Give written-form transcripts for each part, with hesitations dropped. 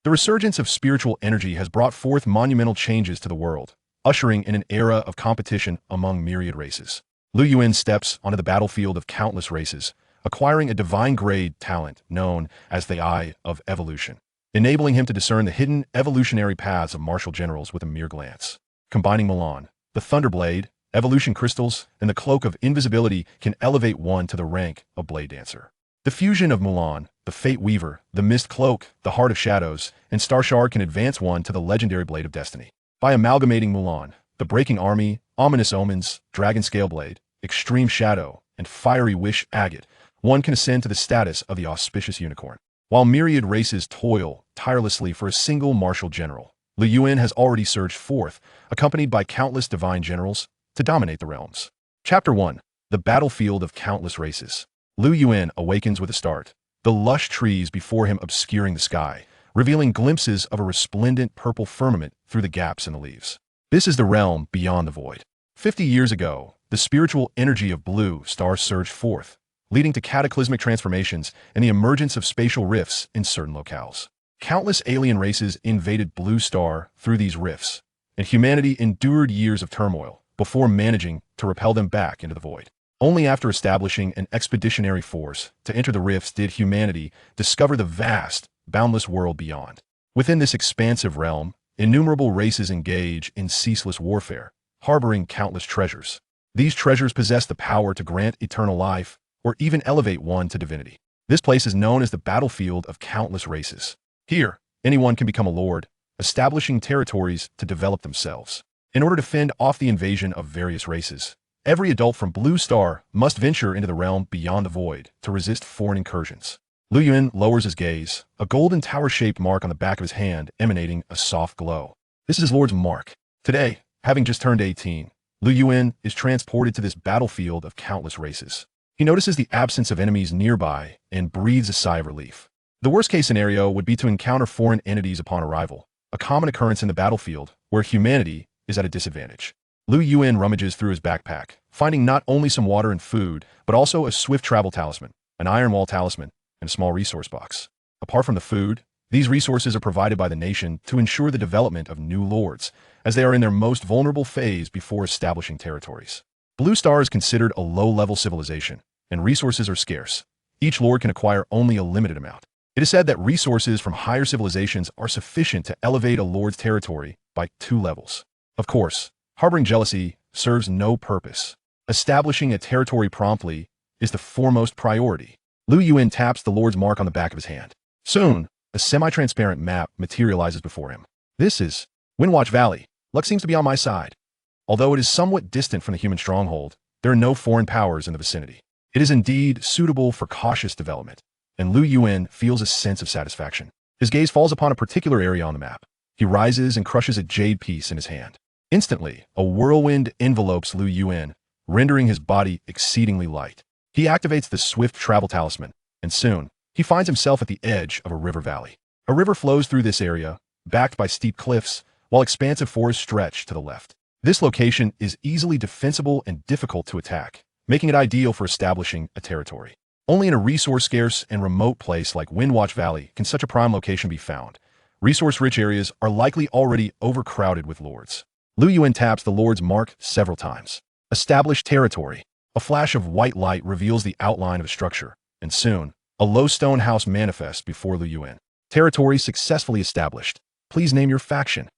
The resurgence of spiritual energy has brought forth monumental changes to the world, ushering in an era of competition among myriad races. Yuan steps onto the battlefield of countless races, acquiring a divine-grade talent known as the Eye of Evolution, enabling him to discern the hidden evolutionary paths of martial generals with a mere glance. Combining Milan, the Thunderblade, evolution crystals, and the Cloak of Invisibility can elevate one to the rank of Blade Dancer. The fusion of Milan, the Fate Weaver, the Mist Cloak, the Heart of Shadows, and Star Shard can advance one to the legendary Blade of Destiny. By amalgamating Milan, the Breaking Army, Ominous Omens, Dragon Scale Blade, Extreme Shadow, and Fiery Wish Agate, one can ascend to the status of the Auspicious Unicorn. While myriad races toil tirelessly for a single martial general, Yuan has already surged forth, accompanied by countless divine generals, to dominate the realms. Chapter 1. The Battlefield of Countless Races. Yuan awakens with a start, the lush trees before him obscuring the sky, revealing glimpses of a resplendent purple firmament through the gaps in the leaves. This is the realm beyond the void. 50 years ago, the spiritual energy of blue stars surged forth, leading to cataclysmic transformations and the emergence of spatial rifts in certain locales. Countless alien races invaded Blue Star through these rifts, and humanity endured years of turmoil before managing to repel them back into the void. Only after establishing an expeditionary force to enter the rifts did humanity discover the vast, boundless world beyond. Within this expansive realm, innumerable races engage in ceaseless warfare, harboring countless treasures. These treasures possess the power to grant eternal life or even elevate one to divinity. This place is known as the battlefield of countless races. Here, anyone can become a lord, establishing territories to develop themselves. In order to fend off the invasion of various races, every adult from Blue Star must venture into the realm beyond the void to resist foreign incursions. Yuan lowers his gaze, a golden tower-shaped mark on the back of his hand emanating a soft glow. This is his lord's mark. Today, having just turned 18, Yuan is transported to this battlefield of countless races. He notices the absence of enemies nearby and breathes a sigh of relief. The worst-case scenario would be to encounter foreign entities upon arrival, a common occurrence in the battlefield where humanity is at a disadvantage. Yuan rummages through his backpack, finding not only some water and food, but also a swift travel talisman, an iron wall talisman, and a small resource box. Apart from the food, these resources are provided by the nation to ensure the development of new lords, as they are in their most vulnerable phase before establishing territories. Blue Star is considered a low-level civilization, and resources are scarce. Each lord can acquire only a limited amount. It is said that resources from higher civilizations are sufficient to elevate a lord's territory by 2 levels. Of course, harboring jealousy serves no purpose. Establishing a territory promptly is the foremost priority. Yuan taps the lord's mark on the back of his hand. Soon, a semi-transparent map materializes before him. This is Windwatch Valley. Luck seems to be on my side. Although it is somewhat distant from the human stronghold, there are no foreign powers in the vicinity. It is indeed suitable for cautious development, and Yuan feels a sense of satisfaction. His gaze falls upon a particular area on the map. He rises and crushes a jade piece in his hand. Instantly, a whirlwind envelopes Yuan, rendering his body exceedingly light. He activates the swift travel talisman, and soon, he finds himself at the edge of a river valley. A river flows through this area, backed by steep cliffs, while expansive forests stretch to the left. This location is easily defensible and difficult to attack, making it ideal for establishing a territory. Only in a resource-scarce and remote place like Windwatch Valley can such a prime location be found. Resource-rich areas are likely already overcrowded with lords. Yuan taps the lord's mark several times. Establish territory. A flash of white light reveals the outline of a structure, and soon, a low stone house manifests before Yuan. Territory successfully established. Please name your faction.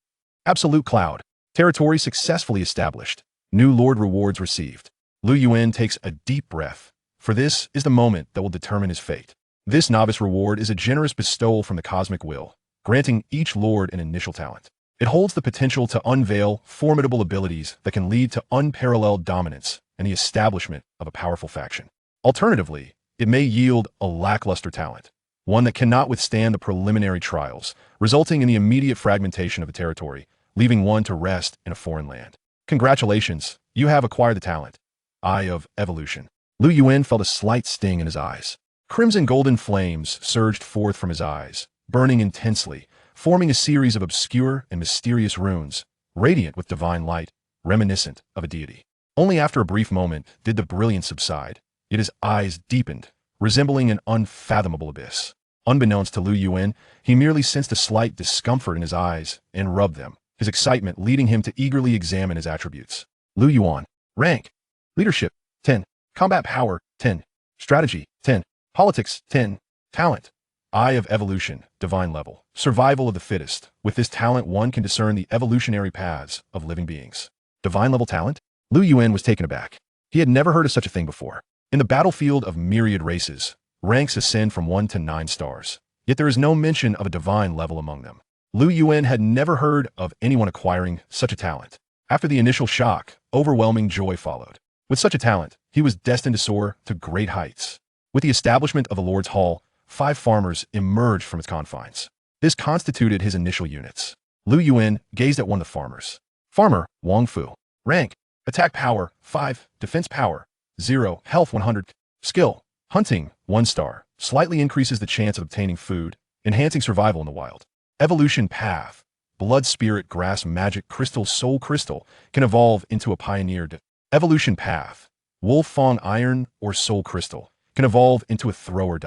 Absolute Cloud. Territory successfully established. New lord rewards received. Yuan takes a deep breath, for this is the moment that will determine his fate. This novice reward is a generous bestowal from the cosmic will, granting each lord an initial talent. It holds the potential to unveil formidable abilities that can lead to unparalleled dominance and the establishment of a powerful faction. Alternatively, it may yield a lackluster talent, one that cannot withstand the preliminary trials, resulting in the immediate fragmentation of a territory, leaving one to rest in a foreign land. Congratulations, you have acquired the talent. Eye of Evolution. Yuan felt a slight sting in his eyes. Crimson golden flames surged forth from his eyes, burning intensely, forming a series of obscure and mysterious runes, radiant with divine light, reminiscent of a deity. Only after a brief moment did the brilliance subside, yet his eyes deepened, resembling an unfathomable abyss. Unbeknownst to Lu Yuan, he merely sensed a slight discomfort in his eyes and rubbed them, his excitement leading him to eagerly examine his attributes. Lu Yuan. Rank. Leadership, 10. Combat power, 10. Strategy, 10. Politics, 10. Talent. Eye of evolution, divine level. Survival of the fittest. With this talent, one can discern the evolutionary paths of living beings. Divine level talent? Lu Yuan was taken aback. He had never heard of such a thing before. In the battlefield of myriad races, ranks ascend from 1 to 9 stars. Yet there is no mention of a divine level among them. Lu Yuan had never heard of anyone acquiring such a talent. After the initial shock, overwhelming joy followed. With such a talent, he was destined to soar to great heights. With the establishment of the Lord's Hall, 5 farmers emerged from its confines. This constituted his initial units. Lu Yuan gazed at one of the farmers. Farmer, Wang Fu. Rank, attack power, 5, defense power, 0, health 100, skill, hunting, 1 star, slightly increases the chance of obtaining food, enhancing survival in the wild. Evolution path, blood spirit grass magic crystal soul crystal can evolve into a pioneer. Evolution path, wolf fang iron or soul crystal can evolve into a thrower.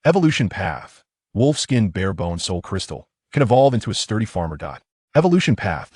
Evolution path, wolf skin bare bone soul crystal can evolve into a sturdy farmer. Evolution path.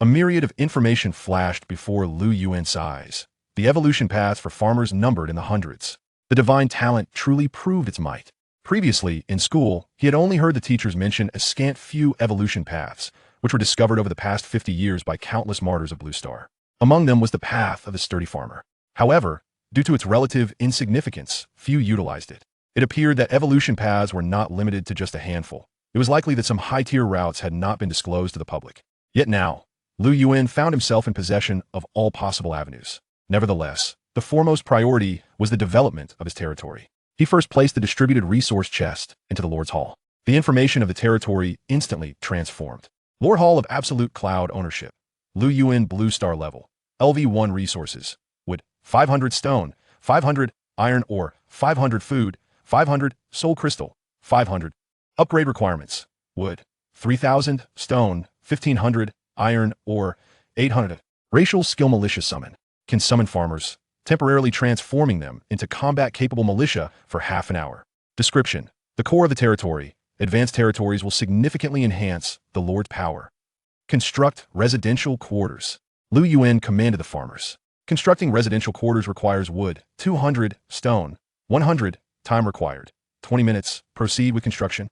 A myriad of information flashed before Lu Yuan's eyes. The evolution paths for farmers numbered in the hundreds. The divine talent truly proved its might. Previously, in school, he had only heard the teachers mention a scant few evolution paths, which were discovered over the past 50 years by countless martyrs of Blue Star. Among them was the path of the sturdy farmer. However, due to its relative insignificance, few utilized it. It appeared that evolution paths were not limited to just a handful. It was likely that some high-tier routes had not been disclosed to the public. Yet now, Lu Yuan found himself in possession of all possible avenues. Nevertheless, the foremost priority was the development of his territory. He first placed the distributed resource chest into the Lord's Hall. The information of the territory instantly transformed. Lord Hall of Absolute Cloud Ownership. Lu Yuan Blue Star Level. LV1 Resources. Wood, 500 stone, 500 iron ore, 500 food, 500 soul crystal, 500. Upgrade requirements. Wood, 3000 stone, 1500 iron ore, 800. Racial skill militia summon. Can summon farmers, temporarily transforming them into combat-capable militia for half an hour. Description. The core of the territory. Advanced territories will significantly enhance the Lord's power. Construct residential quarters. Lu Yuan commanded the farmers. Constructing residential quarters requires wood, 200, stone, 100, time required, 20 minutes, proceed with construction.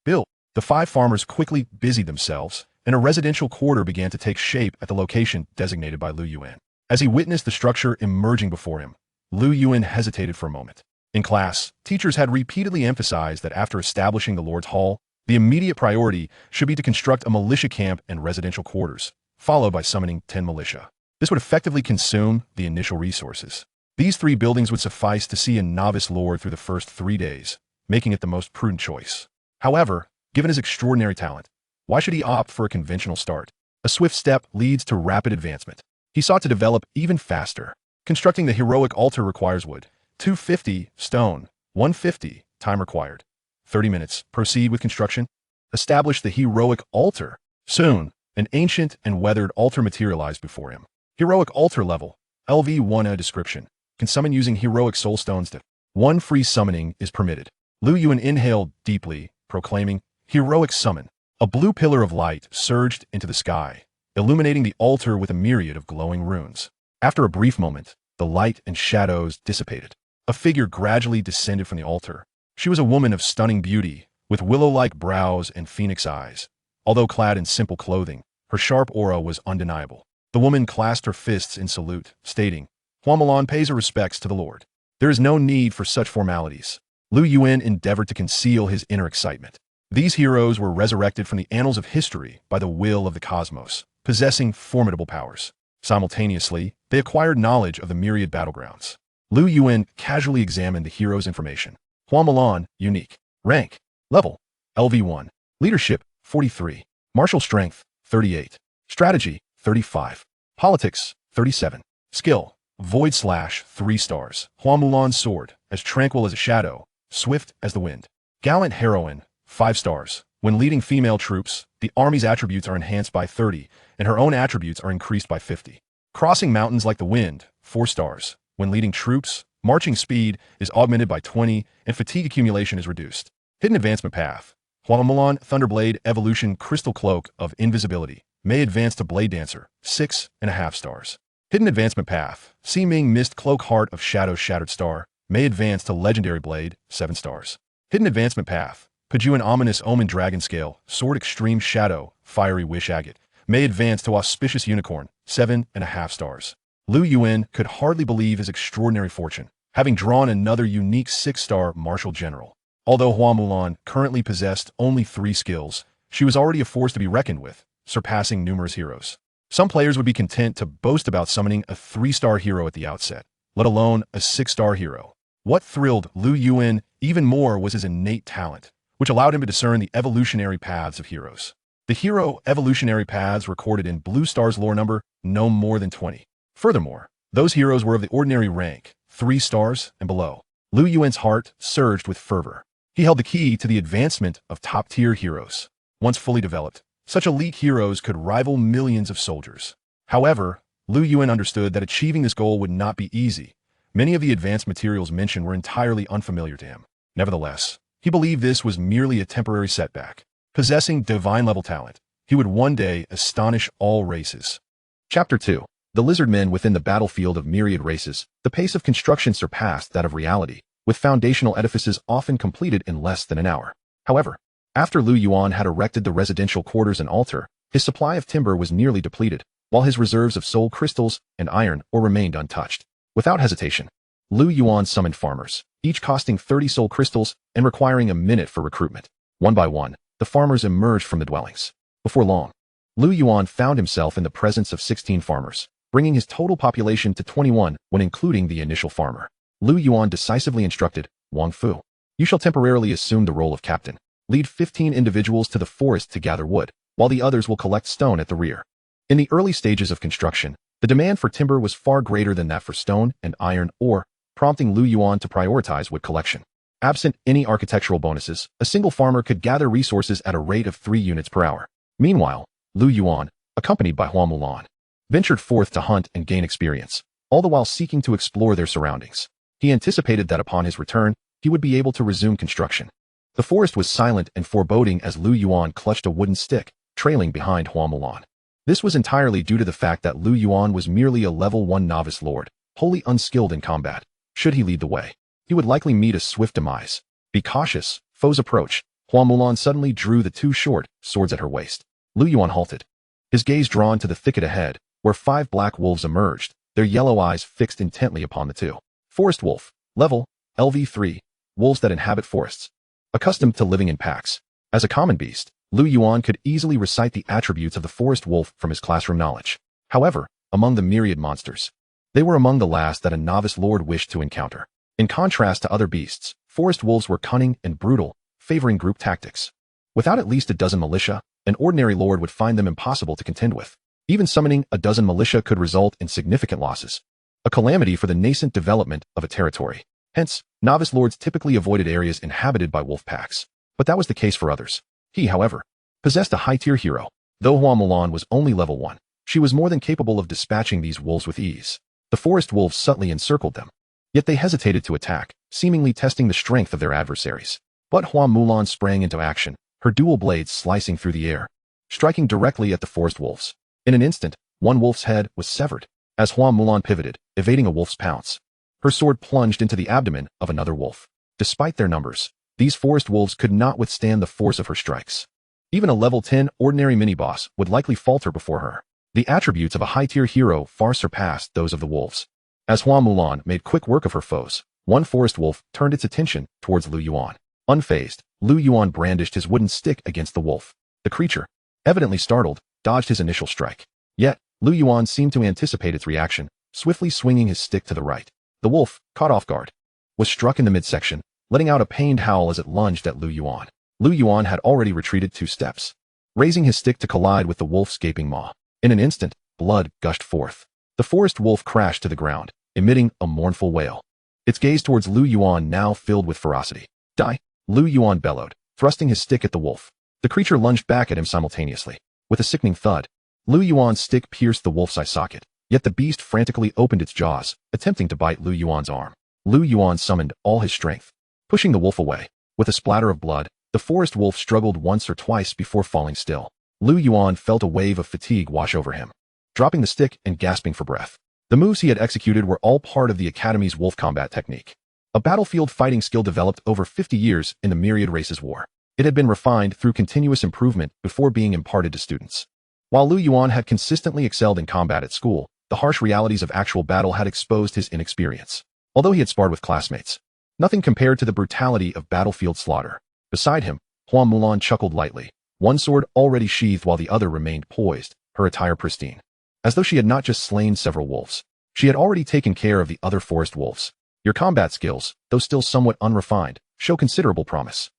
Build. The 5 farmers quickly busied themselves, and a residential quarter began to take shape at the location designated by Lu Yuan. As he witnessed the structure emerging before him, Lu Yuan hesitated for a moment. In class, teachers had repeatedly emphasized that after establishing the Lord's Hall, the immediate priority should be to construct a militia camp and residential quarters, followed by summoning 10 militia. This would effectively consume the initial resources. These 3 buildings would suffice to see a novice lord through the first 3 days, making it the most prudent choice. However, given his extraordinary talent, why should he opt for a conventional start? A swift step leads to rapid advancement. He sought to develop even faster. Constructing the heroic altar requires wood, 250, stone, 150, time required, 30 minutes, proceed with construction. Establish the heroic altar. Soon, an ancient and weathered altar materialized before him. Heroic altar level, LV1 description. Can summon using heroic soul stones. 1 free summoning is permitted. Lu Yuan inhaled deeply, proclaiming, heroic summon. A blue pillar of light surged into the sky, illuminating the altar with a myriad of glowing runes. After a brief moment, the light and shadows dissipated. A figure gradually descended from the altar. She was a woman of stunning beauty, with willow-like brows and phoenix eyes. Although clad in simple clothing, her sharp aura was undeniable. The woman clasped her fists in salute, stating, Huamalon pays her respects to the Lord. There is no need for such formalities. Lu Yuan endeavored to conceal his inner excitement. These heroes were resurrected from the annals of history by the will of the cosmos, possessing formidable powers. Simultaneously, they acquired knowledge of the myriad battlegrounds. Lu Yuan casually examined the heroes' information. Huamalon, unique. Rank, level, LV1. Leadership, 43. Martial strength, 38. Strategy, 35. Politics, 37. Skill, void/3 stars. Huamulan's sword, as tranquil as a shadow, swift as the wind. Gallant heroine, 5 stars. When leading female troops, the army's attributes are enhanced by 30, and her own attributes are increased by 50. Crossing mountains like the wind, 4 stars. When leading troops, marching speed is augmented by 20, and fatigue accumulation is reduced. Hidden Advancement Path. Huamulan Thunderblade Evolution Crystal Cloak of Invisibility. May advance to Blade Dancer, 6.5 stars. Hidden Advancement Path. Seeming Mist Cloak Heart of Shadow Shattered Star. May advance to Legendary Blade, 7 stars. Hidden Advancement Path. Pajuan Ominous Omen Dragon Scale, Sword Extreme Shadow, Fiery Wish Agate. May advance to Auspicious Unicorn, 7.5 stars. Lu Yuan could hardly believe his extraordinary fortune, having drawn another unique 6-star martial general. Although Huamulan currently possessed only 3 skills, she was already a force to be reckoned with, surpassing numerous heroes. Some players would be content to boast about summoning a 3-star hero at the outset, let alone a 6-star hero. What thrilled Lu Yuan even more was his innate talent, which allowed him to discern the evolutionary paths of heroes. The hero evolutionary paths recorded in Blue Star's lore number no more than 20. Furthermore, those heroes were of the ordinary rank, 3 stars and below. Lu Yuan's heart surged with fervor. He held the key to the advancement of top-tier heroes. Once fully developed, such elite heroes could rival millions of soldiers. However, Lu Yuan understood that achieving this goal would not be easy. Many of the advanced materials mentioned were entirely unfamiliar to him. Nevertheless, he believed this was merely a temporary setback. Possessing divine-level talent, he would one day astonish all races. Chapter 2. The lizard men within the battlefield of myriad races. The pace of construction surpassed that of reality, with foundational edifices often completed in less than an hour. However, after Lu Yuan had erected the residential quarters and altar, his supply of timber was nearly depleted, while his reserves of soul crystals and iron ore remained untouched. Without hesitation, Lu Yuan summoned farmers, each costing 30 soul crystals and requiring a minute for recruitment. One by one, the farmers emerged from the dwellings. Before long, Lu Yuan found himself in the presence of 16 farmers, bringing his total population to 21 when including the initial farmer. Lu Yuan decisively instructed Wang Fu, "You shall temporarily assume the role of captain. Lead 15 individuals to the forest to gather wood, while the others will collect stone at the rear." In the early stages of construction, the demand for timber was far greater than that for stone and iron ore, prompting Lu Yuan to prioritize wood collection. Absent any architectural bonuses, a single farmer could gather resources at a rate of 3 units per hour. Meanwhile, Lu Yuan, accompanied by Huamulan, ventured forth to hunt and gain experience, all the while seeking to explore their surroundings. He anticipated that upon his return, he would be able to resume construction. The forest was silent and foreboding as Lu Yuan clutched a wooden stick, trailing behind Huamulan. This was entirely due to the fact that Lu Yuan was merely a level 1 novice lord, wholly unskilled in combat. Should he lead the way, he would likely meet a swift demise. Be cautious, foes approach. Huamulan suddenly drew the 2 short swords at her waist. Lu Yuan halted, his gaze drawn to the thicket ahead, where 5 black wolves emerged, their yellow eyes fixed intently upon the 2. Forest wolf, level, LV3, wolves that inhabit forests. Accustomed to living in packs. As a common beast, Lu Yuan could easily recite the attributes of the forest wolf from his classroom knowledge. However, among the myriad monsters, they were among the last that a novice lord wished to encounter. In contrast to other beasts, forest wolves were cunning and brutal, favoring group tactics. Without at least a dozen militia, an ordinary lord would find them impossible to contend with. Even summoning a dozen militia could result in significant losses, a calamity for the nascent development of a territory. Hence, novice lords typically avoided areas inhabited by wolf packs. But that was the case for others. He, however, possessed a high-tier hero. Though Huamulan was only level 1, she was more than capable of dispatching these wolves with ease. The forest wolves subtly encircled them. Yet they hesitated to attack, seemingly testing the strength of their adversaries. But Huamulan sprang into action, her dual blades slicing through the air, striking directly at the forest wolves. In an instant, one wolf's head was severed, as Huamulan pivoted, evading a wolf's pounce. Her sword plunged into the abdomen of another wolf. Despite their numbers, these forest wolves could not withstand the force of her strikes. Even a level 10 ordinary mini-boss would likely falter before her. The attributes of a high-tier hero far surpassed those of the wolves. As Huamulan made quick work of her foes, one forest wolf turned its attention towards Lu Yuan. Unfazed, Lu Yuan brandished his wooden stick against the wolf. The creature, evidently startled, dodged his initial strike. Yet, Lu Yuan seemed to anticipate its reaction, swiftly swinging his stick to the right. The wolf, caught off guard, was struck in the midsection, letting out a pained howl as it lunged at Lu Yuan. Lu Yuan had already retreated 2 steps, raising his stick to collide with the wolf's gaping maw. In an instant, blood gushed forth. The forest wolf crashed to the ground, emitting a mournful wail. Its gaze towards Lu Yuan now filled with ferocity. "Die!" Lu Yuan bellowed, thrusting his stick at the wolf. The creature lunged back at him simultaneously. With a sickening thud, Lu Yuan's stick pierced the wolf's eye socket, yet the beast frantically opened its jaws, attempting to bite Lu Yuan's arm. Lu Yuan summoned all his strength, pushing the wolf away. With a splatter of blood, the forest wolf struggled once or twice before falling still. Lu Yuan felt a wave of fatigue wash over him, dropping the stick and gasping for breath. The moves he had executed were all part of the Academy's wolf combat technique, a battlefield fighting skill developed over 50 years in the Myriad Races War. It had been refined through continuous improvement before being imparted to students. While Lu Yuan had consistently excelled in combat at school, the harsh realities of actual battle had exposed his inexperience. Although he had sparred with classmates, nothing compared to the brutality of battlefield slaughter. Beside him, Hua Mulan chuckled lightly, one sword already sheathed while the other remained poised, her attire pristine. As though she had not just slain several wolves, she had already taken care of the other forest wolves. Your combat skills, though still somewhat unrefined, show considerable promise.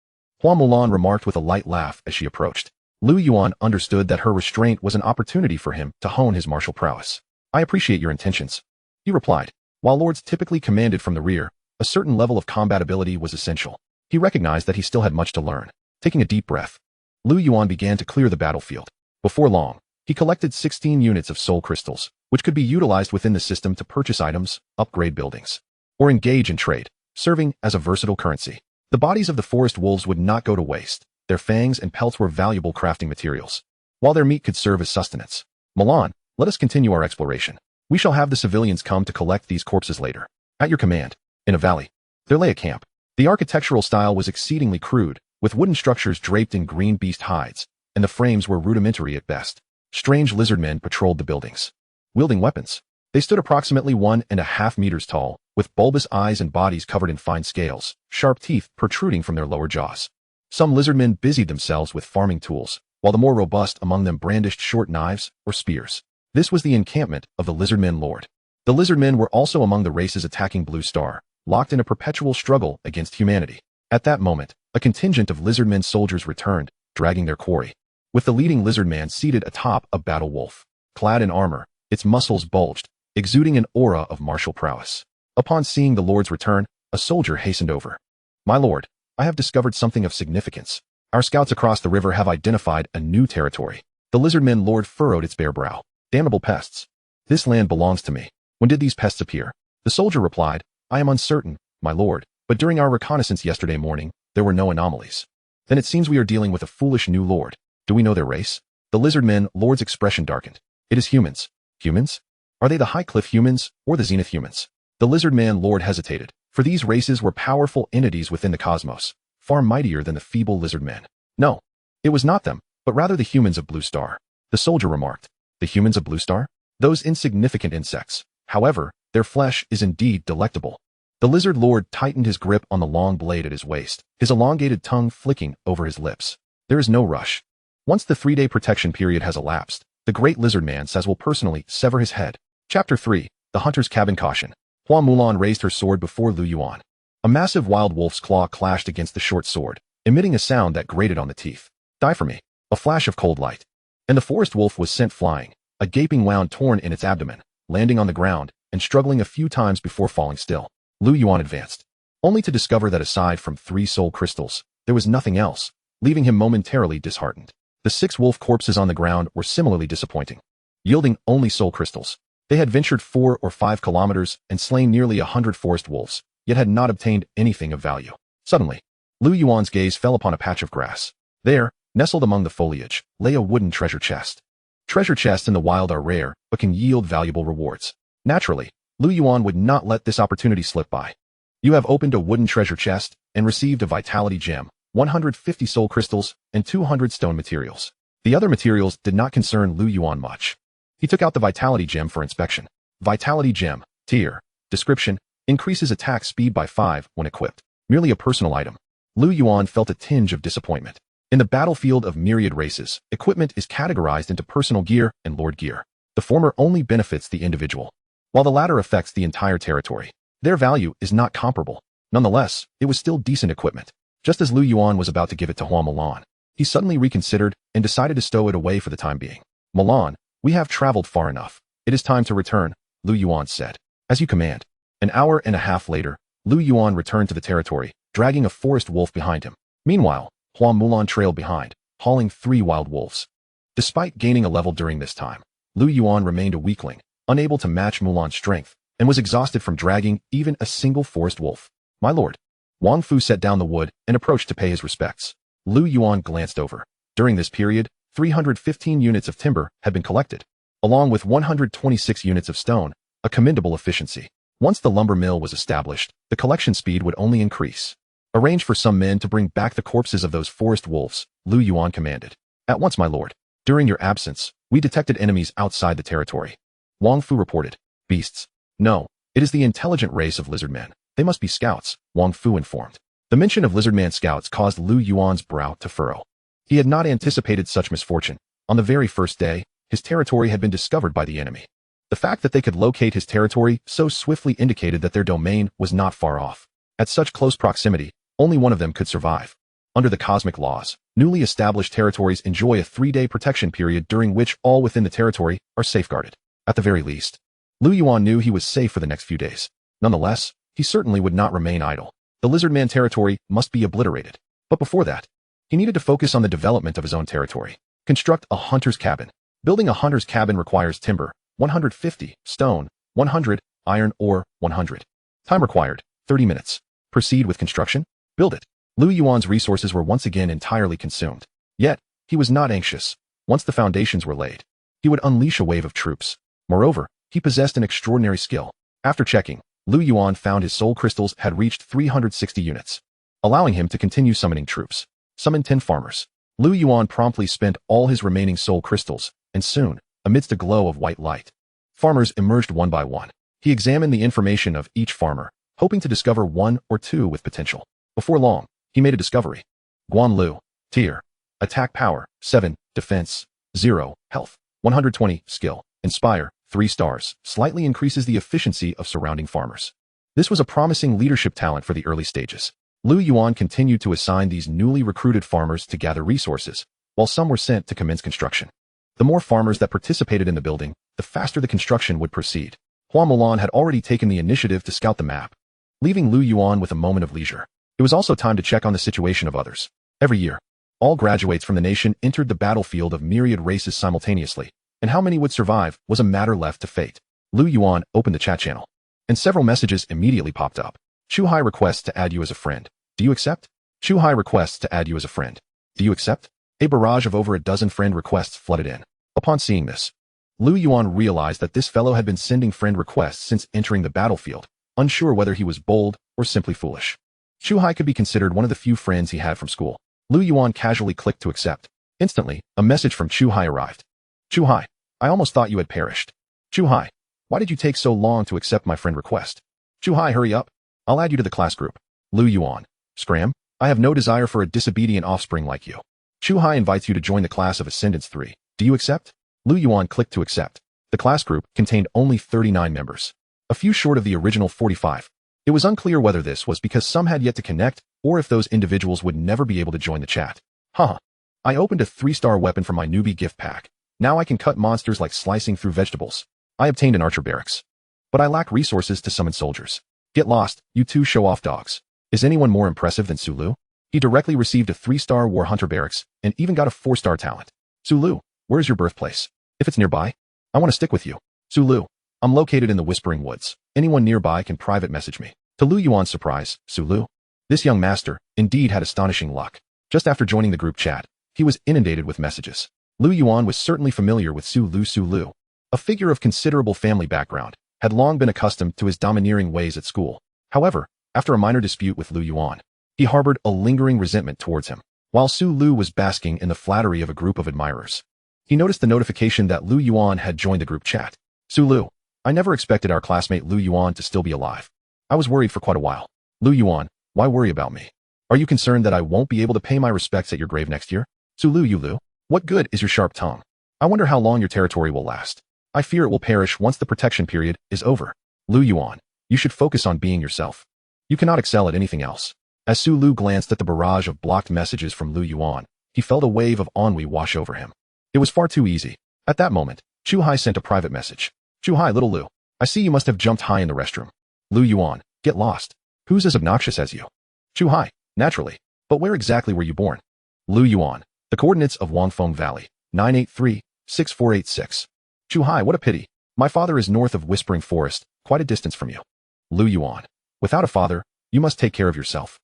Hua Mulan remarked with a light laugh as she approached. Lu Yuan understood that her restraint was an opportunity for him to hone his martial prowess. I appreciate your intentions, he replied. While lords typically commanded from the rear, a certain level of combat ability was essential. He recognized that he still had much to learn. Taking a deep breath, Lu Yuan began to clear the battlefield. Before long, he collected 16 units of soul crystals, which could be utilized within the system to purchase items, upgrade buildings, or engage in trade, serving as a versatile currency. The bodies of the forest wolves would not go to waste. Their fangs and pelts were valuable crafting materials, while their meat could serve as sustenance. Mulan, let us continue our exploration. We shall have the civilians come to collect these corpses later. At your command. In a valley, there lay a camp. The architectural style was exceedingly crude, with wooden structures draped in green beast hides, and the frames were rudimentary at best. Strange lizard men patrolled the buildings, wielding weapons. They stood approximately 1.5 meters tall, with bulbous eyes and bodies covered in fine scales, sharp teeth protruding from their lower jaws. Some lizard men busied themselves with farming tools, while the more robust among them brandished short knives or spears. This was the encampment of the lizardmen lord. The lizardmen were also among the races attacking Blue Star, locked in a perpetual struggle against humanity. At that moment, a contingent of lizardmen soldiers returned, dragging their quarry, with the leading lizardman seated atop a battle wolf. Clad in armor, its muscles bulged, exuding an aura of martial prowess. Upon seeing the lord's return, a soldier hastened over. My lord, I have discovered something of significance. Our scouts across the river have identified a new territory. The lizardman lord furrowed its bare brow. Damnable pests. This land belongs to me. When did these pests appear? The soldier replied, I am uncertain, my lord, but during our reconnaissance yesterday morning, there were no anomalies. Then it seems we are dealing with a foolish new lord. Do we know their race? The lizardman lord's expression darkened. It is humans. Humans? Are they the High Cliff humans or the Zenith humans? The lizardman lord hesitated, for these races were powerful entities within the cosmos, far mightier than the feeble lizardmen. No, it was not them, but rather the humans of Blue Star. The soldier remarked. The humans of Blue Star? Those insignificant insects. However, their flesh is indeed delectable. The lizard lord tightened his grip on the long blade at his waist, his elongated tongue flicking over his lips. There is no rush. Once the 3-day protection period has elapsed, the great lizard man says will personally sever his head. Chapter 3. The Hunter's Cabin Caution. Hua Mulan raised her sword before Lu Yuan. A massive wild wolf's claw clashed against the short sword, emitting a sound that grated on the teeth. Die for me. A flash of cold light. And the forest wolf was sent flying, a gaping wound torn in its abdomen, landing on the ground and struggling a few times before falling still. Lu Yuan advanced, only to discover that aside from 3 soul crystals, there was nothing else, leaving him momentarily disheartened. The 6 wolf corpses on the ground were similarly disappointing, yielding only soul crystals. They had ventured 4 or 5 kilometers and slain nearly 100 forest wolves, yet had not obtained anything of value. Suddenly, Lu Yuan's gaze fell upon a patch of grass. There, nestled among the foliage, lay a wooden treasure chest. Treasure chests in the wild are rare, but can yield valuable rewards. Naturally, Lu Yuan would not let this opportunity slip by. You have opened a wooden treasure chest and received a vitality gem, 150 soul crystals, and 200 stone materials. The other materials did not concern Lu Yuan much. He took out the vitality gem for inspection. Vitality gem, tier, description, increases attack speed by 5 when equipped. Merely a personal item. Lu Yuan felt a tinge of disappointment. In the battlefield of myriad races, equipment is categorized into personal gear and lord gear. The former only benefits the individual, while the latter affects the entire territory. Their value is not comparable. Nonetheless, it was still decent equipment. Just as Lu Yuan was about to give it to Hua Mulan, he suddenly reconsidered and decided to stow it away for the time being. Mulan, we have traveled far enough. It is time to return, Lu Yuan said. As you command. An hour and a half later, Lu Yuan returned to the territory, dragging a forest wolf behind him. Meanwhile, Hua Mulan trailed behind, hauling 3 wild wolves. Despite gaining a level during this time, Lu Yuan remained a weakling, unable to match Mulan's strength, and was exhausted from dragging even a single forest wolf. My lord, Wang Fu set down the wood and approached to pay his respects. Lu Yuan glanced over. During this period, 315 units of timber had been collected, along with 126 units of stone, a commendable efficiency. Once the lumber mill was established, the collection speed would only increase. Arrange for some men to bring back the corpses of those forest wolves, Lu Yuan commanded. At once, my lord. During your absence, we detected enemies outside the territory. Wang Fu reported. Beasts. No, it is the intelligent race of lizardmen. They must be scouts, Wang Fu informed. The mention of lizardman scouts caused Lu Yuan's brow to furrow. He had not anticipated such misfortune. On the very first day, his territory had been discovered by the enemy. The fact that they could locate his territory so swiftly indicated that their domain was not far off. At such close proximity, only one of them could survive. Under the cosmic laws, newly established territories enjoy a 3-day protection period during which all within the territory are safeguarded. At the very least, Lu Yuan knew he was safe for the next few days. Nonetheless, he certainly would not remain idle. The lizardman territory must be obliterated. But before that, he needed to focus on the development of his own territory. Construct a hunter's cabin. Building a hunter's cabin requires timber, 150, stone, 100, iron ore, 100. Time required, 30 minutes. Proceed with construction. Build it. Lu Yuan's resources were once again entirely consumed. Yet, he was not anxious. Once the foundations were laid, he would unleash a wave of troops. Moreover, he possessed an extraordinary skill. After checking, Lu Yuan found his soul crystals had reached 360 units, allowing him to continue summoning troops. Summon 10 farmers. Lu Yuan promptly spent all his remaining soul crystals, and soon, amidst a glow of white light, farmers emerged one by one. He examined the information of each farmer, hoping to discover one or two with potential. Before long, he made a discovery. Guan Lu. Tier. Attack power, 7. Defense, 0. Health, 120. Skill. Inspire, 3 stars. Slightly increases the efficiency of surrounding farmers. This was a promising leadership talent for the early stages. Lu Yuan continued to assign these newly recruited farmers to gather resources, while some were sent to commence construction. The more farmers that participated in the building, the faster the construction would proceed. Hua Mulan had already taken the initiative to scout the map, leaving Lu Yuan with a moment of leisure. It was also time to check on the situation of others. Every year, all graduates from the nation entered the battlefield of myriad races simultaneously, and how many would survive was a matter left to fate. Lu Yuan opened the chat channel, and several messages immediately popped up. Chu Hai requests to add you as a friend. Do you accept? Chu Hai requests to add you as a friend. Do you accept? A barrage of over a dozen friend requests flooded in. Upon seeing this, Lu Yuan realized that this fellow had been sending friend requests since entering the battlefield, unsure whether he was bold or simply foolish. Chu Hai could be considered one of the few friends he had from school. Lu Yuan casually clicked to accept. Instantly, a message from Chu Hai arrived. Chu Hai, I almost thought you had perished. Chu Hai, why did you take so long to accept my friend request? Chu Hai, hurry up. I'll add you to the class group. Lu Yuan, scram. I have no desire for a disobedient offspring like you. Chu Hai invites you to join the class of Ascendants 3. Do you accept? Lu Yuan clicked to accept. The class group contained only 39 members, a few short of the original 45. It was unclear whether this was because some had yet to connect, or if those individuals would never be able to join the chat. Haha. I opened a 3-star weapon from my newbie gift pack. Now I can cut monsters like slicing through vegetables. I obtained an archer barracks. But I lack resources to summon soldiers. Get lost, you two show-off dogs. Is anyone more impressive than Sulu? He directly received a 3-star war hunter barracks, and even got a 4-star talent. Sulu, where's your birthplace? If it's nearby, I want to stick with you. Sulu, I'm located in the Whispering Woods. Anyone nearby can private message me. To Lu Yuan's surprise, Sulu. This young master, indeed had astonishing luck. Just after joining the group chat, he was inundated with messages. Lu Yuan was certainly familiar with Sulu. A figure of considerable family background, had long been accustomed to his domineering ways at school. However, after a minor dispute with Lu Yuan, he harbored a lingering resentment towards him. While Sulu was basking in the flattery of a group of admirers, he noticed the notification that Lu Yuan had joined the group chat. Sulu, I never expected our classmate Lu Yuan to still be alive. I was worried for quite a while. Lu Yuan, why worry about me? Are you concerned that I won't be able to pay my respects at your grave next year? Sulu Yulu, what good is your sharp tongue? I wonder how long your territory will last. I fear it will perish once the protection period is over. Lu Yuan, you should focus on being yourself. You cannot excel at anything else. As Sulu glanced at the barrage of blocked messages from Lu Yuan, he felt a wave of ennui wash over him. It was far too easy. At that moment, Chu Hai sent a private message. Chu Hai, little Lu, I see you must have jumped high in the restroom. Lu Yuan, get lost. Who's as obnoxious as you? Chu Hai, naturally. But where exactly were you born? Lu Yuan, the coordinates of Wangfeng Valley, 983-6486. Chu Hai, what a pity. My father is north of Whispering Forest, quite a distance from you. Lu Yuan, without a father, you must take care of yourself.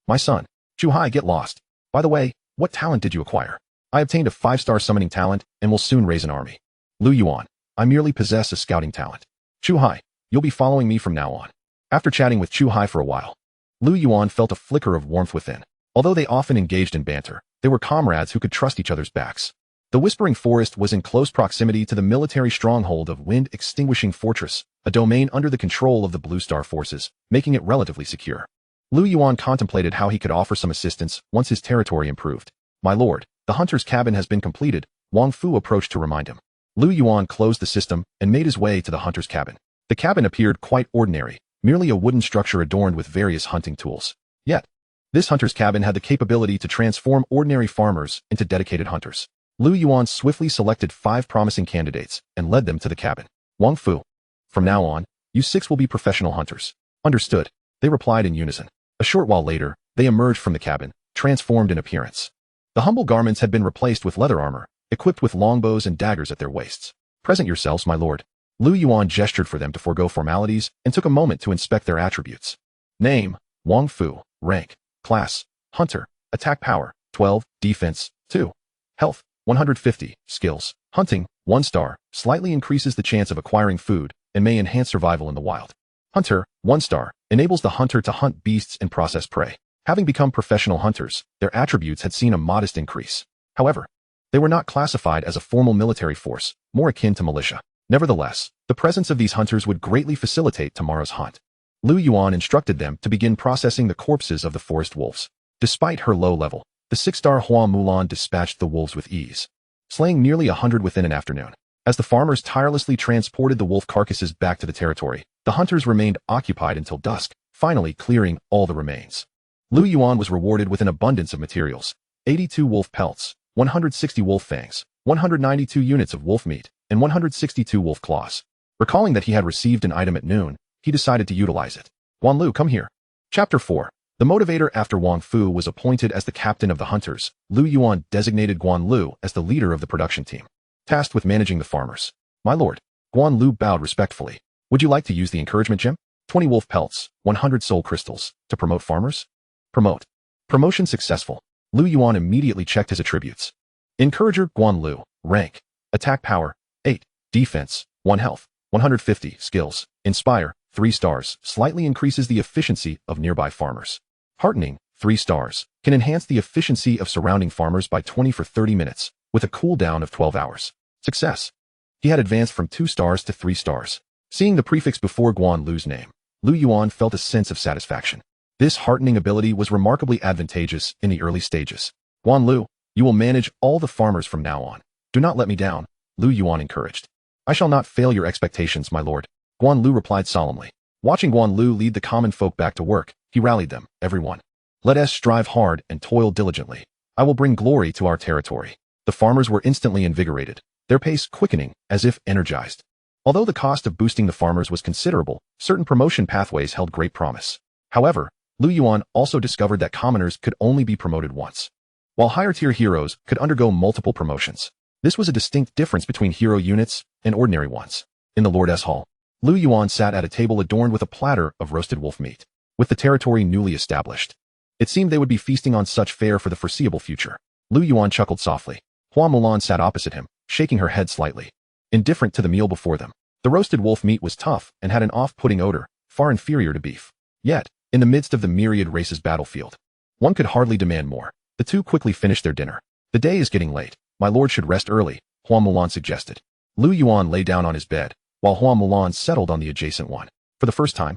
My son. Chu Hai, get lost. By the way, what talent did you acquire? I obtained a 5-star summoning talent and will soon raise an army. Lu Yuan. I merely possess a scouting talent. Chu Hai. You'll be following me from now on. After chatting with Chu Hai for a while, Lu Yuan felt a flicker of warmth within. Although they often engaged in banter, they were comrades who could trust each other's backs. The Whispering Forest was in close proximity to the military stronghold of Wind Extinguishing Fortress, a domain under the control of the Blue Star forces, making it relatively secure. Lu Yuan contemplated how he could offer some assistance once his territory improved. My lord, the hunter's cabin has been completed, Wang Fu approached to remind him. Lu Yuan closed the system and made his way to the hunter's cabin. The cabin appeared quite ordinary, merely a wooden structure adorned with various hunting tools. Yet, this hunter's cabin had the capability to transform ordinary farmers into dedicated hunters. Lu Yuan swiftly selected 5 promising candidates and led them to the cabin. Wang Fu. From now on, you 6 will be professional hunters. Understood, they replied in unison. A short while later, they emerged from the cabin, transformed in appearance. The humble garments had been replaced with leather armor, equipped with longbows and daggers at their waists. Present yourselves, my lord. Lu Yuan gestured for them to forego formalities and took a moment to inspect their attributes. Name, Wang Fu. Rank, class, hunter, attack power, 12, defense, 2. Health, 150, skills, hunting, 1 star, slightly increases the chance of acquiring food and may enhance survival in the wild. Hunter, 1 star, enables the hunter to hunt beasts and process prey. Having become professional hunters, their attributes had seen a modest increase. However, they were not classified as a formal military force, more akin to militia. Nevertheless, the presence of these hunters would greatly facilitate tomorrow's hunt. Lu Yuan instructed them to begin processing the corpses of the forest wolves. Despite her low level, the 6-star Hua Mulan dispatched the wolves with ease, slaying nearly 100 within an afternoon. As the farmers tirelessly transported the wolf carcasses back to the territory, the hunters remained occupied until dusk, finally clearing all the remains. Lu Yuan was rewarded with an abundance of materials: 82 wolf pelts, 160 wolf fangs, 192 units of wolf meat, and 162 wolf claws. Recalling that he had received an item at noon, he decided to utilize it. Guan Lu, come here. Chapter 4. The motivator. After Wang Fu was appointed as the captain of the hunters, Lu Yuan designated Guan Lu as the leader of the production team, tasked with managing the farmers. My lord. Guan Lu bowed respectfully. Would you like to use the encouragement gem? 20 wolf pelts, 100 soul crystals, to promote farmers? Promote. Promotion successful. Lu Yuan immediately checked his attributes. Encourager Guan Lu. Rank. Attack power, 8. Defense, 1 health, 150 skills. Inspire, 3 stars, slightly increases the efficiency of nearby farmers. Heartening, 3 stars, can enhance the efficiency of surrounding farmers by 20 for 30 minutes, with a cooldown of 12 hours. Success. He had advanced from 2 stars to 3 stars. Seeing the prefix before Guan Lu's name, Lu Yuan felt a sense of satisfaction. This heartening ability was remarkably advantageous in the early stages. Guan Lu, you will manage all the farmers from now on. Do not let me down, Lu Yuan encouraged. I shall not fail your expectations, my lord, Guan Lu replied solemnly. Watching Guan Lu lead the common folk back to work, he rallied them. Everyone, let us strive hard and toil diligently. I will bring glory to our territory. The farmers were instantly invigorated, their pace quickening as if energized. Although the cost of boosting the farmers was considerable, certain promotion pathways held great promise. However, Lu Yuan also discovered that commoners could only be promoted once, while higher-tier heroes could undergo multiple promotions. This was a distinct difference between hero units and ordinary ones. In the Lord's Hall, Lu Yuan sat at a table adorned with a platter of roasted wolf meat. With the territory newly established, it seemed they would be feasting on such fare for the foreseeable future. Lu Yuan chuckled softly. Hua Mulan sat opposite him, shaking her head slightly, indifferent to the meal before them. The roasted wolf meat was tough and had an off-putting odor, far inferior to beef. Yet, in the midst of the myriad races battlefield, one could hardly demand more. The two quickly finished their dinner. The day is getting late. My lord should rest early, Hua Mulan suggested. Lu Yuan lay down on his bed, while Hua Mulan settled on the adjacent one. For the first time,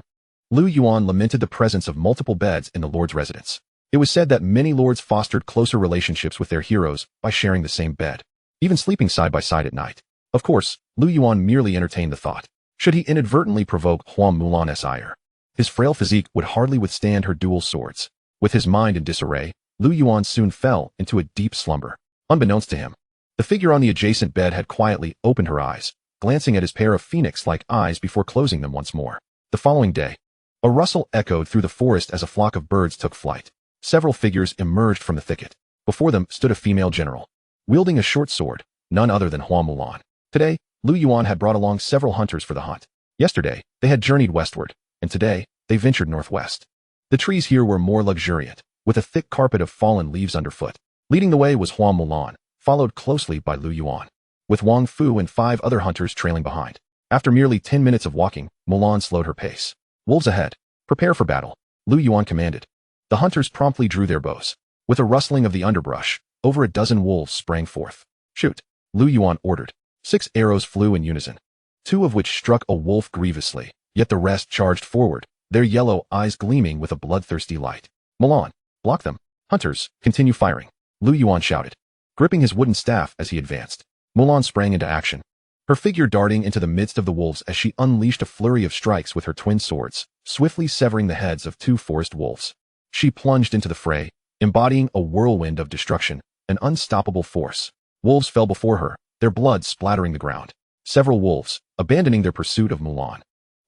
Lu Yuan lamented the presence of multiple beds in the lord's residence. It was said that many lords fostered closer relationships with their heroes by sharing the same bed, even sleeping side by side at night. Of course, Lu Yuan merely entertained the thought. Should he inadvertently provoke Hua Mulan's ire, his frail physique would hardly withstand her dual swords. With his mind in disarray, Lu Yuan soon fell into a deep slumber. Unbeknownst to him, the figure on the adjacent bed had quietly opened her eyes, glancing at his pair of phoenix-like eyes before closing them once more. The following day, a rustle echoed through the forest as a flock of birds took flight. Several figures emerged from the thicket. Before them stood a female general, wielding a short sword, none other than Hua Mulan. Today, Lu Yuan had brought along several hunters for the hunt. Yesterday, they had journeyed westward, and today, they ventured northwest. The trees here were more luxuriant, with a thick carpet of fallen leaves underfoot. Leading the way was Hua Mulan, followed closely by Lu Yuan, with Wang Fu and 5 other hunters trailing behind. After merely 10 minutes of walking, Mulan slowed her pace. Wolves ahead. Prepare for battle, Lu Yuan commanded. The hunters promptly drew their bows. With a rustling of the underbrush, over a dozen wolves sprang forth. Shoot, Lu Yuan ordered. 6 arrows flew in unison, 2 of which struck a wolf grievously, yet the rest charged forward, their yellow eyes gleaming with a bloodthirsty light. Mulan, block them. Hunters, continue firing, Lu Yuan shouted, gripping his wooden staff as he advanced. Mulan sprang into action, her figure darting into the midst of the wolves as she unleashed a flurry of strikes with her twin swords, swiftly severing the heads of 2 forest wolves. She plunged into the fray, embodying a whirlwind of destruction, an unstoppable force. Wolves fell before her, their blood splattering the ground. Several wolves, abandoning their pursuit of Mulan,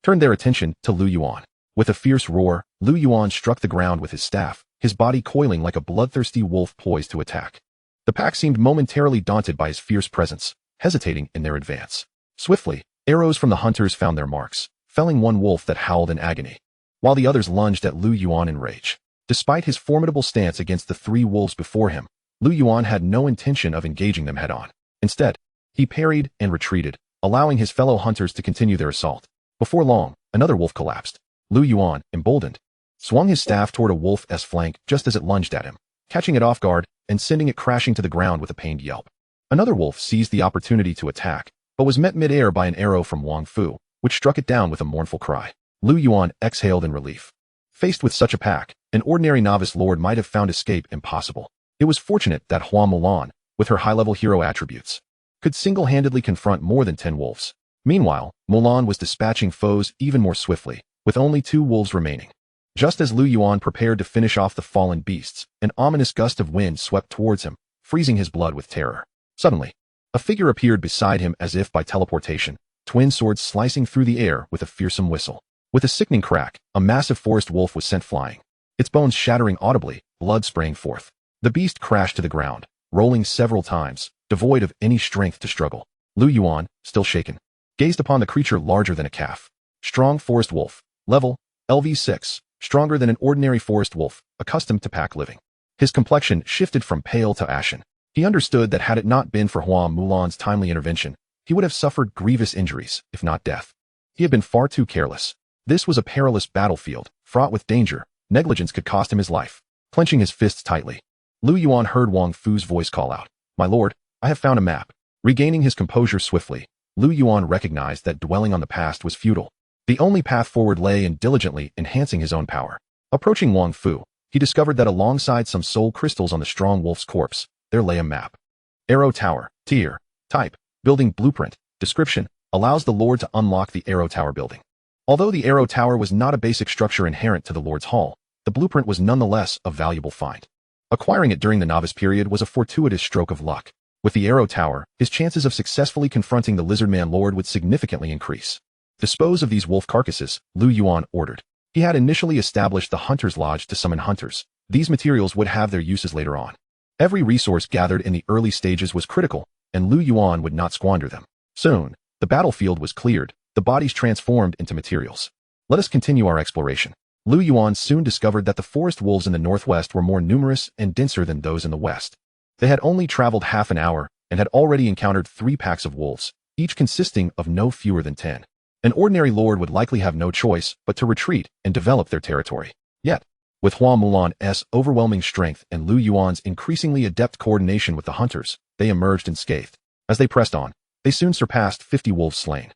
turned their attention to Lu Yuan. With a fierce roar, Lu Yuan struck the ground with his staff, his body coiling like a bloodthirsty wolf poised to attack. The pack seemed momentarily daunted by his fierce presence, hesitating in their advance. Swiftly, arrows from the hunters found their marks, felling one wolf that howled in agony, while the others lunged at Lu Yuan in rage. Despite his formidable stance against the 3 wolves before him, Lu Yuan had no intention of engaging them head-on. Instead, he parried and retreated, allowing his fellow hunters to continue their assault. Before long, another wolf collapsed. Lu Yuan, emboldened, swung his staff toward a wolf's flank just as it lunged at him, catching it off guard and sending it crashing to the ground with a pained yelp. Another wolf seized the opportunity to attack, but was met mid-air by an arrow from Wang Fu, which struck it down with a mournful cry. Lu Yuan exhaled in relief. Faced with such a pack, an ordinary novice lord might have found escape impossible. It was fortunate that Hua Mulan, with her high-level hero attributes, could single-handedly confront more than 10 wolves. Meanwhile, Mulan was dispatching foes even more swiftly, with only 2 wolves remaining. Just as Lu Yuan prepared to finish off the fallen beasts, an ominous gust of wind swept towards him, freezing his blood with terror. Suddenly, a figure appeared beside him as if by teleportation, twin swords slicing through the air with a fearsome whistle. With a sickening crack, a massive forest wolf was sent flying, its bones shattering audibly, blood spraying forth. The beast crashed to the ground, rolling several times, devoid of any strength to struggle. Lu Yuan, still shaken, gazed upon the creature larger than a calf. Strong forest wolf, level, LV6, stronger than an ordinary forest wolf, accustomed to pack living. His complexion shifted from pale to ashen. He understood that had it not been for Hua Mulan's timely intervention, he would have suffered grievous injuries, if not death. He had been far too careless. This was a perilous battlefield, fraught with danger. Negligence could cost him his life. Clenching his fists tightly, Lu Yuan heard Wang Fu's voice call out, "My lord, I have found a map." Regaining his composure swiftly, Lu Yuan recognized that dwelling on the past was futile. The only path forward lay in diligently enhancing his own power. Approaching Wang Fu, he discovered that alongside some soul crystals on the strong wolf's corpse, there lay a map. Arrow Tower, tier, type, building blueprint, description, allows the Lord to unlock the Arrow Tower building. Although the Arrow Tower was not a basic structure inherent to the Lord's Hall, the blueprint was nonetheless a valuable find. Acquiring it during the novice period was a fortuitous stroke of luck. With the Arrow Tower, his chances of successfully confronting the Lizardman Lord would significantly increase. Dispose of these wolf carcasses, Lu Yuan ordered. He had initially established the Hunter's Lodge to summon hunters. These materials would have their uses later on. Every resource gathered in the early stages was critical, and Lu Yuan would not squander them. Soon, the battlefield was cleared, the bodies transformed into materials. Let us continue our exploration. Lu Yuan soon discovered that the forest wolves in the northwest were more numerous and denser than those in the west. They had only traveled half an hour and had already encountered 3 packs of wolves, each consisting of no fewer than 10. An ordinary lord would likely have no choice but to retreat and develop their territory. Yet, with Hua Mulan's overwhelming strength and Lu Yuan's increasingly adept coordination with the hunters, they emerged unscathed. As they pressed on, they soon surpassed 50 wolves slain.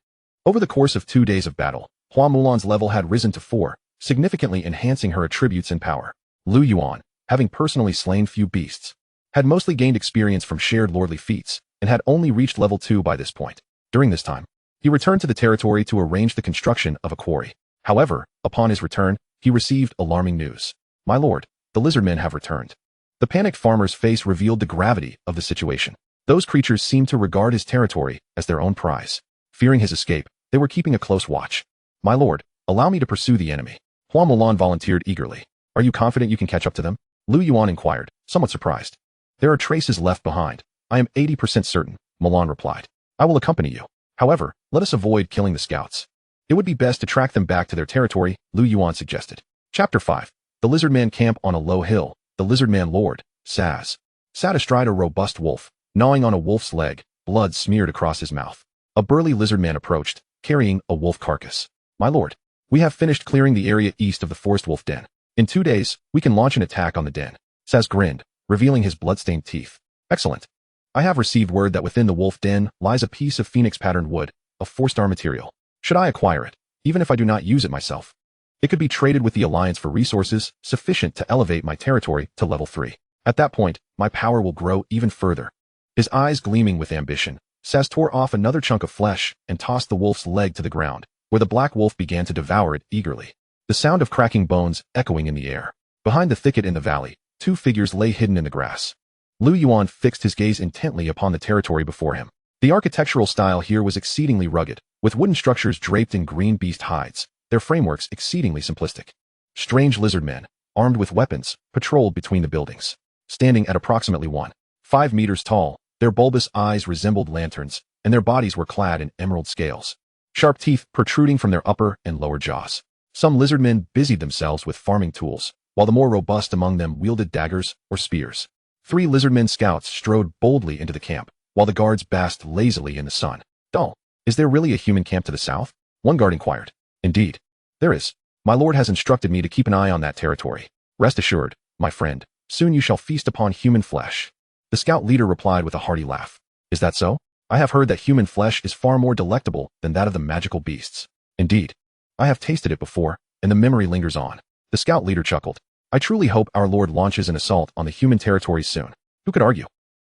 Over the course of 2 days of battle, Hua Mulan's level had risen to 4, significantly enhancing her attributes and power. Lu Yuan, having personally slain few beasts, had mostly gained experience from shared lordly feats, and had only reached level 2 by this point. During this time, he returned to the territory to arrange the construction of a quarry. However, upon his return, he received alarming news. "My lord, the lizardmen have returned." The panicked farmer's face revealed the gravity of the situation. Those creatures seemed to regard his territory as their own prize. Fearing his escape, they were keeping a close watch. "My lord, allow me to pursue the enemy." Hua Mulan volunteered eagerly. "Are you confident you can catch up to them?" Lu Yuan inquired, somewhat surprised. "There are traces left behind. I am 80% certain," Mulan replied. "I will accompany you. However, let us avoid killing the scouts. It would be best to track them back to their territory," Lu Yuan suggested. Chapter 5. The Lizardmen camp on a low hill, the lizardman lord, Saz, sat astride a robust wolf, gnawing on a wolf's leg, blood smeared across his mouth. A burly lizardman approached, carrying a wolf carcass. My lord, we have finished clearing the area east of the forest wolf den. In 2 days, we can launch an attack on the den. Saz grinned, revealing his bloodstained teeth. Excellent. I have received word that within the wolf den lies a piece of phoenix-patterned wood, a 4-star material. Should I acquire it, even if I do not use it myself? It could be traded with the Alliance for resources sufficient to elevate my territory to level 3. At that point, my power will grow even further. His eyes gleaming with ambition, Saz tore off another chunk of flesh and tossed the wolf's leg to the ground, where the black wolf began to devour it eagerly. The sound of cracking bones echoing in the air. Behind the thicket in the valley, 2 figures lay hidden in the grass. Yuan fixed his gaze intently upon the territory before him. The architectural style here was exceedingly rugged, with wooden structures draped in green beast hides, their frameworks exceedingly simplistic. Strange lizardmen, armed with weapons, patrolled between the buildings. Standing at approximately 1.5 meters tall, their bulbous eyes resembled lanterns, and their bodies were clad in emerald scales. Sharp teeth protruding from their upper and lower jaws. Some lizardmen busied themselves with farming tools, while the more robust among them wielded daggers or spears. 3 lizardmen scouts strode boldly into the camp, while the guards basked lazily in the sun. Dull. Is there really a human camp to the south? One guard inquired. Indeed. There is. My lord has instructed me to keep an eye on that territory. Rest assured, my friend, soon you shall feast upon human flesh. The scout leader replied with a hearty laugh. Is that so? I have heard that human flesh is far more delectable than that of the magical beasts. Indeed. I have tasted it before, and the memory lingers on. The scout leader chuckled. I truly hope our lord launches an assault on the human territories soon. Who could argue?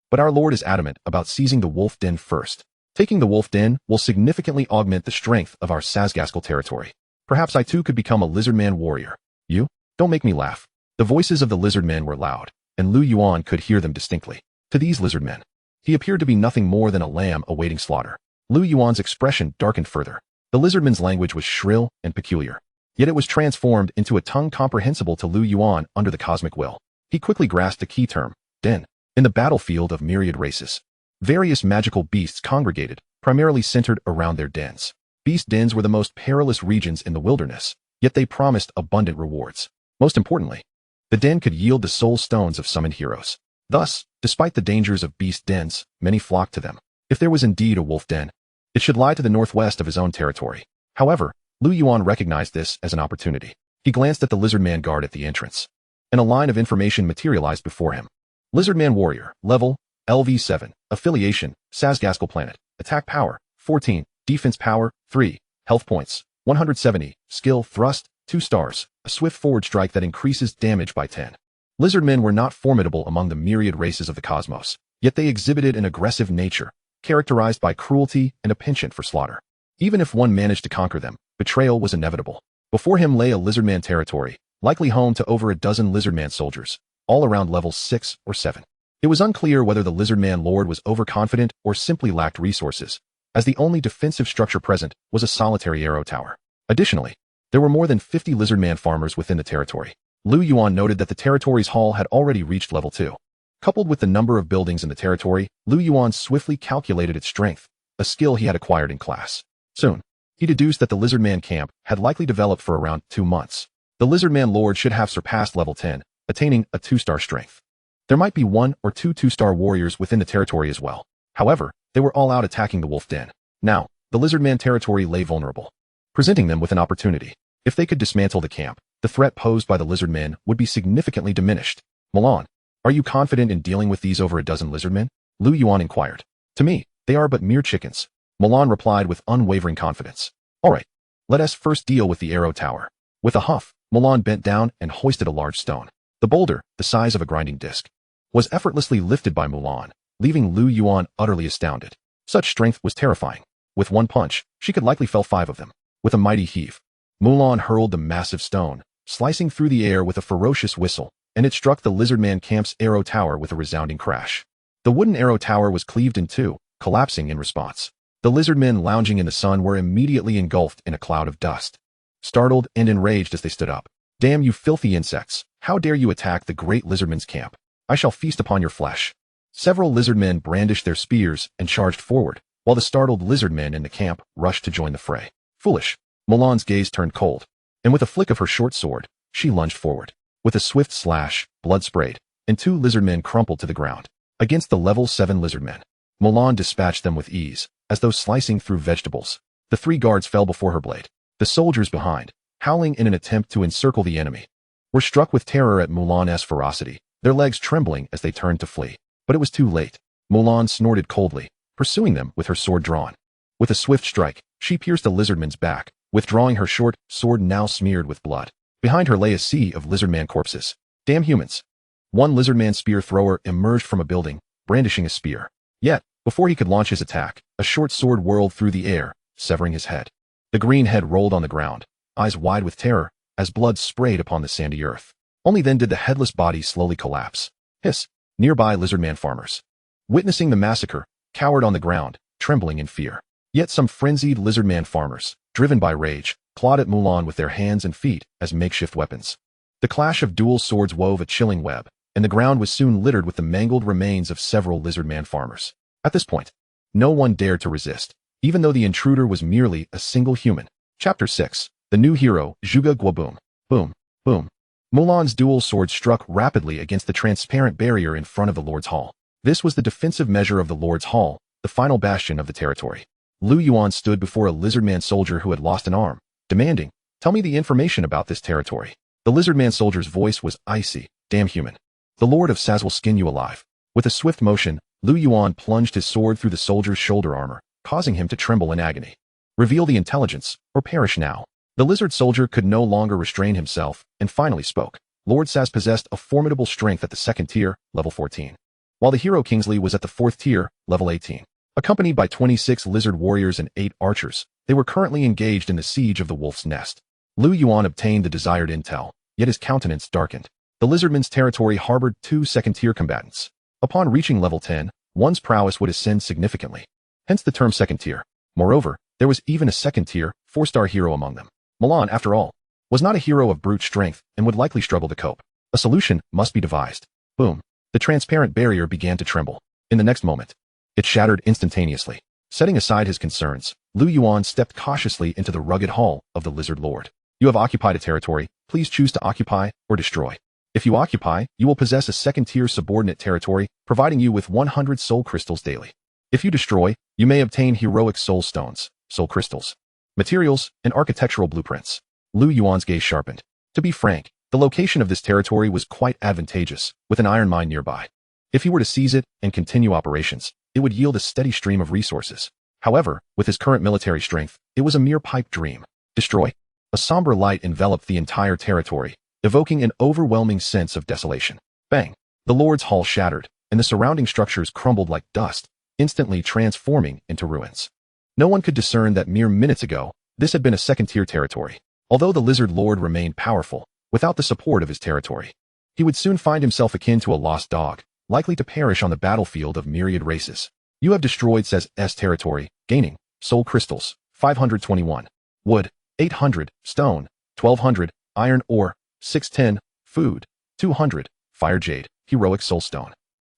But our lord is adamant about seizing the wolf den first. Taking the wolf den will significantly augment the strength of our Sazgascal territory. Perhaps I too could become a lizardman warrior. You? Don't make me laugh. The voices of the lizardmen were loud, and Yuan could hear them distinctly. To these lizardmen, he appeared to be nothing more than a lamb awaiting slaughter. Yuan's expression darkened further. The lizardman's language was shrill and peculiar. Yet it was transformed into a tongue comprehensible to Yuan under the cosmic will. He quickly grasped the key term, den. In the battlefield of myriad races, various magical beasts congregated, primarily centered around their dens. Beast dens were the most perilous regions in the wilderness, yet they promised abundant rewards. Most importantly, the den could yield the soul stones of summoned heroes. Thus, despite the dangers of beast dens, many flocked to them. If there was indeed a wolf den, it should lie to the northwest of his own territory. However, Yuan recognized this as an opportunity. He glanced at the lizardman guard at the entrance, and a line of information materialized before him. Lizardman warrior, level, LV7, affiliation, Sazgascal planet, attack power, 14, defense power, 3, health points, 170, skill thrust, 2 stars, a swift forward strike that increases damage by 10. Lizardmen were not formidable among the myriad races of the cosmos, yet they exhibited an aggressive nature, characterized by cruelty and a penchant for slaughter. Even if one managed to conquer them, betrayal was inevitable. Before him lay a lizardman territory, likely home to over a dozen lizardman soldiers, all around levels 6 or 7. It was unclear whether the lizardman lord was overconfident or simply lacked resources, as the only defensive structure present was a solitary arrow tower. Additionally, there were more than 50 lizardman farmers within the territory. Yuan noted that the territory's hall had already reached level 2. Coupled with the number of buildings in the territory, Yuan swiftly calculated its strength, a skill he had acquired in class. Soon, he deduced that the lizardman camp had likely developed for around 2 months. The lizardman lord should have surpassed level 10, attaining a 2-star strength. There might be 1 or 2 2-star warriors within the territory as well. However, they were all out attacking the wolf den. Now, the lizardman territory lay vulnerable, presenting them with an opportunity. If they could dismantle the camp, the threat posed by the lizardmen would be significantly diminished. Milan, are you confident in dealing with these over a dozen lizardmen? Yuan inquired. To me, they are but mere chickens. Milan replied with unwavering confidence. All right, let us first deal with the arrow tower. With a huff, Milan bent down and hoisted a large stone. The boulder, the size of a grinding disc, was effortlessly lifted by Mulan, leaving Yuan utterly astounded. Such strength was terrifying. With one punch, she could likely fell 5 of them. With a mighty heave, Mulan hurled the massive stone, slicing through the air with a ferocious whistle, and it struck the lizardman camp's arrow tower with a resounding crash. The wooden arrow tower was cleaved in 2, collapsing in response. The lizardmen lounging in the sun were immediately engulfed in a cloud of dust. Startled and enraged as they stood up. Damn you filthy insects, how dare you attack the great lizardman's camp? I shall feast upon your flesh. Several lizardmen brandished their spears and charged forward, while the startled lizardmen in the camp rushed to join the fray. Foolish. Mulan's gaze turned cold, and with a flick of her short sword, she lunged forward. With a swift slash, blood sprayed, and 2 lizardmen crumpled to the ground. Against the level 7 lizardmen, Mulan dispatched them with ease, as though slicing through vegetables. The 3 guards fell before her blade. The soldiers behind, howling in an attempt to encircle the enemy, were struck with terror at Mulan's ferocity, their legs trembling as they turned to flee. But it was too late. Mulan snorted coldly, pursuing them with her sword drawn. With a swift strike, she pierced a lizardman's back, withdrawing her short sword now smeared with blood. Behind her lay a sea of lizardman corpses. Damn humans! One lizardman spear thrower emerged from a building, brandishing a spear. Yet, before he could launch his attack, a short sword whirled through the air, severing his head. The green head rolled on the ground, eyes wide with terror, as blood sprayed upon the sandy earth. Only then did the headless body slowly collapse. Hiss! Nearby lizardman farmers, witnessing the massacre, cowered on the ground, trembling in fear. Yet some frenzied lizardman farmers, driven by rage, clawed at Mulan with their hands and feet as makeshift weapons. The clash of dual swords wove a chilling web, and the ground was soon littered with the mangled remains of several lizardman farmers. At this point, no one dared to resist, even though the intruder was merely a single human. Chapter 6. The New Hero, Zhuge Guoboom. Boom, boom. Mulan's dual sword struck rapidly against the transparent barrier in front of the Lord's Hall. This was the defensive measure of the Lord's Hall, the final bastion of the territory. Lu Yuan stood before a lizardman soldier who had lost an arm, demanding, "Tell me the information about this territory." The lizardman soldier's voice was icy. "Damn human. The Lord of Saz will skin you alive." With a swift motion, Lu Yuan plunged his sword through the soldier's shoulder armor, causing him to tremble in agony. "Reveal the intelligence, or perish now." The lizard soldier could no longer restrain himself, and finally spoke. Lord Saz possessed a formidable strength at the 2nd tier, level 14. While the hero Kingsley was at the 4th tier, level 18. Accompanied by 26 lizard warriors and 8 archers, they were currently engaged in the siege of the Wolf's Nest. Lu Yuan obtained the desired intel, yet his countenance darkened. The lizardman's territory harbored 2 2nd-tier combatants. Upon reaching level 10, one's prowess would ascend significantly. Hence the term 2nd tier. Moreover, there was even a 2nd-tier, 4-star hero among them. Mulan, after all, was not a hero of brute strength and would likely struggle to cope. A solution must be devised. Boom. The transparent barrier began to tremble. In the next moment, it shattered instantaneously. Setting aside his concerns, Lu Yuan stepped cautiously into the rugged hall of the Lizard Lord. "You have occupied a territory. Please choose to occupy or destroy. If you occupy, you will possess a 2nd-tier subordinate territory, providing you with 100 soul crystals daily. If you destroy, you may obtain heroic soul stones, soul crystals, materials, and architectural blueprints." Lu Yuan's gaze sharpened. To be frank, the location of this territory was quite advantageous, with an iron mine nearby. If he were to seize it and continue operations, it would yield a steady stream of resources. However, with his current military strength, it was a mere pipe dream. Destroy. A somber light enveloped the entire territory, evoking an overwhelming sense of desolation. Bang! The Lord's Hall shattered, and the surrounding structures crumbled like dust, instantly transforming into ruins. No one could discern that mere minutes ago, this had been a 2nd-tier territory. Although the Lizard Lord remained powerful, without the support of his territory, he would soon find himself akin to a lost dog, likely to perish on the battlefield of myriad races. You have destroyed Saz's territory, gaining soul crystals, 521, wood, 800, stone, 1200, iron ore, 610, food, 200, fire jade, heroic soul stone.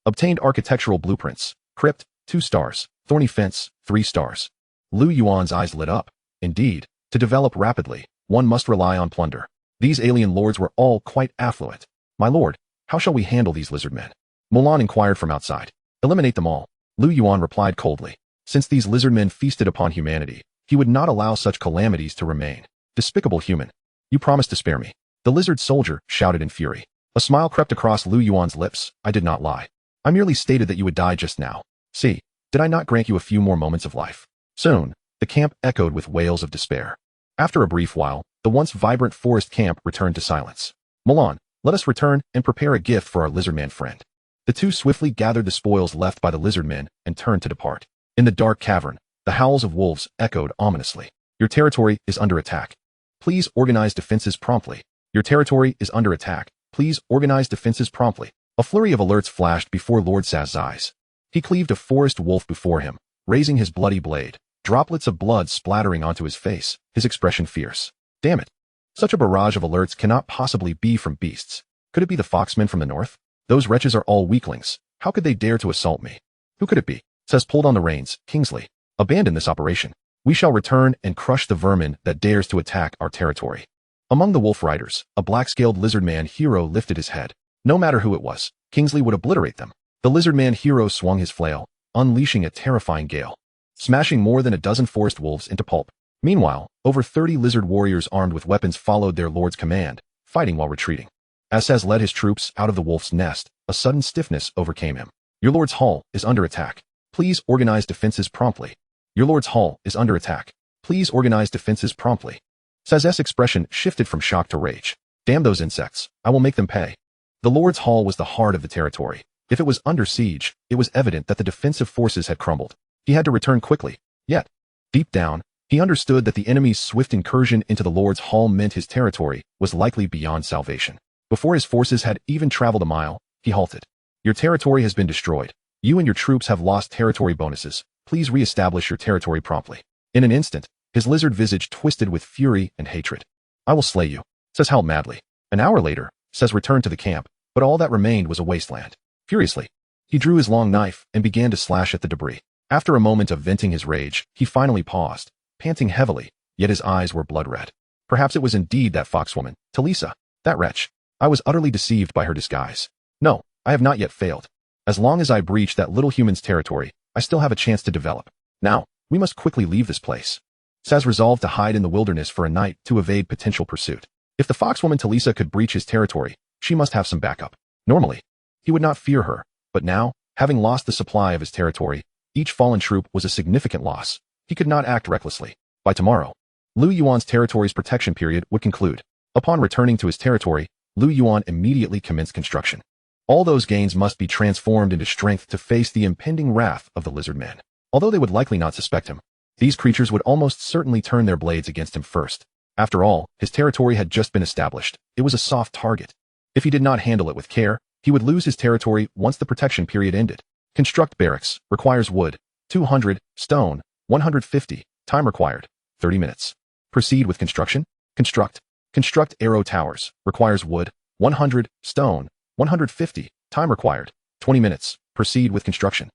Obtained architectural blueprints, crypt, 2 stars, thorny fence, 3 stars. Lu Yuan's eyes lit up. Indeed, to develop rapidly, one must rely on plunder. These alien lords were all quite affluent. "My lord, how shall we handle these lizard men?" Mulan inquired from outside. "Eliminate them all." Lu Yuan replied coldly. Since these lizard men feasted upon humanity, he would not allow such calamities to remain. "Despicable human. You promised to spare me." The lizard soldier shouted in fury. A smile crept across Lu Yuan's lips. "I did not lie. I merely stated that you would die just now. See, did I not grant you a few more moments of life?" Soon, the camp echoed with wails of despair. After a brief while, the once vibrant forest camp returned to silence. "Mulan, let us return and prepare a gift for our lizardman friend." The two swiftly gathered the spoils left by the lizardmen and turned to depart. In the dark cavern, the howls of wolves echoed ominously. "Your territory is under attack. Please organize defenses promptly. Your territory is under attack. Please organize defenses promptly." A flurry of alerts flashed before Lord Saz's eyes. He cleaved a forest wolf before him, raising his bloody blade, droplets of blood splattering onto his face, his expression fierce. Damn it. Such a barrage of alerts cannot possibly be from beasts. Could it be the foxmen from the north? Those wretches are all weaklings. How could they dare to assault me? Who could it be? Saz pulled on the reins. "Kingsley, abandon this operation. We shall return and crush the vermin that dares to attack our territory." Among the wolf riders, a black-scaled lizard man hero lifted his head. No matter who it was, Kingsley would obliterate them. The lizard-man hero swung his flail, unleashing a terrifying gale, smashing more than a dozen forest wolves into pulp. Meanwhile, over 30 lizard warriors armed with weapons followed their lord's command, fighting while retreating. As Saz led his troops out of the wolf's nest, a sudden stiffness overcame him. Your lord's hall is under attack. Please organize defenses promptly. Your lord's hall is under attack. Please organize defenses promptly. Saz's expression shifted from shock to rage. Damn those insects. I will make them pay. The lord's hall was the heart of the territory. If it was under siege, it was evident that the defensive forces had crumbled. He had to return quickly. Yet, deep down, he understood that the enemy's swift incursion into the lord's hall meant his territory was likely beyond salvation. Before his forces had even traveled a mile, he halted. Your territory has been destroyed. You and your troops have lost territory bonuses. Please re-establish your territory promptly. In an instant, his lizard visage twisted with fury and hatred. I will slay you, Saz howled madly. An hour later, Saz returned to the camp, but all that remained was a wasteland. Furiously, he drew his long knife and began to slash at the debris. After a moment of venting his rage, he finally paused, panting heavily, yet his eyes were blood red. Perhaps it was indeed that foxwoman, Talisa, that wretch. I was utterly deceived by her disguise. No, I have not yet failed. As long as I breach that little human's territory, I still have a chance to develop. Now, we must quickly leave this place. Saz resolved to hide in the wilderness for a night to evade potential pursuit. If the foxwoman Talisa could breach his territory, she must have some backup. Normally, he would not fear her, but now, having lost the supply of his territory, each fallen troop was a significant loss. He could not act recklessly. By tomorrow, Lu Yuan's territory's protection period would conclude. Upon returning to his territory, Lu Yuan immediately commenced construction. All those gains must be transformed into strength to face the impending wrath of the lizard men. Although they would likely not suspect him, these creatures would almost certainly turn their blades against him first. After all, his territory had just been established. It was a soft target. If he did not handle it with care, he would lose his territory once the protection period ended. Construct barracks. Requires wood. 200. Stone. 150. Time required. 30 minutes. Proceed with construction. Construct. Construct arrow towers. Requires wood. 100. Stone. 150. Time required. 20 minutes. Proceed with construction.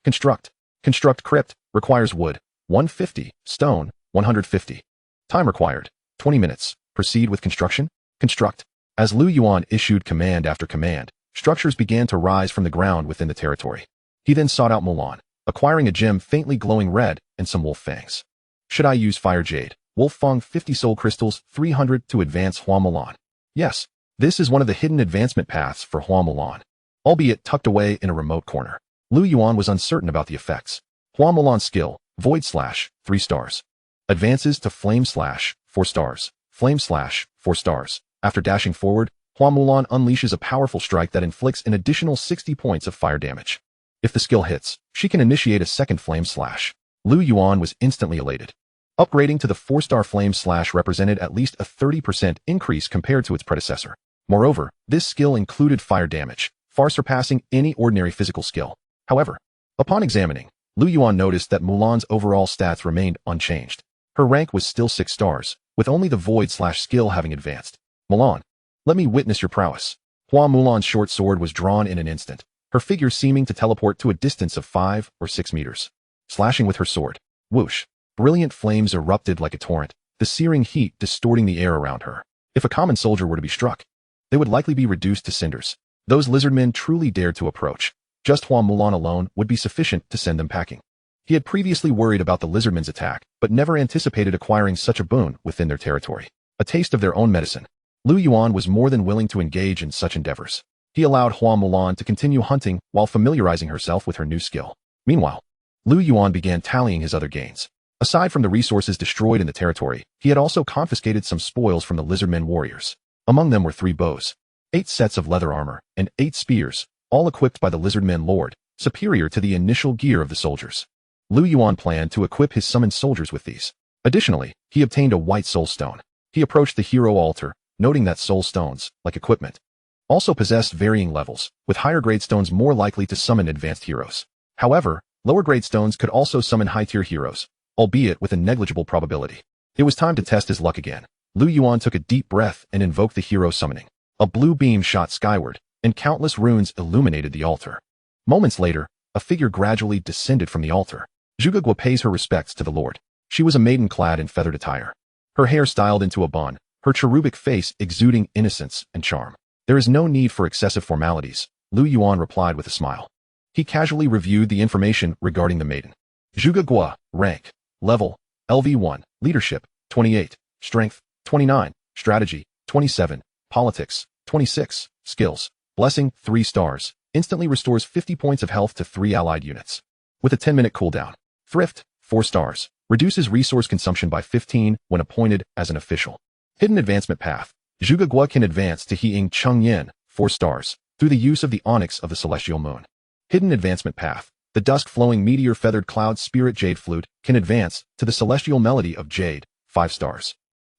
Construct. Construct crypt. Requires wood. 150. Stone. 150. Time required. 20 minutes. Proceed with construction. Construct. As Lu Yuan issued command after command, structures began to rise from the ground within the territory. He then sought out Mulan, acquiring a gem faintly glowing red and some wolf fangs. Should I use fire jade, wolf fang 50 soul crystals, 300 to advance Hua Mulan? Yes, this is one of the hidden advancement paths for Hua Mulan, albeit tucked away in a remote corner. Lu Yuan was uncertain about the effects. Hua Mulan's skill, Void Slash, 3 stars. Advances to Flame Slash, 4 stars. Flame Slash, 4 stars. After dashing forward, Hua Mulan unleashes a powerful strike that inflicts an additional 60 points of fire damage. If the skill hits, she can initiate a second Flame Slash. Lu Yuan was instantly elated. Upgrading to the 4-star Flame Slash represented at least a 30% increase compared to its predecessor. Moreover, this skill included fire damage, far surpassing any ordinary physical skill. However, upon examining, Lu Yuan noticed that Mulan's overall stats remained unchanged. Her rank was still 6 stars, with only the Void Slash skill having advanced. Mulan, let me witness your prowess. Hua Mulan's short sword was drawn in an instant, her figure seeming to teleport to a distance of 5 or 6 meters. Slashing with her sword. Whoosh. Brilliant flames erupted like a torrent, the searing heat distorting the air around her. If a common soldier were to be struck, they would likely be reduced to cinders. Those lizardmen truly dared to approach. Just Hua Mulan alone would be sufficient to send them packing. He had previously worried about the lizardmen's attack, but never anticipated acquiring such a boon within their territory. A taste of their own medicine. Lu Yuan was more than willing to engage in such endeavors. He allowed Hua Mulan to continue hunting while familiarizing herself with her new skill. Meanwhile, Lu Yuan began tallying his other gains. Aside from the resources destroyed in the territory, he had also confiscated some spoils from the lizardmen warriors. Among them were 3 bows, 8 sets of leather armor, and 8 spears, all equipped by the lizardmen lord, superior to the initial gear of the soldiers. Lu Yuan planned to equip his summoned soldiers with these. Additionally, he obtained a white soul stone. He approached the hero altar, noting that soul stones, like equipment, also possessed varying levels, with higher grade stones more likely to summon advanced heroes. However, lower grade stones could also summon high-tier heroes, albeit with a negligible probability. It was time to test his luck again. Lu Yuan took a deep breath and invoked the hero summoning. A blue beam shot skyward, and countless runes illuminated the altar. Moments later, a figure gradually descended from the altar. Zhuge pays her respects to the lord. She was a maiden clad in feathered attire. Her hair styled into a bun, her cherubic face exuding innocence and charm. There is no need for excessive formalities. Lu Yuan replied with a smile. He casually reviewed the information regarding the maiden. Zhuge Gua, rank, level, LV1, leadership, 28, strength, 29, strategy, 27, politics, 26, skills, blessing, 3 stars, instantly restores 50 points of health to 3 allied units. With a 10-minute cooldown. Thrift, 4 stars, reduces resource consumption by 15 when appointed as an official. Hidden advancement path. Zhuge Gua can advance to Heing Cheng Yin, 4 stars, through the use of the onyx of the celestial moon. Hidden advancement path. The dusk-flowing meteor feathered cloud spirit jade flute can advance to the celestial melody of jade, 5 stars.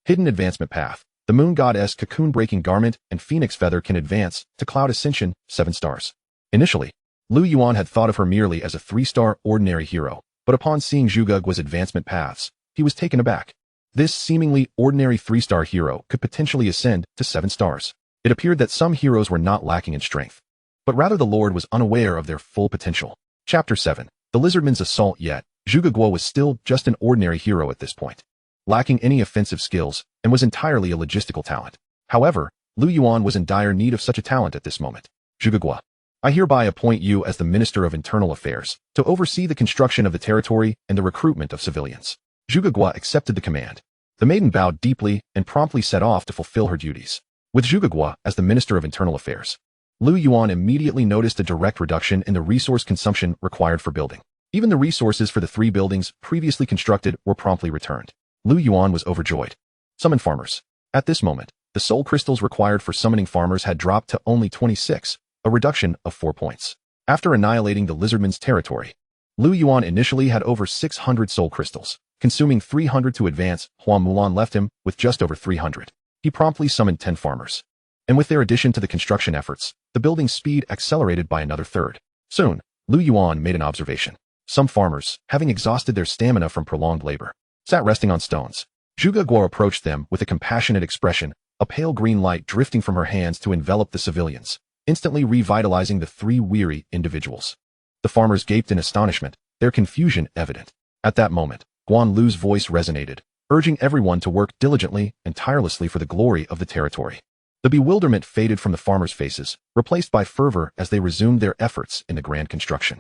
Hidden advancement path. The moon goddess cocoon-breaking garment and phoenix feather can advance to cloud ascension, 7 stars. Initially, Lu Yuan had thought of her merely as a 3-star ordinary hero, but upon seeing Zhuge Gua's advancement paths, he was taken aback. This seemingly ordinary 3-star hero could potentially ascend to 7 stars. It appeared that some heroes were not lacking in strength, but rather the Lord was unaware of their full potential. Chapter 7. The Lizardman's Assault. Yet, Zhuge Gua was still just an ordinary hero at this point, lacking any offensive skills, and was entirely a logistical talent. However, Lu Yuan was in dire need of such a talent at this moment. Zhuge Gua, I hereby appoint you as the Minister of Internal Affairs, to oversee the construction of the territory and the recruitment of civilians. Zhuge Gua accepted the command. The maiden bowed deeply and promptly set off to fulfill her duties. With Zhuge Gua as the Minister of Internal Affairs, Lu Yuan immediately noticed a direct reduction in the resource consumption required for building. Even the resources for the 3 buildings previously constructed were promptly returned. Lu Yuan was overjoyed. Summon farmers. At this moment, the soul crystals required for summoning farmers had dropped to only 26, a reduction of 4 points. After annihilating the lizardman's territory, Lu Yuan initially had over 600 soul crystals, consuming 300 to advance. Hua Mulan left him with just over 300. He promptly summoned 10 farmers. And with their addition to the construction efforts, the building's speed accelerated by another third. Soon, Lu Yuan made an observation. Some farmers, having exhausted their stamina from prolonged labor, sat resting on stones. Zhuge Gua approached them with a compassionate expression, a pale green light drifting from her hands to envelop the civilians, instantly revitalizing the 3 weary individuals. The farmers gaped in astonishment, their confusion evident. At that moment, Guan Lu's voice resonated, urging everyone to work diligently and tirelessly for the glory of the territory. The bewilderment faded from the farmers' faces, replaced by fervor as they resumed their efforts in the grand construction.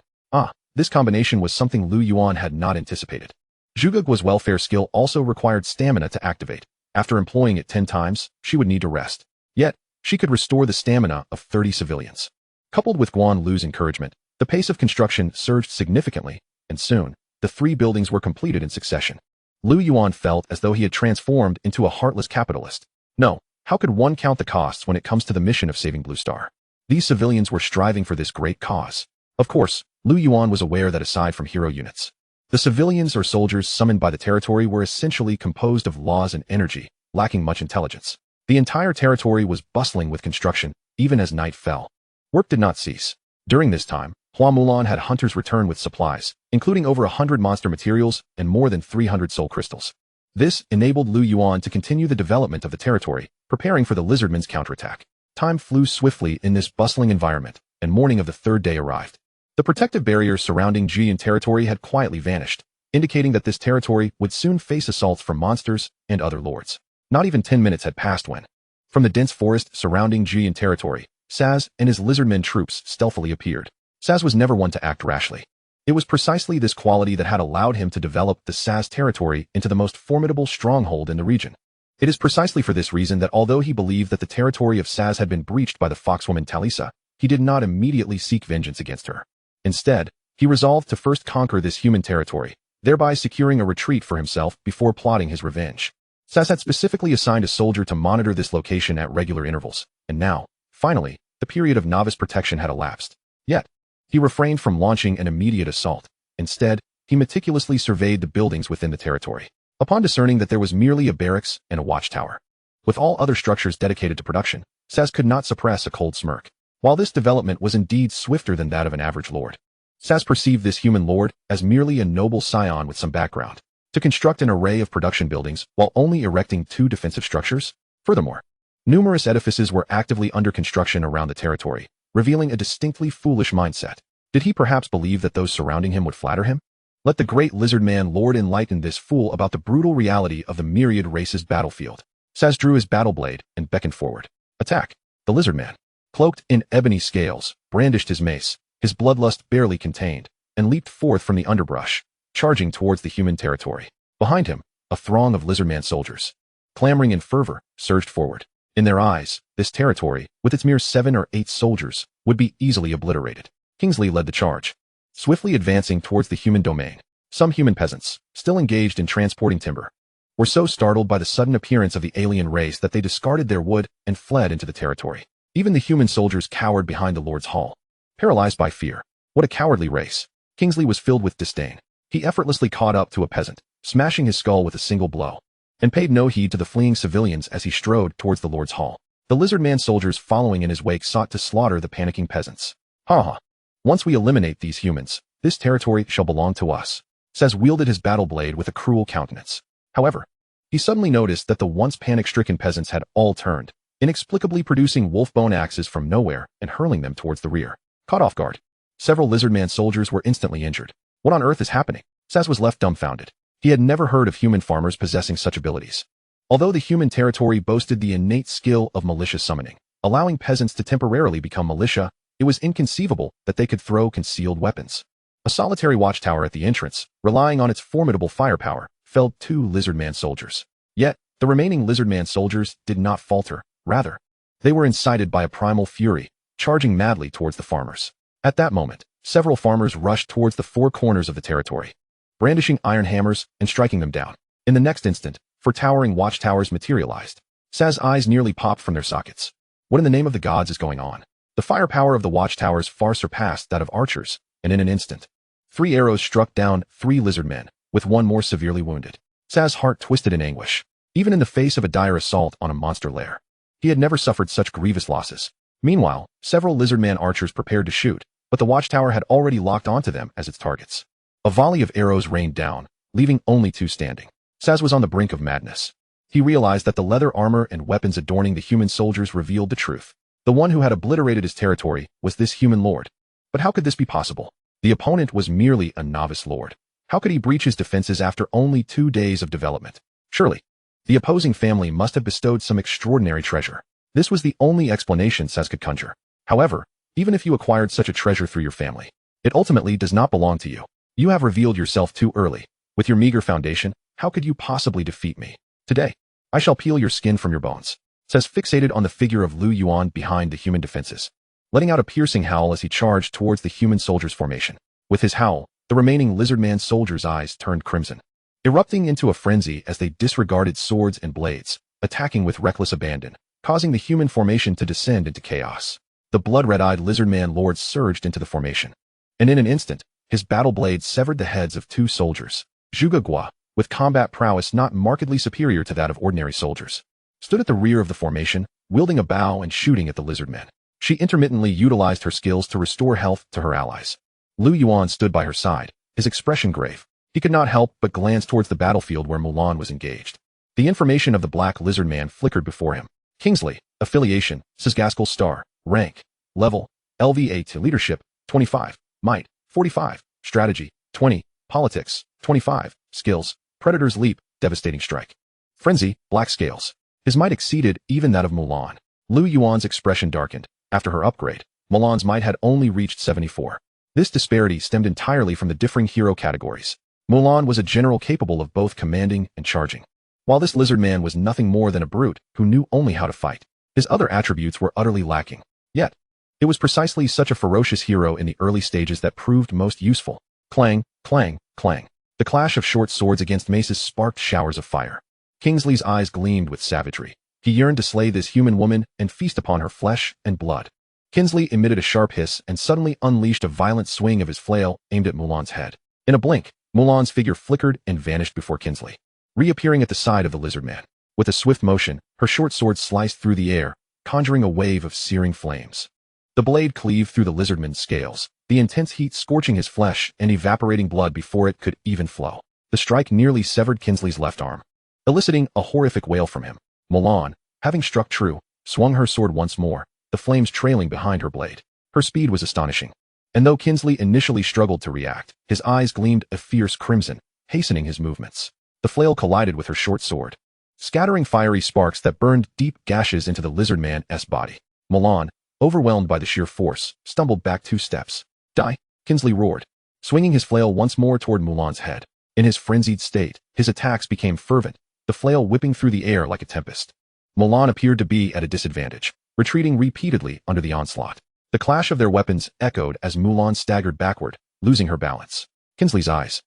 This combination was something Lu Yuan had not anticipated. Zhuge Gua's welfare skill also required stamina to activate. After employing it 10 times, she would need to rest. Yet, she could restore the stamina of 30 civilians. Coupled with Guan Lu's encouragement, the pace of construction surged significantly, and soon, the 3 buildings were completed in succession. Lu Yuan felt as though he had transformed into a heartless capitalist. No. How could one count the costs when it comes to the mission of saving Blue Star? These civilians were striving for this great cause. Of course, Lu Yuan was aware that aside from hero units, the civilians or soldiers summoned by the territory were essentially composed of laws and energy, lacking much intelligence. The entire territory was bustling with construction, even as night fell. Work did not cease. During this time, Hua Mulan had hunters return with supplies, including over 100 monster materials and more than 300 soul crystals. This enabled Lu Yuan to continue the development of the territory, preparing for the lizardman's counterattack. Time flew swiftly in this bustling environment, and morning of the 3rd day arrived. The protective barriers surrounding Jian territory had quietly vanished, indicating that this territory would soon face assaults from monsters and other lords. Not even 10 minutes had passed when, from the dense forest surrounding Jian territory, Saz and his lizardmen troops stealthily appeared. Saz was never one to act rashly. It was precisely this quality that had allowed him to develop the Saz territory into the most formidable stronghold in the region. It is precisely for this reason that although he believed that the territory of Saz had been breached by the foxwoman Talisa, he did not immediately seek vengeance against her. Instead, he resolved to first conquer this human territory, thereby securing a retreat for himself before plotting his revenge. Saz had specifically assigned a soldier to monitor this location at regular intervals, and now, finally, the period of novice protection had elapsed. Yet, he refrained from launching an immediate assault. Instead, he meticulously surveyed the buildings within the territory. Upon discerning that there was merely a barracks and a watchtower, with all other structures dedicated to production, Saz could not suppress a cold smirk. While this development was indeed swifter than that of an average lord, Saz perceived this human lord as merely a noble scion with some background. To construct an array of production buildings while only erecting 2 defensive structures? Furthermore, numerous edifices were actively under construction around the territory, revealing a distinctly foolish mindset. Did he perhaps believe that those surrounding him would flatter him? Let the great lizard man lord enlighten this fool about the brutal reality of the myriad races battlefield. Saz drew his battle blade and beckoned forward. Attack! The lizard man, cloaked in ebony scales, brandished his mace, his bloodlust barely contained, and leaped forth from the underbrush, charging towards the human territory. Behind him, a throng of lizardman soldiers, clamoring in fervor, surged forward. In their eyes, this territory, with its mere 7 or 8 soldiers, would be easily obliterated. Kingsley led the charge, swiftly advancing towards the human domain. Some human peasants, still engaged in transporting timber, were so startled by the sudden appearance of the alien race that they discarded their wood and fled into the territory. Even the human soldiers cowered behind the Lord's hall, paralyzed by fear. What a cowardly race! Kingsley was filled with disdain. He effortlessly caught up to a peasant, smashing his skull with a single blow, and paid no heed to the fleeing civilians as he strode towards the Lord's hall. The lizardman soldiers following in his wake sought to slaughter the panicking peasants. Ha ha! Once we eliminate these humans, this territory shall belong to us. Saz wielded his battle blade with a cruel countenance. However, he suddenly noticed that the once panic-stricken peasants had all turned, inexplicably producing wolf-bone axes from nowhere and hurling them towards the rear. Caught off guard, several lizardman soldiers were instantly injured. What on earth is happening? Saz was left dumbfounded. He had never heard of human farmers possessing such abilities. Although the human territory boasted the innate skill of malicious summoning, allowing peasants to temporarily become militia, it was inconceivable that they could throw concealed weapons. A solitary watchtower at the entrance, relying on its formidable firepower, felled 2 lizardman soldiers. Yet, the remaining lizardman soldiers did not falter. Rather, they were incited by a primal fury, charging madly towards the farmers. At that moment, several farmers rushed towards the 4 corners of the territory, brandishing iron hammers and striking them down. In the next instant, 4 towering watchtowers materialized. Saz's eyes nearly popped from their sockets. What in the name of the gods is going on? The firepower of the watchtowers far surpassed that of archers, and in an instant, 3 arrows struck down 3 lizardmen, with one more severely wounded. Saz's heart twisted in anguish, even in the face of a dire assault on a monster lair. He had never suffered such grievous losses. Meanwhile, several lizardman archers prepared to shoot, but the watchtower had already locked onto them as its targets. A volley of arrows rained down, leaving only 2 standing. Saz was on the brink of madness. He realized that the leather armor and weapons adorning the human soldiers revealed the truth. The one who had obliterated his territory was this human lord. But how could this be possible? The opponent was merely a novice lord. How could he breach his defenses after only 2 days of development? Surely, the opposing family must have bestowed some extraordinary treasure. This was the only explanation Saz could conjure. However, even if you acquired such a treasure through your family, it ultimately does not belong to you. You have revealed yourself too early. With your meager foundation, how could you possibly defeat me? Today, I shall peel your skin from your bones. Saz fixated on the figure of Yuan behind the human defenses, letting out a piercing howl as he charged towards the human soldiers' formation. With his howl, the remaining lizardman soldiers' eyes turned crimson, erupting into a frenzy as they disregarded swords and blades, attacking with reckless abandon, causing the human formation to descend into chaos. The blood-red-eyed lizardman lord surged into the formation, and in an instant, his battle blade severed the heads of 2 soldiers. Zhuge Gua, with combat prowess not markedly superior to that of ordinary soldiers, stood at the rear of the formation, wielding a bow and shooting at the lizardmen. She intermittently utilized her skills to restore health to her allies. Yuan stood by her side, his expression grave. He could not help but glance towards the battlefield where Mulan was engaged. The information of the black lizardman flickered before him. Kingsley, affiliation, Sisgaskell star, rank, level, LVA to leadership, 25, might, 45, strategy, 20, politics, 25, skills, predator's leap, devastating strike. Frenzy, black scales. His might exceeded even that of Mulan. Yuan's expression darkened. After her upgrade, Mulan's might had only reached 74. This disparity stemmed entirely from the differing hero categories. Mulan was a general capable of both commanding and charging, while this lizardman was nothing more than a brute who knew only how to fight. His other attributes were utterly lacking. Yet, it was precisely such a ferocious hero in the early stages that proved most useful. Clang, clang, clang. The clash of short swords against maces sparked showers of fire. Kingsley's eyes gleamed with savagery. He yearned to slay this human woman and feast upon her flesh and blood. Kingsley emitted a sharp hiss and suddenly unleashed a violent swing of his flail aimed at Mulan's head. In a blink, Mulan's figure flickered and vanished before Kingsley, reappearing at the side of the lizardman. With a swift motion, her short sword sliced through the air, conjuring a wave of searing flames. The blade cleaved through the lizardman's scales, the intense heat scorching his flesh and evaporating blood before it could even flow. The strike nearly severed Kingsley's left arm, eliciting a horrific wail from him. Mulan, having struck true, swung her sword once more, the flames trailing behind her blade. Her speed was astonishing, and though Kingsley initially struggled to react, his eyes gleamed a fierce crimson, hastening his movements. The flail collided with her short sword, scattering fiery sparks that burned deep gashes into the lizardman's body. Mulan, overwhelmed by the sheer force, stumbled back 2 steps. Die! Kinsley roared, swinging his flail once more toward Mulan's head. In his frenzied state, his attacks became fervent, the flail whipping through the air like a tempest. Mulan appeared to be at a disadvantage, retreating repeatedly under the onslaught. The clash of their weapons echoed as Mulan staggered backward, losing her balance. Kinsley's eyes,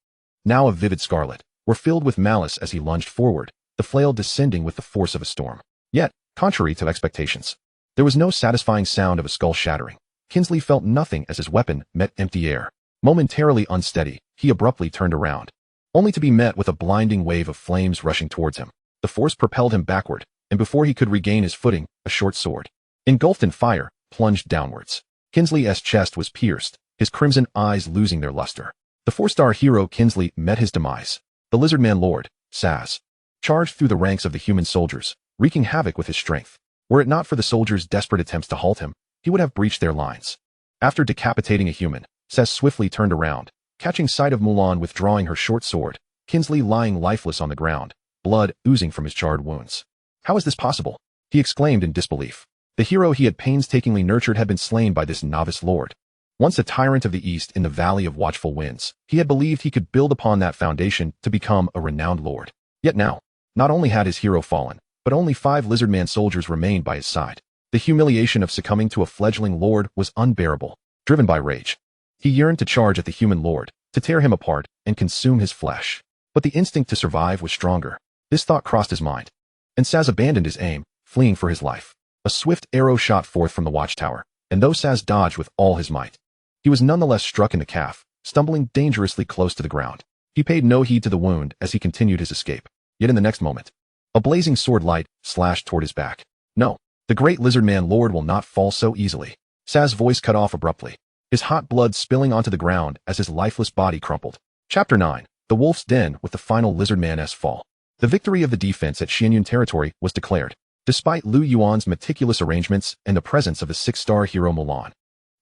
now a vivid scarlet, were filled with malice as he lunged forward, the flail descending with the force of a storm. Yet, contrary to expectations, there was no satisfying sound of a skull shattering. Kinsley felt nothing as his weapon met empty air. Momentarily unsteady, he abruptly turned around, only to be met with a blinding wave of flames rushing towards him. The force propelled him backward, and before he could regain his footing, a short sword, engulfed in fire, plunged downwards. Kinsley's chest was pierced, his crimson eyes losing their luster. The 4-star hero Kinsley met his demise. The Lizardman Lord, Saz, charged through the ranks of the human soldiers, wreaking havoc with his strength. Were it not for the soldiers' desperate attempts to halt him, he would have breached their lines. After decapitating a human, Saz swiftly turned around, catching sight of Mulan withdrawing her short sword, Kinsley lying lifeless on the ground, blood oozing from his charred wounds. How is this possible? He exclaimed in disbelief. The hero he had painstakingly nurtured had been slain by this novice lord. Once a tyrant of the East in the Valley of Watchful Winds, he had believed he could build upon that foundation to become a renowned lord. Yet now, not only had his hero fallen, but only 5 Lizardman soldiers remained by his side. The humiliation of succumbing to a fledgling lord was unbearable. Driven by rage, he yearned to charge at the human lord, to tear him apart and consume his flesh. But the instinct to survive was stronger. This thought crossed his mind, and Saz abandoned his aim, fleeing for his life. A swift arrow shot forth from the watchtower, and though Saz dodged with all his might, he was nonetheless struck in the calf, stumbling dangerously close to the ground. He paid no heed to the wound as he continued his escape. Yet in the next moment, a blazing sword light slashed toward his back. No, the great Lizardman Lord will not fall so easily. Saz's voice cut off abruptly, his hot blood spilling onto the ground as his lifeless body crumpled. Chapter 9. The Wolf's Den with the final Lizardman's fall. The victory of the defense at Xianyun territory was declared, despite Lu Yuan's meticulous arrangements and the presence of the 6-star hero Mulan.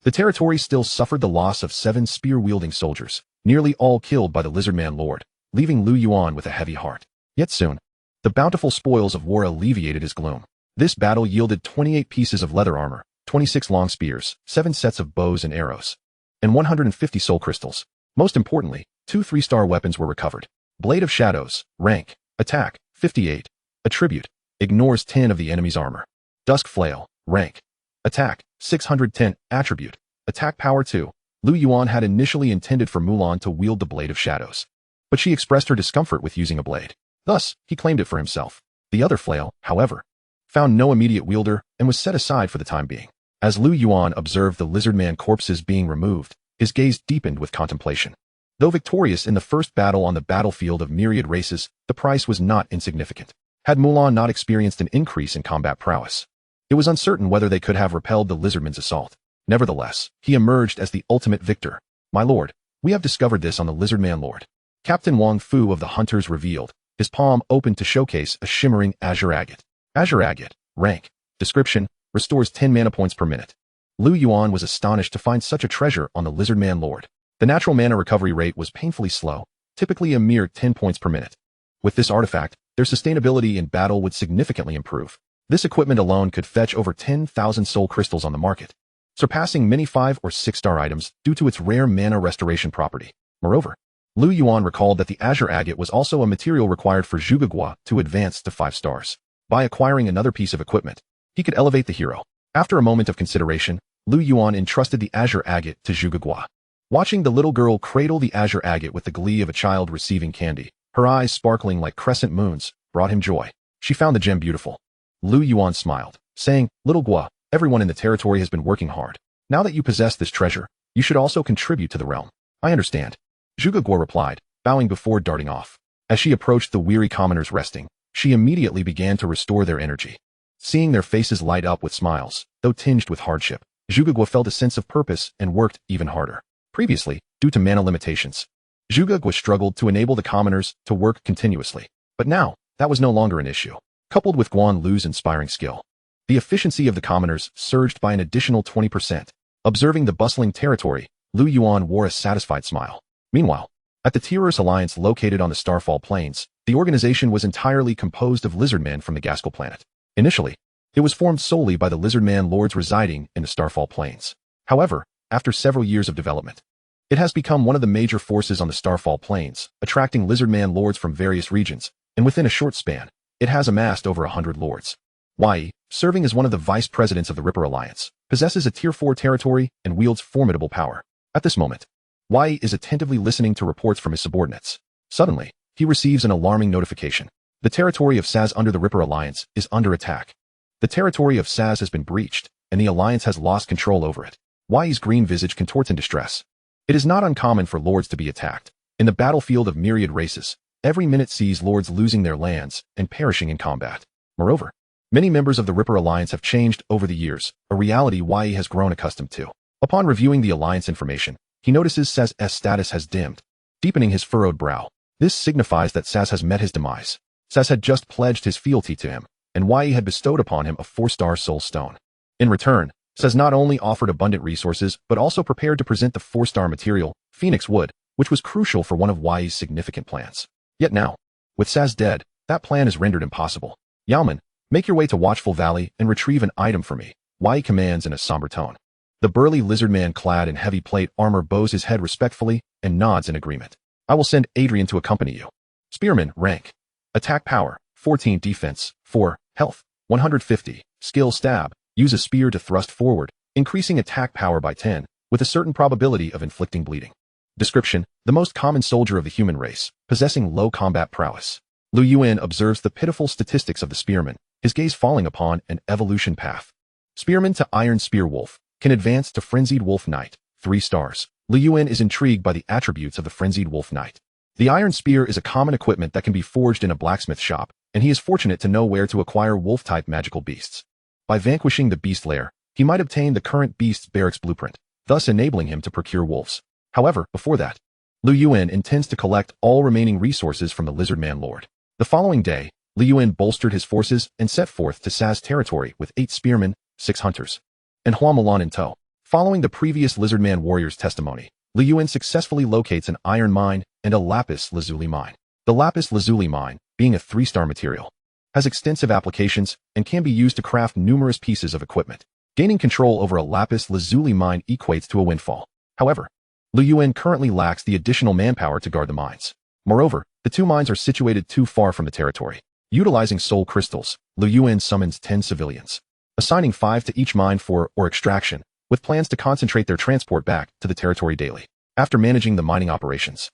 The territory still suffered the loss of 7 spear-wielding soldiers, nearly all killed by the Lizardman Lord, leaving Lu Yuan with a heavy heart. Yet soon, the bountiful spoils of war alleviated his gloom. This battle yielded 28 pieces of leather armor, 26 long spears, 7 sets of bows and arrows, and 150 soul crystals. Most importantly, 2 3-star weapons were recovered. Blade of Shadows, rank, attack, 58, attribute, ignores 10 of the enemy's armor. Dusk Flail, rank, attack, 610, attribute, attack power 2. Lu Yuan had initially intended for Mulan to wield the Blade of Shadows, but she expressed her discomfort with using a blade. Thus, he claimed it for himself. The other flail, however, found no immediate wielder and was set aside for the time being. As Lu Yuan observed the Lizardman corpses being removed, his gaze deepened with contemplation. Though victorious in the first battle on the battlefield of myriad races, the price was not insignificant. Had Mulan not experienced an increase in combat prowess, it was uncertain whether they could have repelled the Lizardman's assault. Nevertheless, he emerged as the ultimate victor. My lord, we have discovered this on the Lizardman Lord. Captain Wang Fu of the Hunters revealed, his palm open to showcase a shimmering azure agate. Azure agate, rank, description, restores 10 mana points per minute. Lu Yuan was astonished to find such a treasure on the Lizardman Lord. The natural mana recovery rate was painfully slow, typically a mere 10 points per minute. With this artifact, their sustainability in battle would significantly improve. This equipment alone could fetch over 10,000 soul crystals on the market, surpassing many 5 or 6-star items due to its rare mana restoration property. Moreover, Lu Yuan recalled that the azure agate was also a material required for Zhuge to advance to 5 stars. By acquiring another piece of equipment, he could elevate the hero. After a moment of consideration, Lu Yuan entrusted the azure agate to Zhuge. Watching the little girl cradle the azure agate with the glee of a child receiving candy, her eyes sparkling like crescent moons, brought him joy. She found the gem beautiful. Lu Yuan smiled, saying, Little Gua, everyone in the territory has been working hard. Now that you possess this treasure, you should also contribute to the realm. I understand. Zhuge replied, bowing before darting off. As she approached the weary commoners resting, she immediately began to restore their energy. Seeing their faces light up with smiles, though tinged with hardship, Zhuge felt a sense of purpose and worked even harder. Previously, due to mana limitations, Zhuge struggled to enable the commoners to work continuously. But now, that was no longer an issue. Coupled with Guan Lu's inspiring skill, the efficiency of the commoners surged by an additional 20%. Observing the bustling territory, Lu Yuan wore a satisfied smile. Meanwhile, at the Tyrus Alliance located on the Starfall Plains, the organization was entirely composed of lizardmen from the Gaskell planet. Initially, It was formed solely by the lizardman lords residing in the Starfall Plains. However, after several years of development, it has become one of the major forces on the Starfall Plains, attracting lizardman lords from various regions, and within a short span, it has amassed over 100 lords. Yuan, serving as one of the vice presidents of the Ripper Alliance, possesses a Tier 4 territory and wields formidable power. At this moment, Yuan is attentively listening to reports from his subordinates. Suddenly, he receives an alarming notification. The territory of Saz under the Ripper Alliance is under attack. The territory of Saz has been breached, and the Alliance has lost control over it. Yuan's green visage contorts in distress. It is not uncommon for lords to be attacked. In the battlefield of myriad races, every minute sees lords losing their lands and perishing in combat. Moreover, many members of the Ripper Alliance have changed over the years, a reality Yuan has grown accustomed to. Upon reviewing the Alliance information, he notices Saz's status has dimmed, deepening his furrowed brow. This signifies that Saz has met his demise. Saz had just pledged his fealty to him, and Yuan had bestowed upon him a 4-star soul stone. In return, Saz not only offered abundant resources, but also prepared to present the 4-star material, Phoenix Wood, which was crucial for one of Yuan's significant plans. Yet now, with Saz dead, that plan is rendered impossible. Yaoman, make your way to Watchful Valley and retrieve an item for me, Yuan commands in a somber tone. The burly lizardman clad in heavy plate armor bows his head respectfully and nods in agreement. I will send Adrian to accompany you. Spearman, rank. Attack power, 14 defense, 4, health, 150, skill stab, use a spear to thrust forward, increasing attack power by 10, with a certain probability of inflicting bleeding. Description, the most common soldier of the human race, possessing low combat prowess. Yuan observes the pitiful statistics of the spearman, his gaze falling upon an evolution path. Spearman to Iron Spear Wolf, can advance to Frenzied Wolf Knight, 3 stars. Yuan is intrigued by the attributes of the Frenzied Wolf Knight. The Iron Spear is a common equipment that can be forged in a blacksmith shop, and he is fortunate to know where to acquire wolf-type magical beasts. By vanquishing the beast lair, he might obtain the current beast's barracks blueprint, thus enabling him to procure wolves. However, before that, Yuan intends to collect all remaining resources from the Lizardman Lord. The following day, Yuan bolstered his forces and set forth to Saz territory with 8 spearmen, 6 hunters, and Hua Mulan in tow. Following the previous Lizardman warrior's testimony, Yuan successfully locates an iron mine and a lapis lazuli mine. The lapis lazuli mine, being a 3-star material, has extensive applications and can be used to craft numerous pieces of equipment. Gaining control over a lapis lazuli mine equates to a windfall. However, Yuan currently lacks the additional manpower to guard the mines. Moreover, the 2 mines are situated too far from the territory. Utilizing soul crystals, Yuan summons 10 civilians, assigning 5 to each mine for or extraction, with plans to concentrate their transport back to the territory daily. After managing the mining operations,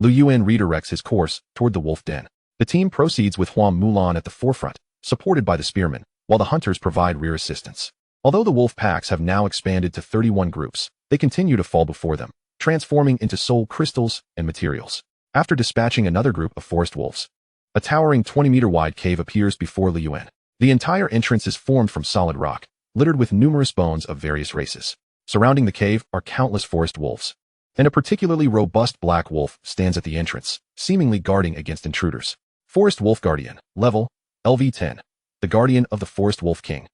Yuan redirects his course toward the wolf den. The team proceeds with Hua Mulan at the forefront, supported by the spearmen, while the hunters provide rear assistance. Although the wolf packs have now expanded to 31 groups, they continue to fall before them, transforming into soul crystals and materials. After dispatching another group of forest wolves, a towering 20-meter-wide cave appears before Yuan. The entire entrance is formed from solid rock, littered with numerous bones of various races. Surrounding the cave are countless forest wolves, and a particularly robust black wolf stands at the entrance, seemingly guarding against intruders. Forest Wolf Guardian, level, LV10, the guardian of the Forest Wolf King.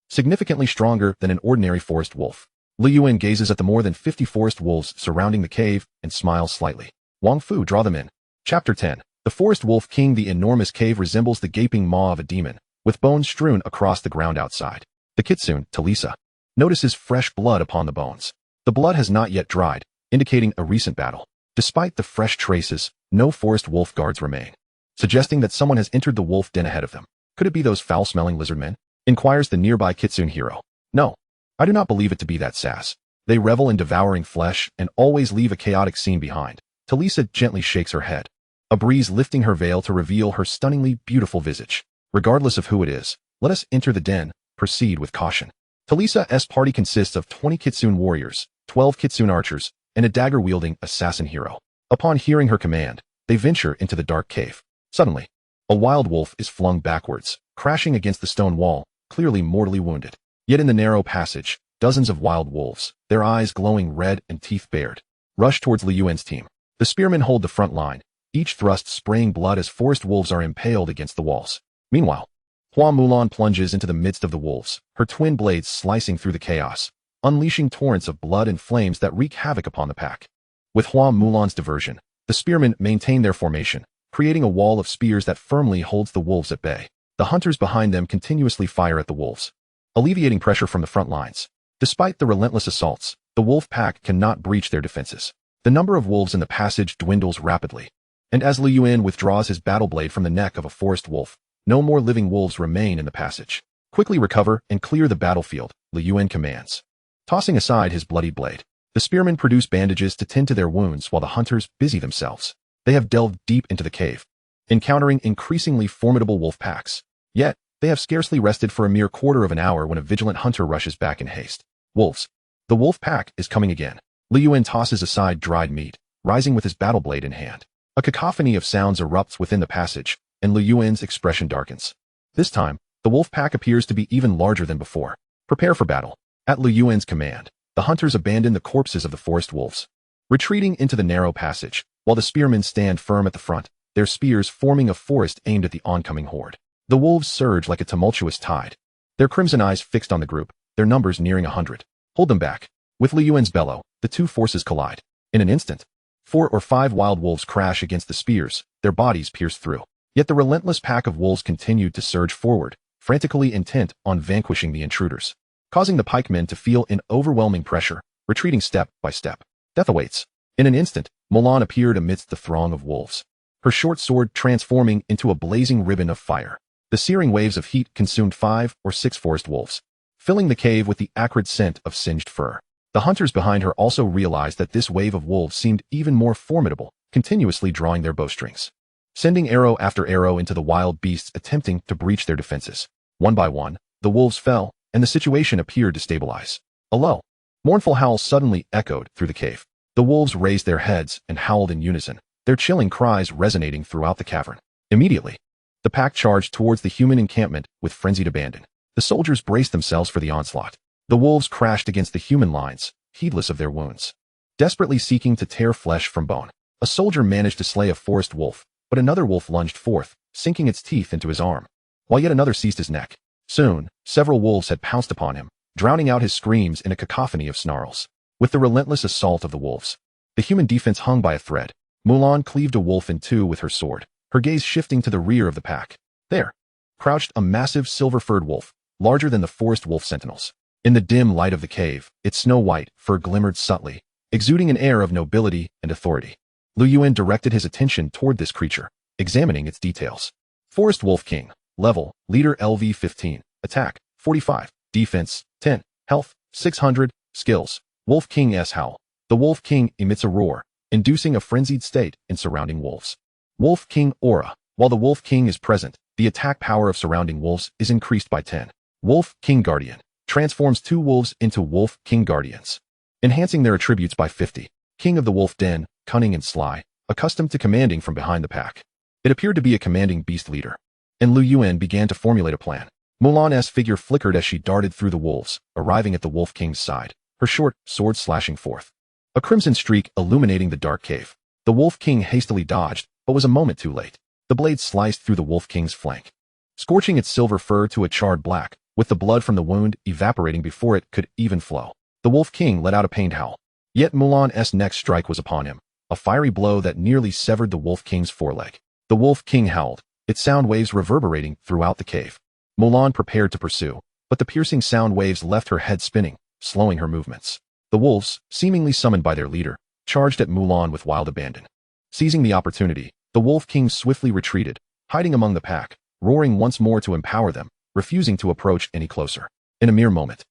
Significantly stronger than an ordinary forest wolf. Yuan gazes at the more than 50 forest wolves surrounding the cave and smiles slightly. Wang Fu, draw them in. Chapter 10. The Forest Wolf King. The enormous cave resembles the gaping maw of a demon, with bones strewn across the ground outside. The kitsune, Talisa, notices fresh blood upon the bones. The blood has not yet dried, indicating a recent battle. Despite the fresh traces, no forest wolf guards remain, suggesting that someone has entered the wolf den ahead of them. Could it be those foul-smelling lizard men? Inquires the nearby kitsune hero. No, I do not believe it to be that Saz. They revel in devouring flesh and always leave a chaotic scene behind. Talisa gently shakes her head, a breeze lifting her veil to reveal her stunningly beautiful visage. Regardless of who it is, let us enter the den. Proceed with caution. Talisa's party consists of 20 kitsune warriors, 12 kitsune archers, and a dagger-wielding assassin hero. Upon hearing her command, they venture into the dark cave. Suddenly, a wild wolf is flung backwards, crashing against the stone wall, clearly mortally wounded. Yet in the narrow passage, dozens of wild wolves, their eyes glowing red and teeth bared, rush towards Yuan's team. The spearmen hold the front line, each thrust spraying blood as forest wolves are impaled against the walls. Meanwhile, Hua Mulan plunges into the midst of the wolves, her twin blades slicing through the chaos, unleashing torrents of blood and flames that wreak havoc upon the pack. With Hua Mulan's diversion, the spearmen maintain their formation, creating a wall of spears that firmly holds the wolves at bay. The hunters behind them continuously fire at the wolves, alleviating pressure from the front lines. Despite the relentless assaults, the wolf pack cannot breach their defenses. The number of wolves in the passage dwindles rapidly. And as Lu Yuan withdraws his battle blade from the neck of a forest wolf, no more living wolves remain in the passage. Quickly recover and clear the battlefield, Lu Yuan commands. Tossing aside his bloody blade, the spearmen produce bandages to tend to their wounds while the hunters busy themselves. They have delved deep into the cave, encountering increasingly formidable wolf packs. Yet, they have scarcely rested for a mere quarter of an hour when a vigilant hunter rushes back in haste. Wolves. The wolf pack is coming again. Lu Yuan tosses aside dried meat, rising with his battle blade in hand. A cacophony of sounds erupts within the passage, and Lu Yuan's expression darkens. This time, the wolf pack appears to be even larger than before. Prepare for battle. At Lu Yuan's command, the hunters abandon the corpses of the forest wolves, retreating into the narrow passage, while the spearmen stand firm at the front, their spears forming a forest aimed at the oncoming horde. The wolves surge like a tumultuous tide, their crimson eyes fixed on the group, their numbers nearing 100. Hold them back. With Lu Yuan's bellow, the two forces collide. In an instant, 4 or 5 wild wolves crash against the spears, their bodies pierced through. Yet the relentless pack of wolves continued to surge forward, frantically intent on vanquishing the intruders, causing the pikemen to feel an overwhelming pressure, retreating step by step. Death awaits. In an instant, Mulan appeared amidst the throng of wolves, her short sword transforming into a blazing ribbon of fire. The searing waves of heat consumed 5 or 6 forest wolves, filling the cave with the acrid scent of singed fur. The hunters behind her also realized that this wave of wolves seemed even more formidable, continuously drawing their bowstrings, sending arrow after arrow into the wild beasts attempting to breach their defenses. One by one, the wolves fell, and the situation appeared to stabilize. A low, mournful howl suddenly echoed through the cave. The wolves raised their heads and howled in unison, their chilling cries resonating throughout the cavern. Immediately, the pack charged towards the human encampment with frenzied abandon. The soldiers braced themselves for the onslaught. The wolves crashed against the human lines, heedless of their wounds, desperately seeking to tear flesh from bone. A soldier managed to slay a forest wolf, but another wolf lunged forth, sinking its teeth into his arm, while yet another seized his neck. Soon, several wolves had pounced upon him, drowning out his screams in a cacophony of snarls. With the relentless assault of the wolves, the human defense hung by a thread. Mulan cleaved a wolf in two with her sword, her gaze shifting to the rear of the pack. There crouched a massive silver-furred wolf, larger than the forest wolf sentinels. In the dim light of the cave, its snow-white fur glimmered subtly, exuding an air of nobility and authority. Lu Yuan directed his attention toward this creature, examining its details. Forest Wolf King. Level, Leader LV-15. Attack, 45. Defense, 10. Health, 600. Skills, Wolf King S. Howl. The Wolf King emits a roar, inducing a frenzied state in surrounding wolves. Wolf King Aura. While the Wolf King is present, the attack power of surrounding wolves is increased by 10. Wolf King Guardian. Transforms 2 wolves into Wolf King Guardians, enhancing their attributes by 50. King of the Wolf Den, cunning and sly, accustomed to commanding from behind the pack. It appeared to be a commanding beast leader, and Lu Yuan began to formulate a plan. Mulan's figure flickered as she darted through the wolves, arriving at the Wolf King's side, her short sword slashing forth, a crimson streak illuminating the dark cave. The Wolf King hastily dodged, but was a moment too late. The blade sliced through the Wolf King's flank, scorching its silver fur to a charred black, with the blood from the wound evaporating before it could even flow. The Wolf King let out a pained howl. Yet Mulan's next strike was upon him, a fiery blow that nearly severed the Wolf King's foreleg. The Wolf King howled, its sound waves reverberating throughout the cave. Mulan prepared to pursue, but the piercing sound waves left her head spinning, slowing her movements. The wolves, seemingly summoned by their leader, charged at Mulan with wild abandon. Seizing the opportunity, the Wolf King swiftly retreated, hiding among the pack, roaring once more to empower them, refusing to approach any closer. In a mere moment,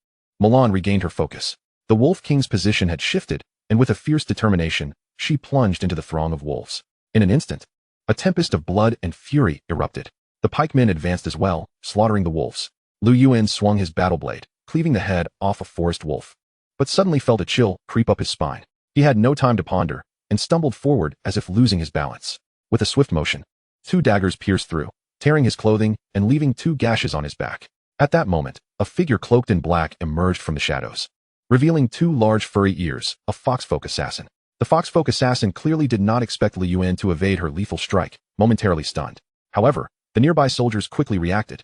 Mulan regained her focus. The Wolf King's position had shifted, and with a fierce determination, she plunged into the throng of wolves. In an instant, a tempest of blood and fury erupted. The pikemen advanced as well, slaughtering the wolves. Lu Yuan swung his battle blade, cleaving the head off a forest wolf, but suddenly felt a chill creep up his spine. He had no time to ponder, and stumbled forward as if losing his balance. With a swift motion, 2 daggers pierced through, tearing his clothing and leaving 2 gashes on his back. At that moment, a figure cloaked in black emerged from the shadows, revealing 2 large furry ears, a foxfolk assassin. The foxfolk assassin clearly did not expect Lu Yuan to evade her lethal strike, momentarily stunned. However, the nearby soldiers quickly reacted.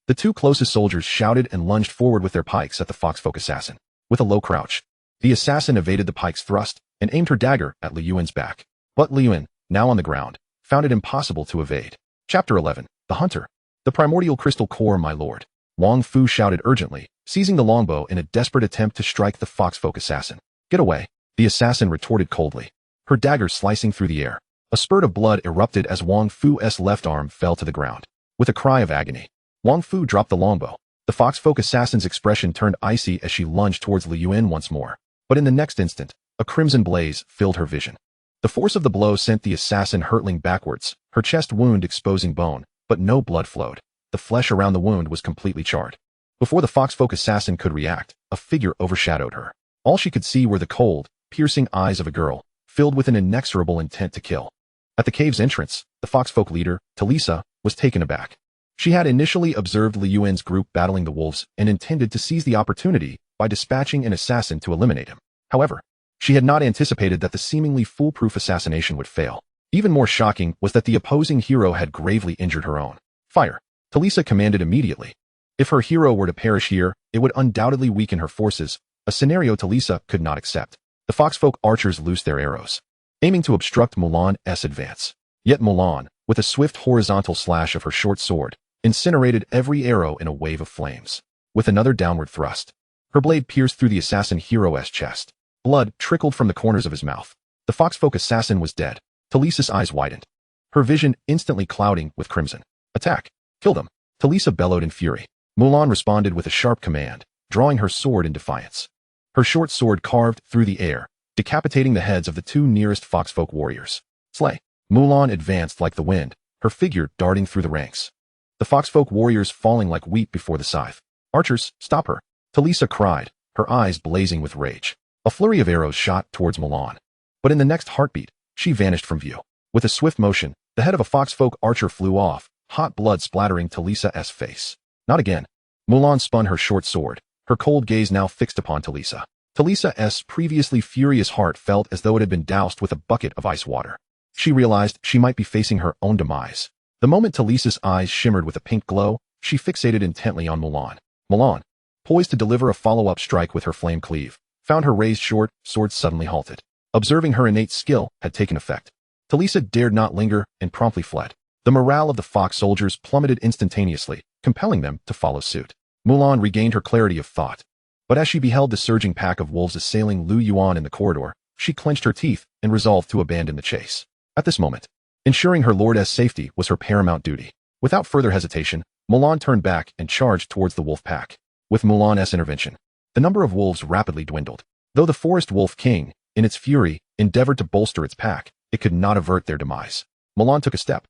The 2 closest soldiers shouted and lunged forward with their pikes at the foxfolk assassin. With a low crouch, the assassin evaded the pike's thrust and aimed her dagger at Lu Yuan's back. But Lu Yuan, now on the ground, found it impossible to evade. Chapter 11. The Hunter. The primordial crystal core, my lord. Wang Fu shouted urgently, seizing the longbow in a desperate attempt to strike the foxfolk assassin. "Get away," the assassin retorted coldly, her dagger slicing through the air. A spurt of blood erupted as Wang Fu's left arm fell to the ground. With a cry of agony, Wang Fu dropped the longbow. The foxfolk assassin's expression turned icy as she lunged towards Lu Yuan once more. But in the next instant, a crimson blaze filled her vision. The force of the blow sent the assassin hurtling backwards, her chest wound exposing bone, but no blood flowed. The flesh around the wound was completely charred. Before the foxfolk assassin could react, a figure overshadowed her. All she could see were the cold, piercing eyes of a girl, filled with an inexorable intent to kill. At the cave's entrance, the foxfolk leader, Talisa, was taken aback. She had initially observed Lu Yuan's group battling the wolves and intended to seize the opportunity by dispatching an assassin to eliminate him. However, she had not anticipated that the seemingly foolproof assassination would fail. Even more shocking was that the opposing hero had gravely injured her own. "Fire!" Talisa commanded immediately. If her hero were to perish here, it would undoubtedly weaken her forces, a scenario Talisa could not accept. The foxfolk archers loosed their arrows, aiming to obstruct Mulan's advance. Yet Mulan, with a swift horizontal slash of her short sword, incinerated every arrow in a wave of flames. With another downward thrust, her blade pierced through the assassin hero's chest. Blood trickled from the corners of his mouth. The foxfolk assassin was dead. Talisa's eyes widened, her vision instantly clouding with crimson. "Attack! Kill them!" Talisa bellowed in fury. Mulan responded with a sharp command, drawing her sword in defiance. Her short sword carved through the air, decapitating the heads of the two nearest foxfolk warriors. "Slay!" Mulan advanced like the wind, her figure darting through the ranks. The foxfolk warriors falling like wheat before the scythe. "Archers, stop her!" Talisa cried, her eyes blazing with rage. A flurry of arrows shot towards Mulan. But in the next heartbeat, she vanished from view. With a swift motion, the head of a foxfolk archer flew off, hot blood splattering Talisa's face. "Not again." Mulan spun her short sword, her cold gaze now fixed upon Talisa. Talisa's previously furious heart felt as though it had been doused with a bucket of ice water. She realized she might be facing her own demise. The moment Talisa's eyes shimmered with a pink glow, she fixated intently on Mulan. Mulan, poised to deliver a follow-up strike with her flame cleave, found her raised short sword suddenly halted. Observing her innate skill had taken effect, Talisa dared not linger and promptly fled. The morale of the fox soldiers plummeted instantaneously, compelling them to follow suit. Mulan regained her clarity of thought. But as she beheld the surging pack of wolves assailing Lu Yuan in the corridor, she clenched her teeth and resolved to abandon the chase. At this moment, ensuring her lord's safety was her paramount duty. Without further hesitation, Mulan turned back and charged towards the wolf pack. With Mulan's intervention, the number of wolves rapidly dwindled. Though the forest wolf king, in its fury, endeavored to bolster its pack, it could not avert their demise. Mulan took a step,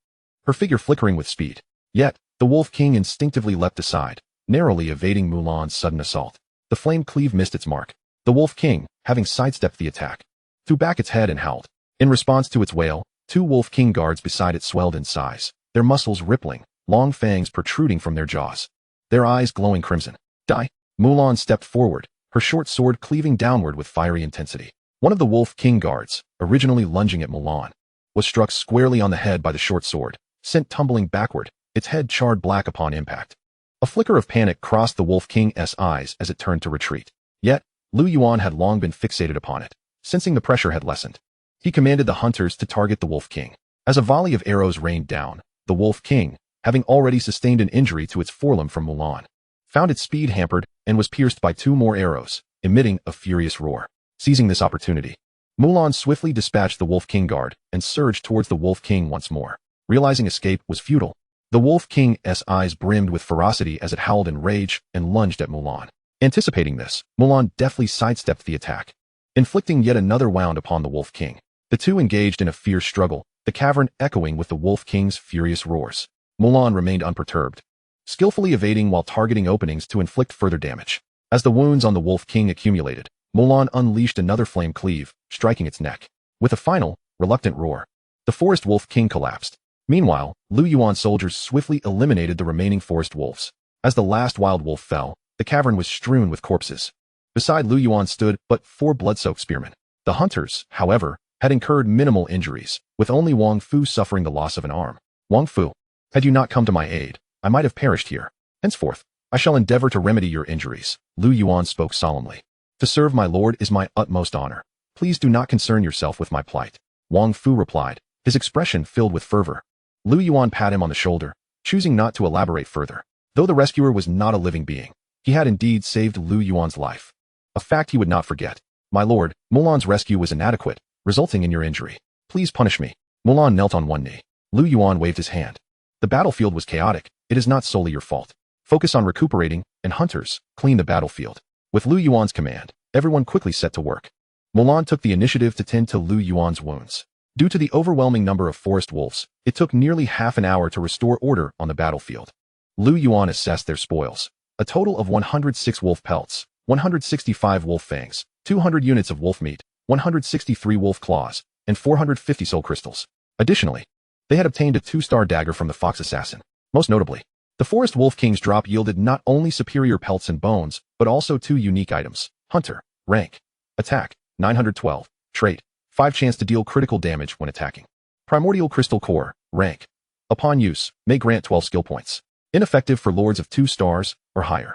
her figure flickering with speed. Yet, the wolf king instinctively leapt aside, narrowly evading Mulan's sudden assault. The flame cleave missed its mark. The wolf king, having sidestepped the attack, threw back its head and howled. In response to its wail, two wolf king guards beside it swelled in size, their muscles rippling, long fangs protruding from their jaws, their eyes glowing crimson. "Die!" Mulan stepped forward, her short sword cleaving downward with fiery intensity. One of the wolf king guards, originally lunging at Mulan, was struck squarely on the head by the short sword, sent tumbling backward, its head charred black upon impact. A flicker of panic crossed the wolf king's eyes as it turned to retreat. Yet, Lu Yuan had long been fixated upon it, sensing the pressure had lessened. He commanded the hunters to target the wolf king. As a volley of arrows rained down, the wolf king, having already sustained an injury to its forelimb from Mulan, found its speed hampered and was pierced by two more arrows, emitting a furious roar. Seizing this opportunity, Mulan swiftly dispatched the wolf king guard and surged towards the wolf king once more. Realizing escape was futile, the wolf king's eyes brimmed with ferocity as it howled in rage and lunged at Mulan. Anticipating this, Mulan deftly sidestepped the attack, inflicting yet another wound upon the wolf king. The two engaged in a fierce struggle, the cavern echoing with the wolf king's furious roars. Mulan remained unperturbed, skillfully evading while targeting openings to inflict further damage. As the wounds on the wolf king accumulated, Mulan unleashed another flame cleave, striking its neck. With a final, reluctant roar, the forest wolf king collapsed. Meanwhile, Lu Yuan soldiers swiftly eliminated the remaining forest wolves. As the last wild wolf fell, the cavern was strewn with corpses. Beside Lu Yuan stood but 4 blood-soaked spearmen. The hunters, however, had incurred minimal injuries, with only Wang Fu suffering the loss of an arm. "Wang Fu, had you not come to my aid, I might have perished here. Henceforth, I shall endeavor to remedy your injuries." Lu Yuan spoke solemnly. "To serve my lord is my utmost honor. Please do not concern yourself with my plight." Wang Fu replied, his expression filled with fervor. Lu Yuan patted him on the shoulder, choosing not to elaborate further. Though the rescuer was not a living being, He had indeed saved Lu Yuan's life. A fact he would not forget. My lord, Mulan's rescue was inadequate, resulting in your injury. Please punish me. Mulan knelt on one knee. Lu Yuan waved his hand. The battlefield was chaotic. It is not solely your fault. Focus on recuperating, and hunters, clean the battlefield. With Lu Yuan's command, everyone quickly set to work. Mulan took the initiative to tend to Lu Yuan's wounds. Due to the overwhelming number of forest wolves, it took nearly half an hour to restore order on the battlefield. Lu Yuan assessed their spoils. A total of 106 wolf pelts, 165 wolf fangs, 200 units of wolf meat, 163 wolf claws, and 450 soul crystals. Additionally, they had obtained a 2-star dagger from the fox assassin. Most notably, the Forest Wolf King's drop yielded not only superior pelts and bones, but also 2 unique items. Hunter, rank, attack, 912, trait, 5 chance to deal critical damage when attacking. Primordial Crystal Core, rank. Upon use, may grant 12 skill points. Ineffective for lords of 2 stars or higher.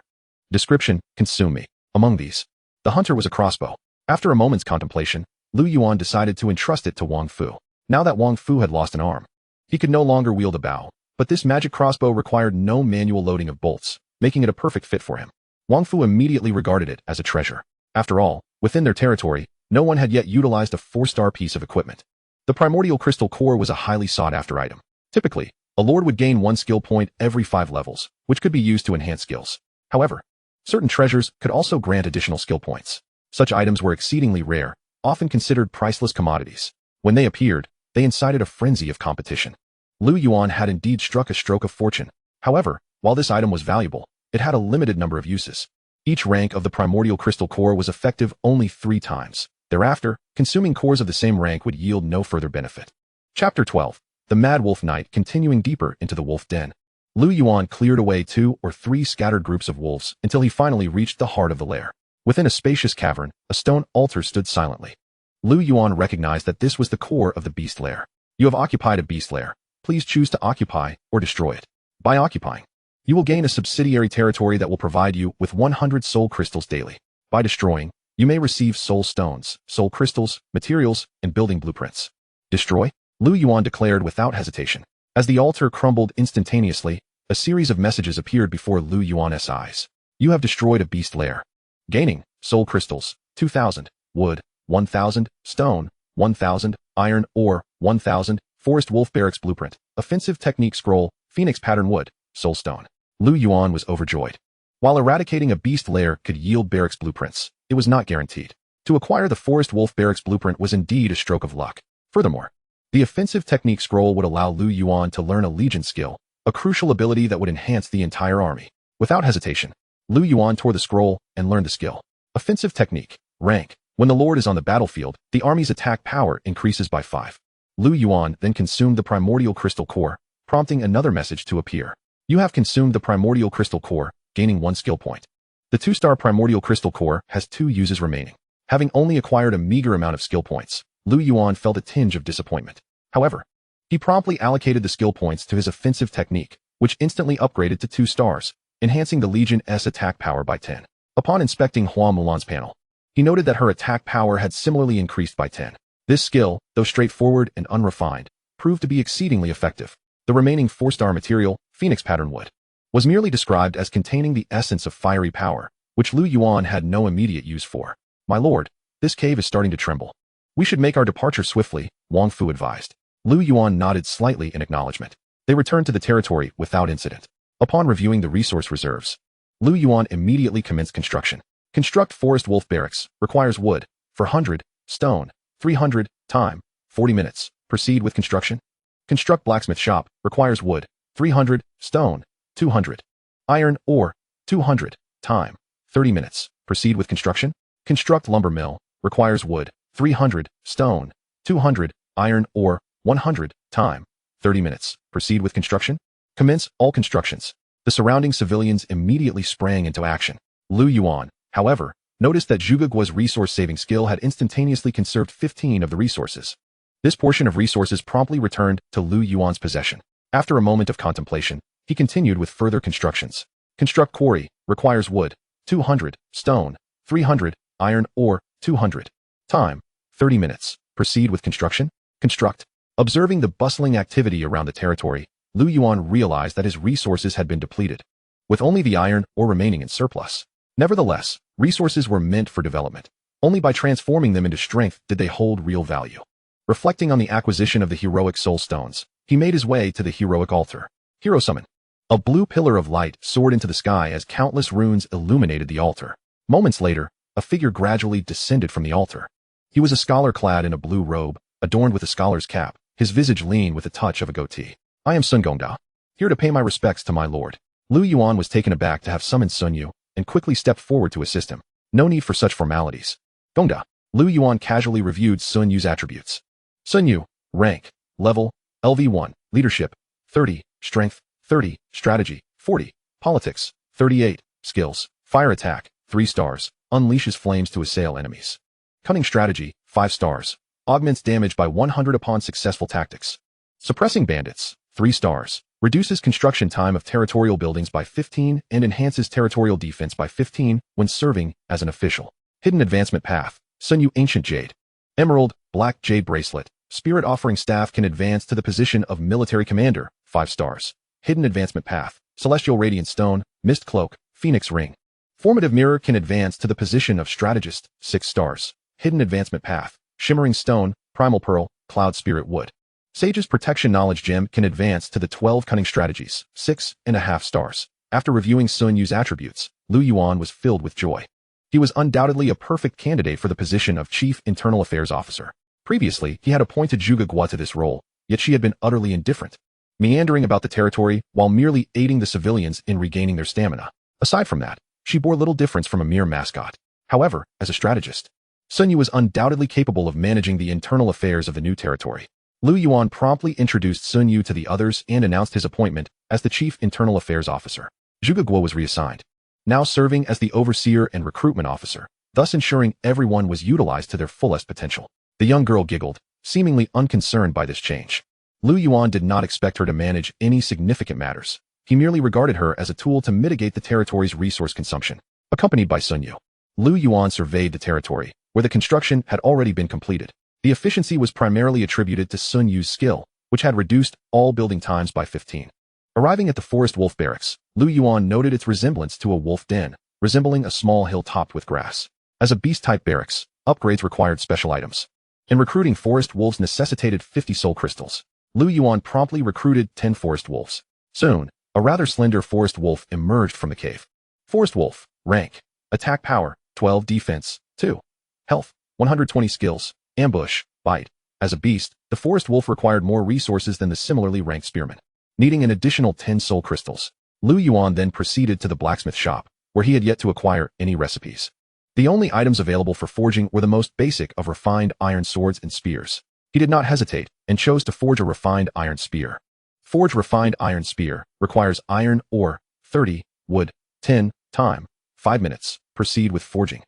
Description, consume me. Among these, the hunter was a crossbow. After a moment's contemplation, Lu Yuan decided to entrust it to Wang Fu. Now that Wang Fu had lost an arm, he could no longer wield a bow, but this magic crossbow required no manual loading of bolts, making it a perfect fit for him. Wang Fu immediately regarded it as a treasure. After all, within their territory, no one had yet utilized a 4-star piece of equipment. The Primordial Crystal Core was a highly sought-after item. Typically, a lord would gain 1 skill point every 5 levels, which could be used to enhance skills. However, certain treasures could also grant additional skill points. Such items were exceedingly rare, often considered priceless commodities. When they appeared, they incited a frenzy of competition. Lu Yuan had indeed struck a stroke of fortune. However, while this item was valuable, it had a limited number of uses. Each rank of the Primordial Crystal Core was effective only 3 times. Thereafter, consuming cores of the same rank would yield no further benefit. Chapter 12. The Mad Wolf Knight continuing deeper into the wolf den. Lu Yuan cleared away 2 or 3 scattered groups of wolves until he finally reached the heart of the lair. Within a spacious cavern, a stone altar stood silently. Lu Yuan recognized that this was the core of the beast lair. You have occupied a beast lair. Please choose to occupy or destroy it. By occupying, you will gain a subsidiary territory that will provide you with 100 soul crystals daily. By destroying, you may receive soul stones, soul crystals, materials, and building blueprints. Destroy? Lu Yuan declared without hesitation. As the altar crumbled instantaneously, a series of messages appeared before Lu Yuan's eyes. You have destroyed a beast lair. Gaining, soul crystals, 2,000, wood, 1,000, stone, 1,000, iron ore, 1,000, forest wolf barracks blueprint, offensive technique scroll, phoenix pattern wood, soul stone. Lu Yuan was overjoyed. While eradicating a beast lair could yield barracks blueprints, it was not guaranteed. To acquire the forest wolf barracks blueprint was indeed a stroke of luck. Furthermore, the offensive technique scroll would allow Lu Yuan to learn a legion skill, a crucial ability that would enhance the entire army. Without hesitation, Lu Yuan tore the scroll and learned the skill. Offensive technique, rank. When the lord is on the battlefield, the army's attack power increases by 5. Lu Yuan then consumed the Primordial Crystal Core, prompting another message to appear. You have consumed the Primordial Crystal Core, gaining 1 skill point. The 2-star Primordial Crystal Core has 2 uses remaining. Having only acquired a meager amount of skill points, Lu Yuan felt a tinge of disappointment. However, he promptly allocated the skill points to his offensive technique, which instantly upgraded to 2 stars, enhancing the Legion's attack power by 10. Upon inspecting Hua Mulan's panel, he noted that her attack power had similarly increased by 10. This skill, though straightforward and unrefined, proved to be exceedingly effective. The remaining 4-star material, phoenix pattern wood, was merely described as containing the essence of fiery power, which Lu Yuan had no immediate use for. My lord, this cave is starting to tremble. We should make our departure swiftly, Wang Fu advised. Lu Yuan nodded slightly in acknowledgement. They returned to the territory without incident. Upon reviewing the resource reserves, Lu Yuan immediately commenced construction. Construct forest wolf barracks, requires wood, 400, stone, 300, time, 40 minutes. Proceed with construction. Construct blacksmith shop, requires wood, 300, stone, 200, iron ore, 200, time, 30 minutes. Proceed with construction. Construct lumber mill, requires wood, 300, stone, 200, iron ore, 100, time, 30 minutes. Proceed with construction. Commence all constructions. The surrounding civilians immediately sprang into action. Lu Yuan, however, noticed that Zhuge Guo's resource-saving skill had instantaneously conserved 15 of the resources. This portion of resources promptly returned to Lu Yuan's possession. After a moment of contemplation, he continued with further constructions. Construct quarry, requires wood, 200, stone, 300, iron ore, 200. Time, 30 minutes. Proceed with construction. Construct. Observing the bustling activity around the territory, Lu Yuan realized that his resources had been depleted. with only the iron ore remaining in surplus. Nevertheless, resources were meant for development. Only by transforming them into strength did they hold real value. Reflecting on the acquisition of the heroic soul stones, he made his way to the heroic altar. Hero summon. A blue pillar of light soared into the sky as countless runes illuminated the altar. Moments later, a figure gradually descended from the altar. He was a scholar clad in a blue robe, adorned with a scholar's cap, his visage lean with a touch of a goatee. I am Sun Gongda, here to pay my respects to my lord. Lu Yuan was taken aback to have summoned Sun Yu, and quickly stepped forward to assist him. No need for such formalities. Gongda. Lu Yuan casually reviewed Sun Yu's attributes. Sun Yu, rank, level, LV1, leadership, 30, strength, 30, strategy, 40, politics, 38, skills, fire attack, 3 stars, unleashes flames to assail enemies. Cunning strategy, 5 stars, augments damage by 100 upon successful tactics. Suppressing bandits, 3 stars, reduces construction time of territorial buildings by 15 and enhances territorial defense by 15 when serving as an official. Hidden advancement path, Sun Yu Ancient Jade. Emerald, Black Jade Bracelet, Spirit Offering Staff can advance to the position of Military Commander, 5 stars. Hidden advancement path, Celestial Radiant Stone, Mist Cloak, Phoenix Ring. Formative Mirror can advance to the position of Strategist, 6 stars. Hidden advancement path, Shimmering Stone, Primal Pearl, Cloud Spirit Wood. Sage's Protection Knowledge Gem can advance to the 12 Cunning Strategies, 6.5 stars. After reviewing Sun Yu's attributes, Lu Yuan was filled with joy. He was undoubtedly a perfect candidate for the position of Chief Internal Affairs Officer. Previously, he had appointed Zhuge Guo to this role, yet she had been utterly indifferent, meandering about the territory while merely aiding the civilians in regaining their stamina. Aside from that, she bore little difference from a mere mascot. However, as a strategist, Sun Yu was undoubtedly capable of managing the internal affairs of the new territory. Lu Yuan promptly introduced Sun Yu to the others and announced his appointment as the Chief Internal Affairs Officer. Zhuge Guo was reassigned, now serving as the Overseer and Recruitment Officer, thus ensuring everyone was utilized to their fullest potential. The young girl giggled, seemingly unconcerned by this change. Lu Yuan did not expect her to manage any significant matters. He merely regarded her as a tool to mitigate the territory's resource consumption. Accompanied by Sun Yu, Lu Yuan surveyed the territory, where the construction had already been completed. The efficiency was primarily attributed to Sun Yu's skill, which had reduced all building times by 15. Arriving at the Forest Wolf Barracks, Lu Yuan noted its resemblance to a wolf den, resembling a small hill topped with grass. As a beast-type barracks, upgrades required special items. In recruiting forest wolves necessitated 50 soul crystals. Lu Yuan promptly recruited 10 forest wolves. Soon, a rather slender forest wolf emerged from the cave. Forest wolf, rank, attack power, 12 defense, 2. Health, 120 skills, ambush, bite. As a beast, the forest wolf required more resources than the similarly ranked spearman, needing an additional 10 soul crystals. Lu Yuan then proceeded to the blacksmith shop, where he had yet to acquire any recipes. The only items available for forging were the most basic of refined iron swords and spears. He did not hesitate and chose to forge a refined iron spear. Forge refined iron spear requires iron ore, 30, wood, 10, time, 5 minutes. Proceed with forging.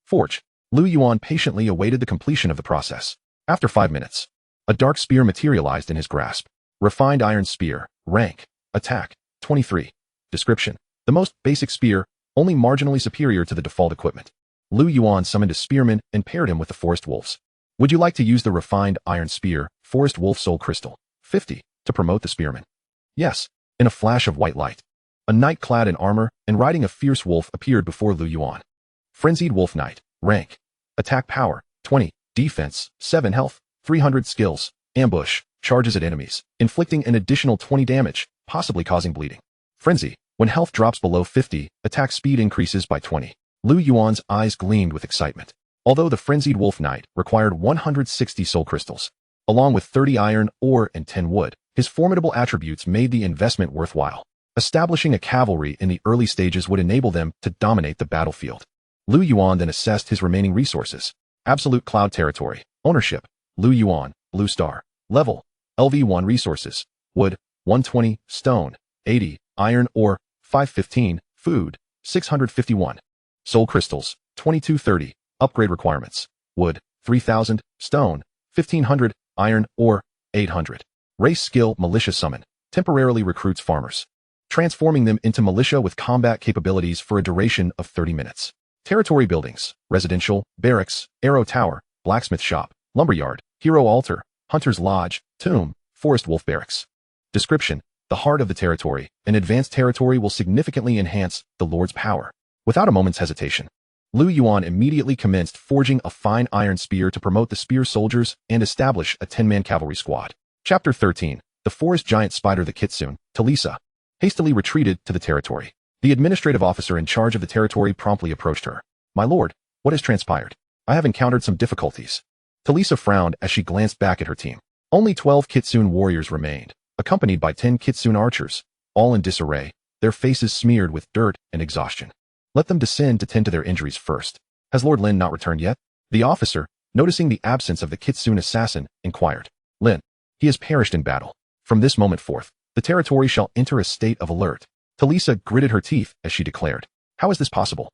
Forge. Lu Yuan patiently awaited the completion of the process. After 5 minutes, a dark spear materialized in his grasp. Refined iron spear, rank, attack, 23. Description. The most basic spear, only marginally superior to the default equipment. Lu Yuan summoned a spearman and paired him with the forest wolves. Would you like to use the refined iron spear, forest wolf soul crystal, 50, to promote the spearman? Yes. In a flash of white light, a knight clad in armor and riding a fierce wolf appeared before Lu Yuan. Frenzied Wolf Knight, rank, attack power, 20, defense, 7 health, 300 skills, ambush, charges at enemies, inflicting an additional 20 damage, possibly causing bleeding. Frenzy. When health drops below 50, attack speed increases by 20. Lu Yuan's eyes gleamed with excitement. Although the Frenzied Wolf Knight required 160 soul crystals, along with 30 iron ore and 10 wood, his formidable attributes made the investment worthwhile. Establishing a cavalry in the early stages would enable them to dominate the battlefield. Lu Yuan then assessed his remaining resources. Absolute Cloud Territory. Ownership. Lu Yuan, Blue Star. Level. LV1 Resources. Wood, 120, stone, 80, iron ore, 515, food, 651. Soul crystals, 2230. Upgrade requirements. Wood, 3000, stone, 1500, iron ore, 800. Race skill Militia Summon. Temporarily recruits farmers, transforming them into militia with combat capabilities for a duration of 30 minutes. Territory buildings, residential, barracks, arrow tower, blacksmith shop, lumberyard, hero altar, hunter's lodge, tomb, forest wolf barracks. Description. the heart of the territory. An advanced territory will significantly enhance the Lord's power. Without a moment's hesitation, Lu Yuan immediately commenced forging a fine iron spear to promote the spear soldiers and establish a 10-man cavalry squad. Chapter 13. The forest giant spider, the kitsune, Talisa, hastily retreated to the territory. The administrative officer in charge of the territory promptly approached her. "My lord, what has transpired? I have encountered some difficulties." Talisa frowned as she glanced back at her team. Only 12 kitsune warriors remained, accompanied by 10 kitsune archers, all in disarray, their faces smeared with dirt and exhaustion. "Let them descend to tend to their injuries first. Has Lord Lin not returned yet?" The officer, noticing the absence of the kitsune assassin, inquired. "Lin, he has perished in battle. From this moment forth, the territory shall enter a state of alert." Talisa gritted her teeth as she declared. "How is this possible?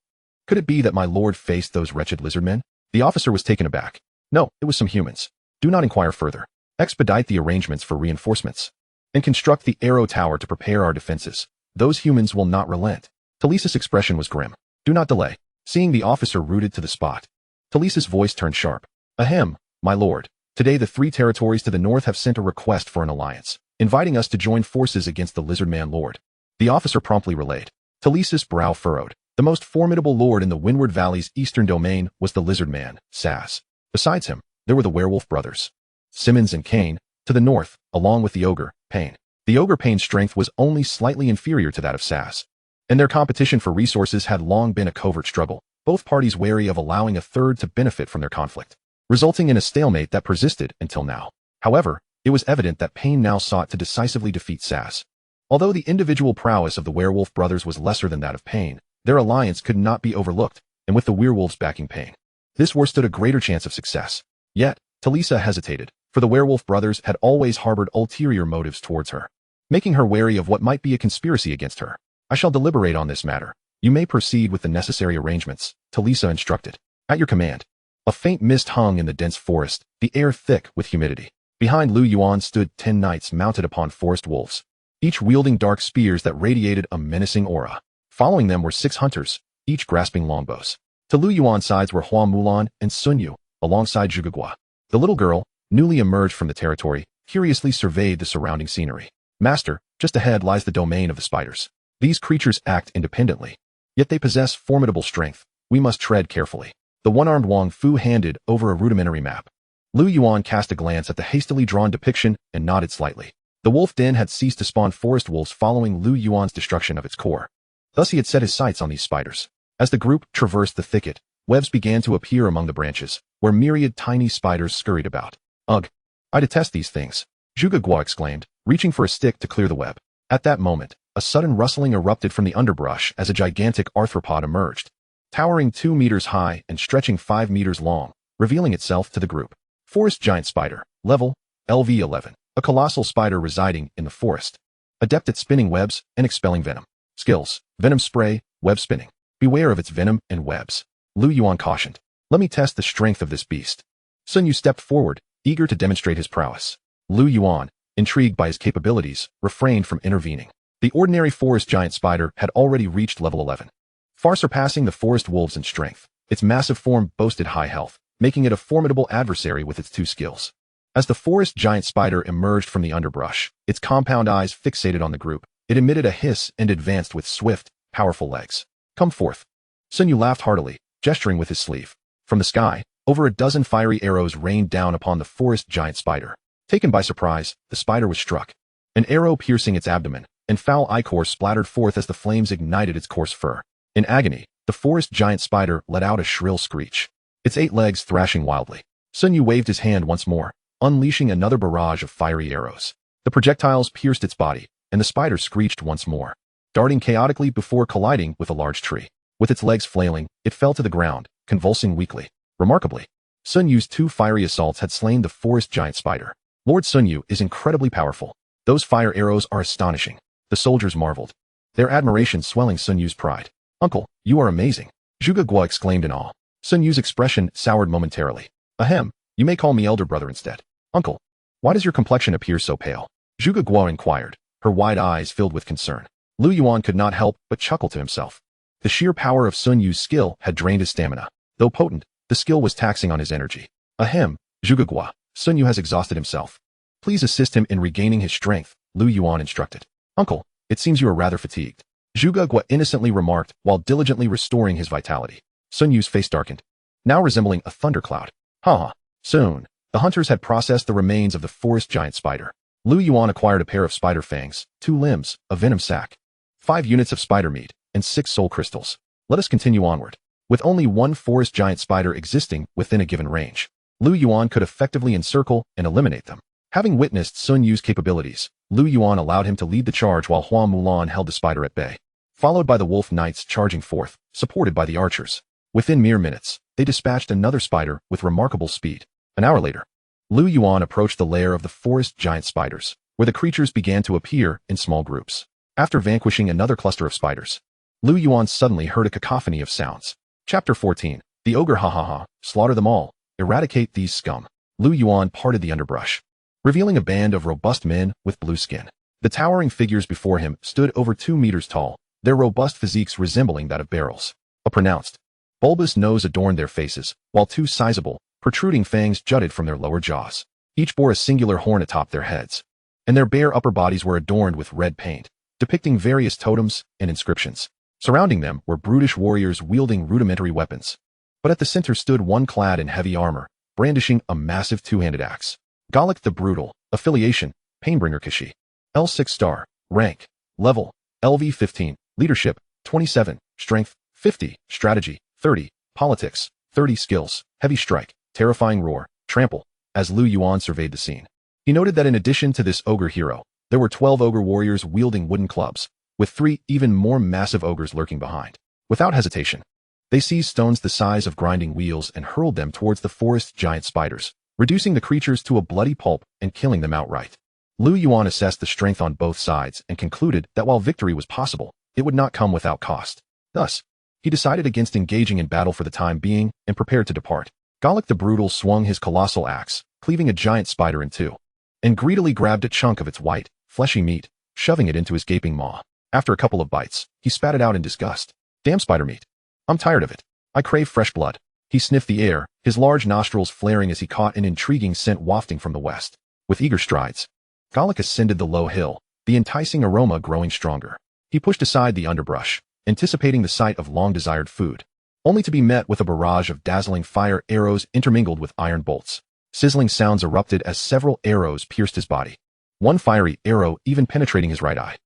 Could it be that my lord faced those wretched lizard men?" The officer was taken aback. "No, it was some humans. Do not inquire further. Expedite the arrangements for reinforcements and construct the arrow tower to prepare our defenses. Those humans will not relent." Talisa's expression was grim. "Do not delay." Seeing the officer rooted to the spot, Talisa's voice turned sharp. "Ahem, my lord. Today the 3 territories to the north have sent a request for an alliance, inviting us to join forces against the lizard man lord." The officer promptly relayed. Talisa's brow furrowed. The most formidable lord in the Windward Valley's eastern domain was the lizard man, Saz. Besides him, there were the werewolf brothers, Simmons and Kane, to the north, along with the ogre, Pain. The ogre Pain's strength was only slightly inferior to that of Saz, and their competition for resources had long been a covert struggle, both parties wary of allowing a third to benefit from their conflict, resulting in a stalemate that persisted until now. However, it was evident that Pain now sought to decisively defeat Saz. Although the individual prowess of the werewolf brothers was lesser than that of Pain, their alliance could not be overlooked, and with the werewolves backing Pain, this war stood a greater chance of success. Yet, Talisa hesitated, for the werewolf brothers had always harbored ulterior motives towards her, making her wary of what might be a conspiracy against her. "I shall deliberate on this matter. You may proceed with the necessary arrangements," Talisa instructed. "At your command." A faint mist hung in the dense forest, the air thick with humidity. Behind Lu Yuan stood 10 knights mounted upon forest wolves, each wielding dark spears that radiated a menacing aura. Following them were 6 hunters, each grasping longbows. To Lu Yuan's sides were Hua Mulan and Sun Yu, alongside Zhugagua. The little girl, newly emerged from the territory, curiously surveyed the surrounding scenery. "Master, just ahead lies the domain of the spiders. These creatures act independently, yet they possess formidable strength. We must tread carefully." The one-armed Wang Fu handed over a rudimentary map. Lu Yuan cast a glance at the hastily drawn depiction and nodded slightly. The wolf den had ceased to spawn forest wolves following Lu Yuan's destruction of its core. Thus he had set his sights on these spiders. As the group traversed the thicket, webs began to appear among the branches, where myriad tiny spiders scurried about. "Ugh! I detest these things," Zhugagua exclaimed, reaching for a stick to clear the web. At that moment, a sudden rustling erupted from the underbrush as a gigantic arthropod emerged, towering 2 meters high and stretching 5 meters long, revealing itself to the group. Forest giant spider, level, LV11, a colossal spider residing in the forest, adept at spinning webs and expelling venom. Skills, venom spray, web spinning. Beware of its venom and webs, Lu Yuan cautioned. "Let me test the strength of this beast." Sun Yu stepped forward, eager to demonstrate his prowess. Lu Yuan, intrigued by his capabilities, refrained from intervening. The ordinary forest giant spider had already reached level 11, far surpassing the forest wolves in strength. Its massive form boasted high health, making it a formidable adversary with its 2 skills. As the forest giant spider emerged from the underbrush, its compound eyes fixated on the group, it emitted a hiss and advanced with swift, powerful legs. "Come forth." Sun Yu laughed heartily, gesturing with his sleeve. From the sky, over a dozen fiery arrows rained down upon the forest giant spider. Taken by surprise, the spider was struck, an arrow piercing its abdomen, and foul ichor splattered forth as the flames ignited its coarse fur. In agony, the forest giant spider let out a shrill screech, its 8 legs thrashing wildly. Sun Yu waved his hand once more, unleashing another barrage of fiery arrows. The projectiles pierced its body, and the spider screeched once more, darting chaotically before colliding with a large tree. With its legs flailing, it fell to the ground, convulsing weakly. Remarkably, Sun Yu's 2 fiery assaults had slain the forest giant spider. Lord Sun Yu is incredibly powerful. Those fire arrows are astonishing. The soldiers marveled, their admiration swelling Sun Yu's pride. "Uncle, you are amazing," Zhugagua exclaimed in awe. Sun Yu's expression soured momentarily. "Ahem, you may call me elder brother instead." "Uncle, why does your complexion appear so pale?" Zhugagua inquired, her wide eyes filled with concern. Lu Yuan could not help but chuckle to himself. The sheer power of Sun Yu's skill had drained his stamina. Though potent, the skill was taxing on his energy. "Ahem, Zhugagua, Sun Yu has exhausted himself. Please assist him in regaining his strength," Lu Yuan instructed. Uncle, it seems you are rather fatigued. Zhuge innocently remarked while diligently restoring his vitality. Sun Yu's face darkened, now resembling a thundercloud. Ha! Soon, the hunters had processed the remains of the forest giant spider. Lu Yuan acquired a pair of spider fangs, 2 limbs, a venom sac, 5 units of spider meat, and 6 soul crystals. Let us continue onward. With only one forest giant spider existing within a given range, Lu Yuan could effectively encircle and eliminate them. Having witnessed Sun Yu's capabilities, Lu Yuan allowed him to lead the charge while Hua Mulan held the spider at bay, followed by the wolf knights charging forth, supported by the archers. Within mere minutes, they dispatched another spider with remarkable speed. An hour later, Lu Yuan approached the lair of the forest giant spiders, where the creatures began to appear in small groups. After vanquishing another cluster of spiders, Lu Yuan suddenly heard a cacophony of sounds. Chapter 14. The Ogre Ha. Slaughter them all. Eradicate these scum. Lu Yuan parted the underbrush, revealing a band of robust men with blue skin. The towering figures before him stood over 2 meters tall, their robust physiques resembling that of barrels. A pronounced, bulbous nose adorned their faces, while 2 sizable, protruding fangs jutted from their lower jaws. Each bore a singular horn atop their heads, and their bare upper bodies were adorned with red paint, depicting various totems and inscriptions. Surrounding them were brutish warriors wielding rudimentary weapons. But at the center stood one clad in heavy armor, brandishing a massive 2-handed axe. Galak the Brutal. Affiliation, Painbringer Kishi. L6 star. Rank, level, LV 15. Leadership, 27. Strength, 50. Strategy, 30. Politics, 30. Skills, Heavy Strike, Terrifying Roar, Trample. As Lu Yuan surveyed the scene, he noted that in addition to this ogre hero, there were 12 ogre warriors wielding wooden clubs, with 3 even more massive ogres lurking behind. Without hesitation, they seized stones the size of grinding wheels and hurled them towards the forest giant spiders, reducing the creatures to a bloody pulp and killing them outright. Lu Yuan assessed the strength on both sides and concluded that while victory was possible, it would not come without cost. Thus, he decided against engaging in battle for the time being and prepared to depart. Galak the Brutal swung his colossal axe, cleaving a giant spider in 2, and greedily grabbed a chunk of its white, fleshy meat, shoving it into his gaping maw. After a couple of bites, he spat it out in disgust. Damn spider meat. I'm tired of it. I crave fresh blood. He sniffed the air, his large nostrils flaring as he caught an intriguing scent wafting from the west. With eager strides, Galak ascended the low hill, the enticing aroma growing stronger. He pushed aside the underbrush, anticipating the sight of long-desired food, only to be met with a barrage of dazzling fire arrows intermingled with iron bolts. Sizzling sounds erupted as several arrows pierced his body, one fiery arrow even penetrating his right eye.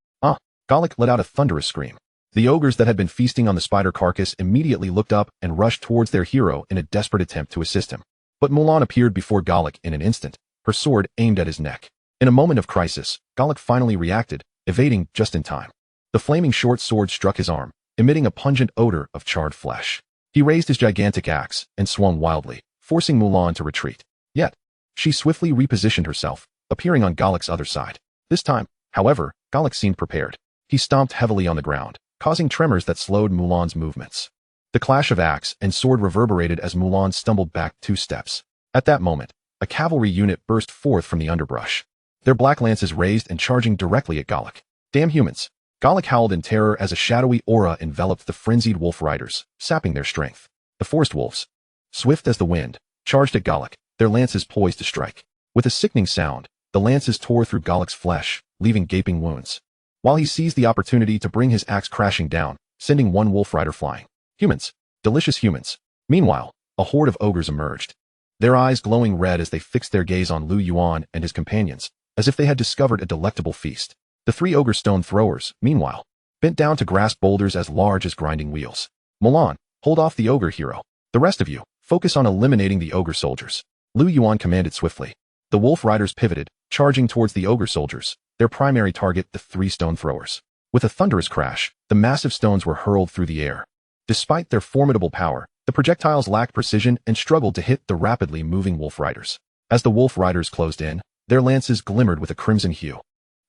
Galak let out a thunderous scream. The ogres that had been feasting on the spider carcass immediately looked up and rushed towards their hero in a desperate attempt to assist him. But Mulan appeared before Galak in an instant, her sword aimed at his neck. In a moment of crisis, Galak finally reacted, evading just in time. The flaming short sword struck his arm, emitting a pungent odor of charred flesh. He raised his gigantic axe and swung wildly, forcing Mulan to retreat. Yet, she swiftly repositioned herself, appearing on Galak's other side. This time, however, Galak seemed prepared. He stomped heavily on the ground, causing tremors that slowed Mulan's movements. The clash of axe and sword reverberated as Mulan stumbled back 2 steps. At that moment, a cavalry unit burst forth from the underbrush, their black lances raised and charging directly at Galak. Damn humans! Galak howled in terror as a shadowy aura enveloped the frenzied wolf riders, sapping their strength. The forest wolves, swift as the wind, charged at Galak, their lances poised to strike. With a sickening sound, the lances tore through Galak's flesh, leaving gaping wounds, while he seized the opportunity to bring his axe crashing down, sending one wolf rider flying. Humans. Delicious humans. Meanwhile, a horde of ogres emerged, their eyes glowing red as they fixed their gaze on Lu Yuan and his companions, as if they had discovered a delectable feast. The 3 ogre stone throwers, meanwhile, bent down to grasp boulders as large as grinding wheels. Mulan, hold off the ogre hero. The rest of you, focus on eliminating the ogre soldiers. Lu Yuan commanded swiftly. The wolf riders pivoted, charging towards the ogre soldiers, their primary target the 3 stone throwers. With a thunderous crash, the massive stones were hurled through the air. Despite their formidable power, the projectiles lacked precision and struggled to hit the rapidly moving wolf riders. As the wolf riders closed in, their lances glimmered with a crimson hue,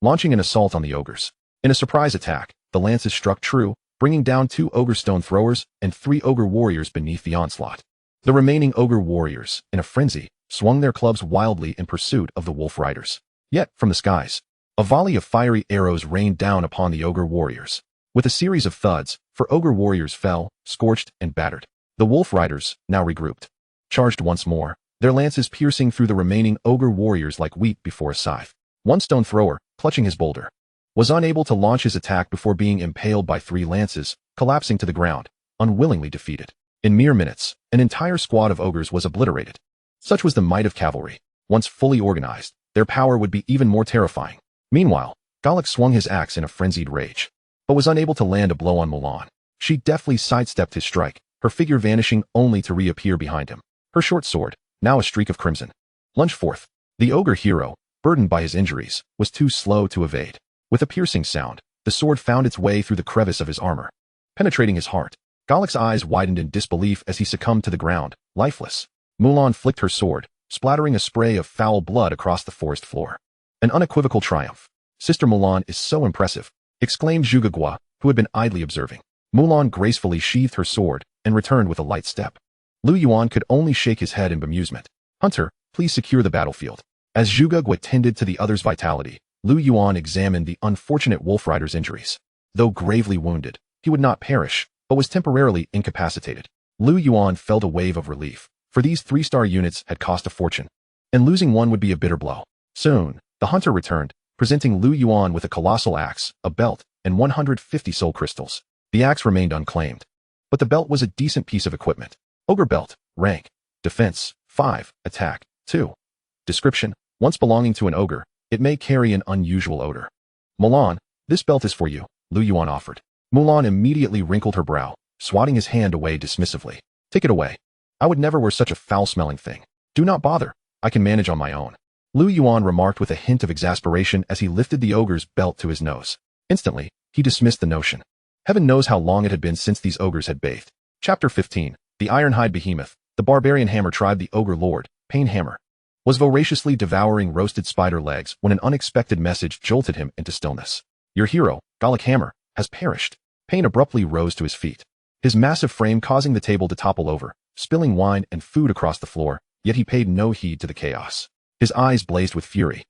launching an assault on the ogres. In a surprise attack, the lances struck true, bringing down 2 ogre stone throwers and 3 ogre warriors beneath the onslaught. The remaining ogre warriors, in a frenzy, swung their clubs wildly in pursuit of the wolf riders. Yet, from the skies, a volley of fiery arrows rained down upon the ogre warriors. With a series of thuds, 4 ogre warriors fell, scorched and battered. The wolf riders, now regrouped, charged once more, their lances piercing through the remaining ogre warriors like wheat before a scythe. One stone thrower, clutching his boulder, was unable to launch his attack before being impaled by 3 lances, collapsing to the ground, unwillingly defeated. In mere minutes, an entire squad of ogres was obliterated. Such was the might of cavalry. Once fully organized, their power would be even more terrifying. Meanwhile, Galak swung his axe in a frenzied rage, but was unable to land a blow on Mulan. She deftly sidestepped his strike, her figure vanishing only to reappear behind him. Her short sword, now a streak of crimson, lunged forth. The ogre hero, burdened by his injuries, was too slow to evade. With a piercing sound, the sword found its way through the crevice of his armor, penetrating his heart. Galak's eyes widened in disbelief as he succumbed to the ground, lifeless. Mulan flicked her sword, splattering a spray of foul blood across the forest floor. An unequivocal triumph. Sister Mulan is so impressive, exclaimed Zhuge Gua, who had been idly observing. Mulan gracefully sheathed her sword and returned with a light step. Lu Yuan could only shake his head in bemusement. Hunter, please secure the battlefield. As Zhuge Gua tended to the other's vitality, Lu Yuan examined the unfortunate wolf rider's injuries. Though gravely wounded, he would not perish, but was temporarily incapacitated. Lu Yuan felt a wave of relief, for these 3-star units had cost a fortune, and losing one would be a bitter blow. Soon, the hunter returned, presenting Lu Yuan with a colossal axe, a belt, and 150 soul crystals. The axe remained unclaimed, but the belt was a decent piece of equipment. Ogre belt, rank, defense, 5, attack, 2. Description, once belonging to an ogre, it may carry an unusual odor. Mulan, this belt is for you, Lu Yuan offered. Mulan immediately wrinkled her brow, swatting his hand away dismissively. Take it away. I would never wear such a foul-smelling thing. Do not bother. I can manage on my own. Lu Yuan remarked with a hint of exasperation as he lifted the ogre's belt to his nose. Instantly, he dismissed the notion. Heaven knows how long it had been since these ogres had bathed. Chapter 15. The Ironhide Behemoth, the barbarian hammer tribe. The ogre lord, Pain Hammer, was voraciously devouring roasted spider legs when an unexpected message jolted him into stillness. Your hero, Galak Hammer, has perished. Pain abruptly rose to his feet, his massive frame causing the table to topple over, spilling wine and food across the floor, yet he paid no heed to the chaos. His eyes blazed with fury.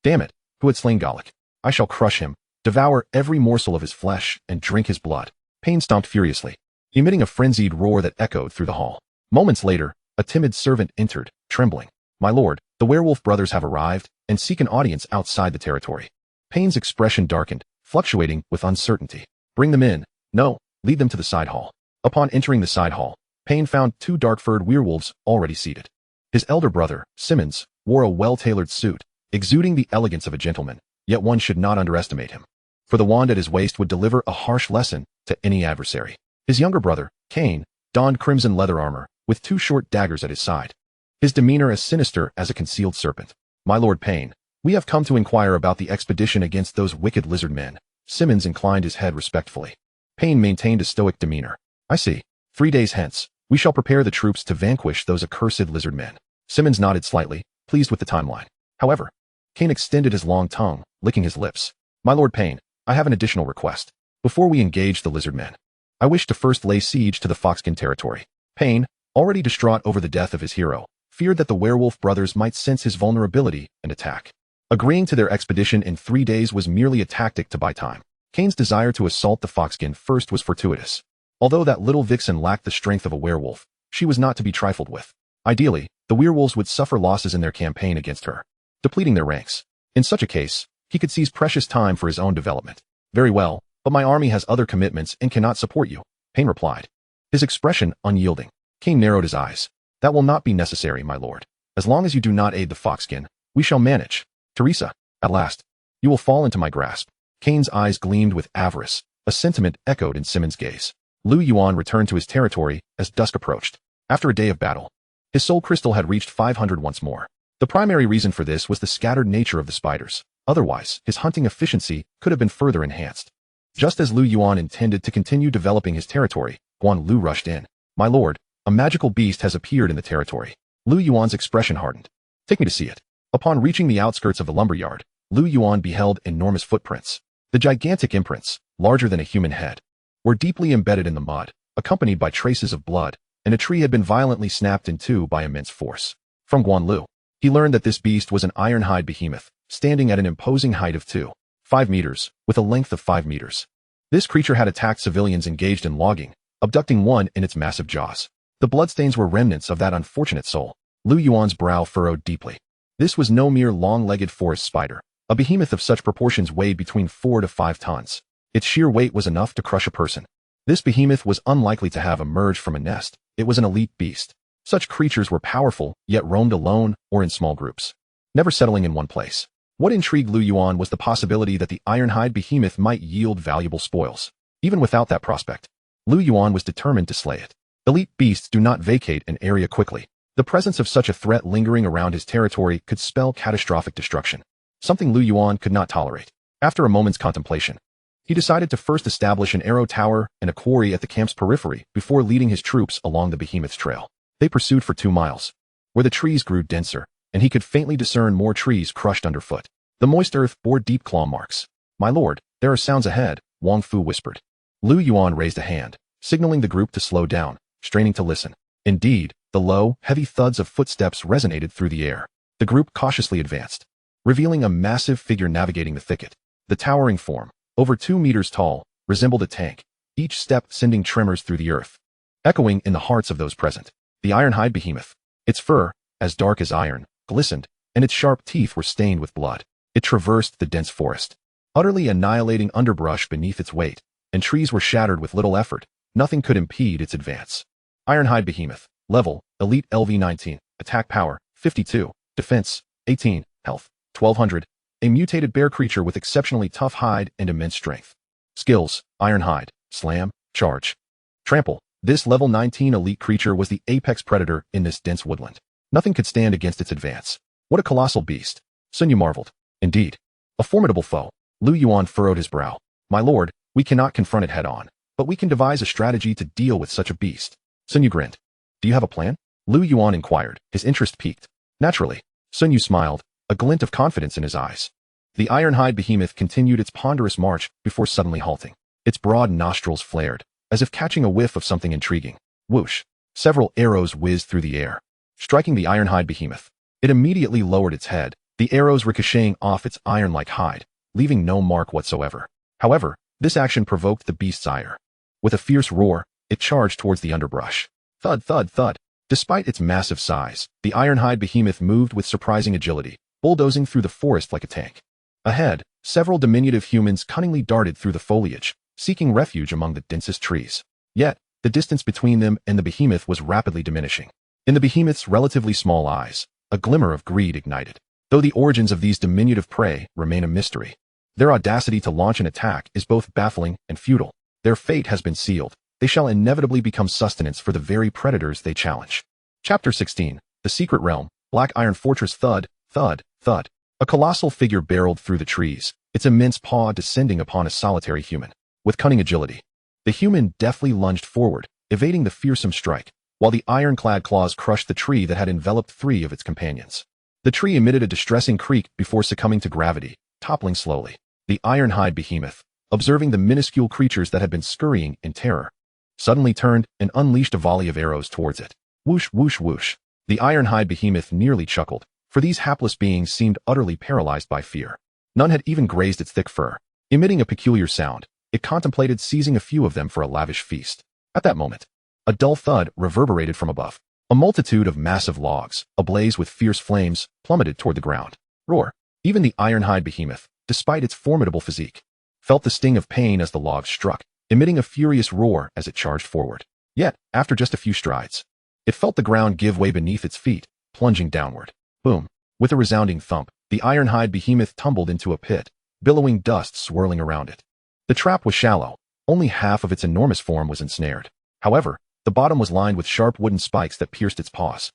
Damn it, who had slain Galak? I shall crush him, devour every morsel of his flesh, and drink his blood. Pain stomped furiously, emitting a frenzied roar that echoed through the hall. Moments later, a timid servant entered, trembling. My lord, the werewolf brothers have arrived and seek an audience outside the territory. Pain's expression darkened, fluctuating with uncertainty. Bring them in. No, lead them to the side hall. Upon entering the side hall, Pain found 2 dark-furred werewolves already seated. His elder brother, Simmons, wore a well-tailored suit, exuding the elegance of a gentleman, yet one should not underestimate him, for the wand at his waist would deliver a harsh lesson to any adversary. His younger brother, Cain, donned crimson leather armor, with 2 short daggers at his side, his demeanor as sinister as a concealed serpent. My lord Pain, we have come to inquire about the expedition against those wicked lizard men. Simmons inclined his head respectfully. Pain maintained a stoic demeanor. I see. 3 days hence, we shall prepare the troops to vanquish those accursed lizard men. Simmons nodded slightly, pleased with the timeline. However, Cain extended his long tongue, licking his lips. My lord Pain, I have an additional request. Before we engage the lizard men, I wish to first lay siege to the Foxkin territory. Pain, already distraught over the death of his hero, feared that the werewolf brothers might sense his vulnerability and attack. Agreeing to their expedition in 3 days was merely a tactic to buy time. Cain's desire to assault the Foxkin first was fortuitous. Although that little vixen lacked the strength of a werewolf, she was not to be trifled with. Ideally, the werewolves would suffer losses in their campaign against her, depleting their ranks. In such a case, he could seize precious time for his own development. Very well, but my army has other commitments and cannot support you, Pain replied, his expression unyielding. Cain narrowed his eyes. That will not be necessary, my lord. As long as you do not aid the Foxkin, we shall manage. Teresa, at last, you will fall into my grasp. Cain's eyes gleamed with avarice, a sentiment echoed in Simmons' gaze. Lu Yuan returned to his territory as dusk approached. After a day of battle, his soul crystal had reached 500 once more. The primary reason for this was the scattered nature of the spiders. Otherwise, his hunting efficiency could have been further enhanced. Just as Lu Yuan intended to continue developing his territory, Guan Lu rushed in. My lord, a magical beast has appeared in the territory. Lu Yuan's expression hardened. Take me to see it. Upon reaching the outskirts of the lumberyard, Lu Yuan beheld enormous footprints. The gigantic imprints, larger than a human head, were deeply embedded in the mud, accompanied by traces of blood, and a tree had been violently snapped in two by immense force. From Guan Lu, he learned that this beast was an ironhide behemoth, standing at an imposing height of 2.5 meters, with a length of 5 meters. This creature had attacked civilians engaged in logging, abducting one in its massive jaws. The bloodstains were remnants of that unfortunate soul. Lu Yuan's brow furrowed deeply. This was no mere long-legged forest spider. A behemoth of such proportions weighed between 4 to 5 tons. Its sheer weight was enough to crush a person. This behemoth was unlikely to have emerged from a nest. It was an elite beast. Such creatures were powerful, yet roamed alone or in small groups, never settling in one place. What intrigued Lu Yuan was the possibility that the ironhide behemoth might yield valuable spoils. Even without that prospect, Lu Yuan was determined to slay it. Elite beasts do not vacate an area quickly. The presence of such a threat lingering around his territory could spell catastrophic destruction, something Lu Yuan could not tolerate. After a moment's contemplation, he decided to first establish an arrow tower and a quarry at the camp's periphery before leading his troops along the behemoth's trail. They pursued for 2 miles, where the trees grew denser, and he could faintly discern more trees crushed underfoot. The moist earth bore deep claw marks. "My lord, there are sounds ahead," Wang Fu whispered. Lu Yuan raised a hand, signaling the group to slow down, straining to listen. Indeed, the low, heavy thuds of footsteps resonated through the air. The group cautiously advanced, revealing a massive figure navigating the thicket. The towering form, over 2 meters tall, resembled a tank, each step sending tremors through the earth, echoing in the hearts of those present. The ironhide behemoth. Its fur, as dark as iron, glistened, and its sharp teeth were stained with blood. It traversed the dense forest, utterly annihilating underbrush beneath its weight, and trees were shattered with little effort. Nothing could impede its advance. Ironhide behemoth. Level, Elite LV 19, Attack Power, 52, Defense, 18, Health, 1200. A mutated bear creature with exceptionally tough hide and immense strength. Skills, Ironhide, Slam, Charge, Trample. This level 19 elite creature was the apex predator in this dense woodland. Nothing could stand against its advance. What a colossal beast. Sun Yu marveled. Indeed, a formidable foe. Lu Yuan furrowed his brow. "My lord, we cannot confront it head-on, but we can devise a strategy to deal with such a beast." Sun Yu grinned. "Do you have a plan?" Lu Yuan inquired, his interest piqued. "Naturally." Sun Yu smiled, a glint of confidence in his eyes. The ironhide behemoth continued its ponderous march before suddenly halting. Its broad nostrils flared, as if catching a whiff of something intriguing. Whoosh! Several arrows whizzed through the air, striking the ironhide behemoth. It immediately lowered its head, the arrows ricocheting off its iron-like hide, leaving no mark whatsoever. However, this action provoked the beast's ire. With a fierce roar, it charged towards the underbrush. Thud, thud, thud. Despite its massive size, the ironhide behemoth moved with surprising agility, bulldozing through the forest like a tank. Ahead, several diminutive humans cunningly darted through the foliage, seeking refuge among the densest trees. Yet, the distance between them and the behemoth was rapidly diminishing. In the behemoth's relatively small eyes, a glimmer of greed ignited. Though the origins of these diminutive prey remain a mystery, their audacity to launch an attack is both baffling and futile. Their fate has been sealed. They shall inevitably become sustenance for the very predators they challenge. Chapter 16. The Secret Realm. Black Iron Fortress. Thud, thud, thud. A colossal figure barreled through the trees, its immense paw descending upon a solitary human. With cunning agility, the human deftly lunged forward, evading the fearsome strike, while the ironclad claws crushed the tree that had enveloped 3 of its companions. The tree emitted a distressing creak before succumbing to gravity, toppling slowly. The ironhide behemoth, observing the minuscule creatures that had been scurrying in terror, suddenly turned and unleashed a volley of arrows towards it. Whoosh, whoosh, whoosh. The ironhide behemoth nearly chuckled, for these hapless beings seemed utterly paralyzed by fear. None had even grazed its thick fur. Emitting a peculiar sound, it contemplated seizing a few of them for a lavish feast. At that moment, a dull thud reverberated from above. A multitude of massive logs, ablaze with fierce flames, plummeted toward the ground. Roar! Even the ironhide behemoth, despite its formidable physique, felt the sting of pain as the logs struck, emitting a furious roar as it charged forward. Yet, after just a few strides, it felt the ground give way beneath its feet, plunging downward. Boom! With a resounding thump, the ironhide behemoth tumbled into a pit, billowing dust swirling around it. The trap was shallow. Only half of its enormous form was ensnared. However, the bottom was lined with sharp wooden spikes that pierced its paws,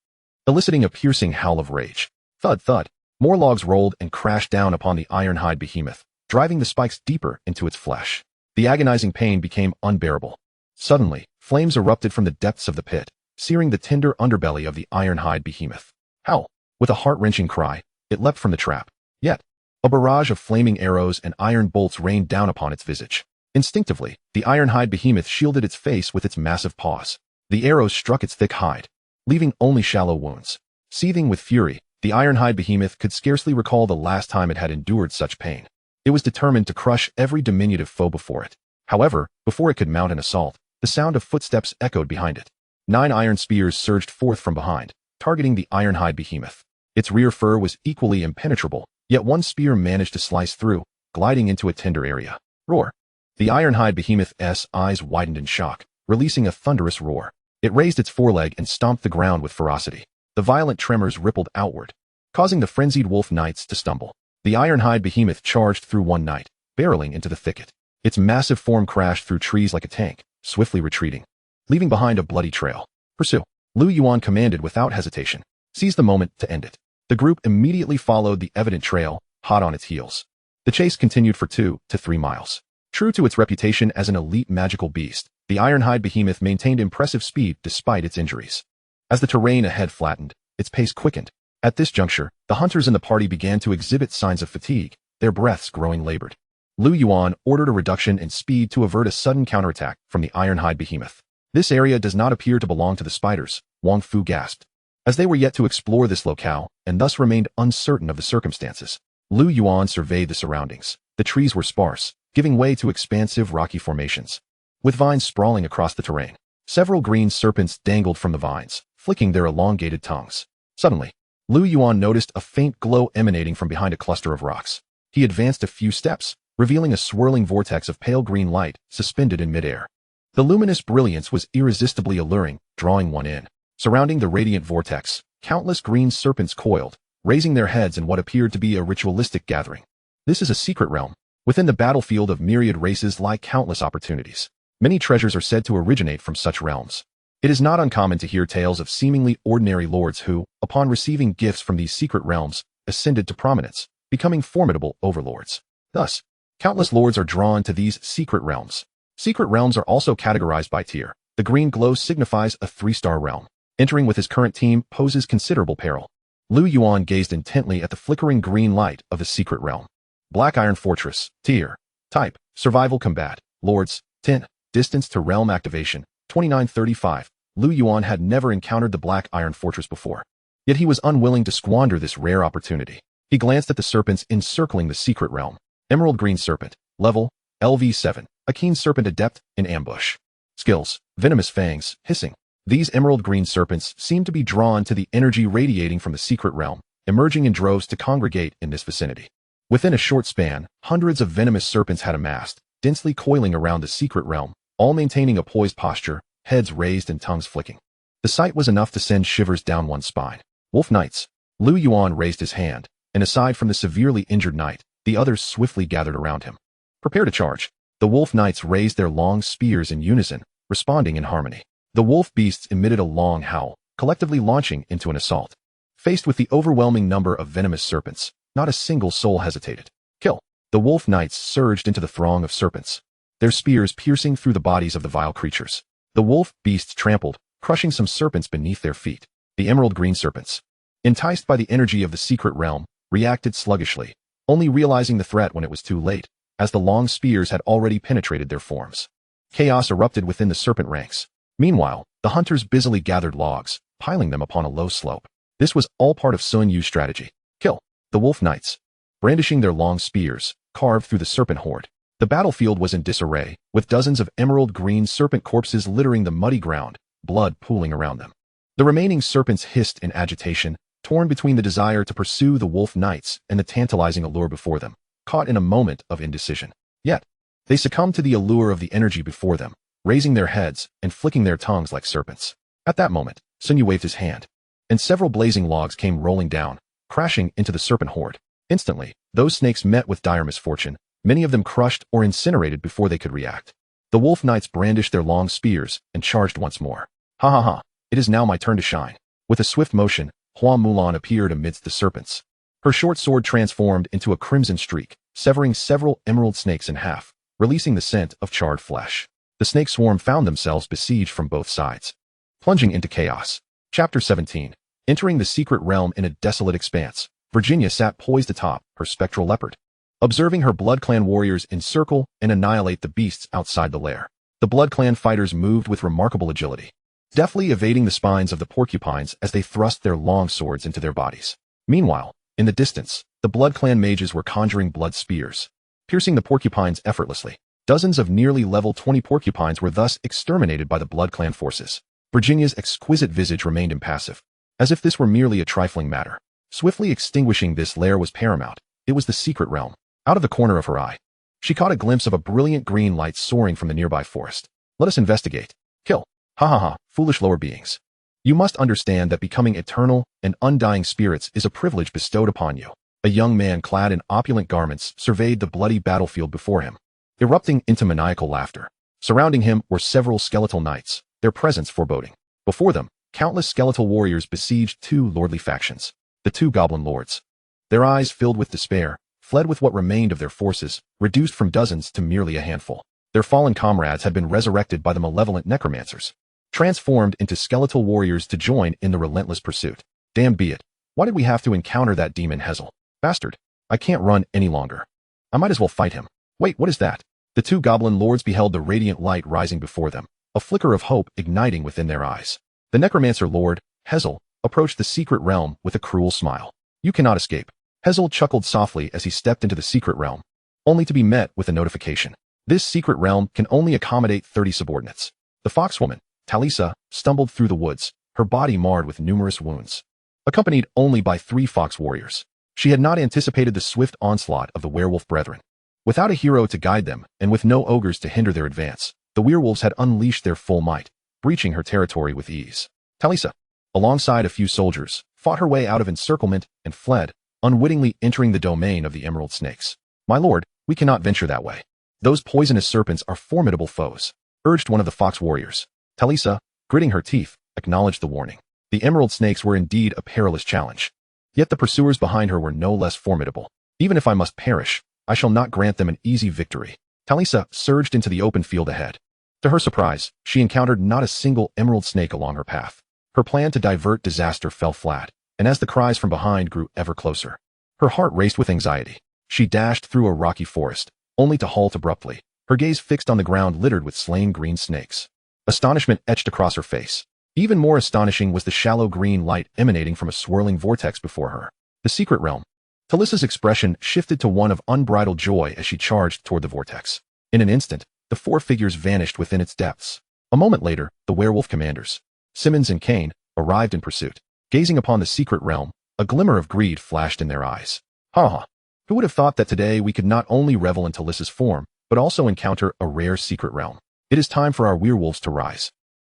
eliciting a piercing howl of rage. Thud, thud. More logs rolled and crashed down upon the ironhide behemoth, driving the spikes deeper into its flesh. The agonizing pain became unbearable. Suddenly, flames erupted from the depths of the pit, searing the tender underbelly of the ironhide behemoth. Howl! With a heart-wrenching cry, it leapt from the trap. Yet, a barrage of flaming arrows and iron bolts rained down upon its visage. Instinctively, the ironhide behemoth shielded its face with its massive paws. The arrows struck its thick hide, leaving only shallow wounds. Seething with fury, the ironhide behemoth could scarcely recall the last time it had endured such pain. It was determined to crush every diminutive foe before it. However, before it could mount an assault, the sound of footsteps echoed behind it. 9 iron spears surged forth from behind, targeting the ironhide behemoth. Its rear fur was equally impenetrable, Yet one spear managed to slice through, gliding into a tender area. Roar! The ironhide behemoth's eyes widened in shock, releasing a thunderous roar. It raised its foreleg and stomped the ground with ferocity. The violent tremors rippled outward, causing the frenzied wolf knights to stumble. The ironhide behemoth charged through one knight, barreling into the thicket. Its massive form crashed through trees like a tank, swiftly retreating, leaving behind a bloody trail. Pursue! Lu Yuan commanded without hesitation. Seize the moment to end it. The group immediately followed the evident trail, hot on its heels. The chase continued for 2 to 3 miles. True to its reputation as an elite magical beast, the ironhide behemoth maintained impressive speed despite its injuries. As the terrain ahead flattened, its pace quickened. At this juncture, the hunters in the party began to exhibit signs of fatigue, their breaths growing labored. Lu Yuan ordered a reduction in speed to avert a sudden counterattack from the ironhide behemoth. This area does not appear to belong to the spiders, Wang Fu gasped. As they were yet to explore this locale, and thus remained uncertain of the circumstances, Lu Yuan surveyed the surroundings. The trees were sparse, giving way to expansive rocky formations, with vines sprawling across the terrain. Several green serpents dangled from the vines, flicking their elongated tongues. Suddenly, Lu Yuan noticed a faint glow emanating from behind a cluster of rocks. He advanced a few steps, revealing a swirling vortex of pale green light suspended in midair. The luminous brilliance was irresistibly alluring, drawing one in. Surrounding the radiant vortex, countless green serpents coiled, raising their heads in what appeared to be a ritualistic gathering. This is a secret realm. Within the battlefield of myriad races lie countless opportunities. Many treasures are said to originate from such realms. It is not uncommon to hear tales of seemingly ordinary lords who, upon receiving gifts from these secret realms, ascended to prominence, becoming formidable overlords. Thus, countless lords are drawn to these secret realms. Secret realms are also categorized by tier. The green glow signifies a 3-star realm. Entering with his current team poses considerable peril. Lu Yuan gazed intently at the flickering green light of the secret realm. Black Iron Fortress, tier, type, survival combat, lords, 10, distance to realm activation, 2935. Lu Yuan had never encountered the Black Iron Fortress before. Yet he was unwilling to squander this rare opportunity. He glanced at the serpents encircling the secret realm. Emerald Green Serpent, level, LV7, a keen serpent adept in ambush. Skills, venomous fangs, hissing. These emerald green serpents seemed to be drawn to the energy radiating from the secret realm, emerging in droves to congregate in this vicinity. Within a short span, hundreds of venomous serpents had amassed, densely coiling around the secret realm, all maintaining a poised posture, heads raised and tongues flicking. The sight was enough to send shivers down one's spine. Wolf Knights. Lu Yuan raised his hand, and aside from the severely injured knight, the others swiftly gathered around him. Prepare to charge. The wolf knights raised their long spears in unison, responding in harmony. The wolf beasts emitted a long howl, collectively launching into an assault. Faced with the overwhelming number of venomous serpents, not a single soul hesitated. Kill. The wolf knights surged into the throng of serpents, their spears piercing through the bodies of the vile creatures. The wolf beasts trampled, crushing some serpents beneath their feet. The emerald green serpents, enticed by the energy of the secret realm, reacted sluggishly, only realizing the threat when it was too late, as the long spears had already penetrated their forms. Chaos erupted within the serpent ranks. Meanwhile, the hunters busily gathered logs, piling them upon a low slope. This was all part of Sun Yu's strategy. Kill. The wolf knights, brandishing their long spears, carved through the serpent horde. The battlefield was in disarray, with dozens of emerald green serpent corpses littering the muddy ground, blood pooling around them. The remaining serpents hissed in agitation, torn between the desire to pursue the wolf knights and the tantalizing allure before them, caught in a moment of indecision. Yet, they succumbed to the allure of the energy before them, raising their heads and flicking their tongues like serpents. At that moment, Sun Yu waved his hand, and several blazing logs came rolling down, crashing into the serpent horde. Instantly, those snakes met with dire misfortune, many of them crushed or incinerated before they could react. The wolf knights brandished their long spears and charged once more. Ha ha ha, it is now my turn to shine. With a swift motion, Hua Mulan appeared amidst the serpents. Her short sword transformed into a crimson streak, severing several emerald snakes in half, releasing the scent of charred flesh. The snake swarm found themselves besieged from both sides, plunging into chaos. Chapter 17. Entering the secret realm in a desolate expanse, Virginia sat poised atop her spectral leopard, observing her Blood Clan warriors encircle and annihilate the beasts outside the lair. The Blood Clan fighters moved with remarkable agility, deftly evading the spines of the porcupines as they thrust their long swords into their bodies. Meanwhile, in the distance, the Blood Clan mages were conjuring blood spears, piercing the porcupines effortlessly. Dozens of nearly level 20 porcupines were thus exterminated by the Blood Clan forces. Virginia's exquisite visage remained impassive, as if this were merely a trifling matter. Swiftly extinguishing this lair was paramount. It was the secret realm. Out of the corner of her eye, she caught a glimpse of a brilliant green light soaring from the nearby forest. Let us investigate. Kill. Ha ha ha, foolish lower beings. You must understand that becoming eternal and undying spirits is a privilege bestowed upon you. A young man clad in opulent garments surveyed the bloody battlefield before him, erupting into maniacal laughter. Surrounding him were several skeletal knights, their presence foreboding. Before them, countless skeletal warriors besieged two lordly factions, the two goblin lords. Their eyes filled with despair, fled with what remained of their forces, reduced from dozens to merely a handful. Their fallen comrades had been resurrected by the malevolent necromancers, transformed into skeletal warriors to join in the relentless pursuit. Damn be it. Why did we have to encounter that demon Hazel? Bastard. I can't run any longer. I might as well fight him. Wait, what is that? The two goblin lords beheld the radiant light rising before them, a flicker of hope igniting within their eyes. The necromancer lord, Hazel, approached the secret realm with a cruel smile. You cannot escape. Hazel chuckled softly as he stepped into the secret realm, only to be met with a notification. This secret realm can only accommodate 30 subordinates. The foxwoman, Talisa, stumbled through the woods, her body marred with numerous wounds, accompanied only by 3 fox warriors. She had not anticipated the swift onslaught of the werewolf brethren. Without a hero to guide them, and with no ogres to hinder their advance, the werewolves had unleashed their full might, breaching her territory with ease. Talisa, alongside a few soldiers, fought her way out of encirclement and fled, unwittingly entering the domain of the emerald snakes. My lord, we cannot venture that way. Those poisonous serpents are formidable foes, urged one of the fox warriors. Talisa, gritting her teeth, acknowledged the warning. The emerald snakes were indeed a perilous challenge. Yet the pursuers behind her were no less formidable. Even if I must perish, I shall not grant them an easy victory. Talisa surged into the open field ahead. To her surprise, she encountered not a single emerald snake along her path. Her plan to divert disaster fell flat, and as the cries from behind grew ever closer, her heart raced with anxiety. She dashed through a rocky forest, only to halt abruptly, her gaze fixed on the ground littered with slain green snakes. Astonishment etched across her face. Even more astonishing was the shallow green light emanating from a swirling vortex before her. The secret realm. Talisa's expression shifted to one of unbridled joy as she charged toward the vortex. In an instant, the 4 figures vanished within its depths. A moment later, the werewolf commanders, Simmons and Kane, arrived in pursuit. Gazing upon the secret realm, a glimmer of greed flashed in their eyes. Ha ha! Who would have thought that today we could not only revel in Talisa's form, but also encounter a rare secret realm? It is time for our werewolves to rise.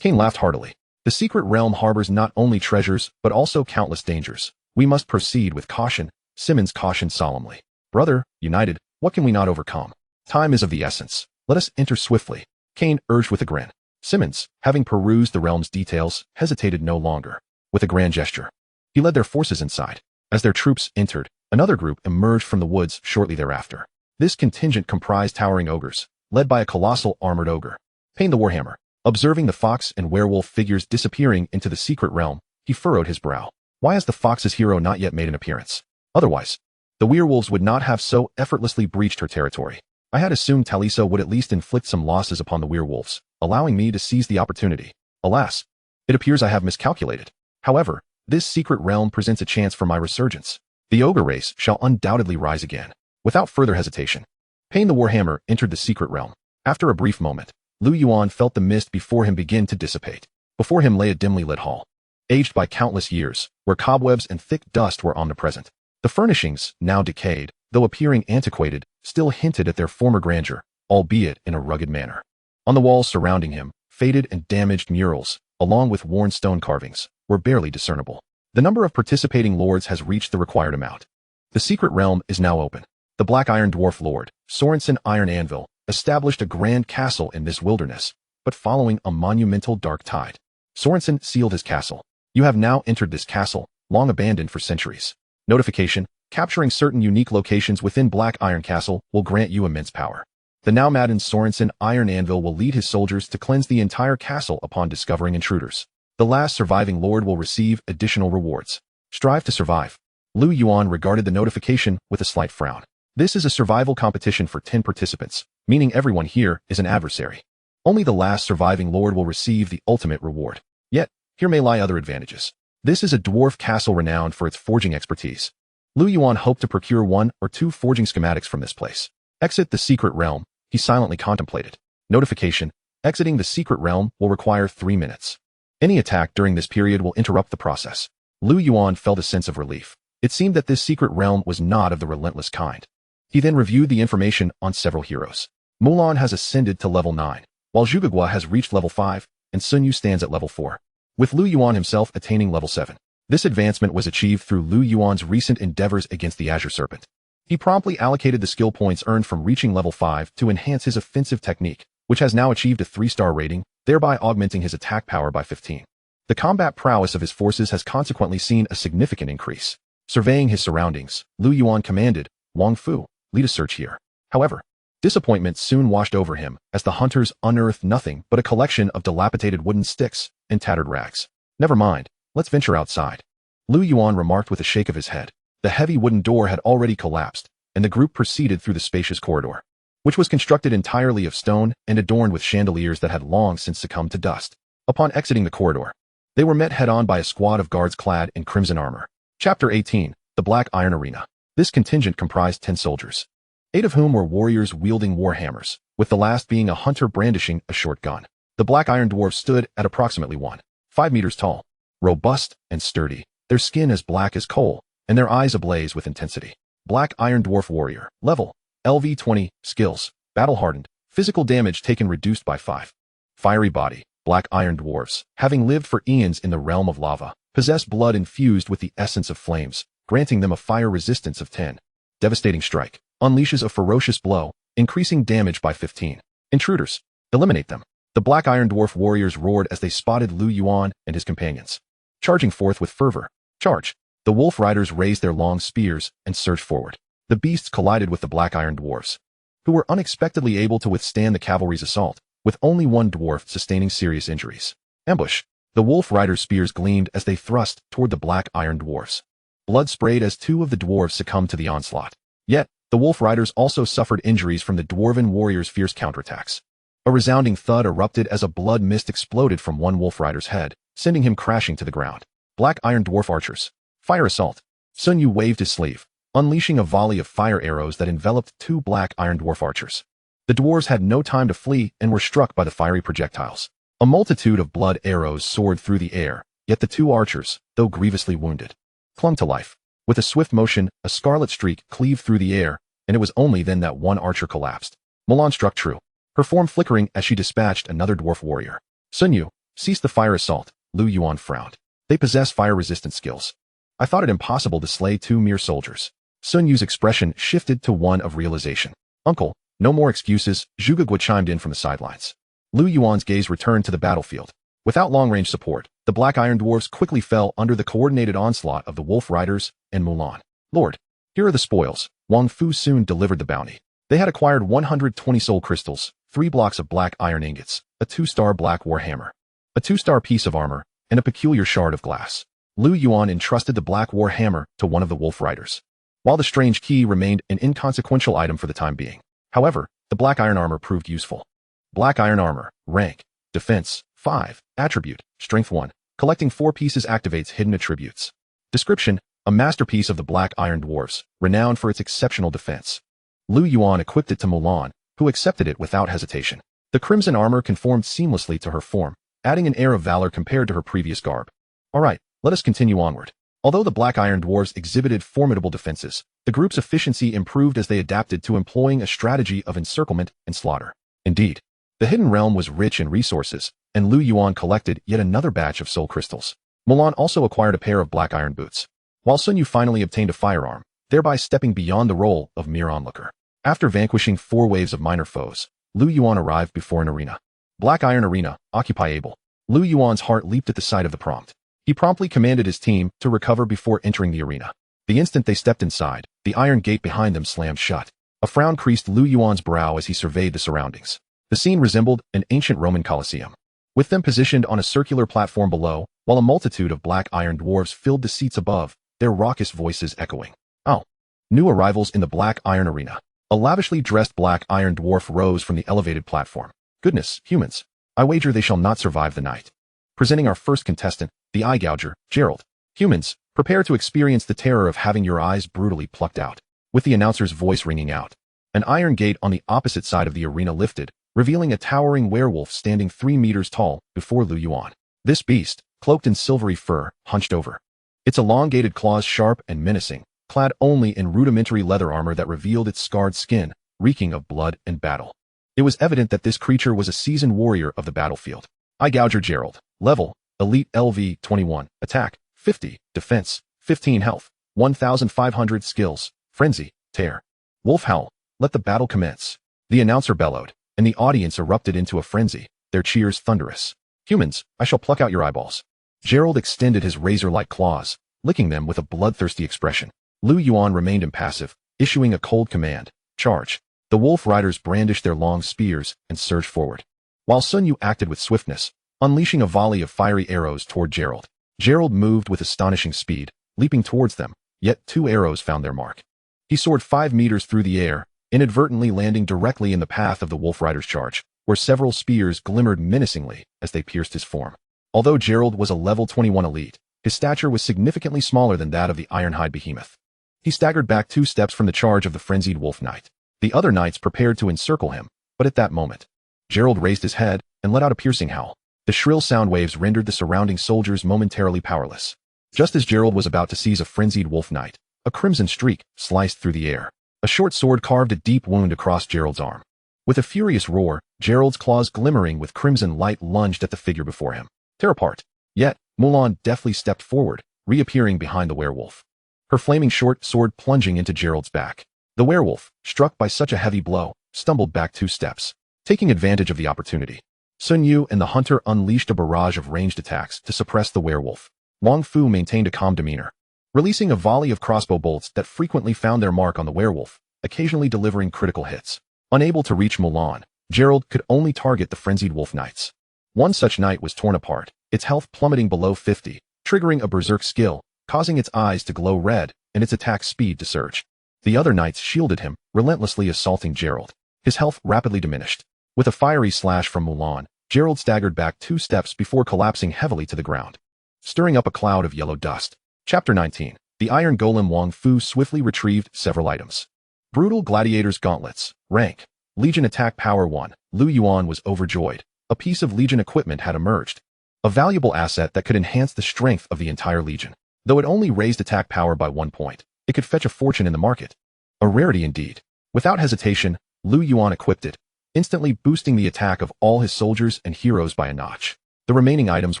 Kane laughed heartily. The secret realm harbors not only treasures, but also countless dangers. We must proceed with caution, Simmons cautioned solemnly. Brother, united, what can we not overcome? Time is of the essence. Let us enter swiftly, Kane urged with a grin. Simmons, having perused the realm's details, hesitated no longer. With a grand gesture, he led their forces inside. As their troops entered, another group emerged from the woods shortly thereafter. This contingent comprised towering ogres, led by a colossal armored ogre, Pain the Warhammer. Observing the fox and werewolf figures disappearing into the secret realm, he furrowed his brow. Why has the fox's hero not yet made an appearance? Otherwise, the werewolves would not have so effortlessly breached her territory. I had assumed Talisa would at least inflict some losses upon the werewolves, allowing me to seize the opportunity. Alas, it appears I have miscalculated. However, this secret realm presents a chance for my resurgence. The ogre race shall undoubtedly rise again. Without further hesitation, Pain the Warhammer entered the secret realm. After a brief moment, Yuan felt the mist before him begin to dissipate. Before him lay a dimly lit hall, aged by countless years, where cobwebs and thick dust were omnipresent. The furnishings, now decayed, though appearing antiquated, still hinted at their former grandeur, albeit in a rugged manner. On the walls surrounding him, faded and damaged murals, along with worn stone carvings, were barely discernible. The number of participating lords has reached the required amount. The secret realm is now open. The Black Iron Dwarf Lord, Sorensen Iron Anvil, established a grand castle in this wilderness, but following a monumental dark tide. Sorensen sealed his castle. You have now entered this castle, long abandoned for centuries. Notification: capturing certain unique locations within Black Iron Castle will grant you immense power. The now maddened Sorensen Iron Anvil will lead his soldiers to cleanse the entire castle upon discovering intruders. The last surviving lord will receive additional rewards. Strive to survive. Yuan regarded the notification with a slight frown. This is a survival competition for 10 participants, meaning everyone here is an adversary. Only the last surviving lord will receive the ultimate reward. Yet, here may lie other advantages. This is a dwarf castle renowned for its forging expertise. Yuan hoped to procure 1 or 2 forging schematics from this place. Exit the secret realm, he silently contemplated. Notification: exiting the secret realm will require 3 minutes. Any attack during this period will interrupt the process. Yuan felt a sense of relief. It seemed that this secret realm was not of the relentless kind. He then reviewed the information on several heroes. Mulan has ascended to level 9, while Zhuge has reached level 5, and Sun Yu stands at level 4, with Lu Yuan himself attaining level 7. This advancement was achieved through Lu Yuan's recent endeavors against the Azure Serpent. He promptly allocated the skill points earned from reaching level 5 to enhance his offensive technique, which has now achieved a 3-star rating, thereby augmenting his attack power by 15. The combat prowess of his forces has consequently seen a significant increase. Surveying his surroundings, Lu Yuan commanded, Wang Fu, lead a search here. However, disappointment soon washed over him as the hunters unearthed nothing but a collection of dilapidated wooden sticks and tattered rags. Never mind, let's venture outside. Lu Yuan remarked with a shake of his head. The heavy wooden door had already collapsed, and the group proceeded through the spacious corridor, which was constructed entirely of stone and adorned with chandeliers that had long since succumbed to dust. Upon exiting the corridor, they were met head-on by a squad of guards clad in crimson armor. Chapter 18, The Black Iron Arena. This contingent comprised 10 soldiers, 8 of whom were warriors wielding war hammers, with the last being a hunter brandishing a short gun. The Black Iron Dwarves stood at approximately 1.5 meters tall, robust and sturdy, their skin as black as coal, and their eyes ablaze with intensity. Black Iron Dwarf Warrior. Level: LV 20. Skills: Battle Hardened. Physical damage taken reduced by 5. Fiery Body. Black Iron Dwarves, having lived for eons in the realm of lava, possess blood infused with the essence of flames, granting them a fire resistance of 10. Devastating Strike. Unleashes a ferocious blow, increasing damage by 15. Intruders. Eliminate them. The Black Iron Dwarf warriors roared as they spotted Lu Yuan and his companions, charging forth with fervor. Charge. The wolf riders raised their long spears and surged forward. The beasts collided with the Black Iron Dwarves, who were unexpectedly able to withstand the cavalry's assault, with only one dwarf sustaining serious injuries. Ambush. The wolf riders' spears gleamed as they thrust toward the Black Iron Dwarves. Blood sprayed as 2 of the dwarves succumbed to the onslaught. Yet, the wolf riders also suffered injuries from the dwarven warriors' fierce counterattacks. A resounding thud erupted as a blood mist exploded from one wolf rider's head, sending him crashing to the ground. Black Iron Dwarf Archers. Fire Assault. Sun Yu waved his sleeve, unleashing a volley of fire arrows that enveloped 2 Black Iron Dwarf Archers. The dwarves had no time to flee and were struck by the fiery projectiles. A multitude of blood arrows soared through the air, yet the 2 archers, though grievously wounded, clung to life. With a swift motion, a scarlet streak cleaved through the air, and it was only then that one archer collapsed. Mulan struck true, her form flickering as she dispatched another dwarf warrior. Sun Yu, cease the fire assault. Lu Yuan frowned. They possess fire-resistant skills. I thought it impossible to slay 2 mere soldiers. Sun Yu's expression shifted to one of realization. Uncle, no more excuses, Zhuge chimed in from the sidelines. Lu Yuan's gaze returned to the battlefield. Without long-range support, the Black Iron Dwarves quickly fell under the coordinated onslaught of the Wolf Riders and Mulan. Lord, here are the spoils. Wang Fu soon delivered the bounty. They had acquired 120 soul crystals, 3 blocks of black iron ingots, a 2-star black war hammer, a 2-star piece of armor, and a peculiar shard of glass. Lu Yuan entrusted the black war hammer to one of the Wolf Riders, while the strange key remained an inconsequential item for the time being. However, the black iron armor proved useful. Black iron armor. Rank: Defense 5. Attribute: Strength 1. Collecting 4 pieces activates hidden attributes. Description: a masterpiece of the Black Iron Dwarves, renowned for its exceptional defense. Lu Yuan equipped it to Mulan, who accepted it without hesitation. The crimson armor conformed seamlessly to her form, adding an air of valor compared to her previous garb. All right, let us continue onward. Although the Black Iron Dwarves exhibited formidable defenses, the group's efficiency improved as they adapted to employing a strategy of encirclement and slaughter. Indeed, the hidden realm was rich in resources, and Lu Yuan collected yet another batch of soul crystals. Mulan also acquired a pair of black iron boots, while Sun Yu finally obtained a firearm, thereby stepping beyond the role of mere onlooker. After vanquishing 4 waves of minor foes, Lu Yuan arrived before an arena. Black Iron Arena, occupyable. Lu Yuan's heart leaped at the sight of the prompt. He promptly commanded his team to recover before entering the arena. The instant they stepped inside, the iron gate behind them slammed shut. A frown creased Lu Yuan's brow as he surveyed the surroundings. The scene resembled an ancient Roman Colosseum, with them positioned on a circular platform below, while a multitude of black iron dwarves filled the seats above, their raucous voices echoing. Oh! New arrivals in the Black Iron Arena. A lavishly dressed black iron dwarf rose from the elevated platform. Goodness, humans, I wager they shall not survive the night. Presenting our first contestant, the eye gouger, Gerald. Humans, prepare to experience the terror of having your eyes brutally plucked out. With the announcer's voice ringing out, an iron gate on the opposite side of the arena lifted, revealing a towering werewolf standing 3 meters tall before Lu Yuan. This beast, cloaked in silvery fur, hunched over, its elongated claws sharp and menacing, clad only in rudimentary leather armor that revealed its scarred skin, reeking of blood and battle. It was evident that this creature was a seasoned warrior of the battlefield. Eye Gouger Gerald. Level, Elite LV 21. Attack, 50. Defense, 15 health. 1,500 skills. Frenzy, Tear. Wolf Howl. Let the battle commence. The announcer bellowed, and the audience erupted into a frenzy, their cheers thunderous. Humans, I shall pluck out your eyeballs. Gerald extended his razor-like claws, licking them with a bloodthirsty expression. Yuan remained impassive, issuing a cold command. Charge. The wolf riders brandished their long spears and surged forward, while Sun Yu acted with swiftness, unleashing a volley of fiery arrows toward Gerald. Gerald moved with astonishing speed, leaping towards them, yet 2 arrows found their mark. He soared 5 meters through the air, inadvertently landing directly in the path of the wolf riders' charge, where several spears glimmered menacingly as they pierced his form. Although Gerald was a level 21 elite, his stature was significantly smaller than that of the Ironhide behemoth. He staggered back 2 steps from the charge of the frenzied wolf knight. The other knights prepared to encircle him, but at that moment, Gerald raised his head and let out a piercing howl. The shrill sound waves rendered the surrounding soldiers momentarily powerless. Just as Gerald was about to seize a frenzied wolf knight, a crimson streak sliced through the air. A short sword carved a deep wound across Gerald's arm. With a furious roar, Gerald's claws glimmering with crimson light lunged at the figure before him. Tear apart. Yet, Mulan deftly stepped forward, reappearing behind the werewolf, her flaming short sword plunging into Gerald's back. The werewolf, struck by such a heavy blow, stumbled back 2 steps, taking advantage of the opportunity. Sun Yu and the hunter unleashed a barrage of ranged attacks to suppress the werewolf. Wang Fu maintained a calm demeanor, releasing a volley of crossbow bolts that frequently found their mark on the werewolf, occasionally delivering critical hits. Unable to reach Mulan, Gerald could only target the frenzied wolf knights. One such knight was torn apart, its health plummeting below 50, triggering a berserk skill, causing its eyes to glow red and its attack speed to surge. The other knights shielded him, relentlessly assaulting Gerald. His health rapidly diminished. With a fiery slash from Mulan, Gerald staggered back 2 steps before collapsing heavily to the ground, stirring up a cloud of yellow dust. Chapter 19. The Iron Golem. Wang Fu swiftly retrieved several items. Brutal Gladiator's Gauntlets. Rank, Legion Attack Power 1. Yuan was overjoyed. A piece of Legion equipment had emerged. A valuable asset that could enhance the strength of the entire Legion. Though it only raised attack power by 1 point, it could fetch a fortune in the market. A rarity indeed. Without hesitation, Yuan equipped it, instantly boosting the attack of all his soldiers and heroes by a notch. The remaining items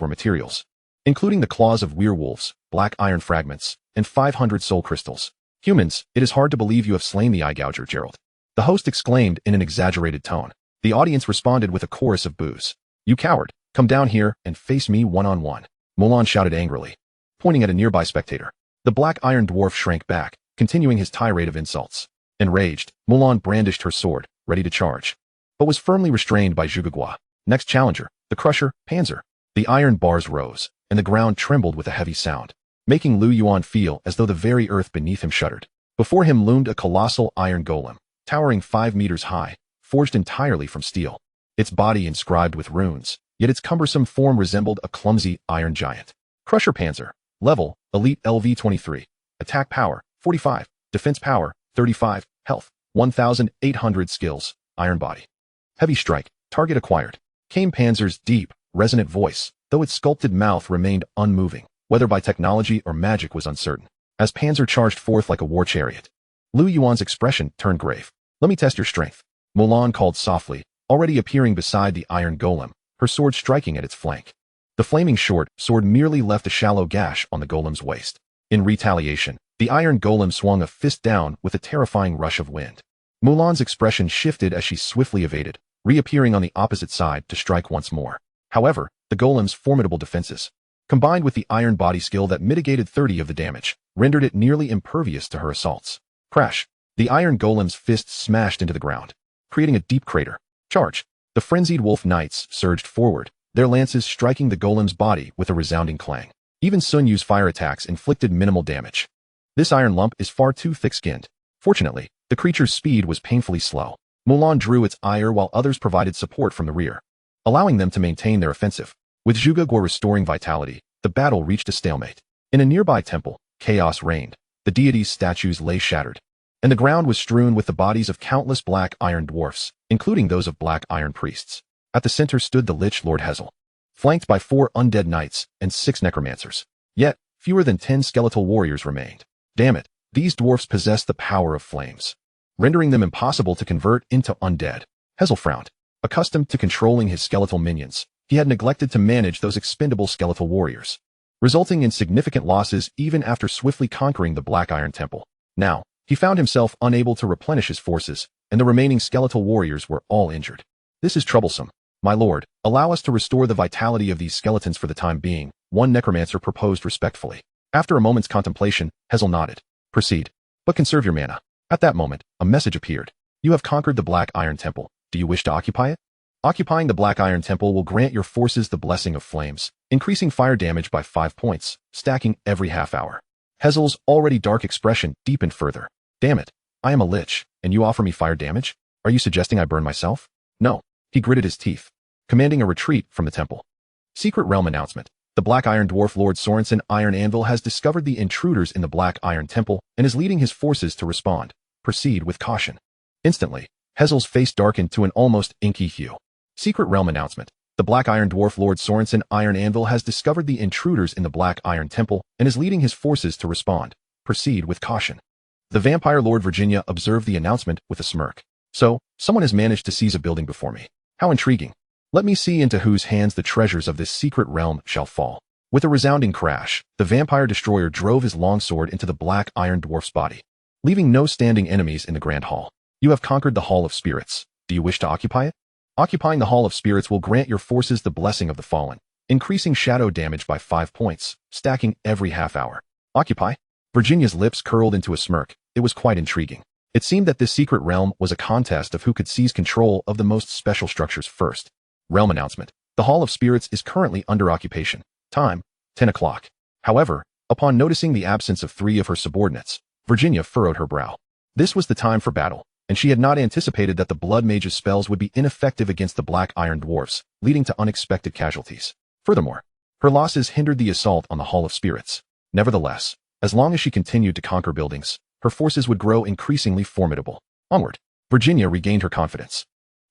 were materials, including the claws of werewolves, black iron fragments, and 500 soul crystals. Humans, it is hard to believe you have slain the Eye Gouger, Gerald. The host exclaimed in an exaggerated tone. The audience responded with a chorus of boos. You coward, come down here and face me one-on-one. Mulan shouted angrily, pointing at a nearby spectator. The black iron dwarf shrank back, continuing his tirade of insults. Enraged, Mulan brandished her sword, ready to charge, but was firmly restrained by Zhuge. Next challenger, the Crusher, Panzer. The iron bars rose, and the ground trembled with a heavy sound, making Yuan feel as though the very earth beneath him shuddered. Before him loomed a colossal iron golem, towering 5 meters high, forged entirely from steel. Its body inscribed with runes, yet its cumbersome form resembled a clumsy iron giant. Crusher Panzer. Level, Elite LV 23. Attack power, 45. Defense power, 35. Health, 1,800 skills. Iron body. Heavy strike. Target acquired. Came Panzer's deep, resonant voice, though its sculpted mouth remained unmoving, whether by technology or magic was uncertain. As Panzer charged forth like a war chariot, Yuan's expression turned grave. Let me test your strength. Mulan called softly, already appearing beside the iron golem, her sword striking at its flank. The flaming short sword merely left a shallow gash on the golem's waist. In retaliation, the iron golem swung a fist down with a terrifying rush of wind. Mulan's expression shifted as she swiftly evaded, reappearing on the opposite side to strike once more. However, the golem's formidable defenses, combined with the iron body skill that mitigated 30 of the damage, rendered it nearly impervious to her assaults. Crash! The iron golem's fist smashed into the ground, creating a deep crater. Charge! The frenzied wolf knights surged forward, their lances striking the golem's body with a resounding clang. Even Sun Yu's fire attacks inflicted minimal damage. This iron lump is far too thick-skinned. Fortunately, the creature's speed was painfully slow. Mulan drew its ire while others provided support from the rear, allowing them to maintain their offensive. With Zhuge restoring vitality, the battle reached a stalemate. In a nearby temple, chaos reigned. The deities' statues lay shattered, and the ground was strewn with the bodies of countless black iron dwarfs, including those of black iron priests. At the center stood the Lich Lord Hazel, flanked by 4 undead knights and 6 necromancers. Yet, Fewer than 10 skeletal warriors remained. Damn it, these dwarfs possessed the power of flames, rendering them impossible to convert into undead. Hazel frowned. Accustomed to controlling his skeletal minions, he had neglected to manage those expendable skeletal warriors, resulting in significant losses even after swiftly conquering the Black Iron Temple. Now, he found himself unable to replenish his forces, and the remaining skeletal warriors were all injured. This is troublesome. My lord, allow us to restore the vitality of these skeletons for the time being, one necromancer proposed respectfully. After a moment's contemplation, Hazel nodded. Proceed, but conserve your mana. At that moment, a message appeared. You have conquered the Black Iron Temple. Do you wish to occupy it? Occupying the Black Iron Temple will grant your forces the blessing of flames, increasing fire damage by 5 points, stacking every half hour. Hazel's already dark expression deepened further. Damn it, I am a lich, and you offer me fire damage? Are you suggesting I burn myself? No. He gritted his teeth, commanding a retreat from the temple. Secret Realm announcement. The Black Iron Dwarf Lord Sorensen Iron Anvil has discovered the intruders in the Black Iron Temple and is leading his forces to respond. Proceed with caution. Instantly, Hazel's face darkened to an almost inky hue. Secret Realm announcement. The Black Iron Dwarf Lord Sorensen Iron Anvil has discovered the intruders in the Black Iron Temple and is leading his forces to respond. Proceed with caution. The Vampire Lord Virginia observed the announcement with a smirk. So, someone has managed to seize a building before me. How intriguing. Let me see into whose hands the treasures of this secret realm shall fall. With a resounding crash, the vampire destroyer drove his longsword into the Black Iron Dwarf's body, leaving no standing enemies in the Grand Hall. You have conquered the Hall of Spirits. Do you wish to occupy it? Occupying the Hall of Spirits will grant your forces the blessing of the fallen, increasing shadow damage by 5 points, stacking every half hour. Occupy? Virginia's lips curled into a smirk. It was quite intriguing. It seemed that this secret realm was a contest of who could seize control of the most special structures first. Realm announcement. The Hall of Spirits is currently under occupation. Time, 10 o'clock. However, upon noticing the absence of 3 of her subordinates, Virginia furrowed her brow. This was the time for battle, and she had not anticipated that the Blood Mage's spells would be ineffective against the Black Iron Dwarfs, leading to unexpected casualties. Furthermore, her losses hindered the assault on the Hall of Spirits. Nevertheless, as long as she continued to conquer buildings, her forces would grow increasingly formidable. Onward. Virginia regained her confidence.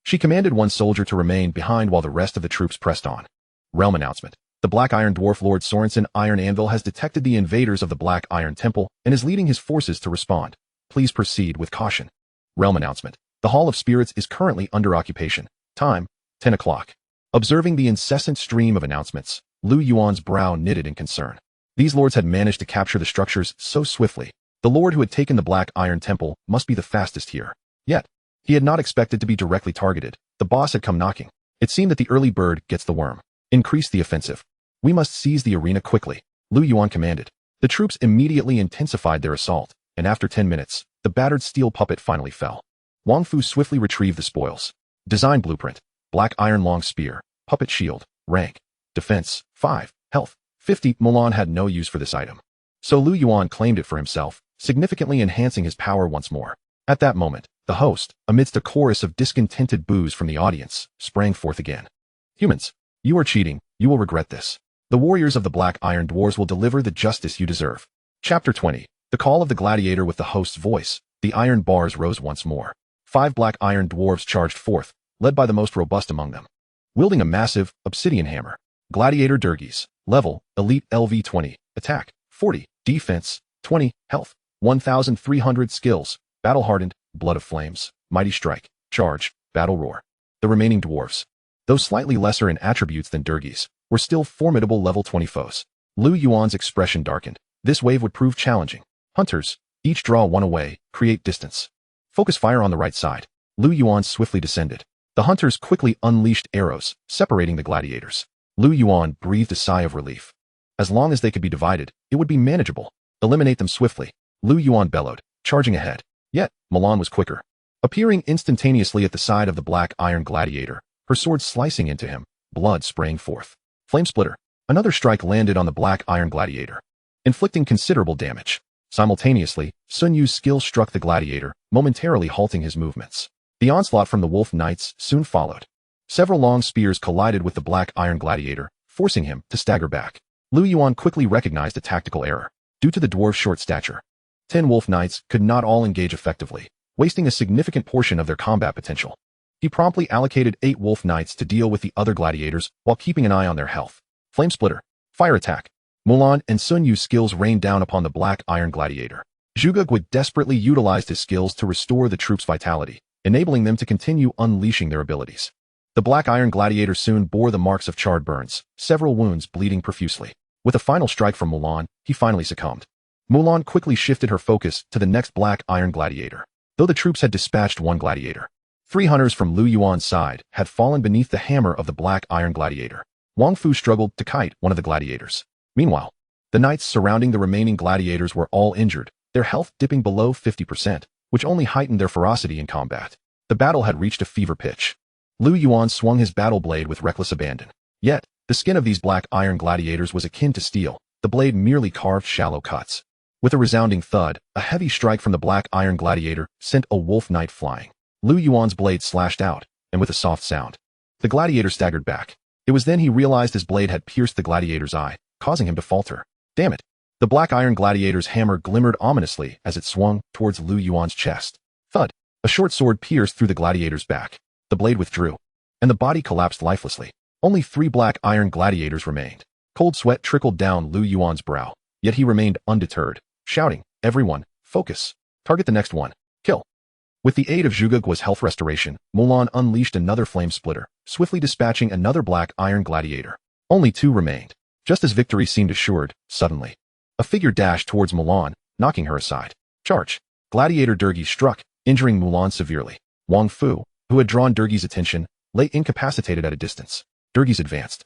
She commanded one soldier to remain behind while the rest of the troops pressed on. Realm announcement. The Black Iron Dwarf Lord Sorensen Iron Anvil has detected the invaders of the Black Iron Temple and is leading his forces to respond. Please proceed with caution. Realm announcement. The Hall of Spirits is currently under occupation. Time, 10 o'clock. Observing the incessant stream of announcements, Lu Yuan's brow knitted in concern. These lords had managed to capture the structures so swiftly. The lord who had taken the Black Iron Temple must be the fastest here. Yet, he had not expected to be directly targeted. The boss had come knocking. It seemed that the early bird gets the worm. Increase the offensive. We must seize the arena quickly, Lu Yuan commanded. The troops immediately intensified their assault, and after 10 minutes, the battered steel puppet finally fell. Wang Fu swiftly retrieved the spoils. Design blueprint. Black iron long spear. Puppet shield. Rank. Defense. 5. Health. 50. Mulan had no use for this item. So Lu Yuan claimed it for himself, significantly enhancing his power once more. At that moment, the host, amidst a chorus of discontented boos from the audience, sprang forth again. Humans, you are cheating. You will regret this. The warriors of the Black Iron Dwarves will deliver the justice you deserve. Chapter 20. The call of the gladiator with the host's voice. The iron bars rose once more. 5 Black Iron Dwarves charged forth, led by the most robust among them. Wielding a massive, obsidian hammer. Gladiator Durgis. Level, Elite LV 20. Attack, 40. Defense, 20. Health, 1,300 skills. Battle-hardened, Blood of Flames. Mighty Strike. Charge, Battle Roar. The remaining dwarves, though slightly lesser in attributes than Durgis, were still formidable level 20 foes. Lu Yuan's expression darkened. This wave would prove challenging. Hunters, each draw one away, create distance. Focus fire on the right side. Lu Yuan swiftly descended. The hunters quickly unleashed arrows, separating the gladiators. Lu Yuan breathed a sigh of relief. As long as they could be divided, it would be manageable. Eliminate them swiftly. Lu Yuan bellowed, charging ahead. Yet, Mulan was quicker. Appearing instantaneously at the side of the Black Iron Gladiator, her sword slicing into him, blood sprang forth. Flame Splitter. Another strike landed on the Black Iron Gladiator, inflicting considerable damage. Simultaneously, Sun Yu's skill struck the gladiator, momentarily halting his movements. The onslaught from the Wolf Knights soon followed. Several long spears collided with the Black Iron Gladiator, forcing him to stagger back. Lu Yuan quickly recognized a tactical error. Due to the dwarf's short stature, 10 Wolf Knights could not all engage effectively, wasting a significant portion of their combat potential. He promptly allocated 8 Wolf Knights to deal with the other gladiators while keeping an eye on their health. Flame Splitter. Fire attack. Mulan and Sun Yu's skills rained down upon the Black Iron Gladiator. Zhuge would desperately utilize his skills to restore the troops' vitality, enabling them to continue unleashing their abilities. The Black Iron Gladiator soon bore the marks of charred burns, several wounds bleeding profusely. With a final strike from Mulan, he finally succumbed. Mulan quickly shifted her focus to the next Black Iron Gladiator. Though the troops had dispatched one gladiator, 3 hunters from Lu Yuan's side had fallen beneath the hammer of the Black Iron Gladiator. Wang Fu struggled to kite one of the gladiators. Meanwhile, the knights surrounding the remaining gladiators were all injured, their health dipping below 50%, which only heightened their ferocity in combat. The battle had reached a fever pitch. Lu Yuan swung his battle blade with reckless abandon. Yet, the skin of these Black Iron Gladiators was akin to steel, the blade merely carved shallow cuts. With a resounding thud, a heavy strike from the Black Iron Gladiator sent a wolf knight flying. Lu Yuan's blade slashed out, and with a soft sound, the gladiator staggered back. It was then he realized his blade had pierced the gladiator's eye, causing him to falter. Damn it! The Black Iron Gladiator's hammer glimmered ominously as it swung towards Lu Yuan's chest. Thud! A short sword pierced through the gladiator's back. The blade withdrew, and the body collapsed lifelessly. Only 3 Black Iron Gladiators remained. Cold sweat trickled down Lu Yuan's brow, yet he remained undeterred, shouting, "Everyone, focus! Target the next one! Kill!" With the aid of Zhuge's health restoration, Mulan unleashed another flame splitter, swiftly dispatching another Black Iron Gladiator. Only 2 remained. Just as victory seemed assured, suddenly, a figure dashed towards Mulan, knocking her aside. Charge! Gladiator Durgi struck, injuring Mulan severely. Wang Fu, who had drawn Durgi's attention, lay incapacitated at a distance. Durgi's advanced,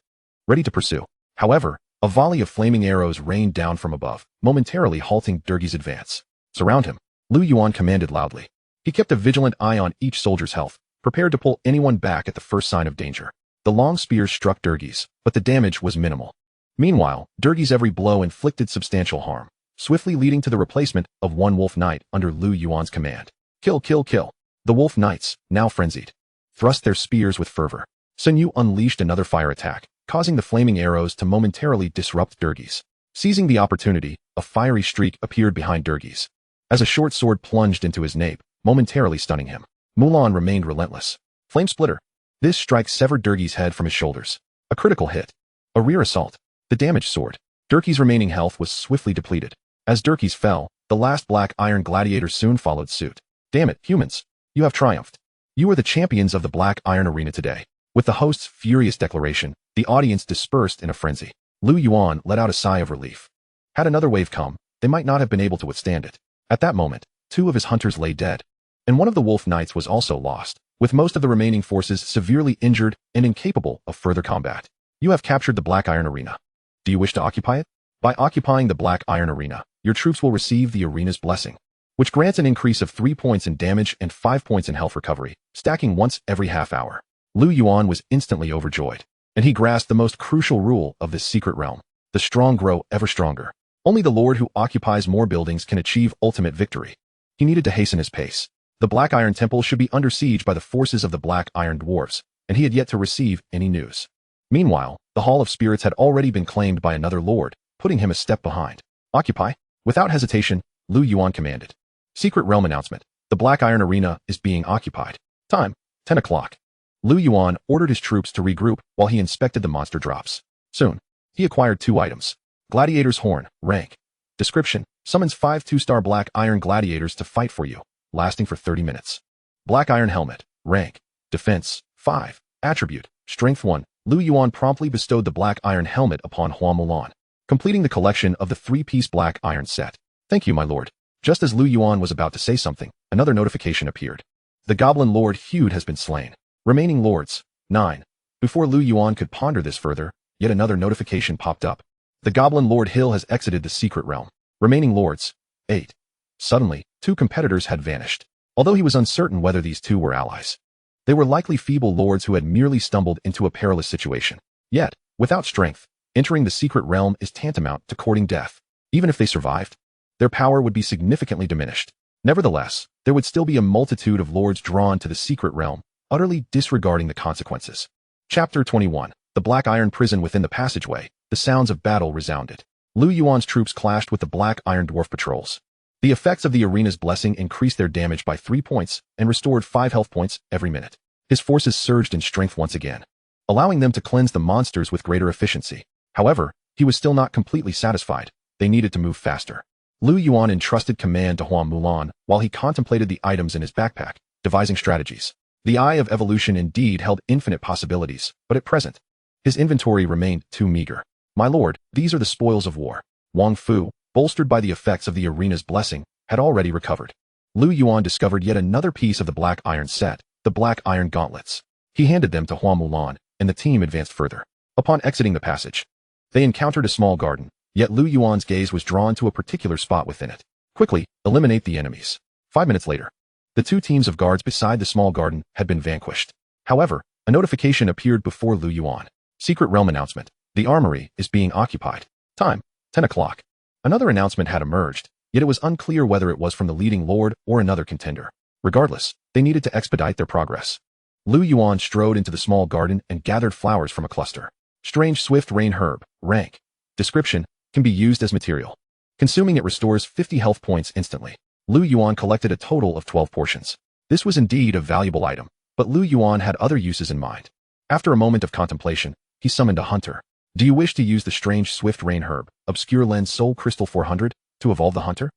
ready to pursue. However, a volley of flaming arrows rained down from above, momentarily halting Durgi's advance. Surround him, Lu Yuan commanded loudly. He kept a vigilant eye on each soldier's health, prepared to pull anyone back at the first sign of danger. The long spears struck Durgi's, but the damage was minimal. Meanwhile, Durgi's every blow inflicted substantial harm, swiftly leading to the replacement of one wolf knight under Lu Yuan's command. Kill, kill, kill. The wolf knights, now frenzied, thrust their spears with fervor. Sun Yu unleashed another fire attack, causing the flaming arrows to momentarily disrupt Durgi's. Seizing the opportunity, a fiery streak appeared behind Durgi's, as a short sword plunged into his nape, momentarily stunning him. Mulan remained relentless. Flame splitter. This strike severed Durgi's head from his shoulders. A critical hit. A rear assault. The damaged sword. Durgi's remaining health was swiftly depleted. As Durgi's fell, the last Black Iron Gladiator soon followed suit. Damn it, humans. You have triumphed. You are the champions of the Black Iron Arena today. With the host's furious declaration, the audience dispersed in a frenzy. Lu Yuan let out a sigh of relief. Had another wave come, they might not have been able to withstand it. At that moment, 2 of his hunters lay dead, and one of the wolf knights was also lost, with most of the remaining forces severely injured and incapable of further combat. You have captured the Black Iron Arena. Do you wish to occupy it? By occupying the Black Iron Arena, your troops will receive the arena's blessing, which grants an increase of 3 points in damage and 5 points in health recovery, stacking once every half hour. Lu Yuan was instantly overjoyed, and he grasped the most crucial rule of this secret realm. The strong grow ever stronger. Only the lord who occupies more buildings can achieve ultimate victory. He needed to hasten his pace. The Black Iron Temple should be under siege by the forces of the Black Iron Dwarves, and he had yet to receive any news. Meanwhile, the Hall of Spirits had already been claimed by another lord, putting him a step behind. Occupy? Without hesitation, Lu Yuan commanded. Secret realm announcement. The Black Iron Arena is being occupied. Time, 10 o'clock. Lu Yuan ordered his troops to regroup while he inspected the monster drops. Soon, he acquired 2 items. Gladiator's Horn, rank. Description, summons 5 2-star Black Iron Gladiators to fight for you, lasting for 30 minutes. Black Iron Helmet, rank. Defense, 5. Attribute, Strength 1. Lu Yuan promptly bestowed the Black Iron Helmet upon Hua Mulan, completing the collection of the 3-piece Black Iron set. Thank you, my lord. Just as Lu Yuan was about to say something, another notification appeared. The Goblin Lord Hude has been slain. Remaining lords, 9. Before Lu Yuan could ponder this further, yet another notification popped up. The Goblin Lord Hill has exited the secret realm. Remaining lords, 8. Suddenly, 2 competitors had vanished. Although he was uncertain whether these 2 were allies, they were likely feeble lords who had merely stumbled into a perilous situation. Yet, without strength, entering the secret realm is tantamount to courting death. Even if they survived, their power would be significantly diminished. Nevertheless, there would still be a multitude of lords drawn to the secret realm, utterly disregarding the consequences. Chapter 21. The Black Iron Prison. Within the passageway, the sounds of battle resounded. Lu Yuan's troops clashed with the Black Iron Dwarf patrols. The effects of the arena's blessing increased their damage by 3 points and restored 5 health points every minute. His forces surged in strength once again, allowing them to cleanse the monsters with greater efficiency. However, he was still not completely satisfied. They needed to move faster. Lu Yuan entrusted command to Hua Mulan while he contemplated the items in his backpack, devising strategies. The Eye of Evolution indeed held infinite possibilities, but at present, his inventory remained too meager. My lord, these are the spoils of war. Wang Fu, bolstered by the effects of the arena's blessing, had already recovered. Lu Yuan discovered yet another piece of the black iron set, the black iron gauntlets. He handed them to Hua Mulan, and the team advanced further. Upon exiting the passage, they encountered a small garden, yet Lu Yuan's gaze was drawn to a particular spot within it. Quickly, eliminate the enemies. 5 minutes later, the two teams of guards beside the small garden had been vanquished. However, a notification appeared before Lu Yuan. Secret realm announcement. The armory is being occupied. Time, 10 o'clock. Another announcement had emerged, yet it was unclear whether it was from the leading lord or another contender. Regardless, they needed to expedite their progress. Lu Yuan strode into the small garden and gathered flowers from a cluster. Strange swift rain herb. Rank. Description. Can be used as material. Consuming it restores 50 health points instantly. Lu Yuan collected a total of 12 portions. This was indeed a valuable item, but Lu Yuan had other uses in mind. After a moment of contemplation, he summoned a hunter. Do you wish to use the strange swift rain herb, obscure lens soul crystal 400, to evolve the hunter?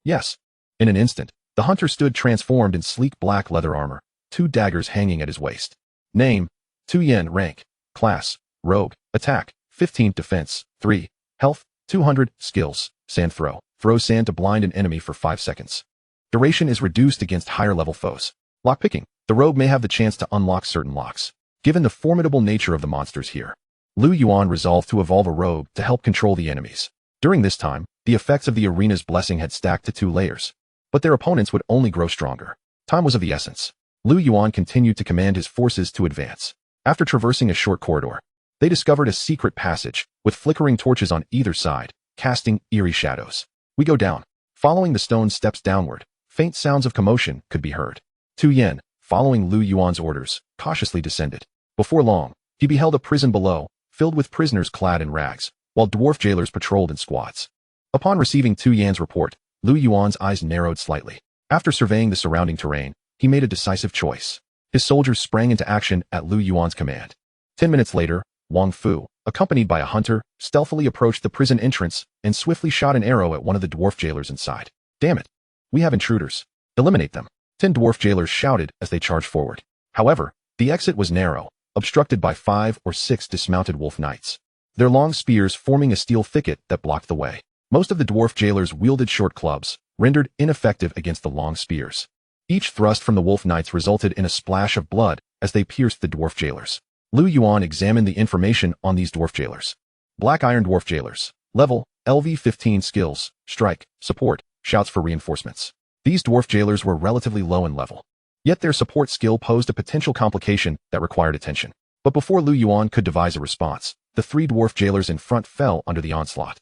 Yes. In an instant, the hunter stood transformed in sleek black leather armor, 2 daggers hanging at his waist. Name, Tu Yen. Rank, class, rogue, attack, 15 defense, 3, health, 200, skills, sand throw. Throw sand to blind an enemy for 5 seconds. Duration is reduced against higher level foes. Lockpicking. The rogue may have the chance to unlock certain locks. Given the formidable nature of the monsters here, Lu Yuan resolved to evolve a rogue to help control the enemies. During this time, the effects of the arena's blessing had stacked to 2 layers, but their opponents would only grow stronger. Time was of the essence. Lu Yuan continued to command his forces to advance. After traversing a short corridor, they discovered a secret passage with flickering torches on either side, casting eerie shadows. We go down. Following the stone steps downward, faint sounds of commotion could be heard. Tu Yen, following Lu Yuan's orders, cautiously descended. Before long, he beheld a prison below, filled with prisoners clad in rags, while dwarf jailers patrolled in squads. Upon receiving Tu Yan's report, Lu Yuan's eyes narrowed slightly. After surveying the surrounding terrain, he made a decisive choice. His soldiers sprang into action at Lu Yuan's command. 10 minutes later, Wang Fu, accompanied by a hunter, stealthily approached the prison entrance and swiftly shot an arrow at one of the dwarf jailers inside. Damn it! We have intruders. Eliminate them. 10 dwarf jailers shouted as they charged forward. However, the exit was narrow, obstructed by 5 or 6 dismounted wolf knights, their long spears forming a steel thicket that blocked the way. Most of the dwarf jailers wielded short clubs, rendered ineffective against the long spears. Each thrust from the wolf knights resulted in a splash of blood as they pierced the dwarf jailers. Lu Yuan examined the information on these dwarf jailers. Black Iron Dwarf Jailers. Level, LV-15 skills, strike, support, shouts for reinforcements. These dwarf jailers were relatively low in level. Yet their support skill posed a potential complication that required attention. But before Lu Yuan could devise a response, the 3 dwarf jailers in front fell under the onslaught.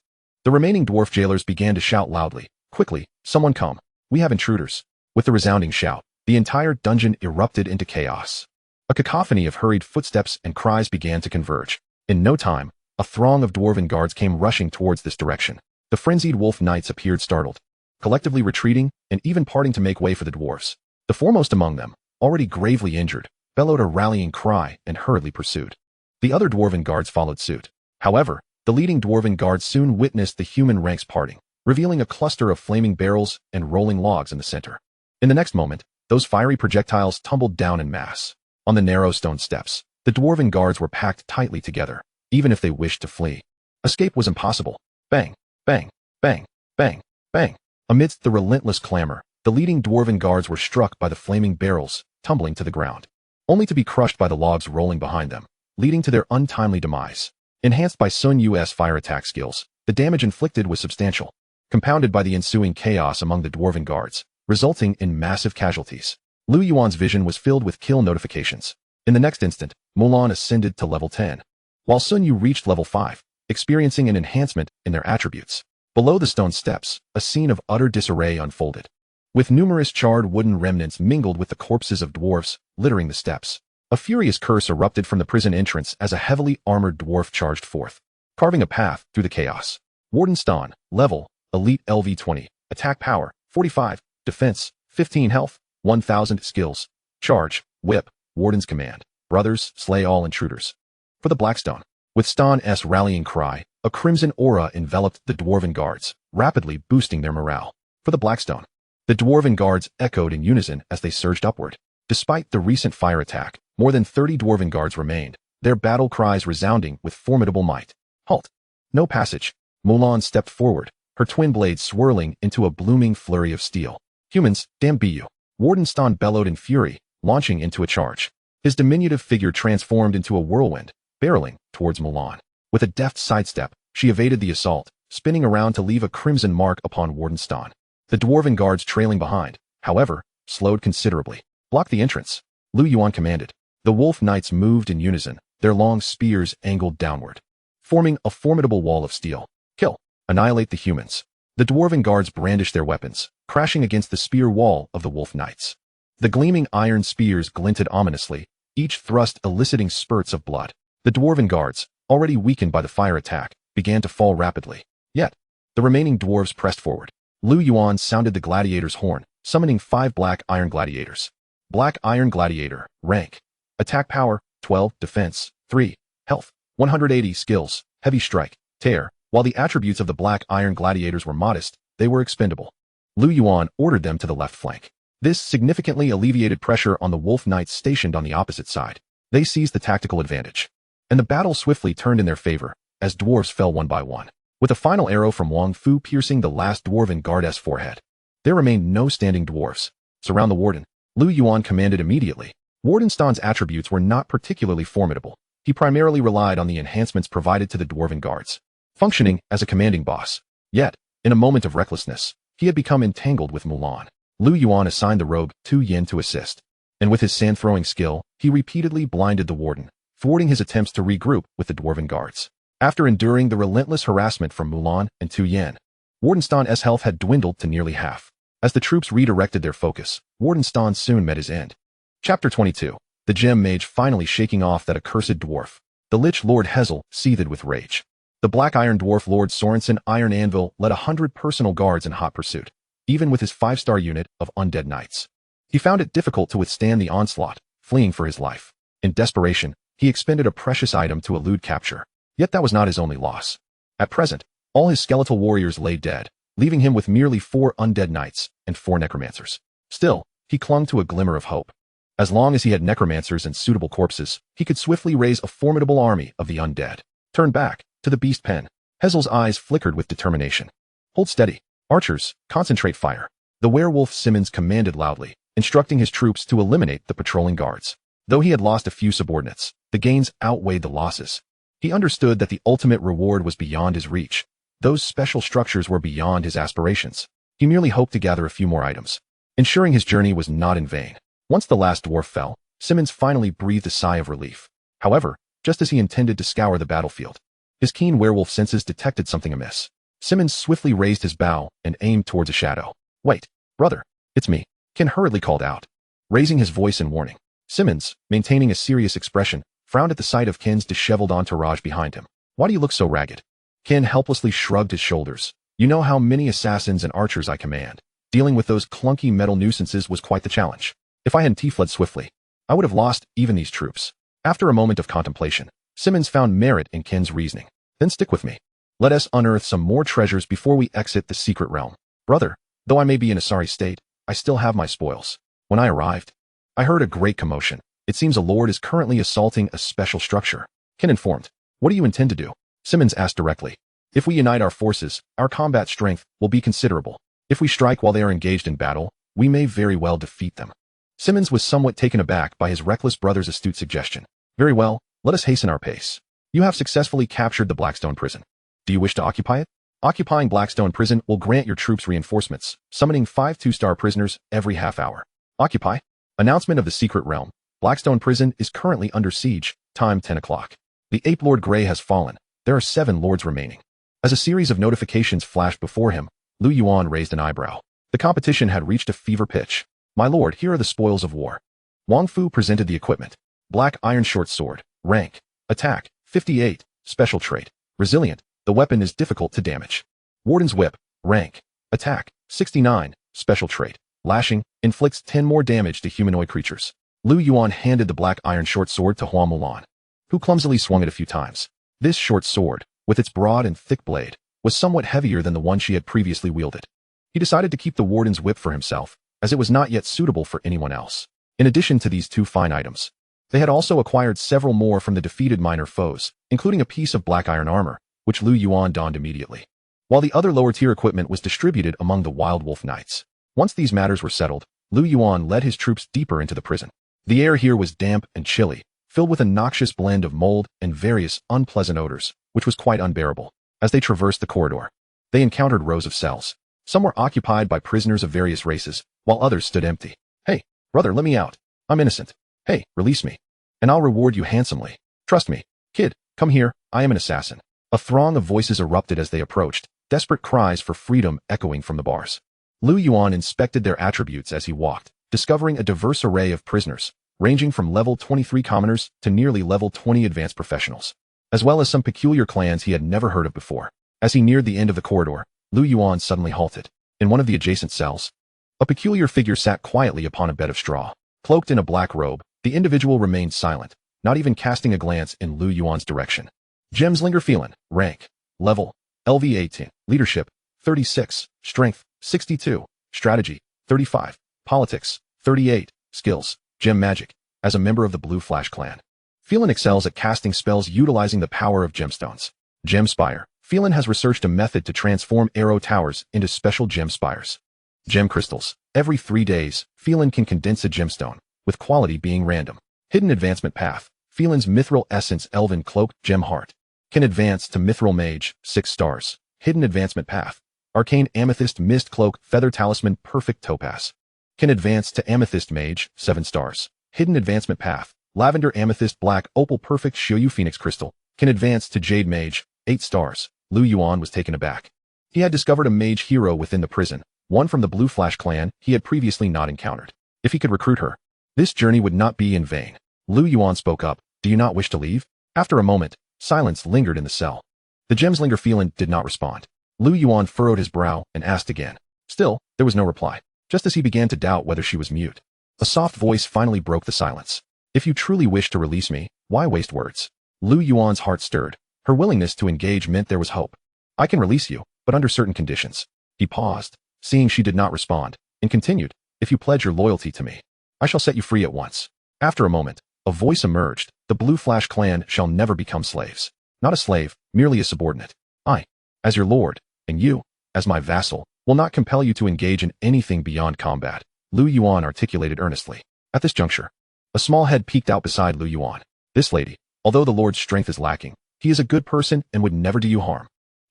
The remaining dwarf jailers began to shout loudly, "Quickly, someone come. We have intruders." With the resounding shout, the entire dungeon erupted into chaos. A cacophony of hurried footsteps and cries began to converge. In no time, a throng of dwarven guards came rushing towards this direction. The frenzied wolf knights appeared startled, collectively retreating and even parting to make way for the dwarves. The foremost among them, already gravely injured, bellowed a rallying cry and hurriedly pursued. The other dwarven guards followed suit. However, the leading dwarven guard soon witnessed the human ranks parting, revealing a cluster of flaming barrels and rolling logs in the center. In the next moment, those fiery projectiles tumbled down in mass. On the narrow stone steps, the dwarven guards were packed tightly together, even if they wished to flee. Escape was impossible. Bang, bang, bang, bang, bang. Amidst the relentless clamor, the leading dwarven guards were struck by the flaming barrels, tumbling to the ground, only to be crushed by the logs rolling behind them, leading to their untimely demise. Enhanced by Sun Yu's fire attack skills, the damage inflicted was substantial, compounded by the ensuing chaos among the dwarven guards, resulting in massive casualties. Lu Yuan's vision was filled with kill notifications. In the next instant, Mulan ascended to level 10, while Sun Yu reached level 5, experiencing an enhancement in their attributes. Below the stone steps, a scene of utter disarray unfolded, with numerous charred wooden remnants mingled with the corpses of dwarfs littering the steps. A furious curse erupted from the prison entrance as a heavily armored dwarf charged forth, carving a path through the chaos. Warden Stan, level, elite LV-20, attack power, 45, defense, 15 health, 1000 skills, charge, whip, Warden's command, brothers, slay all intruders. For the Blackstone, With Stan's rallying cry, a crimson aura enveloped the Dwarven Guards, rapidly boosting their morale. For the Blackstone. The Dwarven Guards echoed in unison as they surged upward. Despite the recent fire attack, more than 30 Dwarven Guards remained, their battle cries resounding with formidable might. Halt! No passage. Mulan stepped forward, her twin blades swirling into a blooming flurry of steel. Humans, damn be you. Warden Stan bellowed in fury, launching into a charge. His diminutive figure transformed into a whirlwind, barreling towards Mulan. With a deft sidestep, she evaded the assault, spinning around to leave a crimson mark upon Warden Stan. The Dwarven Guards trailing behind, however, slowed considerably. Block the entrance. Yuan commanded. The Wolf Knights moved in unison, their long spears angled downward, forming a formidable wall of steel. Kill. Annihilate the humans. The Dwarven Guards brandished their weapons, crashing against the spear wall of the Wolf Knights. The gleaming iron spears glinted ominously, each thrust eliciting spurts of blood. The Dwarven Guards, already weakened by the fire attack, began to fall rapidly. Yet, the remaining dwarves pressed forward. Yuan sounded the gladiator's horn, summoning 5 black iron gladiators. Black Iron Gladiator, rank. Attack power, 12, defense, 3, health, 180 skills, heavy strike, tear. While the attributes of the Black Iron Gladiators were modest, they were expendable. Yuan ordered them to the left flank. This significantly alleviated pressure on the Wolf Knights stationed on the opposite side. They seized the tactical advantage. And the battle swiftly turned in their favor, as dwarves fell one by one. With a final arrow from Wang Fu piercing the last Dwarven Guard's forehead. There remained no standing dwarves. Surround the Warden. Yuan commanded immediately. Warden Stan's attributes were not particularly formidable. He primarily relied on the enhancements provided to the Dwarven Guards, functioning as a commanding boss. Yet, in a moment of recklessness, he had become entangled with Mulan. Yuan assigned the rogue Tu Yin to assist, and with his sand-throwing skill, he repeatedly blinded the Warden, thwarting his attempts to regroup with the Dwarven Guards. After enduring the relentless harassment from Mulan and Tu Yin, Warden Stan's health had dwindled to nearly half. As the troops redirected their focus, Warden Stan soon met his end. Chapter 22. The Gem Mage finally shaking off that accursed dwarf. The Lich Lord Hazel seethed with rage. The Black Iron Dwarf Lord Sorensen Iron Anvil led 100 personal guards in hot pursuit, even with his 5-star unit of undead knights. He found it difficult to withstand the onslaught, fleeing for his life. In desperation, he expended a precious item to elude capture. Yet that was not his only loss. At present, all his skeletal warriors lay dead, leaving him with merely 4 undead knights and 4 necromancers. Still, he clung to a glimmer of hope. As long as he had necromancers and suitable corpses, he could swiftly raise a formidable army of the undead. Turn back, to the beast pen. Hazel's eyes flickered with determination. Hold steady. Archers, concentrate fire. The werewolf Simmons commanded loudly, instructing his troops to eliminate the patrolling guards. Though he had lost a few subordinates, the gains outweighed the losses. He understood that the ultimate reward was beyond his reach. Those special structures were beyond his aspirations. He merely hoped to gather a few more items, ensuring his journey was not in vain. Once the last dwarf fell, Simmons finally breathed a sigh of relief. However, just as he intended to scour the battlefield, his keen werewolf senses detected something amiss. Simmons swiftly raised his bow and aimed towards a shadow. Wait, brother, it's me, Ken hurriedly called out, raising his voice in warning. Simmons, maintaining a serious expression, frowned at the sight of Ken's disheveled entourage behind him. Why do you look so ragged? Ken helplessly shrugged his shoulders. You know how many assassins and archers I command. Dealing with those clunky metal nuisances was quite the challenge. If I hadn't fled swiftly, I would have lost even these troops. After a moment of contemplation, Simmons found merit in Ken's reasoning. Then stick with me. Let us unearth some more treasures before we exit the secret realm. Brother, though I may be in a sorry state, I still have my spoils. When I arrived, I heard a great commotion. It seems a lord is currently assaulting a special structure. Ken informed. What do you intend to do? Simmons asked directly. If we unite our forces, our combat strength will be considerable. If we strike while they are engaged in battle, we may very well defeat them. Simmons was somewhat taken aback by his reckless brother's astute suggestion. Very well, let us hasten our pace. You have successfully captured the Blackstone prison. Do you wish to occupy it? Occupying Blackstone prison will grant your troops reinforcements, summoning 5 2-star prisoners every half hour. Occupy. Announcement of the secret realm. Blackstone prison is currently under siege, time 10 o'clock. The Ape Lord Grey has fallen. There are 7 lords remaining. As a series of notifications flashed before him, Yuan raised an eyebrow. The competition had reached a fever pitch. My lord, here are the spoils of war. Wang Fu presented the equipment. Black Iron Short Sword. Rank. Attack. 58. Special trait. Resilient. The weapon is difficult to damage. Warden's Whip. Rank. Attack. 69. Special trait. Lashing. Inflicts 10 more damage to humanoid creatures. Yuan handed the Black Iron Short Sword to Hua Mulan, who clumsily swung it a few times. This short sword, with its broad and thick blade, was somewhat heavier than the one she had previously wielded. He decided to keep the warden's whip for himself, as it was not yet suitable for anyone else. In addition to these two fine items, they had also acquired several more from the defeated minor foes, including a piece of black iron armor, which Lu Yuan donned immediately, while the other lower-tier equipment was distributed among the Wild Wolf Knights. Once these matters were settled, Lu Yuan led his troops deeper into the prison. The air here was damp and chilly, filled with a noxious blend of mold and various unpleasant odors, which was quite unbearable. As they traversed the corridor, they encountered rows of cells. Some were occupied by prisoners of various races, while others stood empty. "Hey, brother, let me out. I'm innocent. Hey, release me, and I'll reward you handsomely. Trust me. Kid, come here, I am an assassin." A throng of voices erupted as they approached, desperate cries for freedom echoing from the bars. Lu Yuan inspected their attributes as he walked, discovering a diverse array of prisoners, ranging from level 23 commoners to nearly level 20 advanced professionals, as well as some peculiar clans he had never heard of before. As he neared the end of the corridor, Lu Yuan suddenly halted. In one of the adjacent cells, a peculiar figure sat quietly upon a bed of straw. Cloaked in a black robe, the individual remained silent, not even casting a glance in Lu Yuan's direction. Gemslinger Felin, rank, level, LV 18, leadership, 36, strength, 62, strategy, 35, politics, 38, skills, gem magic. As a member of the Blue Flash clan, Felin excels at casting spells utilizing the power of gemstones. Gem Spire. Felin has researched a method to transform arrow towers into special gem spires. Gem crystals. Every 3 days, Felin can condense a gemstone, with quality being random. Hidden advancement path. Felin's mithril essence elven cloak gem heart can advance to mithril mage, 6 stars. Hidden advancement path. Arcane amethyst mist cloak feather talisman perfect topaz can advance to amethyst mage, 7 stars. Hidden advancement path. Lavender amethyst black opal perfect Shiyu phoenix crystal can advance to jade mage, 8 stars. Lu Yuan was taken aback. He had discovered a mage hero within the prison, one from the Blue Flash clan he had previously not encountered. If he could recruit her, this journey would not be in vain. Lu Yuan spoke up. "Do you not wish to leave?" After a moment, silence lingered in the cell. The Gemslinger Felin did not respond. Lu Yuan furrowed his brow and asked again. Still, there was no reply, just as he began to doubt whether she was mute. A soft voice finally broke the silence. "If you truly wish to release me, why waste words?" Lu Yuan's heart stirred. Her willingness to engage meant there was hope. "I can release you, but under certain conditions." He paused, seeing she did not respond, and continued, "If you pledge your loyalty to me, I shall set you free at once." After a moment, a voice emerged. "The Blue Flash clan shall never become slaves. Not a slave, merely a subordinate. I, as your lord, and you, as my vassal, will not compel you to engage in anything beyond combat," Lu Yuan articulated earnestly. At this juncture, a small head peeked out beside Lu Yuan. "This lady, although the lord's strength is lacking, he is a good person and would never do you harm."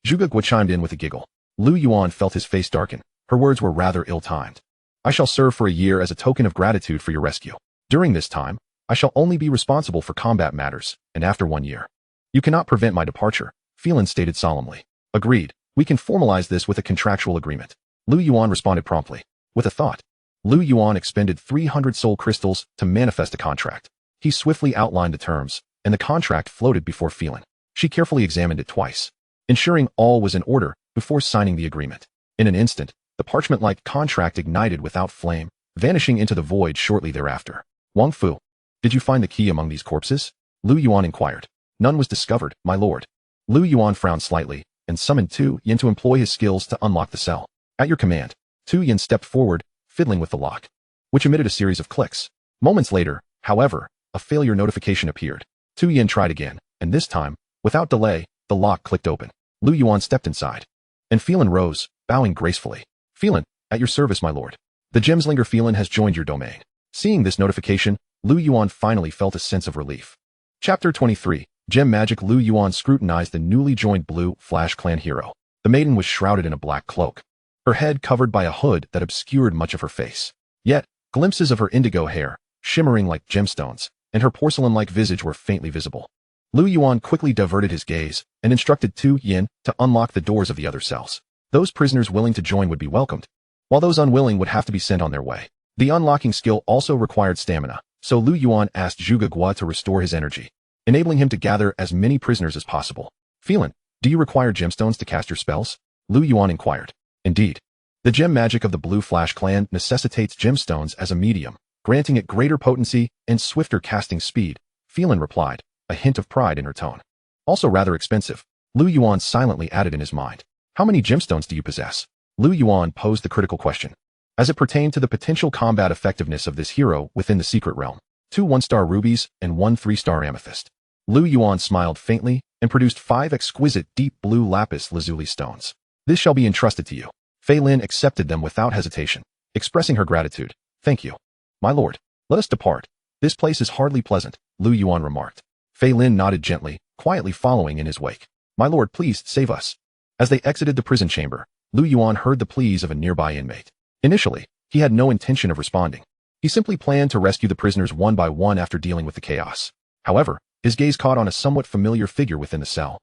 Zhuge Gua chimed in with a giggle. Lu Yuan felt his face darken. Her words were rather ill-timed. "I shall serve for a year as a token of gratitude for your rescue. During this time, I shall only be responsible for combat matters, and after 1 year, you cannot prevent my departure," Felin stated solemnly. "Agreed. We can formalize this with a contractual agreement." Lu Yuan responded promptly. With a thought, Lu Yuan expended 300 soul crystals to manifest a contract. He swiftly outlined the terms, and the contract floated before Felin. She carefully examined it twice, ensuring all was in order before signing the agreement. In an instant, the parchment-like contract ignited without flame, vanishing into the void shortly thereafter. "Wang Fu, did you find the key among these corpses?" Lu Yuan inquired. "None was discovered, my lord." Lu Yuan frowned slightly and summoned Tu Yin to employ his skills to unlock the cell. "At your command." Tu Yin stepped forward, fiddling with the lock, which emitted a series of clicks. Moments later, however, a failure notification appeared. Tu Yin tried again, and this time, without delay, the lock clicked open. Lu Yuan stepped inside, and Felin rose, bowing gracefully. "Felin, at your service, my lord. The Gemslinger Felin has joined your domain." Seeing this notification, Lu Yuan finally felt a sense of relief. Chapter 23. Gem Magic. Lu Yuan scrutinized the newly joined Blue Flash clan hero. The maiden was shrouded in a black cloak, her head covered by a hood that obscured much of her face. Yet, glimpses of her indigo hair, shimmering like gemstones, and her porcelain-like visage were faintly visible. Lu Yuan quickly diverted his gaze and instructed Tu Yin to unlock the doors of the other cells. Those prisoners willing to join would be welcomed, while those unwilling would have to be sent on their way. The unlocking skill also required stamina, so Lu Yuan asked Zhuge Gua to restore his energy, enabling him to gather as many prisoners as possible. "Felin, do you require gemstones to cast your spells?" Lu Yuan inquired. "Indeed. The gem magic of the Blue Flash clan necessitates gemstones as a medium, granting it greater potency and swifter casting speed," Felin replied, a hint of pride in her tone. Also rather expensive. Lu Yuan silently added in his mind. How many gemstones do you possess? Lu Yuan posed the critical question, as it pertained to the potential combat effectiveness of this hero within the secret realm. 2 1-star rubies and 1 3-star amethyst. Lu Yuan smiled faintly and produced 5 exquisite deep blue lapis lazuli stones. This shall be entrusted to you. Fei Lin accepted them without hesitation, expressing her gratitude. Thank you. My lord, let us depart. This place is hardly pleasant, Lu Yuan remarked. Fei Lin nodded gently, quietly following in his wake. My lord, please save us. As they exited the prison chamber, Lu Yuan heard the pleas of a nearby inmate. Initially, he had no intention of responding. He simply planned to rescue the prisoners one by one after dealing with the chaos. However, his gaze caught on a somewhat familiar figure within the cell,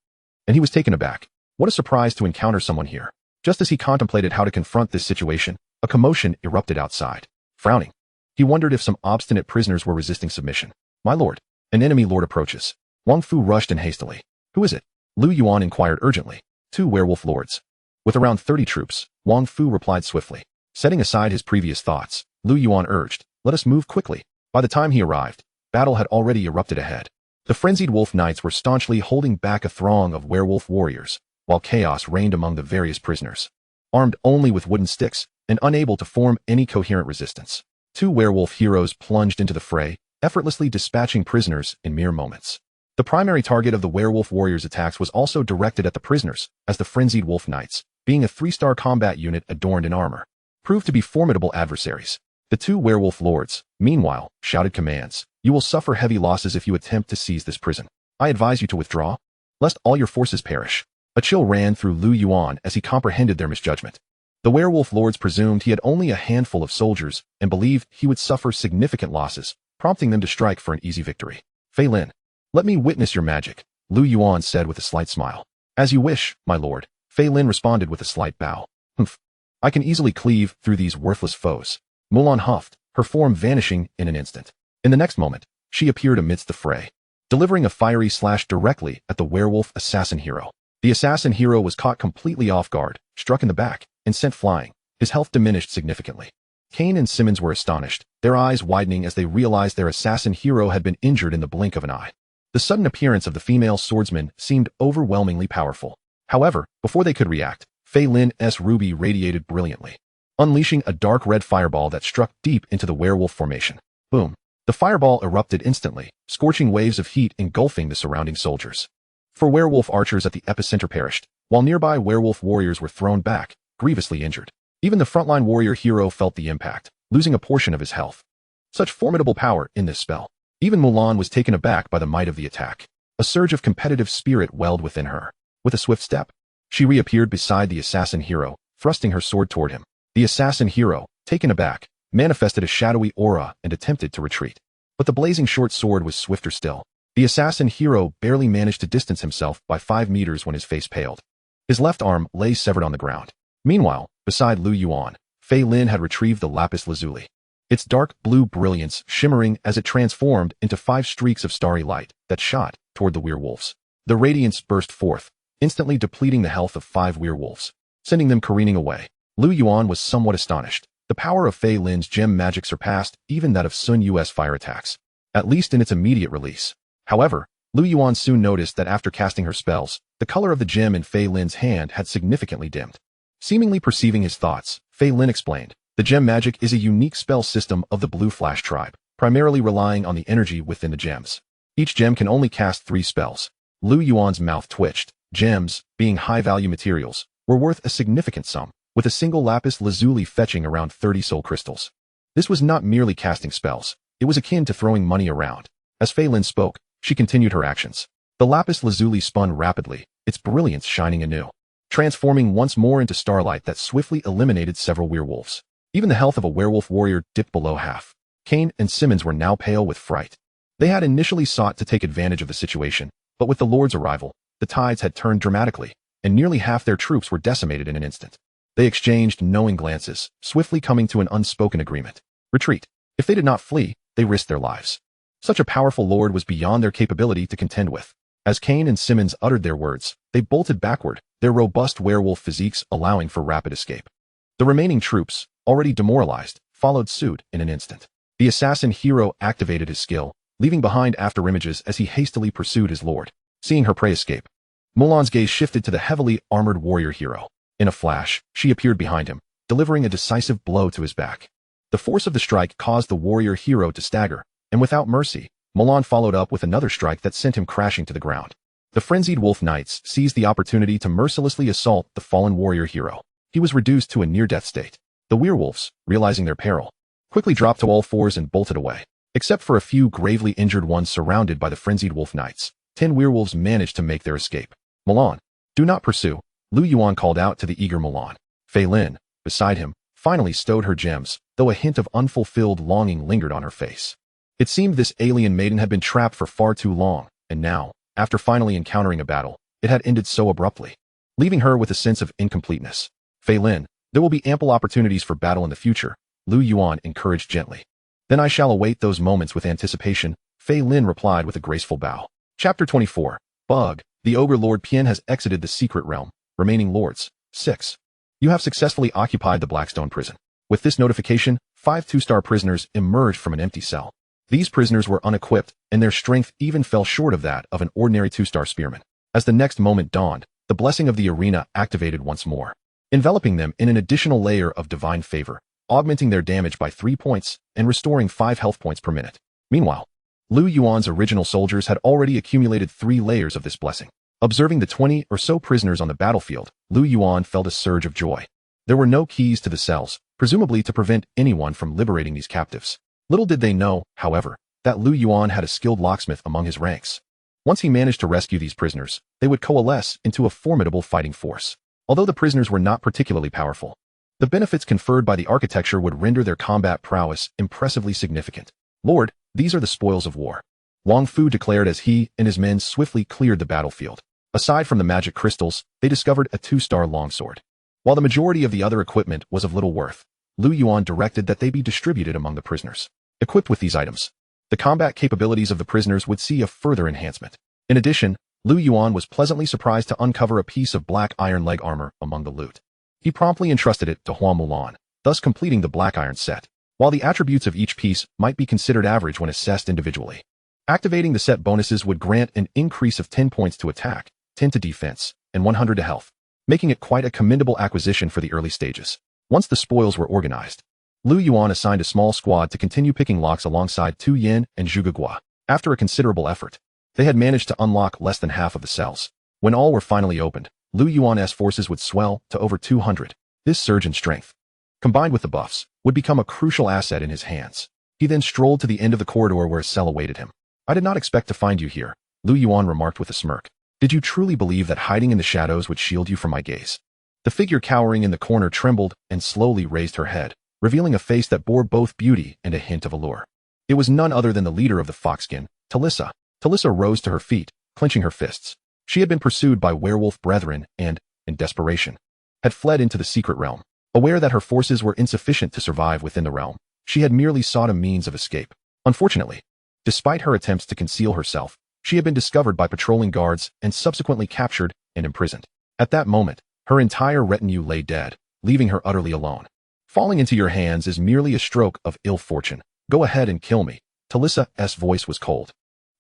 and he was taken aback. What a surprise to encounter someone here. Just as he contemplated how to confront this situation, a commotion erupted outside. Frowning, he wondered if some obstinate prisoners were resisting submission. My lord, an enemy lord approaches. Wang Fu rushed in hastily. Who is it? Lu Yuan inquired urgently. 2 werewolf lords. With around 30 troops, Wang Fu replied swiftly. Setting aside his previous thoughts, Lu Yuan urged, let us move quickly. By the time he arrived, battle had already erupted ahead. The frenzied wolf knights were staunchly holding back a throng of werewolf warriors, while chaos reigned among the various prisoners. Armed only with wooden sticks and unable to form any coherent resistance, 2 werewolf heroes plunged into the fray, effortlessly dispatching prisoners in mere moments. The primary target of the werewolf warriors' attacks was also directed at the prisoners, as the frenzied wolf knights, being a 3-star combat unit adorned in armor, proved to be formidable adversaries. The 2 werewolf lords, meanwhile, shouted commands. You will suffer heavy losses if you attempt to seize this prison. I advise you to withdraw, lest all your forces perish. A chill ran through Lu Yuan as he comprehended their misjudgment. The werewolf lords presumed he had only a handful of soldiers and believed he would suffer significant losses, prompting them to strike for an easy victory. Fei Lin, let me witness your magic, Lu Yuan said with a slight smile. As you wish, my lord, Fei Lin responded with a slight bow. Humph. I can easily cleave through these worthless foes. Mulan huffed, her form vanishing in an instant. In the next moment, she appeared amidst the fray, delivering a fiery slash directly at the werewolf assassin hero. The assassin hero was caught completely off guard, struck in the back, and sent flying. His health diminished significantly. Kane and Simmons were astonished, their eyes widening as they realized their assassin hero had been injured in the blink of an eye. The sudden appearance of the female swordsman seemed overwhelmingly powerful. However, before they could react, Fei Lin's ruby radiated brilliantly, unleashing a dark red fireball that struck deep into the werewolf formation. Boom. The fireball erupted instantly, scorching waves of heat engulfing the surrounding soldiers. 4 werewolf archers at the epicenter perished, while nearby werewolf warriors were thrown back, grievously injured. Even the frontline warrior hero felt the impact, losing a portion of his health. Such formidable power in this spell. Even Mulan was taken aback by the might of the attack. A surge of competitive spirit welled within her. With a swift step, she reappeared beside the assassin hero, thrusting her sword toward him. The assassin hero, taken aback, manifested a shadowy aura and attempted to retreat. But the blazing short sword was swifter still. The assassin hero barely managed to distance himself by 5 meters when his face paled. His left arm lay severed on the ground. Meanwhile, beside Lu Yuan, Fei Lin had retrieved the lapis lazuli, its dark blue brilliance shimmering as it transformed into 5 streaks of starry light that shot toward the werewolves. The radiance burst forth, instantly depleting the health of 5 werewolves, sending them careening away. Lu Yuan was somewhat astonished. The power of Fei Lin's gem magic surpassed even that of Sun Yu's fire attacks, at least in its immediate release. However, Lu Yuan soon noticed that after casting her spells, the color of the gem in Fei Lin's hand had significantly dimmed. Seemingly perceiving his thoughts, Fei Lin explained, the gem magic is a unique spell system of the Blue Flash tribe, primarily relying on the energy within the gems. Each gem can only cast 3 spells. Lu Yuan's mouth twitched. Gems, being high-value materials, were worth a significant sum, with a single lapis lazuli fetching around 30 soul crystals. This was not merely casting spells, it was akin to throwing money around. As Fei Lin spoke, she continued her actions. The lapis lazuli spun rapidly, its brilliance shining anew, transforming once more into starlight that swiftly eliminated several werewolves. Even the health of a werewolf warrior dipped below half. Kane and Simmons were now pale with fright. They had initially sought to take advantage of the situation, but with the Lord's arrival, the tides had turned dramatically, and nearly half their troops were decimated in an instant. They exchanged knowing glances, swiftly coming to an unspoken agreement. Retreat. If they did not flee, they risked their lives. Such a powerful lord was beyond their capability to contend with. As Kane and Simmons uttered their words, they bolted backward, their robust werewolf physiques allowing for rapid escape. The remaining troops, already demoralized, followed suit in an instant. The assassin hero activated his skill, leaving behind afterimages as he hastily pursued his lord. Seeing her prey escape, Mulan's gaze shifted to the heavily armored warrior hero. In a flash, she appeared behind him, delivering a decisive blow to his back. The force of the strike caused the warrior hero to stagger, and without mercy, Mulan followed up with another strike that sent him crashing to the ground. The frenzied wolf knights seized the opportunity to mercilessly assault the fallen warrior hero. He was reduced to a near-death state. The werewolves, realizing their peril, quickly dropped to all fours and bolted away. Except for a few gravely injured ones surrounded by the frenzied wolf knights, 10 werewolves managed to make their escape. Mulan, do not pursue, Lu Yuan called out to the eager Mulan. Fei Lin, beside him, finally stowed her gems, though a hint of unfulfilled longing lingered on her face. It seemed this alien maiden had been trapped for far too long, and now, after finally encountering a battle, it had ended so abruptly, leaving her with a sense of incompleteness. Fei Lin, there will be ample opportunities for battle in the future, Lu Yuan encouraged gently. Then I shall await those moments with anticipation, Fei Lin replied with a graceful bow. Chapter 24. Bug. The Ogre Lord Pian has exited the secret realm. Remaining lords. 6. You have successfully occupied the Blackstone prison. With this notification, 5 two-star prisoners emerged from an empty cell. These prisoners were unequipped, and their strength even fell short of that of an ordinary 2-star spearman. As the next moment dawned, the blessing of the arena activated once more, enveloping them in an additional layer of divine favor, augmenting their damage by 3 points and restoring 5 health points per minute. Meanwhile, Lu Yuan's original soldiers had already accumulated 3 layers of this blessing. Observing the 20 or so prisoners on the battlefield, Lu Yuan felt a surge of joy. There were no keys to the cells, presumably to prevent anyone from liberating these captives. Little did they know, however, that Lu Yuan had a skilled locksmith among his ranks. Once he managed to rescue these prisoners, they would coalesce into a formidable fighting force. Although the prisoners were not particularly powerful, the benefits conferred by the architecture would render their combat prowess impressively significant. Lord, these are the spoils of war, Wang Fu declared as he and his men swiftly cleared the battlefield. Aside from the magic crystals, they discovered a 2-star longsword. While the majority of the other equipment was of little worth, Lu Yuan directed that they be distributed among the prisoners. Equipped with these items, the combat capabilities of the prisoners would see a further enhancement. In addition, Lu Yuan was pleasantly surprised to uncover a piece of black iron leg armor among the loot. He promptly entrusted it to Hua Mulan, thus completing the black iron set. While the attributes of each piece might be considered average when assessed individually, activating the set bonuses would grant an increase of 10 points to attack, 10 to defense, and 100 to health, making it quite a commendable acquisition for the early stages. Once the spoils were organized, Lu Yuan assigned a small squad to continue picking locks alongside Tu Yin and Zhuge Gua. After a considerable effort, they had managed to unlock less than half of the cells. When all were finally opened, Lu Yuan's forces would swell to over 200. This surge in strength, combined with the buffs, would become a crucial asset in his hands. He then strolled to the end of the corridor where a cell awaited him. I did not expect to find you here, Lu Yuan remarked with a smirk. Did you truly believe that hiding in the shadows would shield you from my gaze? The figure cowering in the corner trembled and slowly raised her head, revealing a face that bore both beauty and a hint of allure. It was none other than the leader of the Foxkin, Talissa. Talissa rose to her feet, clenching her fists. She had been pursued by werewolf brethren and, in desperation, had fled into the secret realm. Aware that her forces were insufficient to survive within the realm, she had merely sought a means of escape. Unfortunately, despite her attempts to conceal herself, she had been discovered by patrolling guards and subsequently captured and imprisoned. At that moment, her entire retinue lay dead, leaving her utterly alone. Falling into your hands is merely a stroke of ill fortune. Go ahead and kill me. Talissa's voice was cold.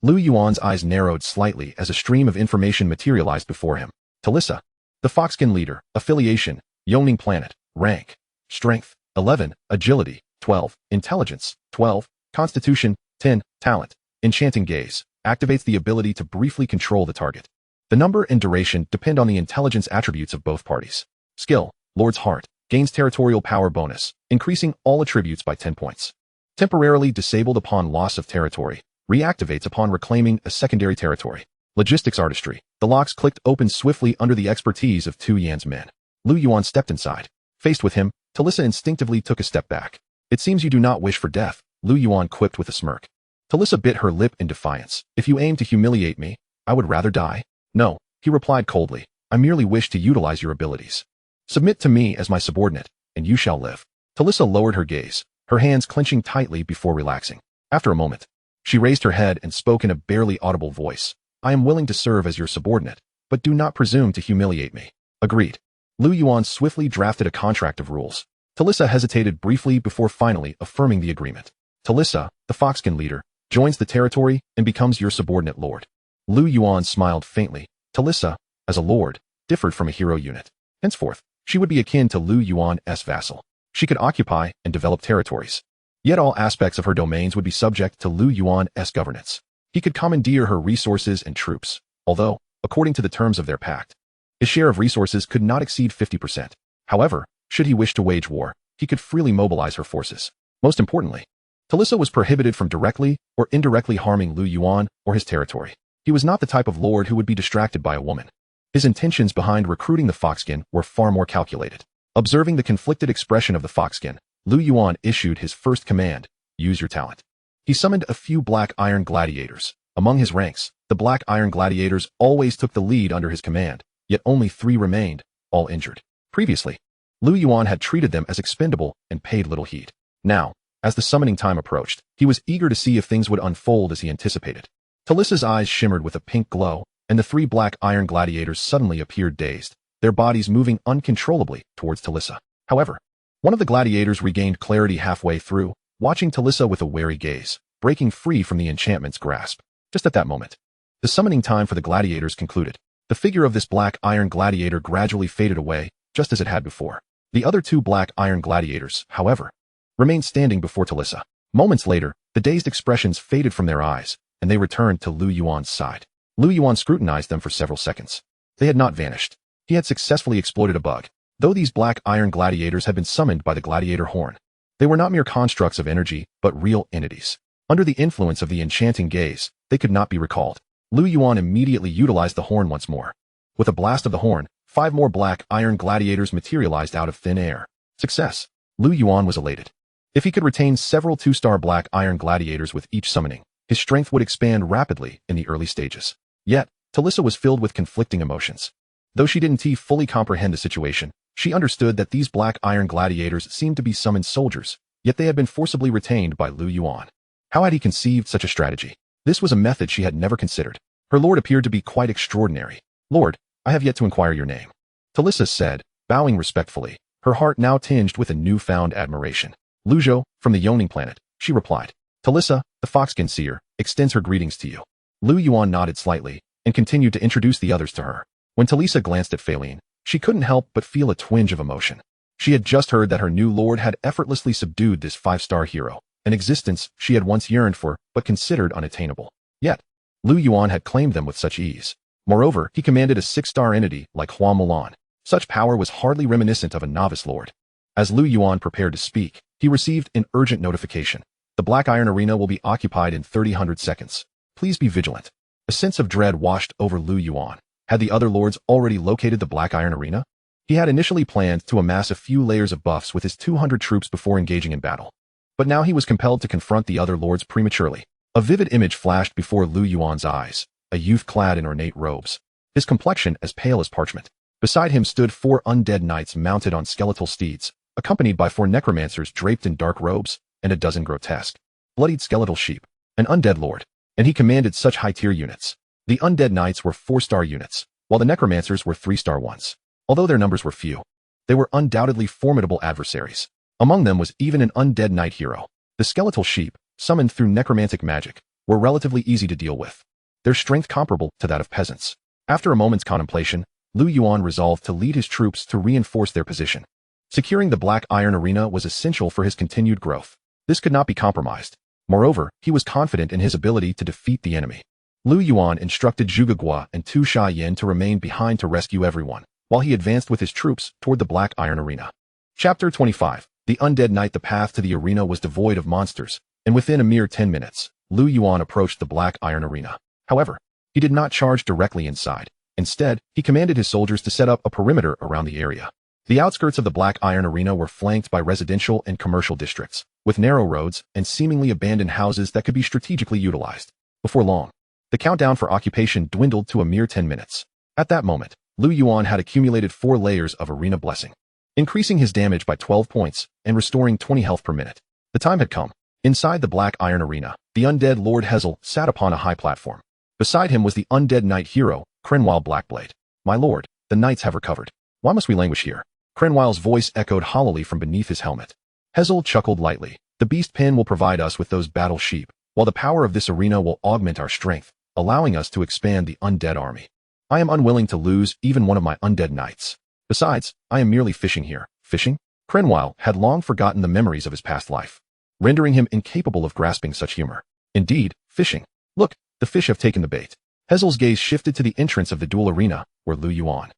Lu Yuan's eyes narrowed slightly as a stream of information materialized before him. Talissa, the Foxkin leader, affiliation, Yoning planet, rank, strength, 11, agility, 12, intelligence, 12, constitution, 10, talent, enchanting gaze, activates the ability to briefly control the target. The number and duration depend on the intelligence attributes of both parties. Skill, Lord's Heart, gains territorial power bonus, increasing all attributes by 10 points. Temporarily disabled upon loss of territory, reactivates upon reclaiming a secondary territory. Logistics artistry, the locks clicked open swiftly under the expertise of Tu Yan's men. Lu Yuan stepped inside. Faced with him, Talissa instinctively took a step back. It seems you do not wish for death, Lu Yuan quipped with a smirk. Talissa bit her lip in defiance. If you aim to humiliate me, I would rather die. No, he replied coldly. I merely wish to utilize your abilities. Submit to me as my subordinate, and you shall live. Talissa lowered her gaze, her hands clenching tightly before relaxing. After a moment, she raised her head and spoke in a barely audible voice. I am willing to serve as your subordinate, but do not presume to humiliate me. Agreed. Lu Yuan swiftly drafted a contract of rules. Talissa hesitated briefly before finally affirming the agreement. Talissa, the Foxkin leader, joins the territory and becomes your subordinate lord. Lu Yuan smiled faintly. Talissa, as a lord, differed from a hero unit. Henceforth, she would be akin to Lu Yuan's vassal. She could occupy and develop territories. Yet all aspects of her domains would be subject to Lu Yuan's governance. He could commandeer her resources and troops, although, according to the terms of their pact, his share of resources could not exceed 50%. However, should he wish to wage war, he could freely mobilize her forces. Most importantly, Talissa was prohibited from directly or indirectly harming Lu Yuan or his territory. He was not the type of lord who would be distracted by a woman. His intentions behind recruiting the Foxskin were far more calculated. Observing the conflicted expression of the Foxskin, Lu Yuan issued his first command: use your talent. He summoned a few black iron gladiators. Among his ranks, the black iron gladiators always took the lead under his command, yet only 3 remained, all injured. Previously, Lu Yuan had treated them as expendable and paid little heed. Now, as the summoning time approached, he was eager to see if things would unfold as he anticipated. Talissa's eyes shimmered with a pink glow, and the 3 black iron gladiators suddenly appeared dazed, their bodies moving uncontrollably towards Talissa. However, one of the gladiators regained clarity halfway through, watching Talissa with a wary gaze, breaking free from the enchantment's grasp. Just at that moment, the summoning time for the gladiators concluded. The figure of this black iron gladiator gradually faded away, just as it had before. The other 2 black iron gladiators, however, remained standing before Talissa. Moments later, the dazed expressions faded from their eyes, and they returned to Lu Yuan's side. Lu Yuan scrutinized them for several seconds. They had not vanished. He had successfully exploited a bug. Though these black iron gladiators had been summoned by the gladiator horn, they were not mere constructs of energy, but real entities. Under the influence of the enchanting gaze, they could not be recalled. Lu Yuan immediately utilized the horn once more. With a blast of the horn, 5 more black iron gladiators materialized out of thin air. Success. Lu Yuan was elated. If he could retain several 2-star black iron gladiators with each summoning, his strength would expand rapidly in the early stages. Yet, Talissa was filled with conflicting emotions. Though she didn't fully comprehend the situation, she understood that these black iron gladiators seemed to be summoned soldiers, yet they had been forcibly retained by Lu Yuan. How had he conceived such a strategy? This was a method she had never considered. Her lord appeared to be quite extraordinary. Lord, I have yet to inquire your name. Talissa said, bowing respectfully, her heart now tinged with a newfound admiration. Luzhou, from the Yoning planet, she replied. Talissa, the Foxskin Seer, extends her greetings to you. Lu Yuan nodded slightly, and continued to introduce the others to her. When Talissa glanced at Faline, she couldn't help but feel a twinge of emotion. She had just heard that her new lord had effortlessly subdued this 5-star hero, an existence she had once yearned for but considered unattainable. Yet, Lu Yuan had claimed them with such ease. Moreover, he commanded a 6-star entity like Hua Mulan. Such power was hardly reminiscent of a novice lord. As Lu Yuan prepared to speak, he received an urgent notification. The Black Iron Arena will be occupied in 300 seconds. Please be vigilant. A sense of dread washed over Lu Yuan. Had the other lords already located the Black Iron Arena? He had initially planned to amass a few layers of buffs with his 200 troops before engaging in battle. But now he was compelled to confront the other lords prematurely. A vivid image flashed before Lu Yuan's eyes, a youth clad in ornate robes, his complexion as pale as parchment. Beside him stood 4 undead knights mounted on skeletal steeds, accompanied by 4 necromancers draped in dark robes, and a dozen grotesque, bloodied skeletal sheep. An undead lord, and he commanded such high-tier units. The undead knights were 4-star units, while the necromancers were 3-star ones. Although their numbers were few, they were undoubtedly formidable adversaries. Among them was even an undead knight hero. The skeletal sheep, summoned through necromantic magic, were relatively easy to deal with, their strength comparable to that of peasants. After a moment's contemplation, Lu Yuan resolved to lead his troops to reinforce their position. Securing the Black Iron Arena was essential for his continued growth. This could not be compromised. Moreover, he was confident in his ability to defeat the enemy. Lu Yuan instructed Zhuge Gua and Tu Sha Yin to remain behind to rescue everyone, while he advanced with his troops toward the Black Iron Arena. Chapter 25. The Undead Knight. The path to the arena was devoid of monsters, and within a mere 10 minutes, Lu Yuan approached the Black Iron Arena. However, he did not charge directly inside. Instead, he commanded his soldiers to set up a perimeter around the area. The outskirts of the Black Iron Arena were flanked by residential and commercial districts, with narrow roads and seemingly abandoned houses that could be strategically utilized. Before long, the countdown for occupation dwindled to a mere 10 minutes. At that moment, Lu Yuan had accumulated 4 layers of arena blessing, increasing his damage by 12 points and restoring 20 health per minute. The time had come. Inside the Black Iron Arena, the undead Lord Hezel sat upon a high platform. Beside him was the undead knight hero, Crenwile Blackblade. My lord, the knights have recovered. Why must we languish here? Crenwile's voice echoed hollowly from beneath his helmet. Hezel chuckled lightly. The beast pen will provide us with those battle sheep, while the power of this arena will augment our strength. allowing us to expand the undead army. I am unwilling to lose even one of my undead knights. Besides, I am merely fishing here. Fishing? Crenwal had long forgotten the memories of his past life, rendering him incapable of grasping such humor. Indeed, fishing. Look, the fish have taken the bait. Hazel's gaze shifted to the entrance of the duel arena, where Lu Yuan,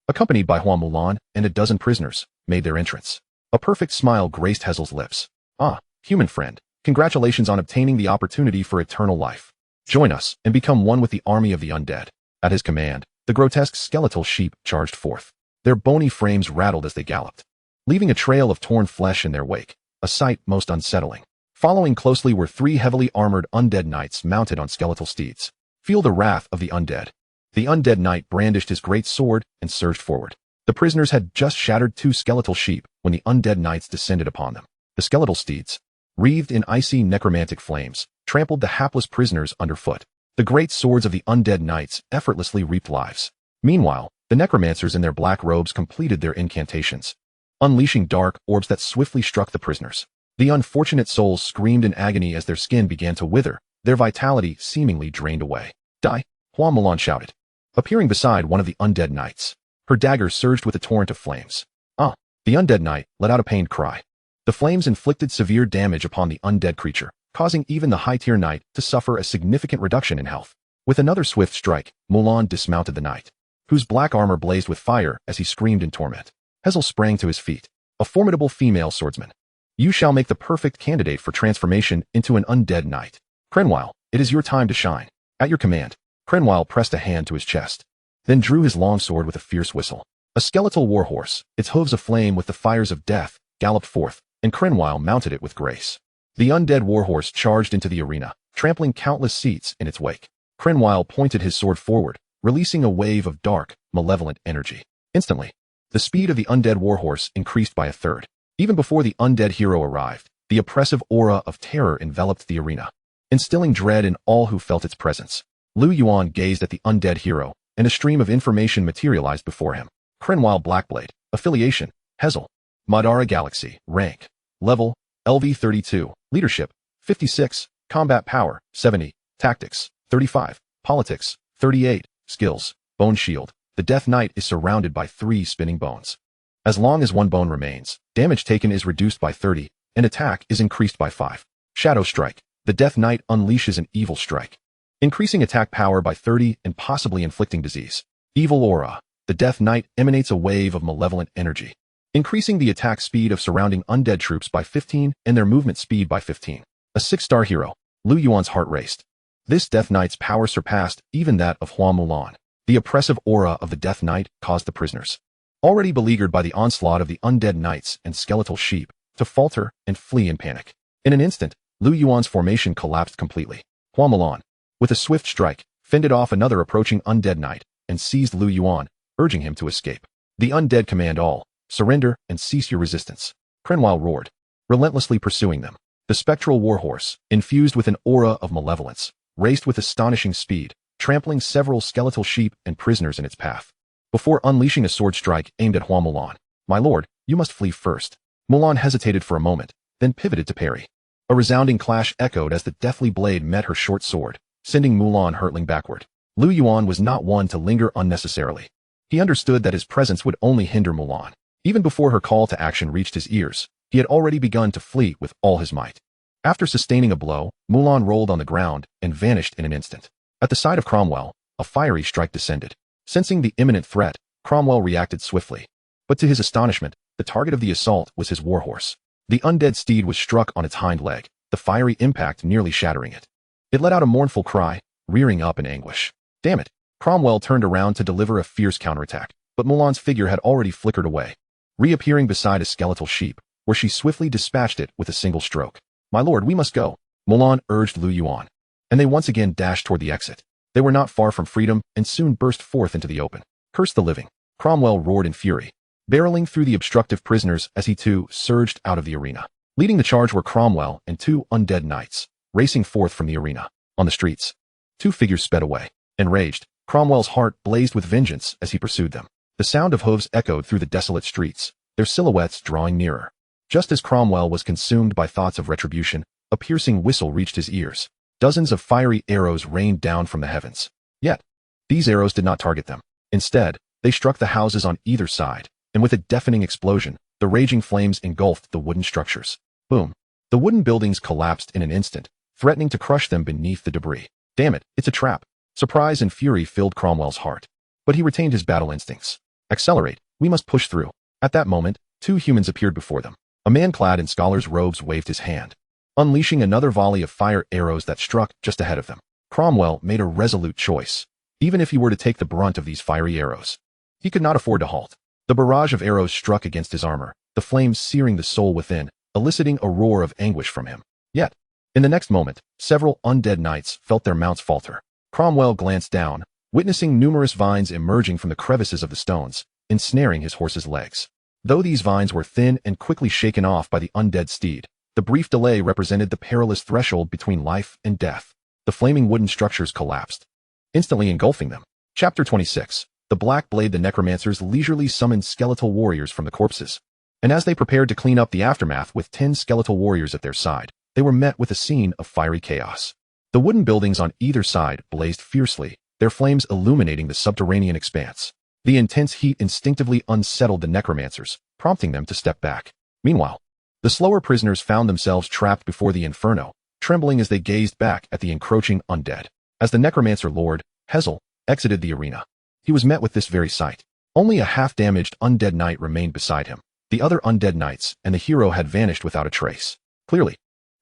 accompanied by Hua Mulan and a dozen prisoners, made their entrance. A perfect smile graced Hazel's lips. Ah, human friend, congratulations on obtaining the opportunity for eternal life. Join us and become one with the army of the undead. At his command, the grotesque skeletal sheep charged forth. Their bony frames rattled as they galloped, leaving a trail of torn flesh in their wake, a sight most unsettling. Following closely were 3 heavily armored undead knights mounted on skeletal steeds. Feel the wrath of the undead. The undead knight brandished his great sword and surged forward. The prisoners had just shattered 2 skeletal sheep when the undead knights descended upon them. The skeletal steeds, wreathed in icy necromantic flames, trampled the hapless prisoners underfoot. The great swords of the undead knights effortlessly reaped lives. Meanwhile, the necromancers in their black robes completed their incantations, unleashing dark orbs that swiftly struck the prisoners. The unfortunate souls screamed in agony as their skin began to wither, their vitality seemingly drained away. Die! Hua Mulan shouted, appearing beside one of the undead knights. Her dagger surged with a torrent of flames. Ah! The undead knight let out a pained cry. The flames inflicted severe damage upon the undead creature, causing even the high-tier knight to suffer a significant reduction in health. With another swift strike, Mulan dismounted the knight, whose black armor blazed with fire as he screamed in torment. Hazel sprang to his feet, a formidable female swordsman. You shall make the perfect candidate for transformation into an undead knight. Crenwal, it is your time to shine. At your command. Crenwal pressed a hand to his chest, then drew his long sword with a fierce whistle. A skeletal warhorse, its hooves aflame with the fires of death, galloped forth, and Crenwal mounted it with grace. The undead warhorse charged into the arena, trampling countless seats in its wake. Crenwal pointed his sword forward, releasing a wave of dark, malevolent energy. Instantly, the speed of the undead warhorse increased by 1/3. Even before the undead hero arrived, the oppressive aura of terror enveloped the arena, instilling dread in all who felt its presence. Lu Yuan gazed at the undead hero, and a stream of information materialized before him. Crenwal Blackblade, affiliation, Hazel, Madara Galaxy, rank, level, LV32, leadership, 56, combat power, 70, tactics, 35, politics, 38, skills, bone shield. The Death Knight is surrounded by 3 spinning bones. As long as 1 bone remains, damage taken is reduced by 30, and attack is increased by 5. Shadow Strike. The Death Knight unleashes an evil strike, increasing attack power by 30 and possibly inflicting disease. Evil Aura. The Death Knight emanates a wave of malevolent energy, increasing the attack speed of surrounding undead troops by 15 and their movement speed by 15. A 6-star hero. Lu Yuan's heart raced. This Death Knight's power surpassed even that of Hua Mulan. The oppressive aura of the Death Knight caused the prisoners, already beleaguered by the onslaught of the undead knights and skeletal sheep, to falter and flee in panic. In an instant, Lu Yuan's formation collapsed completely. Hua Mulan, with a swift strike, fended off another approaching undead knight and seized Lu Yuan, urging him to escape. The undead command all, surrender and cease your resistance. Crenwal roared, relentlessly pursuing them. The spectral warhorse, infused with an aura of malevolence, raced with astonishing speed, trampling several skeletal sheep and prisoners in its path. Before unleashing a sword strike aimed at Hua Mulan, "My lord, you must flee first." Mulan hesitated for a moment, then pivoted to parry. A resounding clash echoed as the deathly blade met her short sword, sending Mulan hurtling backward. Lu Yuan was not one to linger unnecessarily. He understood that his presence would only hinder Mulan. Even before her call to action reached his ears, he had already begun to flee with all his might. After sustaining a blow, Mulan rolled on the ground and vanished in an instant. At the side of Cromwell, a fiery strike descended. Sensing the imminent threat, Cromwell reacted swiftly. But to his astonishment, the target of the assault was his warhorse. The undead steed was struck on its hind leg, the fiery impact nearly shattering it. It let out a mournful cry, rearing up in anguish. Damn it! Cromwell turned around to deliver a fierce counterattack, but Mulan's figure had already flickered away, reappearing beside a skeletal sheep, where she swiftly dispatched it with a single stroke. "My lord, we must go," Mulan urged Lu Yuan, and they once again dashed toward the exit. They were not far from freedom and soon burst forth into the open. "Curse the living!" Cromwell roared in fury, barreling through the obstructive prisoners as he too surged out of the arena. Leading the charge were Cromwell and 2 undead knights, racing forth from the arena. On the streets, 2 figures sped away. Enraged, Cromwell's heart blazed with vengeance as he pursued them. The sound of hooves echoed through the desolate streets, their silhouettes drawing nearer. Just as Cromwell was consumed by thoughts of retribution, a piercing whistle reached his ears. Dozens of fiery arrows rained down from the heavens. Yet, these arrows did not target them. Instead, they struck the houses on either side, and with a deafening explosion, the raging flames engulfed the wooden structures. Boom. The wooden buildings collapsed in an instant, threatening to crush them beneath the debris. Damn it, it's a trap. Surprise and fury filled Cromwell's heart. But he retained his battle instincts. Accelerate, we must push through. At that moment, two humans appeared before them. A man clad in scholar's robes waved his hand, unleashing another volley of fire arrows that struck just ahead of them. Cromwell made a resolute choice. Even if he were to take the brunt of these fiery arrows, he could not afford to halt. The barrage of arrows struck against his armor, the flames searing the soul within, eliciting a roar of anguish from him. Yet, in the next moment, several undead knights felt their mounts falter. Cromwell glanced down, witnessing numerous vines emerging from the crevices of the stones, ensnaring his horse's legs. Though these vines were thin and quickly shaken off by the undead steed, the brief delay represented the perilous threshold between life and death. The flaming wooden structures collapsed, instantly engulfing them. Chapter 26. The Black Blade. The necromancers leisurely summoned skeletal warriors from the corpses. And as they prepared to clean up the aftermath with 10 skeletal warriors at their side, they were met with a scene of fiery chaos. The wooden buildings on either side blazed fiercely, their flames illuminating the subterranean expanse. The intense heat instinctively unsettled the necromancers, prompting them to step back. Meanwhile, the slower prisoners found themselves trapped before the inferno, trembling as they gazed back at the encroaching undead. As the necromancer lord, Hazel, exited the arena, he was met with this very sight. Only a half-damaged undead knight remained beside him. The other undead knights and the hero had vanished without a trace. Clearly,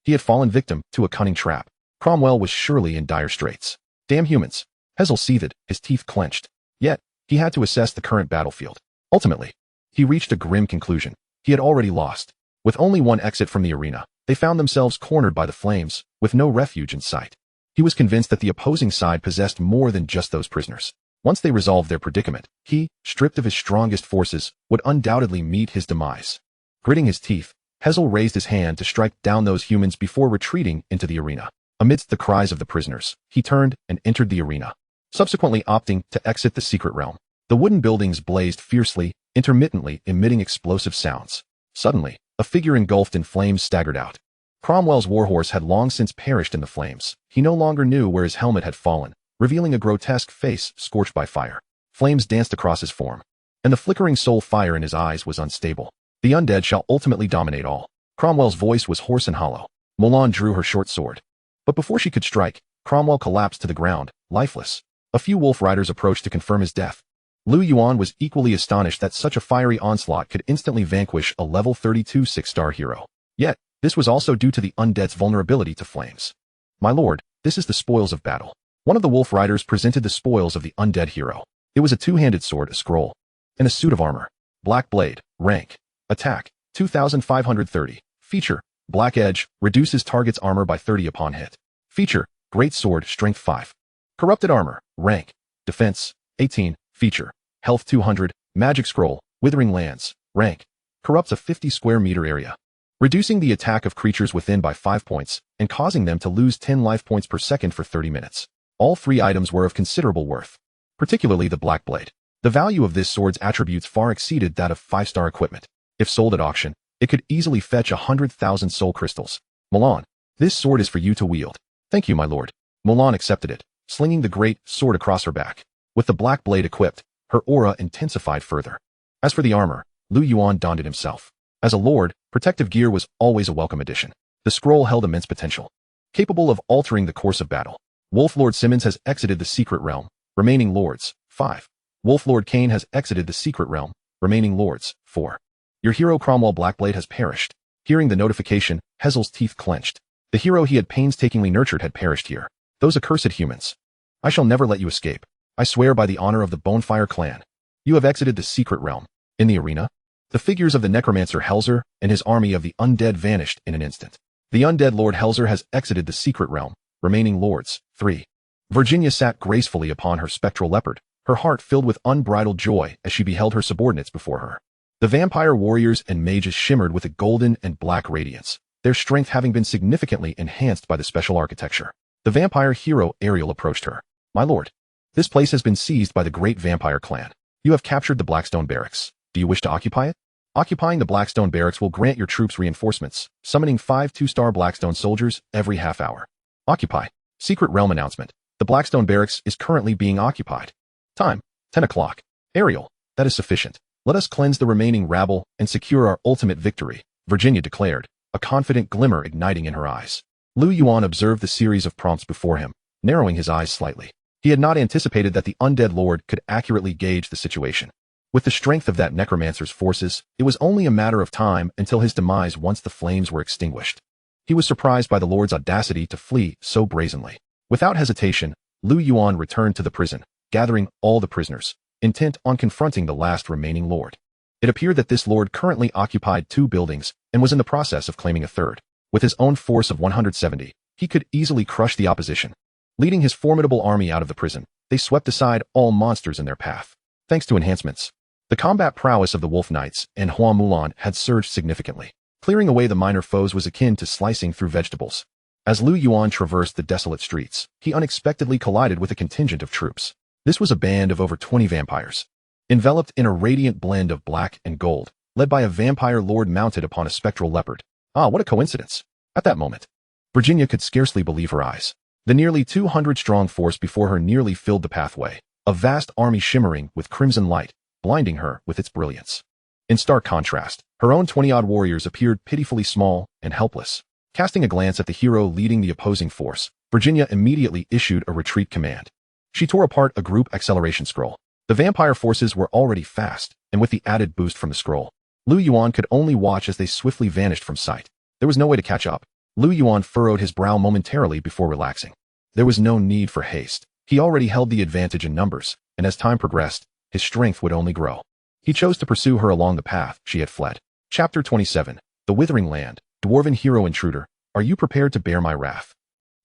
he had fallen victim to a cunning trap. Cromwell was surely in dire straits. Damn humans. Hazel seethed, his teeth clenched. Yet, he had to assess the current battlefield. Ultimately, he reached a grim conclusion. He had already lost. With only one exit from the arena, they found themselves cornered by the flames, with no refuge in sight. He was convinced that the opposing side possessed more than just those prisoners. Once they resolved their predicament, he, stripped of his strongest forces, would undoubtedly meet his demise. Gritting his teeth, Hazel raised his hand to strike down those humans before retreating into the arena. Amidst the cries of the prisoners, he turned and entered the arena, subsequently opting to exit the secret realm. The wooden buildings blazed fiercely, intermittently emitting explosive sounds. Suddenly, a figure engulfed in flames staggered out. Cromwell's warhorse had long since perished in the flames. He no longer knew where his helmet had fallen, revealing a grotesque face scorched by fire. Flames danced across his form, and the flickering soul fire in his eyes was unstable. The undead shall ultimately dominate all. Cromwell's voice was hoarse and hollow. Mulan drew her short sword. But before she could strike, Cromwell collapsed to the ground, lifeless. A few wolf riders approached to confirm his death. Yuan was equally astonished that such a fiery onslaught could instantly vanquish a level 32 6-star hero. Yet, this was also due to the undead's vulnerability to flames. My lord, this is the spoils of battle. One of the wolf riders presented the spoils of the undead hero. It was a two-handed sword, a scroll, and a suit of armor. Black blade, rank, attack, 2530. Feature, black edge, reduces target's armor by 30 upon hit. Feature, great sword, strength 5. Corrupted armor, rank, defense, 18. Feature, health 200, magic scroll, withering lands, rank, corrupts a 50 square meter area, reducing the attack of creatures within by 5 points and causing them to lose 10 life points per second for 30 minutes. All three items were of considerable worth, particularly the black blade. The value of this sword's attributes far exceeded that of 5-star equipment. If sold at auction, it could easily fetch 100,000 soul crystals. Mulan, this sword is for you to wield. Thank you, my lord. Mulan accepted it, slinging the great sword across her back. With the black blade equipped, her aura intensified further. As for the armor, Yuan donned it himself. As a lord, protective gear was always a welcome addition. The scroll held immense potential, capable of altering the course of battle. Wolf Lord Simmons has exited the secret realm, remaining lords, 5. Wolf Lord Kane has exited the secret realm, remaining lords, 4. Your hero Cromwell Blackblade has perished. Hearing the notification, Hazel's teeth clenched. The hero he had painstakingly nurtured had perished here. Those accursed humans. I shall never let you escape. I swear by the honor of the Bonefire clan. You have exited the secret realm. In the arena, the figures of the necromancer Helzer and his army of the undead vanished in an instant. The undead Lord Helzer has exited the secret realm, remaining lords, 3. Virginia sat gracefully upon her spectral leopard, her heart filled with unbridled joy as she beheld her subordinates before her. The vampire warriors and mages shimmered with a golden and black radiance, their strength having been significantly enhanced by the special architecture. The vampire hero Ariel approached her. My lord, this place has been seized by the great vampire clan. You have captured the Blackstone Barracks. Do you wish to occupy it? Occupying the Blackstone Barracks will grant your troops reinforcements, summoning 5 2-star Blackstone soldiers every half hour. Occupy. Secret realm announcement. The Blackstone Barracks is currently being occupied. Time, 10 o'clock. Ariel, that is sufficient. Let us cleanse the remaining rabble and secure our ultimate victory, Virginia declared, a confident glimmer igniting in her eyes. Lu Yuan observed the series of prompts before him, narrowing his eyes slightly. He had not anticipated that the undead lord could accurately gauge the situation. With the strength of that necromancer's forces, it was only a matter of time until his demise once the flames were extinguished. He was surprised by the lord's audacity to flee so brazenly. Without hesitation, Lu Yuan returned to the prison, gathering all the prisoners, intent on confronting the last remaining lord. It appeared that this lord currently occupied 2 buildings and was in the process of claiming a third. With his own force of 170, he could easily crush the opposition. Leading his formidable army out of the prison, they swept aside all monsters in their path. Thanks to enhancements, the combat prowess of the Wolf Knights and Hua Mulan had surged significantly. Clearing away the minor foes was akin to slicing through vegetables. As Lu Yuan traversed the desolate streets, he unexpectedly collided with a contingent of troops. This was a band of over 20 vampires, enveloped in a radiant blend of black and gold, led by a vampire lord mounted upon a spectral leopard. Ah, what a coincidence. At that moment, Virginia could scarcely believe her eyes. The nearly 200-strong force before her nearly filled the pathway, a vast army shimmering with crimson light, blinding her with its brilliance. In stark contrast, her own 20-odd warriors appeared pitifully small and helpless. Casting a glance at the hero leading the opposing force, Virginia immediately issued a retreat command. She tore apart a group acceleration scroll. The vampire forces were already fast, and with the added boost from the scroll, Lu Yuan could only watch as they swiftly vanished from sight. There was no way to catch up. Lu Yuan furrowed his brow momentarily before relaxing. There was no need for haste. He already held the advantage in numbers, and as time progressed, his strength would only grow. He chose to pursue her along the path she had fled. Chapter 27. The Withering Land. Dwarven Hero Intruder, are you prepared to bear my wrath?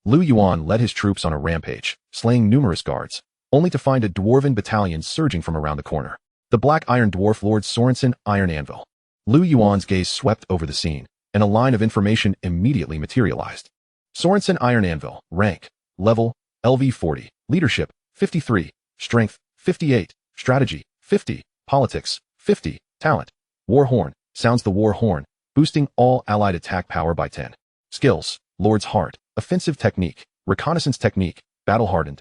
Lu Yuan led his troops on a rampage, slaying numerous guards, only to find a dwarven battalion surging from around the corner. The Black Iron Dwarf Lord Sorensen Iron Anvil. Lu Yuan's gaze swept over the scene, and a line of information immediately materialized. Sorensen Iron Anvil, rank, level, LV 40, leadership, 53, strength, 58, strategy, 50, politics, 50, talent, war horn, sounds the war horn, boosting all allied attack power by 10. Skills, Lord's Heart, offensive technique, reconnaissance technique, battle hardened.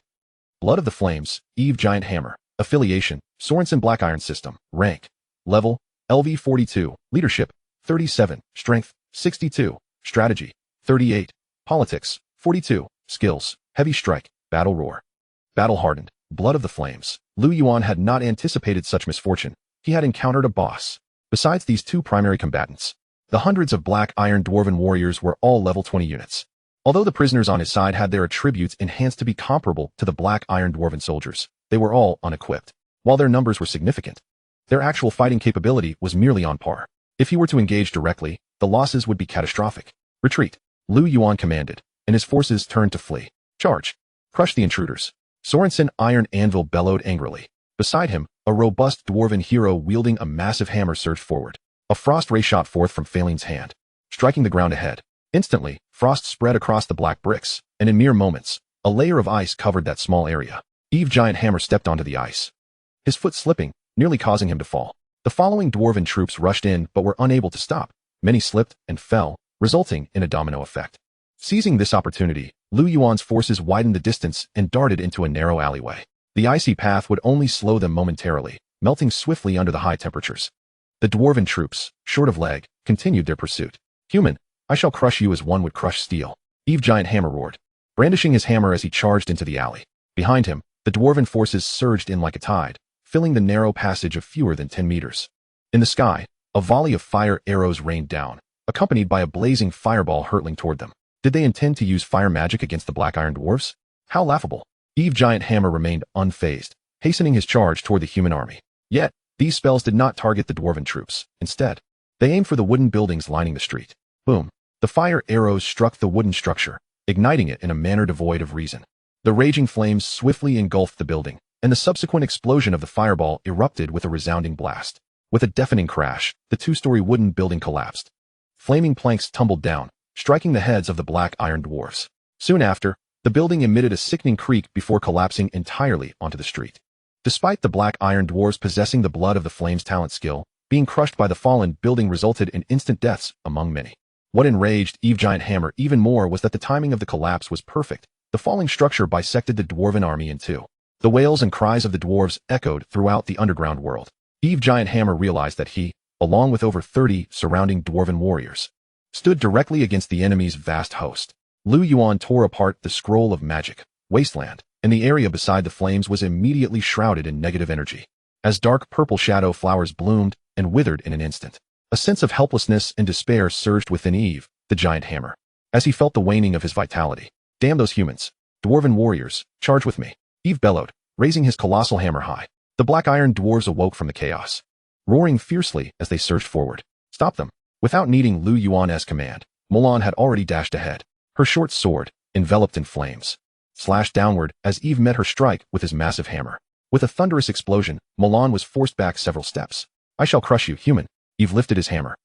Blood of the Flames, Eve Giant Hammer, affiliation, Sorensen Black Iron System, rank, level, LV 42, leadership, 37, strength, 62, strategy, 38, politics, 42, skills, heavy strike, battle roar. Battle hardened, Blood of the Flames. Lu Yuan had not anticipated such misfortune. He had encountered a boss. Besides these 2 primary combatants, the hundreds of Black Iron Dwarven warriors were all level 20 units. Although the prisoners on his side had their attributes enhanced to be comparable to the Black Iron Dwarven soldiers, they were all unequipped. While their numbers were significant, their actual fighting capability was merely on par. If he were to engage directly, the losses would be catastrophic. Retreat, Lu Yuan commanded, and his forces turned to flee. Charge. Crush the intruders. Sorensen Iron Anvil bellowed angrily. Beside him, a robust dwarven hero wielding a massive hammer surged forward. A frost ray shot forth from Phalan's hand, striking the ground ahead. Instantly, frost spread across the black bricks, and in mere moments, a layer of ice covered that small area. Eve Giant Hammer stepped onto the ice, his foot slipping, nearly causing him to fall. The following dwarven troops rushed in but were unable to stop. Many slipped and fell, resulting in a domino effect. Seizing this opportunity, Lu Yuan's forces widened the distance and darted into a narrow alleyway. The icy path would only slow them momentarily, melting swiftly under the high temperatures. The dwarven troops, short of leg, continued their pursuit. Human, I shall crush you as one would crush steel. Eve Giant Hammer roared, brandishing his hammer as he charged into the alley. Behind him, the dwarven forces surged in like a tide, filling the narrow passage of fewer than 10 meters. In the sky, a volley of fire arrows rained down, accompanied by a blazing fireball hurtling toward them. Did they intend to use fire magic against the Black Iron Dwarfs? How laughable. Eve Giant Hammer remained unfazed, hastening his charge toward the human army. Yet, these spells did not target the dwarven troops. Instead, they aimed for the wooden buildings lining the street. Boom. The fire arrows struck the wooden structure, igniting it in a manner devoid of reason. The raging flames swiftly engulfed the building, and the subsequent explosion of the fireball erupted with a resounding blast. With a deafening crash, the 2-story wooden building collapsed. Flaming planks tumbled down, striking the heads of the Black Iron Dwarfs. Soon after, the building emitted a sickening creak before collapsing entirely onto the street. Despite the Black Iron Dwarfs possessing the Blood of the Flames talent skill, being crushed by the fallen building resulted in instant deaths among many. What enraged Eve Giant Hammer even more was that the timing of the collapse was perfect, The falling structure bisected the dwarven army in two. The wails and cries of the dwarves echoed throughout the underground world. Eve Giant Hammer realized that he, along with over 30 surrounding dwarven warriors, stood directly against the enemy's vast host. Yuan tore apart the scroll of magic, wasteland, and the area beside the flames was immediately shrouded in negative energy. As dark purple shadow flowers bloomed and withered in an instant, a sense of helplessness and despair surged within Eve, the Giant Hammer, as he felt the waning of his vitality. Damn those humans! Dwarven warriors, charge with me! Eve bellowed, raising his colossal hammer high. The black iron dwarves awoke from the chaos, roaring fiercely as they surged forward. Stop them! Without needing Yuan's command, Mulan had already dashed ahead. Her short sword, enveloped in flames, slashed downward as Eve met her strike with his massive hammer. With a thunderous explosion, Mulan was forced back several steps. I shall crush you, human! Eve lifted his hammer,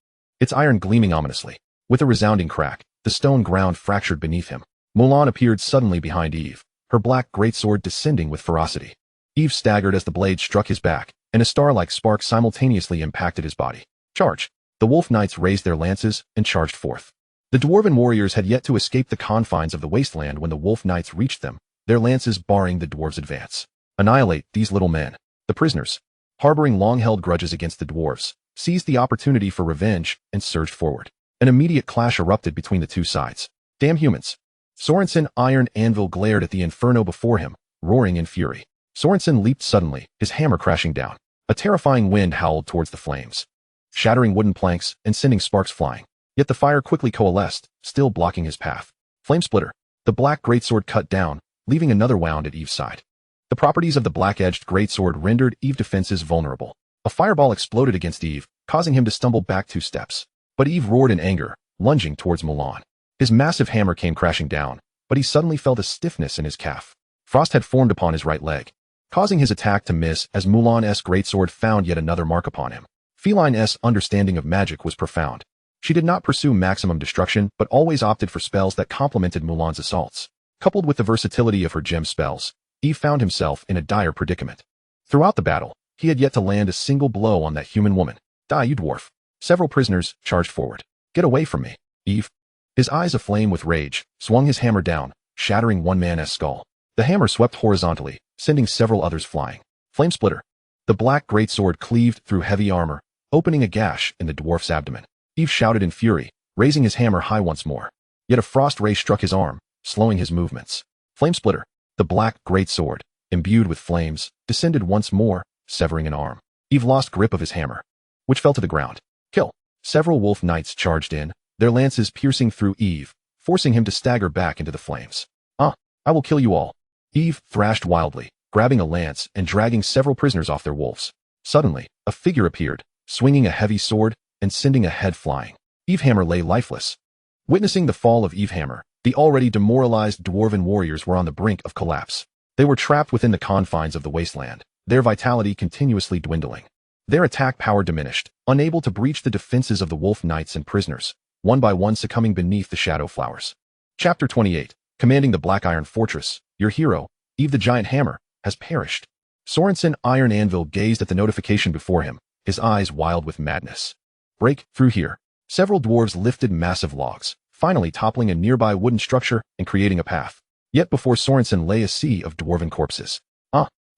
its iron gleaming ominously. With a resounding crack, the stone ground fractured beneath him. Mulan appeared suddenly behind Eve, her black greatsword descending with ferocity. Eve staggered as the blade struck his back, and a star-like spark simultaneously impacted his body. Charge! The wolf knights raised their lances and charged forth. The dwarven warriors had yet to escape the confines of the wasteland when the wolf knights reached them, their lances barring the dwarves' advance. Annihilate these little men. The prisoners, harboring long-held grudges against the dwarves, seized the opportunity for revenge and surged forward. An immediate clash erupted between the two sides. Damn humans! Sorensen Iron Anvil glared at the inferno before him, roaring in fury. Sorensen leaped suddenly, his hammer crashing down. A terrifying wind howled towards the flames, shattering wooden planks and sending sparks flying. Yet the fire quickly coalesced, still blocking his path. Flame Splitter. The black greatsword cut down, leaving another wound at Eve's side. The properties of the black-edged greatsword rendered Eve's defenses vulnerable. A fireball exploded against Eve, causing him to stumble back 2 steps. But Eve roared in anger, lunging towards Mulan. His massive hammer came crashing down, but he suddenly felt a stiffness in his calf. Frost had formed upon his right leg, causing his attack to miss as Mulan's greatsword found yet another mark upon him. Feline's understanding of magic was profound. She did not pursue maximum destruction, but always opted for spells that complemented Mulan's assaults. Coupled with the versatility of her gem spells, Eve found himself in a dire predicament. Throughout the battle, he had yet to land a single blow on that human woman. Die, you dwarf! Several prisoners charged forward. Get away from me, Eve! His eyes aflame with rage, swung his hammer down, shattering one man's skull. The hammer swept horizontally, sending several others flying. Flame Splitter. The black greatsword cleaved through heavy armor, opening a gash in the dwarf's abdomen. Eve shouted in fury, raising his hammer high once more. Yet a frost ray struck his arm, slowing his movements. Flame Splitter. The black greatsword, imbued with flames, descended once more, severing an arm. Eve lost grip of his hammer, which fell to the ground. Kill. Several wolf knights charged in, their lances piercing through Eve, forcing him to stagger back into the flames. I will kill you all. Eve thrashed wildly, grabbing a lance and dragging several prisoners off their wolves. Suddenly, a figure appeared, swinging a heavy sword and sending a head flying. Eve Hammer lay lifeless. Witnessing the fall of Eve Hammer, the already demoralized dwarven warriors were on the brink of collapse. They were trapped within the confines of the wasteland, their vitality continuously dwindling. Their attack power diminished, unable to breach the defenses of the wolf knights and prisoners, one by one succumbing beneath the shadow flowers. Chapter 28. Commanding the Black Iron Fortress, your hero, Eve the Giant Hammer, has perished. Sorensen Iron Anvil gazed at the notification before him, his eyes wild with madness. Break through here. Several dwarves lifted massive logs, finally toppling a nearby wooden structure and creating a path. Yet before Sorensen lay a sea of dwarven corpses.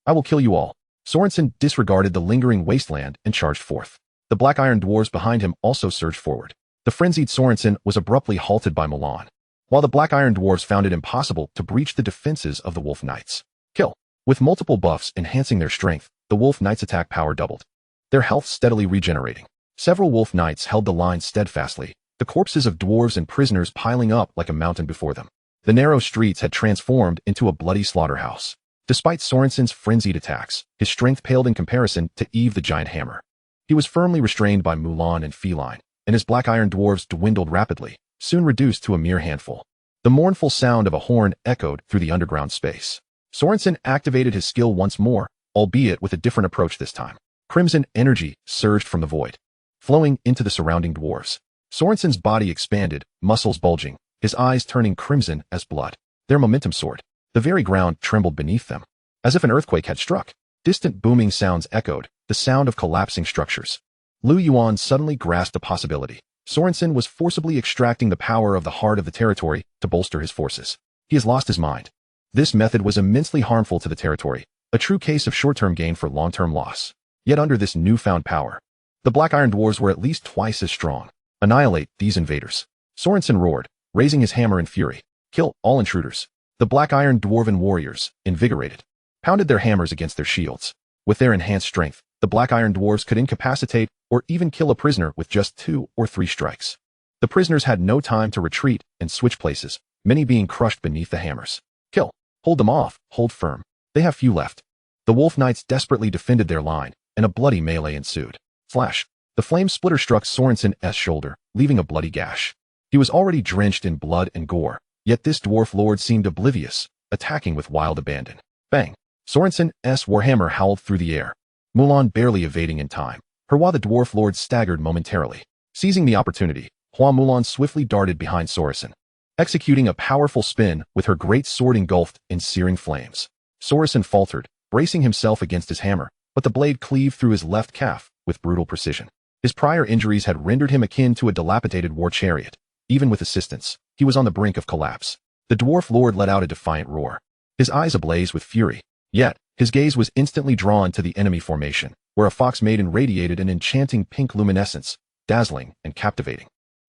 I will kill you all. Sorensen disregarded the lingering wasteland and charged forth. The black iron dwarves behind him also surged forward. The frenzied Sorensen was abruptly halted by Mulan, while the black iron dwarves found it impossible to breach the defenses of the wolf knights. Kill. With multiple buffs enhancing their strength, the wolf knights' attack power doubled, their health steadily regenerating. Several wolf knights held the line steadfastly, the corpses of dwarves and prisoners piling up like a mountain before them. The narrow streets had transformed into a bloody slaughterhouse. Despite Sorensen's frenzied attacks, his strength paled in comparison to Eve the Giant Hammer. He was firmly restrained by Mulan and Feline, and his black iron dwarves dwindled rapidly, soon reduced to a mere handful. The mournful sound of a horn echoed through the underground space. Sorensen activated his skill once more, albeit with a different approach this time. Crimson energy surged from the void, flowing into the surrounding dwarves. Sorensen's body expanded, muscles bulging, his eyes turning crimson as blood. Their momentum soared. The very ground trembled beneath them, as if an earthquake had struck. Distant booming sounds echoed, the sound of collapsing structures. Yuan suddenly grasped a possibility. Sorensen was forcibly extracting the power of the heart of the territory to bolster his forces. he has lost his mind. This method was immensely harmful to the territory, a true case of short-term gain for long-term loss. Yet under this newfound power, the Black Iron Dwarves were at least twice as strong. Annihilate these invaders. Sorensen roared, raising his hammer in fury. Kill all intruders. The Black Iron Dwarven warriors, invigorated, pounded their hammers against their shields. With their enhanced strength, the Black Iron Dwarves could incapacitate or even kill a prisoner with just 2 or 3 strikes. The prisoners had no time to retreat and switch places, many being crushed beneath the hammers. Kill. Hold them off. Hold firm. They have few left. The Wolf Knights desperately defended their line, and a bloody melee ensued. Flash. The flame splitter struck Sorensen's shoulder, leaving a bloody gash. He was already drenched in blood and gore, yet this dwarf lord seemed oblivious, attacking with wild abandon. Bang! Sorensen's warhammer howled through the air, Mulan barely evading in time. While the dwarf lord staggered momentarily. Seizing the opportunity, Hua Mulan swiftly darted behind Sorensen, executing a powerful spin with her great sword engulfed in searing flames. Sorensen faltered, bracing himself against his hammer, but the blade cleaved through his left calf with brutal precision. His prior injuries had rendered him akin to a dilapidated war chariot. Even with assistance, he was on the brink of collapse. The dwarf lord let out a defiant roar, his eyes ablaze with fury. Yet, his gaze was instantly drawn to the enemy formation, where a fox maiden radiated an enchanting pink luminescence, dazzling and captivating.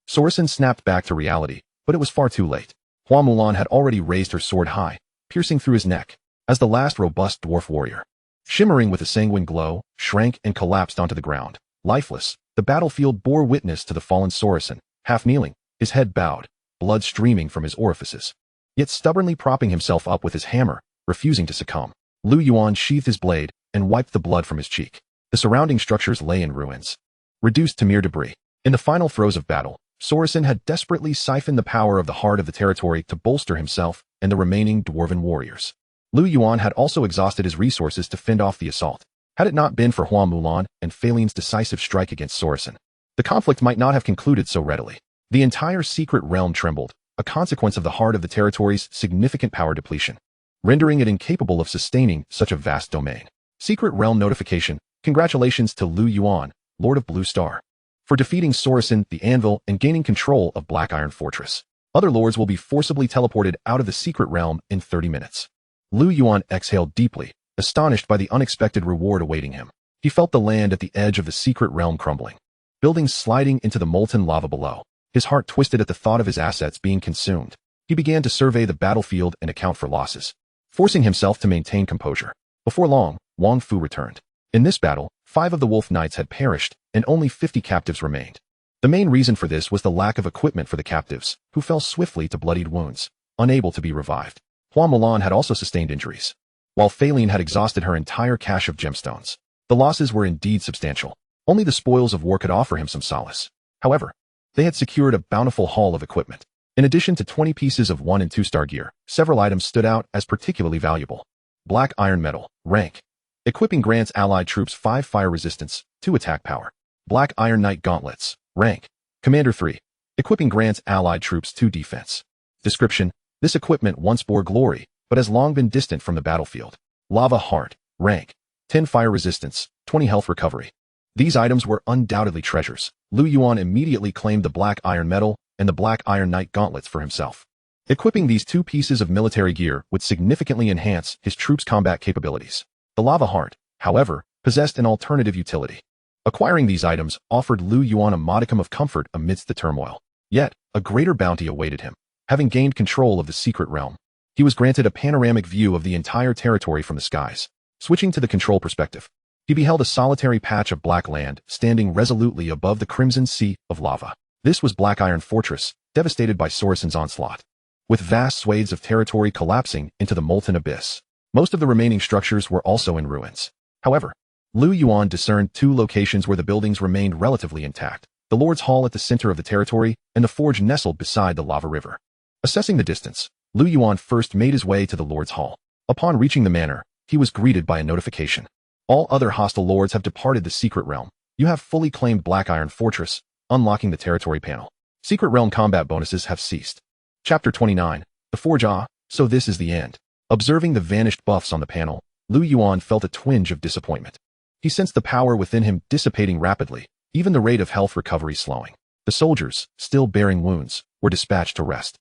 Sorensen snapped back to reality, but it was far too late. Hua Mulan had already raised her sword high, piercing through his neck, as the last robust dwarf warrior, shimmering with a sanguine glow, shrank and collapsed onto the ground. Lifeless, the battlefield bore witness to the fallen Sorensen, half kneeling, his head bowed, blood streaming from his orifices, yet stubbornly propping himself up with his hammer, refusing to succumb. Lu Yuan sheathed his blade and wiped the blood from his cheek. The surrounding structures lay in ruins, reduced to mere debris. In the final throes of battle, Sorensen had desperately siphoned the power of the heart of the territory to bolster himself and the remaining dwarven warriors. Lu Yuan had also exhausted his resources to fend off the assault. Had it not been for Hua Mulan and Phalin's decisive strike against Sorensen, the conflict might not have concluded so readily. The entire secret realm trembled, a consequence of the heart of the territory's significant power depletion, rendering it incapable of sustaining such a vast domain. Secret realm notification. Congratulations to Lu Yuan, Lord of Blue Star, for defeating Sorensen the Anvil and gaining control of Black Iron Fortress. Other lords will be forcibly teleported out of the secret realm in 30 minutes. Lu Yuan exhaled deeply, astonished by the unexpected reward awaiting him. He felt the land at the edge of the secret realm crumbling, buildings sliding into the molten lava below. His heart twisted at the thought of his assets being consumed. He began to survey the battlefield and account for losses, forcing himself to maintain composure. Before long, Wang Fu returned. In this battle, 5 of the Wolf Knights had perished, and only 50 captives remained. The main reason for this was the lack of equipment for the captives, who fell swiftly to bloodied wounds, unable to be revived. Hua Mulan had also sustained injuries, while Phalin had exhausted her entire cache of gemstones. The losses were indeed substantial. Only the spoils of war could offer him some solace. However, they had secured a bountiful haul of equipment. In addition to 20 pieces of 1- and 2-star gear, several items stood out as particularly valuable. Black Iron Metal, rank. Equipping grants allied troops 5 fire resistance, 2 attack power. Black Iron Knight Gauntlets, rank. Commander 3. Equipping grants allied troops 2 defense. Description: this equipment once bore glory, but has long been distant from the battlefield. Lava Heart, rank. 10 fire resistance, 20 health recovery. These items were undoubtedly treasures. Lu Yuan immediately claimed the Black Iron Metal and the Black Iron Knight Gauntlets for himself. Equipping these 2 pieces of military gear would significantly enhance his troops' combat capabilities. The Lava Heart, however, possessed an alternative utility. Acquiring these items offered Lu Yuan a modicum of comfort amidst the turmoil. Yet, a greater bounty awaited him. Having gained control of the secret realm, he was granted a panoramic view of the entire territory from the skies. Switching to the control perspective, he beheld a solitary patch of black land standing resolutely above the crimson sea of lava. This was Black Iron Fortress, devastated by Sorensen's onslaught, with vast swathes of territory collapsing into the molten abyss. Most of the remaining structures were also in ruins. However, Lu Yuan discerned 2 locations where the buildings remained relatively intact: the Lord's Hall at the center of the territory and the forge nestled beside the lava river. Assessing the distance, Lu Yuan first made his way to the Lord's Hall. Upon reaching the manor, he was greeted by a notification. All other hostile lords have departed the secret realm. You have fully claimed Black Iron Fortress, unlocking the territory panel. Secret realm combat bonuses have ceased. Chapter 29. The Forge. So this is the end. Observing the vanished buffs on the panel, Lu Yuan felt a twinge of disappointment. He sensed the power within him dissipating rapidly, even the rate of health recovery slowing. The soldiers, still bearing wounds, were dispatched to rest.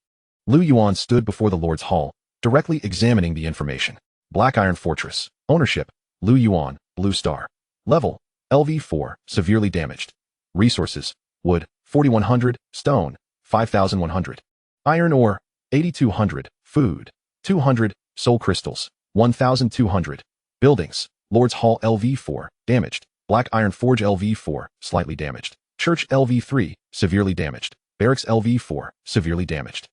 Lu Yuan stood before the Lord's Hall, directly examining the information. Black Iron Fortress. Ownership: Lu Yuan, Blue Star. Level: LV4, severely damaged. Resources: wood, 4100, stone, 5100. Iron ore, 8200, food, 200, soul crystals, 1200. Buildings: Lord's Hall LV4, damaged. Black Iron Forge LV4, slightly damaged. Church LV3, severely damaged. Barracks LV4, severely damaged.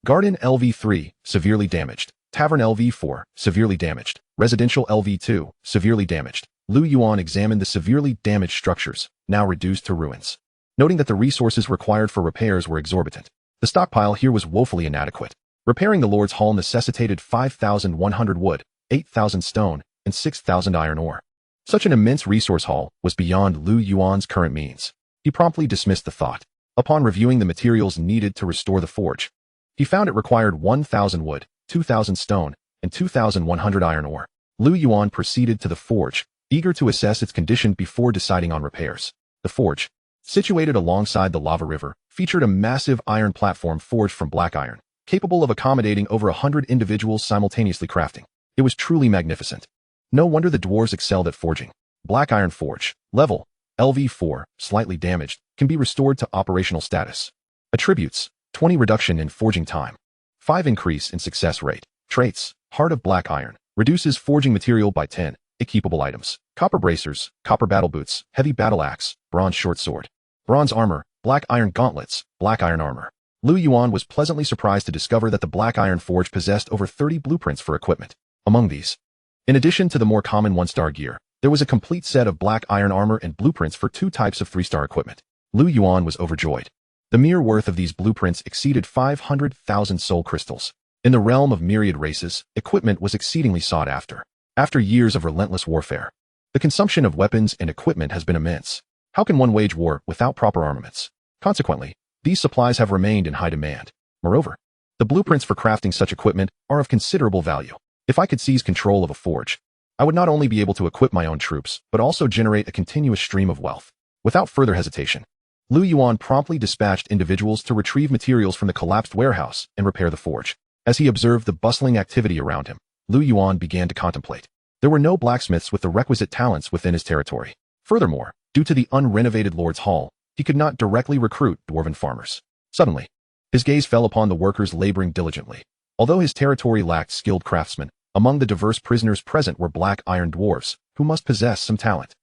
Garden LV3, severely damaged. Tavern LV4, severely damaged. Residential LV2, severely damaged. Lu Yuan examined the severely damaged structures, now reduced to ruins. Noting that the resources required for repairs were exorbitant, the stockpile here was woefully inadequate. Repairing the Lord's Hall necessitated 5,100 wood, 8,000 stone, and 6,000 iron ore. Such an immense resource haul was beyond Lu Yuan's current means. He promptly dismissed the thought. Upon reviewing the materials needed to restore the forge, he found it required 1,000 wood, 2,000 stone, and 2,100 iron ore. Lu Yuan proceeded to the forge, eager to assess its condition before deciding on repairs. The forge, situated alongside the lava river, featured a massive iron platform forged from black iron, capable of accommodating over 100 individuals simultaneously crafting. It was truly magnificent. No wonder the dwarves excelled at forging. Black Iron Forge. Level: LV4, slightly damaged, can be restored to operational status. Attributes: 20 reduction in forging time. 5 increase in success rate. Traits: Heart of Black Iron, reduces forging material by 10. Equipable items: copper bracers, copper battle boots, heavy battle axe, bronze short sword. Bronze armor, black iron gauntlets, black iron armor. Lu Yuan was pleasantly surprised to discover that the Black Iron Forge possessed over 30 blueprints for equipment. Among these, in addition to the more common 1-star gear, there was a complete set of black iron armor and blueprints for 2 types of 3-star equipment. Lu Yuan was overjoyed. The mere worth of these blueprints exceeded 500,000 soul crystals. In the realm of myriad races, equipment was exceedingly sought after. After years of relentless warfare, the consumption of weapons and equipment has been immense. How can one wage war without proper armaments? Consequently, these supplies have remained in high demand. Moreover, the blueprints for crafting such equipment are of considerable value. If I could seize control of a forge, I would not only be able to equip my own troops, but also generate a continuous stream of wealth. Without further hesitation, Lu Yuan promptly dispatched individuals to retrieve materials from the collapsed warehouse and repair the forge. As he observed the bustling activity around him, Lu Yuan began to contemplate. There were no blacksmiths with the requisite talents within his territory. Furthermore, due to the unrenovated Lord's Hall, he could not directly recruit dwarven farmers. Suddenly, his gaze fell upon the workers laboring diligently. Although his territory lacked skilled craftsmen, among the diverse prisoners present were black iron dwarves, who must possess some talent.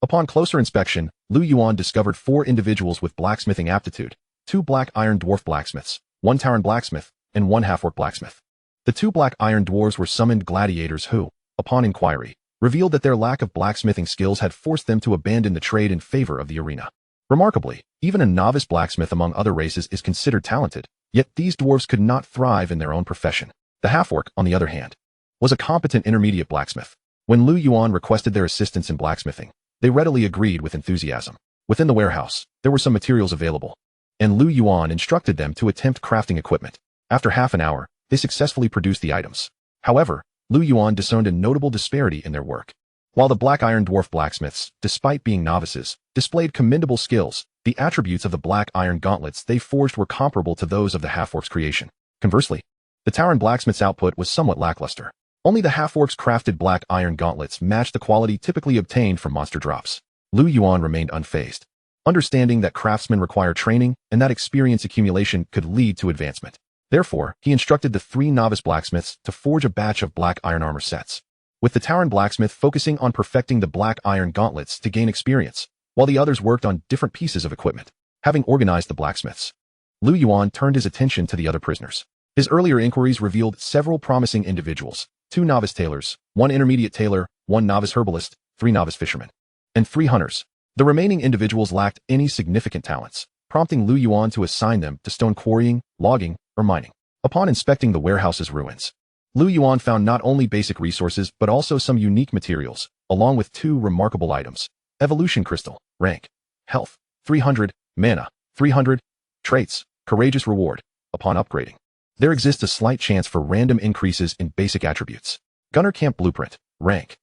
Upon closer inspection, Lu Yuan discovered 4 individuals with blacksmithing aptitude, 2 black iron dwarf blacksmiths, 1 Tauren blacksmith, and 1 half-orc blacksmith. The 2 black iron dwarves were summoned gladiators who, upon inquiry, revealed that their lack of blacksmithing skills had forced them to abandon the trade in favor of the arena. Remarkably, even a novice blacksmith among other races is considered talented, yet these dwarves could not thrive in their own profession. The half-orc, on the other hand, was a competent intermediate blacksmith. When Lu Yuan requested their assistance in blacksmithing, they readily agreed with enthusiasm. Within the warehouse, there were some materials available, and Lu Yuan instructed them to attempt crafting equipment. After half an hour, they successfully produced the items. However, Lu Yuan discerned a notable disparity in their work. While the black iron dwarf blacksmiths, despite being novices, displayed commendable skills, the attributes of the black iron gauntlets they forged were comparable to those of the half-orc's creation. Conversely, the Tauren blacksmith's output was somewhat lackluster. Only the half-orc's crafted black iron gauntlets matched the quality typically obtained from monster drops. Lu Yuan remained unfazed, understanding that craftsmen require training and that experience accumulation could lead to advancement. Therefore, he instructed the 3 novice blacksmiths to forge a batch of black iron armor sets, with the Tauren blacksmith focusing on perfecting the black iron gauntlets to gain experience, while the others worked on different pieces of equipment. Having organized the blacksmiths, Lu Yuan turned his attention to the other prisoners. His earlier inquiries revealed several promising individuals: 2 novice tailors, 1 intermediate tailor, 1 novice herbalist, 3 novice fishermen, and 3 hunters. The remaining individuals lacked any significant talents, prompting Lu Yuan to assign them to stone quarrying, logging, or mining. Upon inspecting the warehouse's ruins, Lu Yuan found not only basic resources but also some unique materials, along with 2 remarkable items: evolution crystal, rank, health, 300, mana, 300, traits, courageous reward. Upon upgrading, there exists a slight chance for random increases in basic attributes. Gunner Camp Blueprint, rank,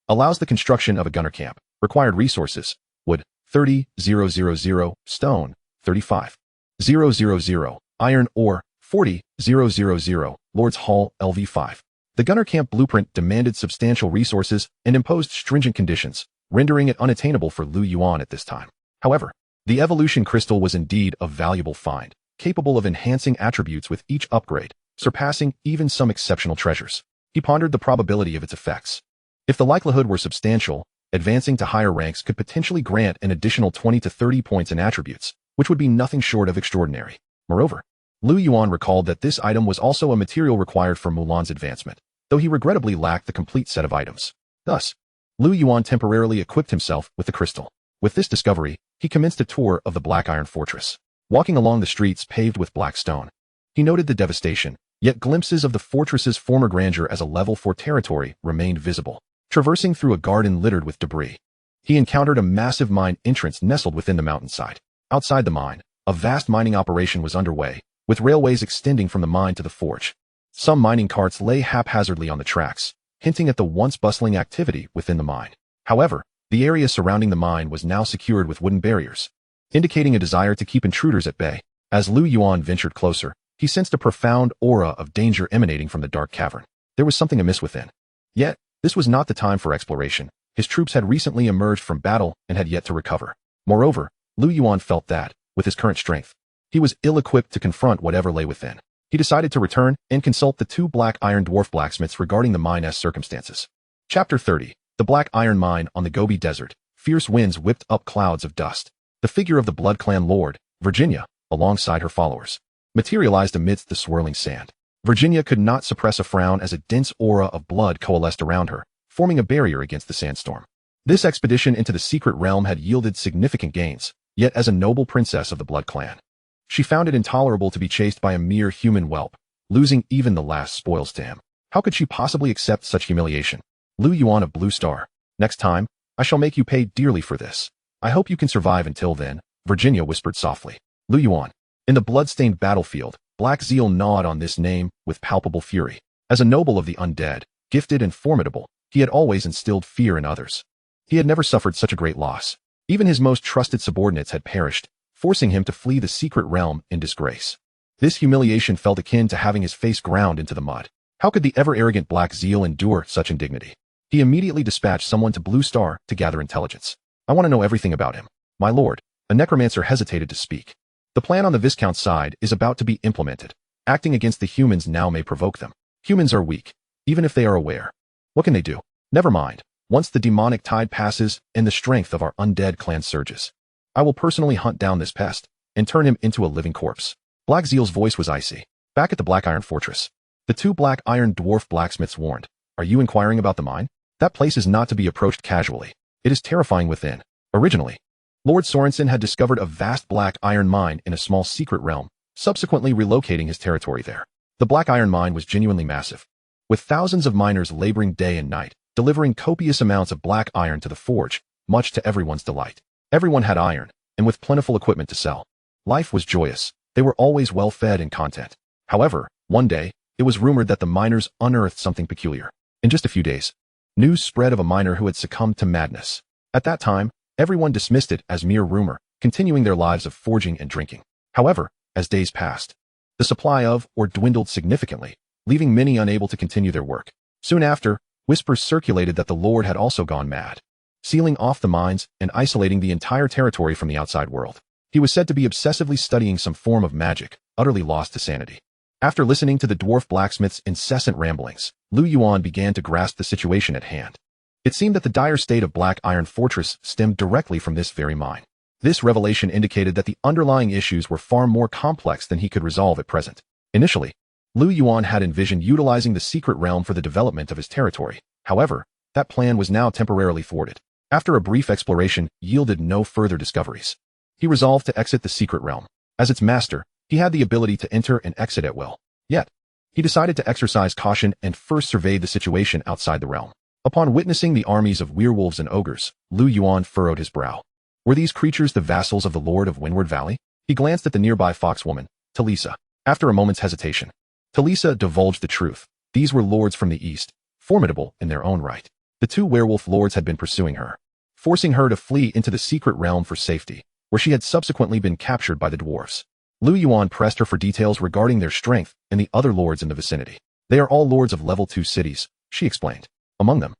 allows the construction of a gunner camp. Required resources: wood, 30,000, stone, 35,000, iron ore, 40,000, Lord's Hall, LV5. The gunner camp blueprint demanded substantial resources and imposed stringent conditions, rendering it unattainable for Lu Yuan at this time. However, the evolution crystal was indeed a valuable find, capable of enhancing attributes with each upgrade, surpassing even some exceptional treasures. He pondered the probability of its effects. If the likelihood were substantial, advancing to higher ranks could potentially grant an additional 20 to 30 points in attributes, which would be nothing short of extraordinary. Moreover, Lu Yuan recalled that this item was also a material required for Mulan's advancement, though he regrettably lacked the complete set of items. Thus, Lu Yuan temporarily equipped himself with the crystal. With this discovery, he commenced a tour of the Black Iron Fortress. Walking along the streets paved with black stone, he noted the devastation, yet glimpses of the fortress's former grandeur as a level 4 territory remained visible. Traversing through a garden littered with debris, he encountered a massive mine entrance nestled within the mountainside. Outside the mine, a vast mining operation was underway, with railways extending from the mine to the forge. Some mining carts lay haphazardly on the tracks, hinting at the once bustling activity within the mine. However, the area surrounding the mine was now secured with wooden barriers, indicating a desire to keep intruders at bay. As Lu Yuan ventured closer, he sensed a profound aura of danger emanating from the dark cavern. There was something amiss within. Yet, this was not the time for exploration. His troops had recently emerged from battle and had yet to recover. Moreover, Lu Yuan felt that, with his current strength, he was ill-equipped to confront whatever lay within. He decided to return and consult the two black iron dwarf blacksmiths regarding the mine's circumstances. Chapter 30. The Black Iron Mine on the Gobi Desert. Fierce winds whipped up clouds of dust. The figure of the Blood Clan Lord, Virginia, alongside her followers, materialized amidst the swirling sand. Virginia could not suppress a frown as a dense aura of blood coalesced around her, forming a barrier against the sandstorm. This expedition into the secret realm had yielded significant gains, yet as a noble princess of the Blood Clan, she found it intolerable to be chased by a mere human whelp, losing even the last spoils to him. How could she possibly accept such humiliation? Lu Yuan of Blue Star. Next time, I shall make you pay dearly for this. I hope you can survive until then, Virginia whispered softly. Lu Yuan. In the blood-stained battlefield, Black Zeal gnawed on this name with palpable fury. As a noble of the undead, gifted and formidable, he had always instilled fear in others. He had never suffered such a great loss. Even his most trusted subordinates had perished, forcing him to flee the secret realm in disgrace. This humiliation felt akin to having his face ground into the mud. How could the ever-arrogant Black Zeal endure such indignity? He immediately dispatched someone to Blue Star to gather intelligence. I want to know everything about him. My lord, a necromancer hesitated to speak. The plan on the Viscount's side is about to be implemented. Acting against the humans now may provoke them. Humans are weak, even if they are aware. What can they do? Never mind. Once the demonic tide passes and the strength of our undead clan surges, I will personally hunt down this pest and turn him into a living corpse. Black Zeal's voice was icy. Back at the Black Iron Fortress, the two Black Iron dwarf blacksmiths warned. Are you inquiring about the mine? That place is not to be approached casually. It is terrifying within. Originally, Lord Sorensen had discovered a vast black iron mine in a small secret realm, subsequently relocating his territory there. The black iron mine was genuinely massive, with thousands of miners laboring day and night, delivering copious amounts of black iron to the forge, much to everyone's delight. Everyone had iron, and with plentiful equipment to sell. Life was joyous. They were always well-fed and content. However, one day, it was rumored that the miners unearthed something peculiar. In just a few days, news spread of a miner who had succumbed to madness. At that time, everyone dismissed it as mere rumor, continuing their lives of forging and drinking. However, as days passed, the supply of ore dwindled significantly, leaving many unable to continue their work. Soon after, whispers circulated that the Lord had also gone mad, sealing off the mines and isolating the entire territory from the outside world. He was said to be obsessively studying some form of magic, utterly lost to sanity. After listening to the dwarf blacksmith's incessant ramblings, Lu Yuan began to grasp the situation at hand. It seemed that the dire state of Black Iron Fortress stemmed directly from this very mine. This revelation indicated that the underlying issues were far more complex than he could resolve at present. Initially, Lu Yuan had envisioned utilizing the secret realm for the development of his territory. However, that plan was now temporarily thwarted. After a brief exploration yielded no further discoveries, he resolved to exit the secret realm. As its master, he had the ability to enter and exit at will. Yet, he decided to exercise caution and first surveyed the situation outside the realm. Upon witnessing the armies of werewolves and ogres, Lu Yuan furrowed his brow. Were these creatures the vassals of the Lord of Windward Valley? He glanced at the nearby foxwoman, Talisa. After a moment's hesitation, Talisa divulged the truth. These were lords from the east, formidable in their own right. The two werewolf lords had been pursuing her, forcing her to flee into the secret realm for safety, where she had subsequently been captured by the dwarves. Lu Yuan pressed her for details regarding their strength and the other lords in the vicinity. They are all lords of level 2 cities, she explained. Among them,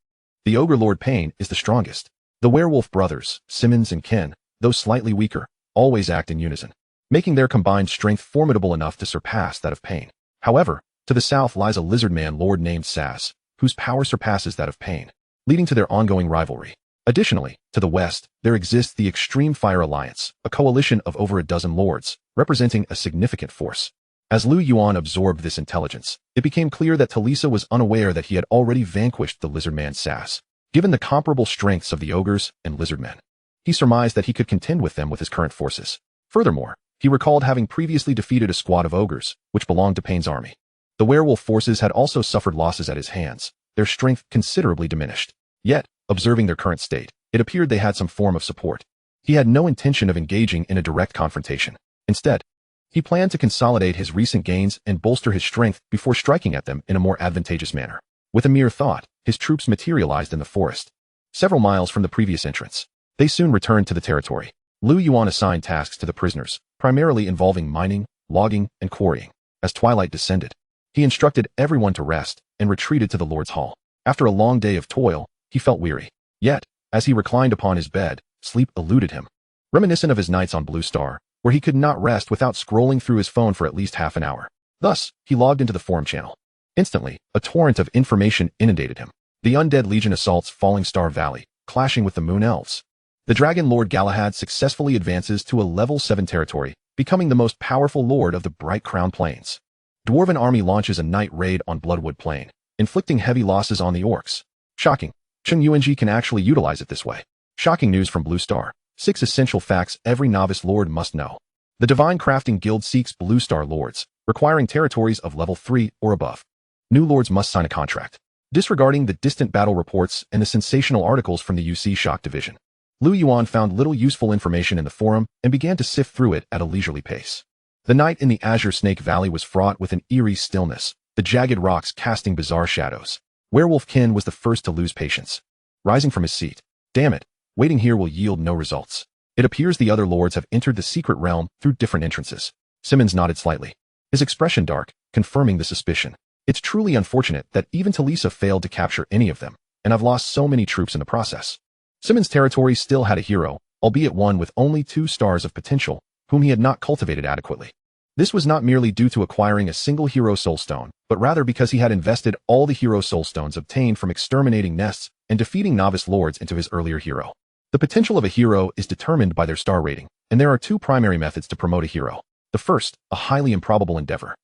the ogre Lord Pain is the strongest. The werewolf brothers, Simmons and Ken, though slightly weaker, always act in unison, making their combined strength formidable enough to surpass that of Pain. However, to the south lies a lizard man lord named Saz, whose power surpasses that of Pain, leading to their ongoing rivalry. Additionally, to the west, there exists the Extreme Fire Alliance, a coalition of over a dozen lords, representing a significant force. As Lu Yuan absorbed this intelligence, it became clear that Talisa was unaware that he had already vanquished the lizard man Saz. Given the comparable strengths of the ogres and lizard men, he surmised that he could contend with them with his current forces. Furthermore, he recalled having previously defeated a squad of ogres, which belonged to Pain's army. The werewolf forces had also suffered losses at his hands, their strength considerably diminished. Yet, observing their current state, it appeared they had some form of support. He had no intention of engaging in a direct confrontation. Instead, he planned to consolidate his recent gains and bolster his strength before striking at them in a more advantageous manner. With a mere thought, his troops materialized in the forest, several miles from the previous entrance. They soon returned to the territory. Lu Yuan assigned tasks to the prisoners, primarily involving mining, logging, and quarrying. As twilight descended, he instructed everyone to rest and retreated to the Lord's Hall. After a long day of toil, he felt weary. Yet, as he reclined upon his bed, sleep eluded him. Reminiscent of his nights on Blue Star, where he could not rest without scrolling through his phone for at least half an hour. Thus, he logged into the forum channel. Instantly, a torrent of information inundated him. The Undead Legion assaults Falling Star Valley, clashing with the Moon Elves. The Dragon Lord Galahad successfully advances to a level 7 territory, becoming the most powerful lord of the Bright Crown Plains. Dwarven army launches a night raid on Bloodwood Plain, inflicting heavy losses on the orcs. Shocking. Chung Yuanji can actually utilize it this way. Shocking news from Blue Star. 6 essential facts every novice lord must know. The Divine Crafting Guild seeks Blue Star lords, requiring territories of level 3 or above. New lords must sign a contract. Disregarding the distant battle reports and the sensational articles from the UC Shock Division, Lu Yuan found little useful information in the forum and began to sift through it at a leisurely pace. The night in the Azure Snake Valley was fraught with an eerie stillness, the jagged rocks casting bizarre shadows. Werewolf Kin was the first to lose patience. Rising from his seat, "Damn it, waiting here will yield no results. It appears the other lords have entered the secret realm through different entrances." Simmons nodded slightly, his expression dark, confirming the suspicion. "It's truly unfortunate that even Talisa failed to capture any of them, and I've lost so many troops in the process." Simmons' territory still had a hero, albeit one with only 2 stars of potential, whom he had not cultivated adequately. This was not merely due to acquiring a single hero soulstone, but rather because he had invested all the hero soulstones obtained from exterminating nests and defeating novice lords into his earlier hero. The potential of a hero is determined by their star rating, and there are 2 primary methods to promote a hero. The first, a highly improbable endeavor,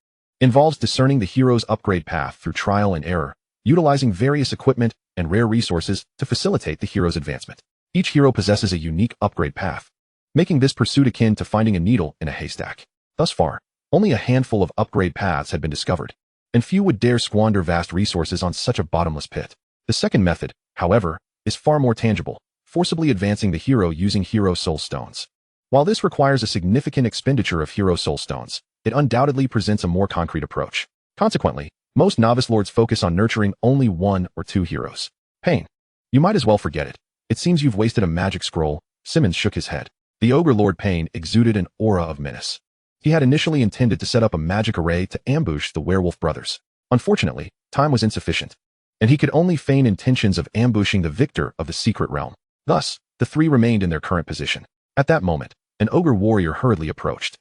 involves discerning the hero's upgrade path through trial and error, utilizing various equipment and rare resources to facilitate the hero's advancement. Each hero possesses a unique upgrade path, making this pursuit akin to finding a needle in a haystack. Thus far, only a handful of upgrade paths had been discovered, and few would dare squander vast resources on such a bottomless pit. The second method, however, is far more tangible, forcibly advancing the hero using hero soul stones. While this requires a significant expenditure of hero soul stones, it undoubtedly presents a more concrete approach. Consequently, most novice lords focus on nurturing only 1 or 2 heroes. Pain. You might as well forget it. It seems you've wasted a magic scroll. Simmons shook his head. The ogre Lord Pain exuded an aura of menace. He had initially intended to set up a magic array to ambush the werewolf brothers. Unfortunately, time was insufficient, and he could only feign intentions of ambushing the victor of the secret realm. Thus, the 3 remained in their current position. At that moment, an ogre warrior hurriedly approached.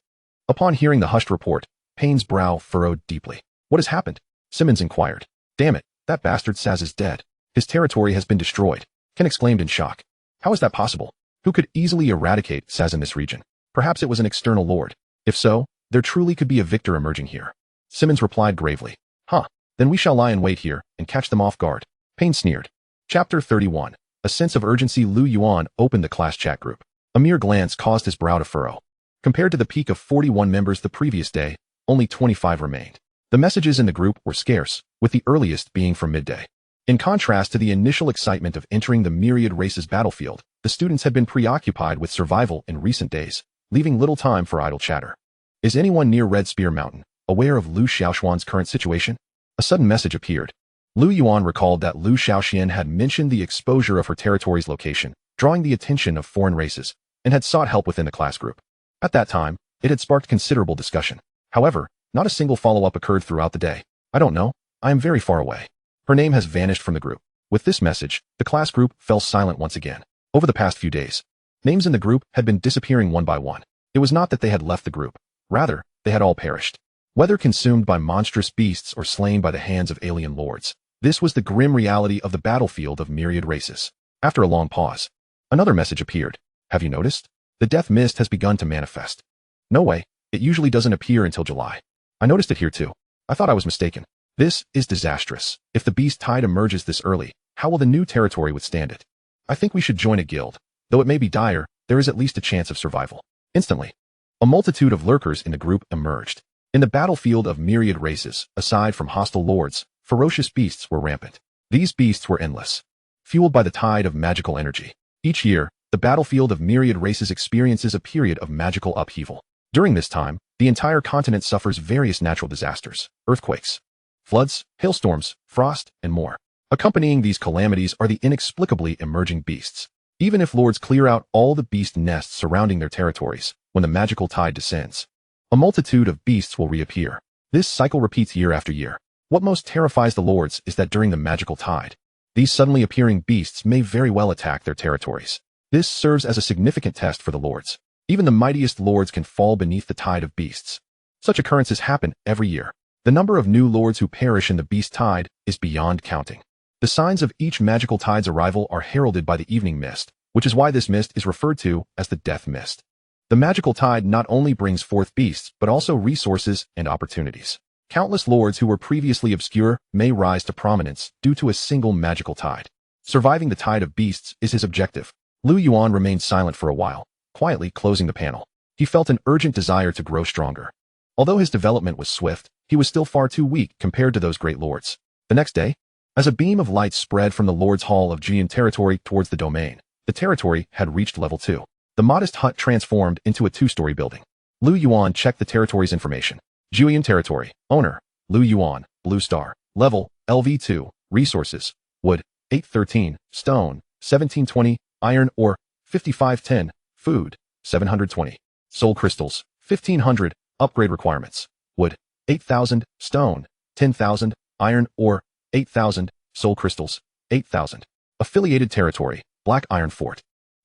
Upon hearing the hushed report, Pain's brow furrowed deeply. "What has happened?" Simmons inquired. "Damn it, that bastard Saz is dead. His territory has been destroyed," Ken exclaimed in shock. "How is that possible? Who could easily eradicate Saz in this region? Perhaps it was an external lord. If so, there truly could be a victor emerging here." Simmons replied gravely. "Huh, then we shall lie in wait here and catch them off guard." Pain sneered. Chapter 31. A sense of urgency. Lu Yuan opened the class chat group. A mere glance caused his brow to furrow. Compared to the peak of 41 members the previous day, only 25 remained. The messages in the group were scarce, with the earliest being from midday. In contrast to the initial excitement of entering the myriad races battlefield, the students had been preoccupied with survival in recent days, leaving little time for idle chatter. "Is anyone near Red Spear Mountain, aware of Lu Xiaoxuan's current situation?" A sudden message appeared. Lu Yuan recalled that Lu Xiaoxian had mentioned the exposure of her territory's location, drawing the attention of foreign races, and had sought help within the class group. At that time, It had sparked considerable discussion. However, not a single follow-up occurred throughout the day. I don't know. I am very far away. Her name has vanished from the group. With this message, the class group fell silent once again. Over the past few days, names in the group had been disappearing one by one. It was not that they had left the group. Rather, they had all perished. Whether consumed by monstrous beasts or slain by the hands of alien lords, this was the grim reality of the battlefield of myriad races. After a long pause, another message appeared. Have you noticed? The death mist has begun to manifest. No way. It usually doesn't appear until July. I noticed it here too. I thought I was mistaken. This is disastrous. If the beast tide emerges this early, how will the new territory withstand it? I think we should join a guild. Though it may be dire, there is at least a chance of survival. Instantly, a multitude of lurkers in the group emerged. In the battlefield of myriad races, aside from hostile lords, ferocious beasts were rampant. These beasts were endless, fueled by the tide of magical energy. Each year, the battlefield of myriad races experiences a period of magical upheaval. During this time, the entire continent suffers various natural disasters, earthquakes, floods, hailstorms, frost, and more. Accompanying these calamities are the inexplicably emerging beasts. Even if lords clear out all the beast nests surrounding their territories, when the magical tide descends, a multitude of beasts will reappear. This cycle repeats year after year. What most terrifies the lords is that during the magical tide, these suddenly appearing beasts may very well attack their territories. This serves as a significant test for the lords. Even the mightiest lords can fall beneath the tide of beasts. Such occurrences happen every year. The number of new lords who perish in the beast tide is beyond counting. The signs of each magical tide's arrival are heralded by the evening mist, which is why this mist is referred to as the death mist. The magical tide not only brings forth beasts, but also resources and opportunities. Countless lords who were previously obscure may rise to prominence due to a single magical tide. Surviving the tide of beasts is his objective. Yuan remained silent for a while, quietly closing the panel. He felt an urgent desire to grow stronger. Although his development was swift, he was still far too weak compared to those great lords. The next day, as a beam of light spread from the Lord's Hall of Jian territory towards the domain, the territory had reached level 2. The modest hut transformed into a 2-story building. Yuan checked the territory's information. Jian territory, owner, Yuan, blue star, level, LV2, resources, wood, 813, stone, 1720, iron ore, 5510, food, 720, soul crystals, 1500, upgrade requirements, wood, 8000, stone, 10,000, iron ore, 8,000, soul crystals, 8,000. Affiliated territory, Black Iron Fort.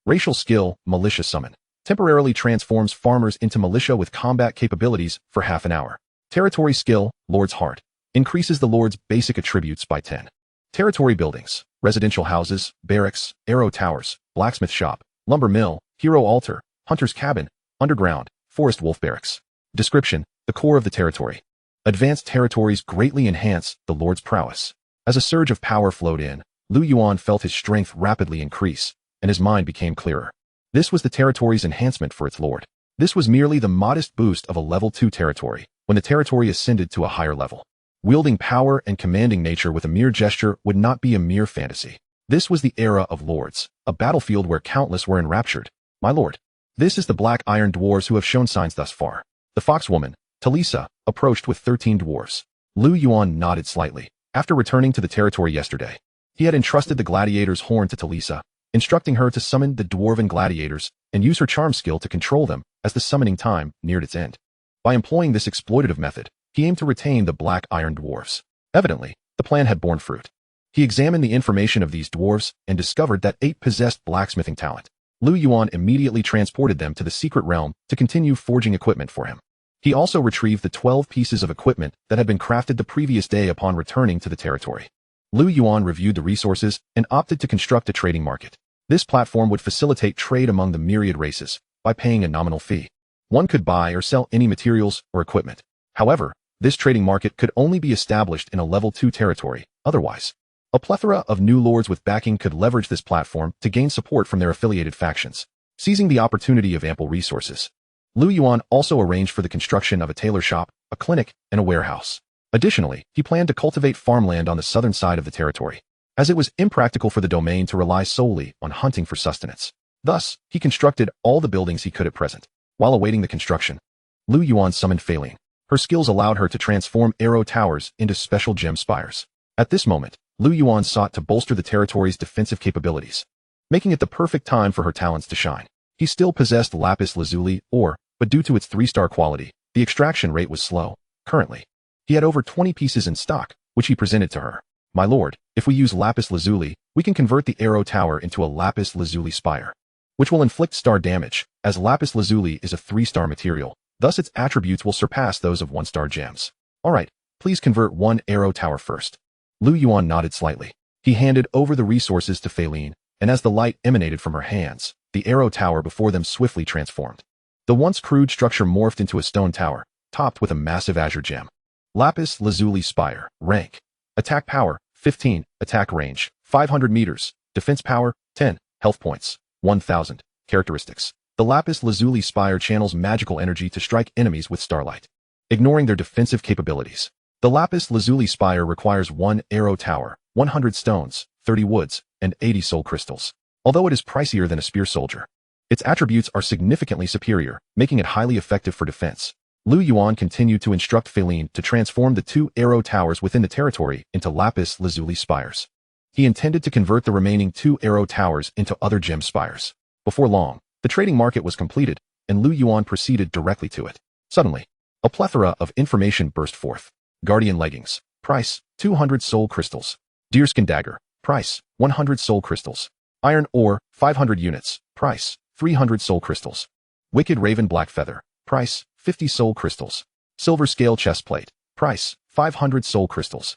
Racial skill, Militia Summon. Temporarily transforms farmers into militia with combat capabilities for half an hour. Territory skill, Lord's Heart. Increases the Lord's basic attributes by 10. Territory buildings, residential houses, barracks, arrow towers, blacksmith shop, lumber mill, hero altar, hunter's cabin, underground, forest wolf barracks. Description, the core of the territory. Advanced territories greatly enhance the Lord's prowess. As a surge of power flowed in, Yuan felt his strength rapidly increase, and his mind became clearer. This was the territory's enhancement for its lord. This was merely the modest boost of a level 2 territory, when the territory ascended to a higher level. Wielding power and commanding nature with a mere gesture would not be a mere fantasy. This was the era of lords, a battlefield where countless were enraptured. My lord. This is the black iron dwarves who have shown signs thus far. The fox woman, Talisa, approached with 13 dwarves. Yuan nodded slightly. After returning to the territory yesterday, he had entrusted the gladiator's horn to Talisa, instructing her to summon the dwarven gladiators and use her charm skill to control them as the summoning time neared its end. By employing this exploitative method, he aimed to retain the black iron dwarves. Evidently, the plan had borne fruit. He examined the information of these dwarves and discovered that 8 possessed blacksmithing talent. Yuan immediately transported them to the secret realm to continue forging equipment for him. He also retrieved the 12 pieces of equipment that had been crafted the previous day upon returning to the territory. Yuan reviewed the resources and opted to construct a trading market. This platform would facilitate trade among the myriad races by paying a nominal fee. One could buy or sell any materials or equipment. However, this trading market could only be established in a level 2 territory, otherwise. A plethora of new lords with backing could leverage this platform to gain support from their affiliated factions, seizing the opportunity of ample resources. Yuan also arranged for the construction of a tailor shop, a clinic, and a warehouse. Additionally, he planned to cultivate farmland on the southern side of the territory, as it was impractical for the domain to rely solely on hunting for sustenance. Thus, he constructed all the buildings he could at present. While awaiting the construction, Yuan summoned Faline. Her skills allowed her to transform arrow towers into special gem spires. At this moment, Yuan sought to bolster the territory's defensive capabilities, making it the perfect time for her talents to shine. He still possessed lapis lazuli, or but due to its 3-star quality, the extraction rate was slow. Currently, he had over 20 pieces in stock, which he presented to her. My lord, if we use lapis lazuli, we can convert the arrow tower into a lapis lazuli spire, which will inflict star damage, as lapis lazuli is a 3-star material, thus its attributes will surpass those of 1-star gems. Alright, please convert one arrow tower first. Lu Yuan nodded slightly. He handed over the resources to Feline, and as the light emanated from her hands, the arrow tower before them swiftly transformed. The once crude structure morphed into a stone tower, topped with a massive azure gem. Lapis lazuli spire. Rank. Attack power, 15. Attack range, 500 meters. Defense power, 10. Health points, 1000. Characteristics. The lapis lazuli spire channels magical energy to strike enemies with starlight, ignoring their defensive capabilities. The lapis lazuli spire requires 1 arrow tower, 100 stones, 30 woods, and 80 soul crystals. Although it is pricier than a spear soldier, its attributes are significantly superior, making it highly effective for defense. Lu Yuan continued to instruct Feline to transform the 2 arrow towers within the territory into lapis lazuli spires. He intended to convert the remaining 2 arrow towers into other gem spires. Before long, the trading market was completed, and Lu Yuan proceeded directly to it. Suddenly, a plethora of information burst forth. Guardian leggings. Price, 200 soul crystals. Deerskin dagger. Price, 100 soul crystals. Iron ore, 500 units. Price, 300 soul crystals. Wicked raven black feather. Price, 50 soul crystals. Silver scale chest plate. Price, 500 soul crystals.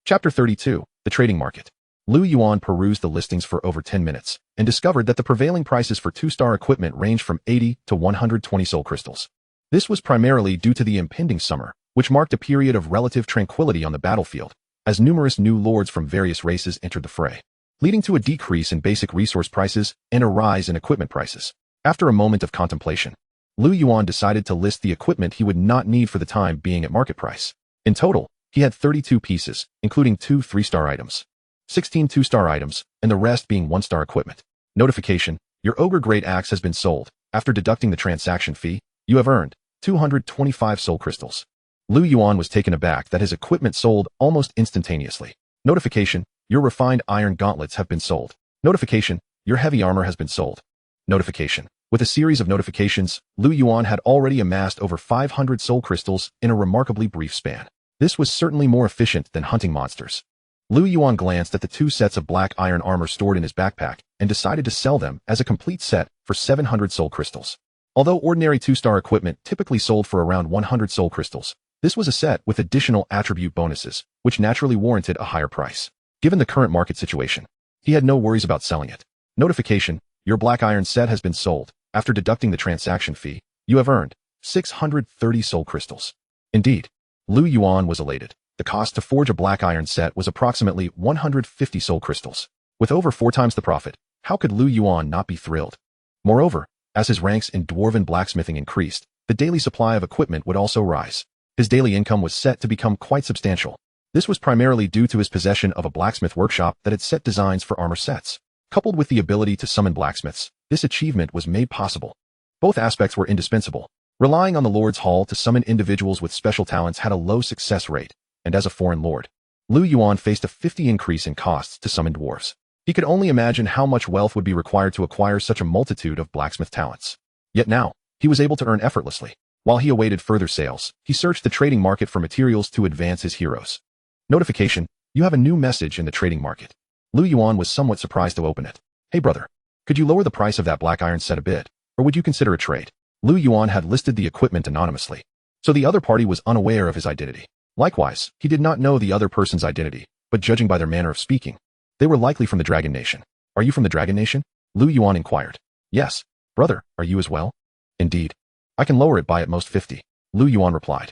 Chapter 32, The Trading Market. Lu Yuan perused the listings for over 10 minutes and discovered that the prevailing prices for 2-star equipment ranged from 80 to 120 soul crystals. This was primarily due to the impending summer, which marked a period of relative tranquility on the battlefield, as numerous new lords from various races entered the fray, leading to a decrease in basic resource prices and a rise in equipment prices. After a moment of contemplation, Lu Yuan decided to list the equipment he would not need for the time being at market price. In total, he had 32 pieces, including 2 3-star items, 16 2-star items, and the rest being 1-star equipment. Notification: your ogre great axe has been sold. After deducting the transaction fee, you have earned 225 soul crystals. Lu Yuan was taken aback that his equipment sold almost instantaneously. Notification: your refined iron gauntlets have been sold. Notification: your heavy armor has been sold. Notification. With a series of notifications, Lu Yuan had already amassed over 500 soul crystals in a remarkably brief span. This was certainly more efficient than hunting monsters. Lu Yuan glanced at the 2 sets of black iron armor stored in his backpack and decided to sell them as a complete set for 700 soul crystals. Although ordinary 2-star equipment typically sold for around 100 soul crystals, this was a set with additional attribute bonuses, which naturally warranted a higher price. Given the current market situation, he had no worries about selling it. Notification: your black iron set has been sold. After deducting the transaction fee, you have earned 630 soul crystals. Indeed, Lu Yuan was elated. The cost to forge a black iron set was approximately 150 soul crystals. With over 4 times the profit, how could Lu Yuan not be thrilled? Moreover, as his ranks in dwarven blacksmithing increased, the daily supply of equipment would also rise. His daily income was set to become quite substantial. This was primarily due to his possession of a blacksmith workshop that had set designs for armor sets. Coupled with the ability to summon blacksmiths, this achievement was made possible. Both aspects were indispensable. Relying on the Lord's Hall to summon individuals with special talents had a low success rate, and as a foreign lord, Lu Yuan faced a 50 increase in costs to summon dwarves. He could only imagine how much wealth would be required to acquire such a multitude of blacksmith talents. Yet now, he was able to earn effortlessly. While he awaited further sales, he searched the trading market for materials to advance his heroes. Notification: you have a new message in the trading market. Lu Yuan was somewhat surprised to open it. Hey brother, could you lower the price of that black iron set a bit, or would you consider a trade? Lu Yuan had listed the equipment anonymously, so the other party was unaware of his identity. Likewise, he did not know the other person's identity, but judging by their manner of speaking, they were likely from the Dragon Nation. Are you from the Dragon Nation? Lu Yuan inquired. Yes. Brother, are you as well? Indeed. I can lower it by at most 50. Lu Yuan replied.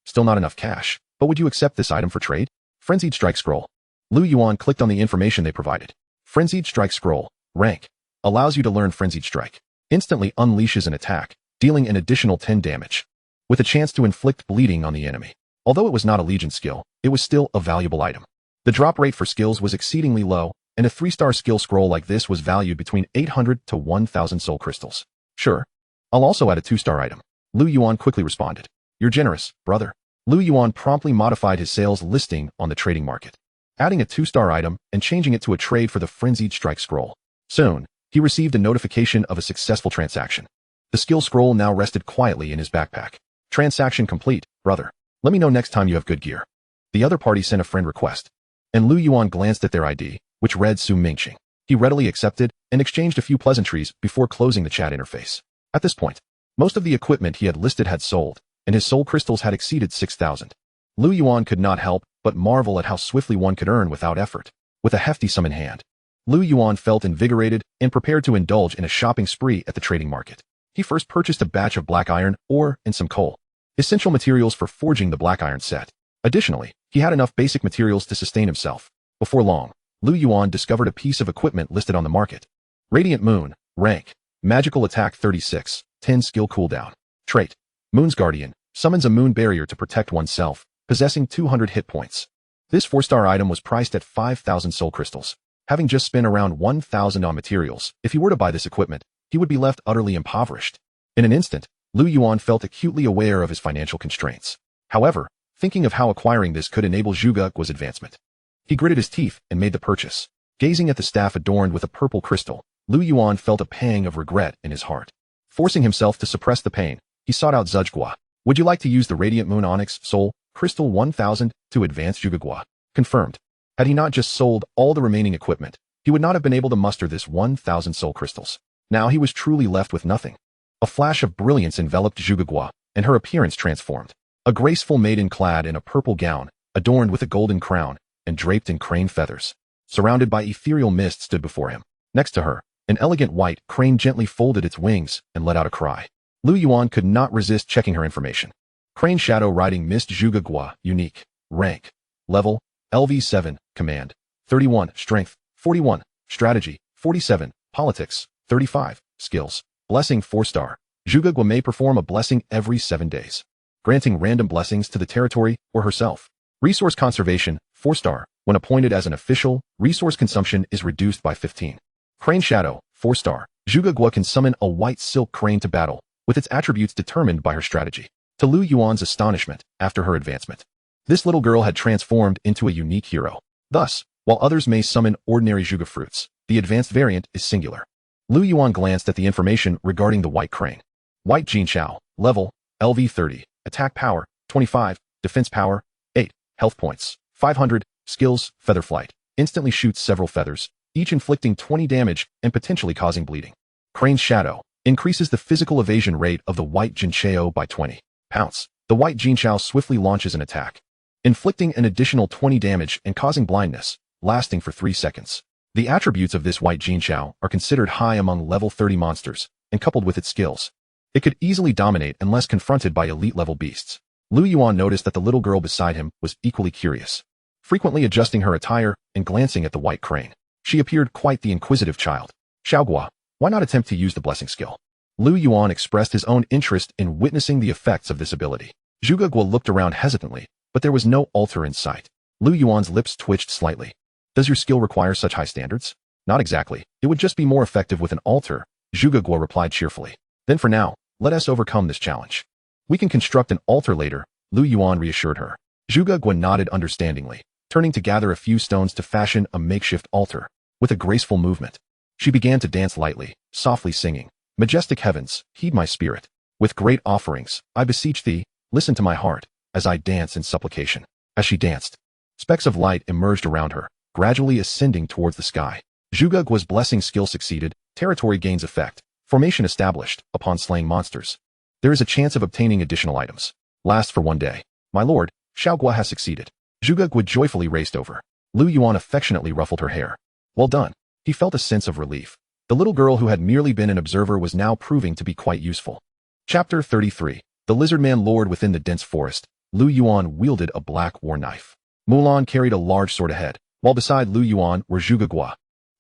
Still not enough cash, but would you accept this item for trade? Frenzied Strike Scroll. Lu Yuan clicked on the information they provided. Frenzied Strike Scroll. Rank: allows you to learn Frenzied Strike. Instantly unleashes an attack, dealing an additional 10 damage, with a chance to inflict bleeding on the enemy. Although it was not a Legion skill, it was still a valuable item. The drop rate for skills was exceedingly low, and a 3-star skill scroll like this was valued between 800 to 1,000 soul crystals. Sure. I'll also add a 2-star item. Lu Yuan quickly responded. You're generous, brother. Lu Yuan promptly modified his sales listing on the trading market, adding a 2-star item and changing it to a trade for the Frenzied Strike Scroll. Soon, he received a notification of a successful transaction. The skill scroll now rested quietly in his backpack. Transaction complete, brother. Let me know next time you have good gear. The other party sent a friend request, and Lu Yuan glanced at their ID, which read Su Mingqing. He readily accepted and exchanged a few pleasantries before closing the chat interface. At this point, most of the equipment he had listed had sold, and his soul crystals had exceeded 6,000. Lu Yuan could not help but marvel at how swiftly one could earn without effort. With a hefty sum in hand, Lu Yuan felt invigorated and prepared to indulge in a shopping spree at the trading market. He first purchased a batch of black iron, ore, and some coal, essential materials for forging the black iron set. Additionally, he had enough basic materials to sustain himself. Before long, Lu Yuan discovered a piece of equipment listed on the market. Radiant Moon, rank, magical attack 36, 10 skill cooldown. Trait, Moon's Guardian, summons a moon barrier to protect oneself, possessing 200 hit points. This 4-star item was priced at 5,000 soul crystals. Having just spent around 1,000 on materials, if he were to buy this equipment, he would be left utterly impoverished. In an instant, Lu Yuan felt acutely aware of his financial constraints. However, thinking of how acquiring this could enable Zhuge advancement, he gritted his teeth and made the purchase. Gazing at the staff adorned with a purple crystal, Lu Yuan felt a pang of regret in his heart. Forcing himself to suppress the pain, he sought out Zhuge. Would you like to use the Radiant Moon Onyx Soul Crystal 1000 to advance Zhuge? Confirmed. Had he not just sold all the remaining equipment, he would not have been able to muster this 1,000 soul crystals. Now he was truly left with nothing. A flash of brilliance enveloped Zhuge, and her appearance transformed. A graceful maiden clad in a purple gown, adorned with a golden crown, and draped in crane feathers, surrounded by ethereal mist, stood before him. Next to her, an elegant white crane gently folded its wings and let out a cry. Lu Yuan could not resist checking her information. Crane Shadow Riding Mist Zhuge, unique, rank, level, LV7, command, 31, strength, 41, strategy, 47, politics, 35, skills, blessing 4-star. Zhuge may perform a blessing every 7 days, granting random blessings to the territory or herself. Resource conservation, 4-star. When appointed as an official, resource consumption is reduced by 15. Crane Shadow, 4-star. Zhuge can summon a white silk crane to battle, with its attributes determined by her strategy. To Lu Yuan's astonishment, after her advancement, this little girl had transformed into a unique hero. Thus, while others may summon ordinary Zhuge fruits, the advanced variant is singular. Lu Yuan glanced at the information regarding the white crane. White Jin Chao, level, LV 30, attack power, 25, defense power, 8, health points, 500, skills, feather flight, instantly shoots several feathers, each inflicting 20 damage and potentially causing bleeding. Crane's Shadow, increases the physical evasion rate of the white Jin Chao by 20. Pounce. The white Jin Chao swiftly launches an attack, inflicting an additional 20 damage and causing blindness, lasting for 3 seconds. The attributes of this white Jin Chao are considered high among level 30 monsters, and coupled with its skills, it could easily dominate unless confronted by elite-level beasts. Lu Yuan noticed that the little girl beside him was equally curious, frequently adjusting her attire and glancing at the white crane. She appeared quite the inquisitive child. Xiaogua, why not attempt to use the blessing skill? Lu Yuan expressed his own interest in witnessing the effects of this ability. Zhuge looked around hesitantly, but there was no altar in sight. Lu Yuan's lips twitched slightly. Does your skill require such high standards? Not exactly. It would just be more effective with an altar, Zhuge replied cheerfully. Then for now, let us overcome this challenge. We can construct an altar later, Lu Yuan reassured her. Zhuge nodded understandingly, turning to gather a few stones to fashion a makeshift altar. With a graceful movement, she began to dance lightly, softly singing, "Majestic heavens, heed my spirit. With great offerings, I beseech thee, listen to my heart, as I dance in supplication." As she danced, specks of light emerged around her, gradually ascending towards the sky. Zhuge's blessing skill succeeded, territory gains effect, formation established, upon slaying monsters. There is a chance of obtaining additional items. Lasts for 1 day. My lord, Xiaogua has succeeded. Zhuge joyfully raced over. Lu Yuan affectionately ruffled her hair. Well done. He felt a sense of relief. The little girl who had merely been an observer was now proving to be quite useful. Chapter 33. The Lizard Man Lord within the dense forest. Lu Yuan wielded a black war knife. Mulan carried a large sword ahead, while beside Lu Yuan were Zhuge,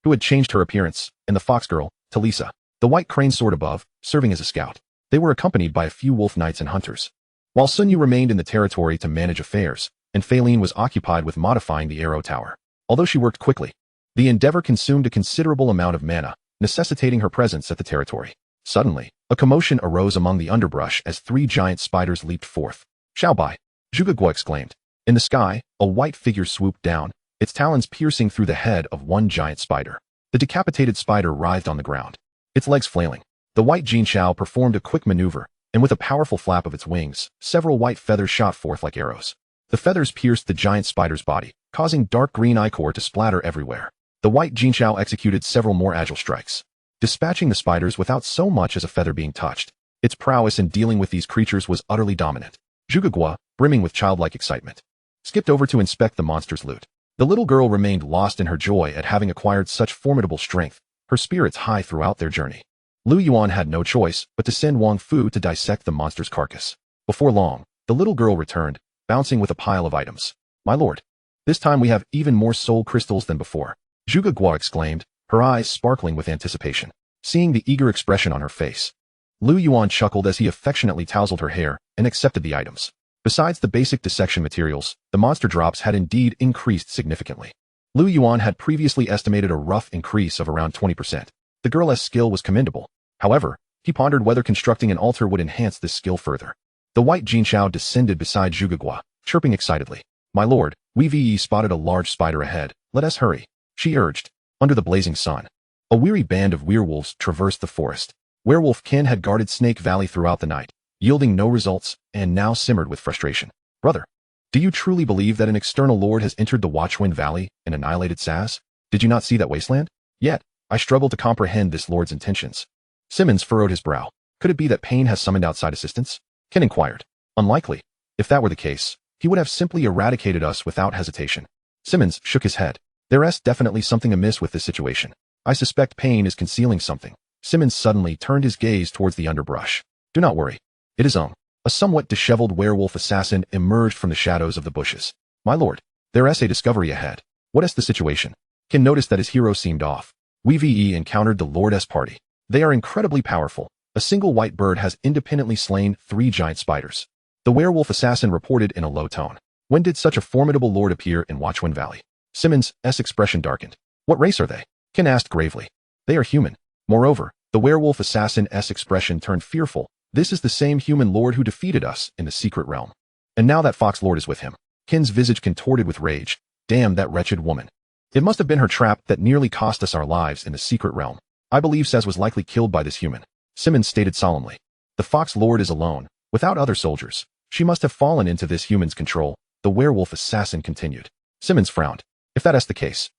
who had changed her appearance, and the fox girl, Talisa, the white crane sword above, serving as a scout. They were accompanied by a few wolf knights and hunters, while Sun Yu remained in the territory to manage affairs, and Feilin was occupied with modifying the arrow tower. Although she worked quickly, the endeavor consumed a considerable amount of mana, necessitating her presence at the territory. Suddenly, a commotion arose among the underbrush as 3 giant spiders leaped forth. "Xiaobai!" Zhuge exclaimed. In the sky, a white figure swooped down, its talons piercing through the head of one giant spider. The decapitated spider writhed on the ground, its legs flailing. The white Jinqiao performed a quick maneuver, and with a powerful flap of its wings, several white feathers shot forth like arrows. The feathers pierced the giant spider's body, causing dark green ichor to splatter everywhere. The white Jinqiao executed several more agile strikes, dispatching the spiders without so much as a feather being touched. Its prowess in dealing with these creatures was utterly dominant. Zhuge, brimming with childlike excitement, skipped over to inspect the monster's loot. The little girl remained lost in her joy at having acquired such formidable strength, her spirits high throughout their journey. Lu Yuan had no choice but to send Wang Fu to dissect the monster's carcass. Before long, the little girl returned, bouncing with a pile of items. "My lord, this time we have even more soul crystals than before," Zhuge Guo exclaimed, her eyes sparkling with anticipation. Seeing the eager expression on her face, Lu Yuan chuckled as he affectionately tousled her hair and accepted the items. Besides the basic dissection materials, the monster drops had indeed increased significantly. Lu Yuan had previously estimated a rough increase of around 20%. The girl's skill was commendable. However, he pondered whether constructing an altar would enhance this skill further. The white Jinqiao descended beside Zhuge Guo, chirping excitedly. "My lord, we've spotted a large spider ahead. Let us hurry," she urged. Under the blazing sun, a weary band of werewolves traversed the forest. Werewolf Kin had guarded Snake Valley throughout the night, yielding no results, and now simmered with frustration. "Brother, do you truly believe that an external lord has entered the Watchwind Valley and annihilated Saz? Did you not see that wasteland? Yet, I struggle to comprehend this lord's intentions." Simmons furrowed his brow. "Could it be that Pain has summoned outside assistance?" Ken inquired. "Unlikely. If that were the case, he would have simply eradicated us without hesitation." Simmons shook his head. "There's definitely something amiss with this situation. I suspect Pain is concealing something." Simmons suddenly turned his gaze towards the underbrush. "Do not worry. It is a somewhat disheveled werewolf assassin emerged from the shadows of the bushes. My lord, there's a discovery ahead. What is the situation?" Ken noticed that his hero seemed off. We've encountered the Lord's party. They are incredibly powerful. A single white bird has independently slain 3 giant spiders. The werewolf assassin reported in a low tone. "When did such a formidable lord appear in Watchwind Valley?" Simmons' expression darkened. "What race are they?" Ken asked gravely. "They are human." Moreover, the werewolf assassin's expression turned fearful. "This is the same human lord who defeated us in the secret realm. And now that fox lord is with him." Ken's visage contorted with rage. "Damn that wretched woman. It must have been her trap that nearly cost us our lives in the secret realm. I believe Saz was likely killed by this human." Simmons stated solemnly. "The fox lord is alone, without other soldiers. She must have fallen into this human's control," the werewolf assassin continued. Simmons frowned. "If that's the case,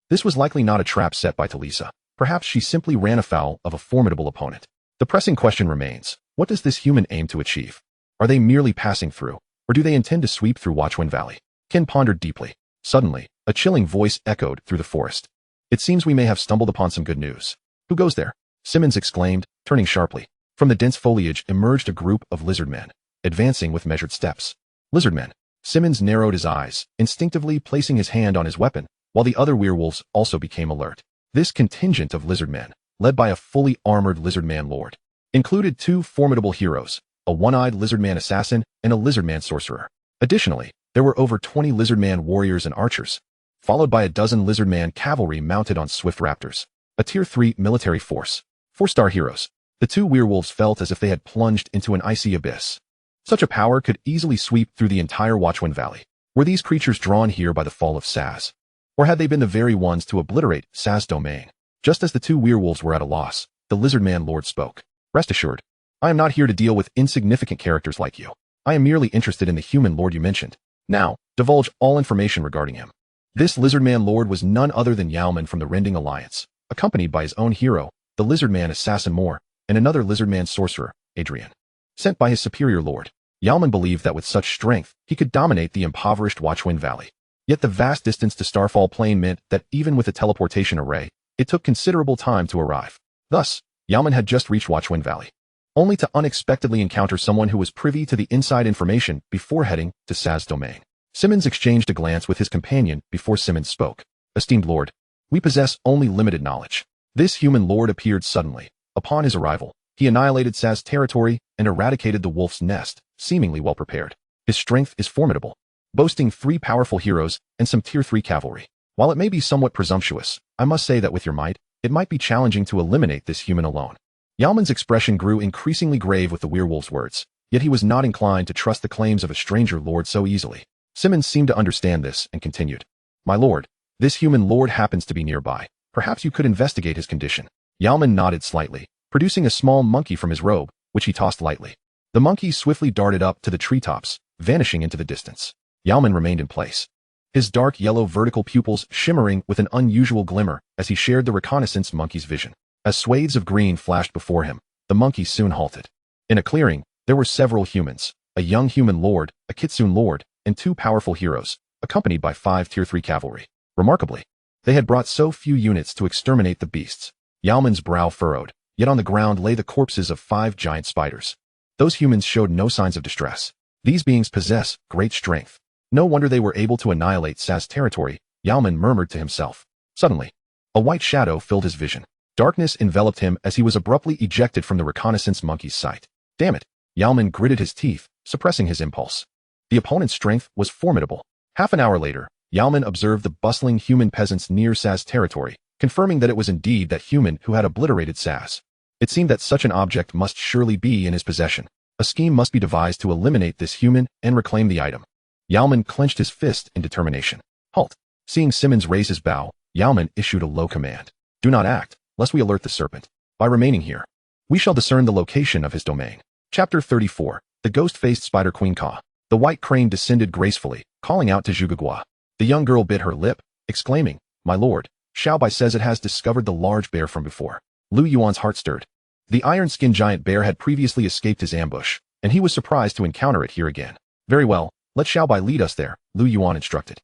this was likely not a trap set by Talisa. Perhaps she simply ran afoul of a formidable opponent. The pressing question remains, what does this human aim to achieve? Are they merely passing through, or do they intend to sweep through Watchwind Valley?" Ken pondered deeply. Suddenly, a chilling voice echoed through the forest. "It seems we may have stumbled upon some good news." "Who goes there?" Simmons exclaimed, turning sharply. From the dense foliage emerged a group of lizard men, advancing with measured steps. "Lizard men." Simmons narrowed his eyes, instinctively placing his hand on his weapon, while the other werewolves also became alert. This contingent of lizard men, led by a fully armored lizard man lord, included 2 formidable heroes, a one-eyed lizard man assassin and a lizard man sorcerer. Additionally, there were over 20 lizard man warriors and archers, followed by a dozen lizard man cavalry mounted on swift raptors. A tier 3 military force. 4-star heroes. The 2 werewolves felt as if they had plunged into an icy abyss. Such a power could easily sweep through the entire Watchwind Valley. Were these creatures drawn here by the fall of Saz? Or had they been the very ones to obliterate Saz's domain? Just as the 2 werewolves were at a loss, the lizard man lord spoke. "Rest assured, I am not here to deal with insignificant characters like you. I am merely interested in the human lord you mentioned. Now, divulge all information regarding him." This lizard man lord was none other than Yuan from the Rending Alliance, accompanied by his own hero, the lizard man assassin Moore, and another lizard man sorcerer, Adrian. Sent by his superior lord, Yuan believed that with such strength, he could dominate the impoverished Watchwind Valley. Yet the vast distance to Starfall Plain meant that even with a teleportation array, it took considerable time to arrive. Thus, Yuan had just reached Watchwind Valley, only to unexpectedly encounter someone who was privy to the inside information before heading to Saz's domain. Simmons exchanged a glance with his companion before Simmons spoke. "Esteemed lord, we possess only limited knowledge. This human lord appeared suddenly. Upon his arrival, he annihilated Saz's territory and eradicated the wolf's nest, seemingly well prepared. His strength is formidable, boasting 3 powerful heroes and some tier 3 cavalry. While it may be somewhat presumptuous, I must say that with your might, it might be challenging to eliminate this human alone." Yuan's expression grew increasingly grave with the werewolf's words, yet he was not inclined to trust the claims of a stranger lord so easily. Simmons seemed to understand this and continued. "My lord, this human lord happens to be nearby. Perhaps you could investigate his condition." Yuan nodded slightly, producing a small monkey from his robe, which he tossed lightly. The monkey swiftly darted up to the treetops, vanishing into the distance. Yuan remained in place, his dark yellow vertical pupils shimmering with an unusual glimmer as he shared the reconnaissance monkey's vision. As swathes of green flashed before him, the monkey soon halted. In a clearing, there were several humans, a young human lord, a kitsune lord, and 2 powerful heroes, accompanied by 5 Tier 3 cavalry. Remarkably, they had brought so few units to exterminate the beasts. Yuan's brow furrowed, yet on the ground lay the corpses of 5 giant spiders. Those humans showed no signs of distress. These beings possess great strength. No wonder they were able to annihilate Saz's territory, Yuan murmured to himself. Suddenly, a white shadow filled his vision. Darkness enveloped him as he was abruptly ejected from the reconnaissance monkey's sight. Damn it! Yuan gritted his teeth, suppressing his impulse. The opponent's strength was formidable. Half an hour later, Yuan observed the bustling human peasants near Saz's territory, confirming that it was indeed that human who had obliterated Saz. It seemed that such an object must surely be in his possession. A scheme must be devised to eliminate this human and reclaim the item. Yuan clenched his fist in determination. Halt! Seeing Simmons raise his bow, Yuan issued a low command. Do not act, lest we alert the serpent. By remaining here, we shall discern the location of his domain. Chapter 34. The Ghost-Faced Spider Queen Ka. The white crane descended gracefully, calling out to Zhugagua. The young girl bit her lip, exclaiming, My lord, Xiaobai says it has discovered the large bear from before. Lu Yuan's heart stirred. The iron-skinned giant bear had previously escaped his ambush, and he was surprised to encounter it here again. Very well, let Xiaobai lead us there, Lu Yuan instructed.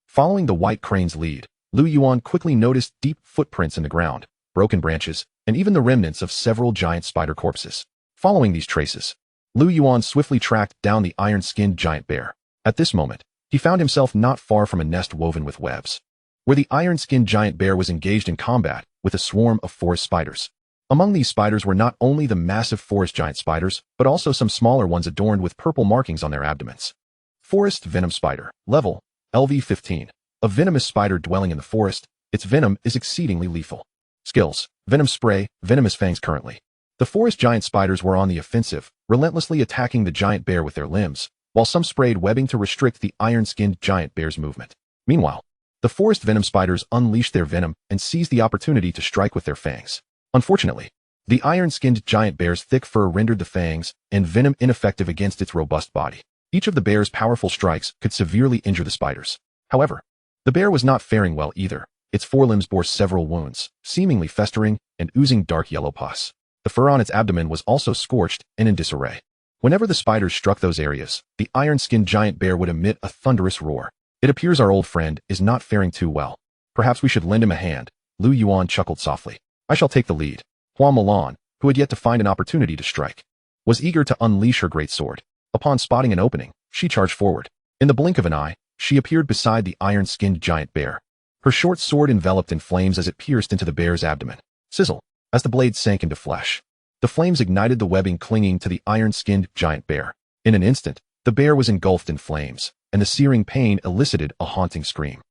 Following the white crane's lead, Lu Yuan quickly noticed deep footprints in the ground, broken branches, and even the remnants of several giant spider corpses. Following these traces, Lu Yuan swiftly tracked down the iron-skinned giant bear. At this moment, he found himself not far from a nest woven with webs, where the iron-skinned giant bear was engaged in combat with a swarm of forest spiders. Among these spiders were not only the massive forest giant spiders, but also some smaller ones adorned with purple markings on their abdomens. Forest venom spider, level, LV-15. A venomous spider dwelling in the forest, its venom is exceedingly lethal. Skills, venom spray, venomous fangs currently. The forest giant spiders were on the offensive, relentlessly attacking the giant bear with their limbs, while some sprayed webbing to restrict the iron-skinned giant bear's movement. Meanwhile, the forest venom spiders unleashed their venom and seized the opportunity to strike with their fangs. Unfortunately, the iron-skinned giant bear's thick fur rendered the fangs and venom ineffective against its robust body. Each of the bear's powerful strikes could severely injure the spiders. However, the bear was not faring well either. Its forelimbs bore several wounds, seemingly festering and oozing dark yellow pus. The fur on its abdomen was also scorched and in disarray. Whenever the spiders struck those areas, the iron-skinned giant bear would emit a thunderous roar. It appears our old friend is not faring too well. Perhaps we should lend him a hand, Lu Yuan chuckled softly. I shall take the lead. Hua Mulan, who had yet to find an opportunity to strike, was eager to unleash her great sword. Upon spotting an opening, she charged forward. In the blink of an eye, she appeared beside the iron-skinned giant bear. Her short sword enveloped in flames as it pierced into the bear's abdomen. Sizzle! As the blade sank into flesh, the flames ignited the webbing clinging to the iron-skinned giant bear. In an instant, the bear was engulfed in flames, and the searing pain elicited a haunting scream.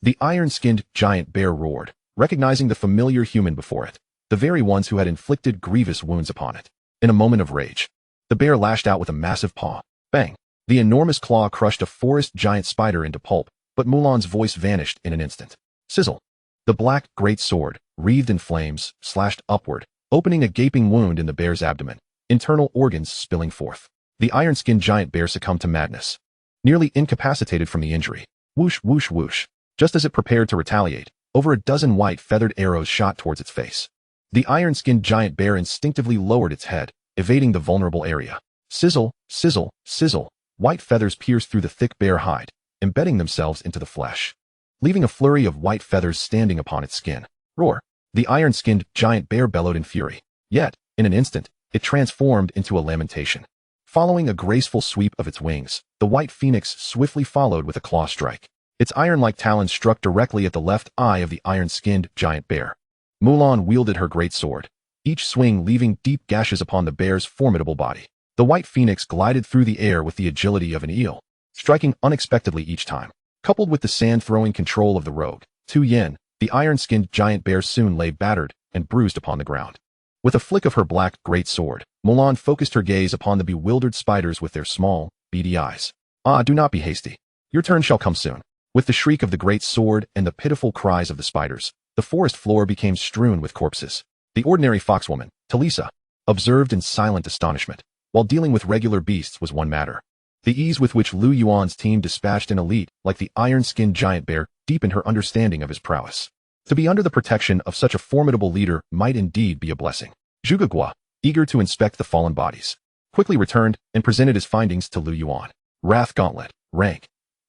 The iron-skinned giant bear roared, recognizing the familiar human before it, the very ones who had inflicted grievous wounds upon it. In a moment of rage, the bear lashed out with a massive paw. Bang! The enormous claw crushed a forest giant spider into pulp, but Mulan's voice vanished in an instant. Sizzle! The black, great sword, wreathed in flames, slashed upward, opening a gaping wound in the bear's abdomen, internal organs spilling forth. The iron-skinned giant bear succumbed to madness, nearly incapacitated from the injury. Whoosh, whoosh, whoosh. Just as it prepared to retaliate, over a dozen white feathered arrows shot towards its face. The iron-skinned giant bear instinctively lowered its head, evading the vulnerable area. Sizzle, sizzle, sizzle. White feathers pierced through the thick bear hide, embedding themselves into the flesh, leaving a flurry of white feathers standing upon its skin. Roar! The iron-skinned giant bear bellowed in fury. Yet, in an instant, it transformed into a lamentation. Following a graceful sweep of its wings, the white phoenix swiftly followed with a claw strike. Its iron-like talons struck directly at the left eye of the iron-skinned giant bear. Mulan wielded her great sword, each swing leaving deep gashes upon the bear's formidable body. The white phoenix glided through the air with the agility of an eel, striking unexpectedly each time. Coupled with the sand-throwing control of the rogue, Tu Yin, the iron-skinned giant bear soon lay battered and bruised upon the ground. With a flick of her black, great sword, Mulan focused her gaze upon the bewildered spiders with their small, beady eyes. Ah, do not be hasty. Your turn shall come soon. With the shriek of the great sword and the pitiful cries of the spiders, the forest floor became strewn with corpses. The ordinary foxwoman, Talisa, observed in silent astonishment, while dealing with regular beasts was one matter. The ease with which Lu Yuan's team dispatched an elite like the iron-skinned giant bear deepened her understanding of his prowess. To be under the protection of such a formidable leader might indeed be a blessing. Zhuge Gua, eager to inspect the fallen bodies, quickly returned and presented his findings to Lu Yuan. Wrath Gauntlet, rank,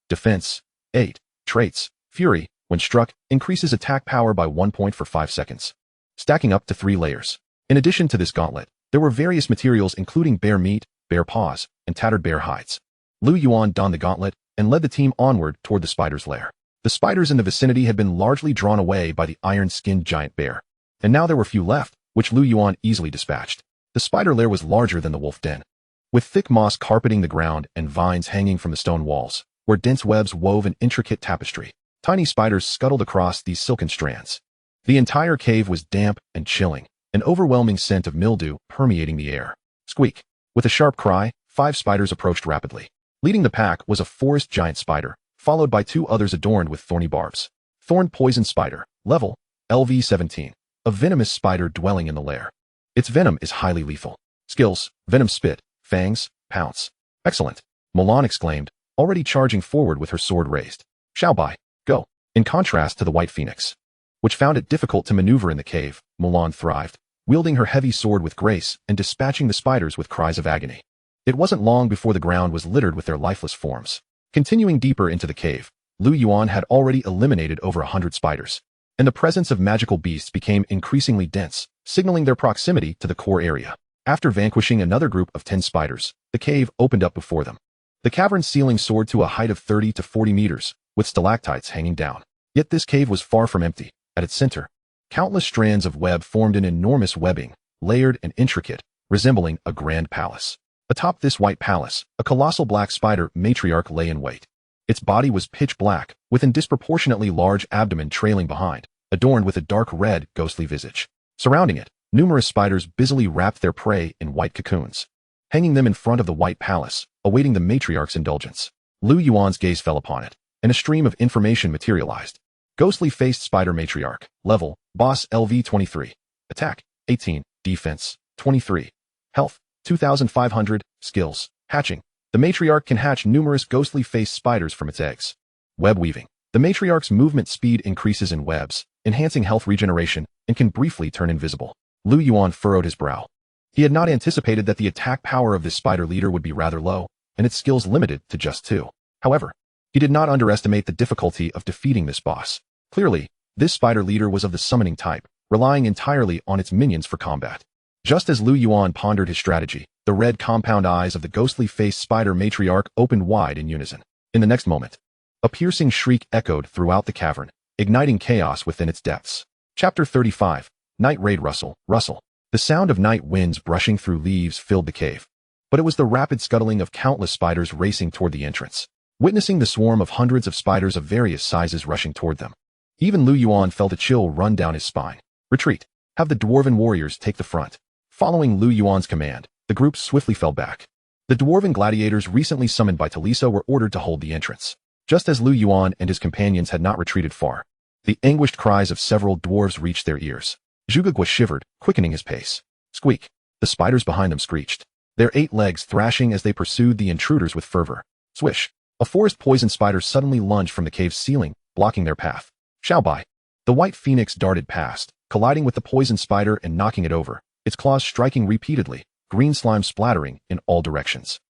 defense, 8, traits, fury, when struck, increases attack power by 1 point for 5 seconds, stacking up to 3 layers. In addition to this gauntlet, there were various materials including bear meat, bear paws, and tattered bear hides. Lu Yuan donned the gauntlet and led the team onward toward the spider's lair. The spiders in the vicinity had been largely drawn away by the iron-skinned giant bear, and now there were few left, which Lu Yuan easily dispatched. The spider lair was larger than the wolf den, with thick moss carpeting the ground and vines hanging from the stone walls, where dense webs wove an intricate tapestry. Tiny spiders scuttled across these silken strands. The entire cave was damp and chilling, an overwhelming scent of mildew permeating the air. Squeak! With a sharp cry, 5 spiders approached rapidly. Leading the pack was a forest giant spider, followed by 2 others adorned with thorny barbs. Thorn poison spider, level, LV-17. A venomous spider dwelling in the lair. Its venom is highly lethal. Skills, venom spit, fangs, pounce. Excellent, Mulan exclaimed, already charging forward with her sword raised. Xiaobai, go. In contrast to the white phoenix, which found it difficult to maneuver in the cave, Mulan thrived, wielding her heavy sword with grace and dispatching the spiders with cries of agony. It wasn't long before the ground was littered with their lifeless forms. Continuing deeper into the cave, Lu Yuan had already eliminated over 100 spiders, and the presence of magical beasts became increasingly dense, signaling their proximity to the core area. After vanquishing another group of 10 spiders, the cave opened up before them. The cavern's ceiling soared to a height of 30 to 40 meters, with stalactites hanging down. Yet this cave was far from empty. At its center, countless strands of web formed an enormous webbing, layered and intricate, resembling a grand palace. Atop this white palace, a colossal black spider matriarch lay in wait. Its body was pitch black, with a disproportionately large abdomen trailing behind, adorned with a dark red, ghostly visage. Surrounding it, numerous spiders busily wrapped their prey in white cocoons, hanging them in front of the white palace, awaiting the matriarch's indulgence. Lu Yuan's gaze fell upon it, and a stream of information materialized. Ghostly-faced spider matriarch, level, boss LV-23, attack, 18, defense, 23, health, 2,500, skills, hatching. The matriarch can hatch numerous ghostly-faced spiders from its eggs. Web weaving. The matriarch's movement speed increases in webs, enhancing health regeneration, and can briefly turn invisible. Lu Yuan furrowed his brow. He had not anticipated that the attack power of this spider leader would be rather low, and its skills limited to just 2. However, he did not underestimate the difficulty of defeating this boss. Clearly, this spider leader was of the summoning type, relying entirely on its minions for combat. Just as Lu Yuan pondered his strategy, the red compound eyes of the ghostly-faced spider matriarch opened wide in unison. In the next moment, a piercing shriek echoed throughout the cavern, igniting chaos within its depths. Chapter 35, Night Raid Rustle. The sound of night winds brushing through leaves filled the cave, but it was the rapid scuttling of countless spiders racing toward the entrance. Witnessing the swarm of hundreds of spiders of various sizes rushing toward them, even Lu Yuan felt a chill run down his spine. Retreat. Have the dwarven warriors take the front. Following Lu Yuan's command, the group swiftly fell back. The dwarven gladiators recently summoned by Talisa were ordered to hold the entrance. Just as Lu Yuan and his companions had not retreated far, the anguished cries of several dwarves reached their ears. Zhuge Gua shivered, quickening his pace. Squeak! The spiders behind them screeched, their 8 legs thrashing as they pursued the intruders with fervor. Swish! A forest poison spider suddenly lunged from the cave's ceiling, blocking their path. Xiaobai! The white phoenix darted past, colliding with the poison spider and knocking it over, its claws striking repeatedly, green slime splattering in all directions.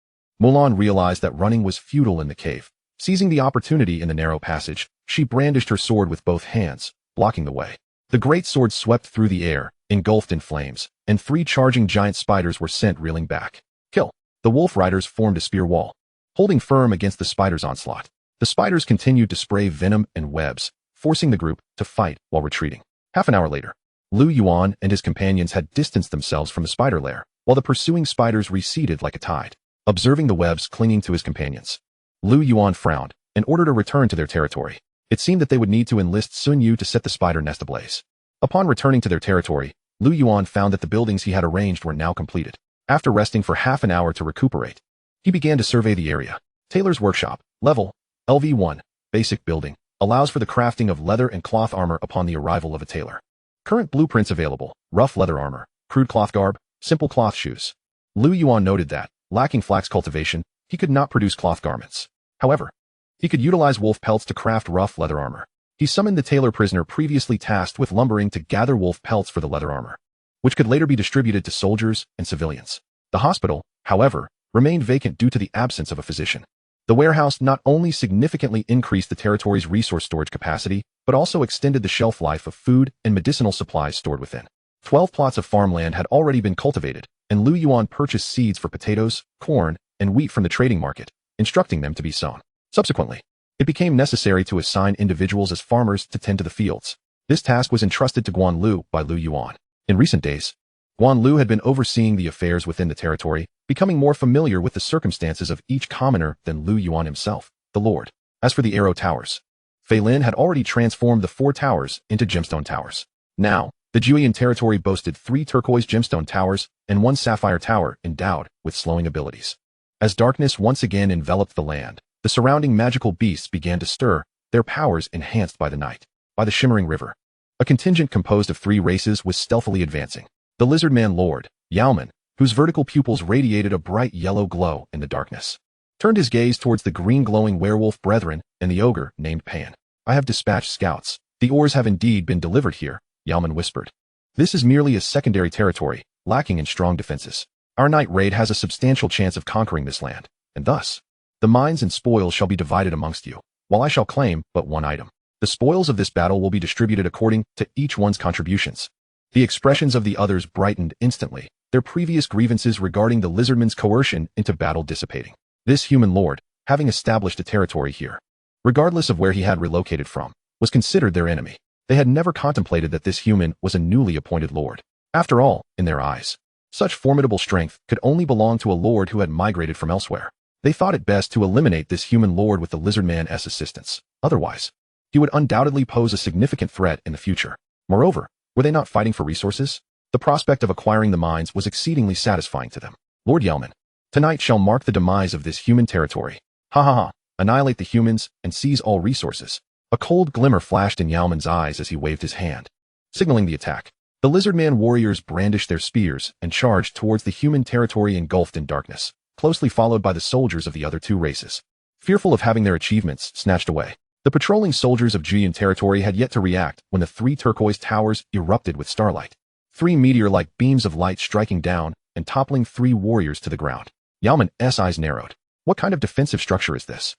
Mulan realized that running was futile in the cave. Seizing the opportunity in the narrow passage, she brandished her sword with both hands, blocking the way. The great sword swept through the air, engulfed in flames, and 3 charging giant spiders were sent reeling back. Kill! The wolf riders formed a spear wall, holding firm against the spiders' onslaught. The spiders continued to spray venom and webs, forcing the group to fight while retreating. Half an hour later, Lu Yuan and his companions had distanced themselves from the spider lair, while the pursuing spiders receded like a tide. Observing the webs clinging to his companions, Lu Yuan frowned and ordered a return to their territory. It seemed that they would need to enlist Sun Yu to set the spider nest ablaze. Upon returning to their territory, Lu Yuan found that the buildings he had arranged were now completed. After resting for half an hour to recuperate, he began to survey the area. Tailor's Workshop, level, LV1, basic building, allows for the crafting of leather and cloth armor upon the arrival of a tailor. Current blueprints available: rough leather armor, crude cloth garb, simple cloth shoes. Lu Yuan noted that, lacking flax cultivation, he could not produce cloth garments. However, he could utilize wolf pelts to craft rough leather armor. He summoned the tailor prisoner previously tasked with lumbering to gather wolf pelts for the leather armor, which could later be distributed to soldiers and civilians. The hospital, however, remained vacant due to the absence of a physician. The warehouse not only significantly increased the territory's resource storage capacity, but also extended the shelf life of food and medicinal supplies stored within. 12 plots of farmland had already been cultivated, and Lu Yuan purchased seeds for potatoes, corn, and wheat from the trading market, instructing them to be sown. Subsequently, it became necessary to assign individuals as farmers to tend to the fields. This task was entrusted to Guan Lu by Lu Yuan. In recent days, Guan Lu had been overseeing the affairs within the territory, becoming more familiar with the circumstances of each commoner than Lu Yuan himself, the Lord. As for the arrow towers, Fei Lin had already transformed the 4 towers into gemstone towers. Now, the Juyin territory boasted 3 turquoise gemstone towers and 1 sapphire tower endowed with slowing abilities. As darkness once again enveloped the land, the surrounding magical beasts began to stir, their powers enhanced by the night. By the shimmering river, a contingent composed of 3 races was stealthily advancing. The lizard man lord, Yaoman, whose vertical pupils radiated a bright yellow glow in the darkness, turned his gaze towards the green glowing werewolf brethren and the ogre named Pan. I have dispatched scouts. The ores have indeed been delivered here, Yaoman whispered. This is merely a secondary territory, lacking in strong defenses. Our night raid has a substantial chance of conquering this land, and thus, the mines and spoils shall be divided amongst you, while I shall claim but 1 item. The spoils of this battle will be distributed according to each one's contributions. The expressions of the others brightened instantly, their previous grievances regarding the lizardman's coercion into battle dissipating. This human lord, having established a territory here, regardless of where he had relocated from, was considered their enemy. They had never contemplated that this human was a newly appointed lord. After all, in their eyes, such formidable strength could only belong to a lord who had migrated from elsewhere. They thought it best to eliminate this human lord with the lizardman's assistance. Otherwise, he would undoubtedly pose a significant threat in the future. Moreover, were they not fighting for resources? The prospect of acquiring the mines was exceedingly satisfying to them. Lord Yeoman, tonight shall mark the demise of this human territory. Ha ha ha, annihilate the humans and seize all resources. A cold glimmer flashed in Yaoman's eyes as he waved his hand, signaling the attack. The lizardman warriors brandished their spears and charged towards the human territory engulfed in darkness, closely followed by the soldiers of the other 2 races, fearful of having their achievements snatched away. The patrolling soldiers of Juyin territory had yet to react when the 3 turquoise towers erupted with starlight. 3 meteor-like beams of light striking down and toppling 3 warriors to the ground. Yaoman's eyes narrowed. What kind of defensive structure is this?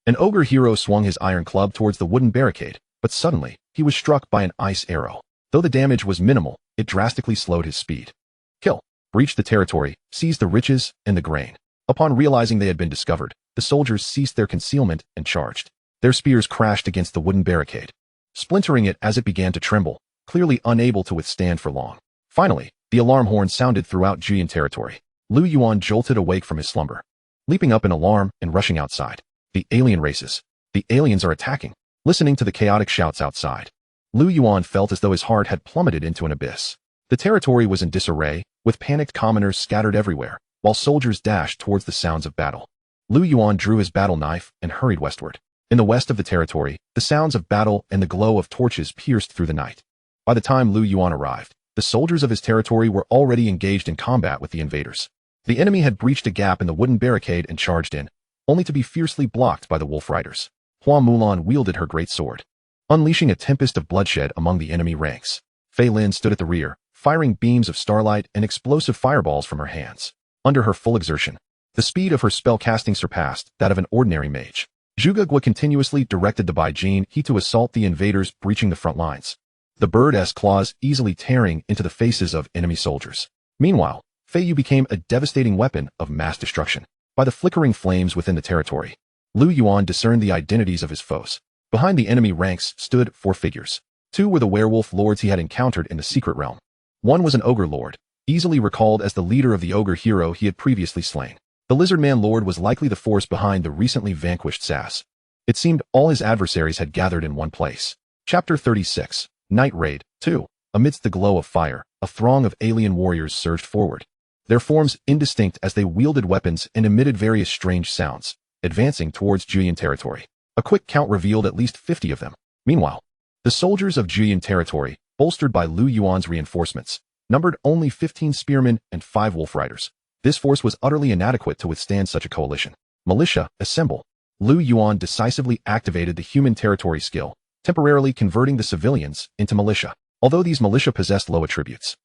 An ogre hero swung his iron club towards the wooden barricade, but suddenly, he was struck by an ice arrow. Though the damage was minimal, it drastically slowed his speed. Kill. Breached the territory, seized the riches and the grain. Upon realizing they had been discovered, the soldiers ceased their concealment and charged. Their spears crashed against the wooden barricade, splintering it as it began to tremble, clearly unable to withstand for long. Finally, the alarm horn sounded throughout Juyin territory. Lu Yuan jolted awake from his slumber, leaping up in alarm and rushing outside. The alien races. The aliens are attacking. Listening to the chaotic shouts outside, Lu Yuan felt as though his heart had plummeted into an abyss. The territory was in disarray, with panicked commoners scattered everywhere, while soldiers dashed towards the sounds of battle. Lu Yuan drew his battle knife and hurried westward. In the west of the territory, the sounds of battle and the glow of torches pierced through the night. By the time Lu Yuan arrived, the soldiers of his territory were already engaged in combat with the invaders. The enemy had breached a gap in the wooden barricade and charged in, only to be fiercely blocked by the wolf riders. Hua Mulan wielded her great sword, unleashing a tempest of bloodshed among the enemy ranks. Fei Lin stood at the rear, firing beams of starlight and explosive fireballs from her hands. Under her full exertion, the speed of her spell casting surpassed that of an ordinary mage. Zhuge Gui continuously directed the Baijin He to assault the invaders breaching the front lines, the bird's claws easily tearing into the faces of enemy soldiers. Meanwhile, Fei Yu became a devastating weapon of mass destruction. By the flickering flames within the territory, Lu Yuan discerned the identities of his foes. Behind the enemy ranks stood 4 figures. 2 were the werewolf lords he had encountered in the secret realm. 1 was an ogre lord, easily recalled as the leader of the ogre hero he had previously slain. The lizardman lord was likely the force behind the recently vanquished Sass. It seemed all his adversaries had gathered in one place. Chapter 36. Night Raid 2. Amidst the glow of fire, a throng of alien warriors surged forward, their forms indistinct as they wielded weapons and emitted various strange sounds, advancing towards Juyin territory. A quick count revealed at least 50 of them. Meanwhile, the soldiers of Juyin territory, bolstered by Lu Yuan's reinforcements, numbered only 15 spearmen and 5 wolf riders. This force was utterly inadequate to withstand such a coalition. Militia, assemble. Lu Yuan decisively activated the human territory skill, temporarily converting the civilians into militia, although these militia possessed low attributes.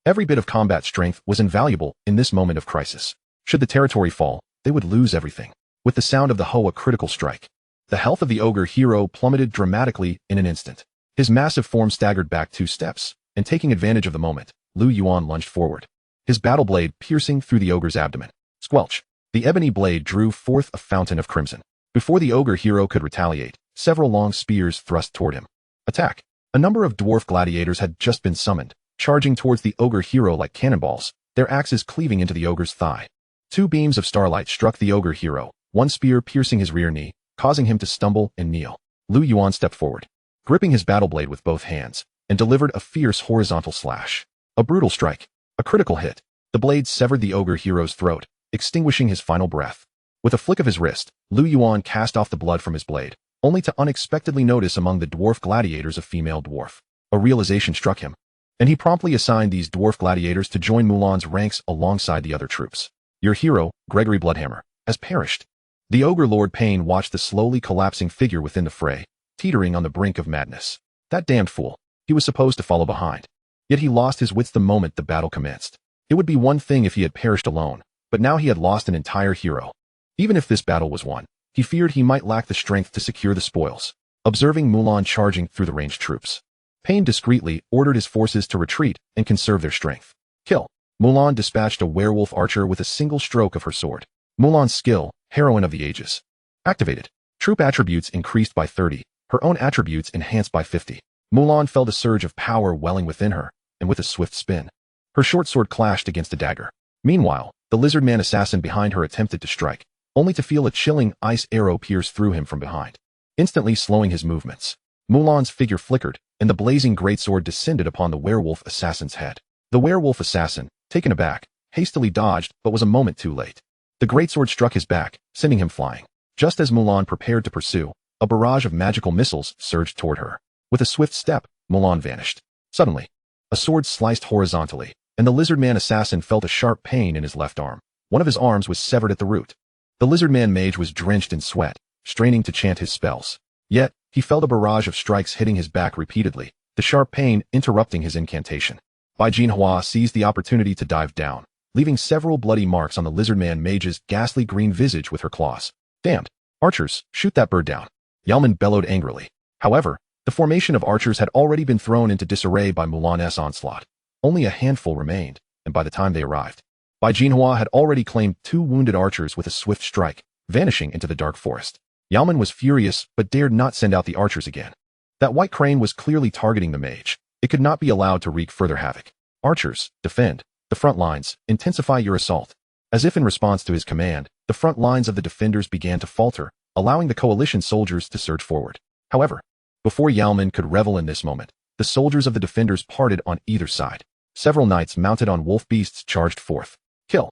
Every bit of combat strength was invaluable in this moment of crisis. Should the territory fall, they would lose everything. With the sound of the Hoa critical strike, the health of the ogre hero plummeted dramatically in an instant. His massive form staggered back 2 steps, and taking advantage of the moment, Lu Yuan lunged forward, his battle blade piercing through the ogre's abdomen. Squelch! The ebony blade drew forth a fountain of crimson. Before the ogre hero could retaliate, several long spears thrust toward him. Attack! A number of dwarf gladiators had just been summoned, charging towards the ogre hero like cannonballs, their axes cleaving into the ogre's thigh. 2 beams of starlight struck the ogre hero, one spear piercing his rear knee, causing him to stumble and kneel. Lu Yuan stepped forward, gripping his battle blade with both hands, and delivered a fierce horizontal slash. A brutal strike. A critical hit. The blade severed the ogre hero's throat, extinguishing his final breath. With a flick of his wrist, Lu Yuan cast off the blood from his blade, only to unexpectedly notice among the dwarf gladiators a female dwarf. A realization struck him, and he promptly assigned these dwarf gladiators to join Mulan's ranks alongside the other troops. Your hero, Gregory Bloodhammer, has perished. The ogre Lord Pain watched the slowly collapsing figure within the fray, teetering on the brink of madness. That damned fool. He was supposed to follow behind. Yet he lost his wits the moment the battle commenced. It would be one thing if he had perished alone, but now he had lost an entire hero. Even if this battle was won, he feared he might lack the strength to secure the spoils. Observing Mulan charging through the ranged troops, Pain discreetly ordered his forces to retreat and conserve their strength. Kill. Mulan dispatched a werewolf archer with a single stroke of her sword. Mulan's skill, heroine of the ages. Activated. Troop attributes increased by 30, her own attributes enhanced by 50. Mulan felt a surge of power welling within her, and with a swift spin, her short sword clashed against a dagger. Meanwhile, the lizard man assassin behind her attempted to strike, only to feel a chilling ice arrow pierce through him from behind, instantly slowing his movements. Mulan's figure flickered, and the blazing greatsword descended upon the werewolf assassin's head. The werewolf assassin, taken aback, hastily dodged but was a moment too late. The greatsword struck his back, sending him flying. Just as Mulan prepared to pursue, a barrage of magical missiles surged toward her. With a swift step, Mulan vanished. Suddenly, a sword sliced horizontally, and the lizard man assassin felt a sharp pain in his left arm. One of his arms was severed at the root. The lizard man mage was drenched in sweat, straining to chant his spells. Yet, he felt a barrage of strikes hitting his back repeatedly, the sharp pain interrupting his incantation. Bai Jinhua seized the opportunity to dive down, leaving several bloody marks on the lizard man mage's ghastly green visage with her claws. Damned! Archers, shoot that bird down! Yalman bellowed angrily. However, the formation of archers had already been thrown into disarray by Mulan's onslaught. Only a handful remained, and by the time they arrived, Bai Jinhua had already claimed 2 wounded archers with a swift strike, vanishing into the dark forest. Yalman was furious but dared not send out the archers again. That white crane was clearly targeting the mage. It could not be allowed to wreak further havoc. Archers, defend the front lines, intensify your assault. As if in response to his command, the front lines of the defenders began to falter, allowing the coalition soldiers to surge forward. However, before Yalman could revel in this moment, the soldiers of the defenders parted on either side. Several knights mounted on wolf beasts charged forth. Kill.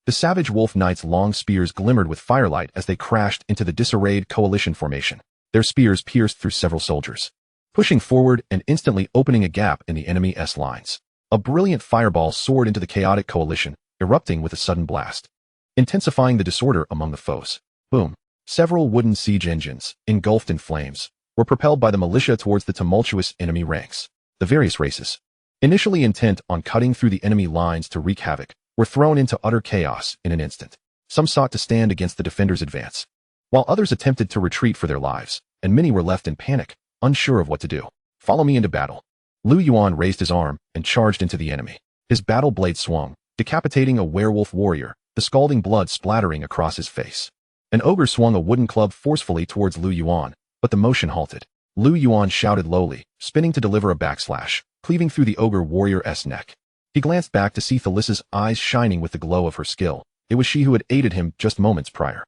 The savage wolf knights' long spears glimmered with firelight as they crashed into the disarrayed coalition formation. Their spears pierced through several soldiers, pushing forward and instantly opening a gap in the enemy's lines. A brilliant fireball soared into the chaotic coalition, erupting with a sudden blast, intensifying the disorder among the foes. Boom. Several wooden siege engines, engulfed in flames, were propelled by the militia towards the tumultuous enemy ranks. The various races, initially intent on cutting through the enemy lines to wreak havoc, were thrown into utter chaos in an instant. Some sought to stand against the defenders' advance, while others attempted to retreat for their lives, and many were left in panic, unsure of what to do. Follow me into battle. Lu Yuan raised his arm and charged into the enemy. His battle blade swung, decapitating a werewolf warrior, the scalding blood splattering across his face. An ogre swung a wooden club forcefully towards Lu Yuan, but the motion halted. Lu Yuan shouted lowly, spinning to deliver a backslash, cleaving through the ogre warrior's neck. He glanced back to see Thelissa's eyes shining with the glow of her skill. It was she who had aided him just moments prior.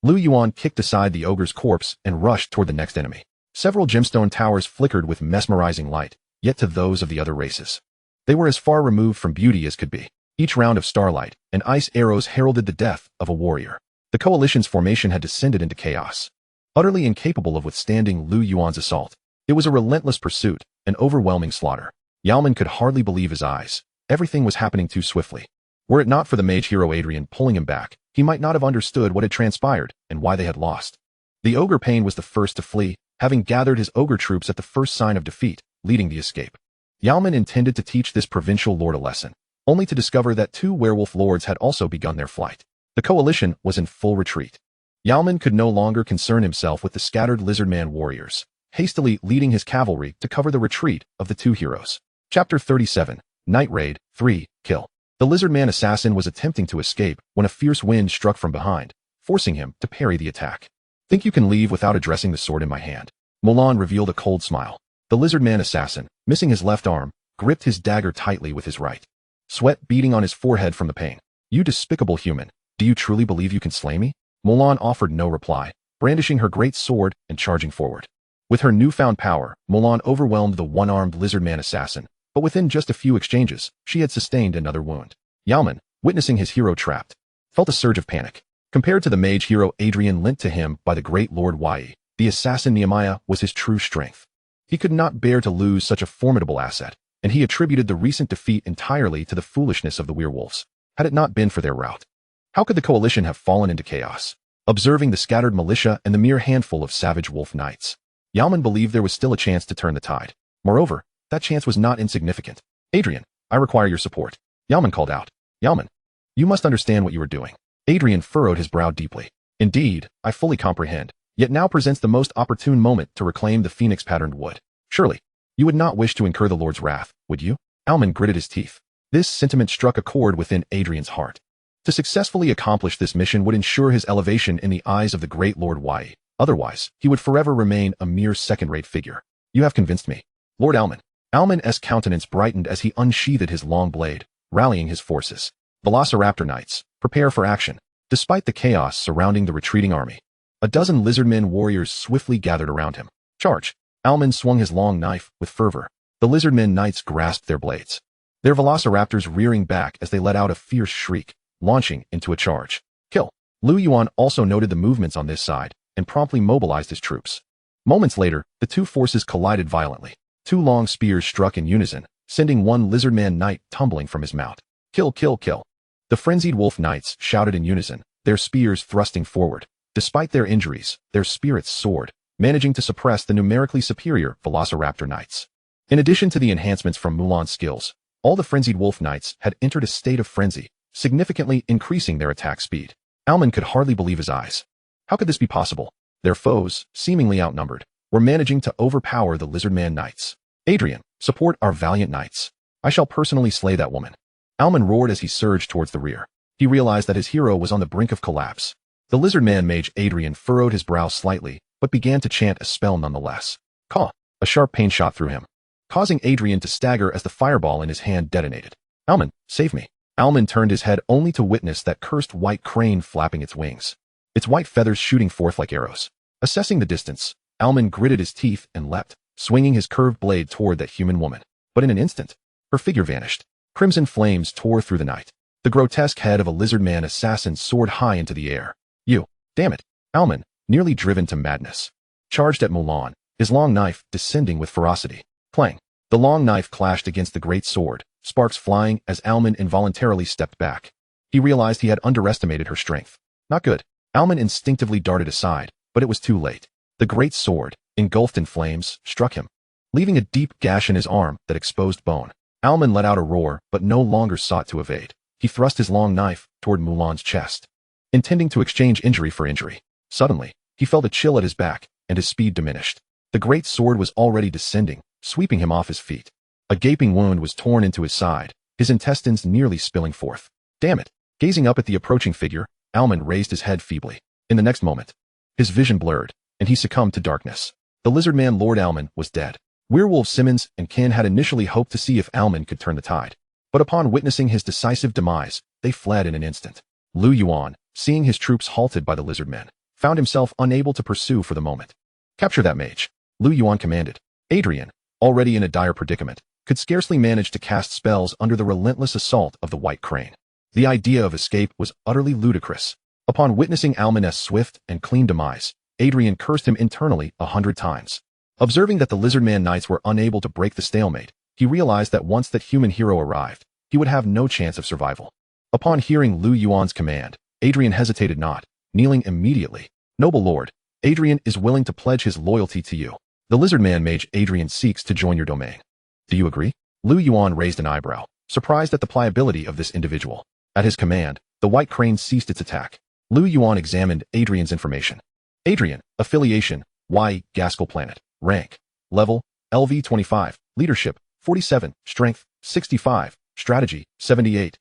Lu Yuan kicked aside the ogre's corpse and rushed toward the next enemy. Several gemstone towers flickered with mesmerizing light, yet to those of the other races, they were as far removed from beauty as could be. Each round of starlight and ice arrows heralded the death of a warrior. The coalition's formation had descended into chaos. Utterly incapable of withstanding Lu Yuan's assault, it was a relentless pursuit, an overwhelming slaughter. Yalman could hardly believe his eyes. Everything was happening too swiftly. Were it not for the mage hero Adrian pulling him back, he might not have understood what had transpired and why they had lost. The ogre Pain was the first to flee, having gathered his ogre troops at the first sign of defeat, leading the escape. Yalman intended to teach this provincial lord a lesson, only to discover that 2 werewolf lords had also begun their flight. The coalition was in full retreat. Yalman could no longer concern himself with the scattered lizardman warriors, hastily leading his cavalry to cover the retreat of the 2 heroes. Chapter 37, Night Raid 3, Kill. The lizardman assassin was attempting to escape when a fierce wind struck from behind, forcing him to parry the attack. Think you can leave without addressing the sword in my hand? Mulan revealed a cold smile. The lizardman assassin, missing his left arm, gripped his dagger tightly with his right. Sweat beading on his forehead from the pain. You despicable human, do you truly believe you can slay me? Mulan offered no reply, brandishing her great sword and charging forward. With her newfound power, Mulan overwhelmed the one-armed lizardman assassin, but within just a few exchanges, she had sustained another wound. Yalman, witnessing his hero trapped, felt a surge of panic. Compared to the mage hero Adrian lent to him by the great Lord Yi, the assassin Nehemiah was his true strength. He could not bear to lose such a formidable asset, and he attributed the recent defeat entirely to the foolishness of the werewolves. Had it not been for their rout, how could the coalition have fallen into chaos? Observing the scattered militia and the mere handful of savage wolf knights, Yalman believed there was still a chance to turn the tide. Moreover, that chance was not insignificant. Adrian, I require your support. Yalman called out. Yalman, you must understand what you are doing. Adrian furrowed his brow deeply. Indeed, I fully comprehend, yet now presents the most opportune moment to reclaim the phoenix-patterned wood. Surely, you would not wish to incur the Lord's wrath, would you? Yalman gritted his teeth. This sentiment struck a chord within Adrian's heart. To successfully accomplish this mission would ensure his elevation in the eyes of the great Lord Yi. Otherwise, he would forever remain a mere second-rate figure. You have convinced me. Lord Alman. Alman's countenance brightened as he unsheathed his long blade, rallying his forces. Velociraptor Knights, prepare for action. Despite the chaos surrounding the retreating army, a dozen lizardmen warriors swiftly gathered around him. Charge! Alman swung his long knife with fervor. The lizardmen knights grasped their blades, their velociraptors rearing back as they let out a fierce shriek, launching into a charge. Kill! Yuan also noted the movements on this side and promptly mobilized his troops. Moments later, the 2 forces collided violently. 2 long spears struck in unison, sending one lizardman knight tumbling from his mount. Kill, kill, kill. The frenzied wolf knights shouted in unison, their spears thrusting forward. Despite their injuries, their spirits soared, managing to suppress the numerically superior velociraptor knights. In addition to the enhancements from Mulan's skills, all the frenzied wolf knights had entered a state of frenzy, significantly increasing their attack speed. Alman could hardly believe his eyes. How could this be possible? Their foes, seemingly outnumbered, were managing to overpower the lizardman knights. Adrian, support our valiant knights. I shall personally slay that woman. Alman roared as he surged towards the rear. He realized that his hero was on the brink of collapse. The lizardman mage Adrian furrowed his brow slightly, but began to chant a spell nonetheless. Caw! A sharp pain shot through him, causing Adrian to stagger as the fireball in his hand detonated. Alman, save me. Alman turned his head only to witness that cursed white crane flapping its wings, its white feathers shooting forth like arrows. Assessing the distance, Alman gritted his teeth and leapt, swinging his curved blade toward that human woman. But in an instant, her figure vanished. Crimson flames tore through the night. The grotesque head of a lizardman assassin soared high into the air. You, damn it! Alman, nearly driven to madness, charged at Mulan, his long knife descending with ferocity. Clang! The long knife clashed against the great sword, sparks flying as Alman involuntarily stepped back. He realized he had underestimated her strength. Not good. Alman instinctively darted aside, but it was too late. The great sword, engulfed in flames, struck him, leaving a deep gash in his arm that exposed bone. Alman let out a roar, but no longer sought to evade. He thrust his long knife toward Mulan's chest, intending to exchange injury for injury. Suddenly, he felt a chill at his back, and his speed diminished. The great sword was already descending, sweeping him off his feet. A gaping wound was torn into his side, his intestines nearly spilling forth. Damn it! Gazing up at the approaching figure, Alman raised his head feebly. In the next moment, his vision blurred, and he succumbed to darkness. The lizardman Lord Alman was dead. Werewolf Simmons and Kin had initially hoped to see if Alman could turn the tide, but upon witnessing his decisive demise, they fled in an instant. Yuan, seeing his troops halted by the lizardmen, found himself unable to pursue for the moment. Capture that mage, Yuan commanded. Adrian, already in a dire predicament, could scarcely manage to cast spells under the relentless assault of the white crane. The idea of escape was utterly ludicrous. Upon witnessing Alman's swift and clean demise, Adrian cursed him internally 100 times. Observing that the lizardman knights were unable to break the stalemate, He realized that once that human hero arrived, he would have no chance of survival. Upon hearing Lu Yuan's command, Adrian hesitated not, kneeling immediately. "Noble lord, Adrian is willing to pledge his loyalty to you. The lizard man mage Adrian seeks to join your domain. Do you agree?" Lu Yuan raised an eyebrow, surprised at the pliability of this individual. At his command, the white crane ceased its attack. Lu Yuan examined Adrian's information. Adrian, affiliation, Y, Gaskell planet, rank, level, LV 25, leadership, 47, strength, 65, strategy, 78,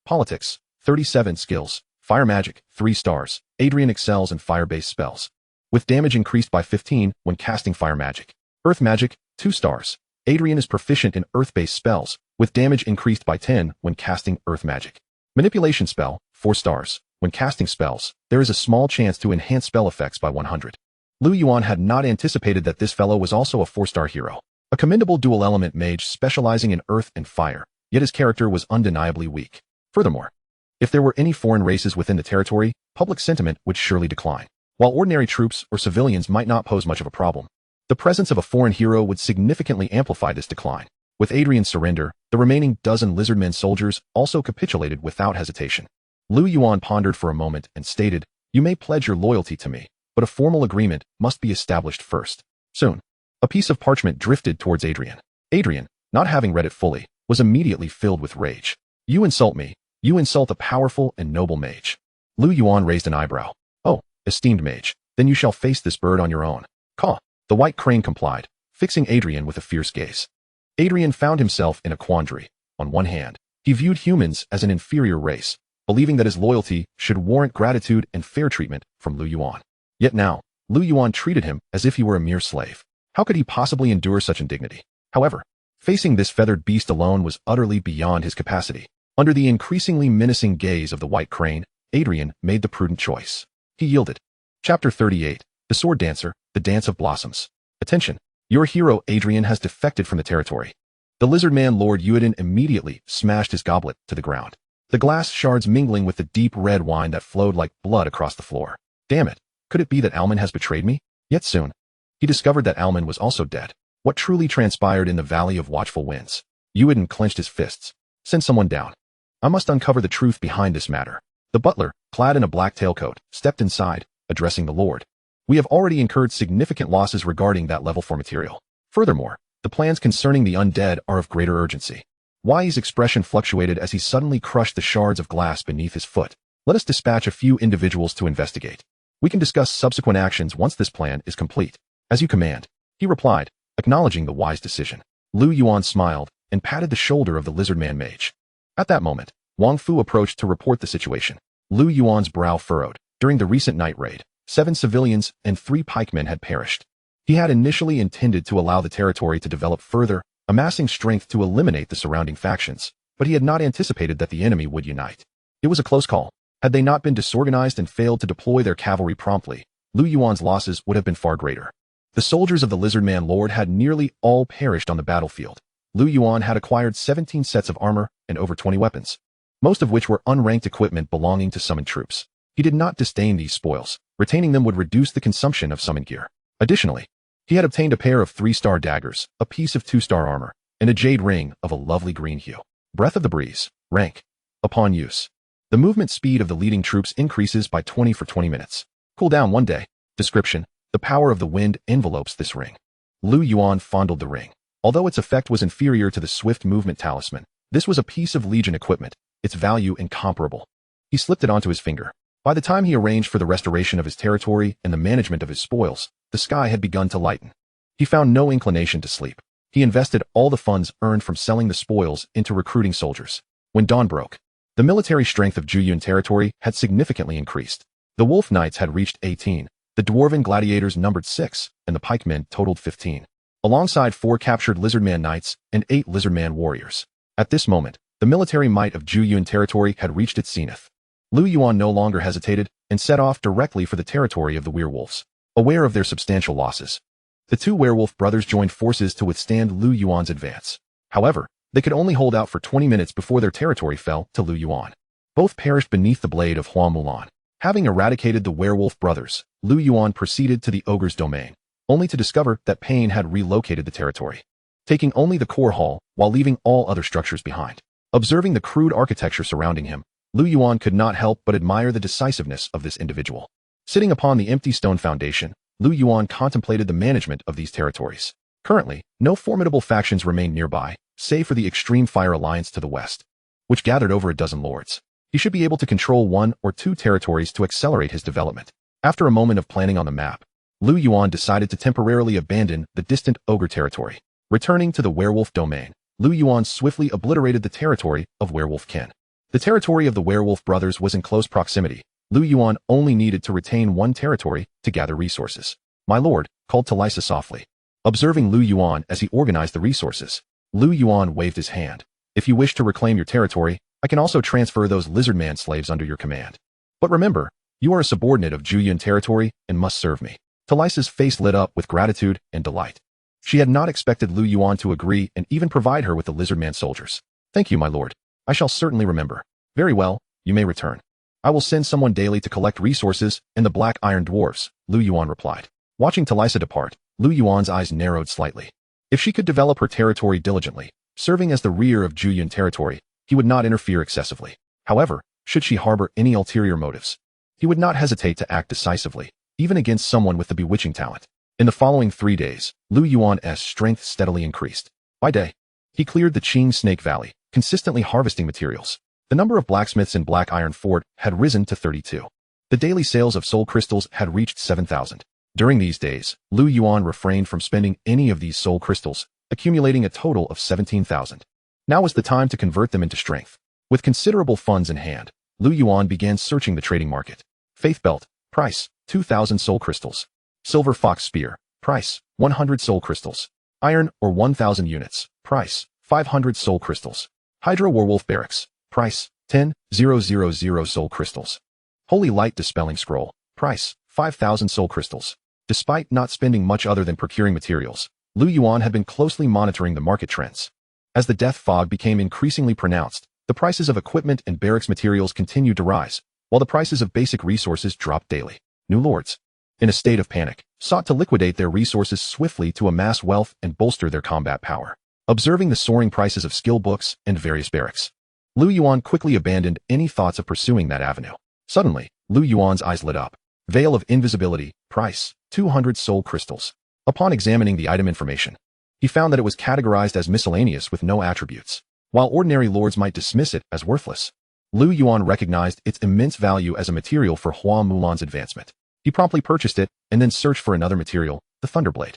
politics, 37, skills, fire magic, 3 stars. Adrian excels in fire-based spells, with damage increased by 15 when casting fire magic. Earth magic, 2 stars. Adrian is proficient in earth-based spells, with damage increased by 10 when casting earth magic. Manipulation spell, 4 stars. When casting spells, there is a small chance to enhance spell effects by 100. Lu Yuan had not anticipated that this fellow was also a 4-star hero, a commendable dual-element mage specializing in earth and fire, yet his character was undeniably weak. Furthermore, if there were any foreign races within the territory, public sentiment would surely decline. While ordinary troops or civilians might not pose much of a problem, the presence of a foreign hero would significantly amplify this decline. With Adrian's surrender, the remaining dozen lizardmen soldiers also capitulated without hesitation. Lu Yuan pondered for a moment and stated, "You may pledge your loyalty to me, but a formal agreement must be established first." Soon, a piece of parchment drifted towards Adrian. Adrian, not having read it fully, was immediately filled with rage. "You insult me. You insult a powerful and noble mage." Lu Yuan raised an eyebrow. "Oh, esteemed mage, then you shall face this bird on your own." "Caw." The white crane complied, fixing Adrian with a fierce gaze. Adrian found himself in a quandary. On one hand, he viewed humans as an inferior race, believing that his loyalty should warrant gratitude and fair treatment from Lu Yuan. Yet now, Lu Yuan treated him as if he were a mere slave. How could he possibly endure such indignity? However, facing this feathered beast alone was utterly beyond his capacity. Under the increasingly menacing gaze of the white crane, Adrian made the prudent choice. He yielded. Chapter 38, The Sword Dancer, The Dance of Blossoms. Attention! Your hero Adrian has defected from the territory. The lizard man Lord Yuan immediately smashed his goblet to the ground, the glass shards mingling with the deep red wine that flowed like blood across the floor. Damn it! Could it be that Alman has betrayed me? Yet soon, he discovered that Alman was also dead. What truly transpired in the Valley of Watchful Winds? Yuan clenched his fists. Send someone down. I must uncover the truth behind this matter. The butler, clad in a black tailcoat, stepped inside, addressing the Lord. We have already incurred significant losses regarding that level 4 material. Furthermore, the plans concerning the undead are of greater urgency. Y's expression fluctuated as he suddenly crushed the shards of glass beneath his foot. Let us dispatch a few individuals to investigate. We can discuss subsequent actions once this plan is complete. As you command, he replied, acknowledging the wise decision. Lu Yuan smiled and patted the shoulder of the lizard man mage. At that moment, Wang Fu approached to report the situation. Lu Yuan's brow furrowed. During the recent night raid, 7 civilians and 3 pikemen had perished. He had initially intended to allow the territory to develop further, amassing strength to eliminate the surrounding factions, but he had not anticipated that the enemy would unite. It was a close call. Had they not been disorganized and failed to deploy their cavalry promptly, Lu Yuan's losses would have been far greater. The soldiers of the Lizard Man Lord had nearly all perished on the battlefield. Lu Yuan had acquired 17 sets of armor and over 20 weapons, most of which were unranked equipment belonging to summoned troops. He did not disdain these spoils. Retaining them would reduce the consumption of summoned gear. Additionally, he had obtained a pair of 3-star daggers, a piece of 2-star armor, and a jade ring of a lovely green hue. Breath of the Breeze. Rank. Upon use, the movement speed of the leading troops increases by 20 for 20 minutes. Cooldown 1 day. Description. The power of the wind envelopes this ring. Lu Yuan fondled the ring. Although its effect was inferior to the swift movement talisman, this was a piece of Legion equipment, its value incomparable. He slipped it onto his finger. By the time he arranged for the restoration of his territory and the management of his spoils, the sky had begun to lighten. He found no inclination to sleep. He invested all the funds earned from selling the spoils into recruiting soldiers. When dawn broke, the military strength of Juyun territory had significantly increased. The Wolf Knights had reached 18, the Dwarven Gladiators numbered 6, and the Pikemen totaled 15, alongside 4 captured Lizardman Knights and 8 Lizardman Warriors. At this moment, the military might of Juyun territory had reached its zenith. Lu Yuan no longer hesitated and set off directly for the territory of the werewolves. Aware of their substantial losses, the 2 werewolf brothers joined forces to withstand Lu Yuan's advance. However, they could only hold out for 20 minutes before their territory fell to Lu Yuan. Both perished beneath the blade of Hua Mulan. Having eradicated the werewolf brothers, Lu Yuan proceeded to the ogre's domain, only to discover that Pain had relocated the territory. taking only the core hall while leaving all other structures behind. Observing the crude architecture surrounding him, Lu Yuan could not help but admire the decisiveness of this individual. Sitting upon the empty stone foundation, Lu Yuan contemplated the management of these territories. Currently, no formidable factions remained nearby, save for the Extreme Fire Alliance to the west, which gathered over a dozen lords. He should be able to control 1 or 2 territories to accelerate his development. After a moment of planning on the map, Lu Yuan decided to temporarily abandon the distant ogre territory. Returning to the werewolf domain, Lu Yuan swiftly obliterated the territory of werewolf kin. The territory of the werewolf brothers was in close proximity. Lu Yuan only needed to retain 1 territory to gather resources. "My lord," called Talisa softly. Observing Lu Yuan as he organized the resources, Lu Yuan waved his hand. "If you wish to reclaim your territory, I can also transfer those lizardman slaves under your command. But remember, you are a subordinate of Juyan territory and must serve me." Talisa's face lit up with gratitude and delight. She had not expected Lu Yuan to agree and even provide her with the lizardman soldiers. "Thank you, my lord. I shall certainly remember." "Very well, you may return. I will send someone daily to collect resources and the black iron dwarfs," Lu Yuan replied. Watching Talisa depart, Lu Yuan's eyes narrowed slightly. If she could develop her territory diligently, serving as the rear of Juyan territory, he would not interfere excessively. However, should she harbor any ulterior motives, he would not hesitate to act decisively, even against someone with the bewitching talent. In the following 3 days, Lu Yuan's strength steadily increased. By day, he cleared the Qing Snake Valley, consistently harvesting materials. The number of blacksmiths in Black Iron Fort had risen to 32. The daily sales of soul crystals had reached 7,000. During these days, Lu Yuan refrained from spending any of these soul crystals, accumulating a total of 17,000. Now was the time to convert them into strength. With considerable funds in hand, Lu Yuan began searching the trading market. Faith Belt, price, 2,000 soul crystals. Silver Fox Spear, price, 100 soul crystals. Iron or 1,000 units, price, 500 soul crystals. Hydra Werewolf Barracks, price, 10,000 soul crystals. Holy Light Dispelling Scroll, price, 5,000 soul crystals. Despite not spending much other than procuring materials, Lu Yuan had been closely monitoring the market trends. As the death fog became increasingly pronounced, the prices of equipment and barracks materials continued to rise, while the prices of basic resources dropped daily. New lords, in a state of panic, sought to liquidate their resources swiftly to amass wealth and bolster their combat power. Observing the soaring prices of skill books and various barracks, Lu Yuan quickly abandoned any thoughts of pursuing that avenue. Suddenly, Lu Yuan's eyes lit up. Veil of Invisibility, price, 200 soul crystals. Upon examining the item information, he found that it was categorized as miscellaneous with no attributes. While ordinary lords might dismiss it as worthless, Lu Yuan recognized its immense value as a material for Hua Mulan's advancement. He promptly purchased it and then searched for another material, the Thunderblade.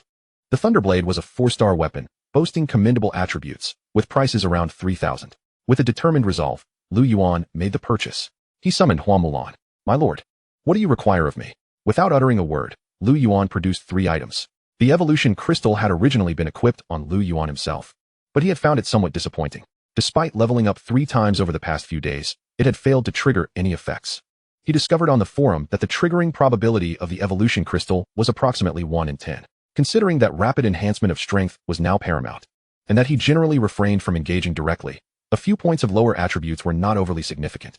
The Thunderblade was a 4-star weapon, boasting commendable attributes, with prices around 3,000. With a determined resolve, Lu Yuan made the purchase. He summoned Hua Mulan. "My lord, what do you require of me?" Without uttering a word, Lu Yuan produced 3 items. The evolution crystal had originally been equipped on Lu Yuan himself, but he had found it somewhat disappointing. Despite leveling up 3 times over the past few days, it had failed to trigger any effects. He discovered on the forum that the triggering probability of the evolution crystal was approximately 1 in 10, considering that rapid enhancement of strength was now paramount, and that he generally refrained from engaging directly. A few points of lower attributes were not overly significant.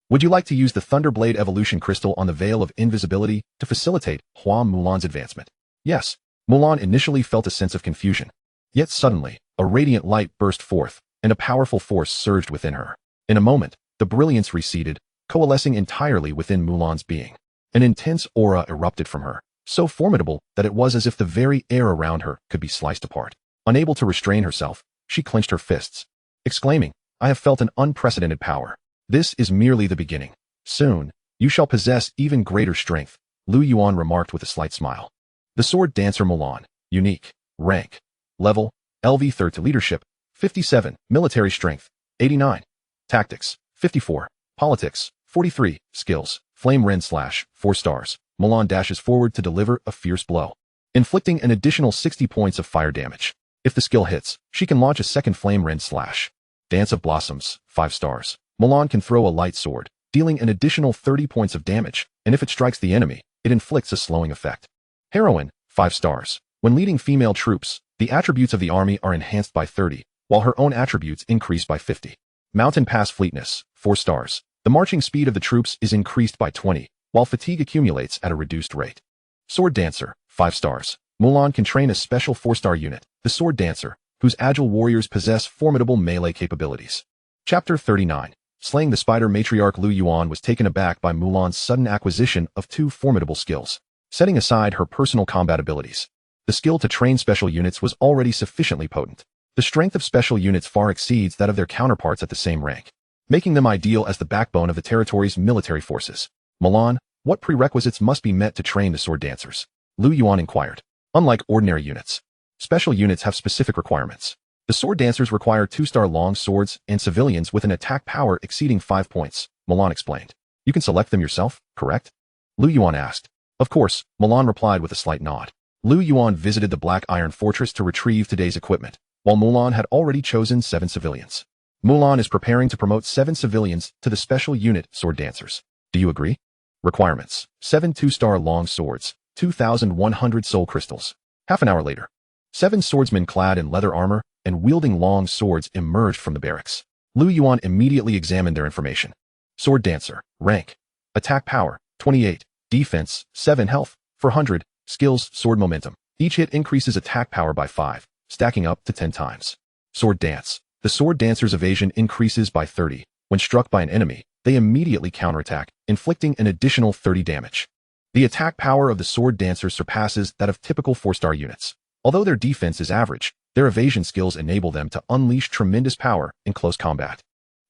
"Would you like to use the Thunderblade evolution crystal on the Veil of Invisibility to facilitate Hua Mulan's advancement?" "Yes." Mulan initially felt a sense of confusion. Yet suddenly, a radiant light burst forth, and a powerful force surged within her. In a moment, the brilliance receded, coalescing entirely within Mulan's being. An intense aura erupted from her, so formidable that it was as if the very air around her could be sliced apart. Unable to restrain herself, she clenched her fists, exclaiming, "I have felt an unprecedented power. This is merely the beginning. Soon, you shall possess even greater strength," Lu Yuan remarked with a slight smile. The Sword Dancer Mulan, unique, rank, level, LV 3rd to leadership, 57, military strength, 89, tactics, 54, politics, 43, skills, flame rend slash, 4 stars. Mulan dashes forward to deliver a fierce blow, inflicting an additional 60 points of fire damage. If the skill hits, she can launch a second flame rend slash. Dance of Blossoms, 5 stars. Mulan can throw a light sword, dealing an additional 30 points of damage, and if it strikes the enemy, it inflicts a slowing effect. Heroine, 5 stars. When leading female troops, the attributes of the army are enhanced by 30, while her own attributes increase by 50. Mountain Pass Fleetness, 4 stars. The marching speed of the troops is increased by 20, while fatigue accumulates at a reduced rate. Sword Dancer, 5 stars. Mulan can train a special 4-star unit, the Sword Dancer, whose agile warriors possess formidable melee capabilities. Chapter 39. Slaying the Spider Matriarch. Lu Yuan was taken aback by Mulan's sudden acquisition of two formidable skills. Setting aside her personal combat abilities, the skill to train special units was already sufficiently potent. The strength of special units far exceeds that of their counterparts at the same rank, making them ideal as the backbone of the territory's military forces. Mulan, what prerequisites must be met to train the sword dancers? Lu Yuan inquired. Unlike ordinary units, special units have specific requirements. The sword dancers require 2-star long swords and civilians with an attack power exceeding 5 points, Mulan explained. You can select them yourself, correct? Lu Yuan asked. Of course, Mulan replied with a slight nod. Lu Yuan visited the Black Iron Fortress to retrieve today's equipment, while Mulan had already chosen 7 civilians. Mulan is preparing to promote 7 civilians to the special unit sword dancers. Do you agree? Requirements: 7 2-star long swords, 2,100 soul crystals. Half an hour later, 7 swordsmen clad in leather armor and wielding long swords emerged from the barracks. Lu Yuan immediately examined their information. Sword dancer, rank, attack power, 28, defense, 7 health, 400, skills, sword momentum. Each hit increases attack power by 5, stacking up to 10 times. Sword dance. The sword dancer's evasion increases by 30. When struck by an enemy, they immediately counterattack, inflicting an additional 30 damage. The attack power of the sword dancer surpasses that of typical 4-star units. Although their defense is average, their evasion skills enable them to unleash tremendous power in close combat.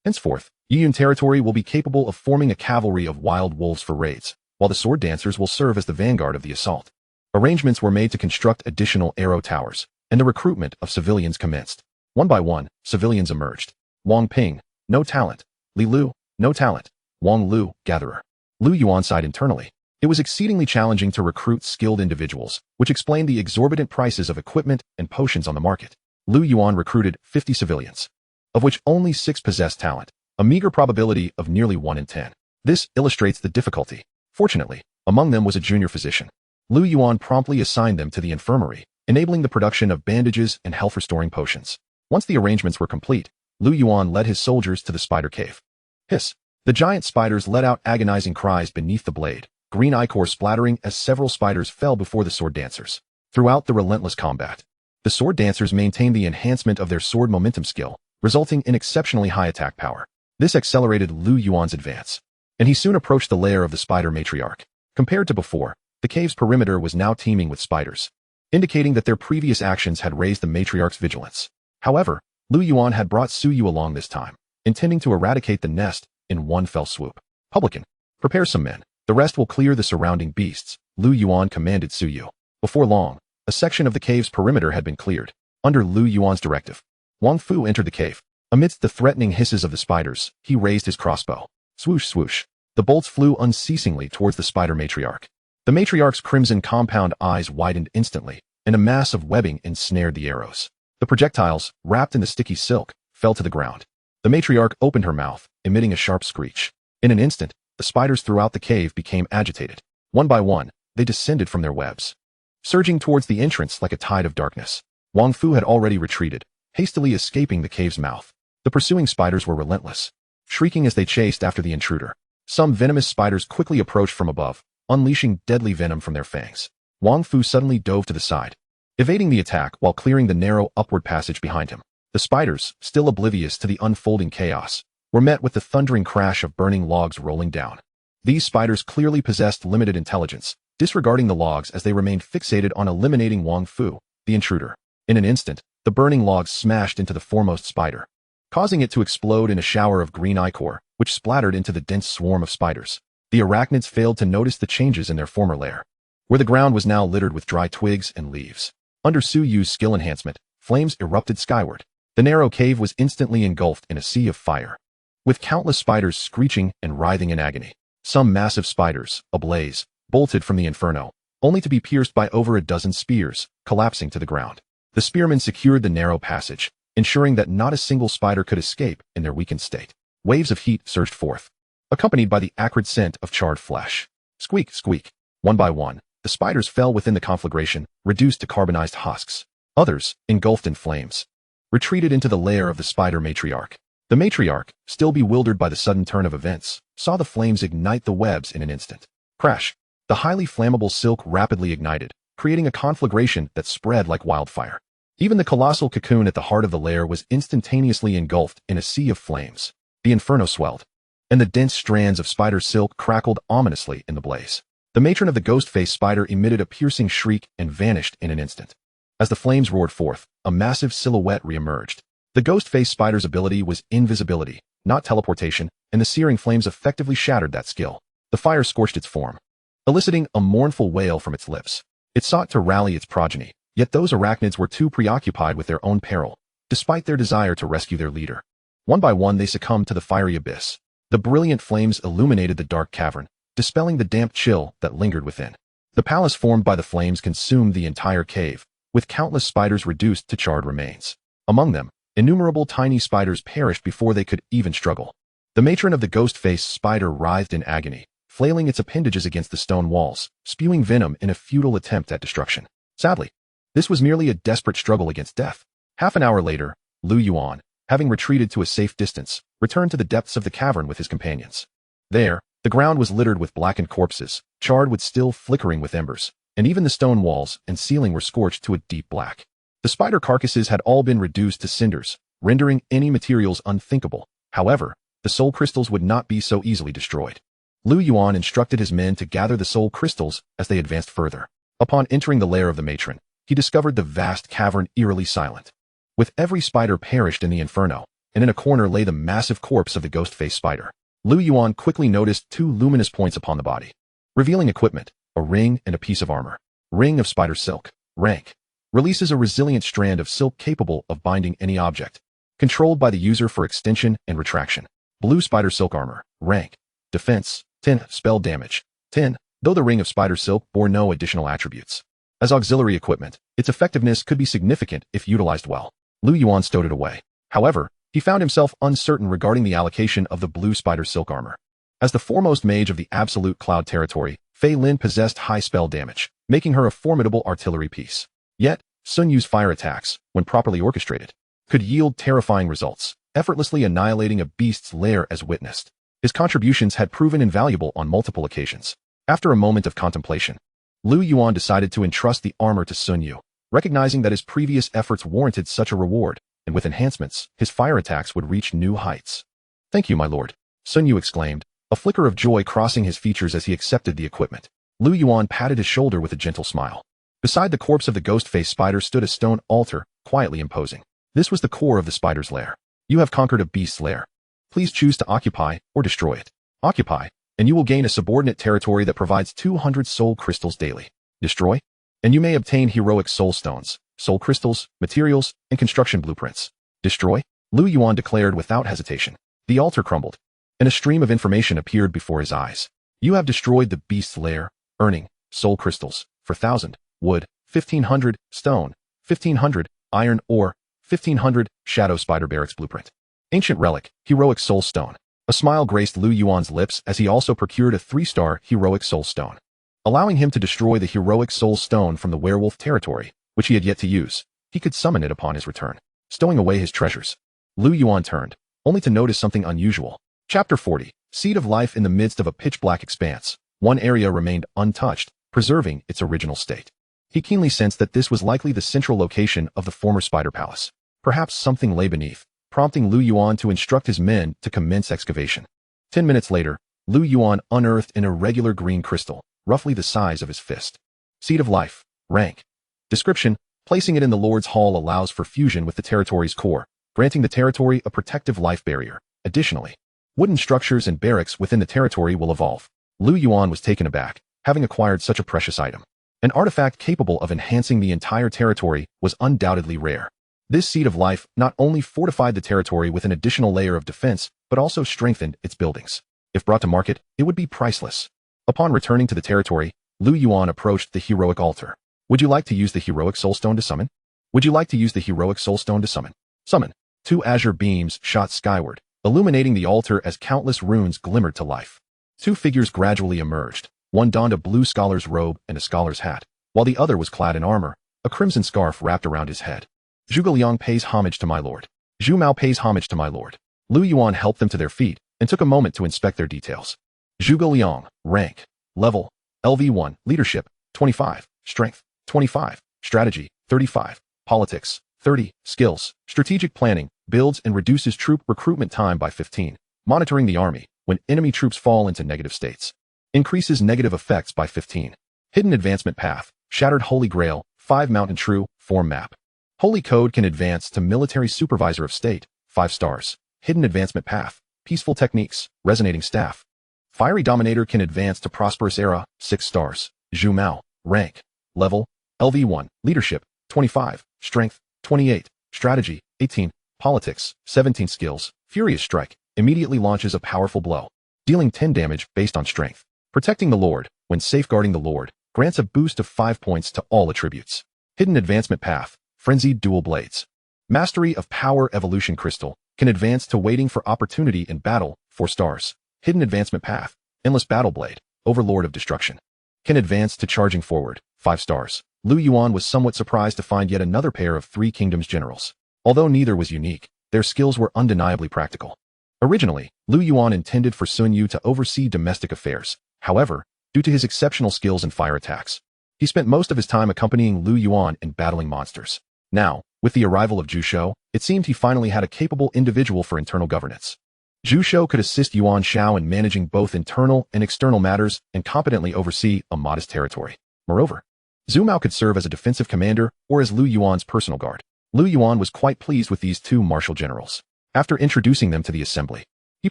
Henceforth, Yuan territory will be capable of forming a cavalry of wild wolves for raids, while the sword dancers will serve as the vanguard of the assault. Arrangements were made to construct additional arrow towers, and the recruitment of civilians commenced. One by one, civilians emerged. Wang Ping, no talent. Li Lu, no talent. Wang Lu, gatherer. Lu Yuan sighed internally. It was exceedingly challenging to recruit skilled individuals, which explained the exorbitant prices of equipment and potions on the market. Lu Yuan recruited 50 civilians, of which only 6 possessed talent, a meager probability of nearly 1 in 10. This illustrates the difficulty. Fortunately, among them was a junior physician. Lu Yuan promptly assigned them to the infirmary, enabling the production of bandages and health-restoring potions. Once the arrangements were complete, Lu Yuan led his soldiers to the spider cave. Hiss! The giant spiders let out agonizing cries beneath the blade, green ichor splattering as several spiders fell before the sword dancers. Throughout the relentless combat, the sword dancers maintained the enhancement of their sword momentum skill, resulting in exceptionally high attack power. This accelerated Lu Yuan's advance, and he soon approached the lair of the spider matriarch. Compared to before, the cave's perimeter was now teeming with spiders, indicating that their previous actions had raised the matriarch's vigilance. However, Lu Yuan had brought Su Yu along this time, intending to eradicate the nest in one fell swoop. Publican, prepare some men. The rest will clear the surrounding beasts, Lu Yuan commanded Su Yu. Before long, a section of the cave's perimeter had been cleared. Under Lu Yuan's directive, Wang Fu entered the cave. Amidst the threatening hisses of the spiders, he raised his crossbow. Swoosh, swoosh. The bolts flew unceasingly towards the spider matriarch. The matriarch's crimson compound eyes widened instantly, and a mass of webbing ensnared the arrows. The projectiles, wrapped in the sticky silk, fell to the ground. The matriarch opened her mouth, emitting a sharp screech. In an instant, the spiders throughout the cave became agitated. One by one, they descended from their webs, surging towards the entrance like a tide of darkness. Wang Fu had already retreated, hastily escaping the cave's mouth. The pursuing spiders were relentless, shrieking as they chased after the intruder. Some venomous spiders quickly approached from above, unleashing deadly venom from their fangs. Wang Fu suddenly dove to the side, evading the attack while clearing the narrow upward passage behind him. The spiders, still oblivious to the unfolding chaos, were met with the thundering crash of burning logs rolling down. These spiders clearly possessed limited intelligence, disregarding the logs as they remained fixated on eliminating Wang Fu, the intruder. In an instant, the burning logs smashed into the foremost spider, causing it to explode in a shower of green ichor, which splattered into the dense swarm of spiders. The arachnids failed to notice the changes in their former lair, where the ground was now littered with dry twigs and leaves. Under Su Yu's skill enhancement, flames erupted skyward. The narrow cave was instantly engulfed in a sea of fire, with countless spiders screeching and writhing in agony. Some massive spiders, ablaze, bolted from the inferno, only to be pierced by over a dozen spears, collapsing to the ground. The spearmen secured the narrow passage, ensuring that not a single spider could escape in their weakened state. Waves of heat surged forth, accompanied by the acrid scent of charred flesh. Squeak, squeak. One by one, the spiders fell within the conflagration, reduced to carbonized husks. Others, engulfed in flames, retreated into the lair of the spider matriarch. The matriarch, still bewildered by the sudden turn of events, saw the flames ignite the webs in an instant. Crash! The highly flammable silk rapidly ignited, creating a conflagration that spread like wildfire. Even the colossal cocoon at the heart of the lair was instantaneously engulfed in a sea of flames. The inferno swelled, and the dense strands of spider silk crackled ominously in the blaze. The matron of the ghost-faced spider emitted a piercing shriek and vanished in an instant. As the flames roared forth, a massive silhouette re-emerged. The ghost-faced spider's ability was invisibility, not teleportation, and the searing flames effectively shattered that skill. The fire scorched its form, eliciting a mournful wail from its lips. It sought to rally its progeny, yet those arachnids were too preoccupied with their own peril, despite their desire to rescue their leader. One by one they succumbed to the fiery abyss. The brilliant flames illuminated the dark cavern, dispelling the damp chill that lingered within. The palace formed by the flames consumed the entire cave, with countless spiders reduced to charred remains. Among them, innumerable tiny spiders perished before they could even struggle. The matron of the ghost-faced spider writhed in agony, flailing its appendages against the stone walls, spewing venom in a futile attempt at destruction. Sadly, this was merely a desperate struggle against death. Half an hour later, Yuan, having retreated to a safe distance, returned to the depths of the cavern with his companions. There, the ground was littered with blackened corpses, charred with still flickering with embers, and even the stone walls and ceiling were scorched to a deep black. The spider carcasses had all been reduced to cinders, rendering any materials unthinkable. However, the soul crystals would not be so easily destroyed. Yuan instructed his men to gather the soul crystals as they advanced further. Upon entering the lair of the matron, he discovered the vast cavern eerily silent. With every spider perished in the inferno, and in a corner lay the massive corpse of the ghost-faced spider. Yuan quickly noticed two luminous points upon the body, revealing equipment, a ring and a piece of armor. Ring of spider silk. Rank. Releases a resilient strand of silk capable of binding any object. Controlled by the user for extension and retraction. Blue spider silk armor. Rank. Defense. 10. Spell damage. 10. Though the ring of spider silk bore no additional attributes. As auxiliary equipment, its effectiveness could be significant if utilized well. Yuan stowed it away. However, he found himself uncertain regarding the allocation of the blue spider silk armor. As the foremost mage of the absolute cloud territory, Fei Lin possessed high spell damage, making her a formidable artillery piece. Yet, Sun Yu's fire attacks, when properly orchestrated, could yield terrifying results, effortlessly annihilating a beast's lair as witnessed. His contributions had proven invaluable on multiple occasions. After a moment of contemplation, Yuan decided to entrust the armor to Sun Yu, recognizing that his previous efforts warranted such a reward, and with enhancements, his fire attacks would reach new heights. "Thank you, my lord," Sun Yu exclaimed, a flicker of joy crossing his features as he accepted the equipment. Yuan patted his shoulder with a gentle smile. Beside the corpse of the ghost-faced spider stood a stone altar, quietly imposing. This was the core of the spider's lair. "You have conquered a beast's lair. Please choose to occupy or destroy it. Occupy, and you will gain a subordinate territory that provides 200 soul crystals daily. Destroy, and you may obtain heroic soul stones, soul crystals, materials, and construction blueprints. Destroy," Yuan declared without hesitation. The altar crumbled, and a stream of information appeared before his eyes. "You have destroyed the beast's lair, earning soul crystals for 1,000, wood, 1,500, stone, 1,500, iron ore, 1,500, shadow spider barracks blueprint. Ancient relic, heroic soul stone." A smile graced Yuan's lips as he also procured a 3-star heroic soul stone, allowing him to destroy the heroic soul stone from the werewolf territory, which he had yet to use. He could summon it upon his return. Stowing away his treasures, Yuan turned, only to notice something unusual. Chapter 40. Seed of life. In the midst of a pitch-black expanse, one area remained untouched, preserving its original state. He keenly sensed that this was likely the central location of the former spider palace. Perhaps something lay beneath, prompting Yuan to instruct his men to commence excavation. 10 minutes later, Yuan unearthed an irregular green crystal, roughly the size of his fist. Seed of life. Rank. Description: placing it in the Lord's Hall allows for fusion with the territory's core, granting the territory a protective life barrier. Additionally, wooden structures and barracks within the territory will evolve. Yuan was taken aback, having acquired such a precious item. An artifact capable of enhancing the entire territory was undoubtedly rare. This seed of life not only fortified the territory with an additional layer of defense, but also strengthened its buildings. If brought to market, it would be priceless. Upon returning to the territory, Yuan approached the heroic altar. "Would you like to use the heroic soulstone to summon? Would you like to use the heroic soulstone to summon?" Summon. 2 azure beams shot skyward, illuminating the altar as countless runes glimmered to life. 2 figures gradually emerged. One donned a blue scholar's robe and a scholar's hat, while the other was clad in armor, a crimson scarf wrapped around his head. "Zhuge Liang pays homage to my lord. Zhu Mao pays homage to my lord." Yuan helped them to their feet and took a moment to inspect their details. Zhuge Liang. Rank. Level. LV1. Leadership. 25. Strength. 25. Strategy. 35. Politics. 30. Skills. Strategic planning. Builds and reduces troop recruitment time by 15. Monitoring the army. When enemy troops fall into negative states. Increases negative effects by 15. Hidden advancement path. Shattered Holy Grail. 5 Mountain True. Form map. Holy Code can advance to Military Supervisor of State. 5 stars. Hidden advancement path. Peaceful techniques. Resonating staff. Fiery Dominator can advance to Prosperous Era. 6 stars. Zhu Mao. Rank. Level. LV1. Leadership. 25. Strength. 28. Strategy. 18. Politics. 17. Skills. Furious Strike. Immediately launches a powerful blow, dealing 10 damage based on strength. Protecting the Lord. When safeguarding the Lord, grants a boost of 5 points to all attributes. Hidden advancement path. Frenzied Dual Blades. Mastery of Power Evolution Crystal. Can advance to Waiting for Opportunity in Battle. 4 stars. Hidden advancement path. Endless Battle Blade. Overlord of Destruction. Can advance to Charging Forward. 5 stars. Yuan was somewhat surprised to find yet another pair of Three Kingdoms generals. Although neither was unique, their skills were undeniably practical. Originally, Yuan intended for Sun Yu to oversee domestic affairs. However, due to his exceptional skills in fire attacks, he spent most of his time accompanying Yuan in battling monsters. Now, with the arrival of Zhu Shou, it seemed he finally had a capable individual for internal governance. Zhu Shou could assist Yuan Shao in managing both internal and external matters and competently oversee a modest territory. Moreover, Zhu Mao could serve as a defensive commander or as Yuan's personal guard. Yuan was quite pleased with these two martial generals. After introducing them to the assembly, he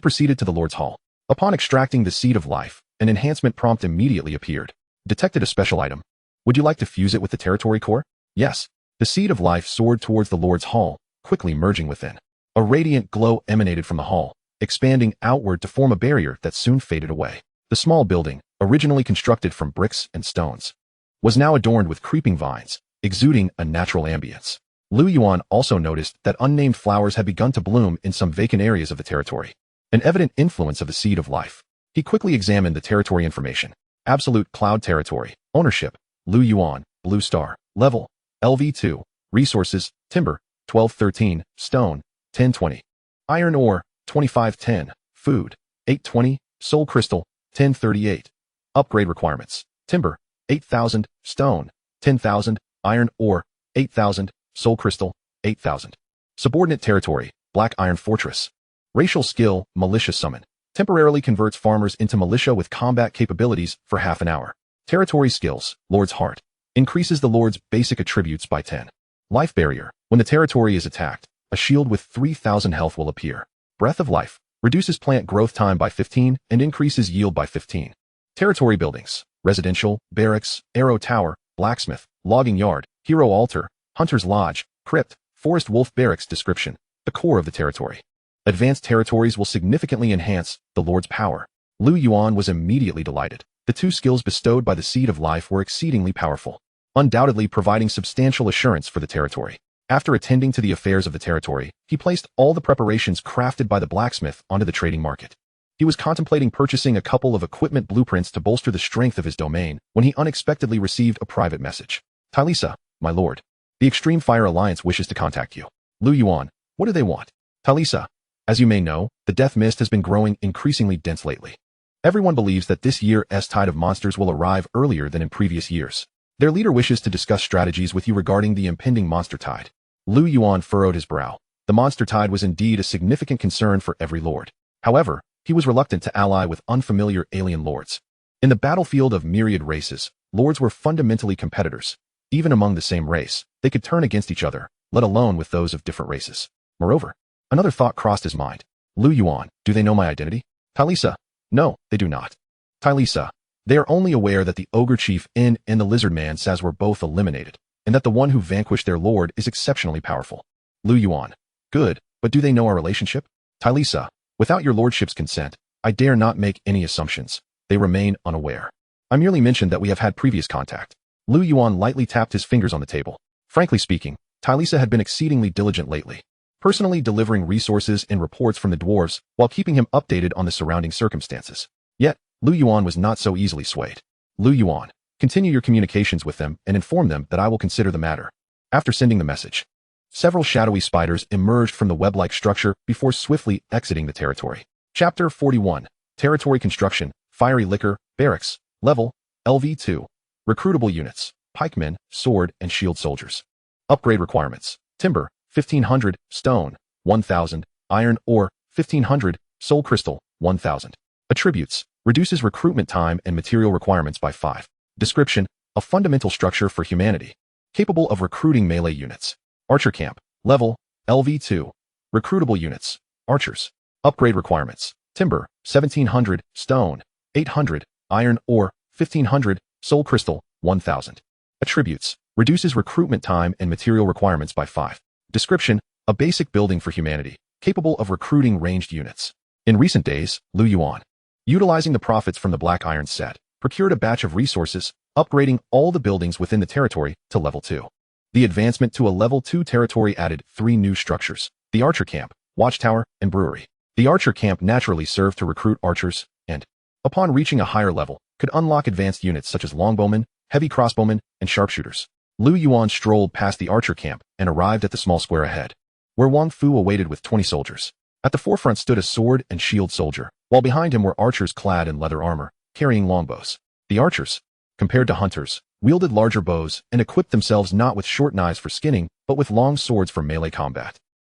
proceeded to the Lord's Hall. Upon extracting the Seed of Life, an enhancement prompt immediately appeared. Detected a special item. Would you like to fuse it with the territory core? Yes. The Seed of Life soared towards the Lord's Hall, quickly merging within. A radiant glow emanated from the hall, expanding outward to form a barrier that soon faded away. The small building, originally constructed from bricks and stones, was now adorned with creeping vines, exuding a natural ambience. Yuan also noticed that unnamed flowers had begun to bloom in some vacant areas of the territory, an evident influence of the Seed of Life. He quickly examined the territory information. Absolute Cloud Territory. Ownership. Yuan. Blue Star. Level. LV2. Resources. Timber. 1213. Stone. 1020. Iron Ore. 2510. Food. 820. Soul Crystal. 1038. Upgrade requirements. Timber. 8,000. Stone. 10,000. Iron Ore. 8,000. Soul Crystal. 8,000. Subordinate Territory. Black Iron Fortress. Racial Skill. Militia Summon. Temporarily converts farmers into militia with combat capabilities for half an hour. Territory Skills. Lord's Heart. Increases the Lord's basic attributes by 10. Life Barrier. When the territory is attacked, a shield with 3,000 health will appear. Breath of Life. Reduces plant growth time by 15 and increases yield by 15. Territory Buildings. Residential, Barracks, Arrow Tower, Blacksmith, Logging Yard, Hero Altar, Hunter's Lodge, Crypt, Forest Wolf Barracks. Description. The core of the territory. Advanced territories will significantly enhance the Lord's power. Yuan was immediately delighted. The two skills bestowed by the Seed of Life were exceedingly powerful, undoubtedly providing substantial assurance for the territory. After attending to the affairs of the territory, he placed all the preparations crafted by the blacksmith onto the trading market. He was contemplating purchasing a couple of equipment blueprints to bolster the strength of his domain when he unexpectedly received a private message. Tylisa, my lord. The Extreme Fire Alliance wishes to contact you. Yuan, what do they want? Tylisa, as you may know, the death mist has been growing increasingly dense lately. Everyone believes that this year's tide of monsters will arrive earlier than in previous years. Their leader wishes to discuss strategies with you regarding the impending monster tide. Yuan furrowed his brow. The monster tide was indeed a significant concern for every lord. However, he was reluctant to ally with unfamiliar alien lords. In the battlefield of myriad races, lords were fundamentally competitors. Even among the same race, they could turn against each other, let alone with those of different races. Moreover, another thought crossed his mind. Yuan, do they know my identity? Tylisa, no, they do not. Tylisa, they are only aware that the Ogre Chief In and the Lizard Man Saz were both eliminated, and that the one who vanquished their lord is exceptionally powerful. Yuan, good, but do they know our relationship? Tylisa, without your lordship's consent, I dare not make any assumptions. They remain unaware. I merely mentioned that we have had previous contact. Yuan lightly tapped his fingers on the table. Frankly speaking, Tylisa had been exceedingly diligent lately, personally delivering resources and reports from the dwarves while keeping him updated on the surrounding circumstances. Yet, Yuan was not so easily swayed. Yuan, continue your communications with them and inform them that I will consider the matter. After sending the message, several shadowy spiders emerged from the web-like structure before swiftly exiting the territory. Chapter 41. Territory Construction. Fiery Liquor. Barracks. Level. LV2. Recruitable units. Pikemen, sword, and shield soldiers. Upgrade requirements. timber, 1500, stone, 1000, iron ore, 1500, soul crystal, 1000. Attributes, reduces recruitment time and material requirements by 5. Description, a fundamental structure for humanity, capable of recruiting melee units. Archer camp, level, LV2. Recruitable units, archers. Upgrade requirements, timber, 1700, stone, 800, iron ore, 1500, soul crystal, 1000. Attributes, reduces recruitment time and material requirements by 5. Description, a basic building for humanity, capable of recruiting ranged units. In recent days, Yuan, utilizing the profits from the Black Iron set, procured a batch of resources, upgrading all the buildings within the territory to level 2. The advancement to a level 2 territory added 3 new structures, the Archer Camp, Watchtower, and Brewery. The Archer Camp naturally served to recruit archers, and, upon reaching a higher level, could unlock advanced units such as longbowmen, heavy crossbowmen, and sharpshooters. Yuan strolled past the Archer Camp and arrived at the small square ahead, where Wang Fu awaited with 20 soldiers. At the forefront stood a sword and shield soldier, while behind him were archers clad in leather armor, carrying longbows. The archers, compared to hunters, wielded larger bows and equipped themselves not with short knives for skinning, but with long swords for melee combat.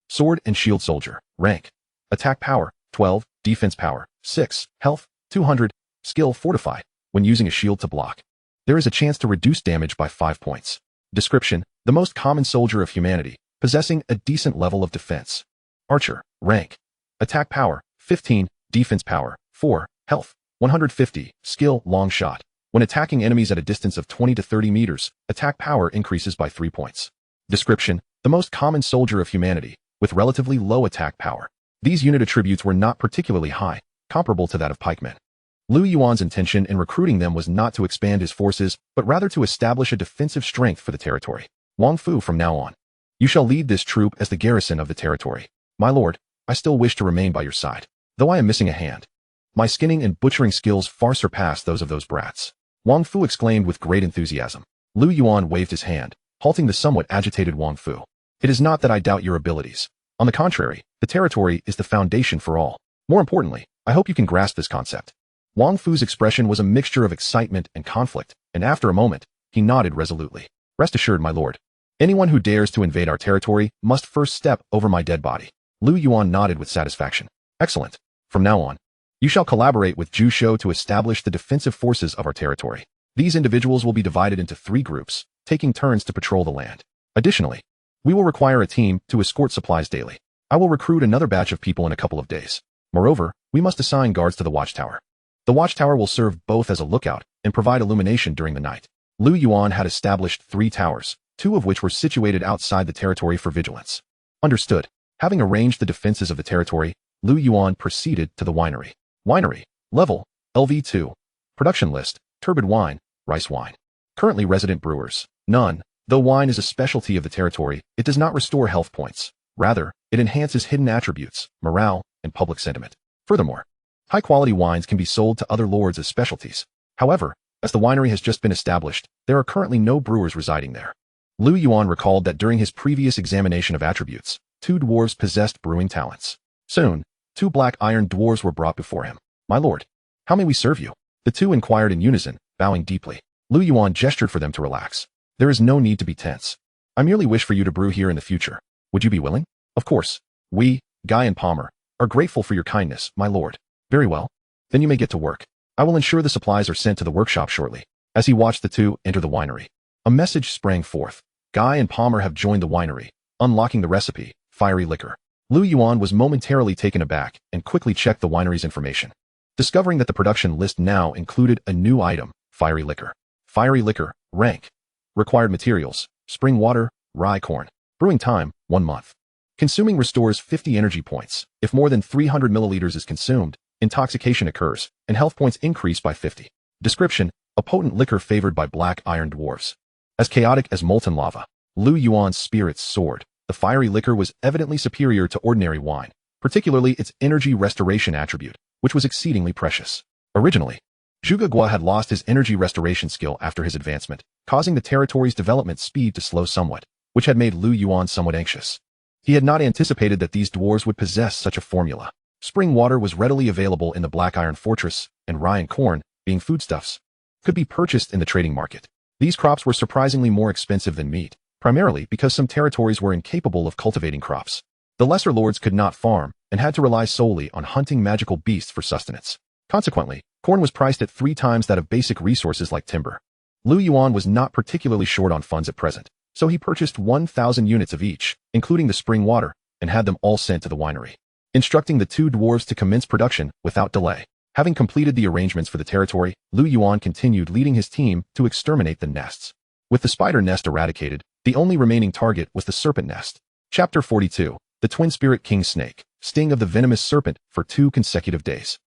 Sword and shield soldier, rank, attack power, 12, defense power, 6, health, 200, skill fortify. When using a shield to block, there is a chance to reduce damage by 5 points. Description, the most common soldier of humanity, possessing a decent level of defense. Archer, rank, attack power, 15, defense power, 4, health, 150, skill, long shot. When attacking enemies at a distance of 20 to 30 meters, attack power increases by 3 points. Description, the most common soldier of humanity, with relatively low attack power. These unit attributes were not particularly high, comparable to that of pikemen. Yuan's intention in recruiting them was not to expand his forces, but rather to establish a defensive strength for the territory. Wang Fu, from now on, you shall lead this troop as the garrison of the territory. My lord, I still wish to remain by your side, though I am missing a hand. My skinning and butchering skills far surpass those of those brats. Wang Fu exclaimed with great enthusiasm. Yuan waved his hand, halting the somewhat agitated Wang Fu. It is not that I doubt your abilities. On the contrary, the territory is the foundation for all. More importantly, I hope you can grasp this concept. Wang Fu's expression was a mixture of excitement and conflict, and after a moment, he nodded resolutely. Rest assured, my lord. Anyone who dares to invade our territory must first step over my dead body. Yuan nodded with satisfaction. Excellent. From now on, you shall collaborate with Zhu Shou to establish the defensive forces of our territory. These individuals will be divided into 3 groups, taking turns to patrol the land. Additionally, we will require a team to escort supplies daily. I will recruit another batch of people in a couple of days. Moreover, we must assign guards to the Watchtower. The Watchtower will serve both as a lookout and provide illumination during the night. Yuan had established 3 towers, 2 of which were situated outside the territory for vigilance. Understood. Having arranged the defenses of the territory, Yuan proceeded to the winery. Winery, level, LV2. Production list, turbid wine, rice wine. Currently resident brewers, none. Though wine is a specialty of the territory, it does not restore health points. Rather, it enhances hidden attributes, morale, and public sentiment. Furthermore, high-quality wines can be sold to other lords as specialties. However, as the winery has just been established, there are currently no brewers residing there. Yuan recalled that during his previous examination of attributes, 2 dwarves possessed brewing talents. Soon, 2 black iron dwarves were brought before him. My lord, how may we serve you? The 2 inquired in unison, bowing deeply. Yuan gestured for them to relax. There is no need to be tense. I merely wish for you to brew here in the future. Would you be willing? Of course. We, Guy and Palmer, are grateful for your kindness, my lord. Very well. Then you may get to work. I will ensure the supplies are sent to the workshop shortly. As he watched the 2 enter the winery, a message sprang forth. Guy and Palmer have joined the winery, unlocking the recipe, fiery liquor. Yuan was momentarily taken aback and quickly checked the winery's information, discovering that the production list now included a new item, fiery liquor. Fiery liquor, rank. Required materials, spring water, rye corn. Brewing time, 1 month. Consuming restores 50 energy points. If more than 300 milliliters is consumed, intoxication occurs, and health points increase by 50. Description, a potent liquor favored by black iron dwarves. As chaotic as molten lava, Yuan's spirits soared. The fiery liquor was evidently superior to ordinary wine, particularly its energy restoration attribute, which was exceedingly precious. Originally, Zhuge Gua had lost his energy restoration skill after his advancement, causing the territory's development speed to slow somewhat, which had made Yuan somewhat anxious. He had not anticipated that these dwarves would possess such a formula. Spring water was readily available in the Black Iron Fortress, and rye and corn, being foodstuffs, could be purchased in the trading market. These crops were surprisingly more expensive than meat, primarily because some territories were incapable of cultivating crops. The lesser lords could not farm and had to rely solely on hunting magical beasts for sustenance. Consequently, corn was priced at 3 times that of basic resources like timber. Lu Yuan was not particularly short on funds at present, so he purchased 1,000 units of each, including the spring water, and had them all sent to the winery, instructing the 2 dwarves to commence production without delay. Having completed the arrangements for the territory, Lu Yuan continued leading his team to exterminate the nests. With the spider nest eradicated, the only remaining target was the serpent nest. Chapter 42. The Twin Spirit King Snake, Sting of the Venomous Serpent for 2 consecutive days.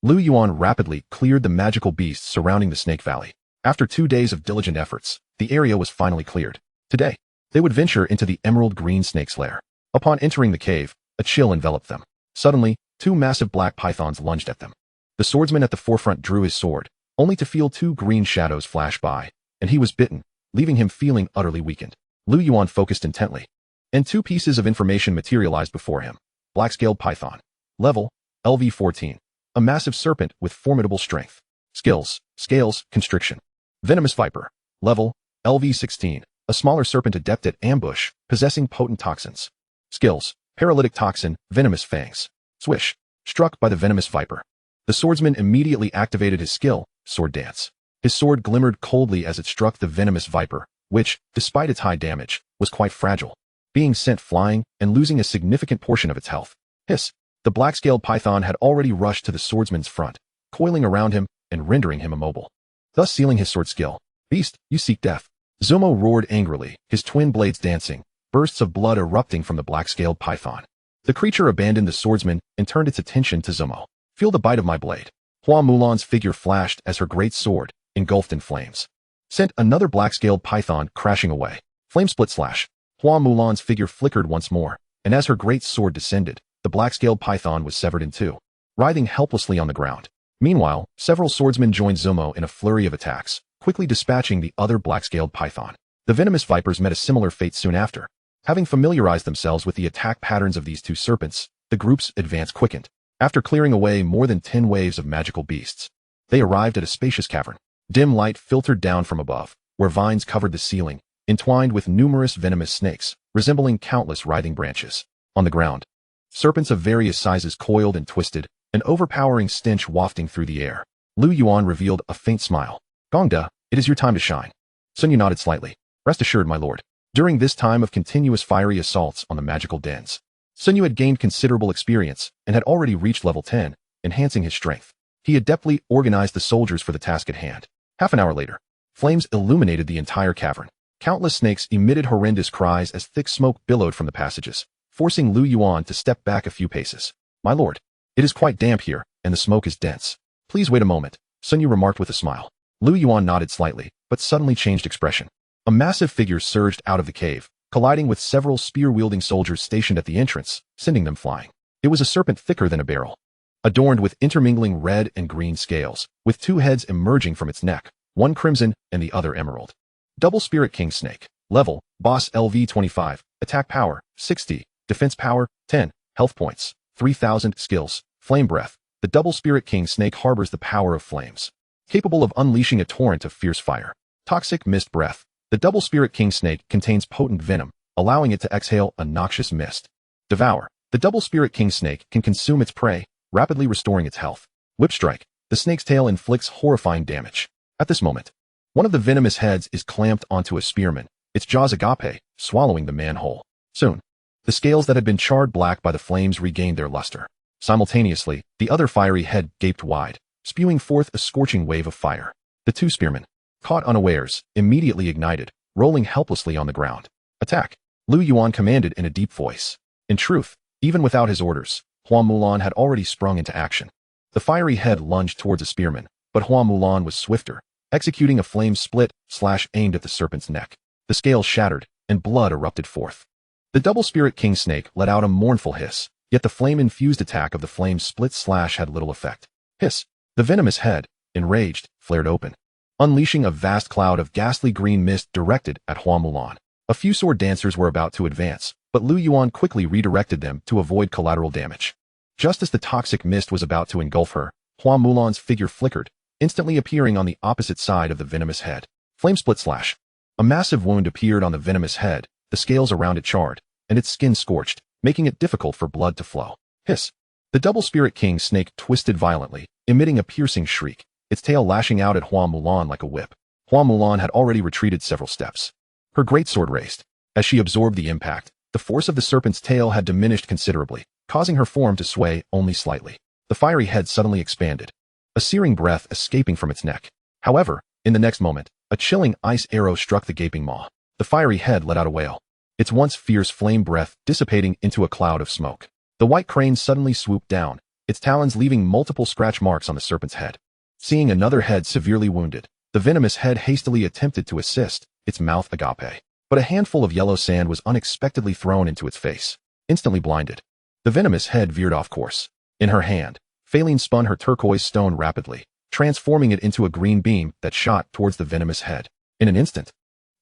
Lu Yuan rapidly cleared the magical beasts surrounding the Snake Valley. After 2 days of diligent efforts, the area was finally cleared. Today, they would venture into the emerald green snake's lair. Upon entering the cave, a chill enveloped them. Suddenly, 2 massive black pythons lunged at them. The swordsman at the forefront drew his sword, only to feel 2 green shadows flash by, and he was bitten, leaving him feeling utterly weakened. Lu Yuan focused intently, and 2 pieces of information materialized before him. Black-scaled python. Level, LV-14. A massive serpent with formidable strength. Skills, scales, constriction. Venomous viper. Level, LV-16. A smaller serpent adept at ambush, possessing potent toxins. Skills, paralytic toxin, venomous fangs. Swish. Struck by the venomous viper. The swordsman immediately activated his skill, sword dance. His sword glimmered coldly as it struck the venomous viper, which, despite its high damage, was quite fragile, being sent flying and losing a significant portion of its health. Hiss! The black-scaled python had already rushed to the swordsman's front, coiling around him and rendering him immobile, thus sealing his sword skill. Beast, you seek death. Zomo roared angrily, his twin blades dancing, bursts of blood erupting from the black-scaled python. The creature abandoned the swordsman and turned its attention to Zomo. Feel the bite of my blade. Hua Mulan's figure flashed as her great sword, engulfed in flames, sent another black-scaled python crashing away. Flame split slash. Hua Mulan's figure flickered once more, and as her great sword descended, the black-scaled python was severed in 2, writhing helplessly on the ground. Meanwhile, several swordsmen joined Zomo in a flurry of attacks, quickly dispatching the other black-scaled python. The venomous vipers met a similar fate soon after. Having familiarized themselves with the attack patterns of these 2 serpents, the group's advance quickened. After clearing away more than 10 waves of magical beasts, they arrived at a spacious cavern. Dim light filtered down from above, where vines covered the ceiling, entwined with numerous venomous snakes, resembling countless writhing branches. On the ground, serpents of various sizes coiled and twisted, an overpowering stench wafting through the air. Lu Yuan revealed a faint smile. Gongda, it is your time to shine. Sun Yu nodded slightly. Rest assured, my lord. During this time of continuous fiery assaults on the magical dens, Sun Yu had gained considerable experience and had already reached level 10, enhancing his strength. He adeptly organized the soldiers for the task at hand. Half an hour later, flames illuminated the entire cavern. Countless snakes emitted horrendous cries as thick smoke billowed from the passages, forcing Lu Yuan to step back a few paces. My lord, it is quite damp here, and the smoke is dense. Please wait a moment, Sun Yu remarked with a smile. Lu Yuan nodded slightly, but suddenly changed expression. A massive figure surged out of the cave, colliding with several spear-wielding soldiers stationed at the entrance, sending them flying. It was a serpent thicker than a barrel, adorned with intermingling red and green scales, with 2 heads emerging from its neck, one crimson and the other emerald. Double Spirit King Snake. Level, Boss LV-25, Attack Power, 60, Defense Power, 10, Health Points, 3000, Skills, Flame Breath. The Double Spirit King Snake harbors the power of flames, capable of unleashing a torrent of fierce fire. Toxic Mist Breath. The Double Spirit King Snake contains potent venom, allowing it to exhale a noxious mist. Devour. The Double Spirit King Snake can consume its prey, rapidly restoring its health. Whip Strike. The snake's tail inflicts horrifying damage. At this moment, one of the venomous heads is clamped onto a spearman, its jaws agape, swallowing the man whole. Soon, the scales that had been charred black by the flames regained their luster. Simultaneously, the other fiery head gaped wide, spewing forth a scorching wave of fire. The 2 spearmen, caught unawares, immediately ignited, rolling helplessly on the ground. Attack! Lu Yuan commanded in a deep voice. In truth, even without his orders, Hua Mulan had already sprung into action. The fiery head lunged towards a spearman, but Hua Mulan was swifter, executing a flame split slash aimed at the serpent's neck. The scales shattered, and blood erupted forth. The Double Spirit King Snake let out a mournful hiss, yet the flame-infused attack of the flame split slash had little effect. Hiss! The venomous head, enraged, flared open, unleashing a vast cloud of ghastly green mist directed at Hua Mulan. A few sword dancers were about to advance, but Lu Yuan quickly redirected them to avoid collateral damage. Just as the toxic mist was about to engulf her, Hua Mulan's figure flickered, instantly appearing on the opposite side of the venomous head. Flame split slash. A massive wound appeared on the venomous head, the scales around it charred, and its skin scorched, making it difficult for blood to flow. Hiss! The double spirit king snake twisted violently, emitting a piercing shriek, its tail lashing out at Hua Mulan like a whip. Hua Mulan had already retreated several steps. Her greatsword raised. As she absorbed the impact, the force of the serpent's tail had diminished considerably, causing her form to sway only slightly. The fiery head suddenly expanded, a searing breath escaping from its neck. However, in the next moment, a chilling ice arrow struck the gaping maw. The fiery head let out a wail, its once fierce flame breath dissipating into a cloud of smoke. The white crane suddenly swooped down, its talons leaving multiple scratch marks on the serpent's head. Seeing another head severely wounded, the venomous head hastily attempted to assist, its mouth agape. But a handful of yellow sand was unexpectedly thrown into its face. Instantly blinded, the venomous head veered off course. In her hand, Faline spun her turquoise stone rapidly, transforming it into a green beam that shot towards the venomous head. In an instant,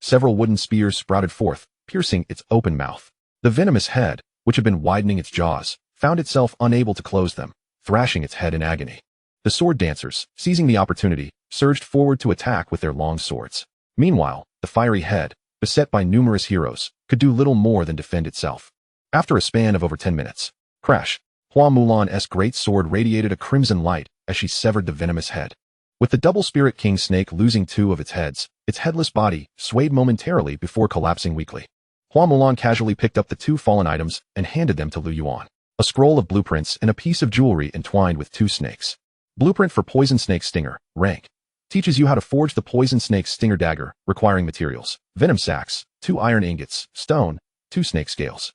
several wooden spears sprouted forth, piercing its open mouth. The venomous head, which had been widening its jaws, found itself unable to close them, thrashing its head in agony. The sword dancers, seizing the opportunity, surged forward to attack with their long swords. Meanwhile, the fiery head, beset by numerous heroes, could do little more than defend itself. After a span of over 10 minutes, crash! Hua Mulan's great sword radiated a crimson light as she severed the venomous head. With the double spirit king snake losing 2 of its heads, its headless body swayed momentarily before collapsing weakly. Hua Mulan casually picked up the 2 fallen items and handed them to Lu Yuan. A scroll of blueprints and a piece of jewelry entwined with 2 snakes. Blueprint for Poison Snake Stinger, rank. Teaches you how to forge the Poison Snake Stinger dagger, requiring materials. Venom sacks, 2 iron ingots, stone, 2 snake scales.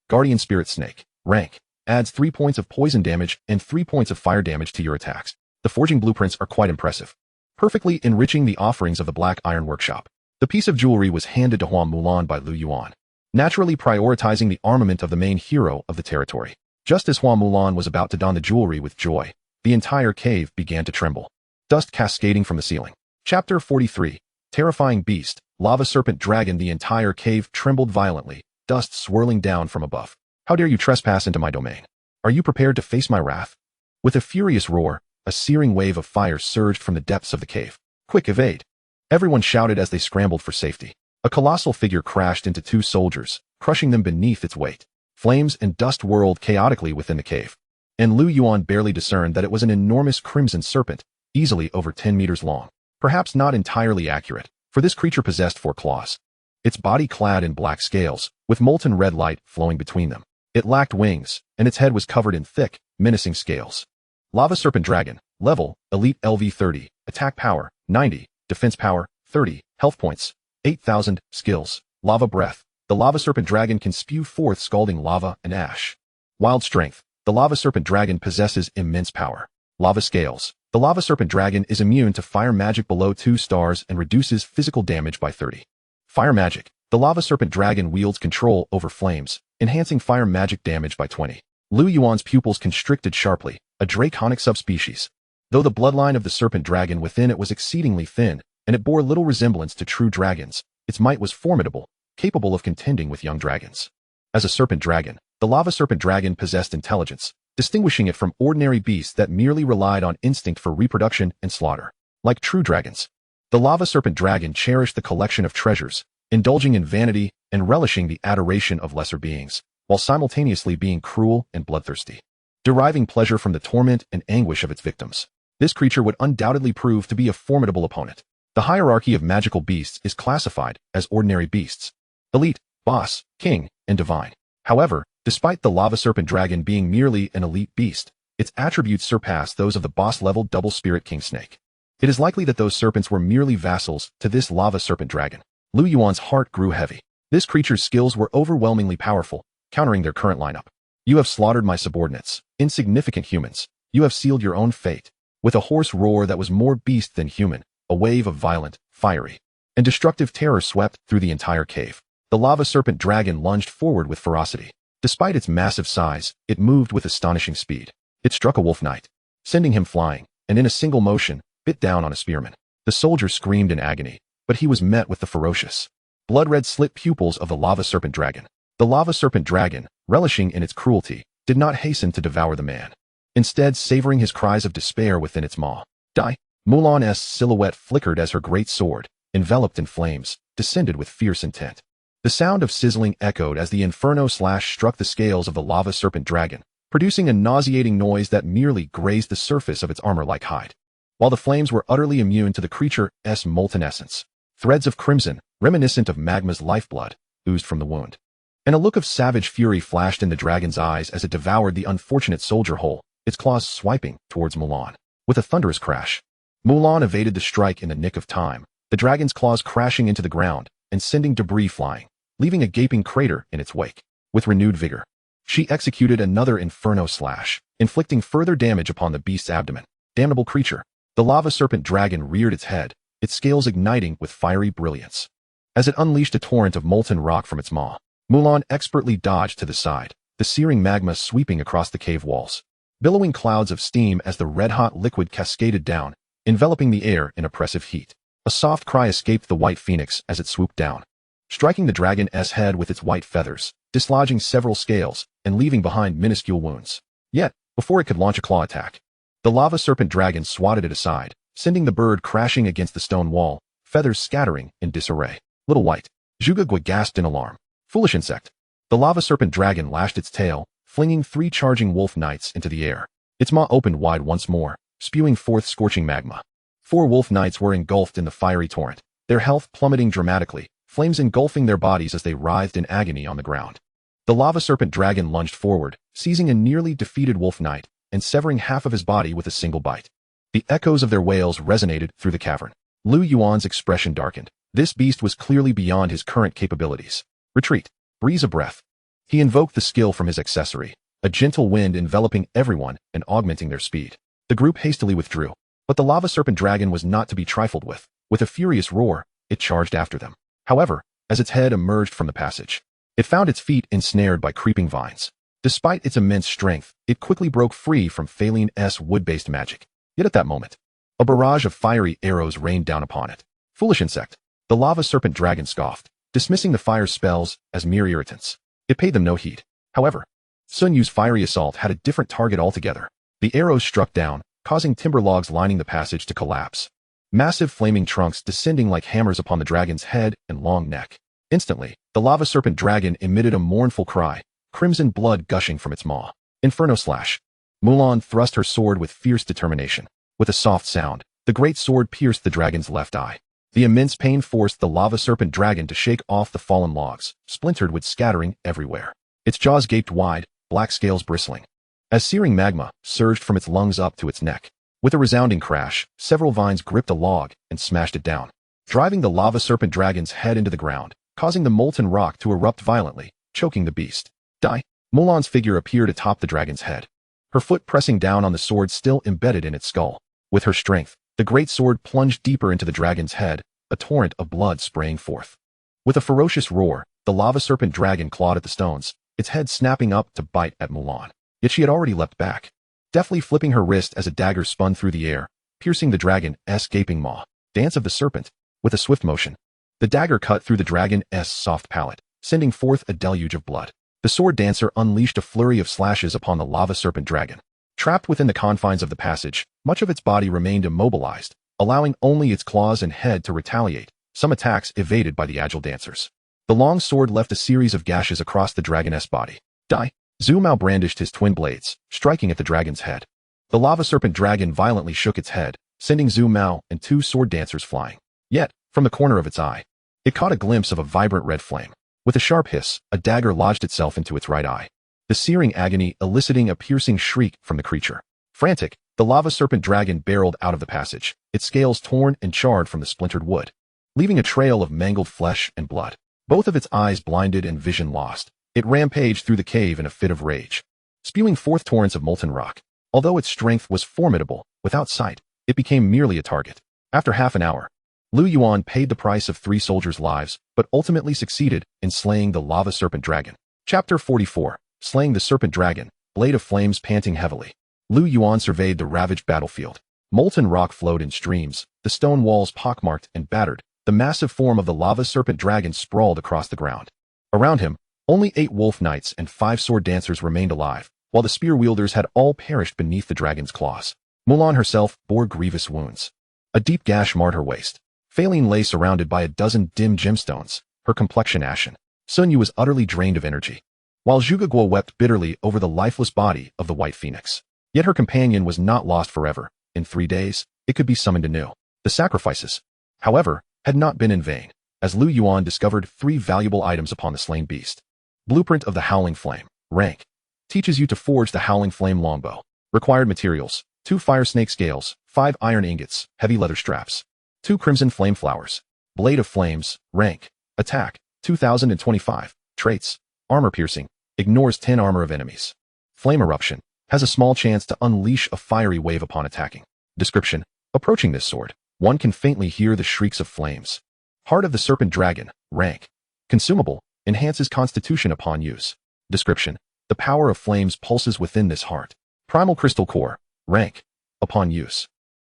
Guardian Spirit Snake, rank. Adds 3 points of poison damage and 3 points of fire damage to your attacks. The forging blueprints are quite impressive, perfectly enriching the offerings of the Black Iron Workshop. The piece of jewelry was handed to Hua Mulan by Lu Yuan, naturally prioritizing the armament of the main hero of the territory. Just as Hua Mulan was about to don the jewelry with joy, the entire cave began to tremble. Dust cascading from the ceiling. Chapter 43. Terrifying Beast, Lava Serpent Dragon. The entire cave trembled violently, dust swirling down from above. How dare you trespass into my domain? Are you prepared to face my wrath? With a furious roar, a searing wave of fire surged from the depths of the cave. Quick, evade! Everyone shouted as they scrambled for safety. A colossal figure crashed into 2 soldiers, crushing them beneath its weight. Flames and dust whirled chaotically within the cave, and Lu Yuan barely discerned that it was an enormous crimson serpent, easily over 10 meters long. Perhaps not entirely accurate, for this creature possessed 4 claws. Its body clad in black scales, with molten red light flowing between them. It lacked wings, and its head was covered in thick, menacing scales. Lava Serpent Dragon, level, Elite LV 30, attack power, 90, defense power, 30, health points, 8,000, skills, lava breath. The Lava Serpent Dragon can spew forth scalding lava and ash. Wild strength. The Lava Serpent Dragon possesses immense power. Lava scales. The Lava Serpent Dragon is immune to fire magic below 2 stars and reduces physical damage by 30. Fire magic. The Lava Serpent Dragon wields control over flames, enhancing fire magic damage by 20. Lu Yuan's pupils constricted sharply, a draconic subspecies. Though the bloodline of the Serpent Dragon within it was exceedingly thin, and it bore little resemblance to true dragons, its might was formidable, capable of contending with young dragons. As a serpent dragon, the Lava Serpent Dragon possessed intelligence, distinguishing it from ordinary beasts that merely relied on instinct for reproduction and slaughter. Like true dragons, the Lava Serpent Dragon cherished the collection of treasures, indulging in vanity and relishing the adoration of lesser beings, while simultaneously being cruel and bloodthirsty, deriving pleasure from the torment and anguish of its victims. This creature would undoubtedly prove to be a formidable opponent. The hierarchy of magical beasts is classified as ordinary beasts, elite, boss, king, and divine. However, despite the Lava Serpent Dragon being merely an elite beast, its attributes surpass those of the boss-level Double Spirit King Snake. It is likely that those serpents were merely vassals to this Lava Serpent Dragon. Lu Yuan's heart grew heavy. This creature's skills were overwhelmingly powerful, countering their current lineup. You have slaughtered my subordinates, insignificant humans. You have sealed your own fate. With a hoarse roar that was more beast than human, a wave of violent, fiery, and destructive terror swept through the entire cave. The Lava Serpent Dragon lunged forward with ferocity. Despite its massive size, it moved with astonishing speed. It struck a wolf knight, sending him flying, and in a single motion, bit down on a spearman. The soldier screamed in agony, but he was met with the ferocious, blood-red slit pupils of the Lava Serpent Dragon. The Lava Serpent Dragon, relishing in its cruelty, did not hasten to devour the man, instead savoring his cries of despair within its maw. Die! Mulan's silhouette flickered as her great sword, enveloped in flames, descended with fierce intent. The sound of sizzling echoed as the inferno slash struck the scales of the lava serpent dragon, producing a nauseating noise that merely grazed the surface of its armor-like hide. While the flames were utterly immune to the creature's molten essence, threads of crimson, reminiscent of magma's lifeblood, oozed from the wound. And a look of savage fury flashed in the dragon's eyes as it devoured the unfortunate soldier whole, its claws swiping towards Mulan. With a thunderous crash, Mulan evaded the strike in the nick of time, the dragon's claws crashing into the ground and sending debris flying, leaving a gaping crater in its wake. With renewed vigor, she executed another inferno slash, inflicting further damage upon the beast's abdomen. Damnable creature! The lava serpent dragon reared its head, its scales igniting with fiery brilliance. As it unleashed a torrent of molten rock from its maw, Mulan expertly dodged to the side, the searing magma sweeping across the cave walls. Billowing clouds of steam as the red-hot liquid cascaded down, enveloping the air in oppressive heat. A soft cry escaped the white phoenix as it swooped down, striking the dragon's head with its white feathers, dislodging several scales, and leaving behind minuscule wounds. Yet, before it could launch a claw attack, the lava serpent dragon swatted it aside, sending the bird crashing against the stone wall, feathers scattering in disarray. Little White. Zhuge Gui gasped in alarm. Foolish insect. The lava serpent dragon lashed its tail, flinging 3 charging wolf knights into the air. Its maw opened wide once more, spewing forth scorching magma. 4 wolf knights were engulfed in the fiery torrent, their health plummeting dramatically, flames engulfing their bodies as they writhed in agony on the ground. The lava serpent dragon lunged forward, seizing a nearly defeated wolf knight, and severing half of his body with a single bite. The echoes of their wails resonated through the cavern. Lu Yuan's expression darkened. This beast was clearly beyond his current capabilities. Retreat. Breeze a breath. He invoked the skill from his accessory, a gentle wind enveloping everyone and augmenting their speed. The group hastily withdrew, but the lava serpent dragon was not to be trifled with. With a furious roar, it charged after them. However, as its head emerged from the passage, it found its feet ensnared by creeping vines. Despite its immense strength, it quickly broke free from Phalin's wood-based magic. Yet at that moment, a barrage of fiery arrows rained down upon it. Foolish insect. The lava serpent dragon scoffed, dismissing the fire's spells as mere irritants. It paid them no heed. However, Sun Yu's fiery assault had a different target altogether. The arrows struck down, causing timber logs lining the passage to collapse. Massive flaming trunks descending like hammers upon the dragon's head and long neck. Instantly, the lava serpent dragon emitted a mournful cry, crimson blood gushing from its maw. Inferno slash. Mulan thrust her sword with fierce determination. With a soft sound, the great sword pierced the dragon's left eye. The immense pain forced the lava serpent dragon to shake off the fallen logs, splintered with scattering everywhere. Its jaws gaped wide, black scales bristling, as searing magma surged from its lungs up to its neck. With a resounding crash, several vines gripped a log and smashed it down, driving the lava serpent dragon's head into the ground, causing the molten rock to erupt violently, choking the beast. Die. Mulan's figure appeared atop the dragon's head, her foot pressing down on the sword still embedded in its skull. With her strength, the great sword plunged deeper into the dragon's head, a torrent of blood spraying forth. With a ferocious roar, the lava serpent dragon clawed at the stones, its head snapping up to bite at Mulan. Yet she had already leapt back, deftly flipping her wrist as a dagger spun through the air, piercing the dragon's gaping maw. Dance of the serpent. With a swift motion, the dagger cut through the dragon's soft palate, sending forth a deluge of blood. The sword dancer unleashed a flurry of slashes upon the lava serpent dragon. Trapped within the confines of the passage, much of its body remained immobilized, allowing only its claws and head to retaliate, some attacks evaded by the agile dancers. The long sword left a series of gashes across the dragon's body. Die. Zhu Mao brandished his twin blades, striking at the dragon's head. The lava serpent dragon violently shook its head, sending Zhu Mao and 2 sword dancers flying. Yet, from the corner of its eye, it caught a glimpse of a vibrant red flame. With a sharp hiss, a dagger lodged itself into its right eye, the searing agony eliciting a piercing shriek from the creature. Frantic, the lava serpent dragon barreled out of the passage, its scales torn and charred from the splintered wood, leaving a trail of mangled flesh and blood. Both of its eyes blinded and vision lost, it rampaged through the cave in a fit of rage, spewing forth torrents of molten rock. Although its strength was formidable, without sight, it became merely a target. After half an hour, Lu Yuan paid the price of 3 soldiers' lives, but ultimately succeeded in slaying the lava serpent dragon. Chapter 44. Slaying the serpent dragon, blade of flames panting heavily. Lu Yuan surveyed the ravaged battlefield. Molten rock flowed in streams, the stone walls pockmarked and battered, the massive form of the lava serpent dragon sprawled across the ground. Around him, only 8 wolf knights and 5 sword dancers remained alive, while the spear wielders had all perished beneath the dragon's claws. Mulan herself bore grievous wounds. A deep gash marred her waist, Faline lay surrounded by a dozen dim gemstones, her complexion ashen. Sun Yu was utterly drained of energy, while Zhuge Guo wept bitterly over the lifeless body of the White Phoenix. Yet her companion was not lost forever. In 3 days, it could be summoned anew. The sacrifices, however, had not been in vain, as Lu Yuan discovered 3 valuable items upon the slain beast. Blueprint of the Howling Flame. Rank. Teaches you to forge the Howling Flame longbow. Required materials: 2 fire snake scales, 5 iron ingots, heavy leather straps, 2 crimson flame flowers. Blade of Flames. Rank. Attack. 2025. Traits: armor piercing. Ignores 10 armor of enemies. Flame eruption. Has a small chance to unleash a fiery wave upon attacking. Description: approaching this sword, one can faintly hear the shrieks of flames. Heart of the Serpent Dragon. Rank. Consumable. Enhances constitution upon use. Description: the power of flames pulses within this heart. Primal Crystal Core. Rank. Upon use,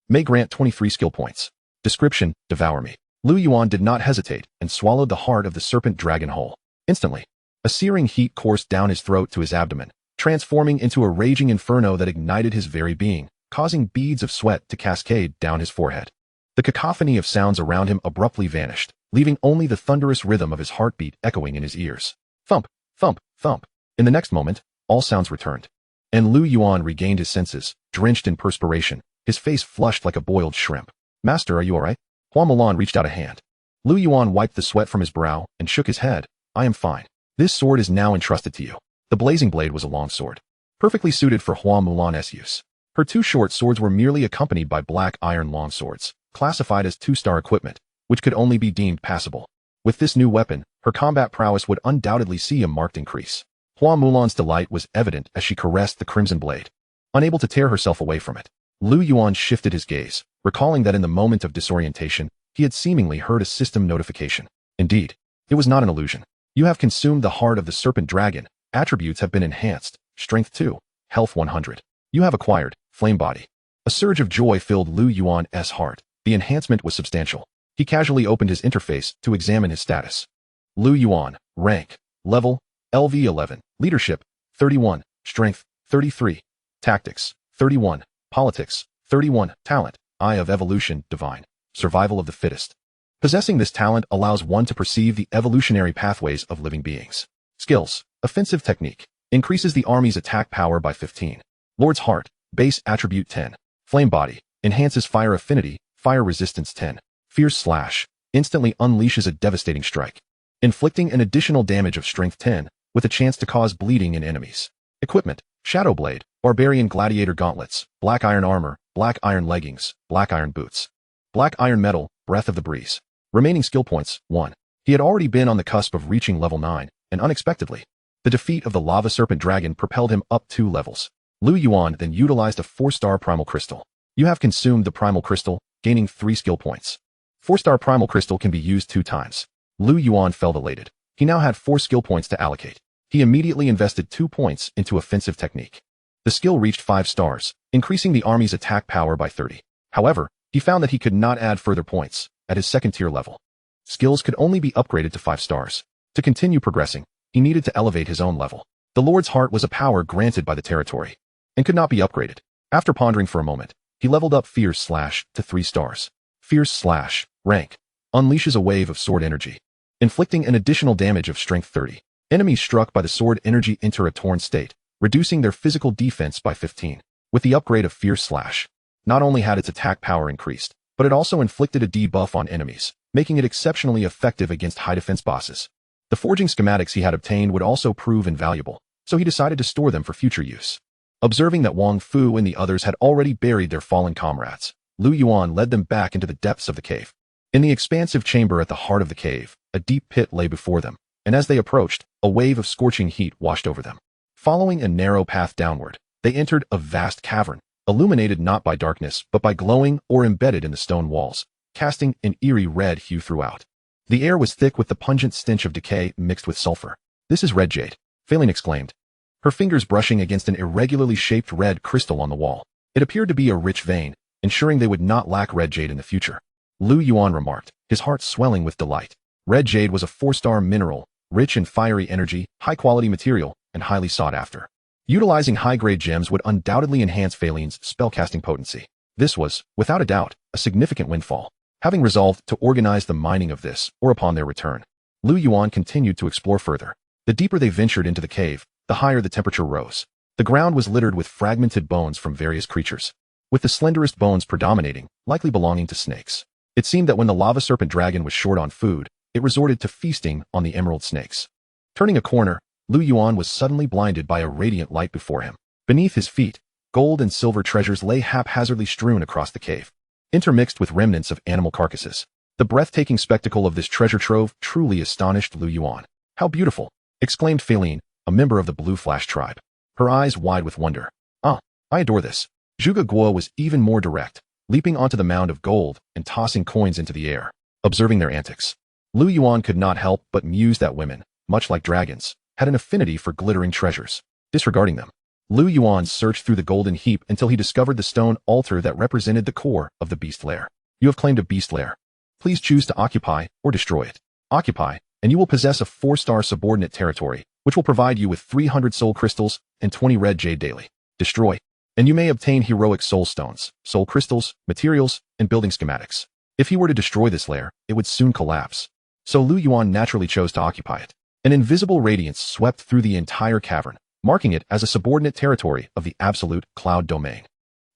may grant 23 skill points. Description: devour me. Lu Yuan did not hesitate and swallowed the heart of the serpent dragon whole. Instantly, a searing heat coursed down his throat to his abdomen, transforming into a raging inferno that ignited his very being, causing beads of sweat to cascade down his forehead. The cacophony of sounds around him abruptly vanished, leaving only the thunderous rhythm of his heartbeat echoing in his ears. Thump, thump, thump. In the next moment, all sounds returned, and Lu Yuan regained his senses, drenched in perspiration, his face flushed like a boiled shrimp. Master, are you all right? Hua Mulan reached out a hand. Lu Yuan wiped the sweat from his brow and shook his head. I am fine. This sword is now entrusted to you. The blazing blade was a long sword, perfectly suited for Hua Mulan's use. Her 2 short swords were merely accompanied by black iron long swords, classified as 2-star equipment, which could only be deemed passable. With this new weapon, her combat prowess would undoubtedly see a marked increase. Hua Mulan's delight was evident as she caressed the crimson blade. Unable to tear herself away from it, Lu Yuan shifted his gaze, recalling that in the moment of disorientation, he had seemingly heard a system notification. Indeed, it was not an illusion. You have consumed the heart of the serpent dragon. Attributes have been enhanced. Strength 2, health 100. You have acquired Flame Body. A surge of joy filled Lu Yuan's heart. The enhancement was substantial. He casually opened his interface to examine his status. Lu Yuan, rank, level, LV11, leadership, 31, strength, 33, tactics, 31, politics, 31, talent, Eye of Evolution, divine, survival of the fittest. Possessing this talent allows one to perceive the evolutionary pathways of living beings. Skills: offensive technique, increases the army's attack power by 15. Lord's Heart, base attribute 10. Flame Body, enhances fire affinity, fire resistance 10. Fierce Slash, instantly unleashes a devastating strike, inflicting an additional damage of strength 10, with a chance to cause bleeding in enemies. Equipment: Shadow Blade, Barbarian Gladiator Gauntlets, Black Iron Armor, Black Iron Leggings, Black Iron Boots. Black Iron Metal, Breath of the Breeze. Remaining skill points: 1. He had already been on the cusp of reaching level 9, and unexpectedly, the defeat of the Lava Serpent Dragon propelled him up 2 levels. Lu Yuan then utilized a 4-star Primal Crystal. You have consumed the Primal Crystal, gaining 3 skill points. 4-star Primal Crystal can be used 2 times. Lu Yuan felt elated. He now had 4 skill points to allocate. He immediately invested 2 points into offensive technique. The skill reached 5 stars, increasing the army's attack power by 30. However, he found that he could not add further points at his 2nd-tier level. Skills could only be upgraded to 5 stars. To continue progressing, he needed to elevate his own level. The Lord's Heart was a power granted by the territory, and could not be upgraded. After pondering for a moment, he leveled up Fierce Slash to 3 stars. Fierce Slash, rank, unleashes a wave of sword energy, inflicting an additional damage of strength 30. Enemies struck by the sword energy enter a torn state, reducing their physical defense by 15. With the upgrade of Fierce Slash, not only had its attack power increased, but it also inflicted a debuff on enemies, making it exceptionally effective against high defense bosses. The forging schematics he had obtained would also prove invaluable, so he decided to store them for future use. Observing that Wang Fu and the others had already buried their fallen comrades, Lu Yuan led them back into the depths of the cave. In the expansive chamber at the heart of the cave, a deep pit lay before them, and as they approached, a wave of scorching heat washed over them. Following a narrow path downward, they entered a vast cavern, illuminated not by darkness but by glowing or embedded in the stone walls, casting an eerie red hue throughout. The air was thick with the pungent stench of decay mixed with sulfur. This is red jade, Faline exclaimed, her fingers brushing against an irregularly shaped red crystal on the wall. It appeared to be a rich vein, ensuring they would not lack red jade in the future. Lu Yuan remarked, his heart swelling with delight. Red jade was a 4-star mineral, rich in fiery energy, high-quality material, and highly sought after. Utilizing high-grade gems would undoubtedly enhance Faline's spellcasting potency. This was, without a doubt, a significant windfall. Having resolved to organize the mining of this, or upon their return, Lu Yuan continued to explore further. The deeper they ventured into the cave, the higher the temperature rose. The ground was littered with fragmented bones from various creatures, with the slenderest bones predominating, likely belonging to snakes. It seemed that when the lava serpent dragon was short on food, it resorted to feasting on the emerald snakes. Turning a corner, Lu Yuan was suddenly blinded by a radiant light before him. Beneath his feet, gold and silver treasures lay haphazardly strewn across the cave, intermixed with remnants of animal carcasses. The breathtaking spectacle of this treasure trove truly astonished Lu Yuan. "How beautiful!" exclaimed Feline, a member of the Blue Flash tribe, her eyes wide with wonder. "Ah, I adore this." Zhuge Guo was even more direct, leaping onto the mound of gold and tossing coins into the air. Observing their antics, Lu Yuan could not help but muse that women, much like dragons, had an affinity for glittering treasures. Disregarding them, Lu Yuan searched through the golden heap until he discovered the stone altar that represented the core of the beast lair. "You have claimed a beast lair. Please choose to occupy or destroy it. Occupy, and you will possess a 4-star subordinate territory, which will provide you with 300 soul crystals and 20 red jade daily. Destroy, and you may obtain heroic soul stones, soul crystals, materials, and building schematics." If he were to destroy this lair, it would soon collapse. So Lu Yuan naturally chose to occupy it. An invisible radiance swept through the entire cavern, marking it as a subordinate territory of the absolute cloud domain.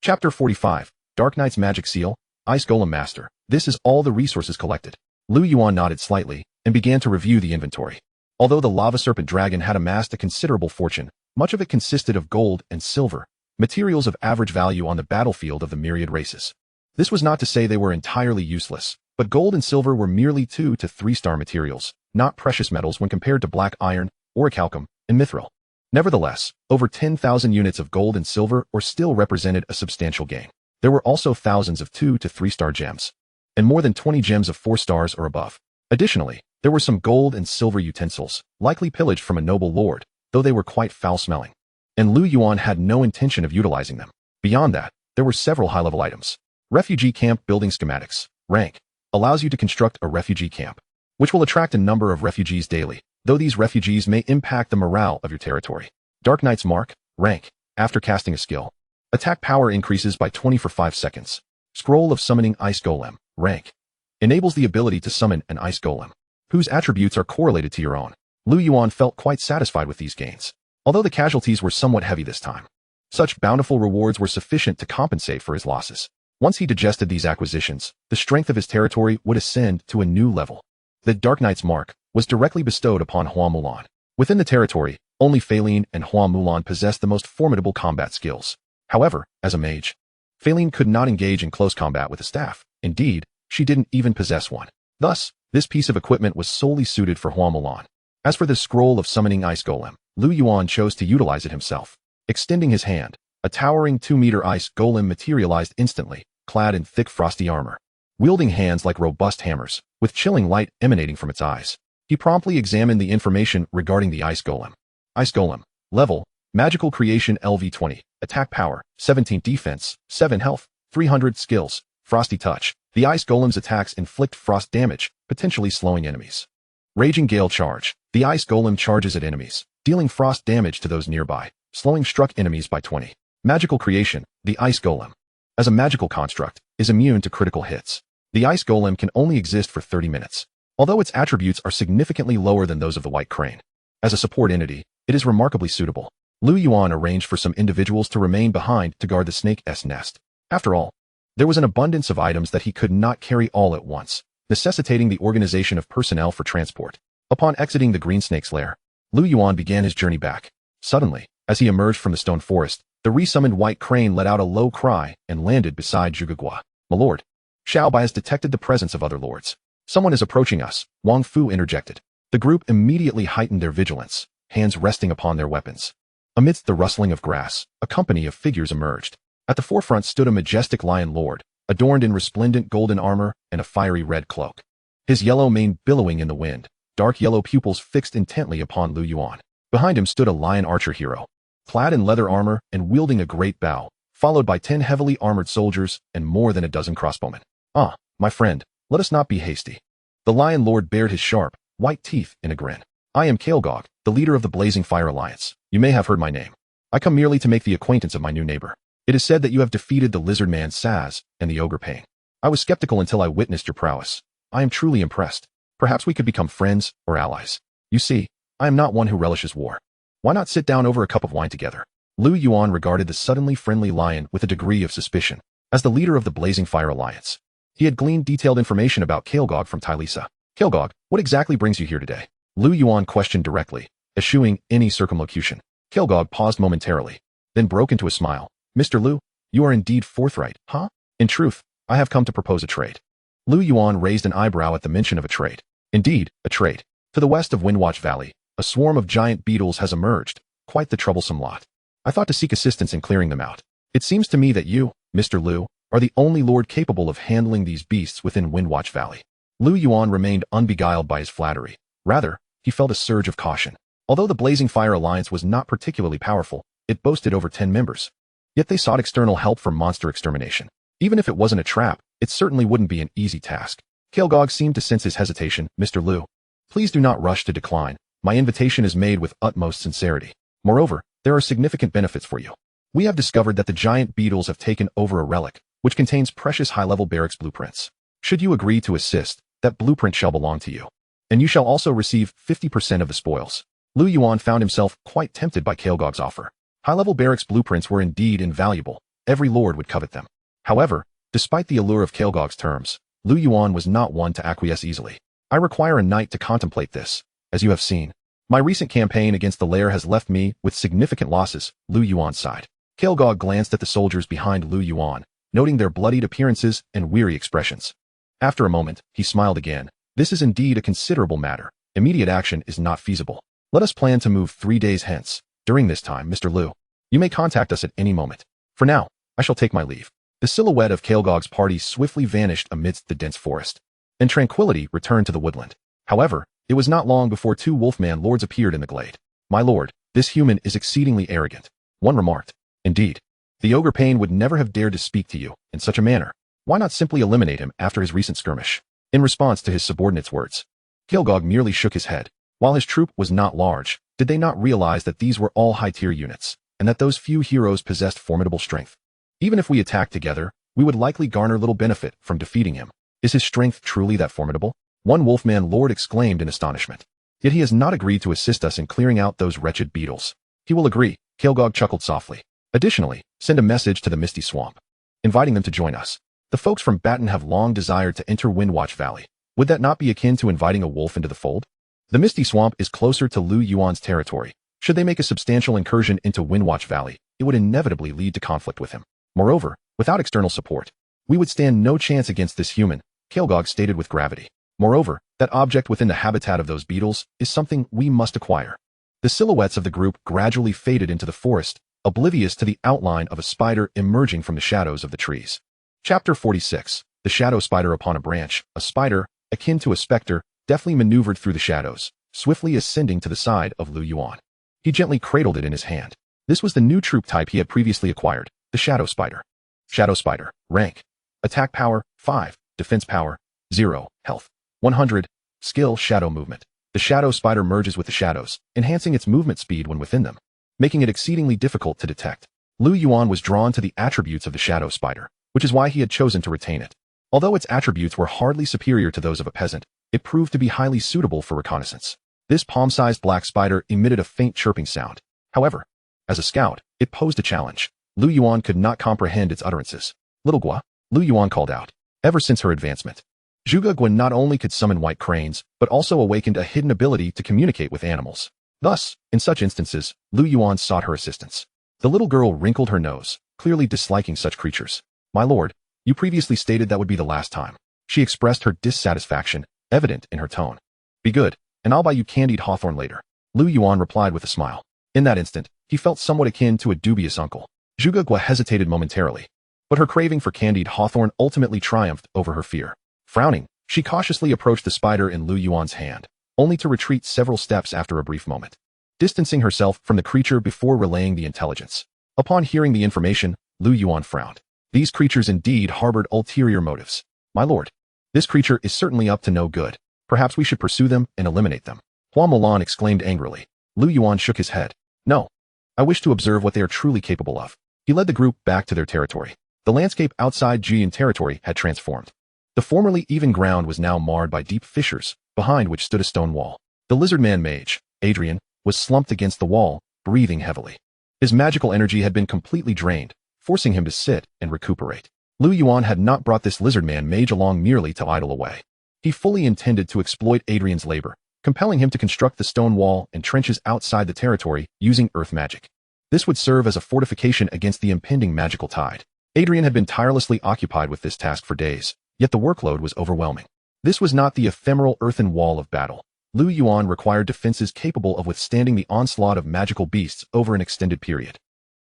Chapter 45, Dark Knight's Magic Seal, Ice Golem Master. This is all the resources collected. Lu Yuan nodded slightly and began to review the inventory. Although the lava serpent dragon had amassed a considerable fortune, much of it consisted of gold and silver, materials of average value on the battlefield of the myriad races. This was not to say they were entirely useless, but gold and silver were merely 2 to 3-star materials, not precious metals when compared to black iron, orichalcum, and mithril. Nevertheless, over 10,000 units of gold and silver still represented a substantial gain. There were also thousands of 2 to 3-star gems, and more than 20 gems of 4 stars or above. Additionally, there were some gold and silver utensils, likely pillaged from a noble lord, though they were quite foul-smelling. And Lu Yuan had no intention of utilizing them. Beyond that, there were several high-level items. Refugee Camp Building Schematics. Rank. Allows you to construct a refugee camp, which will attract a number of refugees daily, though these refugees may impact the morale of your territory. Dark Knight's Mark. Rank. After casting a skill, attack power increases by 20 for 5 seconds. Scroll of Summoning Ice Golem. Rank. Enables the ability to summon an ice golem, whose attributes are correlated to your own. Lu Yuan felt quite satisfied with these gains, although the casualties were somewhat heavy this time. Such bountiful rewards were sufficient to compensate for his losses. Once he digested these acquisitions, the strength of his territory would ascend to a new level. The Dark Knight's Mark was directly bestowed upon Hua Mulan. Within the territory, only Feline and Hua Mulan possessed the most formidable combat skills. However, as a mage, Feline could not engage in close combat with a staff. Indeed, she didn't even possess one. Thus, this piece of equipment was solely suited for Hua Mulan. As for the Scroll of Summoning Ice Golem, Lu Yuan chose to utilize it himself. Extending his hand, a towering 2-meter ice golem materialized instantly, clad in thick frosty armor, wielding hands like robust hammers, with chilling light emanating from its eyes. He promptly examined the information regarding the ice golem. Ice golem. Level. Magical Creation LV20. Attack power. 17 defense. 7 health. 300 skills. Frosty Touch. The ice golem's attacks inflict frost damage, potentially slowing enemies. Raging Gale Charge. The ice golem charges at enemies, dealing frost damage to those nearby, slowing struck enemies by 20. Magical Creation. The ice golem, as a magical construct, is immune to critical hits. The ice golem can only exist for 30 minutes, although its attributes are significantly lower than those of the white crane. As a support entity, it is remarkably suitable. Lu Yuan arranged for some individuals to remain behind to guard the snake's nest. After all, there was an abundance of items that he could not carry all at once, necessitating the organization of personnel for transport. Upon exiting the green snake's lair, Lu Yuan began his journey back. Suddenly, as he emerged from the stone forest, the resummoned white crane let out a low cry and landed beside Zhuge Guo. "My lord." Xiao Bai has detected the presence of other lords. "Someone is approaching us," Wang Fu interjected. The group immediately heightened their vigilance, hands resting upon their weapons. Amidst the rustling of grass, a company of figures emerged. At the forefront stood a majestic lion lord, adorned in resplendent golden armor and a fiery red cloak. His yellow mane billowing in the wind, dark yellow pupils fixed intently upon Lu Yuan. Behind him stood a lion archer hero, clad in leather armor and wielding a great bow, followed by 10 heavily armored soldiers and more than a dozen crossbowmen. "Ah, my friend, let us not be hasty." The lion lord bared his sharp, white teeth in a grin. "I am Kael'gog, the leader of the Blazing Fire Alliance. You may have heard my name. I come merely to make the acquaintance of my new neighbor. It is said that you have defeated the lizard man Saz and the ogre Pain. I was skeptical until I witnessed your prowess. I am truly impressed. Perhaps we could become friends or allies. You see, I am not one who relishes war. Why not sit down over a cup of wine together? Lu Yuan regarded the suddenly friendly lion with a degree of suspicion. As the leader of the Blazing Fire Alliance, he had gleaned detailed information about Kael'gog from Tylisa. Kael'gog, what exactly brings you here today? Lu Yuan questioned directly, eschewing any circumlocution. Kael'gog paused momentarily, then broke into a smile. Mr. Lu, you are indeed forthright, huh? In truth, I have come to propose a trade. Lu Yuan raised an eyebrow at the mention of a trade. Indeed, a trade. To the west of Windwatch Valley, a swarm of giant beetles has emerged, quite the troublesome lot. I thought to seek assistance in clearing them out. It seems to me that you, Mr. Lu, are the only lord capable of handling these beasts within Windwatch Valley. Lu Yuan remained unbeguiled by his flattery. Rather, he felt a surge of caution. Although the Blazing Fire Alliance was not particularly powerful, it boasted over 10 members. Yet they sought external help for monster extermination. Even if it wasn't a trap, it certainly wouldn't be an easy task. Kael'gog seemed to sense his hesitation. Mr. Lu, please do not rush to decline. My invitation is made with utmost sincerity. Moreover, there are significant benefits for you. We have discovered that the giant beetles have taken over a relic, which contains precious high-level barracks blueprints. Should you agree to assist, that blueprint shall belong to you. And you shall also receive 50% of the spoils. Lu Yuan found himself quite tempted by Kael'gog's offer. High-level barracks blueprints were indeed invaluable. Every lord would covet them. However, despite the allure of Kael'gog's terms, Lu Yuan was not one to acquiesce easily. I require a night to contemplate this. As you have seen, my recent campaign against the lair has left me with significant losses. Lu Yuan sighed. Kael'gog glanced at the soldiers behind Lu Yuan, noting their bloodied appearances and weary expressions. After a moment, he smiled again. This is indeed a considerable matter. Immediate action is not feasible. Let us plan to move 3 days hence. During this time, Mr. Lu, you may contact us at any moment. For now, I shall take my leave. The silhouette of Kael'gog's party swiftly vanished amidst the dense forest, and tranquility returned to the woodland. However, it was not long before 2 wolfman lords appeared in the glade. My lord, this human is exceedingly arrogant, one remarked. Indeed, the ogre Pain would never have dared to speak to you in such a manner. Why not simply eliminate him after his recent skirmish? In response to his subordinate's words, Kael'gog merely shook his head. While his troop was not large, did they not realize that these were all high-tier units, and that those few heroes possessed formidable strength? Even if we attacked together, we would likely garner little benefit from defeating him. Is his strength truly that formidable? One wolfman lord exclaimed in astonishment. Yet he has not agreed to assist us in clearing out those wretched beetles. He will agree, Kael'gog chuckled softly. Additionally, send a message to the Misty Swamp, inviting them to join us. The folks from Baton have long desired to enter Windwatch Valley. Would that not be akin to inviting a wolf into the fold? The Misty Swamp is closer to Lu Yuan's territory. Should they make a substantial incursion into Windwatch Valley, it would inevitably lead to conflict with him. Moreover, without external support, we would stand no chance against this human, Kael'gog stated with gravity. Moreover, that object within the habitat of those beetles is something we must acquire. The silhouettes of the group gradually faded into the forest, oblivious to the outline of a spider emerging from the shadows of the trees. Chapter 46. The Shadow Spider upon a branch. A spider, akin to a specter, deftly maneuvered through the shadows, swiftly ascending to the side of Lu Yuan. He gently cradled it in his hand. This was the new troop type he had previously acquired, the Shadow Spider. Shadow Spider. Rank. Attack power, 5. Defense power, 0. Health, 100. Skill, Shadow Movement. The Shadow Spider merges with the shadows, enhancing its movement speed when within them, making it exceedingly difficult to detect. Lu Yuan was drawn to the attributes of the Shadow Spider, which is why he had chosen to retain it. Although its attributes were hardly superior to those of a peasant, it proved to be highly suitable for reconnaissance. This palm-sized black spider emitted a faint chirping sound. However, as a scout, it posed a challenge. Lu Yuan could not comprehend its utterances. Little Gua, Lu Yuan called out. Ever since her advancement, Zhuge Guan not only could summon white cranes, but also awakened a hidden ability to communicate with animals. Thus, in such instances, Lu Yuan sought her assistance. The little girl wrinkled her nose, clearly disliking such creatures. My lord, you previously stated that would be the last time. She expressed her dissatisfaction, evident in her tone. Be good, and I'll buy you candied hawthorn later. Lu Yuan replied with a smile. In that instant, he felt somewhat akin to a dubious uncle. Zhuge Guo hesitated momentarily, but her craving for candied hawthorn ultimately triumphed over her fear. Frowning, she cautiously approached the spider in Lu Yuan's hand, only to retreat several steps after a brief moment, distancing herself from the creature before relaying the intelligence. Upon hearing the information, Lu Yuan frowned. These creatures indeed harbored ulterior motives. My lord, this creature is certainly up to no good. Perhaps we should pursue them and eliminate them. Hua Mulan exclaimed angrily. Lu Yuan shook his head. No. I wish to observe what they are truly capable of. He led the group back to their territory. The landscape outside Jian territory had transformed. The formerly even ground was now marred by deep fissures, behind which stood a stone wall. The lizard-man mage, Adrian, was slumped against the wall, breathing heavily. His magical energy had been completely drained, forcing him to sit and recuperate. Yuan had not brought this lizard-man mage along merely to idle away. He fully intended to exploit Adrian's labor, compelling him to construct the stone wall and trenches outside the territory using earth magic. This would serve as a fortification against the impending magical tide. Adrian had been tirelessly occupied with this task for days, yet the workload was overwhelming. This was not the ephemeral earthen wall of battle. Yuan required defenses capable of withstanding the onslaught of magical beasts over an extended period.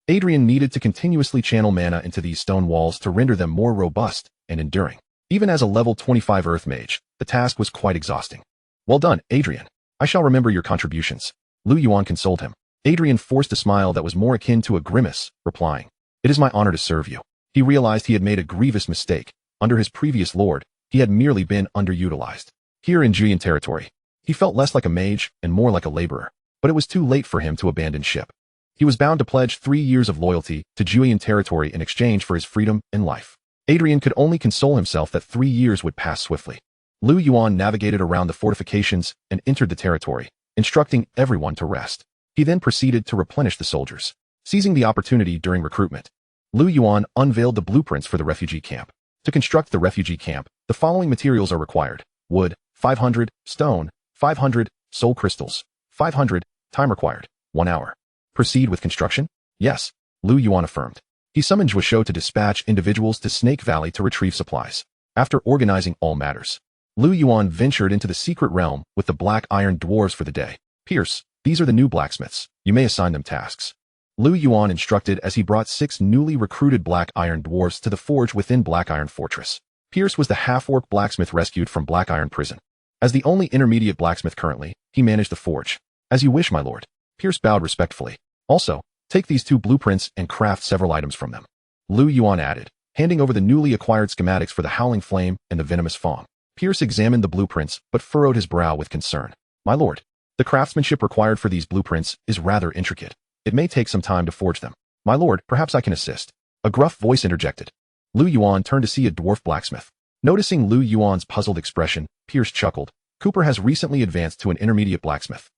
Adrian needed to continuously channel mana into these stone walls to render them more robust and enduring. Even as a level 25 earth mage, the task was quite exhausting. Well done, Adrian. I shall remember your contributions. Yuan consoled him. Adrian forced a smile that was more akin to a grimace, replying, "It is my honor to serve you." He realized he had made a grievous mistake. Under his previous lord, he had merely been underutilized. Here in Jian territory, he felt less like a mage and more like a laborer, but it was too late for him to abandon ship. He was bound to pledge 3 years of loyalty to Jian territory in exchange for his freedom and life. Adrian could only console himself that 3 years would pass swiftly. Yuan navigated around the fortifications and entered the territory, instructing everyone to rest. He then proceeded to replenish the soldiers. Seizing the opportunity during recruitment, Yuan unveiled the blueprints for the refugee camp. To construct the refugee camp, the following materials are required: wood, 500, stone, 500, soul crystals, 500, time required, 1 hour. Proceed with construction? Yes, Yuan affirmed. He summoned Zhuosho to dispatch individuals to Snake Valley to retrieve supplies. After organizing all matters, Yuan ventured into the secret realm with the black iron dwarves for the day. Pierce, these are the new blacksmiths. You may assign them tasks. Yuan instructed as he brought 6 newly recruited black iron dwarves to the forge within Black Iron Fortress. Pierce was the half-orc blacksmith rescued from Black Iron Prison. As the only intermediate blacksmith currently, he managed the forge. As you wish, my lord. Pierce bowed respectfully. Also, take these 2 blueprints and craft several items from them. Yuan added, handing over the newly acquired schematics for the Howling Flame and the Venomous Fong. Pierce examined the blueprints but furrowed his brow with concern. My lord, the craftsmanship required for these blueprints is rather intricate. It may take some time to forge them. My lord, perhaps I can assist. A gruff voice interjected. Yuan turned to see a dwarf blacksmith. Noticing Yuan's puzzled expression, Pierce chuckled. Cooper has recently advanced to an intermediate blacksmith.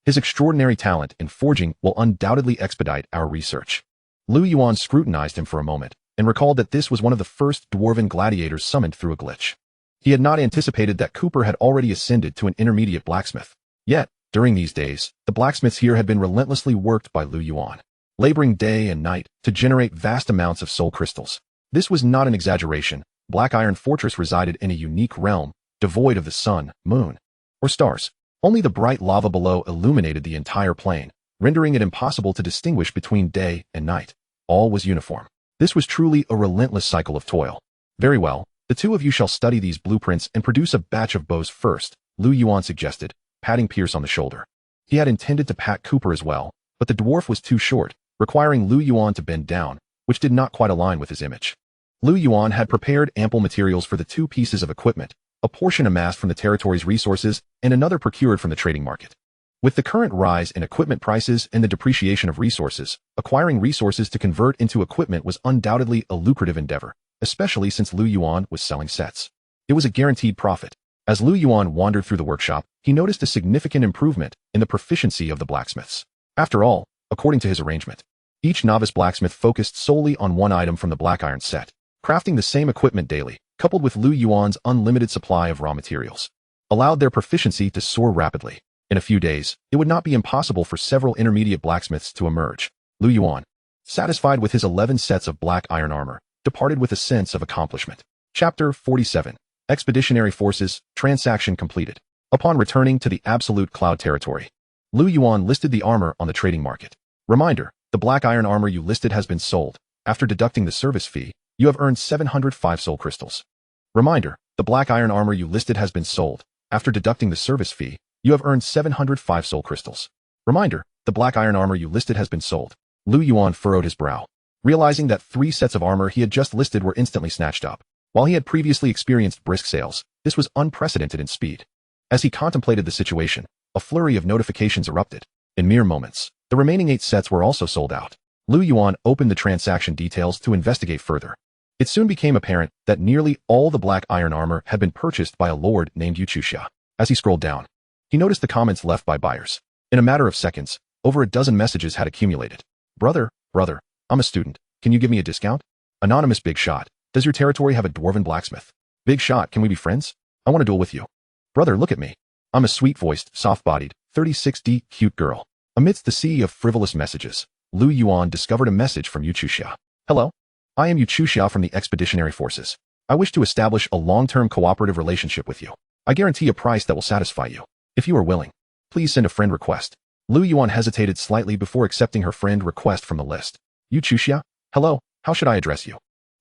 His extraordinary talent in forging will undoubtedly expedite our research. Yuan scrutinized him for a moment and recalled that this was one of the first dwarven gladiators summoned through a glitch. He had not anticipated that Cooper had already ascended to an intermediate blacksmith. Yet, during these days, the blacksmiths here had been relentlessly worked by Yuan, laboring day and night to generate vast amounts of soul crystals. This was not an exaggeration. Black Iron Fortress resided in a unique realm, devoid of the sun, moon, or stars. Only the bright lava below illuminated the entire plain, rendering it impossible to distinguish between day and night. All was uniform. This was truly a relentless cycle of toil. Very well, the 2 of you shall study these blueprints and produce a batch of bows first, Yuan suggested, patting Pierce on the shoulder. He had intended to pat Cooper as well, but the dwarf was too short, requiring Yuan to bend down, which did not quite align with his image. Yuan had prepared ample materials for the 2 pieces of equipment, a portion amassed from the territory's resources and another procured from the trading market. With the current rise in equipment prices and the depreciation of resources, acquiring resources to convert into equipment was undoubtedly a lucrative endeavor, especially since Yuan was selling sets. It was a guaranteed profit. As Yuan wandered through the workshop, he noticed a significant improvement in the proficiency of the blacksmiths. After all, according to his arrangement, each novice blacksmith focused solely on one item from the black iron set, crafting the same equipment daily, coupled with Yuan's unlimited supply of raw materials, allowed their proficiency to soar rapidly. In a few days, it would not be impossible for several intermediate blacksmiths to emerge. Yuan, satisfied with his 11 sets of black iron armor, departed with a sense of accomplishment. Chapter 47. Expeditionary Forces, Transaction completed. Upon returning to the Absolute Cloud territory, Yuan listed the armor on the trading market. Reminder, the black iron armor you listed has been sold. After deducting the service fee, you have earned 705 soul crystals. Reminder, the black iron armor you listed has been sold. After deducting the service fee, you have earned 705 soul crystals. Reminder, the black iron armor you listed has been sold. Yuan furrowed his brow, realizing that 3 sets of armor he had just listed were instantly snatched up. While he had previously experienced brisk sales, this was unprecedented in speed. As he contemplated the situation, a flurry of notifications erupted. In mere moments, the remaining 8 sets were also sold out. Yuan opened the transaction details to investigate further. It soon became apparent that nearly all the black iron armor had been purchased by a lord named Yuan. As he scrolled down, he noticed the comments left by buyers. In a matter of seconds, over a dozen messages had accumulated. Brother, I'm a student. Can you give me a discount? Anonymous Big Shot. Does your territory have a dwarven blacksmith? Big Shot, can we be friends? I want to duel with you. Brother, look at me. I'm a sweet-voiced, soft-bodied, 36D cute girl. Amidst the sea of frivolous messages, Yuan discovered a message from Yuan. Hello? I am Yuan from the Expeditionary Forces. I wish to establish a long-term cooperative relationship with you. I guarantee a price that will satisfy you. If you are willing, please send a friend request. Yuan hesitated slightly before accepting her friend request from the list. Yuan? Hello, how should I address you?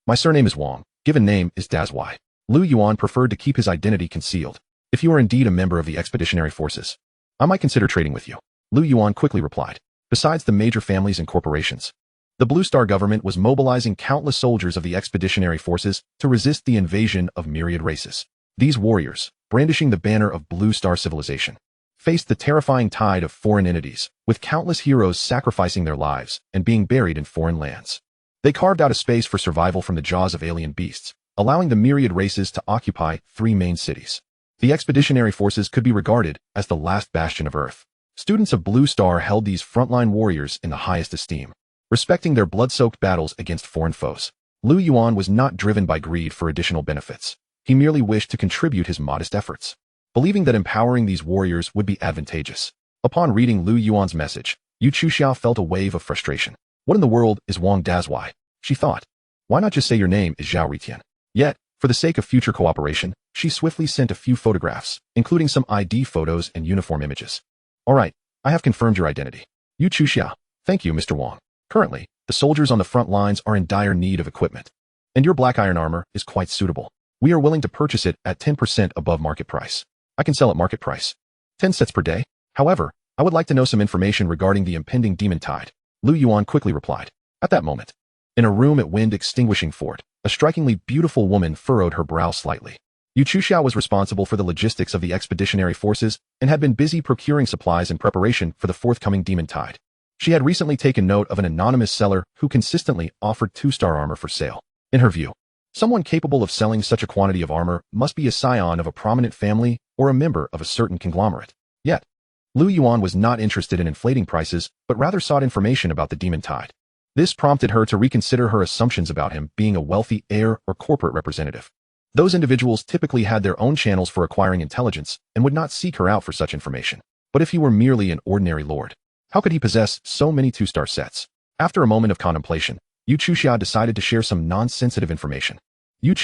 My surname is Wang. Given name is Dazwai. Yuan preferred to keep his identity concealed. If you are indeed a member of the Expeditionary Forces, I might consider trading with you. Yuan quickly replied. Besides the major families and corporations, the Blue Star government was mobilizing countless soldiers of the Expeditionary Forces to resist the invasion of myriad races. These warriors, brandishing the banner of Blue Star civilization, faced the terrifying tide of foreign entities, with countless heroes sacrificing their lives and being buried in foreign lands. They carved out a space for survival from the jaws of alien beasts, allowing the myriad races to occupy 3 main cities. The Expeditionary Forces could be regarded as the last bastion of Earth. Students of Blue Star held these frontline warriors in the highest esteem, respecting their blood-soaked battles against foreign foes. Yuan was not driven by greed for additional benefits. He merely wished to contribute his modest efforts, believing that empowering these warriors would be advantageous. Upon reading Yuan's message, Yuan felt a wave of frustration. What in the world is Wang Dazwai? She thought. Why not just say your name is Zhao Ritian? Yet, for the sake of future cooperation, she swiftly sent a few photographs, including some ID photos and uniform images. All right, I have confirmed your identity. Yuan. Thank you, Mr. Wang. Currently, the soldiers on the front lines are in dire need of equipment, and your black iron armor is quite suitable. We are willing to purchase it at 10% above market price. I can sell at market price. 10 sets per day. However, I would like to know some information regarding the impending demon tide. Yuan quickly replied. At that moment, in a room at Wind Extinguishing Fort, a strikingly beautiful woman furrowed her brow slightly. Yuan was responsible for the logistics of the Expeditionary Forces and had been busy procuring supplies in preparation for the forthcoming demon tide. She had recently taken note of an anonymous seller who consistently offered 2-star armor for sale. In her view, someone capable of selling such a quantity of armor must be a scion of a prominent family or a member of a certain conglomerate. Yet, Yuan was not interested in inflating prices, but rather sought information about the demon tide. This prompted her to reconsider her assumptions about him being a wealthy heir or corporate representative. Those individuals typically had their own channels for acquiring intelligence and would not seek her out for such information. But if he were merely an ordinary lord, how could he possess so many 2-star sets? After a moment of contemplation, Yuan decided to share some non-sensitive information. Yuan,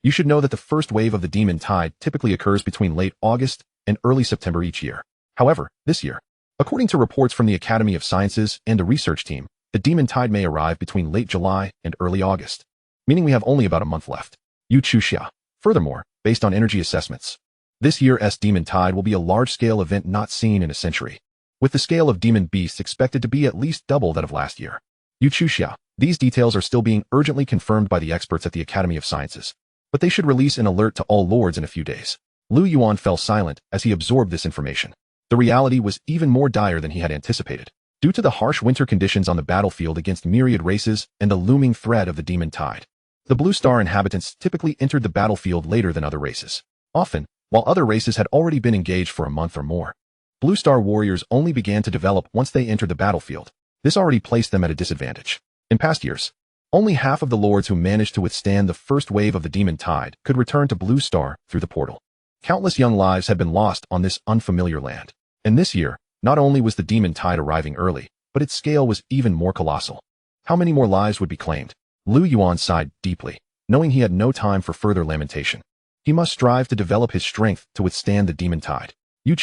you should know that the first wave of the demon tide typically occurs between late August and early September each year. However, this year, according to reports from the Academy of Sciences and a research team, the demon tide may arrive between late July and early August, meaning we have only about a month left. Yuan. Furthermore, based on energy assessments, this year's demon tide will be a large-scale event not seen in a century, with the scale of demon beasts expected to be at least double that of last year. Yuan. These details are still being urgently confirmed by the experts at the Academy of Sciences, but they should release an alert to all lords in a few days. Yuan fell silent as he absorbed this information. The reality was even more dire than he had anticipated. Due to the harsh winter conditions on the battlefield against myriad races and the looming threat of the demon tide, the Blue Star inhabitants typically entered the battlefield later than other races. Often, while other races had already been engaged for a month or more, Blue Star warriors only began to develop once they entered the battlefield. This already placed them at a disadvantage. In past years, only half of the lords who managed to withstand the first wave of the demon tide could return to Blue Star through the portal. Countless young lives had been lost on this unfamiliar land. And this year, not only was the demon tide arriving early, but its scale was even more colossal. How many more lives would be claimed? Yuan sighed deeply, knowing he had no time for further lamentation. He must strive to develop his strength to withstand the demon tide. Yuan.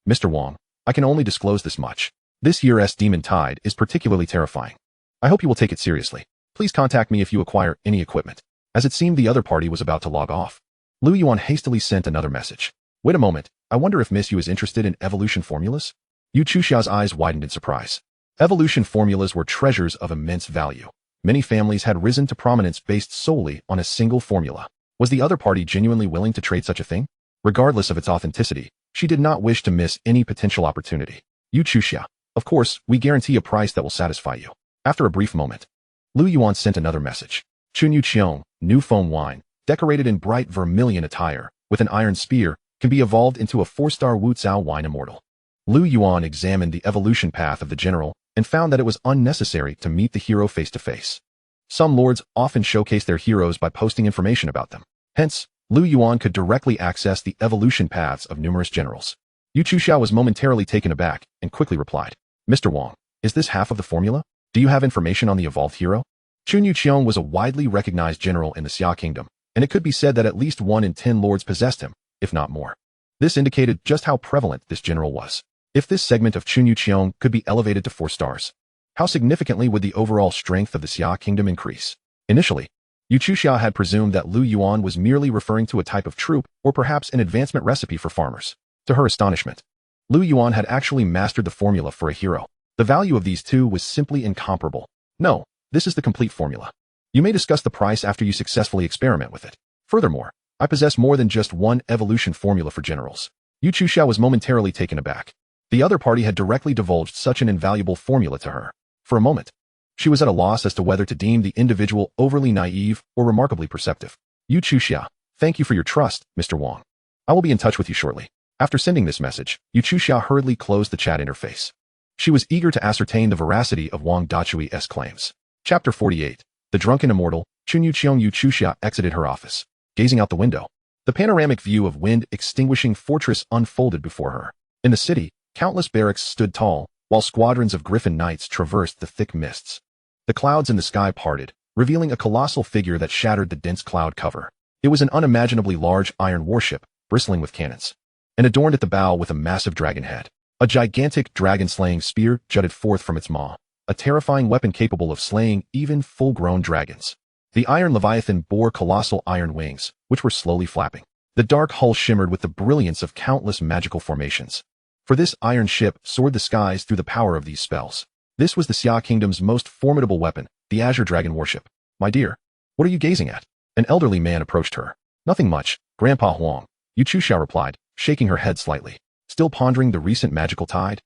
Mr. Wang, I can only disclose this much. This year's demon tide is particularly terrifying. I hope you will take it seriously. Please contact me if you acquire any equipment. As it seemed the other party was about to log off, Yuan hastily sent another message. Wait a moment, I wonder if Miss Yu is interested in evolution formulas? Yuan's eyes widened in surprise. Evolution formulas were treasures of immense value. Many families had risen to prominence based solely on a single formula. Was the other party genuinely willing to trade such a thing? Regardless of its authenticity, she did not wish to miss any potential opportunity. Yuan. Of course, we guarantee a price that will satisfy you. After a brief moment, Yuan sent another message. Chunyu Cheong, new foam wine, decorated in bright vermilion attire, with an iron spear, can be evolved into a 4-star Wuxiao wine immortal. Lu Yuan examined the evolution path of the general and found that it was unnecessary to meet the hero face to face. Some lords often showcase their heroes by posting information about them. Hence, Lu Yuan could directly access the evolution paths of numerous generals. Yu Chuxiao was momentarily taken aback and quickly replied, Mr. Wang, is this half of the formula? Do you have information on the evolved hero? Chunyu Cheong was a widely recognized general in the Xia Kingdom, and it could be said that at least 1 in 10 lords possessed him, if not more. This indicated just how prevalent this general was. If this segment of Chunyu Cheong could be elevated to 4 stars, how significantly would the overall strength of the Xia Kingdom increase? Initially, Yu Chuxiao had presumed that Lu Yuan was merely referring to a type of troop or perhaps an advancement recipe for farmers. To her astonishment, Lu Yuan had actually mastered the formula for a hero. The value of these two was simply incomparable. No, this is the complete formula. You may discuss the price after you successfully experiment with it. Furthermore, I possess more than just one evolution formula for generals. Yu Chuxiao was momentarily taken aback. The other party had directly divulged such an invaluable formula to her. For a moment, she was at a loss as to whether to deem the individual overly naive or remarkably perceptive. Yu Chuxiao, thank you for your trust, Mr. Wang. I will be in touch with you shortly. After sending this message, Yu Chuxiao hurriedly closed the chat interface. She was eager to ascertain the veracity of Wang Dachui's claims. Chapter 48. The Drunken Immortal. Chunyu Cheong. Yu Chuxiao exited her office. Gazing out the window, the panoramic view of wind-extinguishing fortress unfolded before her. In the city, countless barracks stood tall, while squadrons of griffin knights traversed the thick mists. The clouds in the sky parted, revealing a colossal figure that shattered the dense cloud cover. It was an unimaginably large iron warship, bristling with cannons, and adorned at the bow with a massive dragon head. A gigantic dragon-slaying spear jutted forth from its maw, a terrifying weapon capable of slaying even full-grown dragons. The iron leviathan bore colossal iron wings, which were slowly flapping. The dark hull shimmered with the brilliance of countless magical formations. For this iron ship soared the skies through the power of these spells. This was the Xia Kingdom's most formidable weapon, the Azure Dragon warship. My dear, what are you gazing at? An elderly man approached her. Nothing much, Grandpa Huang, Yu Chuxiao replied, shaking her head slightly. Still pondering the recent magical tide?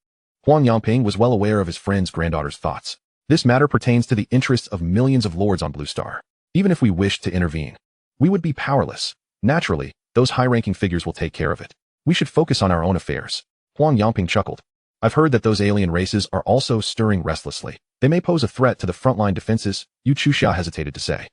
Huang Yangping was well aware of his friend's granddaughter's thoughts. This matter pertains to the interests of millions of lords on Blue Star. Even if we wished to intervene, we would be powerless. Naturally, those high-ranking figures will take care of it. We should focus on our own affairs. Huang Yangping chuckled. I've heard that those alien races are also stirring restlessly. They may pose a threat to the frontline defenses, Yu Chuxiao hesitated to say.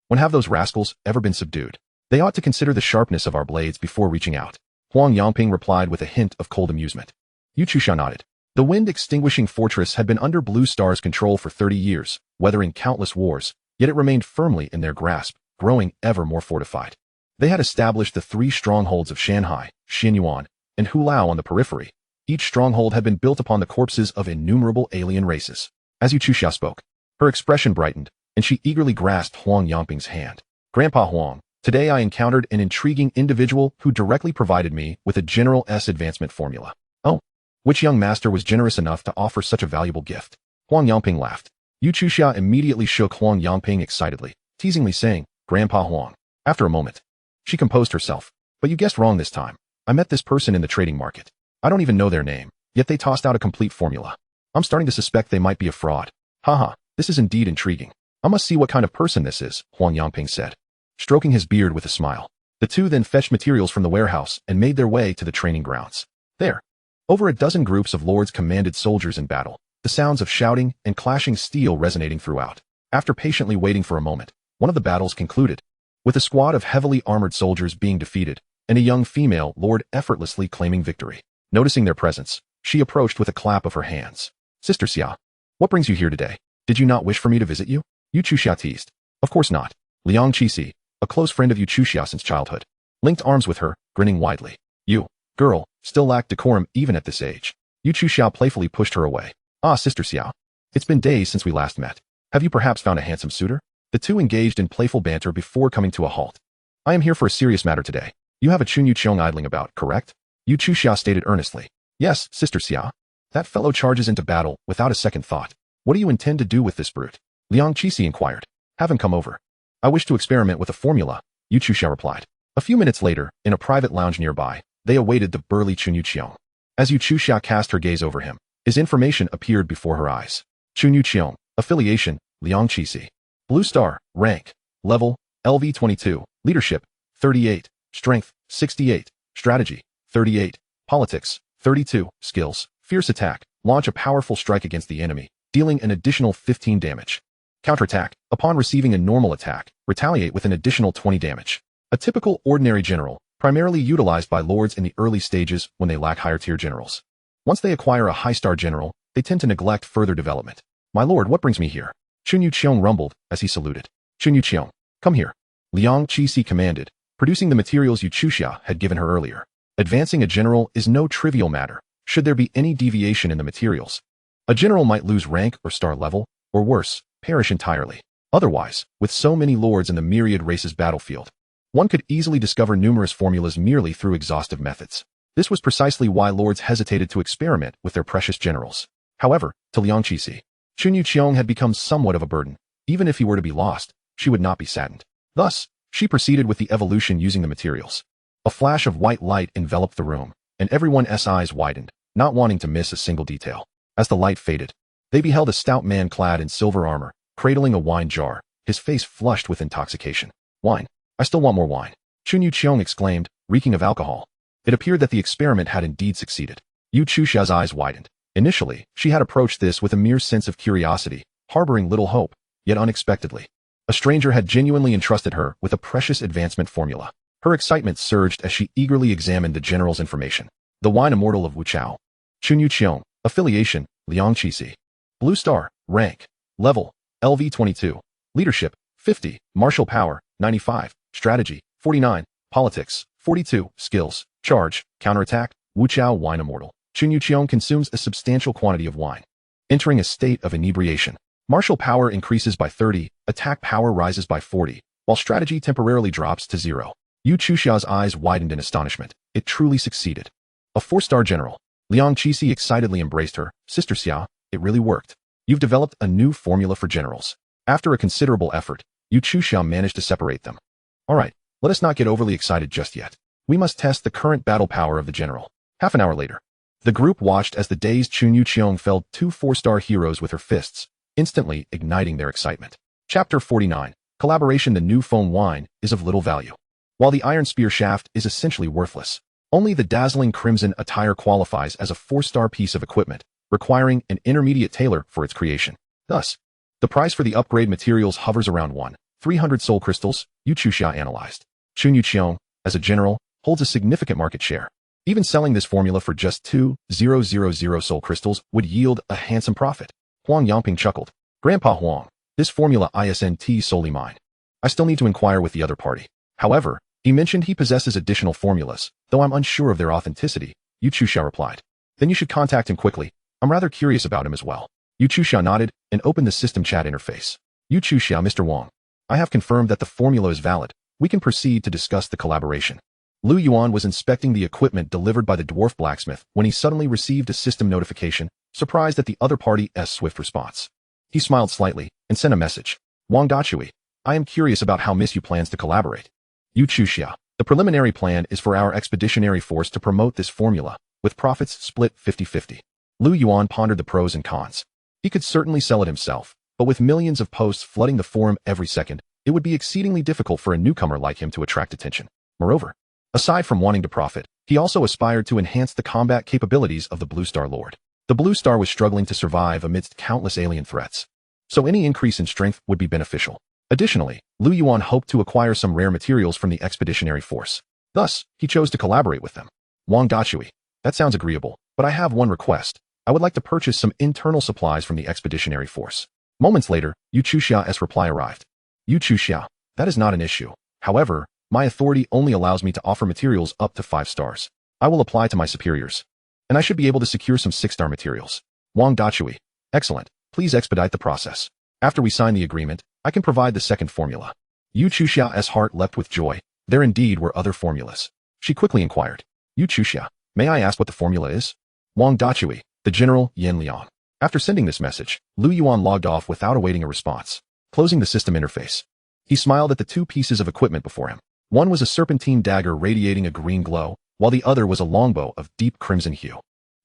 When have those rascals ever been subdued? They ought to consider the sharpness of our blades before reaching out. Huang Yangping replied with a hint of cold amusement. Yu Chuxiao nodded. The wind-extinguishing fortress had been under Blue Star's control for 30 years, weathering countless wars, yet it remained firmly in their grasp, growing ever more fortified. They had established the 3 strongholds of Shanghai, Xinyuan, and Hulao on the periphery. Each stronghold had been built upon the corpses of innumerable alien races. As Yu Chuxiao spoke, her expression brightened, and she eagerly grasped Huang Yangping's hand. Grandpa Huang, today I encountered an intriguing individual who directly provided me with a General S advancement formula. Oh, which young master was generous enough to offer such a valuable gift? Huang Yangping laughed. Yu Chuxiao immediately shook Huang Yangping excitedly, teasingly saying, Grandpa Huang. After a moment, she composed herself. But you guessed wrong this time. I met this person in the trading market. I don't even know their name, yet they tossed out a complete formula. I'm starting to suspect they might be a fraud. Haha, this is indeed intriguing. I must see what kind of person this is, Huang Yangping said, stroking his beard with a smile. The two then fetched materials from the warehouse and made their way to the training grounds. There, over a dozen groups of lords commanded soldiers in battle, the sounds of shouting and clashing steel resonating throughout. After patiently waiting for a moment, one of the battles concluded, with a squad of heavily armored soldiers being defeated, and a young female lord effortlessly claiming victory. Noticing their presence, she approached with a clap of her hands. Sister Xia, what brings you here today? Did you not wish for me to visit you? Yu Chuxiao teased. Of course not. Liang Qixi, a close friend of Yu Chuxiao since childhood, linked arms with her, grinning widely. You, girl, still lack decorum even at this age. Yu Chuxiao playfully pushed her away. Ah, Sister Xia. It's been days since we last met. Have you perhaps found a handsome suitor? The two engaged in playful banter before coming to a halt. I am here for a serious matter today. You have a Chunyu Cheong idling about, correct? Yu Chuxiao stated earnestly. Yes, Sister Xia. That fellow charges into battle without a second thought. What do you intend to do with this brute? Liang Qixi inquired. Have him come over. I wish to experiment with a formula, Yu Chuxiao replied. A few minutes later, in a private lounge nearby, they awaited the burly Chunyu Cheong. As Yu Chuxiao cast her gaze over him, his information appeared before her eyes. Chunyu Cheong, affiliation, Liang Qixi. Blue Star, rank, level, LV22, leadership, 38, strength, 68, strategy, 38, politics, 32, skills, fierce attack, launch a powerful strike against the enemy, dealing an additional 15 damage. Counterattack, upon receiving a normal attack, retaliate with an additional 20 damage. A typical ordinary general, primarily utilized by lords in the early stages when they lack higher-tier generals. Once they acquire a high-star general, they tend to neglect further development. My lord, what brings me here? Chun Yuqiong rumbled as he saluted. Chun Yuqiong, come here. Liang Qixi commanded, producing the materials Yuchuxia had given her earlier. Advancing a general is no trivial matter, should there be any deviation in the materials. A general might lose rank or star level, or worse, perish entirely. Otherwise, with so many lords in the myriad races battlefield, one could easily discover numerous formulas merely through exhaustive methods. This was precisely why lords hesitated to experiment with their precious generals. However, to Liang Qixi, Chun Yuqiong had become somewhat of a burden. Even if he were to be lost, she would not be saddened. Thus, she proceeded with the evolution using the materials. A flash of white light enveloped the room, and everyone's eyes widened, not wanting to miss a single detail. As the light faded, they beheld a stout man clad in silver armor, cradling a wine jar, his face flushed with intoxication. Wine. I still want more wine. Chun Yuqiong exclaimed, reeking of alcohol. It appeared that the experiment had indeed succeeded. Yu Chuxia's eyes widened. Initially, she had approached this with a mere sense of curiosity, harboring little hope, yet unexpectedly, a stranger had genuinely entrusted her with a precious advancement formula. Her excitement surged as she eagerly examined the general's information. The wine immortal of Wuchao. Chun Yuqiong, affiliation, Liang Qixi. Blue star, rank, level, LV22, leadership, 50, martial power, 95, strategy, 49, politics, 42, skills, charge, counterattack, Wuchao wine immortal. Chun Yuqiong consumes a substantial quantity of wine, entering a state of inebriation. Martial power increases by 30, attack power rises by 40, while strategy temporarily drops to 0. Yu Chuxia's eyes widened in astonishment. It truly succeeded. A 4-star general. Liang Qixi excitedly embraced her. Sister Xia, it really worked. You've developed a new formula for generals. After a considerable effort, Yu Chuxia managed to separate them. Alright, let us not get overly excited just yet. We must test the current battle power of the general. Half an hour later, the group watched as the dazed Chun Yuqiong felled 2 4-star heroes with her fists, instantly igniting their excitement. Chapter 49. Collaboration. The new foam wine is of little value. While the iron spear shaft is essentially worthless, only the dazzling crimson attire qualifies as a 4-star piece of equipment, requiring an intermediate tailor for its creation. Thus, the price for the upgrade materials hovers around 1,300 soul crystals. Yu Chuxia analyzed. Chun Yuqiong, as a general, holds a significant market share. Even selling this formula for just 2,000 soul crystals would yield a handsome profit. Huang Yangping chuckled. Grandpa Huang, this formula isn't solely mine. I still need to inquire with the other party. However, he mentioned he possesses additional formulas, though I'm unsure of their authenticity. Yu Chuxia replied. Then you should contact him quickly. I'm rather curious about him as well. Yu Chuxia nodded and opened the system chat interface. Yu Chuxia, Mr. Wang. I have confirmed that the formula is valid. We can proceed to discuss the collaboration. Lu Yuan was inspecting the equipment delivered by the dwarf blacksmith when he suddenly received a system notification, surprised at the other party's swift response. He smiled slightly and sent a message. Wang Dachui, I am curious about how Miss Yu plans to collaborate. Yu Chuxia, the preliminary plan is for our expeditionary force to promote this formula, with profits split 50-50. Lu Yuan pondered the pros and cons. He could certainly sell it himself, but with millions of posts flooding the forum every second, it would be exceedingly difficult for a newcomer like him to attract attention. Moreover, aside from wanting to profit, he also aspired to enhance the combat capabilities of the Blue Star Lord. The Blue Star was struggling to survive amidst countless alien threats, so any increase in strength would be beneficial. Additionally, Lu Yuan hoped to acquire some rare materials from the expeditionary force. Thus, he chose to collaborate with them. Wang Dachui, that sounds agreeable, but I have one request. I would like to purchase some internal supplies from the expeditionary force. Moments later, Yu Chuxia's reply arrived. Yu Chuxia, that is not an issue. However, my authority only allows me to offer materials up to 5 stars. I will apply to my superiors, and I should be able to secure some 6-star materials. Wang Dachui, excellent. Please expedite the process. After we sign the agreement, I can provide the second formula. Yu Chuxia's heart leapt with joy. There indeed were other formulas. She quickly inquired. Yu Chuxia, may I ask what the formula is? Wang Dachui, the general, Yan Liang. After sending this message, Lu Yuan logged off without awaiting a response. Closing the system interface, he smiled at the 2 pieces of equipment before him. One was a serpentine dagger radiating a green glow, while the other was a longbow of deep crimson hue.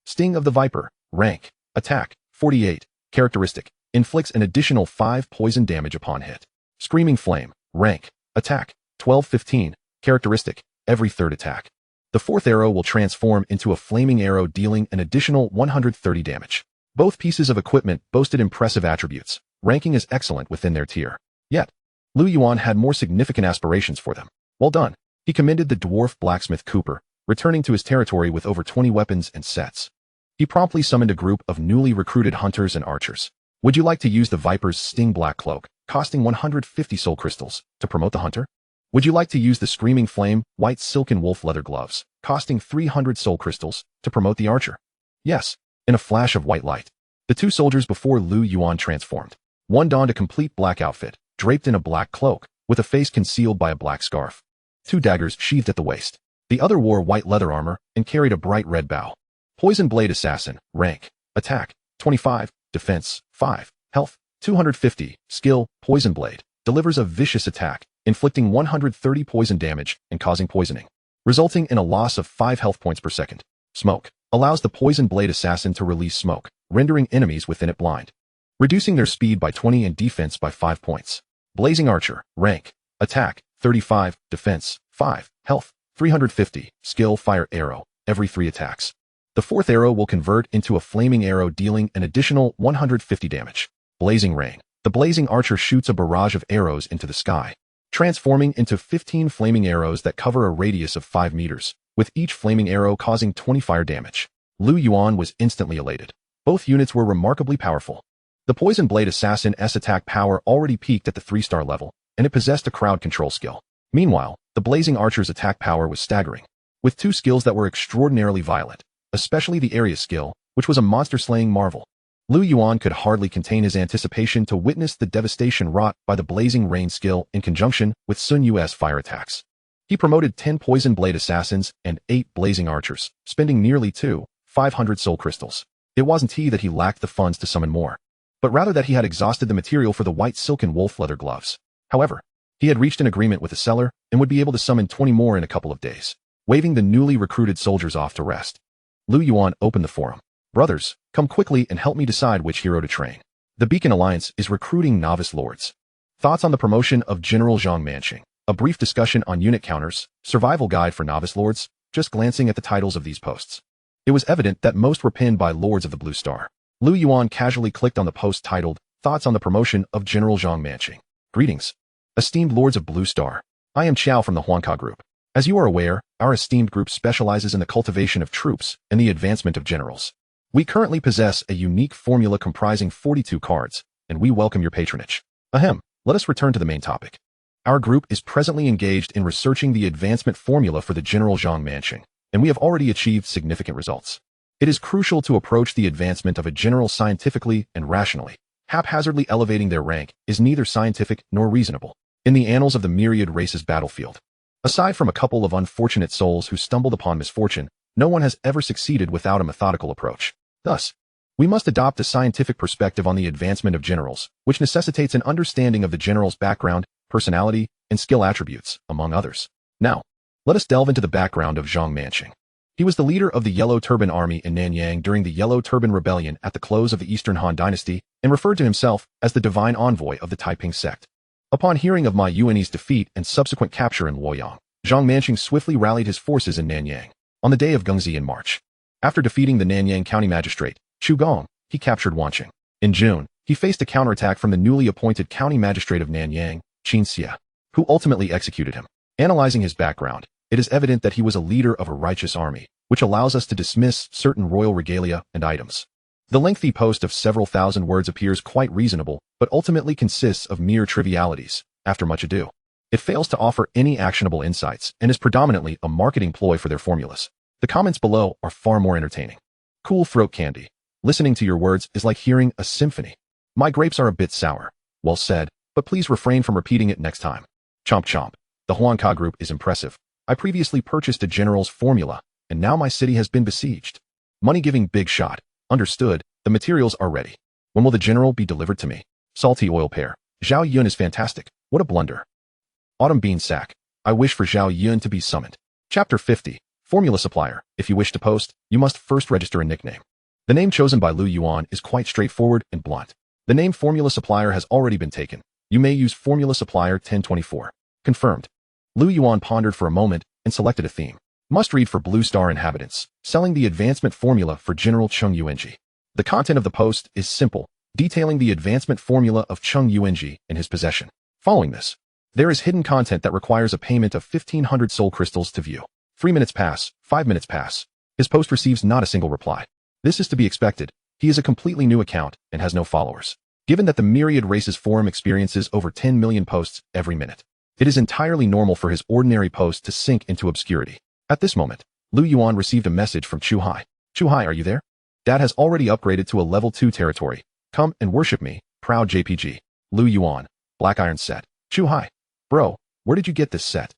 Sting of the Viper, rank, attack, 48, characteristic, inflicts an additional 5 poison damage upon hit. Screaming Flame. Rank. Attack. 12-15. Characteristic. Every third attack. The fourth arrow will transform into a flaming arrow dealing an additional 130 damage. Both pieces of equipment boasted impressive attributes, ranking as excellent within their tier. Yet, Lu Yuan had more significant aspirations for them. Well done. He commended the dwarf blacksmith Cooper, returning to his territory with over 20 weapons and sets. He promptly summoned a group of newly recruited hunters and archers. Would you like to use the Viper's Sting Black Cloak, costing 150 soul crystals, to promote the hunter? Would you like to use the Screaming Flame White Silken Wolf Leather Gloves, costing 300 soul crystals, to promote the archer? Yes. In a flash of white light, the two soldiers before Lu Yuan transformed. One donned a complete black outfit, draped in a black cloak, with a face concealed by a black scarf. Two daggers sheathed at the waist. The other wore white leather armor and carried a bright red bow. Poison Blade Assassin. Rank. Attack. 25. Defense. 5. Health. 250. Skill. Poison Blade. Delivers a vicious attack, inflicting 130 poison damage and causing poisoning, resulting in a loss of 5 health points per second. Smoke. Allows the Poison Blade Assassin to release smoke, rendering enemies within it blind, reducing their speed by 20 and defense by 5 points. Blazing Archer. Rank. Attack. 35. Defense. 5. Health. 350. Skill. Fire Arrow. Every 3 attacks. The fourth arrow will convert into a flaming arrow dealing an additional 150 damage. Blazing Rain. The Blazing Archer shoots a barrage of arrows into the sky, transforming into 15 flaming arrows that cover a radius of 5 meters, with each flaming arrow causing 20 fire damage. Lu Yuan was instantly elated. Both units were remarkably powerful. The Poison Blade Assassin's attack power already peaked at the 3-star level, and it possessed a crowd control skill. Meanwhile, the Blazing Archer's attack power was staggering, with 2 skills that were extraordinarily violent, especially the area skill, which was a monster-slaying marvel. Lu Yuan could hardly contain his anticipation to witness the devastation wrought by the Blazing Rain skill in conjunction with Sun Yu's fire attacks. He promoted 10 Poison Blade Assassins and 8 Blazing Archers, spending nearly 500 soul crystals. It wasn't that he lacked the funds to summon more, but rather that he had exhausted the material for the White Silken Wolf Leather Gloves. However, he had reached an agreement with the seller and would be able to summon 20 more in a couple of days. Waving the newly recruited soldiers off to rest, Lu Yuan opened the forum. Brothers, come quickly and help me decide which hero to train. The Beacon Alliance is recruiting novice lords. Thoughts on the promotion of General Zhang Manqing. A brief discussion on unit counters, survival guide for novice lords. Just glancing at the titles of these posts, it was evident that most were pinned by Lords of the Blue Star. Lu Yuan casually clicked on the post titled, Thoughts on the promotion of General Zhang Manqing. Greetings, esteemed Lords of Blue Star. I am Qiao from the Huanka Group. As you are aware, our esteemed group specializes in the cultivation of troops and the advancement of generals. We currently possess a unique formula comprising 42 cards, and we welcome your patronage. Ahem, let us return to the main topic. Our group is presently engaged in researching the advancement formula for the General Zhang Manqing, and we have already achieved significant results. It is crucial to approach the advancement of a general scientifically and rationally. Haphazardly elevating their rank is neither scientific nor reasonable. In the annals of the myriad races battlefield, aside from a couple of unfortunate souls who stumbled upon misfortune, no one has ever succeeded without a methodical approach. Thus, we must adopt a scientific perspective on the advancement of generals, which necessitates an understanding of the general's background, personality, and skill attributes, among others. Now, let us delve into the background of Zhang Manqing. He was the leader of the Yellow Turban Army in Nanyang during the Yellow Turban Rebellion at the close of the Eastern Han Dynasty and referred to himself as the divine envoy of the Taiping sect. Upon hearing of Ma Yuan's defeat and subsequent capture in Luoyang, Zhang Manqing swiftly rallied his forces in Nanyang on the day of Gongzi in March. After defeating the Nanyang County Magistrate, Chu Gong, he captured Wanqing. In June, he faced a counterattack from the newly appointed County Magistrate of Nanyang, Qin Xia, who ultimately executed him. Analyzing his background, it is evident that he was a leader of a righteous army, which allows us to dismiss certain royal regalia and items. The lengthy post of several thousand words appears quite reasonable, but ultimately consists of mere trivialities. After much ado, it fails to offer any actionable insights and is predominantly a marketing ploy for their formulas. The comments below are far more entertaining. Cool throat candy. Listening to your words is like hearing a symphony. My grapes are a bit sour. Well said, but please refrain from repeating it next time. Chomp chomp. The Huanka Group is impressive. I previously purchased a general's formula, and now my city has been besieged. Money giving big shot. Understood, the materials are ready. When will the general be delivered to me? Salty oil pear. Zhao Yun is fantastic. What a blunder. Autumn bean sack. I wish for Zhao Yun to be summoned. Chapter 50. Formula supplier. If you wish to post, you must first register a nickname. The name chosen by Lu Yuan is quite straightforward and blunt. The name formula supplier has already been taken. You may use formula supplier 1024. Confirmed. Lu Yuan pondered for a moment and selected a theme. Must read for Blue Star inhabitants, selling the advancement formula for General Chung Yuanji. The content of the post is simple, detailing the advancement formula of Chung Yuanji in his possession. Following this, there is hidden content that requires a payment of 1,500 soul crystals to view. 3 minutes pass, 5 minutes pass. His post receives not a single reply. This is to be expected. He is a completely new account and has no followers. Given that the Myriad Races forum experiences over 10 million posts every minute, it is entirely normal for his ordinary post to sink into obscurity. At this moment, Lu Yuan received a message from Chu Hai. Chu Hai, are you there? Dad has already upgraded to a level 2 territory. Come and worship me, proud JPG. Lu Yuan, Black Iron set. Chu Hai. Bro, where did you get this set?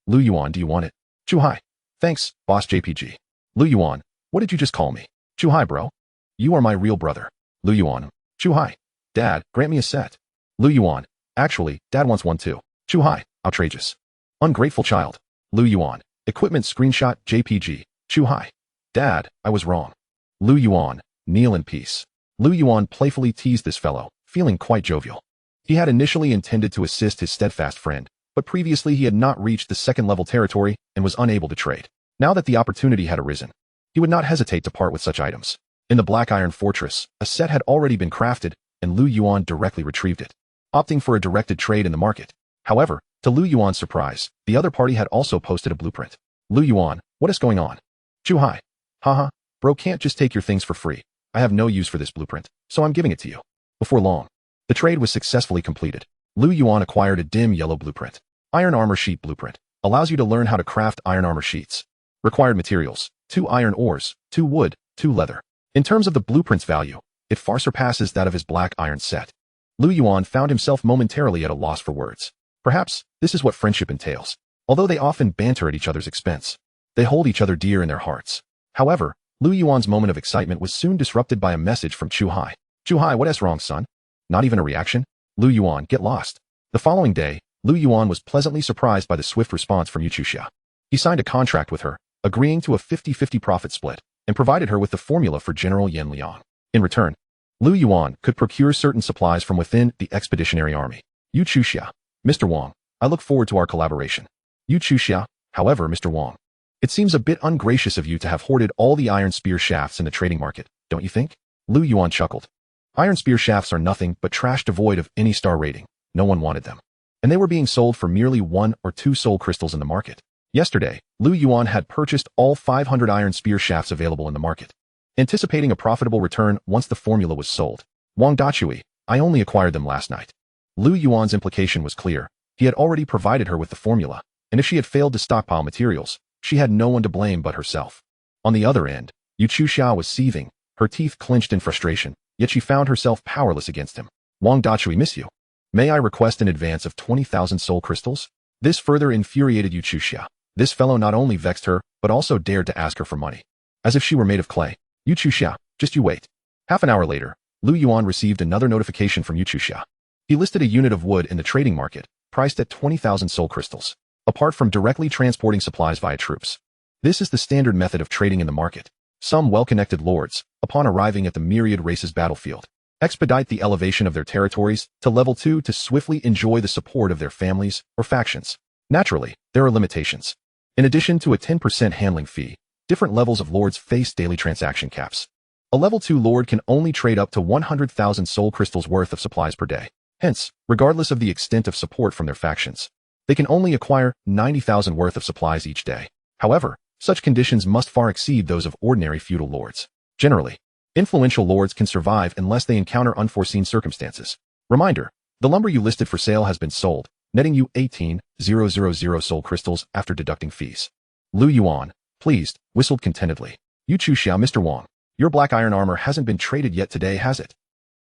Lu Yuan, do you want it? Chu Hai. Thanks, boss JPG. Lu Yuan, what did you just call me? Chu Hai, bro. You are my real brother. Lu Yuan. Chu Hai. Dad, grant me a set. Lu Yuan. Actually, Dad wants one too. Chu Hai. Outrageous. Ungrateful child. Lu Yuan. Equipment screenshot JPG. Chu Hai. Dad, I was wrong. Lu Yuan. Kneel in peace. Lu Yuan playfully teased this fellow, feeling quite jovial. He had initially intended to assist his steadfast friend, but previously he had not reached the second-level territory and was unable to trade. Now that the opportunity had arisen, he would not hesitate to part with such items. In the Black Iron Fortress, a set had already been crafted, and Lu Yuan directly retrieved it, opting for a directed trade in the market. However, to Lu Yuan's surprise, the other party had also posted a blueprint. Lu Yuan, what is going on? Chu Hai. Haha, bro can't just take your things for free. I have no use for this blueprint, so I'm giving it to you. Before long, the trade was successfully completed. Lu Yuan acquired a dim yellow blueprint. Iron Armor Sheet Blueprint allows you to learn how to craft iron armor sheets. Required materials, 2 iron ores, 2 wood, 2 leather. In terms of the blueprint's value, it far surpasses that of his Black Iron set. Lu Yuan found himself momentarily at a loss for words. Perhaps this is what friendship entails. Although they often banter at each other's expense, they hold each other dear in their hearts. However, Lu Yuan's moment of excitement was soon disrupted by a message from Chu Hai. Chu Hai, what is wrong, son? Not even a reaction? Lu Yuan, get lost. The following day, Lu Yuan was pleasantly surprised by the swift response from Yu Chuxia. He signed a contract with her, agreeing to a 50-50 profit split, and provided her with the formula for General Yan Liang. In return, Lu Yuan could procure certain supplies from within the expeditionary army. Yu Chuxia. Mr. Wang, I look forward to our collaboration. Yu Chuxia. However, Mr. Wang, it seems a bit ungracious of you to have hoarded all the iron spear shafts in the trading market, don't you think? Lu Yuan chuckled. Iron spear shafts are nothing but trash devoid of any star rating. No one wanted them. And they were being sold for merely 1 or 2 soul crystals in the market. Yesterday, Lu Yuan had purchased all 500 iron spear shafts available in the market, anticipating a profitable return once the formula was sold. Wang Dachui, I only acquired them last night. Lu Yuan's implication was clear. He had already provided her with the formula, and if she had failed to stockpile materials, she had no one to blame but herself. On the other end, Yu Chuxia was seething, her teeth clenched in frustration, yet she found herself powerless against him. Wang Dachui, miss you. May I request an advance of 20,000 soul crystals? This further infuriated Yu Chuxia. This fellow not only vexed her, but also dared to ask her for money. As if she were made of clay. Yu Chuxia, just you wait. Half an hour later, Lu Yuan received another notification from Yu Chuxia. He listed a unit of wood in the trading market, priced at 20,000 soul crystals. Apart from directly transporting supplies via troops. This is the standard method of trading in the market. Some well-connected lords, upon arriving at the Myriad Races battlefield, expedite the elevation of their territories to level 2 to swiftly enjoy the support of their families or factions. Naturally, there are limitations. In addition to a 10% handling fee, different levels of lords face daily transaction caps. A level 2 lord can only trade up to 100,000 soul crystals worth of supplies per day. Hence, regardless of the extent of support from their factions, they can only acquire 90,000 worth of supplies each day. However, such conditions must far exceed those of ordinary feudal lords. Generally, influential lords can survive unless they encounter unforeseen circumstances. Reminder, the lumber you listed for sale has been sold, netting you 18,000 soul crystals after deducting fees. Lu Yuan, pleased, whistled contentedly. Yu Chuxia, Mr. Wang, your black iron armor hasn't been traded yet today, has it?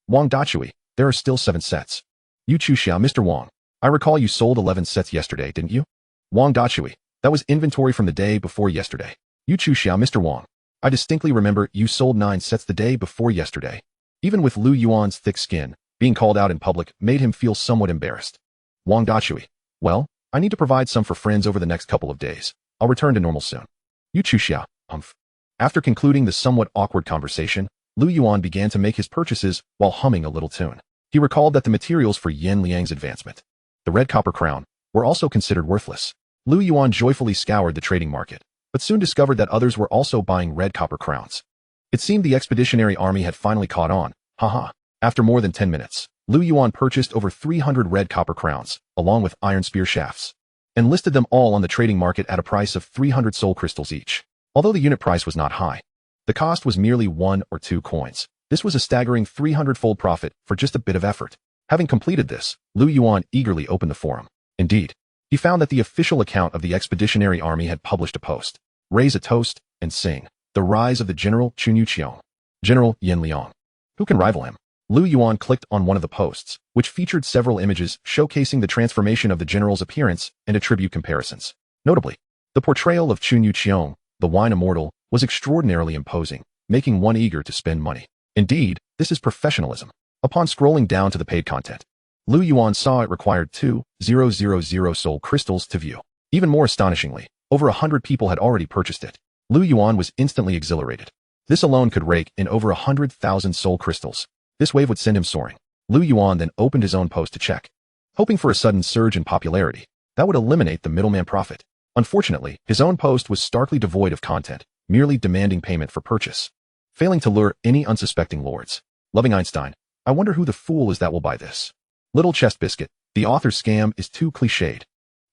Wang Dachui, there are still 7 sets. Yu Chuxia, Mr. Wang, I recall you sold 11 sets yesterday, didn't you? Wang Dachui, that was inventory from the day before yesterday. Yu Chuxia, Mr. Wang, I distinctly remember you sold 9 sets the day before yesterday. Even with Lu Yuan's thick skin, being called out in public made him feel somewhat embarrassed. Wang Dachui, well, I need to provide some for friends over the next couple of days. I'll return to normal soon. Yu Chuxia, humph. After concluding the somewhat awkward conversation, Lu Yuan began to make his purchases while humming a little tune. He recalled that the materials for Yin Liang's advancement, the red copper crown, were also considered worthless. Lu Yuan joyfully scoured the trading market, but soon discovered that others were also buying red copper crowns. It seemed the expeditionary army had finally caught on. Haha. After more than 10 minutes, Lu Yuan purchased over 300 red copper crowns, along with iron spear shafts, and listed them all on the trading market at a price of 300 soul crystals each. Although the unit price was not high, the cost was merely 1 or 2 coins. This was a staggering 300-fold profit for just a bit of effort. Having completed this, Lu Yuan eagerly opened the forum. Indeed, he found that the official account of the expeditionary army had published a post. Raise a toast and sing. The rise of the General Chunyu Qiong. General Yin Liang. Who can rival him? Lu Yuan clicked on one of the posts, which featured several images showcasing the transformation of the general's appearance and attribute comparisons. Notably, the portrayal of Chunyu Qiong, the wine immortal, was extraordinarily imposing, making one eager to spend money. Indeed, this is professionalism. Upon scrolling down to the paid content, Lu Yuan saw it required 2,000 soul crystals to view. Even more astonishingly, over 100 people had already purchased it. Lu Yuan was instantly exhilarated. This alone could rake in over 100,000 soul crystals. This wave would send him soaring. Lu Yuan then opened his own post to check, hoping for a sudden surge in popularity that would eliminate the middleman profit. Unfortunately, his own post was starkly devoid of content, merely demanding payment for purchase, failing to lure any unsuspecting lords. Loving Einstein, I wonder who the fool is that will buy this. Little chest biscuit, the author's scam is too cliched.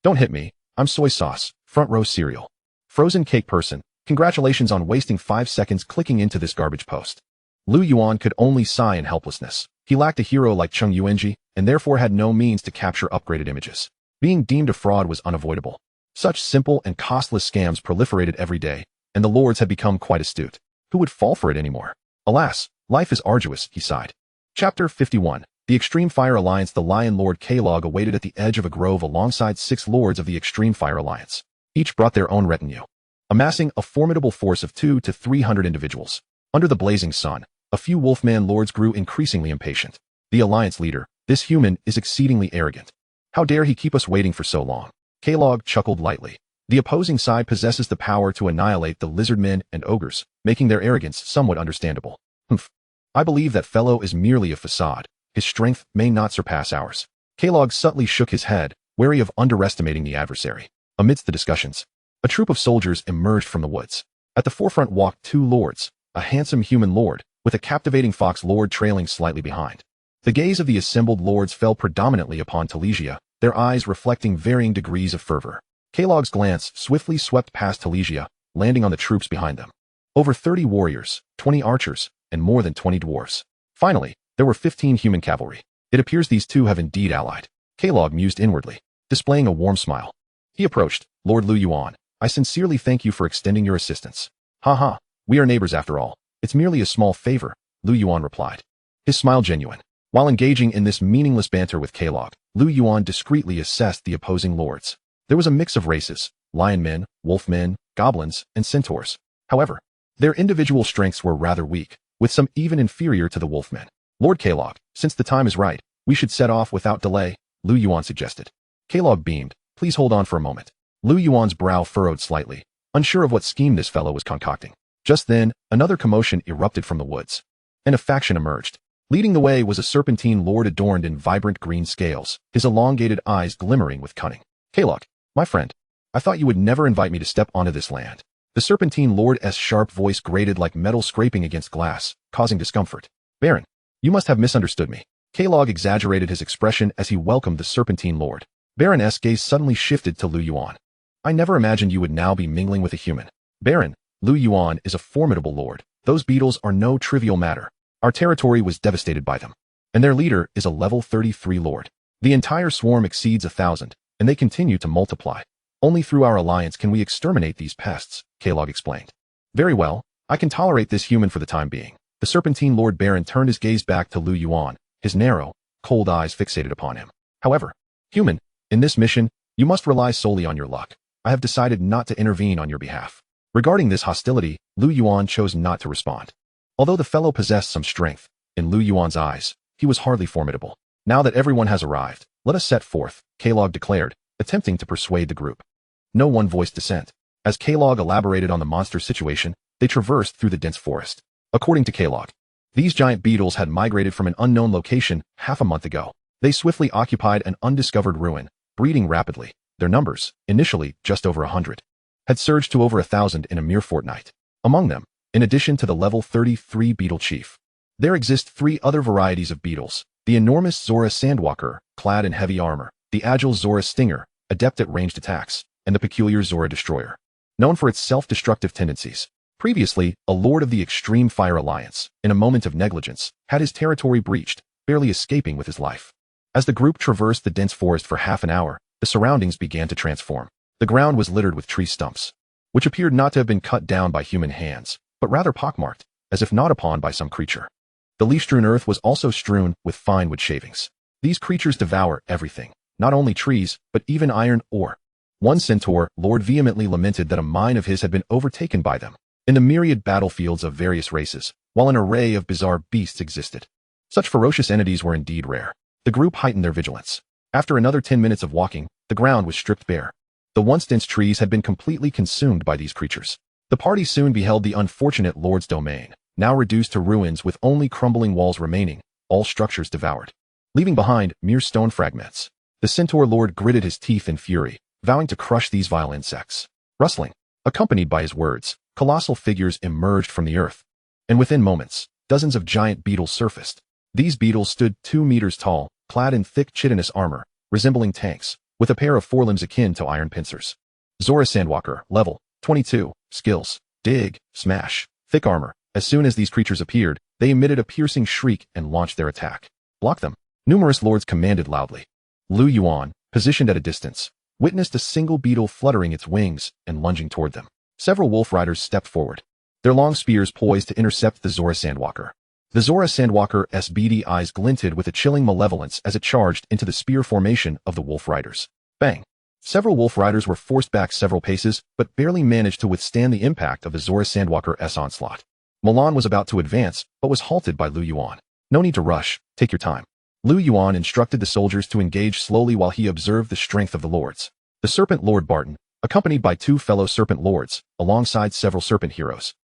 Don't hit me, I'm soy sauce, front row cereal. Frozen cake person, congratulations on wasting 5 seconds clicking into this garbage post. Lu Yuan could only sigh in helplessness. He lacked a hero like Cheng Yuanji, and therefore had no means to capture upgraded images. Being deemed a fraud was unavoidable. Such simple and costless scams proliferated every day, and the lords had become quite astute. Who would fall for it anymore? Alas, life is arduous, he sighed. Chapter 51. The Extreme Fire Alliance. The Lion Lord Kalog awaited at the edge of a grove alongside 6 lords of the Extreme Fire Alliance. Each brought their own retinue, amassing a formidable force of 200 to 300 individuals. Under the blazing sun, a few wolfman lords grew increasingly impatient. The alliance leader, this human, is exceedingly arrogant. How dare he keep us waiting for so long? Kalog chuckled lightly. The opposing side possesses the power to annihilate the lizardmen and ogres, making their arrogance somewhat understandable. Humph. I believe that fellow is merely a facade. His strength may not surpass ours. Kalog subtly shook his head, wary of underestimating the adversary. Amidst the discussions, a troop of soldiers emerged from the woods. At the forefront walked 2 lords, a handsome human lord, with a captivating fox lord trailing slightly behind. The gaze of the assembled lords fell predominantly upon Telesia, their eyes reflecting varying degrees of fervor. Kalog's glance swiftly swept past Telesia, landing on the troops behind them. Over 30 warriors, 20 archers, and more than 20 dwarves. Finally, there were 15 human cavalry. It appears these 2 have indeed allied. Kalog mused inwardly, displaying a warm smile. He approached. Lord Lu Yuan, I sincerely thank you for extending your assistance. Ha, we are neighbors after all. It's merely a small favor, Lu Yuan replied, his smile genuine. While engaging in this meaningless banter with Kalog, Lu Yuan discreetly assessed the opposing lords. There was a mix of races, lion men, wolf men, goblins, and centaurs. However, their individual strengths were rather weak, with some even inferior to the wolfmen. Lord Kalog, since the time is right, we should set off without delay, Lu Yuan suggested. Kalog beamed. Please hold on for a moment. Lu Yuan's brow furrowed slightly, unsure of what scheme this fellow was concocting. Just then, another commotion erupted from the woods, and a faction emerged. Leading the way was a serpentine lord adorned in vibrant green scales, his elongated eyes glimmering with cunning. Kalog, my friend, I thought you would never invite me to step onto this land. The serpentine lord's sharp voice grated like metal scraping against glass, causing discomfort. Baron, you must have misunderstood me. Kalog exaggerated his expression as he welcomed the serpentine lord. Baron's gaze suddenly shifted to Lu Yuan. I never imagined you would now be mingling with a human. Baron, Lu Yuan is a formidable lord. Those beetles are no trivial matter. Our territory was devastated by them, and their leader is a level 33 lord. The entire swarm exceeds 1,000, and they continue to multiply. Only through our alliance can we exterminate these pests, Kalog explained. Very well, I can tolerate this human for the time being. The serpentine lord baron turned his gaze back to Lu Yuan, his narrow, cold eyes fixated upon him. However, human, in this mission, you must rely solely on your luck. I have decided not to intervene on your behalf. Regarding this hostility, Lu Yuan chose not to respond. Although the fellow possessed some strength, in Lu Yuan's eyes, he was hardly formidable. Now that everyone has arrived, let us set forth, Kalog declared, attempting to persuade the group. No one voiced dissent. As Kalog elaborated on the monster situation, they traversed through the dense forest. According to Kalog, These giant beetles had migrated from an unknown location half a month ago. They swiftly occupied an undiscovered ruin, breeding rapidly. Their numbers, initially just over 100, had surged to over 1,000 in a mere fortnight. Among them, in addition to the level 33 beetle chief, there exist 3 other varieties of beetles: the enormous Zora Sandwalker, clad in heavy armor, the agile Zora Stinger, adept at ranged attacks, and the peculiar Zora Destroyer, known for its self-destructive tendencies. Previously, a lord of the Extreme Fire Alliance, in a moment of negligence, had his territory breached, barely escaping with his life. As the group traversed the dense forest for half an hour, the surroundings began to transform. The ground was littered with tree stumps, which appeared not to have been cut down by human hands, but rather pockmarked, as if gnawed upon by some creature. The leaf-strewn earth was also strewn with fine wood shavings. These creatures devour everything, not only trees, but even iron ore. One centaur lord vehemently lamented that a mine of his had been overtaken by them. In the myriad battlefields of various races, while an array of bizarre beasts existed, such ferocious entities were indeed rare. The group heightened their vigilance. After another 10 minutes of walking, the ground was stripped bare. The once dense trees had been completely consumed by these creatures. The party soon beheld the unfortunate lord's domain, now reduced to ruins with only crumbling walls remaining, all structures devoured, leaving behind mere stone fragments. The centaur lord gritted his teeth in fury, vowing to crush these vile insects. Rustling, accompanied by his words, colossal figures emerged from the earth, and within moments, dozens of giant beetles surfaced. These beetles stood 2 meters tall, clad in thick chitinous armor, resembling tanks, with a pair of forelimbs akin to iron pincers. Zora Sandwalker, level 22, skills, dig, smash, thick armor. As soon as these creatures appeared, they emitted a piercing shriek and launched their attack. Block them. Numerous lords commanded loudly. Yuan, positioned at a distance, witnessed a single beetle fluttering its wings and lunging toward them. Several wolf riders stepped forward, their long spears poised to intercept the Zora Sandwalker. The Zora Sandwalker's beady eyes glinted with a chilling malevolence as it charged into the spear formation of the wolf riders. Bang! Several wolf riders were forced back several paces, but barely managed to withstand the impact of the Zora Sandwalker's onslaught. Milan was about to advance, but was halted by Yuan. No need to rush, take your time. Yuan instructed the soldiers to engage slowly while he observed the strength of the lords. The Serpent Lord Barton, accompanied by 2 fellow Serpent Lords, alongside several Serpent heroes,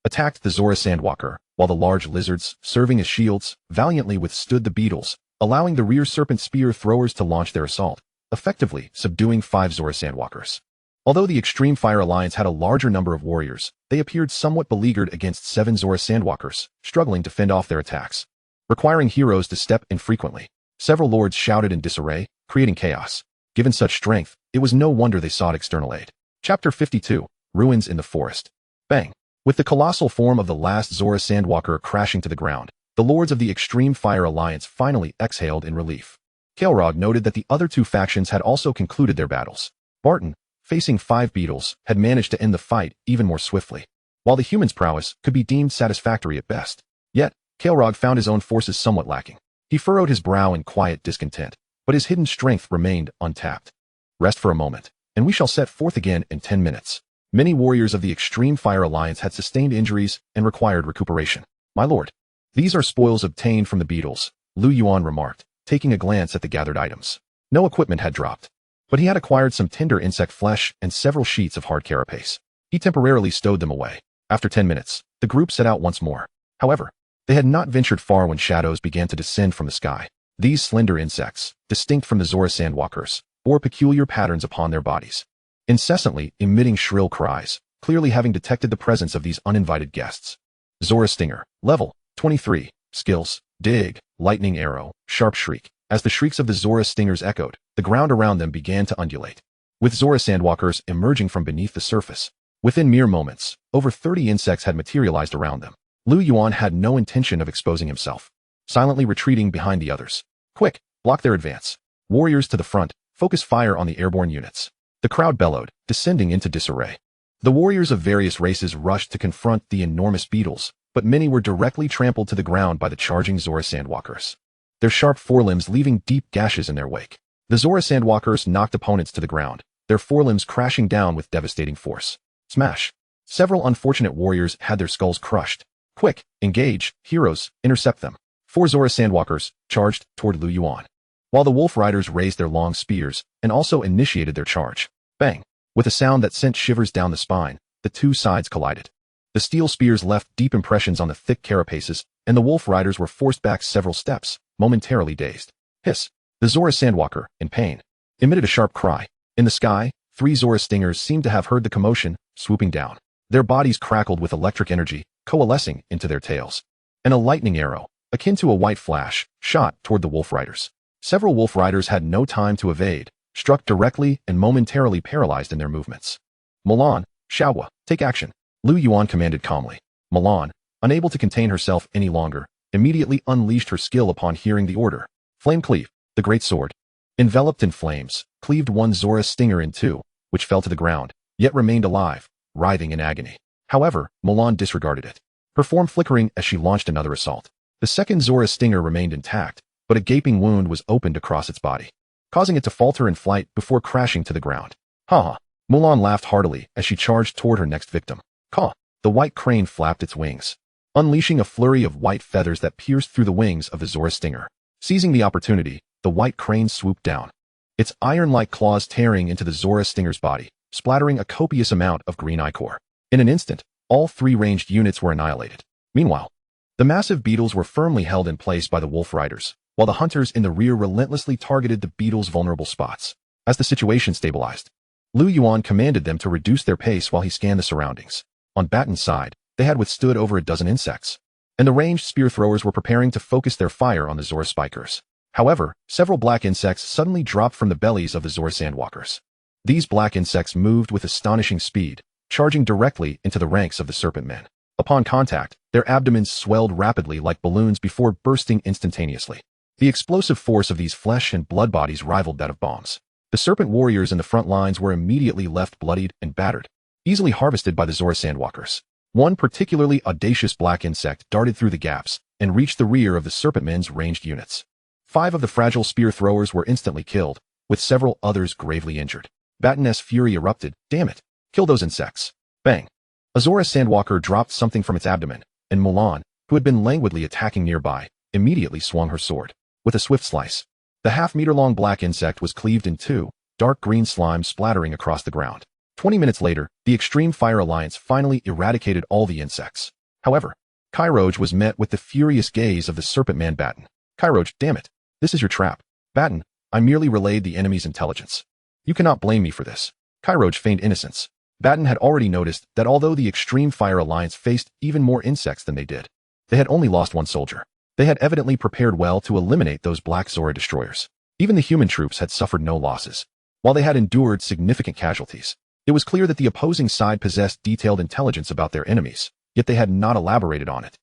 attacked the Zora Sandwalker, while the large lizards, serving as shields, valiantly withstood the beetles, allowing the rear Serpent Spear throwers to launch their assault, effectively subduing 5 Zora Sandwalkers. Although the Extreme Fire Alliance had a larger number of warriors, they appeared somewhat beleaguered against 7 Zora Sandwalkers, struggling to fend off their attacks, requiring heroes to step in frequently. Several lords shouted in disarray, creating chaos. Given such strength, it was no wonder they sought external aid. Chapter 52, Ruins in the Forest. Bang! With the colossal form of the last Zora Sandwalker crashing to the ground, the lords of the Extreme Fire Alliance finally exhaled in relief. Kaelrog noted that the other 2 factions had also concluded their battles. Barton, facing 5 beetles, had managed to end the fight even more swiftly, while the human's prowess could be deemed satisfactory at best. Yet, Kaelrog found his own forces somewhat lacking. He furrowed his brow in quiet discontent, but his hidden strength remained untapped. Rest for a moment, and we shall set forth again in 10 minutes. Many warriors of the Extreme Fire Alliance had sustained injuries and required recuperation. My lord, these are spoils obtained from the beetles, Yuan remarked, taking a glance at the gathered items. No equipment had dropped, but he had acquired some tender insect flesh and several sheets of hard carapace. He temporarily stowed them away. After 10 minutes, the group set out once more. However, they had not ventured far when shadows began to descend from the sky. These slender insects, distinct from the Zora Sandwalkers, bore peculiar patterns upon their bodies, incessantly emitting shrill cries, clearly having detected the presence of these uninvited guests. Zora Stinger, level 23, skills, dig, lightning arrow, sharp shriek. As the shrieks of the Zora Stingers echoed, the ground around them began to undulate, with Zora Sandwalkers emerging from beneath the surface. Within mere moments, over 30 insects had materialized around them. Yuan had no intention of exposing himself, silently retreating behind the others. Quick, block their advance. Warriors to the front, focus fire on the airborne units. The crowd bellowed, descending into disarray. The warriors of various races rushed to confront the enormous beetles, but many were directly trampled to the ground by the charging Zora Sandwalkers, their sharp forelimbs leaving deep gashes in their wake. The Zora Sandwalkers knocked opponents to the ground, their forelimbs crashing down with devastating force. Smash! Several unfortunate warriors had their skulls crushed. Quick, engage, heroes, intercept them. 4 Zora Sandwalkers charged toward Yuan, while the wolf riders raised their long spears and also initiated their charge. Bang! With a sound that sent shivers down the spine, the 2 sides collided. The steel spears left deep impressions on the thick carapaces, and the wolf riders were forced back several steps, momentarily dazed. Hiss! The Zora Sandwalker, in pain, emitted a sharp cry. In the sky, 3 Zora stingers seemed to have heard the commotion, swooping down. Their bodies crackled with electric energy, coalescing into their tails. And a lightning arrow, akin to a white flash, shot toward the wolf riders. Several wolf riders had no time to evade, struck directly and momentarily paralyzed in their movements. Milan, Xiaohua, take action, Lu Yuan commanded calmly. Milan, unable to contain herself any longer, immediately unleashed her skill upon hearing the order. Flame Cleave, the great sword, enveloped in flames, cleaved one Zora stinger in 2, which fell to the ground, yet remained alive, writhing in agony. However, Milan disregarded it, her form flickering as she launched another assault. The second Zora stinger remained intact, but a gaping wound was opened across its body, causing it to falter in flight before crashing to the ground. Ha ha! Mulan laughed heartily as she charged toward her next victim. Caw! The white crane flapped its wings, unleashing a flurry of white feathers that pierced through the wings of the Zora stinger. Seizing the opportunity, the white crane swooped down, its iron-like claws tearing into the Zora stinger's body, splattering a copious amount of green ichor. In an instant, all 3 ranged units were annihilated. Meanwhile, the massive beetles were firmly held in place by the wolf riders, while the hunters in the rear relentlessly targeted the beetles' vulnerable spots. As the situation stabilized, Lu Yuan commanded them to reduce their pace while he scanned the surroundings. On Batten's side, they had withstood over a dozen insects, and the ranged spear throwers were preparing to focus their fire on the Zora spikers. However, several black insects suddenly dropped from the bellies of the Zora sandwalkers. These black insects moved with astonishing speed, charging directly into the ranks of the serpent men. Upon contact, their abdomens swelled rapidly like balloons before bursting instantaneously. The explosive force of these flesh and blood bodies rivaled that of bombs. The serpent warriors in the front lines were immediately left bloodied and battered, easily harvested by the Zora sandwalkers. One particularly audacious black insect darted through the gaps and reached the rear of the serpent men's ranged units. 5 of the fragile spear throwers were instantly killed, with several others gravely injured. Batten's fury erupted. Damn it! Kill those insects! Bang! A Zora sandwalker dropped something from its abdomen, and Mulan, who had been languidly attacking nearby, immediately swung her sword. With a swift slice, the half-meter-long black insect was cleaved in 2, dark green slime splattering across the ground. 20 minutes later, the Extreme Fire Alliance finally eradicated all the insects. However, Kairoj was met with the furious gaze of the serpent man Batten. Kairoj, damn it! This is your trap. Batten, I merely relayed the enemy's intelligence. You cannot blame me for this. Kairoj feigned innocence. Batten had already noticed that although the Extreme Fire Alliance faced even more insects than they did, they had only lost 1 soldier. They had evidently prepared well to eliminate those black Zora destroyers. Even the human troops had suffered no losses, while they had endured significant casualties. It was clear that the opposing side possessed detailed intelligence about their enemies, yet they had not elaborated on it.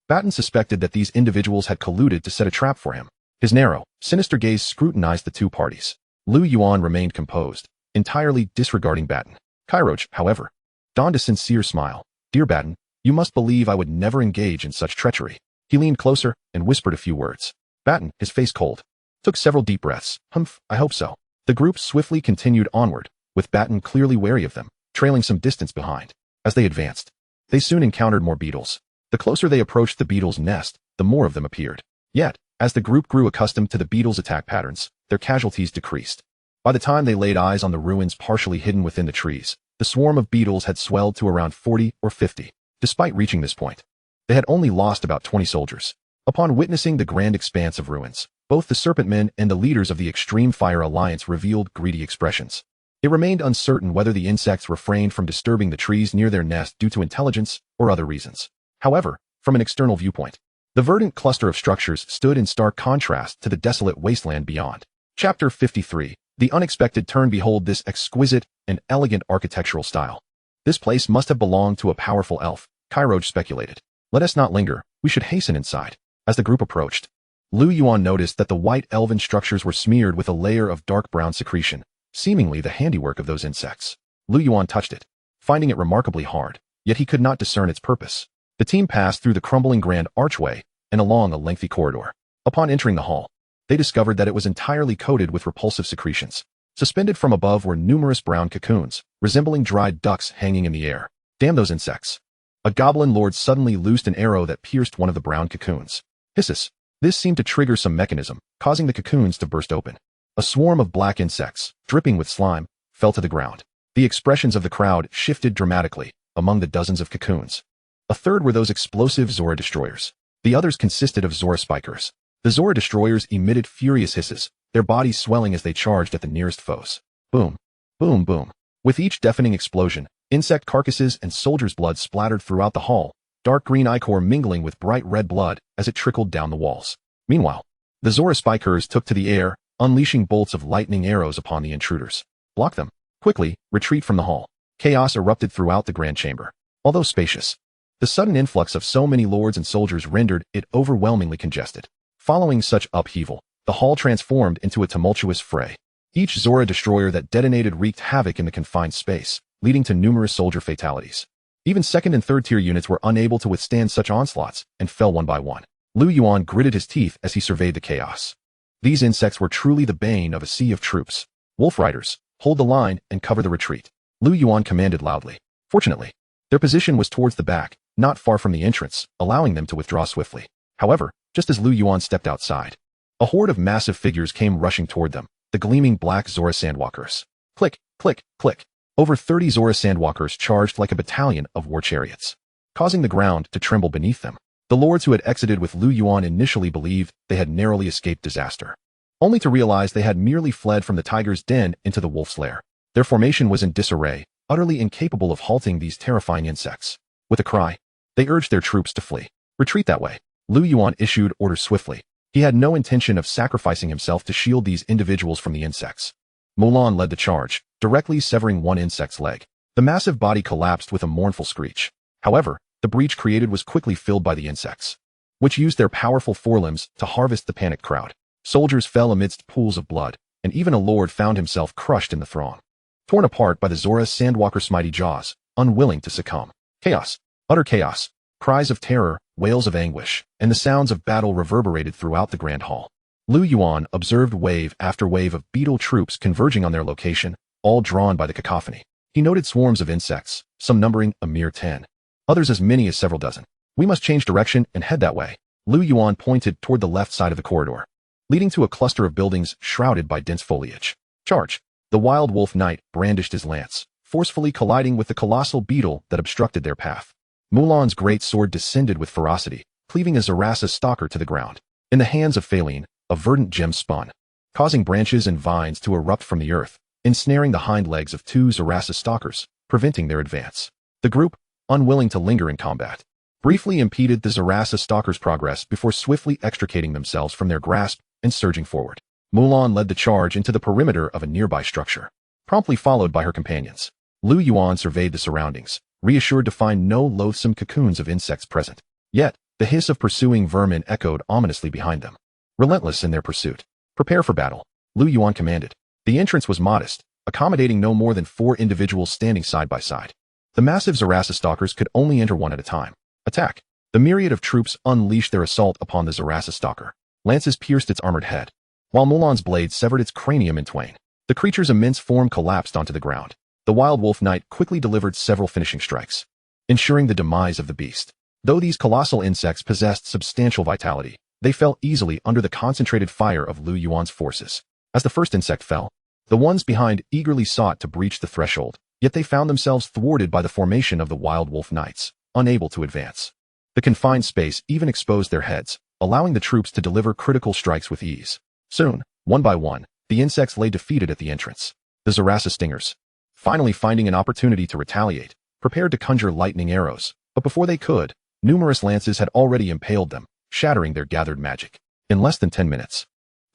Batten suspected that these individuals had colluded to set a trap for him. His narrow, sinister gaze scrutinized the 2 parties. Lu Yuan remained composed, entirely disregarding Batten. Kairoj, however, donned a sincere smile. Dear Batten, you must believe I would never engage in such treachery. He leaned closer and whispered a few words. Batten, his face cold, took several deep breaths. Humph, I hope so. The group swiftly continued onward, with Batten clearly wary of them, trailing some distance behind. As they advanced, they soon encountered more beetles. The closer they approached the beetles' nest, the more of them appeared. Yet, as the group grew accustomed to the beetles' attack patterns, their casualties decreased. By the time they laid eyes on the ruins partially hidden within the trees, the swarm of beetles had swelled to around 40 or 50. Despite reaching this point, they had only lost about 20 soldiers. Upon witnessing the grand expanse of ruins, both the serpent men and the leaders of the Extreme Fire Alliance revealed greedy expressions. It remained uncertain whether the insects refrained from disturbing the trees near their nest due to intelligence or other reasons. However, from an external viewpoint, the verdant cluster of structures stood in stark contrast to the desolate wasteland beyond. Chapter 53. The unexpected turn. Behold this exquisite and elegant architectural style. This place must have belonged to a powerful elf, Kairoj speculated. Let us not linger, we should hasten inside. As the group approached, Lu Yuan noticed that the white elven structures were smeared with a layer of dark brown secretion, seemingly the handiwork of those insects. Lu Yuan touched it, finding it remarkably hard, yet he could not discern its purpose. The team passed through the crumbling grand archway and along a lengthy corridor. Upon entering the hall, they discovered that it was entirely coated with repulsive secretions. Suspended from above were numerous brown cocoons, resembling dried ducks hanging in the air. Damn those insects. A goblin lord suddenly loosed an arrow that pierced one of the brown cocoons. Hisses. This seemed to trigger some mechanism, causing the cocoons to burst open. A swarm of black insects, dripping with slime, fell to the ground. The expressions of the crowd shifted dramatically among the dozens of cocoons. A third were those explosive Zora destroyers. The others consisted of Zora spikers. The Zora destroyers emitted furious hisses, their bodies swelling as they charged at the nearest foes. Boom. Boom boom. With each deafening explosion, insect carcasses and soldiers' blood splattered throughout the hall, dark green ichor mingling with bright red blood as it trickled down the walls. Meanwhile, the Zora spikers took to the air, unleashing bolts of lightning arrows upon the intruders. Block them. Quickly, retreat from the hall. Chaos erupted throughout the grand chamber. Although spacious, the sudden influx of so many lords and soldiers rendered it overwhelmingly congested. Following such upheaval, the hall transformed into a tumultuous fray. Each Zora destroyer that detonated wreaked havoc in the confined space, leading to numerous soldier fatalities. Even second and third tier units were unable to withstand such onslaughts and fell one by one. Yuan gritted his teeth as he surveyed the chaos. These insects were truly the bane of a sea of troops. Wolf riders, hold the line and cover the retreat. Yuan commanded loudly. Fortunately, their position was towards the back, not far from the entrance, allowing them to withdraw swiftly. However, just as Yuan stepped outside, a horde of massive figures came rushing toward them, the gleaming black Zora sandwalkers. Click, click, click. Over 30 Zora sandwalkers charged like a battalion of war chariots, causing the ground to tremble beneath them. The lords who had exited with Yuan initially believed they had narrowly escaped disaster, only to realize they had merely fled from the tiger's den into the wolf's lair. Their formation was in disarray, utterly incapable of halting these terrifying insects. With a cry, they urged their troops to flee. Retreat that way. Yuan issued orders swiftly. He had no intention of sacrificing himself to shield these individuals from the insects. Mulan led the charge, directly severing one insect's leg. The massive body collapsed with a mournful screech. However, the breach created was quickly filled by the insects, which used their powerful forelimbs to harvest the panicked crowd. Soldiers fell amidst pools of blood, and even a lord found himself crushed in the throng, torn apart by the Zora sandwalker's mighty jaws, unwilling to succumb. Chaos. Utter chaos. Cries of terror, wails of anguish, and the sounds of battle reverberated throughout the grand hall. Yuan observed wave after wave of beetle troops converging on their location, all drawn by the cacophony. He noted swarms of insects, some numbering a mere 10, others as many as several dozen. We must change direction and head that way. Yuan pointed toward the left side of the corridor, leading to a cluster of buildings shrouded by dense foliage. Charge! The wild wolf knight brandished his lance, forcefully colliding with the colossal beetle that obstructed their path. Mulan's great sword descended with ferocity, cleaving a Zarasa stalker to the ground. In the hands of Phaline, a verdant gem spun, causing branches and vines to erupt from the earth, ensnaring the hind legs of two Zarasa stalkers, preventing their advance. The group, unwilling to linger in combat, briefly impeded the Zarasa stalkers' progress before swiftly extricating themselves from their grasp and surging forward. Mulan led the charge into the perimeter of a nearby structure, promptly followed by her companions. Yuan surveyed the surroundings, reassured to find no loathsome cocoons of insects present. Yet, the hiss of pursuing vermin echoed ominously behind them. Relentless in their pursuit. Prepare for battle, Yuan commanded. The entrance was modest, accommodating no more than 4 individuals standing side by side. The massive Zarasa stalkers could only enter one at a time. Attack! The myriad of troops unleashed their assault upon the Zarasa stalker. Lances pierced its armored head, while Mulan's blade severed its cranium in twain. The creature's immense form collapsed onto the ground. The wild wolf knight quickly delivered several finishing strikes, ensuring the demise of the beast. Though these colossal insects possessed substantial vitality, they fell easily under the concentrated fire of Yuan's forces. As the first insect fell, the ones behind eagerly sought to breach the threshold, yet they found themselves thwarted by the formation of the wild wolf knights, unable to advance. The confined space even exposed their heads, allowing the troops to deliver critical strikes with ease. Soon, one by one, the insects lay defeated at the entrance. The Zarasa stingers, finally finding an opportunity to retaliate, prepared to conjure lightning arrows, but before they could, numerous lances had already impaled them, shattering their gathered magic. In less than 10 minutes,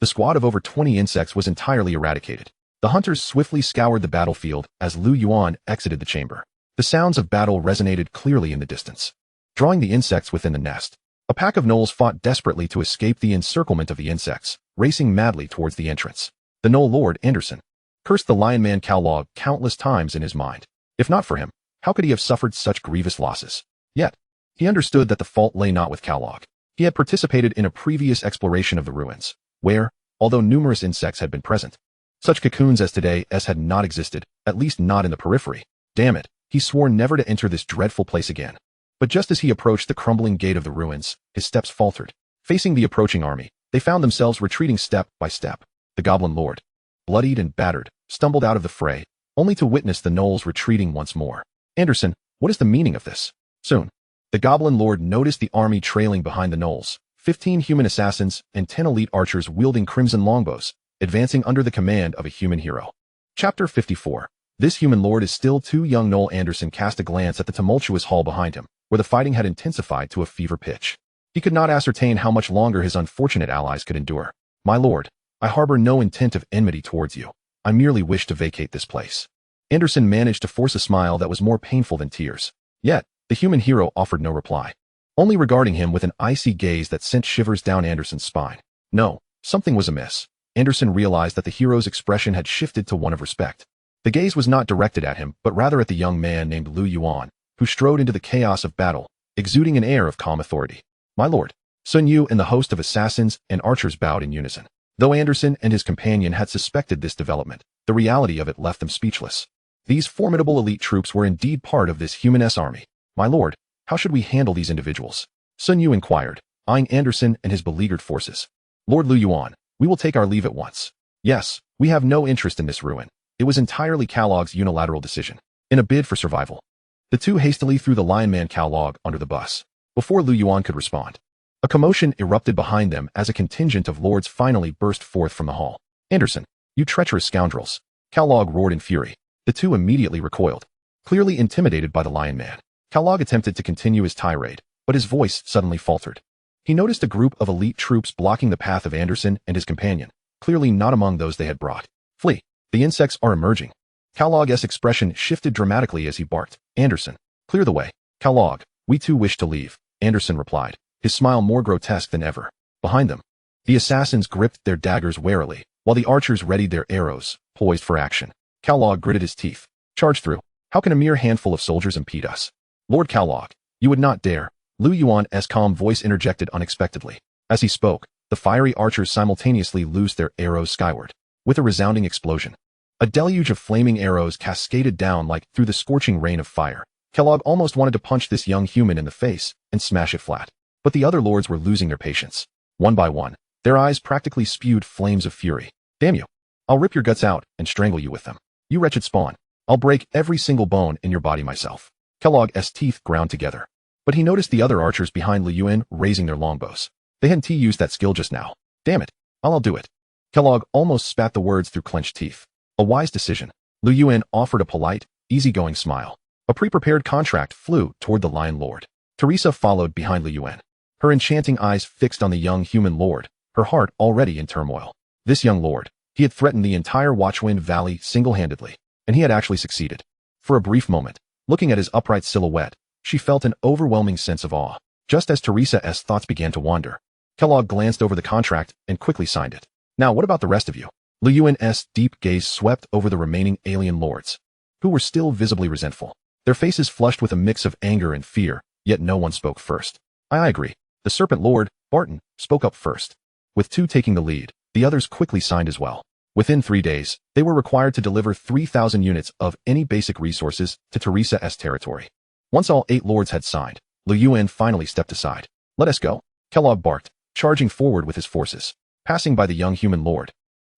the squad of over 20 insects was entirely eradicated. The hunters swiftly scoured the battlefield as Yuan exited the chamber. The sounds of battle resonated clearly in the distance, drawing the insects within the nest. A pack of gnolls fought desperately to escape the encirclement of the insects, racing madly towards the entrance. The gnoll lord, Anderson, cursed the lion man Calog countless times in his mind. If not for him, how could he have suffered such grievous losses? Yet, he understood that the fault lay not with Calog. He had participated in a previous exploration of the ruins, where, although numerous insects had been present, such cocoons as today had not existed, at least not in the periphery. Damn it, he swore never to enter this dreadful place again. But just as he approached the crumbling gate of the ruins, his steps faltered. Facing the approaching army, they found themselves retreating step by step. The goblin lord, bloodied and battered, stumbled out of the fray, only to witness the gnolls retreating once more. Anderson, what is the meaning of this? Soon, The Goblin Lord noticed the army trailing behind the gnolls, 15 human assassins and 10 elite archers wielding crimson longbows, advancing under the command of a human hero. Chapter 54. This human lord is still too young. Noel Anderson cast a glance at the tumultuous hall behind him, where the fighting had intensified to a fever pitch. He could not ascertain how much longer his unfortunate allies could endure. My lord, I harbor no intent of enmity towards you. I merely wish to vacate this place. Anderson managed to force a smile that was more painful than tears. Yet, the human hero offered no reply, only regarding him with an icy gaze that sent shivers down Anderson's spine. No, something was amiss. Anderson realized that the hero's expression had shifted to one of respect. The gaze was not directed at him, but rather at the young man named Yuan, who strode into the chaos of battle, exuding an air of calm authority. My lord. Sun Yu and the host of assassins and archers bowed in unison. Though Anderson and his companion had suspected this development, the reality of it left them speechless. These formidable elite troops were indeed part of this human-s army. My lord, how should we handle these individuals? Sun Yu inquired, eyeing Anderson and his beleaguered forces. Lord Yuan, we will take our leave at once. Yes, we have no interest in this ruin. It was entirely Kalog's unilateral decision. In a bid for survival. The two hastily threw the lion man Kalog under the bus. Before Yuan could respond, a commotion erupted behind them as a contingent of lords finally burst forth from the hall. Anderson, you treacherous scoundrels. Kalog roared in fury. The two immediately recoiled, clearly intimidated by the lion man. Kalog attempted to continue his tirade, but his voice suddenly faltered. He noticed a group of elite troops blocking the path of Anderson and his companion, clearly not among those they had brought. Flee. The insects are emerging. Kalog's expression shifted dramatically as he barked. Anderson, clear the way. Kalog, we too wish to leave, Anderson replied, his smile more grotesque than ever. Behind them, the assassins gripped their daggers warily, while the archers readied their arrows, poised for action. Kalog gritted his teeth. Charge through. How can a mere handful of soldiers impede us? Lord Kalog, you would not dare. Yuan's calm voice interjected unexpectedly. As he spoke, the fiery archers simultaneously loosed their arrows skyward. With a resounding explosion, a deluge of flaming arrows cascaded down like through the scorching rain of fire. Kalog almost wanted to punch this young human in the face and smash it flat. But the other lords were losing their patience. One by one, their eyes practically spewed flames of fury. Damn you. I'll rip your guts out and strangle you with them. You wretched spawn. I'll break every single bone in your body myself. Kellogg's teeth ground together. But he noticed the other archers behind Yuan raising their longbows. They hadn't used that skill just now. Damn it. I'll do it. Kellogg almost spat the words through clenched teeth. A wise decision. Yuan offered a polite, easygoing smile. A pre-prepared contract flew toward the Lion Lord. Teresa followed behind Yuan, her enchanting eyes fixed on the young human lord, her heart already in turmoil. This young lord, he had threatened the entire Watchwind Valley single-handedly, and he had actually succeeded. For a brief moment, looking at his upright silhouette, she felt an overwhelming sense of awe. Just as Teresa's thoughts began to wander, Kellogg glanced over the contract and quickly signed it. Now what about the rest of you? Yuan's deep gaze swept over the remaining alien lords, who were still visibly resentful, their faces flushed with a mix of anger and fear, yet no one spoke first. I agree. The Serpent Lord, Barton, spoke up first. With two taking the lead, the others quickly signed as well. Within 3 days, they were required to deliver 3,000 units of any basic resources to Teresa's territory. Once all 8 lords had signed, Yuan finally stepped aside. Let us go, Kellogg barked, charging forward with his forces, passing by the young human lord.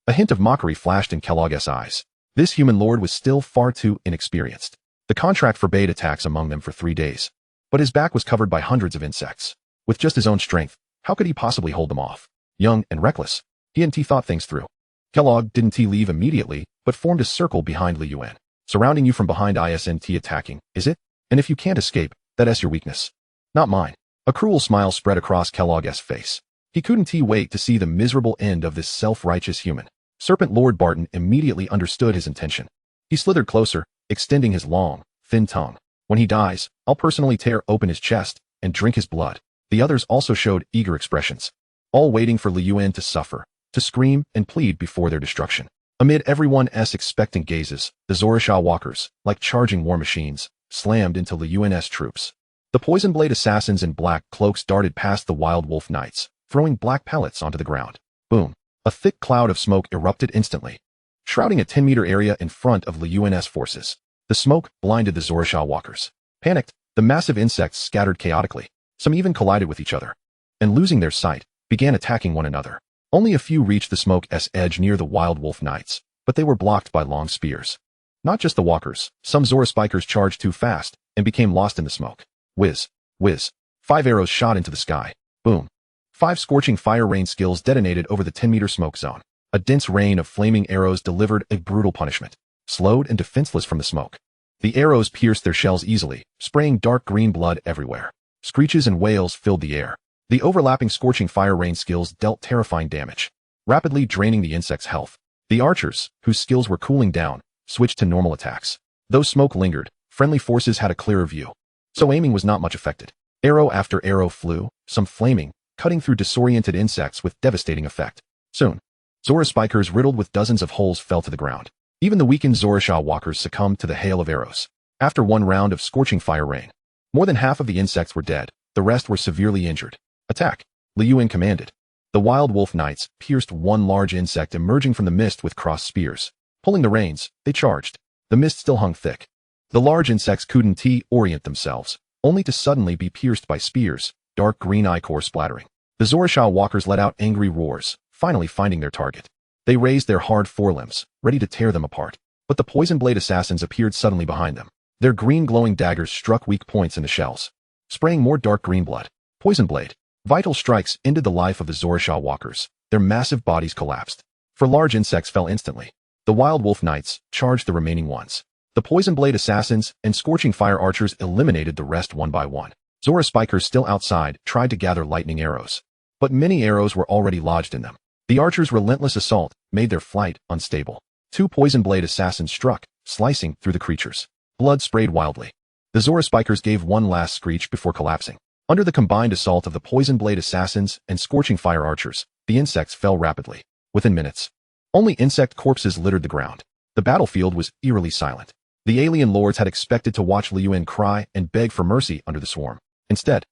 A hint of mockery flashed in Kellogg's eyes. This human lord was still far too inexperienced. The contract forbade attacks among them for 3 days, but his back was covered by hundreds of insects. With just his own strength, how could he possibly hold them off? Young and reckless, he hadn't thought things through. Kellogg didn't leave immediately, but formed a circle behind Yuan. Surrounding you from behind isn't attacking, is it? And if you can't escape, that's your weakness. Not mine. A cruel smile spread across Kellogg's face. He couldn't wait to see the miserable end of this self-righteous human. Serpent Lord Barton immediately understood his intention. He slithered closer, extending his long, thin tongue. When he dies, I'll personally tear open his chest and drink his blood. The others also showed eager expressions, all waiting for Yuan to suffer, to scream and plead before their destruction. Amid everyone's expectant gazes, the Zorisha walkers, like charging war machines, slammed into Yuan's troops. The poison blade assassins in black cloaks darted past the wild wolf knights, throwing black pellets onto the ground. Boom. A thick cloud of smoke erupted instantly, shrouding a 10-meter area in front of Yuan's forces. The smoke blinded the Zorisha walkers. Panicked, the massive insects scattered chaotically. Some even collided with each other, and losing their sight, began attacking one another. Only a few reached the smoke's edge near the wild wolf knights, but they were blocked by long spears. Not just the walkers, some Zorospikers charged too fast and became lost in the smoke. Whiz. Whiz. 5 arrows shot into the sky. Boom. 5 scorching fire rain skills detonated over the 10-meter smoke zone. A dense rain of flaming arrows delivered a brutal punishment. Slowed and defenseless from the smoke. The arrows pierced their shells easily, spraying dark green blood everywhere. Screeches and wails filled the air. The overlapping scorching fire rain skills dealt terrifying damage, rapidly draining the insect's health. The archers, whose skills were cooling down, switched to normal attacks. Though smoke lingered, friendly forces had a clearer view, so aiming was not much affected. Arrow after arrow flew, some flaming, cutting through disoriented insects with devastating effect. Soon, Zora spikers riddled with dozens of holes fell to the ground. Even the weakened Zorasha walkers succumbed to the hail of arrows. After one round of scorching fire rain, more than half of the insects were dead, the rest were severely injured. Attack, Yuan commanded. The wild wolf knights pierced one large insect emerging from the mist with crossed spears. Pulling the reins, they charged. The mist still hung thick. The large insects couldn't orient themselves, only to suddenly be pierced by spears, dark green ichor splattering. The Zorasha walkers let out angry roars, finally finding their target. They raised their hard forelimbs, ready to tear them apart. But the poison blade assassins appeared suddenly behind them. Their green glowing daggers struck weak points in the shells, spraying more dark green blood. Poison blade. Vital strikes ended the life of the Zorasha walkers. Their massive bodies collapsed. For large insects fell instantly. The wild wolf knights charged the remaining ones. The poison blade assassins and scorching fire archers eliminated the rest one by one. Zora spikers still outside tried to gather lightning arrows, but many arrows were already lodged in them. The archers' relentless assault made their flight unstable. 2 poison blade assassins struck, slicing through the creatures. Blood sprayed wildly. The Zora spikers gave one last screech before collapsing. Under the combined assault of the poison blade assassins and scorching fire archers, the insects fell rapidly. Within minutes, only insect corpses littered the ground. The battlefield was eerily silent. The alien lords had expected to watch Yuan cry and beg for mercy under the swarm. Instead,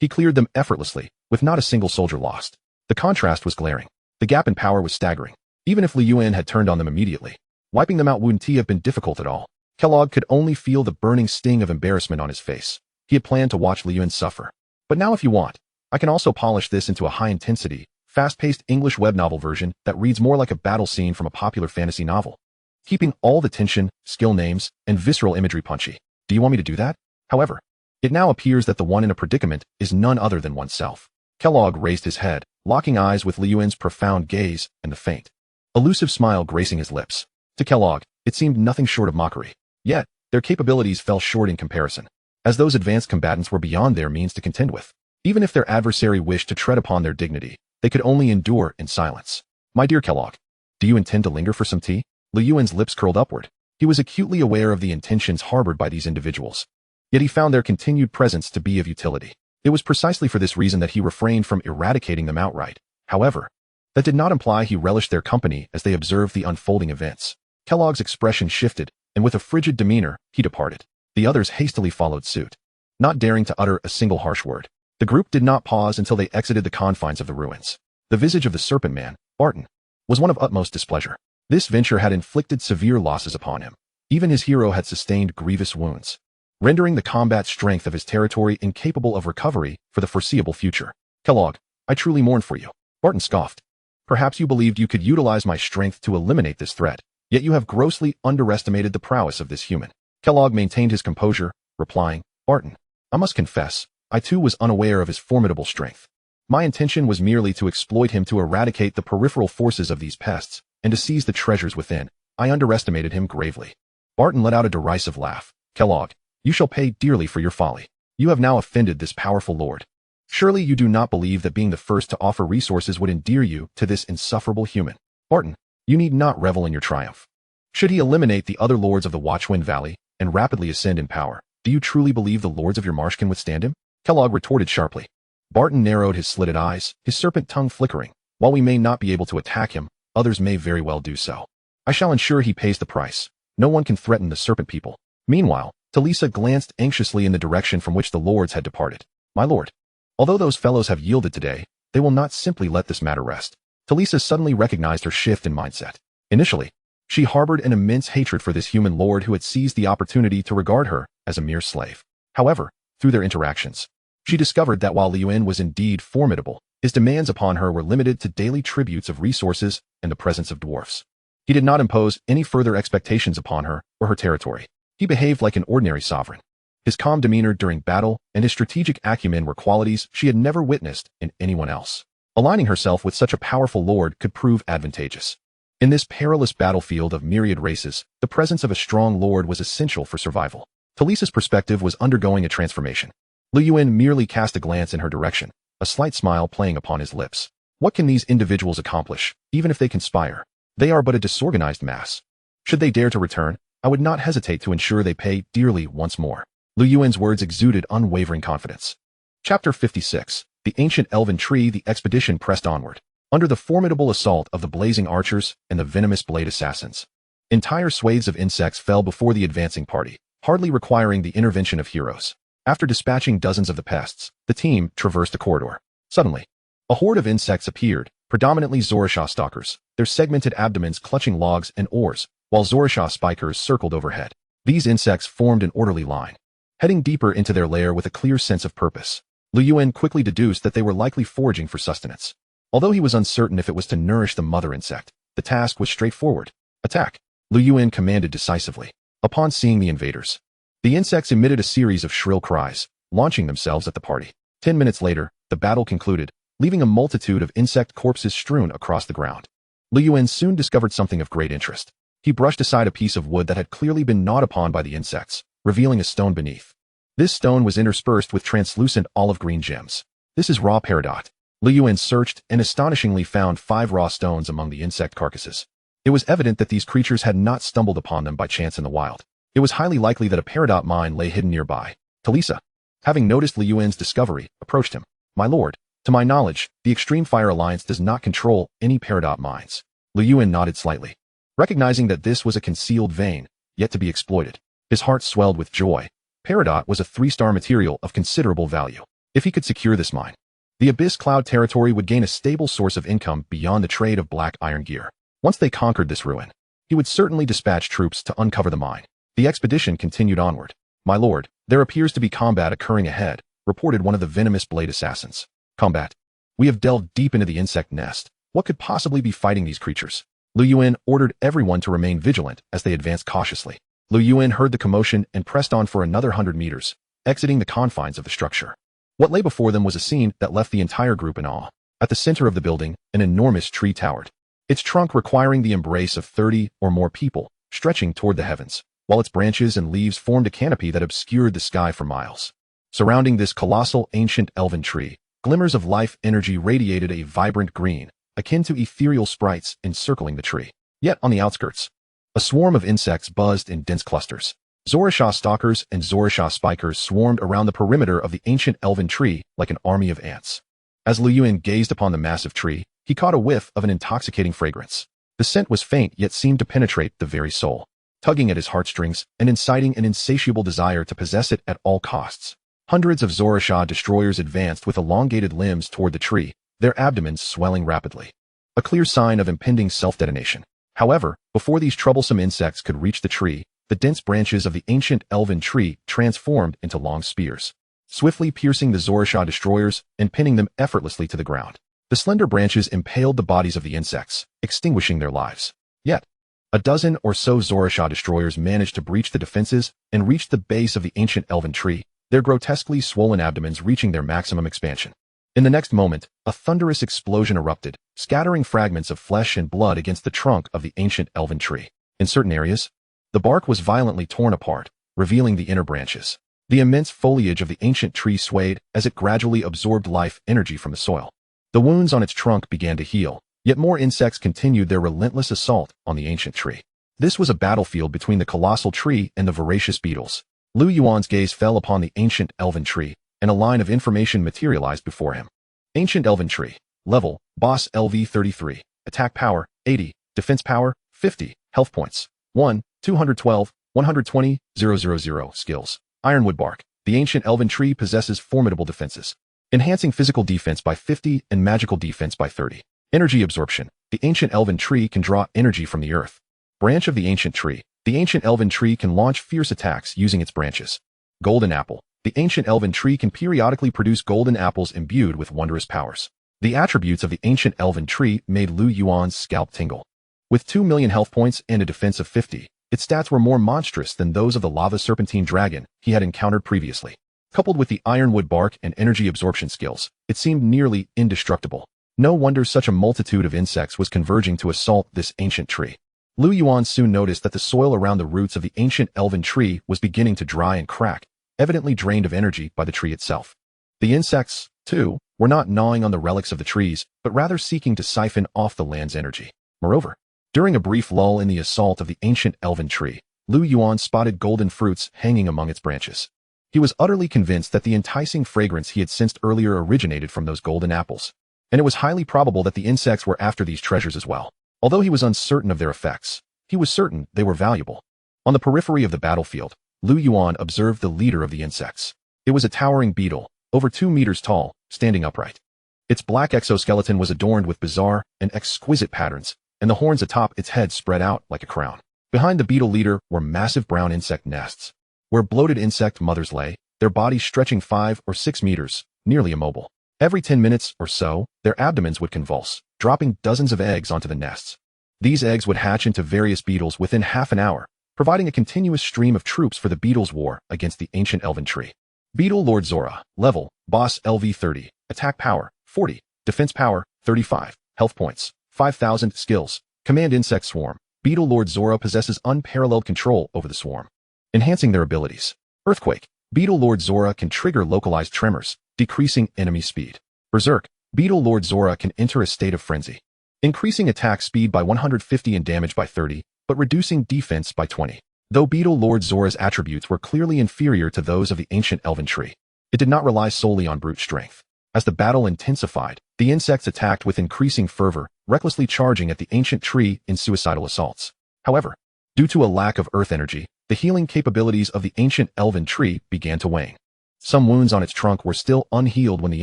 he cleared them effortlessly, with not a single soldier lost. The contrast was glaring. The gap in power was staggering. Even if Yuan had turned on them immediately, wiping them out wouldn't have been difficult at all. Kellogg could only feel the burning sting of embarrassment on his face. He had planned to watch Yuan suffer. But now if you want, I can also polish this into a high-intensity, fast-paced English web novel version that reads more like a battle scene from a popular fantasy novel, keeping all the tension, skill names, and visceral imagery punchy. Do you want me to do that? However, it now appears that the one in a predicament is none other than oneself. Kellogg raised his head, locking eyes with Yuan's profound gaze and the faint, elusive smile gracing his lips. To Kellogg, it seemed nothing short of mockery. Yet, their capabilities fell short in comparison, as those advanced combatants were beyond their means to contend with. Even if their adversary wished to tread upon their dignity, they could only endure in silence. My dear Kellogg, do you intend to linger for some tea? Yuan's lips curled upward. He was acutely aware of the intentions harbored by these individuals. Yet he found their continued presence to be of utility. It was precisely for this reason that he refrained from eradicating them outright. However, that did not imply he relished their company as they observed the unfolding events. Kellogg's expression shifted, and with a frigid demeanor, he departed. The others hastily followed suit, not daring to utter a single harsh word. The group did not pause until they exited the confines of the ruins. The visage of the serpent man, Barton, was one of utmost displeasure. This venture had inflicted severe losses upon him. Even his hero had sustained grievous wounds, rendering the combat strength of his territory incapable of recovery for the foreseeable future. Kellogg, I truly mourn for you. Barton scoffed. Perhaps you believed you could utilize my strength to eliminate this threat, yet you have grossly underestimated the prowess of this human. Kellogg maintained his composure, replying, Barton, I must confess, I too was unaware of his formidable strength. My intention was merely to exploit him to eradicate the peripheral forces of these pests, and to seize the treasures within. I underestimated him gravely. Barton let out a derisive laugh. Kellogg, you shall pay dearly for your folly. You have now offended this powerful lord. Surely you do not believe that being the first to offer resources would endear you to this insufferable human. Barton, you need not revel in your triumph. Should he eliminate the other lords of the Watchwind Valley and rapidly ascend in power, do you truly believe the lords of your marsh can withstand him? Kellogg retorted sharply. Barton narrowed his slitted eyes, his serpent tongue flickering. While we may not be able to attack him, others may very well do so. I shall ensure he pays the price. No one can threaten the serpent people. Meanwhile, Talisa glanced anxiously in the direction from which the lords had departed. My lord, although those fellows have yielded today, they will not simply let this matter rest. Talisa suddenly recognized her shift in mindset. Initially, she harbored an immense hatred for this human lord who had seized the opportunity to regard her as a mere slave. However, through their interactions, she discovered that while Yuan was indeed formidable, his demands upon her were limited to daily tributes of resources and the presence of dwarfs. He did not impose any further expectations upon her or her territory. He behaved like an ordinary sovereign, His calm demeanor during battle and his strategic acumen were qualities she had never witnessed in anyone else. Aligning herself with such a powerful lord could prove advantageous. In this perilous battlefield of myriad races, the presence of a strong lord was essential for survival. Talisa's perspective was undergoing a transformation. Lu Yuan merely cast a glance in her direction, a slight smile playing upon his lips. What can these individuals accomplish, even if they conspire? They are but a disorganized mass. Should they dare to return, I would not hesitate to ensure they pay dearly once more. Lu Yuan's words exuded unwavering confidence. Chapter 56. The Ancient Elven Tree. The expedition pressed onward, under the formidable assault of the blazing archers and the venomous blade assassins. Entire swathes of insects fell before the advancing party, hardly requiring the intervention of heroes. After dispatching dozens of the pests, the team traversed a corridor. Suddenly, a horde of insects appeared, predominantly Zorasha stalkers, their segmented abdomens clutching logs and oars, while Zorasha spikers circled overhead. These insects formed an orderly line, heading deeper into their lair with a clear sense of purpose. Lu Yuan quickly deduced that they were likely foraging for sustenance. Although he was uncertain if it was to nourish the mother insect, the task was straightforward. Attack! Lu Yuan commanded decisively. Upon seeing the invaders, the insects emitted a series of shrill cries, launching themselves at the party. 10 minutes later, the battle concluded, leaving a multitude of insect corpses strewn across the ground. Lu Yuan soon discovered something of great interest. He brushed aside a piece of wood that had clearly been gnawed upon by the insects, revealing a stone beneath. This stone was interspersed with translucent olive-green gems. This is raw peridot. Lu Yuan searched and astonishingly found 5 raw stones among the insect carcasses. It was evident that these creatures had not stumbled upon them by chance in the wild. It was highly likely that a peridot mine lay hidden nearby. Talisa, having noticed Lu Yuan's discovery, approached him. My lord, to my knowledge, the Extreme Fire Alliance does not control any peridot mines. Lu Yuan nodded slightly, recognizing that this was a concealed vein, yet to be exploited. His heart swelled with joy. Peridot was a 3-star material of considerable value. If he could secure this mine, the Abyss Cloud territory would gain a stable source of income beyond the trade of black iron gear. Once they conquered this ruin, he would certainly dispatch troops to uncover the mine. The expedition continued onward. My lord, there appears to be combat occurring ahead, reported one of the venomous blade assassins. Combat. We have delved deep into the insect nest. What could possibly be fighting these creatures? Lu Yuan ordered everyone to remain vigilant as they advanced cautiously. Lu Yuan heard the commotion and pressed on for another 100 meters, exiting the confines of the structure. What lay before them was a scene that left the entire group in awe. At the center of the building, an enormous tree towered, its trunk requiring the embrace of 30 or more people, stretching toward the heavens, while its branches and leaves formed a canopy that obscured the sky for miles. Surrounding this colossal ancient elven tree, glimmers of life energy radiated a vibrant green, akin to ethereal sprites encircling the tree. Yet on the outskirts, a swarm of insects buzzed in dense clusters. Zorasha stalkers and Zorasha spikers swarmed around the perimeter of the ancient elven tree like an army of ants. As Lu Yuan gazed upon the massive tree, he caught a whiff of an intoxicating fragrance. The scent was faint yet seemed to penetrate the very soul, tugging at his heartstrings and inciting an insatiable desire to possess it at all costs. Hundreds of Zorasha destroyers advanced with elongated limbs toward the tree, their abdomens swelling rapidly. A clear sign of impending self-detonation. However, before these troublesome insects could reach the tree, the dense branches of the ancient elven tree transformed into long spears, swiftly piercing the Zorasha destroyers and pinning them effortlessly to the ground. The slender branches impaled the bodies of the insects, extinguishing their lives. Yet, a dozen or so Zorasha destroyers managed to breach the defenses and reach the base of the ancient elven tree, their grotesquely swollen abdomens reaching their maximum expansion. In the next moment, a thunderous explosion erupted, scattering fragments of flesh and blood against the trunk of the ancient elven tree. In certain areas, the bark was violently torn apart, revealing the inner branches. The immense foliage of the ancient tree swayed as it gradually absorbed life energy from the soil. The wounds on its trunk began to heal, yet more insects continued their relentless assault on the ancient tree. This was a battlefield between the colossal tree and the voracious beetles. Lu Yuan's gaze fell upon the ancient elven tree, and a line of information materialized before him. Ancient elven tree. Level, boss LV 33. Attack power, 80. Defense power, 50. Health points, 1, 212, 120, 000. Skills. Ironwood bark. The ancient elven tree possesses formidable defenses, enhancing physical defense by 50 and magical defense by 30. Energy absorption. The ancient elven tree can draw energy from the earth. Branch of the ancient tree. The ancient elven tree can launch fierce attacks using its branches. Golden apple. The ancient elven tree can periodically produce golden apples imbued with wondrous powers. The attributes of the ancient elven tree made Lu Yuan's scalp tingle. With 2 million health points and a defense of 50, Its stats were more monstrous than those of the lava serpentine dragon he had encountered previously. Coupled with the ironwood bark and energy absorption skills, it seemed nearly indestructible. No wonder such a multitude of insects was converging to assault this ancient tree. Yuan soon noticed that the soil around the roots of the ancient elven tree was beginning to dry and crack, evidently drained of energy by the tree itself. The insects, too, were not gnawing on the relics of the trees, but rather seeking to siphon off the land's energy. Moreover, during a brief lull in the assault of the ancient elven tree, Yuan spotted golden fruits hanging among its branches. He was utterly convinced that the enticing fragrance he had sensed earlier originated from those golden apples, and it was highly probable that the insects were after these treasures as well. Although he was uncertain of their effects, he was certain they were valuable. On the periphery of the battlefield, Yuan observed the leader of the insects. It was a towering beetle, over 2 meters tall, standing upright. Its black exoskeleton was adorned with bizarre and exquisite patterns, and the horns atop its head spread out like a crown. Behind the beetle leader were massive brown insect nests, where bloated insect mothers lay, their bodies stretching 5 or 6 meters, nearly immobile. Every 10 minutes or so, their abdomens would convulse, dropping dozens of eggs onto the nests. These eggs would hatch into various beetles within half an hour, providing a continuous stream of troops for the beetles' war against the ancient elven tree. Beetle Lord Zora, level, boss LV 30, attack power, 40, defense power, 35, health points, 5,000, skills, command insect swarm. Beetle Lord Zora possesses unparalleled control over the swarm, enhancing their abilities. Earthquake. Beetle Lord Zora can trigger localized tremors, decreasing enemy speed. Berserk. Beetle Lord Zora can enter a state of frenzy, increasing attack speed by 150 and damage by 30, but reducing defense by 20. Though Beetle Lord Zora's attributes were clearly inferior to those of the ancient elven tree, it did not rely solely on brute strength. As the battle intensified, the insects attacked with increasing fervor, recklessly charging at the ancient tree in suicidal assaults. However, due to a lack of earth energy, the healing capabilities of the ancient elven tree began to wane. Some wounds on its trunk were still unhealed when the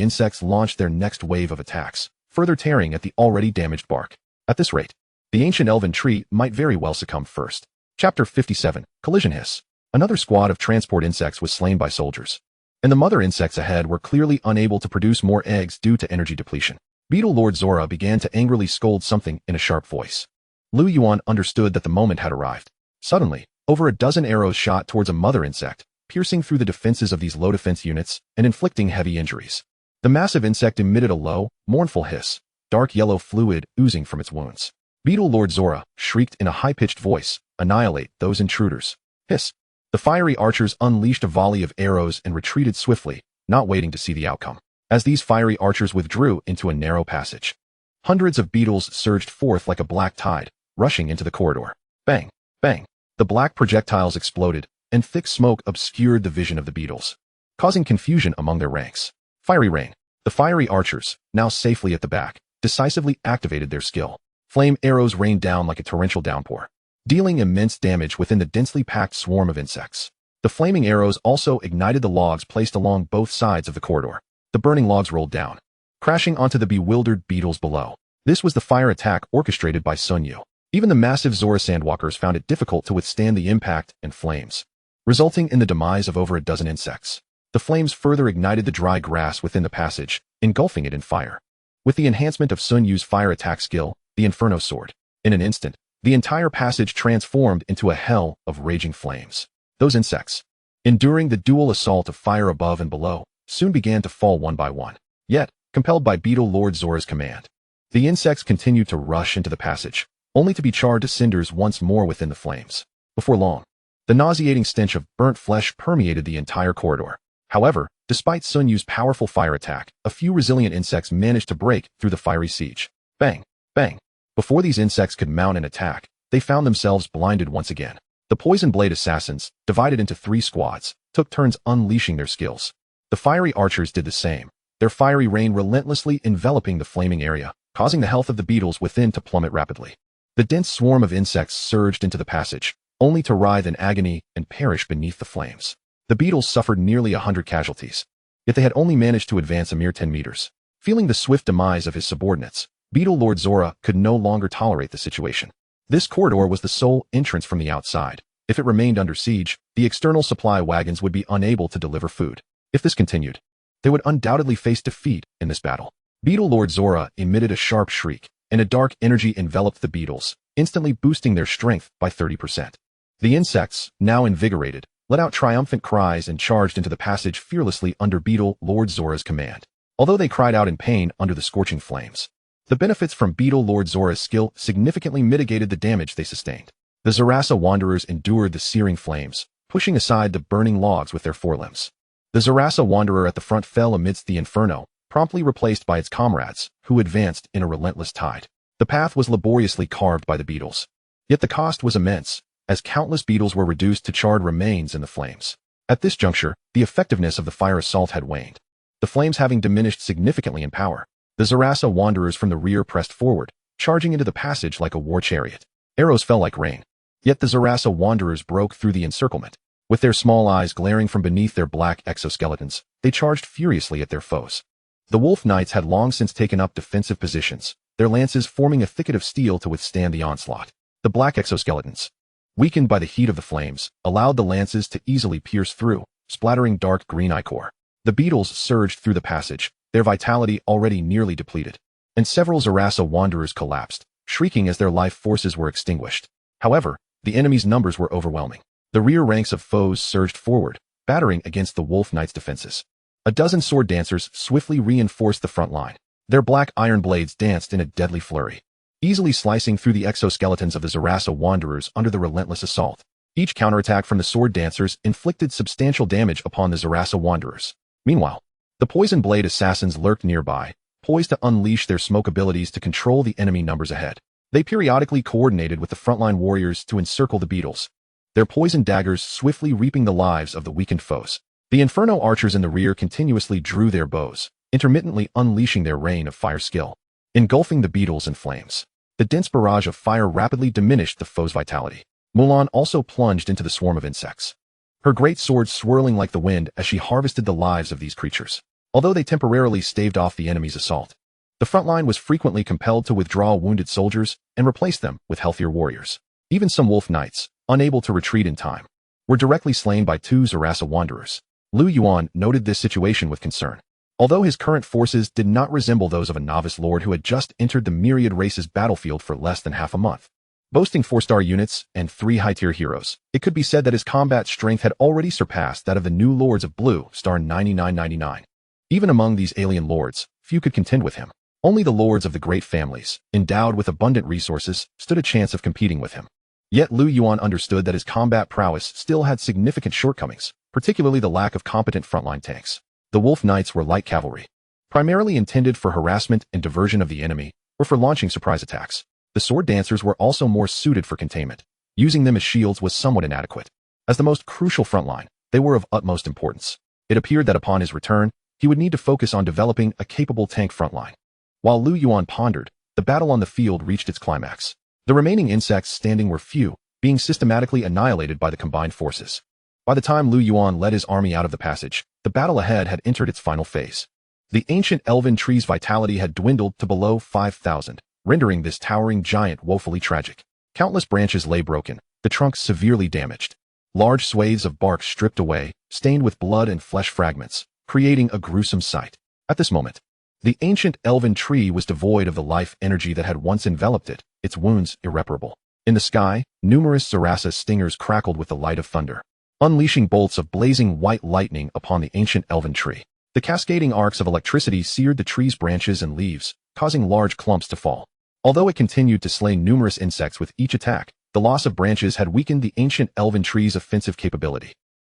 insects launched their next wave of attacks, further tearing at the already damaged bark. At this rate, the ancient elven tree might very well succumb first. Chapter 57, Collision Hiss. Another squad of transport insects was slain by soldiers, and the mother insects ahead were clearly unable to produce more eggs due to energy depletion. Beetle Lord Zora began to angrily scold something in a sharp voice. Yuan understood that the moment had arrived. Suddenly, over a dozen arrows shot towards a mother insect, piercing through the defenses of these low defense units and inflicting heavy injuries. The massive insect emitted a low, mournful hiss, dark yellow fluid oozing from its wounds. Beetle Lord Zora shrieked in a high-pitched voice, "Annihilate those intruders." Hiss. The fiery archers unleashed a volley of arrows and retreated swiftly, not waiting to see the outcome. As these fiery archers withdrew into a narrow passage, hundreds of beetles surged forth like a black tide, rushing into the corridor. Bang! Bang! The black projectiles exploded, and thick smoke obscured the vision of the beetles, causing confusion among their ranks. Fiery rain. The fiery archers, now safely at the back, decisively activated their skill. Flame arrows rained down like a torrential downpour, dealing immense damage within the densely packed swarm of insects. The flaming arrows also ignited the logs placed along both sides of the corridor. The burning logs rolled down, crashing onto the bewildered beetles below. This was the fire attack orchestrated by Sun Yu. Even the massive Zora sandwalkers found it difficult to withstand the impact and flames, resulting in the demise of over a dozen insects. The flames further ignited the dry grass within the passage, engulfing it in fire. With the enhancement of Sun Yu's fire attack skill, the Inferno Sword, in an instant, the entire passage transformed into a hell of raging flames. Those insects, enduring the dual assault of fire above and below, soon began to fall one by one. Yet, compelled by Beetle Lord Zora's command, the insects continued to rush into the passage, only to be charred to cinders once more within the flames. Before long, the nauseating stench of burnt flesh permeated the entire corridor. However, despite Sun Yu's powerful fire attack, a few resilient insects managed to break through the fiery siege. Bang! Bang! Before these insects could mount an attack, they found themselves blinded once again. The Poison Blade Assassins, divided into 3 squads, took turns unleashing their skills. The fiery archers did the same, their fiery rain relentlessly enveloping the flaming area, causing the health of the beetles within to plummet rapidly. The dense swarm of insects surged into the passage, only to writhe in agony and perish beneath the flames. The beetles suffered nearly 100 casualties, yet they had only managed to advance a mere 10 meters. Feeling the swift demise of his subordinates, Beetle Lord Zora could no longer tolerate the situation. This corridor was the sole entrance from the outside. If it remained under siege, the external supply wagons would be unable to deliver food. If this continued, they would undoubtedly face defeat in this battle. Beetle Lord Zora emitted a sharp shriek, and a dark energy enveloped the beetles, instantly boosting their strength by 30%. The insects, now invigorated, let out triumphant cries and charged into the passage fearlessly under Beetle Lord Zora's command. Although they cried out in pain under the scorching flames, the benefits from Beetle Lord Zora's skill significantly mitigated the damage they sustained. The Zarasa Wanderers endured the searing flames, pushing aside the burning logs with their forelimbs. The Zarasa Wanderer at the front fell amidst the inferno, promptly replaced by its comrades, who advanced in a relentless tide. The path was laboriously carved by the beetles. Yet the cost was immense, as countless beetles were reduced to charred remains in the flames. At this juncture, the effectiveness of the fire assault had waned, the flames having diminished significantly in power. The Zarasa Wanderers from the rear pressed forward, charging into the passage like a war chariot. Arrows fell like rain. Yet the Zarasa Wanderers broke through the encirclement. With their small eyes glaring from beneath their black exoskeletons, they charged furiously at their foes. The Wolf Knights had long since taken up defensive positions, their lances forming a thicket of steel to withstand the onslaught. The black exoskeletons, weakened by the heat of the flames, allowed the lances to easily pierce through, splattering dark green ichor. The beetles surged through the passage, their vitality already nearly depleted, and several Zarasa Wanderers collapsed, shrieking as their life forces were extinguished. However, the enemy's numbers were overwhelming. The rear ranks of foes surged forward, battering against the Wolf Knights' defenses. A dozen sword dancers swiftly reinforced the front line. Their black iron blades danced in a deadly flurry, easily slicing through the exoskeletons of the Zarasa Wanderers under the relentless assault. Each counterattack from the sword dancers inflicted substantial damage upon the Zarasa Wanderers. Meanwhile, the poison blade assassins lurked nearby, poised to unleash their smoke abilities to control the enemy numbers ahead. They periodically coordinated with the frontline warriors to encircle the beetles, their poison daggers swiftly reaping the lives of the weakened foes. The Inferno archers in the rear continuously drew their bows, intermittently unleashing their rain of fire skill, engulfing the beetles in flames. The dense barrage of fire rapidly diminished the foe's vitality. Mulan also plunged into the swarm of insects, her great sword swirling like the wind as she harvested the lives of these creatures. Although they temporarily staved off the enemy's assault, the front line was frequently compelled to withdraw wounded soldiers and replace them with healthier warriors. Even some Wolf Knights, unable to retreat in time, were directly slain by two Zarasa Wanderers. Lu Yuan noted this situation with concern. Although his current forces did not resemble those of a novice lord who had just entered the myriad race's battlefield for less than half a month, boasting 4-star units and 3 high-tier heroes, it could be said that his combat strength had already surpassed that of the new lords of Blue, star 9999. Even among these alien lords, few could contend with him. Only the lords of the great families, endowed with abundant resources, stood a chance of competing with him. Yet Lu Yuan understood that his combat prowess still had significant shortcomings, particularly the lack of competent frontline tanks. The Wolf Knights were light cavalry, primarily intended for harassment and diversion of the enemy, or for launching surprise attacks. The sword dancers were also more suited for containment. Using them as shields was somewhat inadequate. As the most crucial frontline, they were of utmost importance. It appeared that upon his return, he would need to focus on developing a capable tank frontline. While Lu Yuan pondered, the battle on the field reached its climax. The remaining insects standing were few, being systematically annihilated by the combined forces. By the time Lu Yuan led his army out of the passage, the battle ahead had entered its final phase. The ancient elven tree's vitality had dwindled to below 5,000, rendering this towering giant woefully tragic. Countless branches lay broken, the trunks severely damaged. Large swathes of bark stripped away, stained with blood and flesh fragments, creating a gruesome sight. At this moment, the ancient elven tree was devoid of the life energy that had once enveloped it, its wounds irreparable. In the sky, numerous Zarasa stingers crackled with the light of thunder, unleashing bolts of blazing white lightning upon the ancient elven tree. The cascading arcs of electricity seared the tree's branches and leaves, causing large clumps to fall. Although it continued to slay numerous insects with each attack, the loss of branches had weakened the ancient elven tree's offensive capability.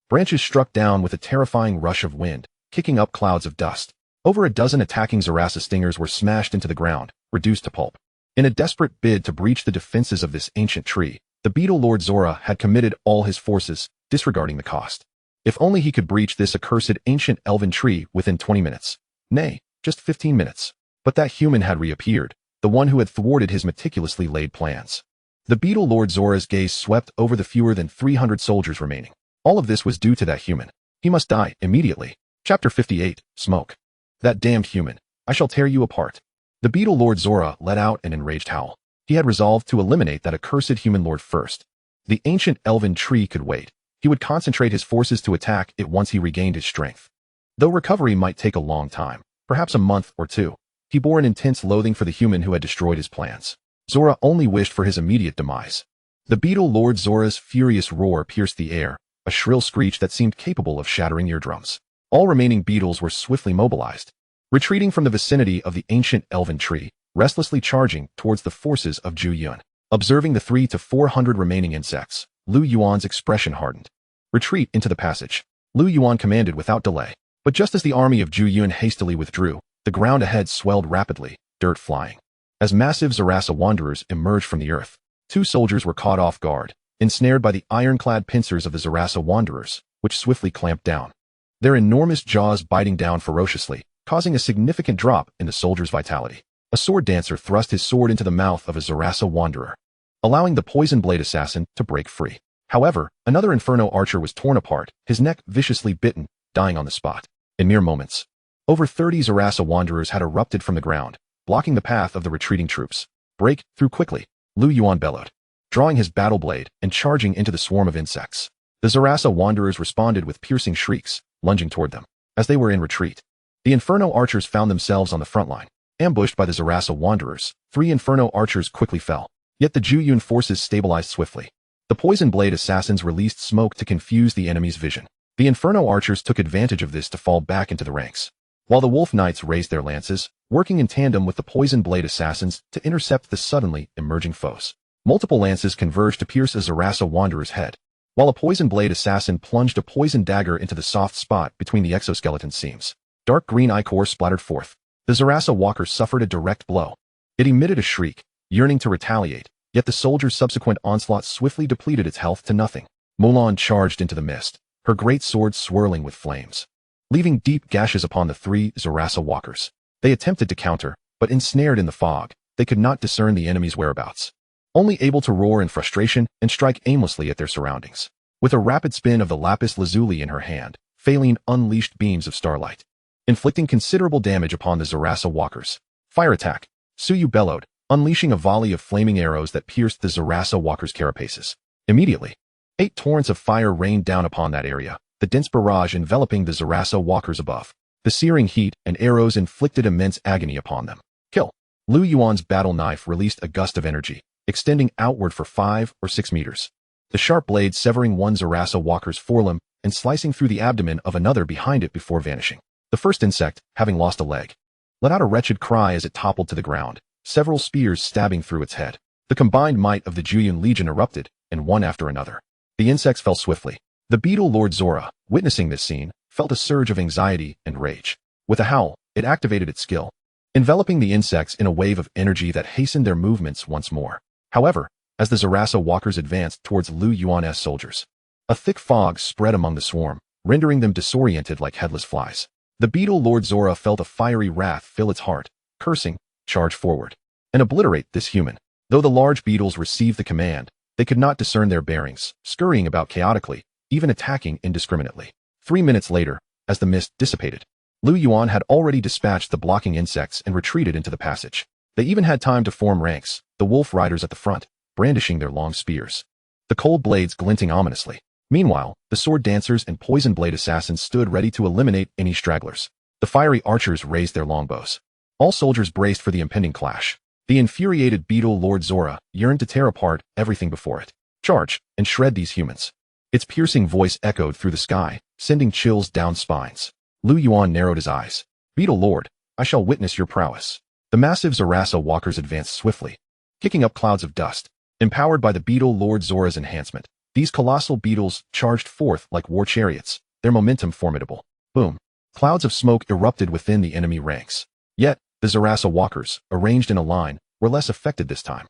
Branches struck down with a terrifying rush of wind, kicking up clouds of dust. Over a dozen attacking Zarasa stingers were smashed into the ground, reduced to pulp. In a desperate bid to breach the defenses of this ancient tree, the Beetle Lord Zora had committed all his forces, disregarding the cost. If only he could breach this accursed ancient elven tree within 20 minutes. Nay, just 15 minutes. But that human had reappeared, the one who had thwarted his meticulously laid plans. The Beetle Lord Zora's gaze swept over the fewer than 300 soldiers remaining. All of this was due to that human. He must die immediately. Chapter 58, Smoke. That damned human. I shall tear you apart. The Beetle Lord Zora let out an enraged howl. He had resolved to eliminate that accursed human lord first. The ancient elven tree could wait. He would concentrate his forces to attack it once he regained his strength. Though recovery might take a long time, perhaps a month or two, he bore an intense loathing for the human who had destroyed his plans. Zora only wished for his immediate demise. The beetle Lord Zora's furious roar pierced the air, a shrill screech that seemed capable of shattering eardrums. All remaining beetles were swiftly mobilized, retreating from the vicinity of the ancient elven tree, restlessly charging towards the forces of Zhu Yuan. Observing the 300 to 400 remaining insects, Lu Yuan's expression hardened. Retreat into the passage. Lu Yuan commanded without delay. But just as the army of Zhu Yuan hastily withdrew, the ground ahead swelled rapidly, dirt flying. As massive Zarasa wanderers emerged from the earth, 2 soldiers were caught off guard, ensnared by the ironclad pincers of the Zarasa wanderers, which swiftly clamped down. Their enormous jaws biting down ferociously, causing a significant drop in the soldier's vitality. A sword dancer thrust his sword into the mouth of a Zarasa wanderer, allowing the poison blade assassin to break free. However, another Inferno archer was torn apart, his neck viciously bitten, dying on the spot. In mere moments, over 30 Zarasa wanderers had erupted from the ground, blocking the path of the retreating troops. Break through quickly, Lu Yuan bellowed, drawing his battle blade and charging into the swarm of insects. The Zarasa wanderers responded with piercing shrieks, lunging toward them. As they were in retreat, the Inferno archers found themselves on the front line. Ambushed by the Zarasa wanderers, 3 Inferno archers quickly fell. Yet the Zhu Yuan forces stabilized swiftly. The poison blade assassins released smoke to confuse the enemy's vision. The Inferno archers took advantage of this to fall back into the ranks, while the Wolf Knights raised their lances, working in tandem with the poison blade assassins to intercept the suddenly emerging foes. Multiple lances converged to pierce a Zarasa wanderer's head, while a poison blade assassin plunged a poison dagger into the soft spot between the exoskeleton seams. Dark green ichor splattered forth. The Zarasa walker suffered a direct blow. It emitted a shriek, yearning to retaliate, yet the soldier's subsequent onslaught swiftly depleted its health to nothing. Mulan charged into the mist, her great sword swirling with flames, leaving deep gashes upon the 3 Zarasa walkers. They attempted to counter, but ensnared in the fog, they could not discern the enemy's whereabouts, only able to roar in frustration and strike aimlessly at their surroundings. With a rapid spin of the lapis lazuli in her hand, Faline unleashed beams of starlight, inflicting considerable damage upon the Zarasa walkers. Fire attack! Suyu bellowed, unleashing a volley of flaming arrows that pierced the Zarasa walkers' carapaces. Immediately, 8 torrents of fire rained down upon that area, the dense barrage enveloping the Zarasa walkers above. The searing heat and arrows inflicted immense agony upon them. Kill! Lu Yuan's battle knife released a gust of energy, extending outward for 5 or 6 meters. The sharp blade severing one Zarasa walker's forelimb and slicing through the abdomen of another behind it before vanishing. The first insect, having lost a leg, let out a wretched cry as it toppled to the ground, several spears stabbing through its head. The combined might of the Zhu Yuan Legion erupted, and one after another. The insects fell swiftly. The beetle Lord Zora, witnessing this scene, felt a surge of anxiety and rage. With a howl, it activated its skill, enveloping the insects in a wave of energy that hastened their movements once more. However, as the Zarasa walkers advanced towards Lu Yuan's soldiers, a thick fog spread among the swarm, rendering them disoriented like headless flies. The beetle Lord Zora felt a fiery wrath fill its heart, cursing, charge forward, and obliterate this human. Though the large beetles received the command, they could not discern their bearings, scurrying about chaotically, even attacking indiscriminately. 3 minutes later, as the mist dissipated, Lu Yuan had already dispatched the blocking insects and retreated into the passage. They even had time to form ranks, the wolf riders at the front, brandishing their long spears, the cold blades glinting ominously. Meanwhile, the sword dancers and poison blade assassins stood ready to eliminate any stragglers. The fiery archers raised their longbows. All soldiers braced for the impending clash. The infuriated beetle Lord Zora yearned to tear apart everything before it. Charge, and shred these humans. Its piercing voice echoed through the sky, sending chills down spines. Lu Yuan narrowed his eyes. Beetle Lord, I shall witness your prowess. The massive Zarasa walkers advanced swiftly, kicking up clouds of dust. Empowered by the beetle Lord Zora's enhancement, these colossal beetles charged forth like war chariots, their momentum formidable. Boom! Clouds of smoke erupted within the enemy ranks. Yet, the Zarasa walkers, arranged in a line, were less affected this time.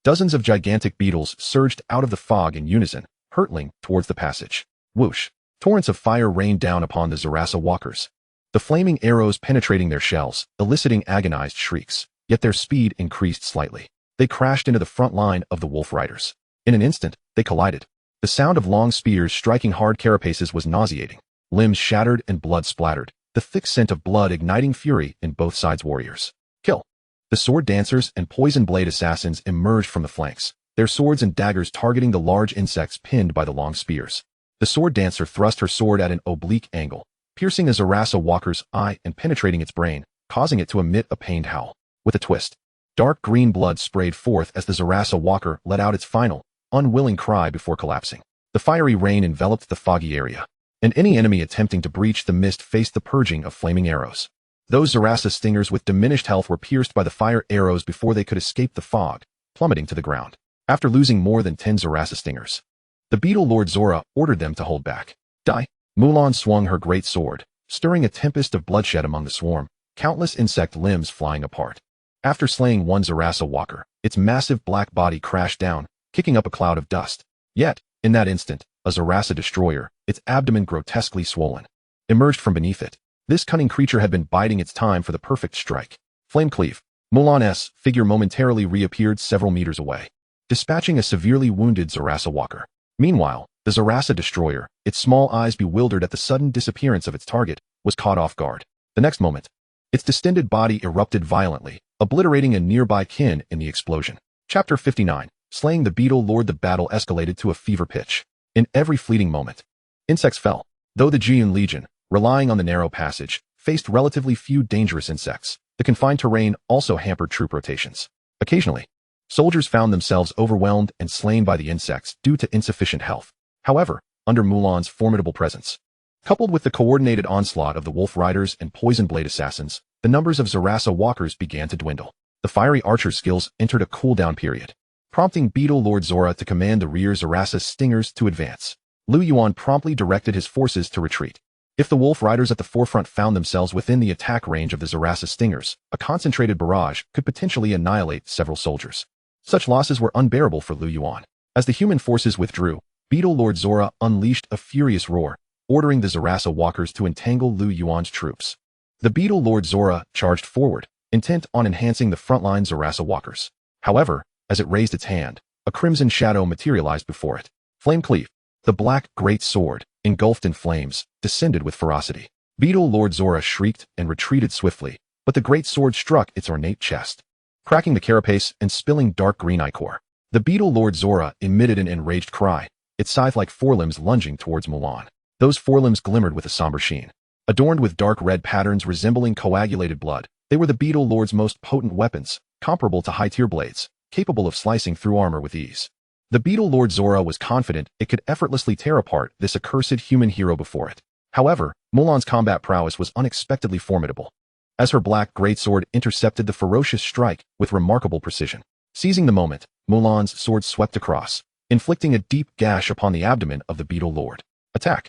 Dozens of gigantic beetles surged out of the fog in unison, hurtling towards the passage. Whoosh! Torrents of fire rained down upon the Zarasa walkers, the flaming arrows penetrating their shells, eliciting agonized shrieks. Yet their speed increased slightly. They crashed into the front line of the wolf riders. In an instant, they collided. The sound of long spears striking hard carapaces was nauseating. Limbs shattered and blood splattered, the thick scent of blood igniting fury in both sides' warriors. Kill! The sword dancers and poison blade assassins emerged from the flanks, their swords and daggers targeting the large insects pinned by the long spears. The sword dancer thrust her sword at an oblique angle, piercing a Zarasa walker's eye and penetrating its brain, causing it to emit a pained howl. With a twist, dark green blood sprayed forth as the Zarasa walker let out its final, unwilling cry before collapsing. The fiery rain enveloped the foggy area, and any enemy attempting to breach the mist faced the purging of flaming arrows. Those Zerasa stingers with diminished health were pierced by the fire arrows before they could escape the fog, plummeting to the ground. After losing more than 10 Zerasa stingers, the Beetle Lord Zora ordered them to hold back. Die! Mulan swung her great sword, stirring a tempest of bloodshed among the swarm, countless insect limbs flying apart. After slaying one Zerasa walker, its massive black body crashed down, kicking up a cloud of dust. Yet, in that instant, a Zerasa destroyer, its abdomen grotesquely swollen, emerged from beneath it. This cunning creature had been biding its time for the perfect strike. Flame Cleave. Mulan's figure momentarily reappeared several meters away, dispatching a severely wounded Zerasa walker. Meanwhile, the Zerasa destroyer, its small eyes bewildered at the sudden disappearance of its target, was caught off guard. The next moment, its distended body erupted violently, obliterating a nearby kin in the explosion. Chapter 59. Slaying the Beetle Lord. The battle escalated to a fever pitch. In every fleeting moment, insects fell. Though the Jiyun Legion, relying on the narrow passage, faced relatively few dangerous insects, the confined terrain also hampered troop rotations. Occasionally, soldiers found themselves overwhelmed and slain by the insects due to insufficient health. However, under Mulan's formidable presence, coupled with the coordinated onslaught of the Wolf Riders and Poison Blade Assassins, the numbers of Zerasa walkers began to dwindle. The fiery archer's skills entered a cooldown period, prompting Beetle Lord Zora to command the rear Zerasa stingers to advance. Yuan promptly directed his forces to retreat. If the Wolf Riders at the forefront found themselves within the attack range of the Zerasa stingers, a concentrated barrage could potentially annihilate several soldiers. Such losses were unbearable for Yuan. As the human forces withdrew, Beetle Lord Zora unleashed a furious roar, ordering the Zerasa walkers to entangle Yuan's troops. The Beetle Lord Zora charged forward, intent on enhancing the frontline Zerasa walkers. However, as it raised its hand, a crimson shadow materialized before it. Flame Cleave. The black great sword, engulfed in flames, descended with ferocity. Beetle Lord Zora shrieked and retreated swiftly, but the great sword struck its ornate chest, cracking the carapace and spilling dark green ichor. The Beetle Lord Zora emitted an enraged cry, its scythe-like forelimbs lunging towards Mulan. Those forelimbs glimmered with a somber sheen. Adorned with dark red patterns resembling coagulated blood, they were the Beetle Lord's most potent weapons, comparable to high-tier blades, capable of slicing through armor with ease. The Beetle Lord Zora was confident it could effortlessly tear apart this accursed human hero before it. However, Mulan's combat prowess was unexpectedly formidable, as her black greatsword intercepted the ferocious strike with remarkable precision. Seizing the moment, Mulan's sword swept across, inflicting a deep gash upon the abdomen of the Beetle Lord. Attack!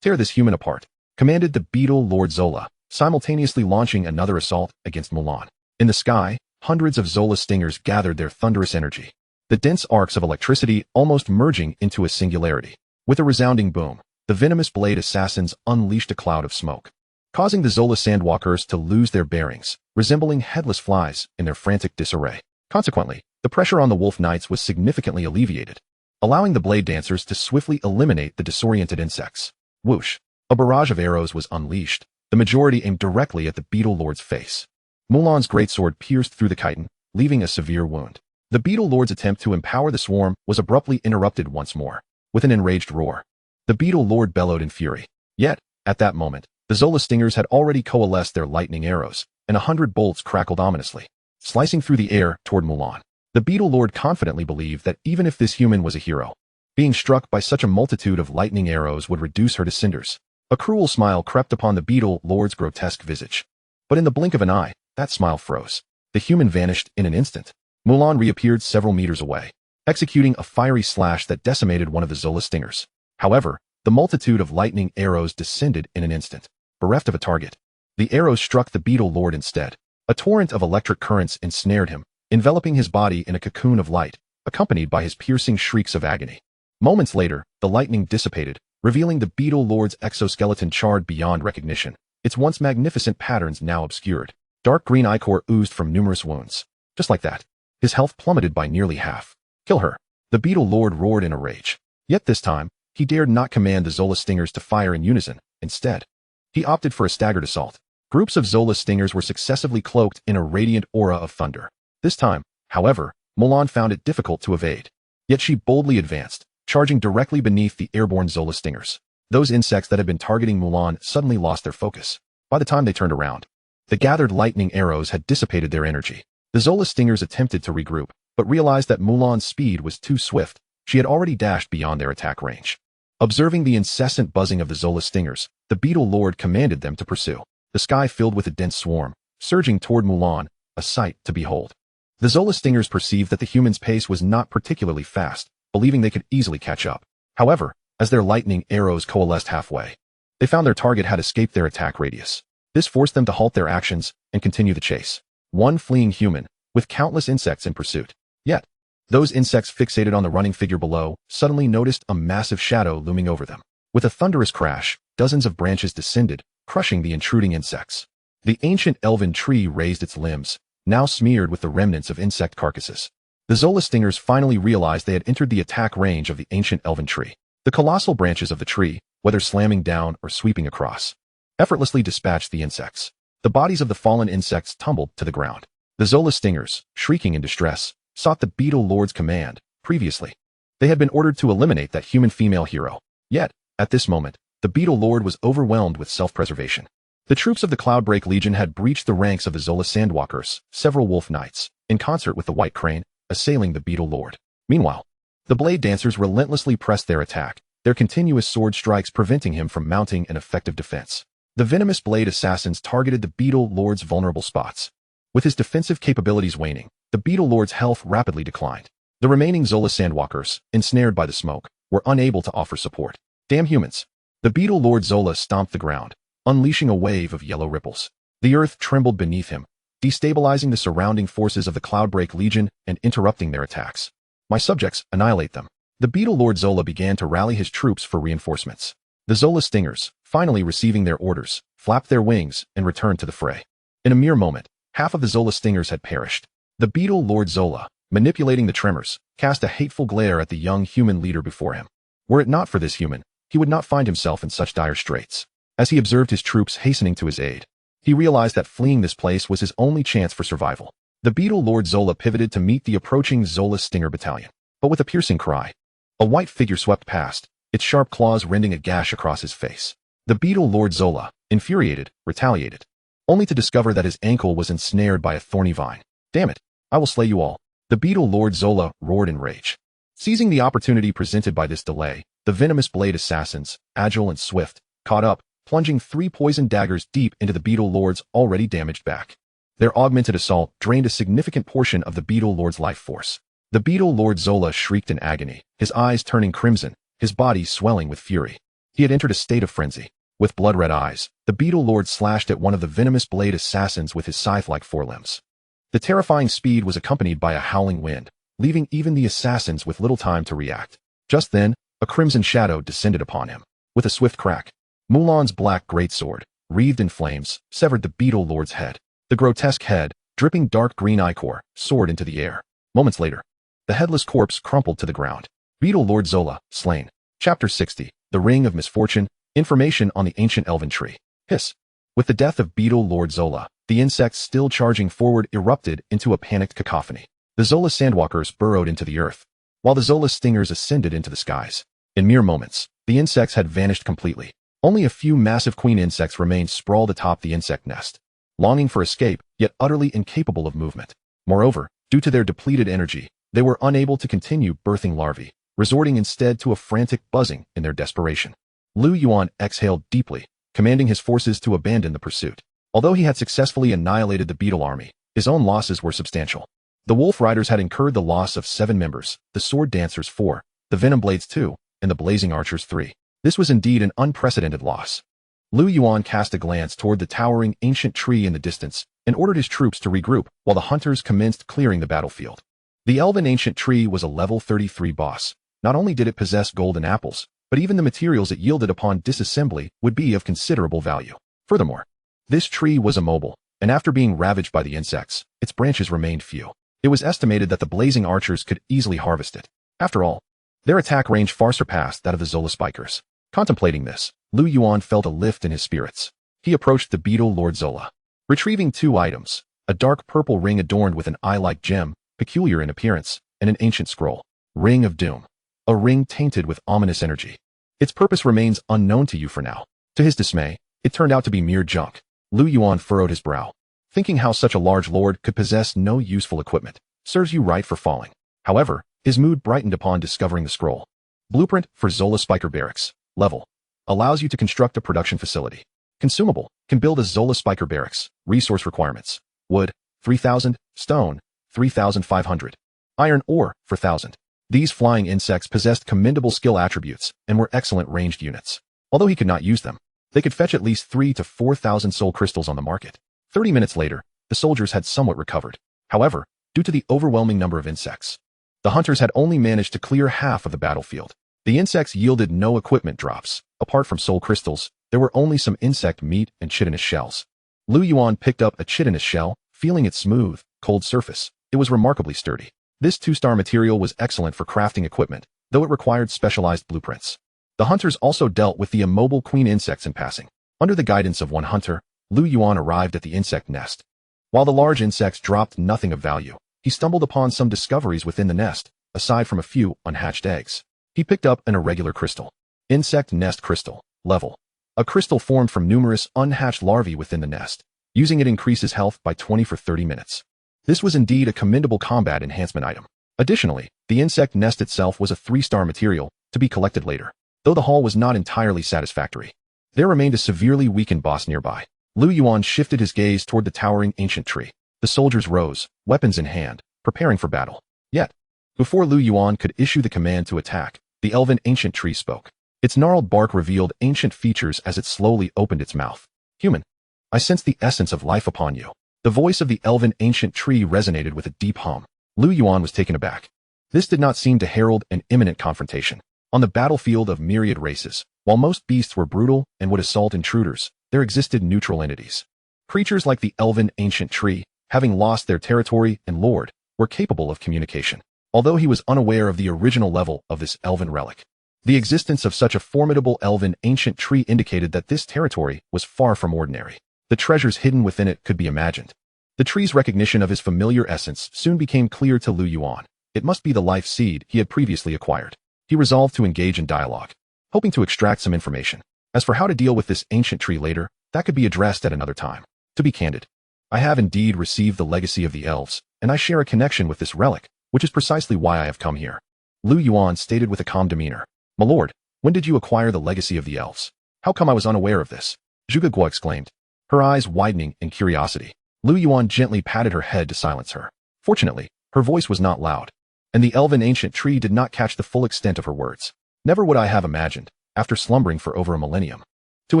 Tear this human apart, commanded the Beetle Lord Zola, simultaneously launching another assault against Mulan. In the sky, hundreds of Zola stingers gathered their thunderous energy, the dense arcs of electricity almost merging into a singularity. With a resounding boom, the venomous blade assassins unleashed a cloud of smoke, causing the Zola sandwalkers to lose their bearings, resembling headless flies in their frantic disarray. Consequently, the pressure on the Wolf Knights was significantly alleviated, allowing the blade dancers to swiftly eliminate the disoriented insects. Whoosh! A barrage of arrows was unleashed, the majority aimed directly at the Beetle Lord's face. Mulan's greatsword pierced through the chitin, leaving a severe wound. The Beetle Lord's attempt to empower the swarm was abruptly interrupted once more. With an enraged roar, the Beetle Lord bellowed in fury. Yet, at that moment, the Zola stingers had already coalesced their lightning arrows, and 100 bolts crackled ominously, slicing through the air toward Mulan. The Beetle Lord confidently believed that even if this human was a hero, being struck by such a multitude of lightning arrows would reduce her to cinders. A cruel smile crept upon the Beetle Lord's grotesque visage. But in the blink of an eye, that smile froze. The human vanished in an instant. Mulan reappeared several meters away, executing a fiery slash that decimated one of the Zola stingers. However, the multitude of lightning arrows descended in an instant. Bereft of a target, the arrows struck the Beetle Lord instead. A torrent of electric currents ensnared him, enveloping his body in a cocoon of light, accompanied by his piercing shrieks of agony. Moments later, the lightning dissipated, revealing the Beetle Lord's exoskeleton charred beyond recognition, its once magnificent patterns now obscured. Dark green ichor oozed from numerous wounds. Just like that, his health plummeted by nearly half. Kill her! The Beetle Lord roared in a rage. Yet this time, he dared not command the Zola stingers to fire in unison. Instead, he opted for a staggered assault. Groups of Zola stingers were successively cloaked in a radiant aura of thunder. This time, however, Mulan found it difficult to evade. Yet she boldly advanced, charging directly beneath the airborne Zola stingers. Those insects that had been targeting Mulan suddenly lost their focus. By the time they turned around, the gathered lightning arrows had dissipated their energy. The Zola stingers attempted to regroup, but realized that Mulan's speed was too swift, She had already dashed beyond their attack range. Observing the incessant buzzing of the Zola stingers, the beetle lord commanded them to pursue. The sky filled with a dense swarm, surging toward Mulan, a sight to behold. The Zola stingers perceived that the humans' pace was not particularly fast, believing they could easily catch up. However, as their lightning arrows coalesced halfway, they found their target had escaped their attack radius. This forced them to halt their actions and continue the chase. One fleeing human, with countless insects in pursuit. Yet, those insects fixated on the running figure below suddenly noticed a massive shadow looming over them. With a thunderous crash, dozens of branches descended, crushing the intruding insects. The ancient elven tree raised its limbs, now smeared with the remnants of insect carcasses. The Zola stingers finally realized they had entered the attack range of the ancient elven tree. The colossal branches of the tree, whether slamming down or sweeping across, effortlessly dispatched the insects. The bodies of the fallen insects tumbled to the ground. The Zola stingers, shrieking in distress, sought the beetle lord's command. Previously, they had been ordered to eliminate that human female hero. Yet, at this moment, the beetle lord was overwhelmed with self-preservation. The troops of the Cloudbreak Legion had breached the ranks of the Zola Sandwalkers, several wolf knights, in concert with the White Crane, assailing the beetle lord. Meanwhile, the blade dancers relentlessly pressed their attack, their continuous sword strikes preventing him from mounting an effective defense. The venomous blade assassins targeted the beetle lord's vulnerable spots. With his defensive capabilities waning, the beetle lord's health rapidly declined. The remaining Zola Sandwalkers, ensnared by the smoke, were unable to offer support. Damn humans! The beetle lord Zola stomped the ground, unleashing a wave of yellow ripples. The earth trembled beneath him, destabilizing the surrounding forces of the Cloudbreak Legion and interrupting their attacks. My subjects, annihilate them. The beetle lord Zola began to rally his troops for reinforcements. The Zola stingers, finally receiving their orders, flapped their wings and returned to the fray. In a mere moment, half of the Zola stingers had perished. The beetle lord Zola, manipulating the tremors, cast a hateful glare at the young human leader before him. Were it not for this human, he would not find himself in such dire straits. As he observed his troops hastening to his aid, he realized that fleeing this place was his only chance for survival. The beetle lord Zola pivoted to meet the approaching Zola stinger battalion. But with a piercing cry, a white figure swept past, its sharp claws rending a gash across his face. The beetle lord Zola, infuriated, retaliated, only to discover that his ankle was ensnared by a thorny vine. Damn it, I will slay you all. The beetle lord Zola roared in rage. Seizing the opportunity presented by this delay, the venomous blade assassins, agile and swift, caught up, plunging 3 poisoned daggers deep into the beetle lord's already damaged back. Their augmented assault drained a significant portion of the beetle lord's life force. The beetle lord Zola shrieked in agony, his eyes turning crimson, his body swelling with fury. He had entered a state of frenzy. With blood-red eyes, the beetle lord slashed at one of the venomous blade assassins with his scythe-like forelimbs. The terrifying speed was accompanied by a howling wind, leaving even the assassins with little time to react. Just then, a crimson shadow descended upon him. With a swift crack, Mulan's black greatsword, wreathed in flames, severed the beetle lord's head. The grotesque head, dripping dark green ichor, soared into the air. Moments later, the headless corpse crumpled to the ground. Beetle lord Zola, slain. Chapter 60, The Ring of Misfortune, Information on the Ancient Elven Tree. Hiss. With the death of beetle lord Zola, the insects still charging forward erupted into a panicked cacophony. The Zola sandwalkers burrowed into the earth, while the Zola stingers ascended into the skies. In mere moments, the insects had vanished completely. Only a few massive queen insects remained sprawled atop the insect nest, longing for escape, yet utterly incapable of movement. Moreover, due to their depleted energy, they were unable to continue birthing larvae, resorting instead to a frantic buzzing in their desperation. Yuan exhaled deeply, commanding his forces to abandon the pursuit. Although he had successfully annihilated the beetle army, his own losses were substantial. The wolf riders had incurred the loss of 7 members, the sword dancers 4, the venom blades 2, and the blazing archers 3. This was indeed an unprecedented loss. Yuan cast a glance toward the towering ancient tree in the distance and ordered his troops to regroup while the hunters commenced clearing the battlefield. The elven ancient tree was a level 33 boss. Not only did it possess golden apples, but even the materials it yielded upon disassembly would be of considerable value. Furthermore, this tree was immobile, and after being ravaged by the insects, its branches remained few. It was estimated that the blazing archers could easily harvest it. After all, their attack range far surpassed that of the Zola spikers. Contemplating this, Yuan felt a lift in his spirits. He approached the beetle lord Zola. Retrieving 2 items, a dark purple ring adorned with an eye-like gem, peculiar in appearance, and an ancient scroll. Ring of Doom. A ring tainted with ominous energy. Its purpose remains unknown to you for now. To his dismay, it turned out to be mere junk. Yuan furrowed his brow, thinking how such a large lord could possess no useful equipment. Serves you right for falling. However, His mood brightened upon discovering the scroll. Blueprint for Zola Spiker Barracks. Level. Allows you to construct a production facility. Consumable. Can build a Zola Spiker Barracks. Resource requirements. Wood, 3,000. Stone, 3,500. Iron ore, 4,000. These flying insects possessed commendable skill attributes and were excellent ranged units. Although he could not use them, they could fetch at least 3,000 to 4,000 soul crystals on the market. 30 minutes later, the soldiers had somewhat recovered. However, due to the overwhelming number of insects, the hunters had only managed to clear half of the battlefield. The insects yielded no equipment drops. Apart from soul crystals, there were only some insect meat and chitinous shells. Lu Yuan picked up a chitinous shell, feeling its smooth, cold surface. It was remarkably sturdy. This 2-star material was excellent for crafting equipment, though it required specialized blueprints. The hunters also dealt with the immobile queen insects in passing. Under the guidance of one hunter, Lu Yuan arrived at the insect nest. While the large insects dropped nothing of value, he stumbled upon some discoveries within the nest, aside from a few unhatched eggs. He picked up an irregular crystal. Insect nest crystal. Level. A crystal formed from numerous unhatched larvae within the nest. Using it increases health by 20 for 30 minutes. This was indeed a commendable combat enhancement item. Additionally, the insect nest itself was a 3-star material, to be collected later. Though the haul was not entirely satisfactory, there remained a severely weakened boss nearby. Lu Yuan shifted his gaze toward the towering ancient tree. The soldiers rose, weapons in hand, preparing for battle. Yet, before Lu Yuan could issue the command to attack, the elven ancient tree spoke. Its gnarled bark revealed ancient features as it slowly opened its mouth. Human, I sense the essence of life upon you. The voice of the elven ancient tree resonated with a deep hum. Lu Yuan was taken aback. This did not seem to herald an imminent confrontation. On the battlefield of myriad races, while most beasts were brutal and would assault intruders, there existed neutral entities. Creatures like the elven ancient tree, having lost their territory and lord, were capable of communication. Although he was unaware of the original level of this elven relic, the existence of such a formidable elven ancient tree indicated that this territory was far from ordinary. The treasures hidden within it could be imagined. The tree's recognition of his familiar essence soon became clear to Lu Yuan. It must be the life seed he had previously acquired. He resolved to engage in dialogue, hoping to extract some information. As for how to deal with this ancient tree later, that could be addressed at another time. To be candid, I have indeed received the legacy of the elves, and I share a connection with this relic, which is precisely why I have come here. Lu Yuan stated with a calm demeanor. My lord, when did you acquire the legacy of the elves? How come I was unaware of this? Zhuge Guo exclaimed, her eyes widening in curiosity. Lu Yuan gently patted her head to silence her. Fortunately, her voice was not loud, and the elven ancient tree did not catch the full extent of her words. Never would I have imagined, after slumbering for over a millennium, to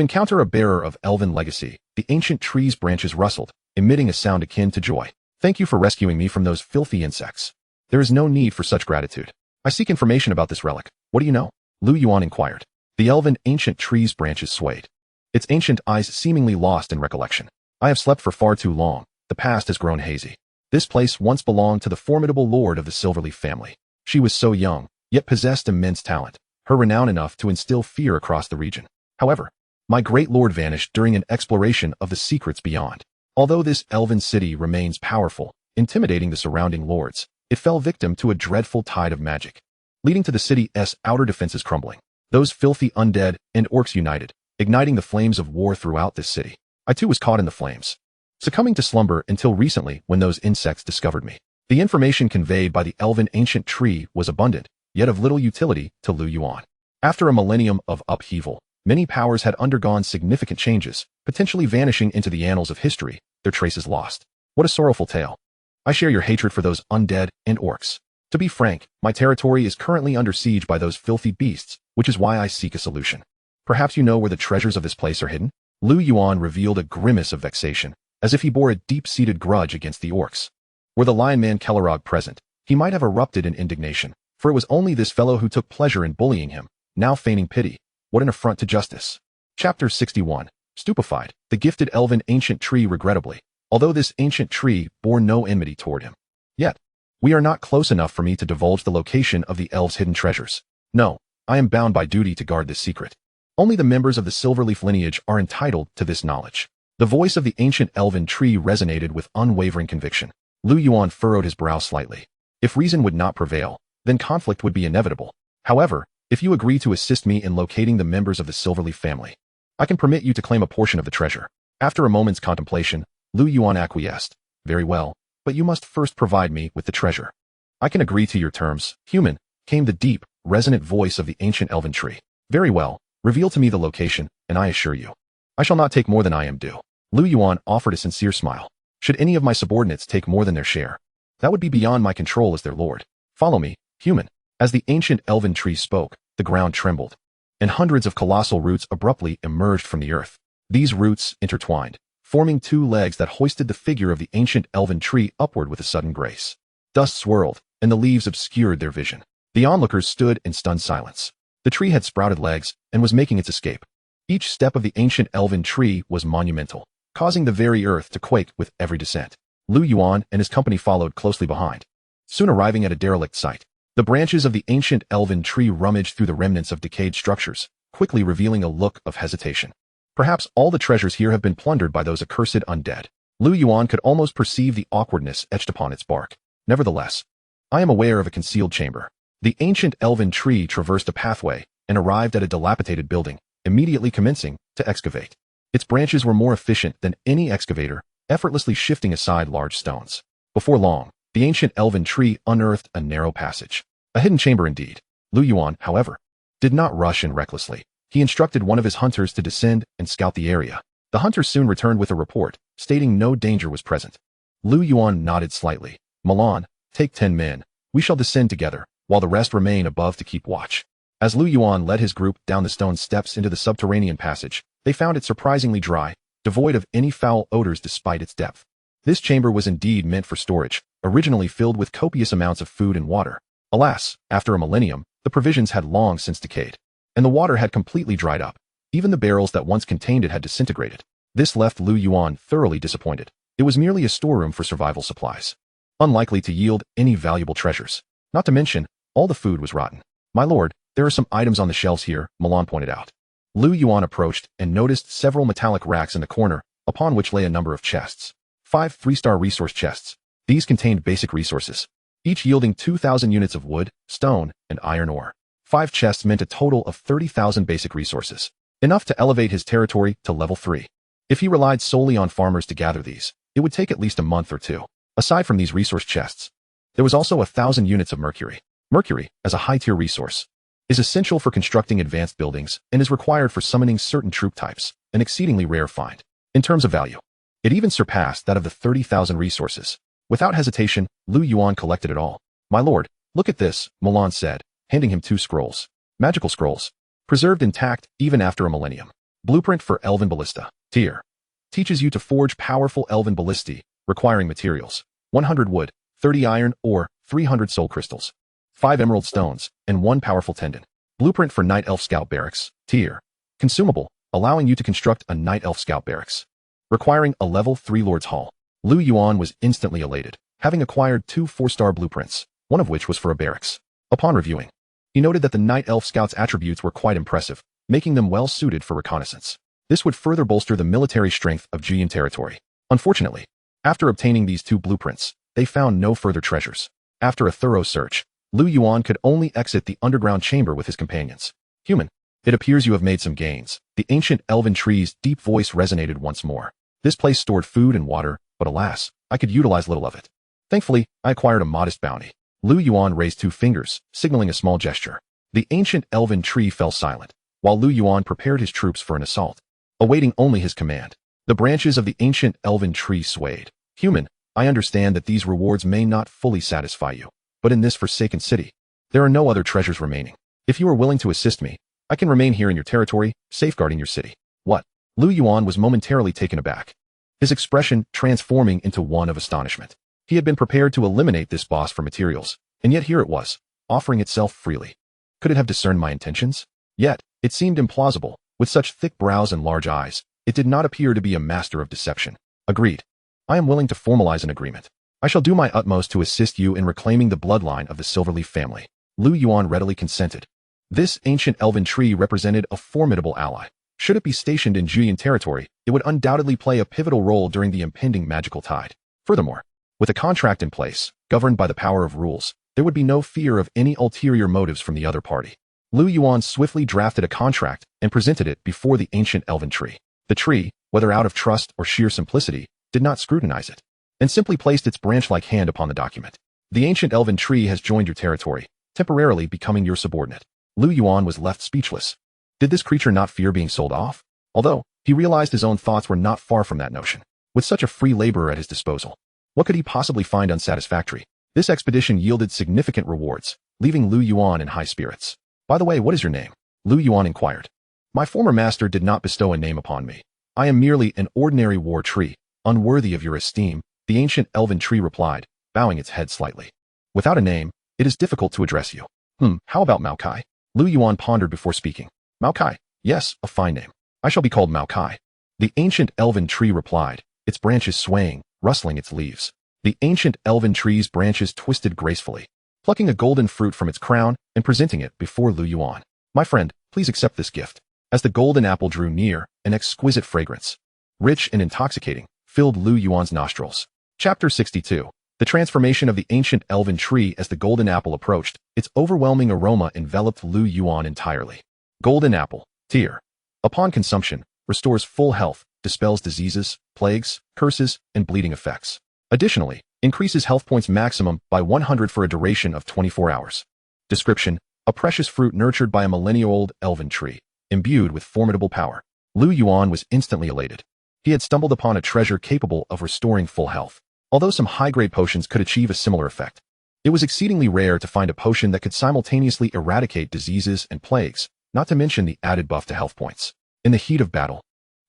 encounter a bearer of elven legacy. The ancient tree's branches rustled, emitting a sound akin to joy. Thank you for rescuing me from those filthy insects. There is no need for such gratitude. I seek information about this relic. What do you know? Lu Yuan inquired. The elven ancient tree's branches swayed, its ancient eyes seemingly lost in recollection. I have slept for far too long. The past has grown hazy. This place once belonged to the formidable lord of the Silverleaf family. She was so young, yet possessed immense talent, her renown enough to instill fear across the region. However, my great lord vanished during an exploration of the secrets beyond. Although this elven city remains powerful, intimidating the surrounding lords, it fell victim to a dreadful tide of magic, leading to the city's outer defenses crumbling. Those filthy undead and orcs united, igniting the flames of war throughout this city. I too was caught in the flames, succumbing to slumber until recently when those insects discovered me. The information conveyed by the elven ancient tree was abundant, yet of little utility to Lu Yuan. After a millennium of upheaval, many powers had undergone significant changes, potentially vanishing into the annals of history, their traces lost. What a sorrowful tale. I share your hatred for those undead and orcs. To be frank, my territory is currently under siege by those filthy beasts, which is why I seek a solution. Perhaps you know where the treasures of this place are hidden? Lu Yuan revealed a grimace of vexation, as if he bore a deep-seated grudge against the orcs. Were the Lion Man Kellerog present, he might have erupted in indignation, for it was only this fellow who took pleasure in bullying him, now feigning pity. What an affront to justice. Chapter 61. Stupefied, the gifted elven ancient tree regrettably, although this ancient tree bore no enmity toward him. Yet, we are not close enough for me to divulge the location of the elves' hidden treasures. No, I am bound by duty to guard this secret. Only the members of the Silverleaf lineage are entitled to this knowledge. The voice of the ancient elven tree resonated with unwavering conviction. Lu Yuan furrowed his brow slightly. If reason would not prevail, then conflict would be inevitable. However, if you agree to assist me in locating the members of the Silverleaf family, I can permit you to claim a portion of the treasure. After a moment's contemplation, Lu Yuan acquiesced. Very well, but you must first provide me with the treasure. I can agree to your terms, human, came the deep, resonant voice of the ancient elven tree. Very well, reveal to me the location, and I assure you, I shall not take more than I am due. Lu Yuan offered a sincere smile. Should any of my subordinates take more than their share, that would be beyond my control as their lord. Follow me, human. As the ancient elven tree spoke, the ground trembled, and hundreds of colossal roots abruptly emerged from the earth. These roots intertwined, forming two legs that hoisted the figure of the ancient elven tree upward with a sudden grace. Dust swirled, and the leaves obscured their vision. The onlookers stood in stunned silence. The tree had sprouted legs and was making its escape. Each step of the ancient elven tree was monumental, causing the very earth to quake with every descent. Lu Yuan and his company followed closely behind. Soon arriving at a derelict site, the branches of the ancient elven tree rummaged through the remnants of decayed structures, quickly revealing a look of hesitation. Perhaps all the treasures here have been plundered by those accursed undead. Lu Yuan could almost perceive the awkwardness etched upon its bark. Nevertheless, I am aware of a concealed chamber. The ancient elven tree traversed a pathway and arrived at a dilapidated building, immediately commencing to excavate. Its branches were more efficient than any excavator, effortlessly shifting aside large stones. Before long, the ancient elven tree unearthed a narrow passage. A hidden chamber indeed. Lu Yuan, however, did not rush in recklessly. He instructed one of his hunters to descend and scout the area. The hunter soon returned with a report, stating no danger was present. Lu Yuan nodded slightly. Milan, take 10 men. We shall descend together, while the rest remain above to keep watch. As Lu Yuan led his group down the stone steps into the subterranean passage, they found it surprisingly dry, devoid of any foul odors despite its depth. This chamber was indeed meant for storage, originally filled with copious amounts of food and water. Alas, after a millennium, the provisions had long since decayed, and the water had completely dried up. Even the barrels that once contained it had disintegrated. This left Lu Yuan thoroughly disappointed. It was merely a storeroom for survival supplies, unlikely to yield any valuable treasures. Not to mention, all the food was rotten. My lord, there are some items on the shelves here, Milan pointed out. Lu Yuan approached and noticed several metallic racks in the corner, upon which lay a number of chests. 5 3-star resource chests. These contained basic resources, each yielding 2,000 units of wood, stone, and iron ore. 5 chests meant a total of 30,000 basic resources, enough to elevate his territory to level 3. If he relied solely on farmers to gather these, it would take at least a month or two. Aside from these resource chests, there was also 1,000 units of mercury. Mercury, as a high-tier resource, is essential for constructing advanced buildings and is required for summoning certain troop types, an exceedingly rare find. In terms of value, it even surpassed that of the 30,000 resources. Without hesitation, Lu Yuan collected it all. My lord, look at this, Milan said, handing him 2 scrolls. Magical scrolls, preserved intact even after a millennium. Blueprint for Elven Ballista. Tier. Teaches you to forge powerful Elven Ballistae, requiring materials. 100 wood, 30 iron ore, 300 soul crystals, 5 emerald stones, and 1 powerful tendon. Blueprint for Night Elf Scout Barracks. Tier. Consumable, allowing you to construct a Night Elf Scout Barracks, requiring a level 3 Lord's Hall. Lu Yuan was instantly elated, having acquired 2 4-star blueprints, one of which was for a barracks. Upon reviewing, he noted that the Night Elf Scout's attributes were quite impressive, making them well suited for reconnaissance. This would further bolster the military strength of Juyan territory. Unfortunately, after obtaining these 2 blueprints, they found no further treasures. After a thorough search, Lu Yuan could only exit the underground chamber with his companions. Human, it appears you have made some gains. The ancient elven tree's deep voice resonated once more. This place stored food and water, but alas, I could utilize little of it. Thankfully, I acquired a modest bounty. Lu Yuan raised 2 fingers, signaling a small gesture. The ancient elven tree fell silent, while Lu Yuan prepared his troops for an assault, awaiting only his command. The branches of the ancient elven tree swayed. Human, I understand that these rewards may not fully satisfy you, but in this forsaken city, there are no other treasures remaining. If you are willing to assist me, I can remain here in your territory, safeguarding your city. What? Lu Yuan was momentarily taken aback, his expression transforming into one of astonishment. He had been prepared to eliminate this boss for materials, and yet here it was, offering itself freely. Could it have discerned my intentions? Yet, it seemed implausible. With such thick brows and large eyes, it did not appear to be a master of deception. Agreed. I am willing to formalize an agreement. I shall do my utmost to assist you in reclaiming the bloodline of the Silverleaf family. Lu Yuan readily consented. This ancient elven tree represented a formidable ally. Should it be stationed in Juyan territory, it would undoubtedly play a pivotal role during the impending magical tide. Furthermore, with a contract in place, governed by the power of rules, there would be no fear of any ulterior motives from the other party. Lu Yuan swiftly drafted a contract and presented it before the ancient elven tree. The tree, whether out of trust or sheer simplicity, did not scrutinize it, and simply placed its branch-like hand upon the document. The ancient elven tree has joined your territory, temporarily becoming your subordinate. Lu Yuan was left speechless. Did this creature not fear being sold off? Although, he realized his own thoughts were not far from that notion. With such a free laborer at his disposal, what could he possibly find unsatisfactory? This expedition yielded significant rewards, leaving Lu Yuan in high spirits. By the way, what is your name? Lu Yuan inquired. My former master did not bestow a name upon me. I am merely an ordinary war tree, unworthy of your esteem, the ancient elven tree replied, bowing its head slightly. Without a name, it is difficult to address you. How about Maokai? Lu Yuan pondered before speaking. Maokai, yes, a fine name. I shall be called Maokai. The ancient elven tree replied, its branches swaying, rustling its leaves. The ancient elven tree's branches twisted gracefully, plucking a golden fruit from its crown and presenting it before Lu Yuan. My friend, please accept this gift. As the golden apple drew near, an exquisite fragrance, rich and intoxicating, filled Lu Yuan's nostrils. Chapter 62. The transformation of the ancient elven tree. As the golden apple approached, its overwhelming aroma enveloped Lu Yuan entirely. Golden apple, tear. Upon consumption, restores full health, dispels diseases, plagues, curses, and bleeding effects. Additionally, increases health points maximum by 100 for a duration of 24 hours. Description: a precious fruit nurtured by a millennia-old elven tree, imbued with formidable power. Lu Yuan was instantly elated. He had stumbled upon a treasure capable of restoring full health. Although some high-grade potions could achieve a similar effect, it was exceedingly rare to find a potion that could simultaneously eradicate diseases and plagues, not to mention the added buff to health points. In the heat of battle,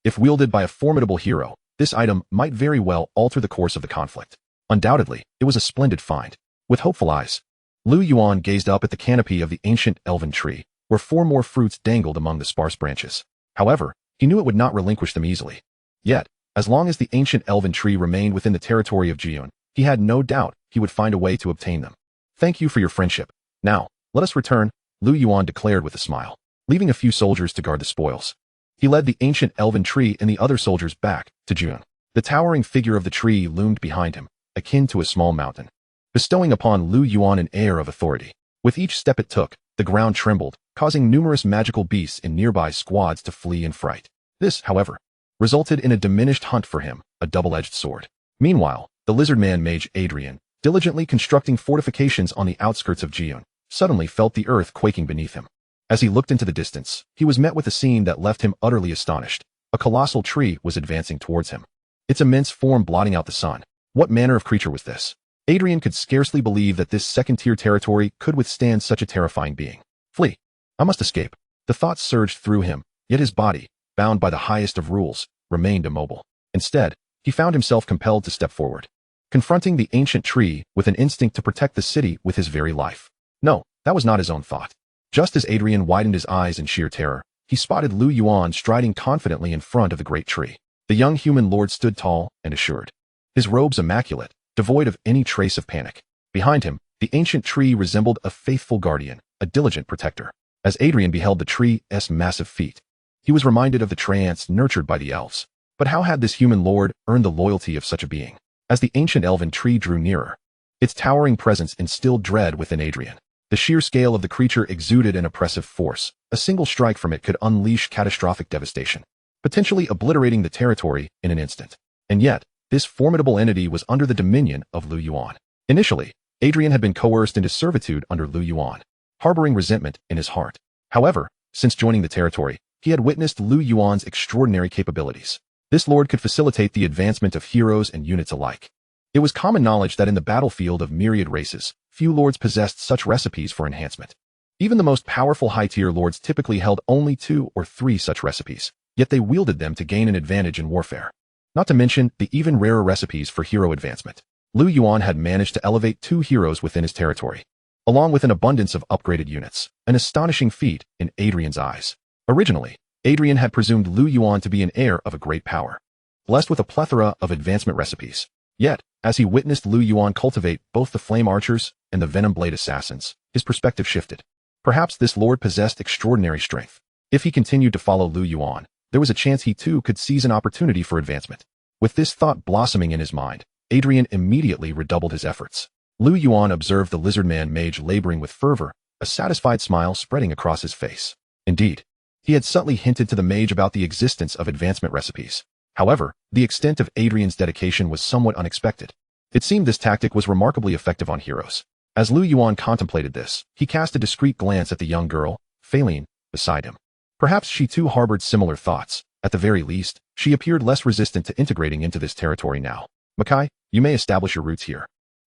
if wielded by a formidable hero, this item might very well alter the course of the conflict. Undoubtedly, it was a splendid find. With hopeful eyes, Lu Yuan gazed up at the canopy of the ancient elven tree, where 4 more fruits dangled among the sparse branches. However, he knew it would not relinquish them easily. Yet, as long as the ancient elven tree remained within the territory of Yuan, he had no doubt he would find a way to obtain them. Thank you for your friendship. Now, let us return, Lu Yuan declared with a smile, leaving a few soldiers to guard the spoils. He led the ancient elven tree and the other soldiers back to Yuan. The towering figure of the tree loomed behind him, akin to a small mountain, bestowing upon Lu Yuan an air of authority. With each step it took, the ground trembled, causing numerous magical beasts in nearby squads to flee in fright. This, however, resulted in a diminished hunt for him, a double-edged sword. Meanwhile, the lizard-man mage Adrian, diligently constructing fortifications on the outskirts of Yuan, suddenly felt the earth quaking beneath him. As he looked into the distance, he was met with a scene that left him utterly astonished. A colossal tree was advancing towards him, its immense form blotting out the sun. What manner of creature was this? Adrian could scarcely believe that this second-tier territory could withstand such a terrifying being. Flee! I must escape. The thoughts surged through him, yet his body, bound by the highest of rules, remained immobile. Instead, he found himself compelled to step forward, confronting the ancient tree with an instinct to protect the city with his very life. No, that was not his own thought. Just as Adrian widened his eyes in sheer terror, he spotted Lu Yuan striding confidently in front of the great tree. The young human lord stood tall and assured, his robes immaculate, devoid of any trace of panic. Behind him, the ancient tree resembled a faithful guardian, a diligent protector. As Adrian beheld the tree's massive feet, he was reminded of the trance nurtured by the elves. But how had this human lord earned the loyalty of such a being? As the ancient elven tree drew nearer, its towering presence instilled dread within Adrian. The sheer scale of the creature exuded an oppressive force. A single strike from it could unleash catastrophic devastation, potentially obliterating the territory in an instant. And yet, this formidable entity was under the dominion of Lu Yuan. Initially, Adrian had been coerced into servitude under Lu Yuan, harboring resentment in his heart. However, since joining the territory, he had witnessed Lu Yuan's extraordinary capabilities. This lord could facilitate the advancement of heroes and units alike. It was common knowledge that in the battlefield of myriad races, few lords possessed such recipes for enhancement. Even the most powerful high-tier lords typically held only 2 or 3 such recipes, yet they wielded them to gain an advantage in warfare. Not to mention the even rarer recipes for hero advancement. Lu Yuan had managed to elevate 2 heroes within his territory, along with an abundance of upgraded units, an astonishing feat in Adrian's eyes. Originally, Adrian had presumed Lu Yuan to be an heir of a great power, blessed with a plethora of advancement recipes. Yet, as he witnessed Lu Yuan cultivate both the flame archers and the venom blade assassins, his perspective shifted. Perhaps this lord possessed extraordinary strength. If he continued to follow Lu Yuan, there was a chance he too could seize an opportunity for advancement. With this thought blossoming in his mind, Adrian immediately redoubled his efforts. Lu Yuan observed the lizardman mage laboring with fervor, a satisfied smile spreading across his face. Indeed, he had subtly hinted to the mage about the existence of advancement recipes. However, the extent of Adrian's dedication was somewhat unexpected. It seemed this tactic was remarkably effective on heroes. As Lu Yuan contemplated this, he cast a discreet glance at the young girl, Faline, beside him. Perhaps she too harbored similar thoughts. At the very least, she appeared less resistant to integrating into this territory now. Makai, you may establish your roots here.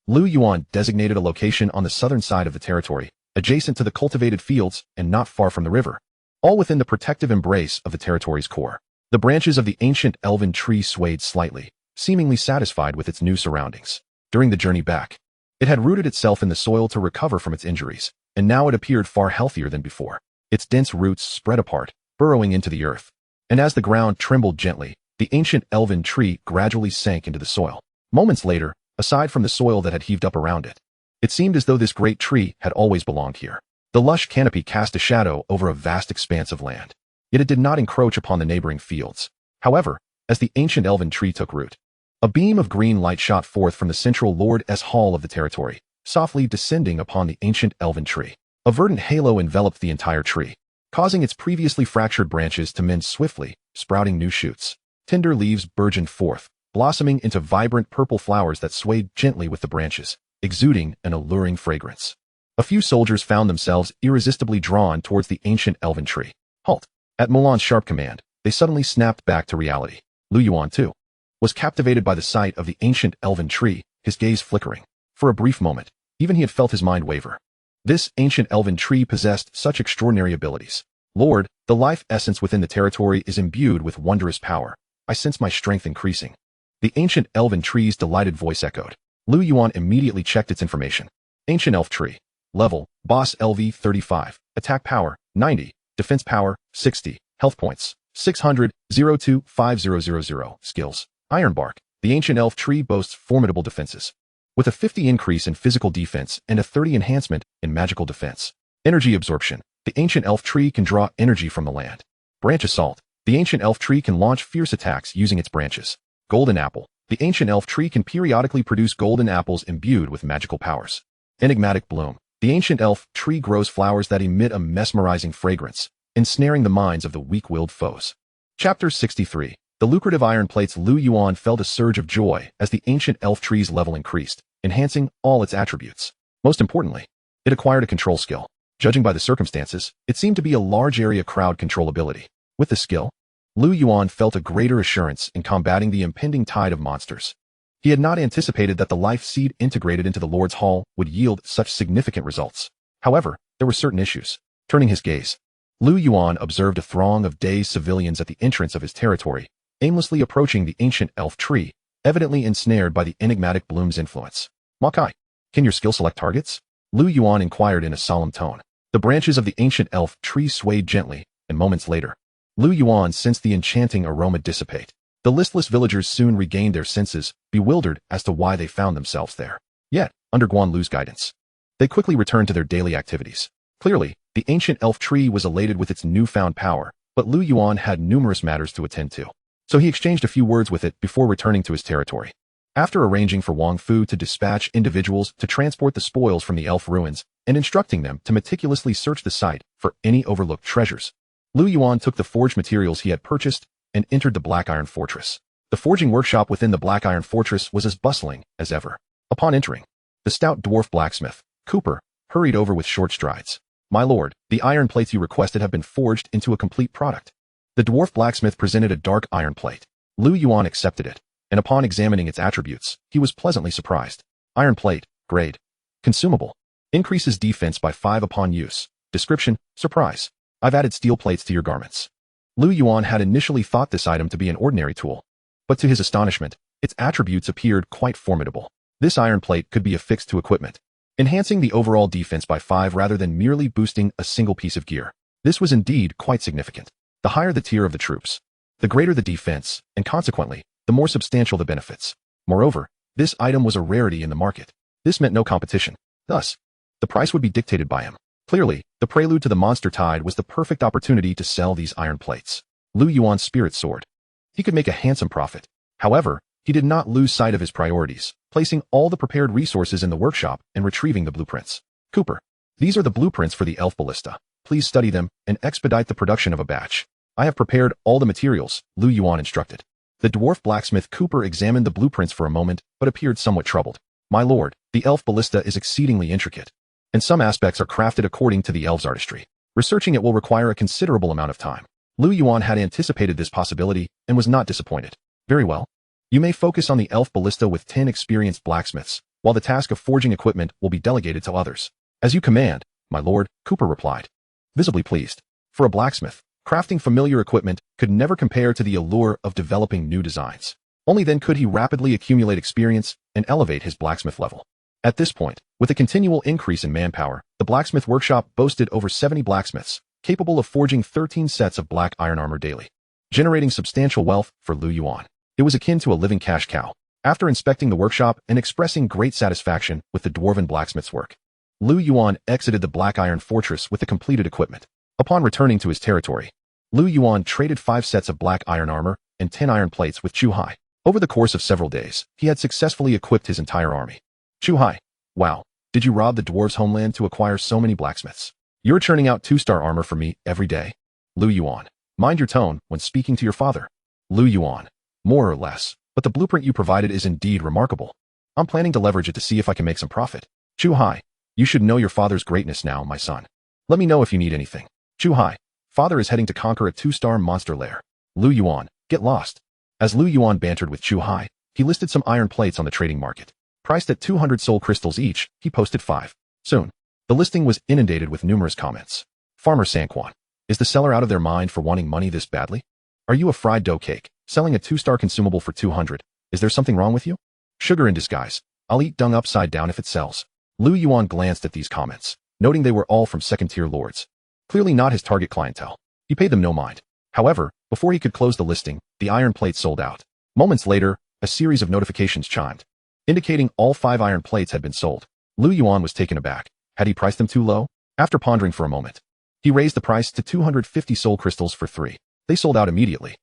Lu Yuan designated a location on the southern side of the territory, adjacent to the cultivated fields and not far from the river, all within the protective embrace of the territory's core. The branches of the ancient elven tree swayed slightly, seemingly satisfied with its new surroundings. During the journey back, it had rooted itself in the soil to recover from its injuries, and now it appeared far healthier than before. Its dense roots spread apart, burrowing into the earth. And as the ground trembled gently, the ancient elven tree gradually sank into the soil. Moments later, aside from the soil that had heaved up around it, it seemed as though this great tree had always belonged here. The lush canopy cast a shadow over a vast expanse of land, yet it did not encroach upon the neighboring fields. However, as the ancient elven tree took root, a beam of green light shot forth from the central Lord's hall of the territory, softly descending upon the ancient elven tree. A verdant halo enveloped the entire tree, causing its previously fractured branches to mend swiftly, sprouting new shoots. Tender leaves burgeoned forth, blossoming into vibrant purple flowers that swayed gently with the branches, exuding an alluring fragrance. A few soldiers found themselves irresistibly drawn towards the ancient elven tree. Halt! At Mulan's sharp command, they suddenly snapped back to reality. Lu Yuan, too, was captivated by the sight of the ancient elven tree, his gaze flickering. For a brief moment, even he had felt his mind waver. This ancient elven tree possessed such extraordinary abilities. Lord, the life essence within the territory is imbued with wondrous power. I sense my strength increasing. The ancient elven tree's delighted voice echoed. Lu Yuan immediately checked its information. Ancient elf tree. Level, boss LV 35. Attack power, 90. Defense power, 60. Health points, 600, 025000. Skills. Ironbark. The ancient elf tree boasts formidable defenses, with a 50 increase in physical defense and a 30 enhancement in magical defense. Energy absorption. The ancient elf tree can draw energy from the land. Branch assault. The ancient elf tree can launch fierce attacks using its branches. Golden apple. The ancient elf tree can periodically produce golden apples imbued with magical powers. Enigmatic bloom. The ancient elf tree grows flowers that emit a mesmerizing fragrance, ensnaring the minds of the weak-willed foes. Chapter 63. The lucrative iron plates. Lu Yuan felt a surge of joy as the ancient elf tree's level increased, enhancing all its attributes. Most importantly, it acquired a control skill. Judging by the circumstances, it seemed to be a large area crowd control ability. With the skill, Lu Yuan felt a greater assurance in combating the impending tide of monsters. He had not anticipated that the life seed integrated into the Lord's Hall would yield such significant results. However, there were certain issues. Turning his gaze, Lu Yuan observed a throng of dazed civilians at the entrance of his territory, aimlessly approaching the ancient elf tree, evidently ensnared by the enigmatic bloom's influence. Makai, can your skill select targets? Lu Yuan inquired in a solemn tone. The branches of the ancient elf tree swayed gently, and moments later, Lu Yuan sensed the enchanting aroma dissipate. The listless villagers soon regained their senses, bewildered as to why they found themselves there. Yet, under Guan Lu's guidance, they quickly returned to their daily activities. Clearly, the ancient elf tree was elated with its newfound power, but Lu Yuan had numerous matters to attend to. So he exchanged a few words with it before returning to his territory. After arranging for Wang Fu to dispatch individuals to transport the spoils from the elf ruins and instructing them to meticulously search the site for any overlooked treasures, Lu Yuan took the forged materials he had purchased and entered the Black Iron Fortress. The forging workshop within the Black Iron Fortress was as bustling as ever. Upon entering, the stout dwarf blacksmith, Cooper, hurried over with short strides. My lord, the iron plates you requested have been forged into a complete product. The dwarf blacksmith presented a dark iron plate. Lu Yuan accepted it, and upon examining its attributes, he was pleasantly surprised. Iron plate, grade, consumable, increases defense by 5 upon use. Description, surprise. I've added steel plates to your garments. Lu Yuan had initially thought this item to be an ordinary tool, but to his astonishment, its attributes appeared quite formidable. This iron plate could be affixed to equipment, enhancing the overall defense by 5 rather than merely boosting a single piece of gear. This was indeed quite significant. The higher the tier of the troops, the greater the defense, and consequently, the more substantial the benefits. Moreover, this item was a rarity in the market. This meant no competition. Thus, the price would be dictated by him. Clearly, the prelude to the monster tide was the perfect opportunity to sell these iron plates. Lu Yuan's spirit soared. He could make a handsome profit. However, he did not lose sight of his priorities, placing all the prepared resources in the workshop and retrieving the blueprints. Cooper, these are the blueprints for the elf ballista. Please study them and expedite the production of a batch. I have prepared all the materials, Lu Yuan instructed. The dwarf blacksmith Cooper examined the blueprints for a moment, but appeared somewhat troubled. My lord, the elf ballista is exceedingly intricate, and some aspects are crafted according to the elves' artistry. Researching it will require a considerable amount of time. Lu Yuan had anticipated this possibility and was not disappointed. Very well. You may focus on the elf ballista with 10 experienced blacksmiths, while the task of forging equipment will be delegated to others. As you command, my lord, Cooper replied, visibly pleased. For a blacksmith, crafting familiar equipment could never compare to the allure of developing new designs. Only then could he rapidly accumulate experience and elevate his blacksmith level. At this point, with a continual increase in manpower, the blacksmith workshop boasted over 70 blacksmiths, capable of forging 13 sets of black iron armor daily, generating substantial wealth for Lu Yuan. It was akin to a living cash cow. After inspecting the workshop and expressing great satisfaction with the dwarven blacksmith's work, Lu Yuan exited the black iron fortress with the completed equipment. Upon returning to his territory, Lu Yuan traded 5 sets of black iron armor and 10 iron plates with Chu Hai. Over the course of several days, he had successfully equipped his entire army. Chu Hai, wow, did you rob the dwarves' homeland to acquire so many blacksmiths? You're churning out 2-star armor for me every day. Lu Yuan, mind your tone when speaking to your father. Lu Yuan, more or less, but the blueprint you provided is indeed remarkable. I'm planning to leverage it to see if I can make some profit. Chu Hai, you should know your father's greatness now, my son. Let me know if you need anything. Chu Hai, father is heading to conquer a 2-star monster lair. Lu Yuan, get lost. As Lu Yuan bantered with Chu Hai, he listed some iron plates on the trading market. Priced at 200 soul crystals each, he posted 5. Soon, the listing was inundated with numerous comments. Farmer Sanquan, is the seller out of their mind for wanting money this badly? Are you a fried dough cake, selling a 2-star consumable for 200? Is there something wrong with you? Sugar in disguise. I'll eat dung upside down if it sells. Lu Yuan glanced at these comments, noting they were all from second-tier lords. Clearly not his target clientele. He paid them no mind. However, before he could close the listing, the iron plates sold out. Moments later, a series of notifications chimed, indicating all 5 iron plates had been sold. Lu Yuan was taken aback. Had he priced them too low? After pondering for a moment, he raised the price to 250 soul crystals for 3. They sold out immediately.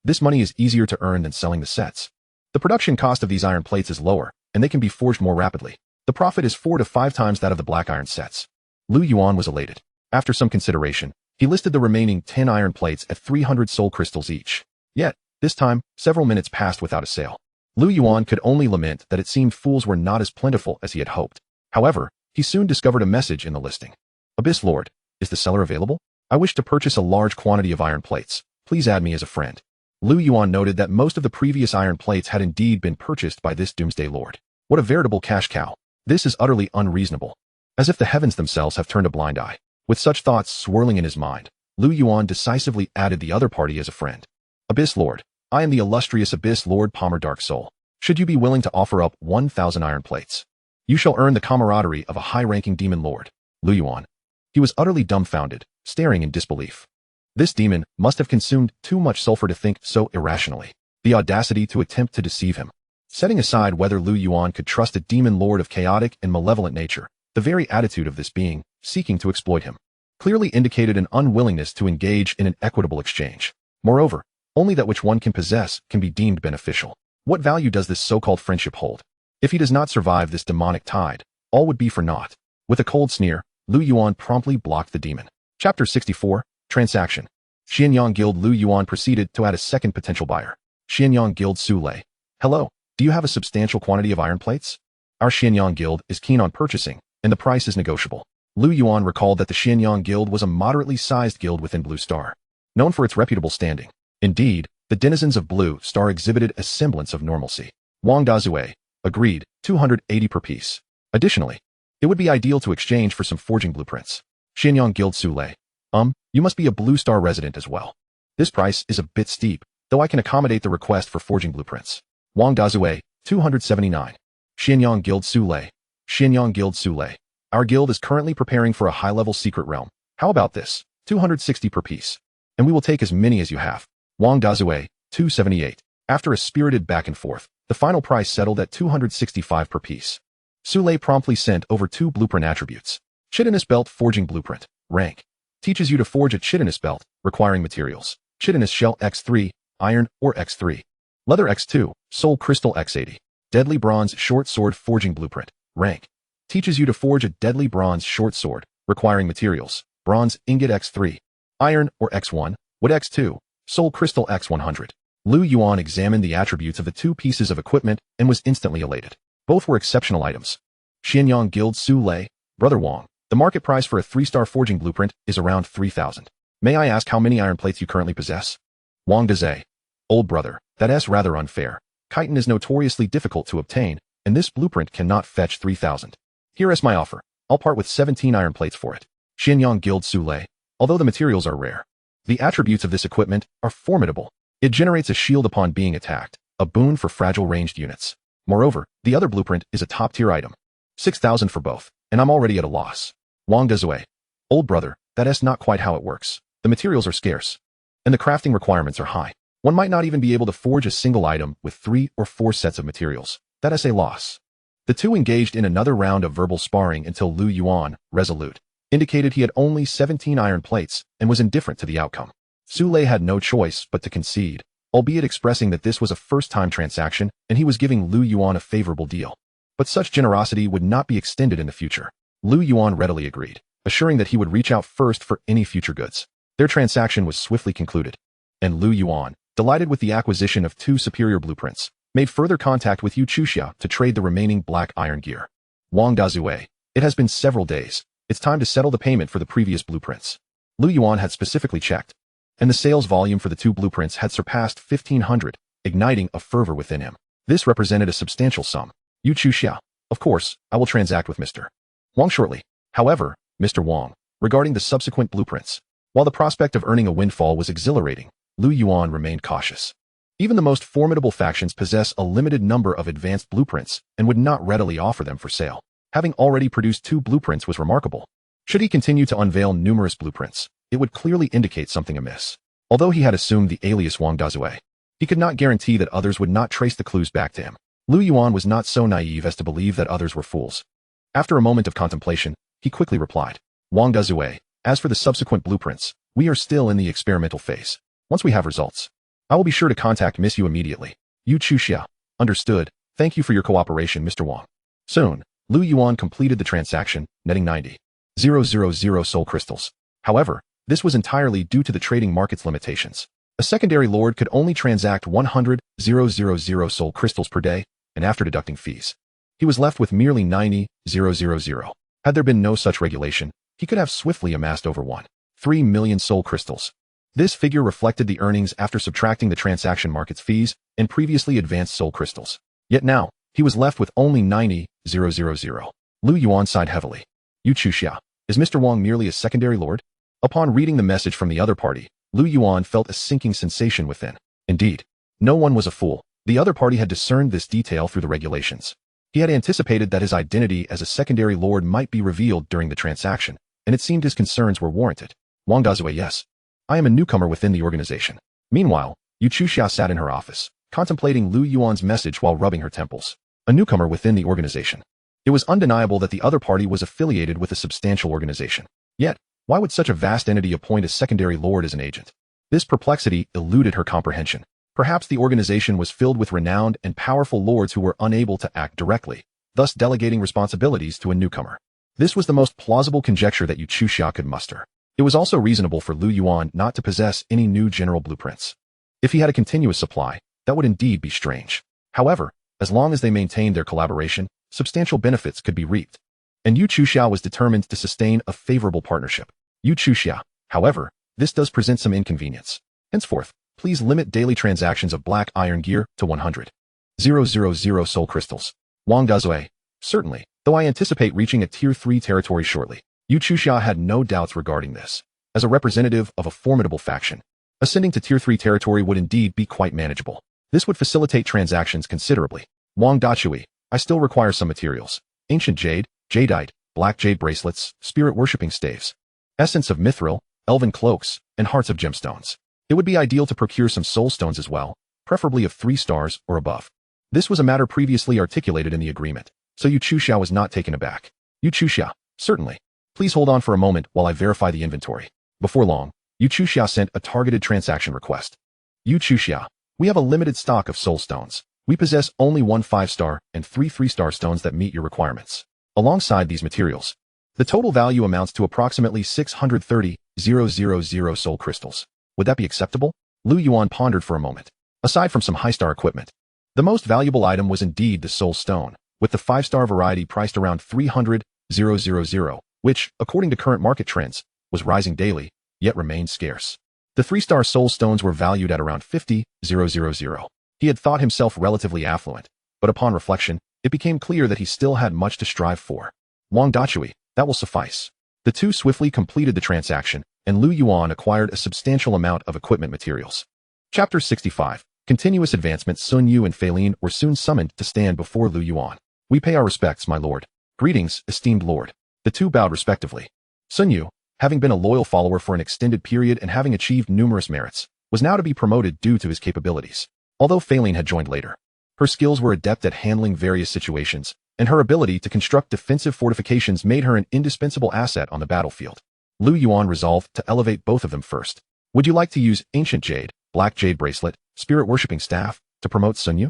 This money is easier to earn than selling the sets. The production cost of these iron plates is lower, and they can be forged more rapidly. The profit is 4 to 5 times that of the black iron sets. Lu Yuan was elated. After some consideration, he listed the remaining 10 iron plates at 300 soul crystals each. Yet, this time, several minutes passed without a sale. Lu Yuan could only lament that it seemed fools were not as plentiful as he had hoped. However, he soon discovered a message in the listing. Abyss Lord, is the seller available? I wish to purchase a large quantity of iron plates. Please add me as a friend. Lu Yuan noted that most of the previous iron plates had indeed been purchased by this doomsday lord. What a veritable cash cow. This is utterly unreasonable. As if the heavens themselves have turned a blind eye. With such thoughts swirling in his mind, Lu Yuan decisively added the other party as a friend. Abyss Lord, I am the illustrious Abyss Lord Palmer Dark Soul. Should you be willing to offer up 1,000 iron plates, you shall earn the camaraderie of a high-ranking demon lord. Lu Yuan. He was utterly dumbfounded, staring in disbelief. This demon must have consumed too much sulfur to think so irrationally. The audacity to attempt to deceive him. Setting aside whether Lu Yuan could trust a demon lord of chaotic and malevolent nature, the very attitude of this being, seeking to exploit him, clearly indicated an unwillingness to engage in an equitable exchange. Moreover, only that which one can possess can be deemed beneficial. What value does this so-called friendship hold? If he does not survive this demonic tide, all would be for naught. With a cold sneer, Lu Yuan promptly blocked the demon. Chapter 64, Transaction. Xianyang Guild. Lu Yuan proceeded to add a second potential buyer. Xianyang Guild Su Lei. Hello, do you have a substantial quantity of iron plates? Our Xianyang Guild is keen on purchasing, and the price is negotiable. Lu Yuan recalled that the Xianyang Guild was a moderately sized guild within Blue Star, known for its reputable standing. Indeed, the denizens of Blue Star exhibited a semblance of normalcy. Wang Dazue agreed, 280 per piece. Additionally, it would be ideal to exchange for some forging blueprints. Xianyang Guild Su Lei. You must be a Blue Star resident as well. This price is a bit steep, though I can accommodate the request for forging blueprints. Wang Dazue, 279. Xianyang Guild Su Lei. Xianyang Guild Su Lei. Our guild is currently preparing for a high-level secret realm. How about this? 260 per piece. And we will take as many as you have. Wang Dazue, 278. After a spirited back and forth, the final price settled at 265 per piece. Su Lei promptly sent over 2 blueprint attributes. Chitinous Belt Forging Blueprint. Rank. Teaches you to forge a chitinous belt, requiring materials. Chitinous Shell X3, Iron, or X3. Leather X2, Soul Crystal X80. Deadly Bronze Short Sword Forging Blueprint. Rank. Teaches you to forge a deadly bronze short sword, requiring materials. Bronze Ingot X3. Iron, or X1. Wood X2. Soul Crystal X100. Lu Yuan examined the attributes of the two pieces of equipment and was instantly elated. Both were exceptional items. Xianyang Guild Su Lei, Brother Wang, the market price for a 3-star forging blueprint is around 3,000. May I ask how many iron plates you currently possess? Wang Daze. Old brother, that's rather unfair. Chitin is notoriously difficult to obtain, and this blueprint cannot fetch 3,000. Here is my offer. I'll part with 17 iron plates for it. Xianyang Guild Su Lei. Although the materials are rare, the attributes of this equipment are formidable. It generates a shield upon being attacked, a boon for fragile ranged units. Moreover, the other blueprint is a top-tier item. 6,000 for both, and I'm already at a loss. Wang Dezue. Old brother, that's not quite how it works. The materials are scarce, and the crafting requirements are high. One might not even be able to forge a single item with 3 or 4 sets of materials. That is a loss. The two engaged in another round of verbal sparring until Lu Yuan, resolute, indicated he had only 17 iron plates and was indifferent to the outcome. Su Lei had no choice but to concede, albeit expressing that this was a first-time transaction and he was giving Lu Yuan a favorable deal. But such generosity would not be extended in the future. Lu Yuan readily agreed, assuring that he would reach out first for any future goods. Their transaction was swiftly concluded, and Lu Yuan, delighted with the acquisition of 2 superior blueprints, made further contact with Yu Chuxia to trade the remaining black iron gear. Wang Dazue. It has been several days. It's time to settle the payment for the previous blueprints. Lu Yuan had specifically checked, and the sales volume for the 2 blueprints had surpassed 1,500, igniting a fervor within him. This represented a substantial sum. Yu Chuxia. Of course, I will transact with Mr. Wang shortly. However, Mr. Wang, regarding the subsequent blueprints, while the prospect of earning a windfall was exhilarating, Lu Yuan remained cautious. Even the most formidable factions possess a limited number of advanced blueprints and would not readily offer them for sale. Having already produced 2 blueprints was remarkable. Should he continue to unveil numerous blueprints, it would clearly indicate something amiss. Although he had assumed the alias Wang Dazue, he could not guarantee that others would not trace the clues back to him. Lu Yuan was not so naive as to believe that others were fools. After a moment of contemplation, he quickly replied, Wang Dazue, as for the subsequent blueprints, we are still in the experimental phase. Once we have results, I will be sure to contact Miss Yu immediately. Yu Chuxia. Understood. Thank you for your cooperation, Mr. Wang. Soon, Lu Yuan completed the transaction, netting 90,000 soul crystals. However, this was entirely due to the trading market's limitations. A secondary lord could only transact 100,000 soul crystals per day, and after deducting fees, he was left with merely 90,000. Had there been no such regulation, he could have swiftly amassed over 1.3 million soul crystals. This figure reflected the earnings after subtracting the transaction market's fees and previously advanced soul crystals. Yet now, he was left with only 90,000. Lu Yuan sighed heavily. Yu Chuxia. Is Mr. Wang merely a secondary lord? Upon reading the message from the other party, Lu Yuan felt a sinking sensation within. Indeed, no one was a fool. The other party had discerned this detail through the regulations. He had anticipated that his identity as a secondary lord might be revealed during the transaction, and it seemed his concerns were warranted. Wang Dazue. Yes. I am a newcomer within the organization. Meanwhile, Yu Chuxia sat in her office, contemplating Lu Yuan's message while rubbing her temples. A newcomer within the organization. It was undeniable that the other party was affiliated with a substantial organization. Yet, why would such a vast entity appoint a secondary lord as an agent? This perplexity eluded her comprehension. Perhaps the organization was filled with renowned and powerful lords who were unable to act directly, thus delegating responsibilities to a newcomer. This was the most plausible conjecture that Yu Chuxia could muster. It was also reasonable for Lu Yuan not to possess any new general blueprints. If he had a continuous supply, that would indeed be strange. However, as long as they maintained their collaboration, substantial benefits could be reaped. And Yu Chuxia was determined to sustain a favorable partnership. Yu Chuxia. However, this does present some inconvenience. Henceforth, please limit daily transactions of black iron gear to 100,000 soul crystals. Wang Dazue. Certainly, though I anticipate reaching a tier 3 territory shortly. Yu Chuxia had no doubts regarding this. As a representative of a formidable faction, ascending to tier 3 territory would indeed be quite manageable. This would facilitate transactions considerably. Wang Dachui. I still require some materials. Ancient jade, jadeite, black jade bracelets, spirit-worshipping staves, essence of mithril, elven cloaks, and hearts of gemstones. It would be ideal to procure some soul stones as well, preferably of 3 stars or above. This was a matter previously articulated in the agreement, so Yu Chuxia was not taken aback. Yu Chuxia. Certainly. Please hold on for a moment while I verify the inventory. Before long, Yu Chuxia sent a targeted transaction request. Yu Chuxia. We have a limited stock of soul stones. We possess only 1 5-star and 3 3-star stones that meet your requirements. Alongside these materials, the total value amounts to approximately 630,000 soul crystals. Would that be acceptable? Lu Yuan pondered for a moment. A aside from some high-star equipment. The most valuable item was indeed the Soul Stone, with the 5-star variety priced around 300,000, which, according to current market trends, was rising daily, yet remained scarce. The 3-star Soul Stones were valued at around 50,000. He had thought himself relatively affluent, but upon reflection, it became clear that he still had much to strive for. Wang Dachui, that will suffice. The two swiftly completed the transaction, and Lu Yuan acquired a substantial amount of equipment materials. Chapter 65. Continuous advancement. Sun Yu and Fei Lin were soon summoned to stand before Lu Yuan. We pay our respects, my lord. Greetings, esteemed lord. The two bowed respectively. Sun Yu, having been a loyal follower for an extended period and having achieved numerous merits, was now to be promoted due to his capabilities. Although Fei Lin had joined later, her skills were adept at handling various situations, and her ability to construct defensive fortifications made her an indispensable asset on the battlefield. Lu Yuan resolved to elevate both of them first. Would you like to use Ancient Jade, Black Jade Bracelet, Spirit-Worshipping Staff, to promote Sun Yu?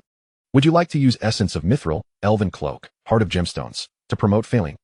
Would you like to use Essence of Mithril, Elven Cloak, Heart of Gemstones, to promote Fei Lin?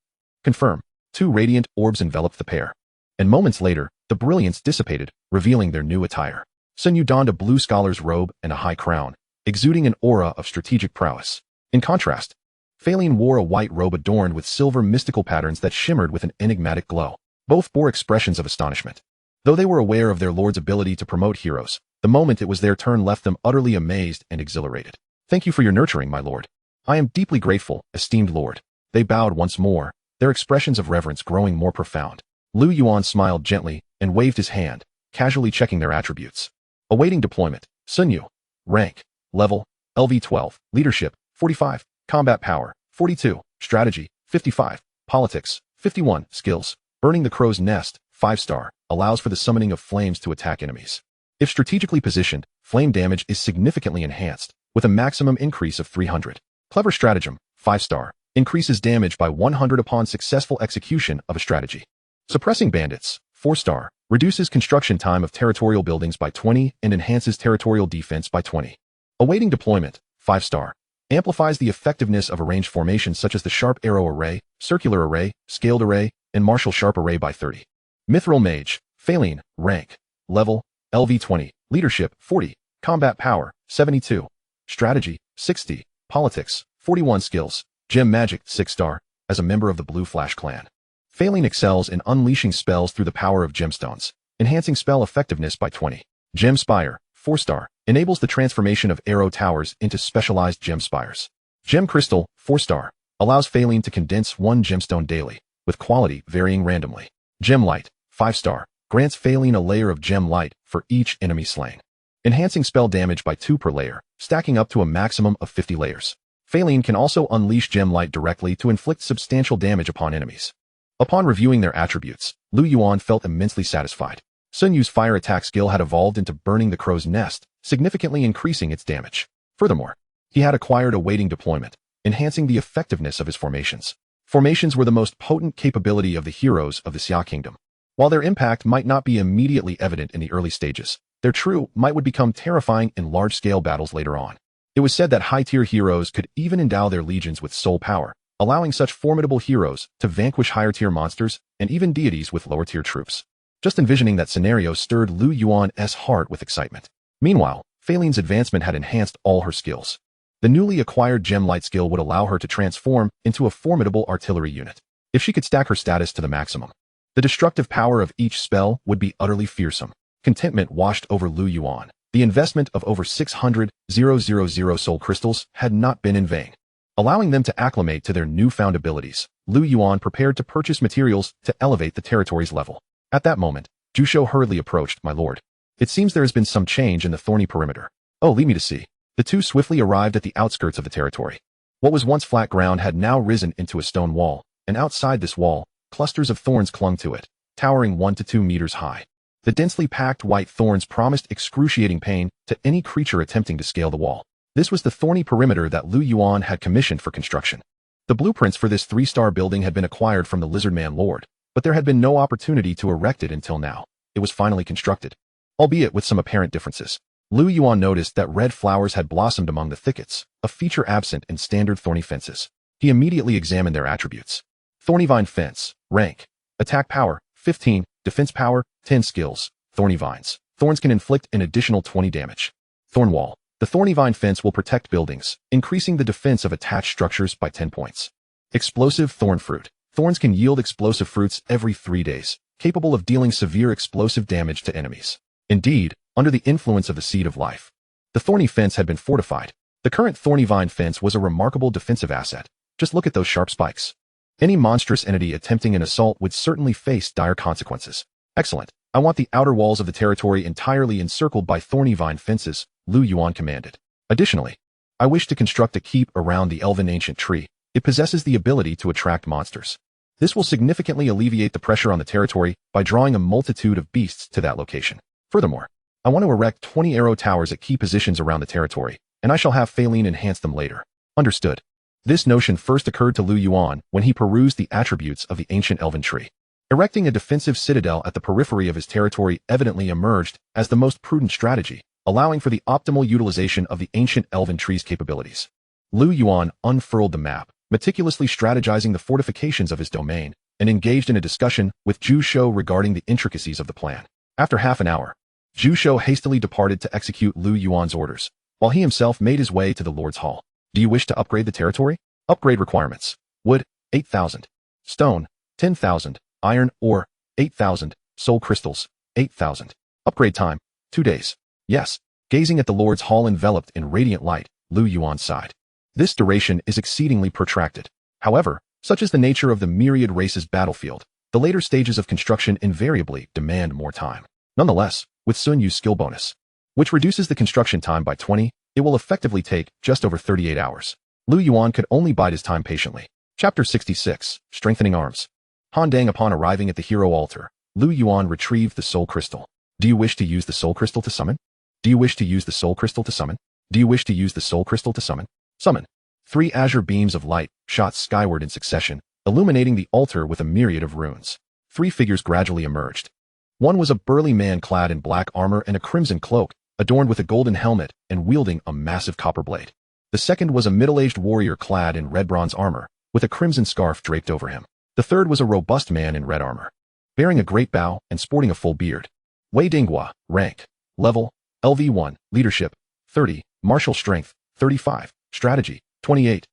Confirm. 2 radiant orbs enveloped the pair. And moments later, the brilliance dissipated, revealing their new attire. Sun Yu donned a blue scholar's robe and a high crown, exuding an aura of strategic prowess. In contrast, Fei Lin wore a white robe adorned with silver mystical patterns that shimmered with an enigmatic glow. Both bore expressions of astonishment. Though they were aware of their lord's ability to promote heroes, the moment it was their turn left them utterly amazed and exhilarated. Thank you for your nurturing, my lord. I am deeply grateful, esteemed lord. They bowed once more, their expressions of reverence growing more profound. Lu Yuan smiled gently and waved his hand, casually checking their attributes. Awaiting deployment. Sun Yu. Rank. Level. LV12. Leadership. 45. Combat power. 42. Strategy. 55. Politics. 51. Skills. Burning the Crow's Nest. 5-star. Allows for the summoning of flames to attack enemies. If strategically positioned, flame damage is significantly enhanced, with a maximum increase of 300. Clever Stratagem. 5-star. Increases damage by 100 upon successful execution of a strategy. Suppressing Bandits. 4-star. Reduces construction time of territorial buildings by 20 and enhances territorial defense by 20. Awaiting deployment. 5-star. Amplifies the effectiveness of arranged formations such as the Sharp Arrow Array, Circular Array, Scaled Array, and Martial Sharp Array by 30. Mithril Mage. Fei Lin. Rank. Level. LV20. Leadership. 40. Combat power. 72. Strategy. 60. Politics. 41. Skills. Gem Magic. 6-star. As a member of the Blue Flash clan, Fei Lin excels in unleashing spells through the power of gemstones, enhancing spell effectiveness by 20. Gem Spire. 4-star. Enables the transformation of arrow towers into specialized gem spires. Gem Crystal. 4-star. Allows Fei Lin to condense 1 gemstone daily, with quality varying randomly. Gem Light. 5-star. Grants Fei Lin a layer of gem light for each enemy slain, enhancing spell damage by 2 per layer, stacking up to a maximum of 50 layers. Fei Lin can also unleash gem light directly to inflict substantial damage upon enemies. Upon reviewing their attributes, Lu Yuan felt immensely satisfied. Sun Yu's fire attack skill had evolved into Burning the Crow's Nest, significantly increasing its damage. Furthermore, he had acquired Awaiting Deployment, enhancing the effectiveness of his formations. Formations were the most potent capability of the heroes of the Xia Kingdom. While their impact might not be immediately evident in the early stages, their true might would become terrifying in large-scale battles later on. It was said that high-tier heroes could even endow their legions with soul power, allowing such formidable heroes to vanquish higher-tier monsters and even deities with lower-tier troops. Just envisioning that scenario stirred Lu Yuan's heart with excitement. Meanwhile, Fei Lin's advancement had enhanced all her skills. The newly acquired Gem Light skill would allow her to transform into a formidable artillery unit. If she could stack her status to the maximum, the destructive power of each spell would be utterly fearsome. Contentment washed over Lu Yuan. The investment of over 600,000 soul crystals had not been in vain. Allowing them to acclimate to their newfound abilities, Lu Yuan prepared to purchase materials to elevate the territory's level. At that moment, Zhu Shou hurriedly approached. My lord, it seems there has been some change in the thorny perimeter. Oh, lead me to see. The two swiftly arrived at the outskirts of the territory. What was once flat ground had now risen into a stone wall, and outside this wall, clusters of thorns clung to it, towering 1 to 2 meters high. The densely packed white thorns promised excruciating pain to any creature attempting to scale the wall. This was the thorny perimeter that Lu Yuan had commissioned for construction. The blueprints for this 3-star building had been acquired from the Lizard Man Lord, but there had been no opportunity to erect it until now. It was finally constructed, albeit with some apparent differences. Lu Yuan noticed that red flowers had blossomed among the thickets, a feature absent in standard thorny fences. He immediately examined their attributes. Thorny Vine Fence. Rank. Attack power. 15. Defense power. 10. Skills. Thorny Vines. Thorns can inflict an additional 20 damage. Thorn Wall. The thorny vine fence will protect buildings, increasing the defense of attached structures by 10 points. Explosive thorn fruit. Thorns can yield explosive fruits every 3 days, capable of dealing severe explosive damage to enemies. Indeed, under the influence of the seed of life, the thorny fence had been fortified. The current thorny vine fence was a remarkable defensive asset. Just look at those sharp spikes. Any monstrous entity attempting an assault would certainly face dire consequences. Excellent. I want the outer walls of the territory entirely encircled by thorny vine fences, Lu Yuan commanded. Additionally, I wish to construct a keep around the elven ancient tree. It possesses the ability to attract monsters. This will significantly alleviate the pressure on the territory by drawing a multitude of beasts to that location. Furthermore, I want to erect 20 arrow towers at key positions around the territory, and I shall have Phaline enhance them later. Understood. This notion first occurred to Lu Yuan when he perused the attributes of the ancient elven tree. Erecting a defensive citadel at the periphery of his territory evidently emerged as the most prudent strategy, allowing for the optimal utilization of the ancient elven tree's capabilities. Lu Yuan unfurled the map, meticulously strategizing the fortifications of his domain, and engaged in a discussion with Zhu Shou regarding the intricacies of the plan. After half an hour, Zhu Shou hastily departed to execute Lu Yuan's orders, while he himself made his way to the Lord's Hall. Do you wish to upgrade the territory? Upgrade requirements. Wood, 8,000. Stone, 10,000. Iron ore, 8,000. Soul crystals, 8,000. Upgrade time, 2 days. Yes. Gazing at the Lord's Hall enveloped in radiant light, Lu Yuan sighed. This duration is exceedingly protracted. However, such is the nature of the myriad races battlefield, the later stages of construction invariably demand more time. Nonetheless, with Sun Yu's skill bonus, which reduces the construction time by 20, it will effectively take just over 38 hours. Lu Yuan could only bide his time patiently. Chapter 66, Strengthening Arms. Han Dang. Upon arriving at the hero altar, Lu Yuan retrieved the soul crystal. Do you wish to use the soul crystal to summon? Do you wish to use the soul crystal to summon? Do you wish to use the soul crystal to summon? Summon. 3 azure beams of light shot skyward in succession, illuminating the altar with a myriad of runes. 3 figures gradually emerged. One was a burly man clad in black armor and a crimson cloak, adorned with a golden helmet and wielding a massive copper blade. The second was a middle-aged warrior clad in red bronze armor, with a crimson scarf draped over him. The third was a robust man in red armor, bearing a great bow and sporting a full beard. Wei Dinghua, rank, level, LV1, leadership, 30, martial strength, 35, strategy, 28,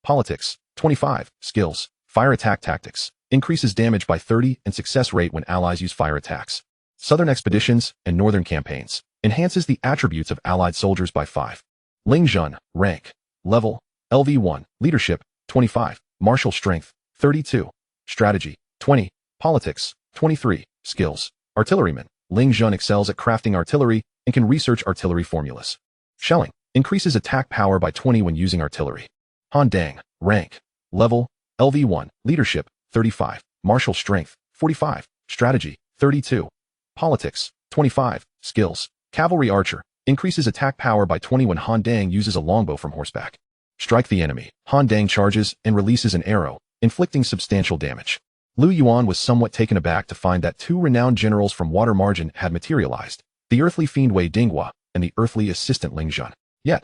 politics, 25, skills, fire attack tactics, increases damage by 30 and success rate when allies use fire attacks. Southern expeditions and northern campaigns, enhances the attributes of allied soldiers by 5. Ling Zhun, rank, level, LV1, leadership, 25, martial strength, 32, strategy, 20, politics, 23, skills, artilleryman. Ling Zhun excels at crafting artillery and can research artillery formulas. Shelling, increases attack power by 20 when using artillery. Han Dang, rank, level, LV1, leadership, 35, martial strength, 45, strategy, 32, politics, 25, skills, cavalry archer, increases attack power by 20 when Han Dang uses a longbow from horseback. Strike the enemy. Han Dang charges and releases an arrow, inflicting substantial damage. Lu Yuan was somewhat taken aback to find that 2 renowned generals from Water Margin had materialized, the earthly fiend Wei Dinghua and the earthly assistant Ling Zhun. Yet,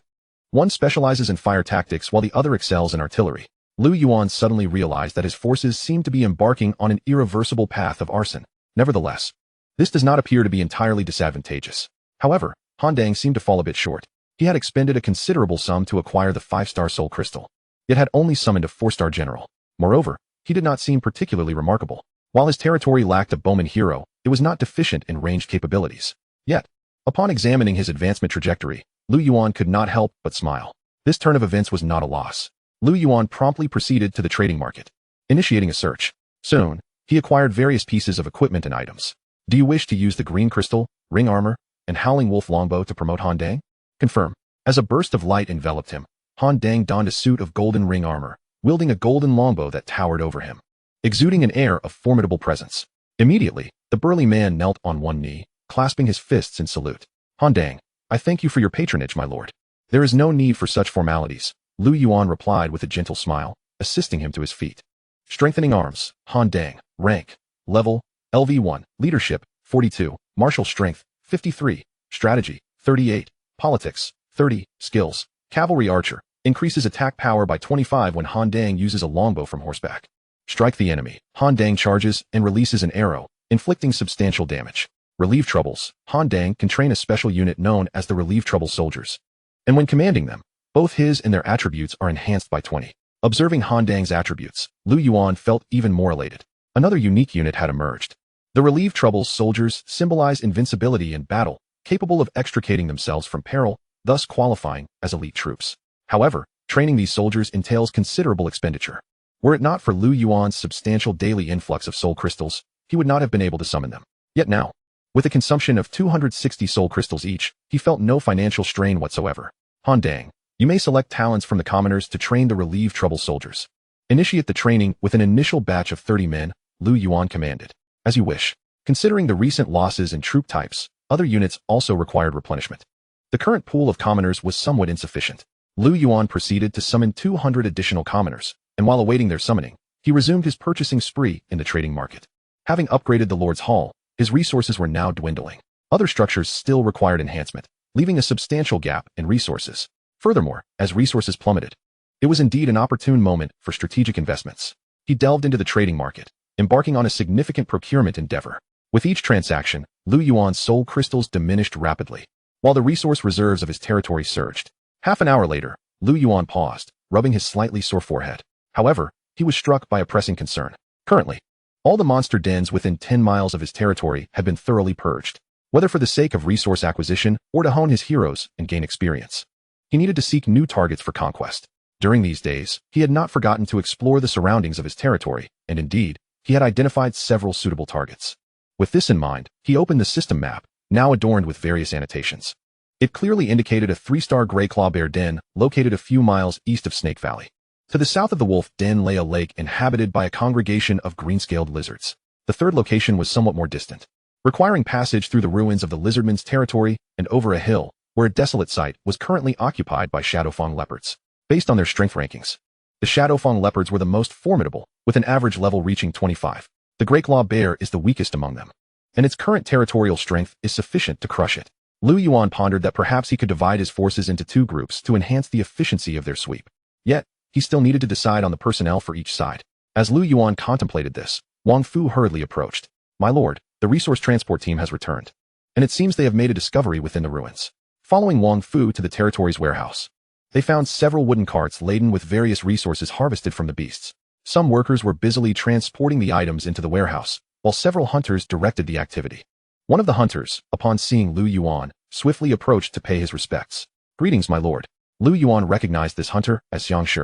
one specializes in fire tactics while the other excels in artillery. Lu Yuan suddenly realized that his forces seemed to be embarking on an irreversible path of arson. Nevertheless, this does not appear to be entirely disadvantageous. However, Han Dang seemed to fall a bit short. He had expended a considerable sum to acquire the 5-star soul crystal, yet had only summoned a 4-star general. Moreover, he did not seem particularly remarkable. While his territory lacked a bowman hero, it was not deficient in ranged capabilities. Yet, upon examining his advancement trajectory, Lu Yuan could not help but smile. This turn of events was not a loss. Lu Yuan promptly proceeded to the trading market, initiating a search. Soon, he acquired various pieces of equipment and items. Do you wish to use the green crystal, ring armor, and howling wolf longbow to promote Han Dang? Confirm. As a burst of light enveloped him, Han Dang donned a suit of golden ring armor, wielding a golden longbow that towered over him, exuding an air of formidable presence. Immediately, the burly man knelt on one knee, clasping his fists in salute. Han Dang, I thank you for your patronage, my lord. There is no need for such formalities, Lu Yuan replied with a gentle smile, assisting him to his feet. Strengthening arms. Han Dang, rank, level, LV1, leadership, 42, martial strength, 53, strategy, 38, politics, 30, skills, cavalry archer, increases attack power by 25 when Han Dang uses a longbow from horseback. Strike the enemy. Han Dang charges and releases an arrow, inflicting substantial damage. Relieve troubles. Han Dang can train a special unit known as the Relieve Trouble Soldiers. And when commanding them, both his and their attributes are enhanced by 20. Observing Han Dang's attributes, Lu Yuan felt even more elated. Another unique unit had emerged. The Relieve Troubles soldiers symbolize invincibility in battle, capable of extricating themselves from peril, thus qualifying as elite troops. However, training these soldiers entails considerable expenditure. Were it not for Lu Yuan's substantial daily influx of soul crystals, he would not have been able to summon them. Yet now, with a consumption of 260 soul crystals each, he felt no financial strain whatsoever. Han Dang, you may select talents from the commoners to train the Relieve Trouble soldiers. Initiate the training with an initial batch of 30 men, Lu Yuan commanded. As you wish. Considering the recent losses in troop types, other units also required replenishment. The current pool of commoners was somewhat insufficient. Lu Yuan proceeded to summon 200 additional commoners, and while awaiting their summoning, he resumed his purchasing spree in the trading market. Having upgraded the Lord's Hall, his resources were now dwindling. Other structures still required enhancement, leaving a substantial gap in resources. Furthermore, as resources plummeted, it was indeed an opportune moment for strategic investments. He delved into the trading market, embarking on a significant procurement endeavor. With each transaction, Lu Yuan's soul crystals diminished rapidly, while the resource reserves of his territory surged. Half an hour later, Lu Yuan paused, rubbing his slightly sore forehead. However, he was struck by a pressing concern. Currently, all the monster dens within 10 miles of his territory had been thoroughly purged, whether for the sake of resource acquisition or to hone his heroes and gain experience. He needed to seek new targets for conquest. During these days, he had not forgotten to explore the surroundings of his territory, and indeed, he had identified several suitable targets. With this in mind, he opened the system map, now adorned with various annotations. It clearly indicated a 3-star gray claw bear den located a few miles east of Snake Valley. To the south of the wolf den lay a lake inhabited by a congregation of green-scaled lizards. The third location was somewhat more distant, requiring passage through the ruins of the lizardman's territory and over a hill, where a desolate site was currently occupied by Shadowfang leopards. Based on their strength rankings, the Shadowfang leopards were the most formidable, with an average level reaching 25. The Grey Claw bear is the weakest among them, and its current territorial strength is sufficient to crush it. Lu Yuan pondered that perhaps he could divide his forces into 2 groups to enhance the efficiency of their sweep. Yet, he still needed to decide on the personnel for each side. As Lu Yuan contemplated this, Wang Fu hurriedly approached. My lord, the resource transport team has returned, and it seems they have made a discovery within the ruins. Following Wang Fu to the territory's warehouse, they found several wooden carts laden with various resources harvested from the beasts. Some workers were busily transporting the items into the warehouse, while several hunters directed the activity. One of the hunters, upon seeing Lu Yuan, swiftly approached to pay his respects. Greetings, my lord. Lu Yuan recognized this hunter as Xiang Shi.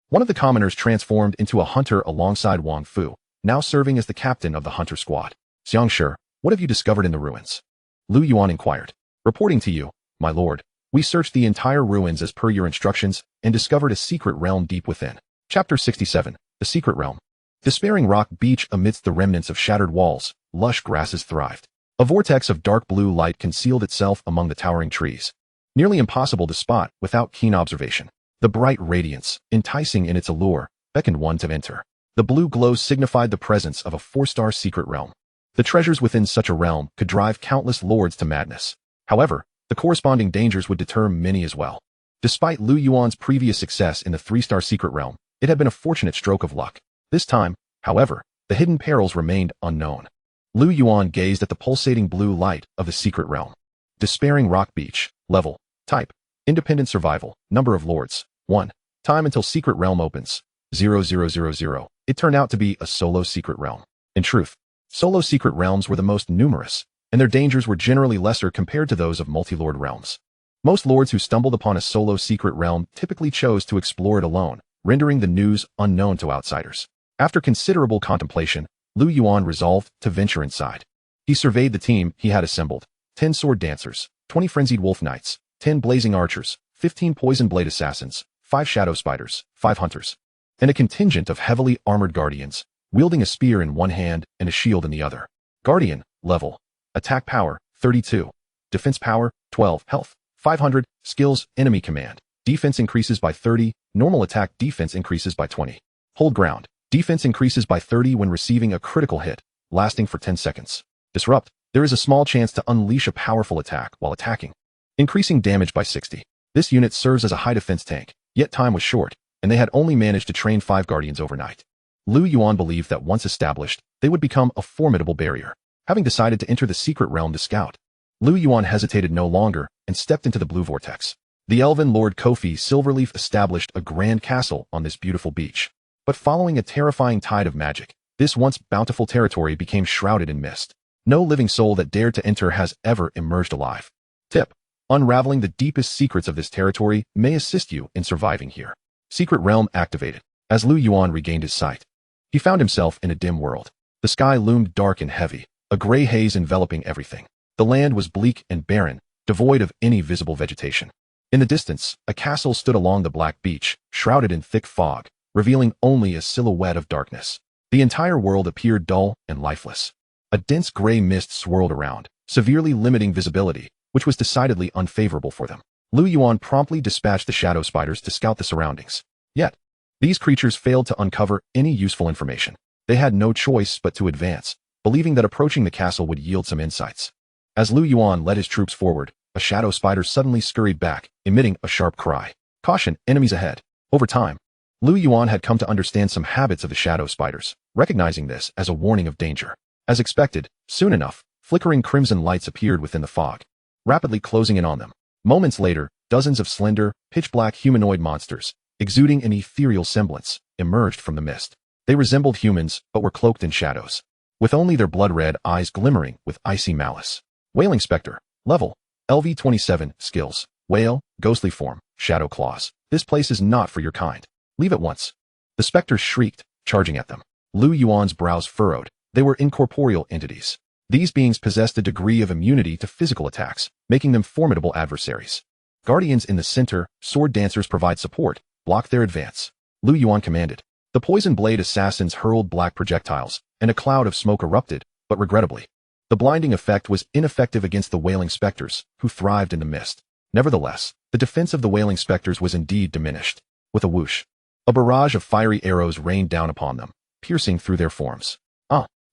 One of the commoners transformed into a hunter alongside Wang Fu, now serving as the captain of the hunter squad. Xiang Shi, what have you discovered in the ruins? Lu Yuan inquired. Reporting to you, my lord, we searched the entire ruins as per your instructions and discovered a secret realm deep within. Chapter 67. The Secret Realm. Despairing Rock Beach amidst the remnants of shattered walls, lush grasses thrived. A vortex of dark blue light concealed itself among the towering trees, nearly impossible to spot without keen observation. The bright radiance, enticing in its allure, beckoned one to enter. The blue glow signified the presence of a 4-star secret realm. The treasures within such a realm could drive countless lords to madness. However, the corresponding dangers would deter many as well. Despite Lu Yuan's previous success in the 3-star secret realm, it had been a fortunate stroke of luck. This time, however, the hidden perils remained unknown. Lu Yuan gazed at the pulsating blue light of the secret realm. Despairing Rock Beach. Level. Type. Independent survival. Number of lords. 1. Time until secret realm opens. 0000. It turned out to be a solo secret realm. In truth, solo secret realms were the most numerous, and their dangers were generally lesser compared to those of multi-lord realms. Most lords who stumbled upon a solo secret realm typically chose to explore it alone, rendering the news unknown to outsiders. After considerable contemplation, Lu Yuan resolved to venture inside. He surveyed the team he had assembled. 10 sword dancers, 20 frenzied wolf knights, 10 blazing archers, 15 poison blade assassins, 5 shadow spiders, 5 hunters, and a contingent of heavily armored guardians, wielding a spear in one hand and a shield in the other. Guardian. Level. Attack power, 32. Defense power, 12. Health, 500. Skills, enemy command. Defense increases by 30, normal attack defense increases by 20. Hold ground. Defense increases by 30 when receiving a critical hit, lasting for 10 seconds. Disrupt. There is a small chance to unleash a powerful attack while attacking, increasing damage by 60. This unit serves as a high defense tank, yet time was short, and they had only managed to train 5 guardians overnight. Lu Yuan believed that once established, they would become a formidable barrier. Having decided to enter the secret realm to scout, Lu Yuan hesitated no longer and stepped into the blue vortex. The elven Lord Kofi Silverleaf established a grand castle on this beautiful beach. But following a terrifying tide of magic, this once bountiful territory became shrouded in mist. No living soul that dared to enter has ever emerged alive. Tip: unraveling the deepest secrets of this territory may assist you in surviving here. Secret Realm activated. As Lu Yuan regained his sight, he found himself in a dim world. The sky loomed dark and heavy, a gray haze enveloping everything. The land was bleak and barren, devoid of any visible vegetation. In the distance, a castle stood along the black beach, shrouded in thick fog, revealing only a silhouette of darkness. The entire world appeared dull and lifeless. A dense gray mist swirled around, severely limiting visibility, which was decidedly unfavorable for them. Lu Yuan promptly dispatched the shadow spiders to scout the surroundings. Yet, these creatures failed to uncover any useful information. They had no choice but to advance, believing that approaching the castle would yield some insights. As Lu Yuan led his troops forward, a shadow spider suddenly scurried back, emitting a sharp cry. Caution, enemies ahead. Over time, Lu Yuan had come to understand some habits of the shadow spiders, recognizing this as a warning of danger. As expected, soon enough, flickering crimson lights appeared within the fog, rapidly closing in on them. Moments later, dozens of slender, pitch-black humanoid monsters, exuding an ethereal semblance, emerged from the mist. They resembled humans, but were cloaked in shadows, with only their blood-red eyes glimmering with icy malice. Wailing Spectre. Level: LV27. Skills: Whale, Ghostly Form, Shadow Claws. This place is not for your kind. Leave at once. The specters shrieked, charging at them. Lu Yuan's brows furrowed. They were incorporeal entities. These beings possessed a degree of immunity to physical attacks, making them formidable adversaries. Guardians in the center, sword dancers provide support, block their advance. Lu Yuan commanded. The poison blade assassins hurled black projectiles, and a cloud of smoke erupted, but regrettably, the blinding effect was ineffective against the wailing specters, who thrived in the mist. Nevertheless, the defense of the wailing specters was indeed diminished. With a whoosh, a barrage of fiery arrows rained down upon them, piercing through their forms.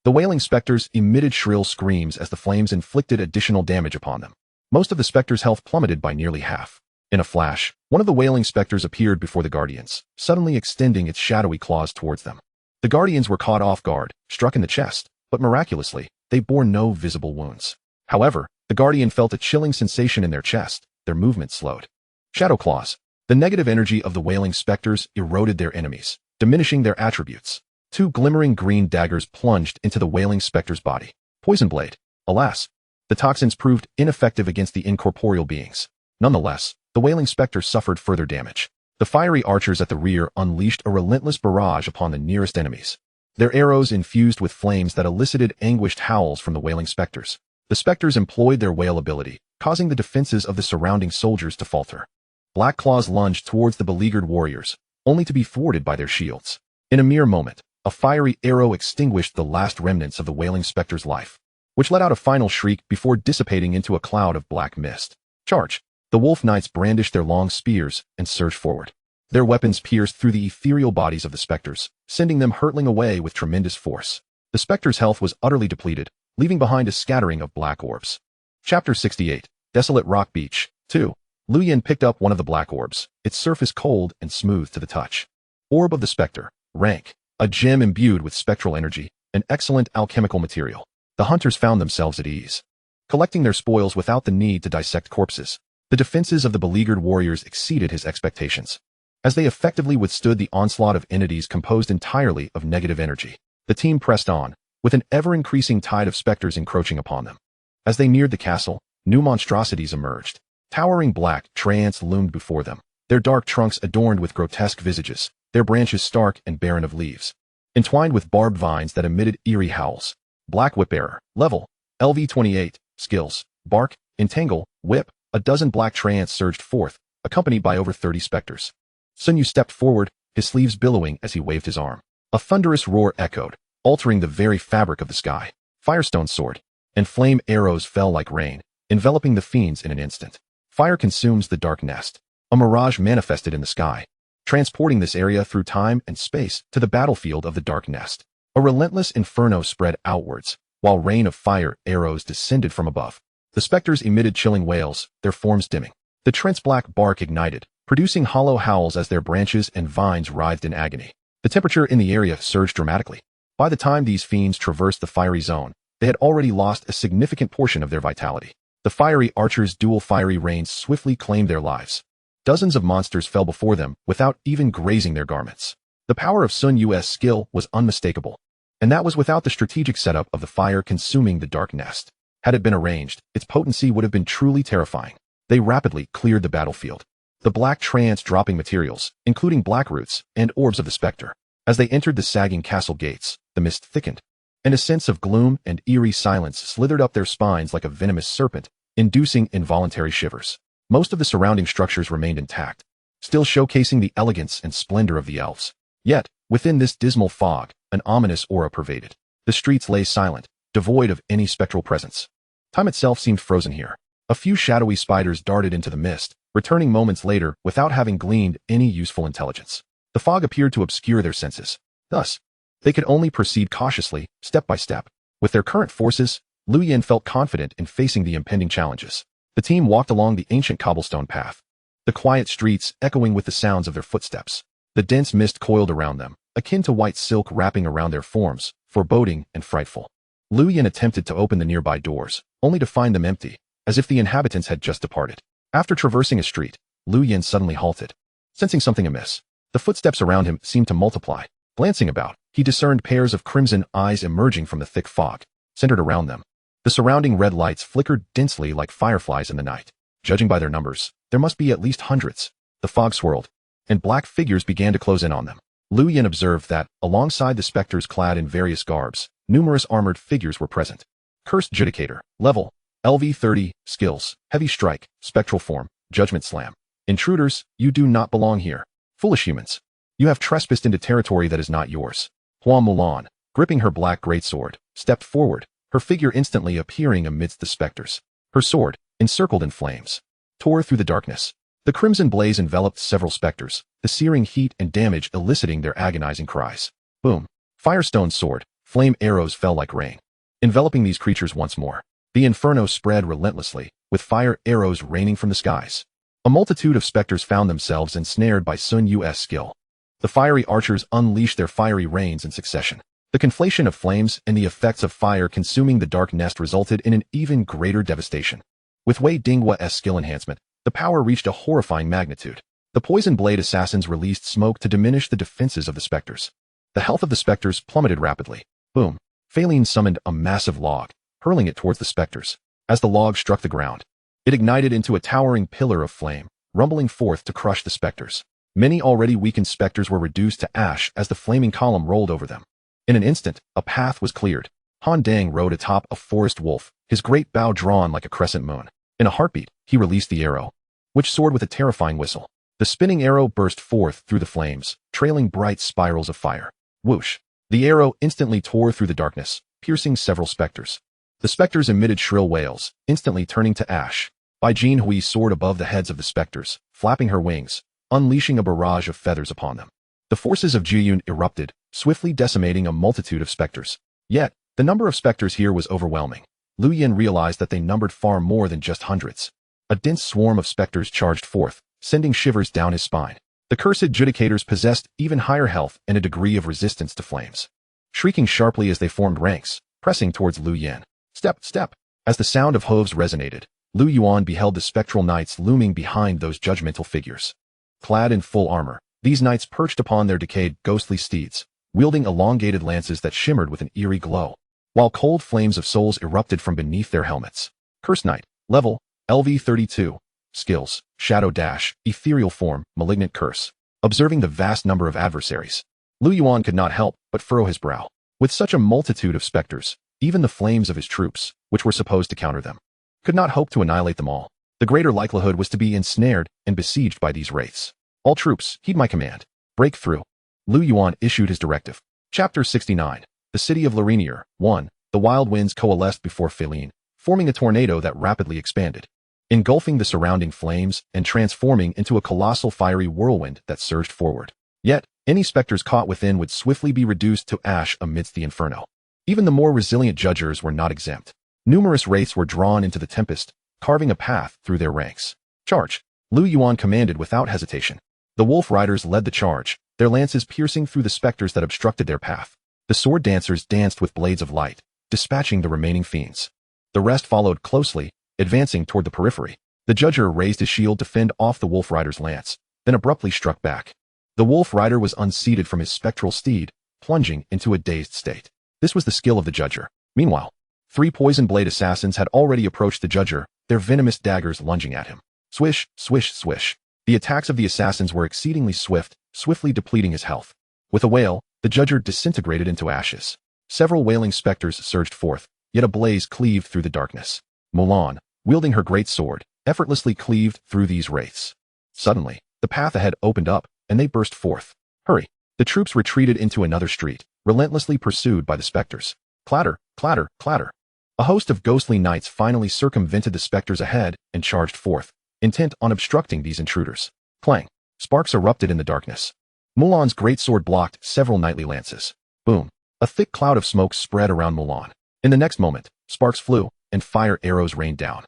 The wailing specters emitted shrill screams as the flames inflicted additional damage upon them. Most of the specters' health plummeted by nearly half. In a flash, one of the wailing specters appeared before the Guardians, suddenly extending its shadowy claws towards them. The Guardians were caught off guard, struck in the chest, but miraculously, they bore no visible wounds. However, the Guardian felt a chilling sensation in their chest, their movement slowed. Shadow Claws. The negative energy of the wailing specters eroded their enemies, diminishing their attributes. Two glimmering green daggers plunged into the wailing specter's body. Poison Blade. Alas, the toxins proved ineffective against the incorporeal beings. Nonetheless, the wailing specter suffered further damage. The fiery archers at the rear unleashed a relentless barrage upon the nearest enemies. Their arrows infused with flames that elicited anguished howls from the wailing specters. The specters employed their wail ability, causing the defenses of the surrounding soldiers to falter. Black Claws lunged towards the beleaguered warriors, only to be thwarted by their shields. In a mere moment, a fiery arrow extinguished the last remnants of the wailing specter's life, which let out a final shriek before dissipating into a cloud of black mist. Charge! The Wolf Knights brandished their long spears and surged forward. Their weapons pierced through the ethereal bodies of the specters, sending them hurtling away with tremendous force. The specter's health was utterly depleted, leaving behind a scattering of black orbs. Chapter 68. Desolate Rock Beach. 2. Lu Yuan picked up one of the black orbs, its surface cold and smooth to the touch. Orb of the Spectre. Rank: a gem imbued with spectral energy, an excellent alchemical material. The hunters found themselves at ease, collecting their spoils without the need to dissect corpses. The defenses of the beleaguered warriors exceeded his expectations, as they effectively withstood the onslaught of entities composed entirely of negative energy. The team pressed on, with an ever-increasing tide of specters encroaching upon them. As they neared the castle, new monstrosities emerged. Towering black treants loomed before them, their dark trunks adorned with grotesque visages, their branches stark and barren of leaves, entwined with barbed vines that emitted eerie howls. Black Whip-Bearer. Level: LV28. Skills: Bark, Entangle, Whip. A dozen black treants surged forth, accompanied by over 30 specters. Sun Yu stepped forward, his sleeves billowing as he waved his arm. A thunderous roar echoed, altering the very fabric of the sky. Firestone Sword and flame arrows fell like rain, enveloping the fiends in an instant. Fire consumes the dark nest. A mirage manifested in the sky, transporting this area through time and space to the battlefield of the dark nest. A relentless inferno spread outwards, while rain of fire arrows descended from above. The specters emitted chilling wails, their forms dimming. The treant's black bark ignited, producing hollow howls as their branches and vines writhed in agony. The temperature in the area surged dramatically. By the time these fiends traversed the fiery zone, they had already lost a significant portion of their vitality. The fiery archers' dual fiery rains swiftly claimed their lives. Dozens of monsters fell before them without even grazing their garments. The power of Sun Yu's skill was unmistakable, and that was without the strategic setup of the fire consuming the dark nest. Had it been arranged, its potency would have been truly terrifying. They rapidly cleared the battlefield, the black trance dropping materials, including black roots and orbs of the specter. As they entered the sagging castle gates, the mist thickened, and a sense of gloom and eerie silence slithered up their spines like a venomous serpent, inducing involuntary shivers. Most of the surrounding structures remained intact, still showcasing the elegance and splendor of the elves. Yet, within this dismal fog, an ominous aura pervaded. The streets lay silent, devoid of any spectral presence. Time itself seemed frozen here. A few shadowy spiders darted into the mist, returning moments later without having gleaned any useful intelligence. The fog appeared to obscure their senses. Thus, they could only proceed cautiously, step by step. With their current forces, Lu Yin felt confident in facing the impending challenges. The team walked along the ancient cobblestone path, the quiet streets echoing with the sounds of their footsteps. The dense mist coiled around them, akin to white silk wrapping around their forms, foreboding and frightful. Lu Yin attempted to open the nearby doors, only to find them empty, as if the inhabitants had just departed. After traversing a street, Lu Yin suddenly halted, sensing something amiss. The footsteps around him seemed to multiply. Glancing about, he discerned pairs of crimson eyes emerging from the thick fog, centered around them. The surrounding red lights flickered densely like fireflies in the night. Judging by their numbers, there must be at least hundreds. The fog swirled, and black figures began to close in on them. Lu Yin observed that, alongside the specters clad in various garbs, numerous armored figures were present. Cursed Judicator, level, LV30, skills, heavy strike, spectral form, judgment slam. Intruders, you do not belong here. Foolish humans. You have trespassed into territory that is not yours. Hua Mulan, gripping her black greatsword, stepped forward, her figure instantly appearing amidst the specters. Her sword, encircled in flames, tore through the darkness. The crimson blaze enveloped several specters, the searing heat and damage eliciting their agonizing cries. Boom. Firestone's sword, flame arrows fell like rain, enveloping these creatures once more. The inferno spread relentlessly, with fire arrows raining from the skies. A multitude of specters found themselves ensnared by Sun Yu's skill. The fiery archers unleashed their fiery rains in succession. The conflation of flames and the effects of fire consuming the dark nest resulted in an even greater devastation. With Wei Dinghua's skill enhancement, the power reached a horrifying magnitude. The poison blade assassins released smoke to diminish the defenses of the specters. The health of the specters plummeted rapidly. Boom. Faline summoned a massive log, hurling it towards the specters. As the log struck the ground, it ignited into a towering pillar of flame, rumbling forth to crush the specters. Many already weakened specters were reduced to ash as the flaming column rolled over them. In an instant, a path was cleared. Han Dang rode atop a forest wolf, his great bow drawn like a crescent moon. In a heartbeat, he released the arrow, which soared with a terrifying whistle. The spinning arrow burst forth through the flames, trailing bright spirals of fire. Whoosh! The arrow instantly tore through the darkness, piercing several specters. The specters emitted shrill wails, instantly turning to ash. Bai Jinhui soared above the heads of the specters, flapping her wings, unleashing a barrage of feathers upon them. The forces of Jiyun erupted, swiftly decimating a multitude of specters. Yet, the number of specters here was overwhelming. Lu Yin realized that they numbered far more than just hundreds. A dense swarm of specters charged forth, sending shivers down his spine. The cursed Judicators possessed even higher health and a degree of resistance to flames. Shrieking sharply as they formed ranks, pressing towards Lu Yin. Step, step! As the sound of hooves resonated, Lu Yuan beheld the spectral knights looming behind those judgmental figures. Clad in full armor, these knights perched upon their decayed, ghostly steeds, wielding elongated lances that shimmered with an eerie glow, while cold flames of souls erupted from beneath their helmets. Curse Knight, level, LV32. Skills, Shadow Dash, Ethereal Form, Malignant Curse. Observing the vast number of adversaries, Lu Yuan could not help but furrow his brow. With such a multitude of specters, even the flames of his troops, which were supposed to counter them, could not hope to annihilate them all. The greater likelihood was to be ensnared and besieged by these wraiths. All troops, heed my command. Break through. Lu Yuan issued his directive. Chapter 69. The City of Lorinier. 1. The wild winds coalesced before Faline, forming a tornado that rapidly expanded, engulfing the surrounding flames and transforming into a colossal fiery whirlwind that surged forward. Yet, any specters caught within would swiftly be reduced to ash amidst the inferno. Even the more resilient judgers were not exempt. Numerous wraiths were drawn into the tempest, carving a path through their ranks. Charge! Lu Yuan commanded without hesitation. The wolf riders led the charge, their lances piercing through the specters that obstructed their path. The sword dancers danced with blades of light, dispatching the remaining fiends. The rest followed closely, advancing toward the periphery. The judger raised his shield to fend off the wolf rider's lance, then abruptly struck back. The wolf rider was unseated from his spectral steed, plunging into a dazed state. This was the skill of the judger. Meanwhile, 3 poison blade assassins had already approached the judger, their venomous daggers lunging at him. Swish, swish, swish. The attacks of the assassins were exceedingly swift, swiftly depleting his health. With a wail, the judger disintegrated into ashes. Several wailing specters surged forth, yet a blaze cleaved through the darkness. Mulan, wielding her great sword, effortlessly cleaved through these wraiths. Suddenly, the path ahead opened up, and they burst forth. Hurry! The troops retreated into another street, relentlessly pursued by the specters. Clatter, clatter, clatter. A host of ghostly knights finally circumvented the specters ahead and charged forth, intent on obstructing these intruders. Clang! Sparks erupted in the darkness. Mulan's great sword blocked several knightly lances. Boom! A thick cloud of smoke spread around Mulan. In the next moment, sparks flew, and fire arrows rained down,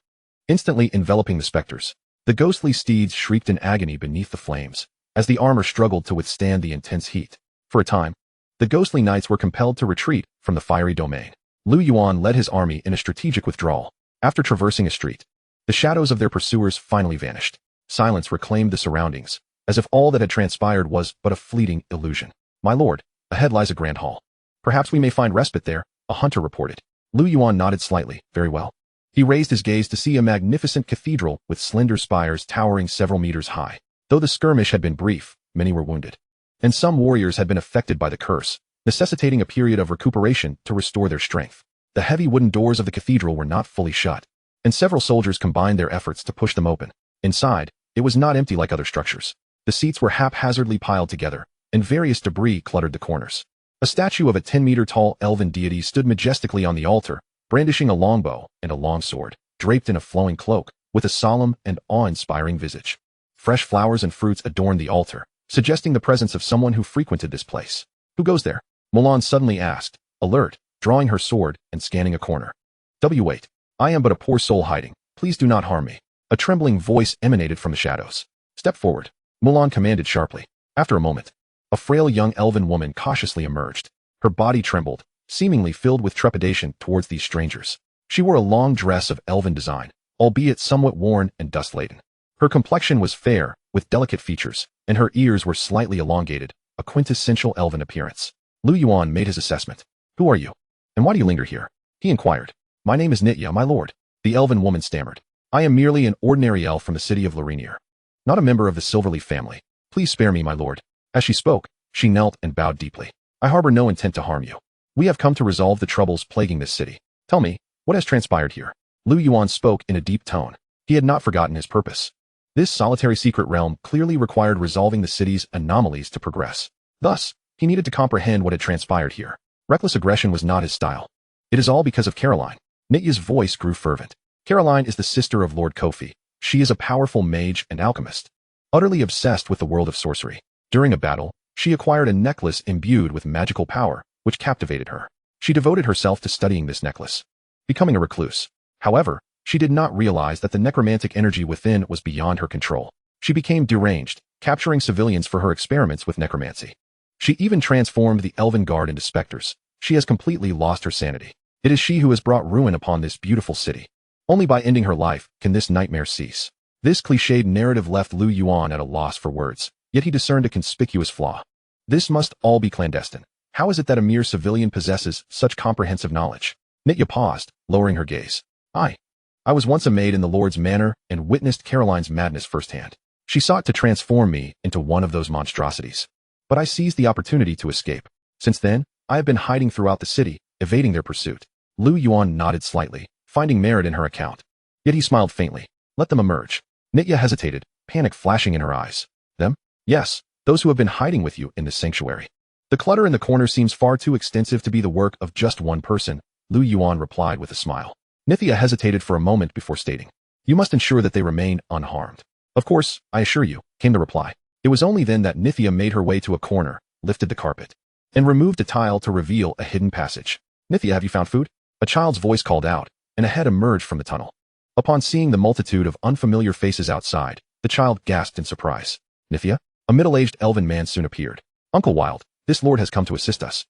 instantly enveloping the specters. The ghostly steeds shrieked in agony beneath the flames, as the armor struggled to withstand the intense heat. For a time, the ghostly knights were compelled to retreat from the fiery domain. Yuan led his army in a strategic withdrawal. After traversing a street, the shadows of their pursuers finally vanished. Silence reclaimed the surroundings, as if all that had transpired was but a fleeting illusion. My lord, ahead lies a grand hall. Perhaps we may find respite there, a hunter reported. Yuan nodded slightly. Very well. He raised his gaze to see a magnificent cathedral with slender spires towering several meters high. Though the skirmish had been brief, many were wounded, and some warriors had been affected by the curse, necessitating a period of recuperation to restore their strength. The heavy wooden doors of the cathedral were not fully shut, and several soldiers combined their efforts to push them open. Inside, it was not empty like other structures. The seats were haphazardly piled together, and various debris cluttered the corners. A statue of a 10-meter-tall elven deity stood majestically on the altar, brandishing a longbow and a long sword, draped in a flowing cloak, with a solemn and awe-inspiring visage. Fresh flowers and fruits adorned the altar, suggesting the presence of someone who frequented this place. Who goes there? Mulan suddenly asked, alert, drawing her sword and scanning a corner. Wait. I am but a poor soul hiding. Please do not harm me. A trembling voice emanated from the shadows. Step forward, Mulan commanded sharply. After a moment, a frail young elven woman cautiously emerged. Her body trembled, seemingly filled with trepidation towards these strangers. She wore a long dress of elven design, albeit somewhat worn and dust-laden. Her complexion was fair, with delicate features, and her ears were slightly elongated, a quintessential elven appearance. Yuan made his assessment. Who are you? And why do you linger here? He inquired. My name is Nitya, my lord. The elven woman stammered. I am merely an ordinary elf from the city of Lorenier, not a member of the Silverleaf family. Please spare me, my lord. As she spoke, she knelt and bowed deeply. I harbor no intent to harm you. We have come to resolve the troubles plaguing this city. Tell me, what has transpired here? Yuan spoke in a deep tone. He had not forgotten his purpose. This solitary secret realm clearly required resolving the city's anomalies to progress. Thus, he needed to comprehend what had transpired here. Reckless aggression was not his style. It is all because of Caroline. Nitya's voice grew fervent. Caroline is the sister of Lord Kofi. She is a powerful mage and alchemist, utterly obsessed with the world of sorcery. During a battle, she acquired a necklace imbued with magical power, which captivated her. She devoted herself to studying this necklace, becoming a recluse. However, she did not realize that the necromantic energy within was beyond her control. She became deranged, capturing civilians for her experiments with necromancy. She even transformed the elven guard into specters. She has completely lost her sanity. It is she who has brought ruin upon this beautiful city. Only by ending her life can this nightmare cease. This cliched narrative left Yuan at a loss for words, yet he discerned a conspicuous flaw. This must all be clandestine. How is it that a mere civilian possesses such comprehensive knowledge? Nitya paused, lowering her gaze. I was once a maid in the Lord's manor and witnessed Caroline's madness firsthand. She sought to transform me into one of those monstrosities. But I seized the opportunity to escape. Since then, I have been hiding throughout the city, evading their pursuit. Yuan nodded slightly, finding merit in her account. Yet he smiled faintly. Let them emerge. Nitya hesitated, panic flashing in her eyes. Them? Yes, those who have been hiding with you in this sanctuary. The clutter in the corner seems far too extensive to be the work of just one person, Yuan replied with a smile. Nitya hesitated for a moment before stating. You must ensure that they remain unharmed. Of course, I assure you, came the reply. It was only then that Nitya made her way to a corner, lifted the carpet, and removed a tile to reveal a hidden passage. Nitya, have you found food? A child's voice called out, and a head emerged from the tunnel. Upon seeing the multitude of unfamiliar faces outside, the child gasped in surprise. Nitya? A middle-aged elven man soon appeared. Uncle Wild, this lord has come to assist us.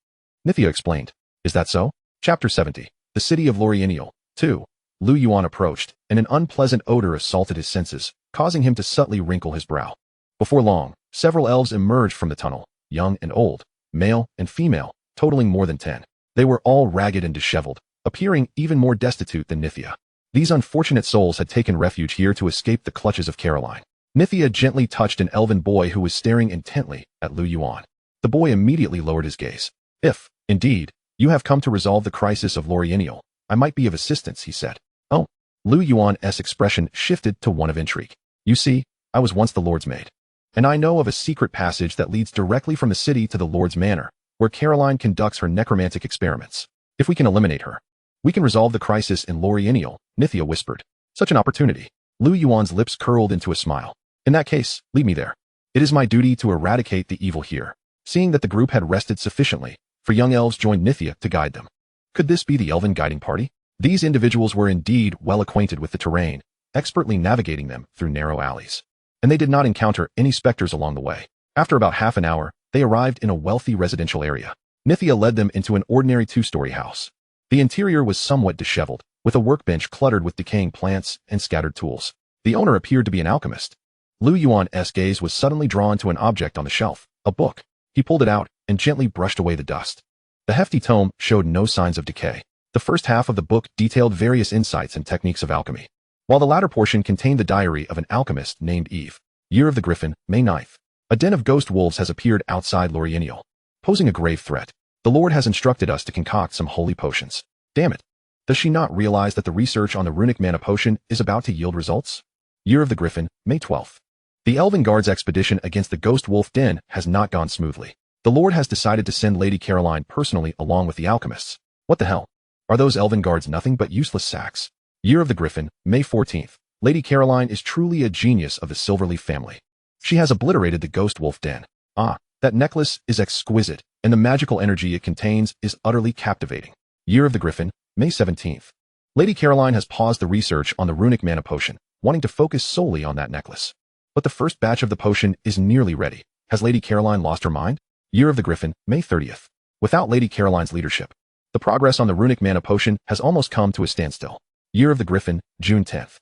Nitya explained. Is that so? Chapter 70. The City of Loreniel. 2. Lu Yuan approached, and an unpleasant odor assaulted his senses, causing him to subtly wrinkle his brow. Before long, several elves emerged from the tunnel, young and old, male and female, totaling more than 10. They were all ragged and disheveled, appearing even more destitute than Nithya. These unfortunate souls had taken refuge here to escape the clutches of Caroline. Nithya gently touched an elven boy who was staring intently at Lu Yuan. The boy immediately lowered his gaze. If, indeed, you have come to resolve the crisis of Lorienial, I might be of assistance, he said. Oh. Lu Yuan's expression shifted to one of intrigue. You see, I was once the Lord's maid. And I know of a secret passage that leads directly from the city to the Lord's manor, where Caroline conducts her necromantic experiments. If we can eliminate her, we can resolve the crisis in Lorienial, Nithya whispered. Such an opportunity. Lu Yuan's lips curled into a smile. In that case, lead me there. It is my duty to eradicate the evil here. Seeing that the group had rested sufficiently, for young elves joined Nithya to guide them. Could this be the elven guiding party? These individuals were indeed well acquainted with the terrain, expertly navigating them through narrow alleys. And they did not encounter any specters along the way. After about half an hour, they arrived in a wealthy residential area. Nithya led them into an ordinary two-story house. The interior was somewhat disheveled, with a workbench cluttered with decaying plants and scattered tools. The owner appeared to be an alchemist. Lu Yuan's gaze was suddenly drawn to an object on the shelf, a book. He pulled it out and gently brushed away the dust. The hefty tome showed no signs of decay. The first half of the book detailed various insights and techniques of alchemy, while the latter portion contained the diary of an alchemist named Eve. Year of the Griffin, May 9th. A den of ghost wolves has appeared outside Lorienial, posing a grave threat. The Lord has instructed us to concoct some holy potions. Damn it. Does she not realize that the research on the runic mana potion is about to yield results? Year of the Griffin, May 12th. The Elven Guard's expedition against the Ghost Wolf Den has not gone smoothly. The Lord has decided to send Lady Caroline personally along with the alchemists. What the hell? Are those Elven Guards nothing but useless sacks? Year of the Griffin, May 14th. Lady Caroline is truly a genius of the Silverleaf family. She has obliterated the Ghost Wolf Den. Ah, that necklace is exquisite, and the magical energy it contains is utterly captivating. Year of the Griffin, May 17th. Lady Caroline has paused the research on the runic mana potion, wanting to focus solely on that necklace. But the first batch of the potion is nearly ready. Has Lady Caroline lost her mind? Year of the Griffin, May 30th. Without Lady Caroline's leadership, the progress on the runic mana potion has almost come to a standstill. Year of the Griffin, June 10th.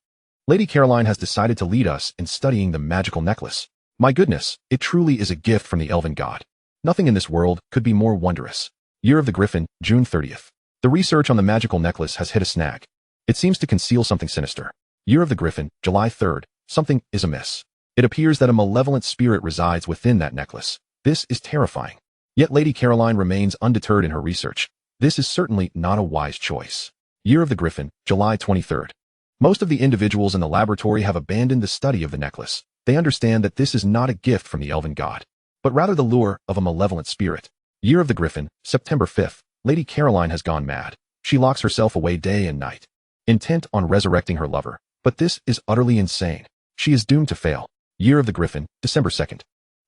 Lady Caroline has decided to lead us in studying the magical necklace. My goodness, it truly is a gift from the elven god. Nothing in this world could be more wondrous. Year of the Griffin, June 30th. The research on the magical necklace has hit a snag. It seems to conceal something sinister. Year of the Griffin, July 3rd. Something is amiss. It appears that a malevolent spirit resides within that necklace. This is terrifying. Yet Lady Caroline remains undeterred in her research. This is certainly not a wise choice. Year of the Griffin, July 23rd. Most of the individuals in the laboratory have abandoned the study of the necklace. They understand that this is not a gift from the elven god, but rather the lure of a malevolent spirit. Year of the Griffin, September 5th. Lady Caroline has gone mad. She locks herself away day and night, intent on resurrecting her lover. But this is utterly insane. She is doomed to fail. Year of the Griffin, December 2nd.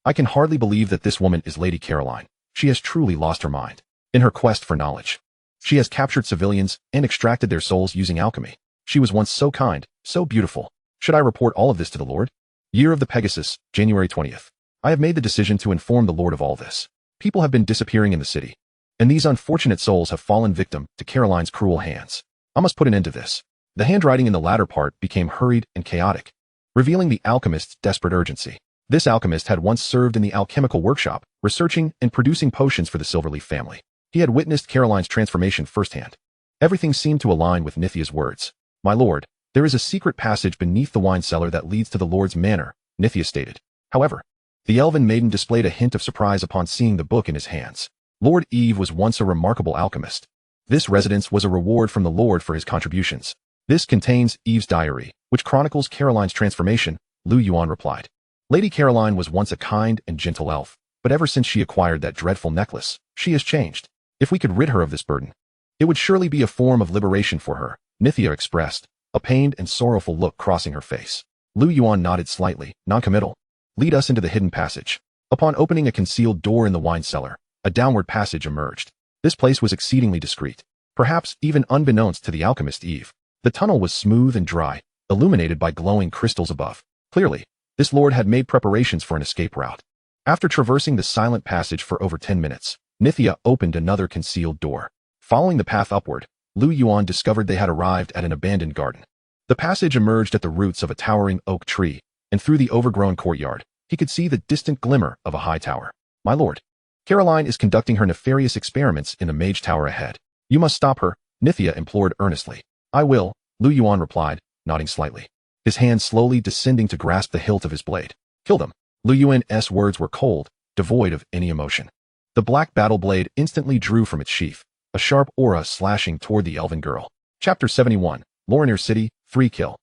I can hardly believe that this woman is Lady Caroline. She has truly lost her mind. In her quest for knowledge, she has captured civilians and extracted their souls using alchemy. She was once so kind, so beautiful. Should I report all of this to the Lord? Year of the Pegasus, January 20th. I have made the decision to inform the Lord of all this. People have been disappearing in the city, and these unfortunate souls have fallen victim to Caroline's cruel hands. I must put an end to this. The handwriting in the latter part became hurried and chaotic, revealing the alchemist's desperate urgency. This alchemist had once served in the alchemical workshop, researching and producing potions for the Silverleaf family. He had witnessed Caroline's transformation firsthand. Everything seemed to align with Nithya's words. My lord, there is a secret passage beneath the wine cellar that leads to the Lord's manor, Nithya stated. However, the elven maiden displayed a hint of surprise upon seeing the book in his hands. Lord Eve was once a remarkable alchemist. This residence was a reward from the Lord for his contributions. This contains Eve's diary, which chronicles Caroline's transformation, Lu Yuan replied. Lady Caroline was once a kind and gentle elf, but ever since she acquired that dreadful necklace, she has changed. If we could rid her of this burden, it would surely be a form of liberation for her, Nithya expressed, a pained and sorrowful look crossing her face. Lu Yuan nodded slightly, non-committal. Lead us into the hidden passage. Upon opening a concealed door in the wine cellar, a downward passage emerged. This place was exceedingly discreet, perhaps even unbeknownst to the alchemist Eve. The tunnel was smooth and dry, illuminated by glowing crystals above. Clearly, this lord had made preparations for an escape route. After traversing the silent passage for over 10 minutes, Nithya opened another concealed door. Following the path upward, Lu Yuan discovered they had arrived at an abandoned garden. The passage emerged at the roots of a towering oak tree, and through the overgrown courtyard, he could see the distant glimmer of a high tower. My lord, Caroline is conducting her nefarious experiments in the mage tower ahead. You must stop her, Nithya implored earnestly. I will, Lu Yuan replied, nodding slightly, his hand slowly descending to grasp the hilt of his blade. Kill them. Lu Yuan's words were cold, devoid of any emotion. The black battle blade instantly drew from its sheath, a sharp aura slashing toward the elven girl. Chapter 71, Lorinir City, 3 Kill.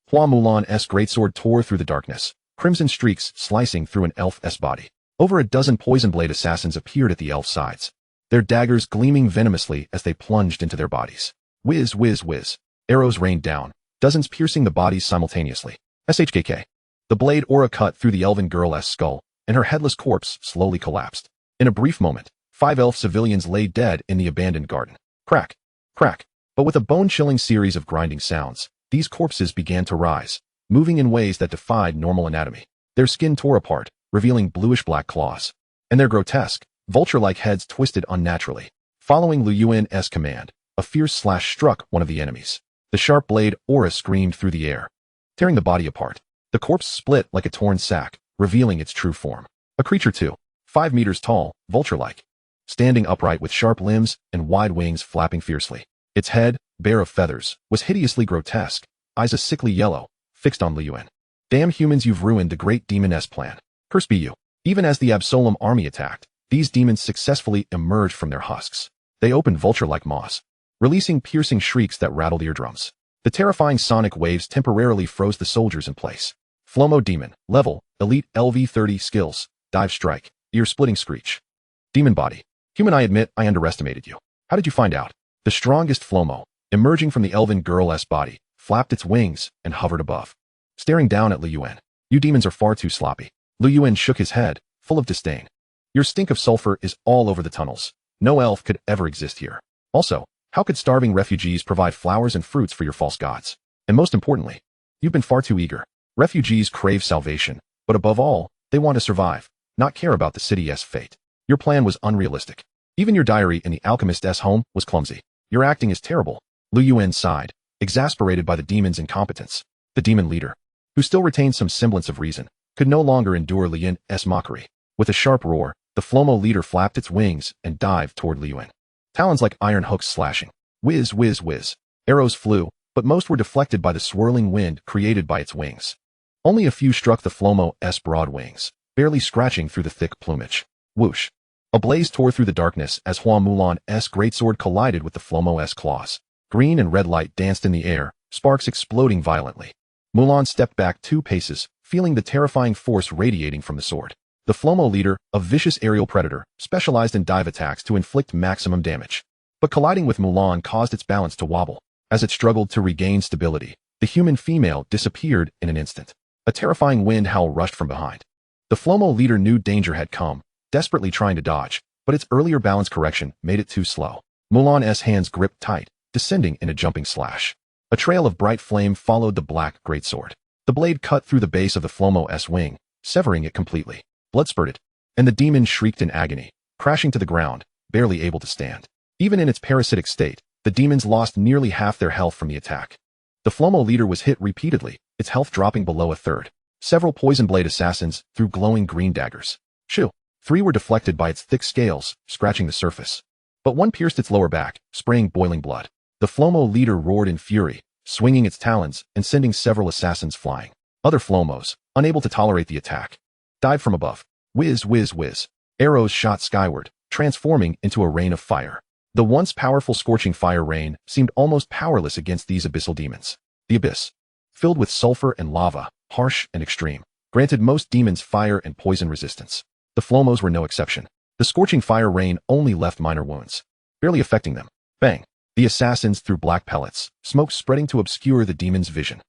Hua Mulan's greatsword tore through the darkness, crimson streaks slicing through an elf's body. Over a dozen poison blade assassins appeared at the elf's sides, their daggers gleaming venomously as they plunged into their bodies. Whiz, whiz, whiz. Arrows rained down, dozens piercing the bodies simultaneously. SHKK. The blade aura cut through the elven girl's skull, and her headless corpse slowly collapsed. In a brief moment, 5 elf civilians lay dead in the abandoned garden. Crack, crack. But with a bone-chilling series of grinding sounds, these corpses began to rise, moving in ways that defied normal anatomy. Their skin tore apart, revealing bluish-black claws, and their grotesque, vulture-like heads twisted unnaturally. Following Lu Yuan's command, a fierce slash struck one of the enemies. The sharp blade aura screamed through the air, tearing the body apart. The corpse split like a torn sack, revealing its true form. A creature 5 meters tall, vulture-like, standing upright with sharp limbs and wide wings flapping fiercely. Its head, bare of feathers, was hideously grotesque, eyes a sickly yellow, fixed on Lu Yuan. Damn humans, you've ruined the great demoness plan. Curse be you. Even as the Absolem army attacked, these demons successfully emerged from their husks. They opened vulture-like maws, releasing piercing shrieks that rattled eardrums. The terrifying sonic waves temporarily froze the soldiers in place. Flomo Demon, level, elite LV30 skills, dive strike, ear-splitting screech. Demon body. Human, I admit I underestimated you. How did you find out? The strongest Flomo, emerging from the elven girl's body, flapped its wings and hovered above, staring down at Lu Yuan. You demons are far too sloppy. Lu Yuan shook his head, full of disdain. Your stink of sulfur is all over the tunnels. No elf could ever exist here. Also, how could starving refugees provide flowers and fruits for your false gods? And most importantly, you've been far too eager. Refugees crave salvation, but above all, they want to survive, not care about the city's fate. Your plan was unrealistic. Even your diary in the alchemist's home was clumsy. Your acting is terrible. Lu Yuan sighed, exasperated by the demon's incompetence. The demon leader, who still retained some semblance of reason, could no longer endure Lu Yuan's mockery. With a sharp roar, the Flomo leader flapped its wings and dived toward Lu Yuan. Talons like iron hooks slashing. Whiz, whiz, whiz. Arrows flew, but most were deflected by the swirling wind created by its wings. Only a few struck the Flomo's broad wings, barely scratching through the thick plumage. Whoosh. A blaze tore through the darkness as Hua Mulan's greatsword collided with the Flomo's claws. Green and red light danced in the air, sparks exploding violently. Mulan stepped back 2 paces, feeling the terrifying force radiating from the sword. The Flomo leader, a vicious aerial predator, specialized in dive attacks to inflict maximum damage. But colliding with Mulan caused its balance to wobble. As it struggled to regain stability, the human female disappeared in an instant. A terrifying wind howl rushed from behind. The Flomo leader knew danger had come, desperately trying to dodge, but its earlier balance correction made it too slow. Mulan's hands gripped tight, descending in a jumping slash. A trail of bright flame followed the black greatsword. The blade cut through the base of the Flomo's wing, severing it completely. Blood spurted, and the demon shrieked in agony, crashing to the ground, barely able to stand. Even in its parasitic state, the demons lost nearly half their health from the attack. The Flomo leader was hit repeatedly, its health dropping below a third. Several poison blade assassins threw glowing green daggers. Shoo! 3 were deflected by its thick scales, scratching the surface. But one pierced its lower back, spraying boiling blood. The Flomo leader roared in fury, swinging its talons and sending several assassins flying. Other Flomos, unable to tolerate the attack, dived from above. Whiz, whiz, whiz. Arrows shot skyward, transforming into a rain of fire. The once powerful scorching fire rain seemed almost powerless against these abyssal demons. The abyss, filled with sulfur and lava, harsh and extreme, granted most demons fire and poison resistance. The Flomos were no exception. The scorching fire rain only left minor wounds, barely affecting them. Bang! The assassins threw black pellets, smoke spreading to obscure the demon's vision.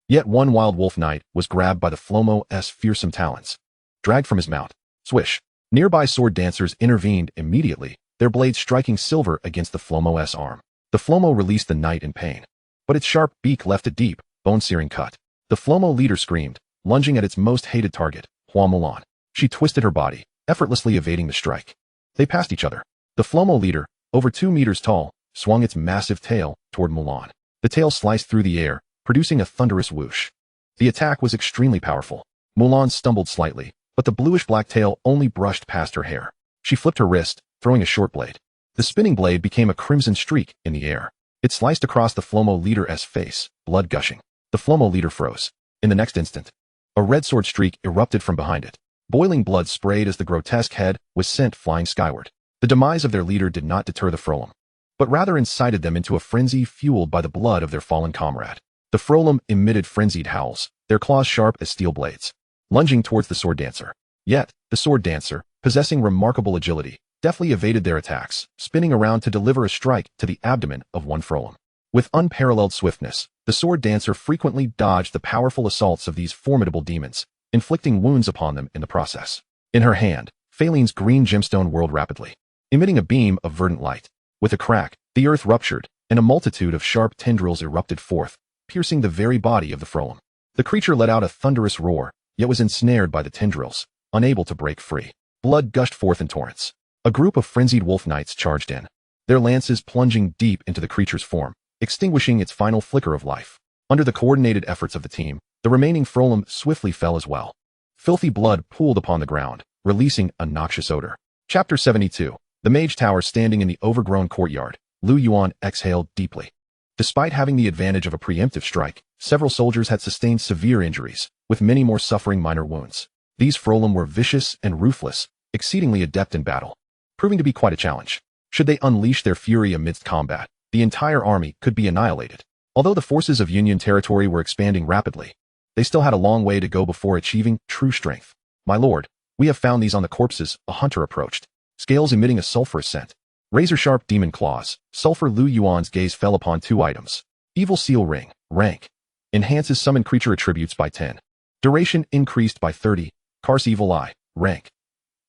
Yet one wild wolf knight was grabbed by the Flomo's fearsome talons, dragged from his mount. Swish! Nearby sword dancers intervened immediately, their blades striking silver against the Flomo's arm. The Flomo released the knight in pain, but its sharp beak left a deep, bone-searing cut. The Flomo leader screamed, lunging at its most hated target, Hua Mulan. She twisted her body, effortlessly evading the strike. They passed each other. The Flomo leader, over 2 meters tall, swung its massive tail toward Mulan. The tail sliced through the air, producing a thunderous whoosh. The attack was extremely powerful. Mulan stumbled slightly, but the bluish-black tail only brushed past her hair. She flipped her wrist, throwing a short blade. The spinning blade became a crimson streak in the air. It sliced across the Flomo leader's face, blood gushing. The Flomo leader froze. In the next instant, a red sword streak erupted from behind it. Boiling blood sprayed as the grotesque head was sent flying skyward. The demise of their leader did not deter the Frolum, but rather incited them into a frenzy fueled by the blood of their fallen comrade. The Frolum emitted frenzied howls, their claws sharp as steel blades, lunging towards the sword dancer. Yet, the sword dancer, possessing remarkable agility, deftly evaded their attacks, spinning around to deliver a strike to the abdomen of one Frolum. With unparalleled swiftness, the sword dancer frequently dodged the powerful assaults of these formidable demons, inflicting wounds upon them in the process. In her hand, Phalene's green gemstone whirled rapidly, emitting a beam of verdant light. With a crack, the earth ruptured, and a multitude of sharp tendrils erupted forth, piercing the very body of the Frolum. The creature let out a thunderous roar, yet was ensnared by the tendrils, unable to break free. Blood gushed forth in torrents. A group of frenzied wolf knights charged in, their lances plunging deep into the creature's form, extinguishing its final flicker of life. Under the coordinated efforts of the team, the remaining Frolum swiftly fell as well. Filthy blood pooled upon the ground, releasing a noxious odor. Chapter 72. The Mage Tower. Standing in the overgrown courtyard, Lu Yuan exhaled deeply. Despite having the advantage of a preemptive strike, several soldiers had sustained severe injuries, with many more suffering minor wounds. These Frolum were vicious and ruthless, exceedingly adept in battle, proving to be quite a challenge. Should they unleash their fury amidst combat, the entire army could be annihilated. Although the forces of Union territory were expanding rapidly, they still had a long way to go before achieving true strength. My lord, we have found these on the corpses. A hunter approached, scales emitting a sulfurous scent. Razor-sharp demon claws. Sulfur. Lu Yuan's gaze fell upon two items. Evil Seal Ring. Rank: enhances summon creature attributes by 10. Duration increased by 30. Kar's Evil Eye. Rank: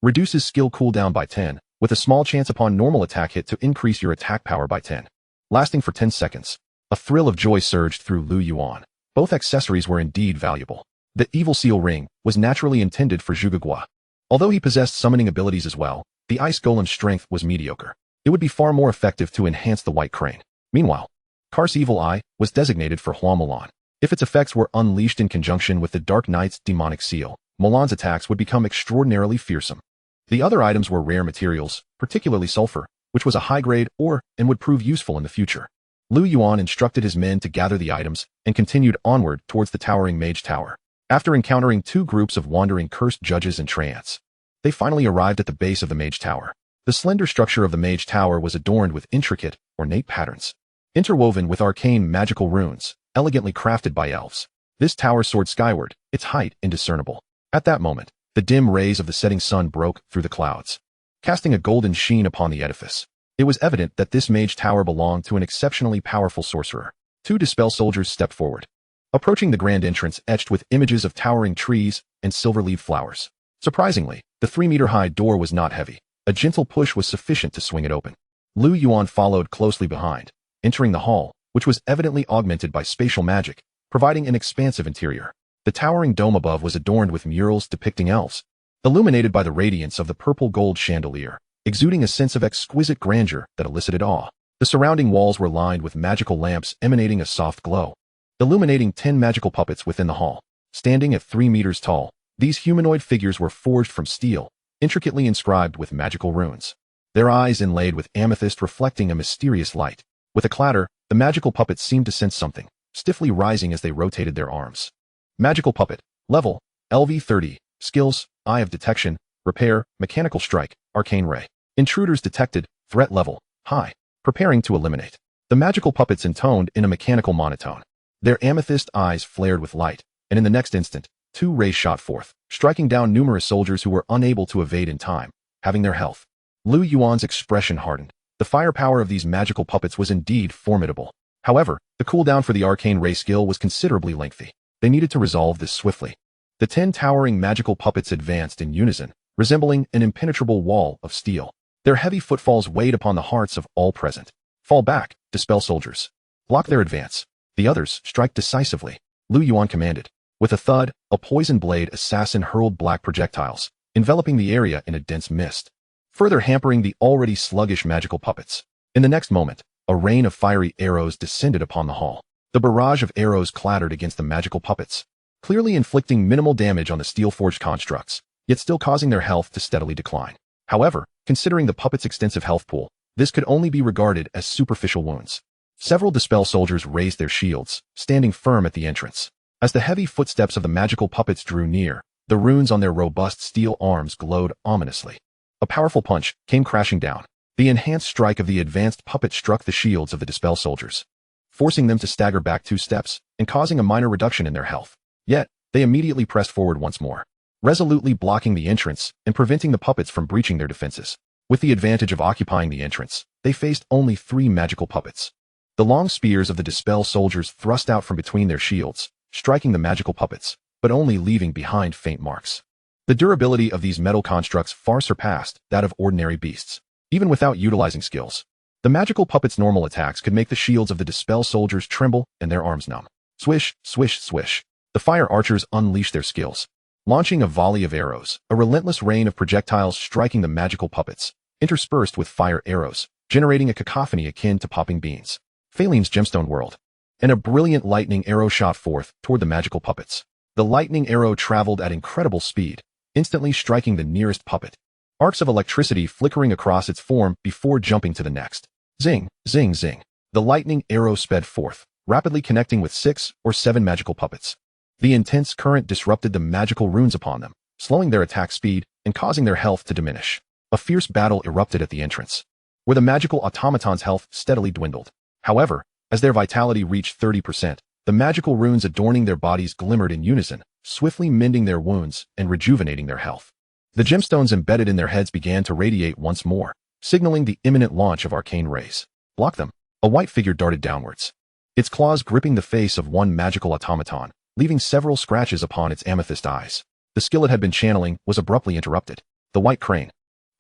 reduces skill cooldown by 10, with a small chance upon normal attack hit to increase your attack power by 10. Lasting for 10 seconds. A thrill of joy surged through Lu Yuan. Both accessories were indeed valuable. The Evil Seal Ring was naturally intended for Zhuge Gua. Although he possessed summoning abilities as well, the Ice Golem's strength was mediocre. It would be far more effective to enhance the White Crane. Meanwhile, Kar's Evil Eye was designated for Hua Mulan. If its effects were unleashed in conjunction with the Dark Knight's demonic seal, Mulan's attacks would become extraordinarily fearsome. The other items were rare materials, particularly sulfur, which was a high-grade ore and would prove useful in the future. Lu Yuan instructed his men to gather the items and continued onward towards the towering Mage Tower. After encountering two groups of wandering cursed judges in trance, they finally arrived at the base of the Mage Tower. The slender structure of the Mage Tower was adorned with intricate, ornate patterns, interwoven with arcane magical runes, elegantly crafted by elves. This tower soared skyward, its height indiscernible. At that moment, the dim rays of the setting sun broke through the clouds, casting a golden sheen upon the edifice. It was evident that this Mage Tower belonged to an exceptionally powerful sorcerer. Two Dispel soldiers stepped forward, approaching the grand entrance etched with images of towering trees and silver-leaved flowers. Surprisingly, the 3-meter-high door was not heavy. A gentle push was sufficient to swing it open. Lu Yuan followed closely behind, entering the hall, which was evidently augmented by spatial magic, providing an expansive interior. The towering dome above was adorned with murals depicting elves, illuminated by the radiance of the purple-gold chandelier, exuding a sense of exquisite grandeur that elicited awe. The surrounding walls were lined with magical lamps emanating a soft glow, illuminating 10 magical puppets within the hall. Standing at 3 meters tall, these humanoid figures were forged from steel, intricately inscribed with magical runes, their eyes inlaid with amethyst reflecting a mysterious light. With a clatter, the magical puppets seemed to sense something, stiffly rising as they rotated their arms. Magical puppet. Level: LV30. Skills: Eye of Detection, Repair, Mechanical Strike, Arcane Ray. Intruders detected. Threat level: High. Preparing to eliminate. The magical puppets intoned in a mechanical monotone. Their amethyst eyes flared with light, and in the next instant, 2 rays shot forth, striking down numerous soldiers who were unable to evade in time, having their health. Lu Yuan's expression hardened. The firepower of these magical puppets was indeed formidable. However, the cooldown for the arcane ray skill was considerably lengthy. They needed to resolve this swiftly. The 10 towering magical puppets advanced in unison, resembling an impenetrable wall of steel. Their heavy footfalls weighed upon the hearts of all present. Fall back, Dispel soldiers. Block their advance. The others strike decisively, Lu Yuan commanded. With a thud, a poison blade assassin hurled black projectiles, enveloping the area in a dense mist, further hampering the already sluggish magical puppets. In the next moment, A rain of fiery arrows descended upon the hall. The barrage of arrows clattered against the magical puppets, clearly inflicting minimal damage on the steel-forged constructs, yet still causing their health to steadily decline. However, considering the puppets' extensive health pool, this could only be regarded as superficial wounds. Several Dispel soldiers raised their shields, standing firm at the entrance. As the heavy footsteps of the magical puppets drew near, the runes on their robust steel arms glowed ominously. A powerful punch came crashing down. The enhanced strike of the advanced puppet struck the shields of the Dispel soldiers, forcing them to stagger back 2 steps and causing a minor reduction in their health. Yet, they immediately pressed forward once more, resolutely blocking the entrance and preventing the puppets from breaching their defenses. With the advantage of occupying the entrance, they faced only 3 magical puppets. The long spears of the Dispel soldiers thrust out from between their shields, striking the magical puppets, but only leaving behind faint marks. The durability of these metal constructs far surpassed that of ordinary beasts. Even without utilizing skills, the magical puppets' normal attacks could make the shields of the Dispel soldiers tremble and their arms numb. Swish, swish, swish. The fire archers unleashed their skills, launching a volley of arrows, a relentless rain of projectiles striking the magical puppets, interspersed with fire arrows, generating a cacophony akin to popping beans. Phalene's gemstone world. And a brilliant lightning arrow shot forth toward the magical puppets. The lightning arrow traveled at incredible speed, instantly striking the nearest puppet. Arcs of electricity flickering across its form before jumping to the next. Zing, zing, zing. The lightning arrow sped forth, rapidly connecting with 6 or 7 magical puppets. The intense current disrupted the magical runes upon them, slowing their attack speed and causing their health to diminish. A fierce battle erupted at the entrance, where the magical automaton's health steadily dwindled. However, as their vitality reached 30%, the magical runes adorning their bodies glimmered in unison, swiftly mending their wounds and rejuvenating their health. The gemstones embedded in their heads began to radiate once more, signaling the imminent launch of arcane rays. Block them. A white figure darted downwards, its claws gripping the face of one magical automaton, leaving several scratches upon its amethyst eyes. The skill it had been channeling was abruptly interrupted. The white crane,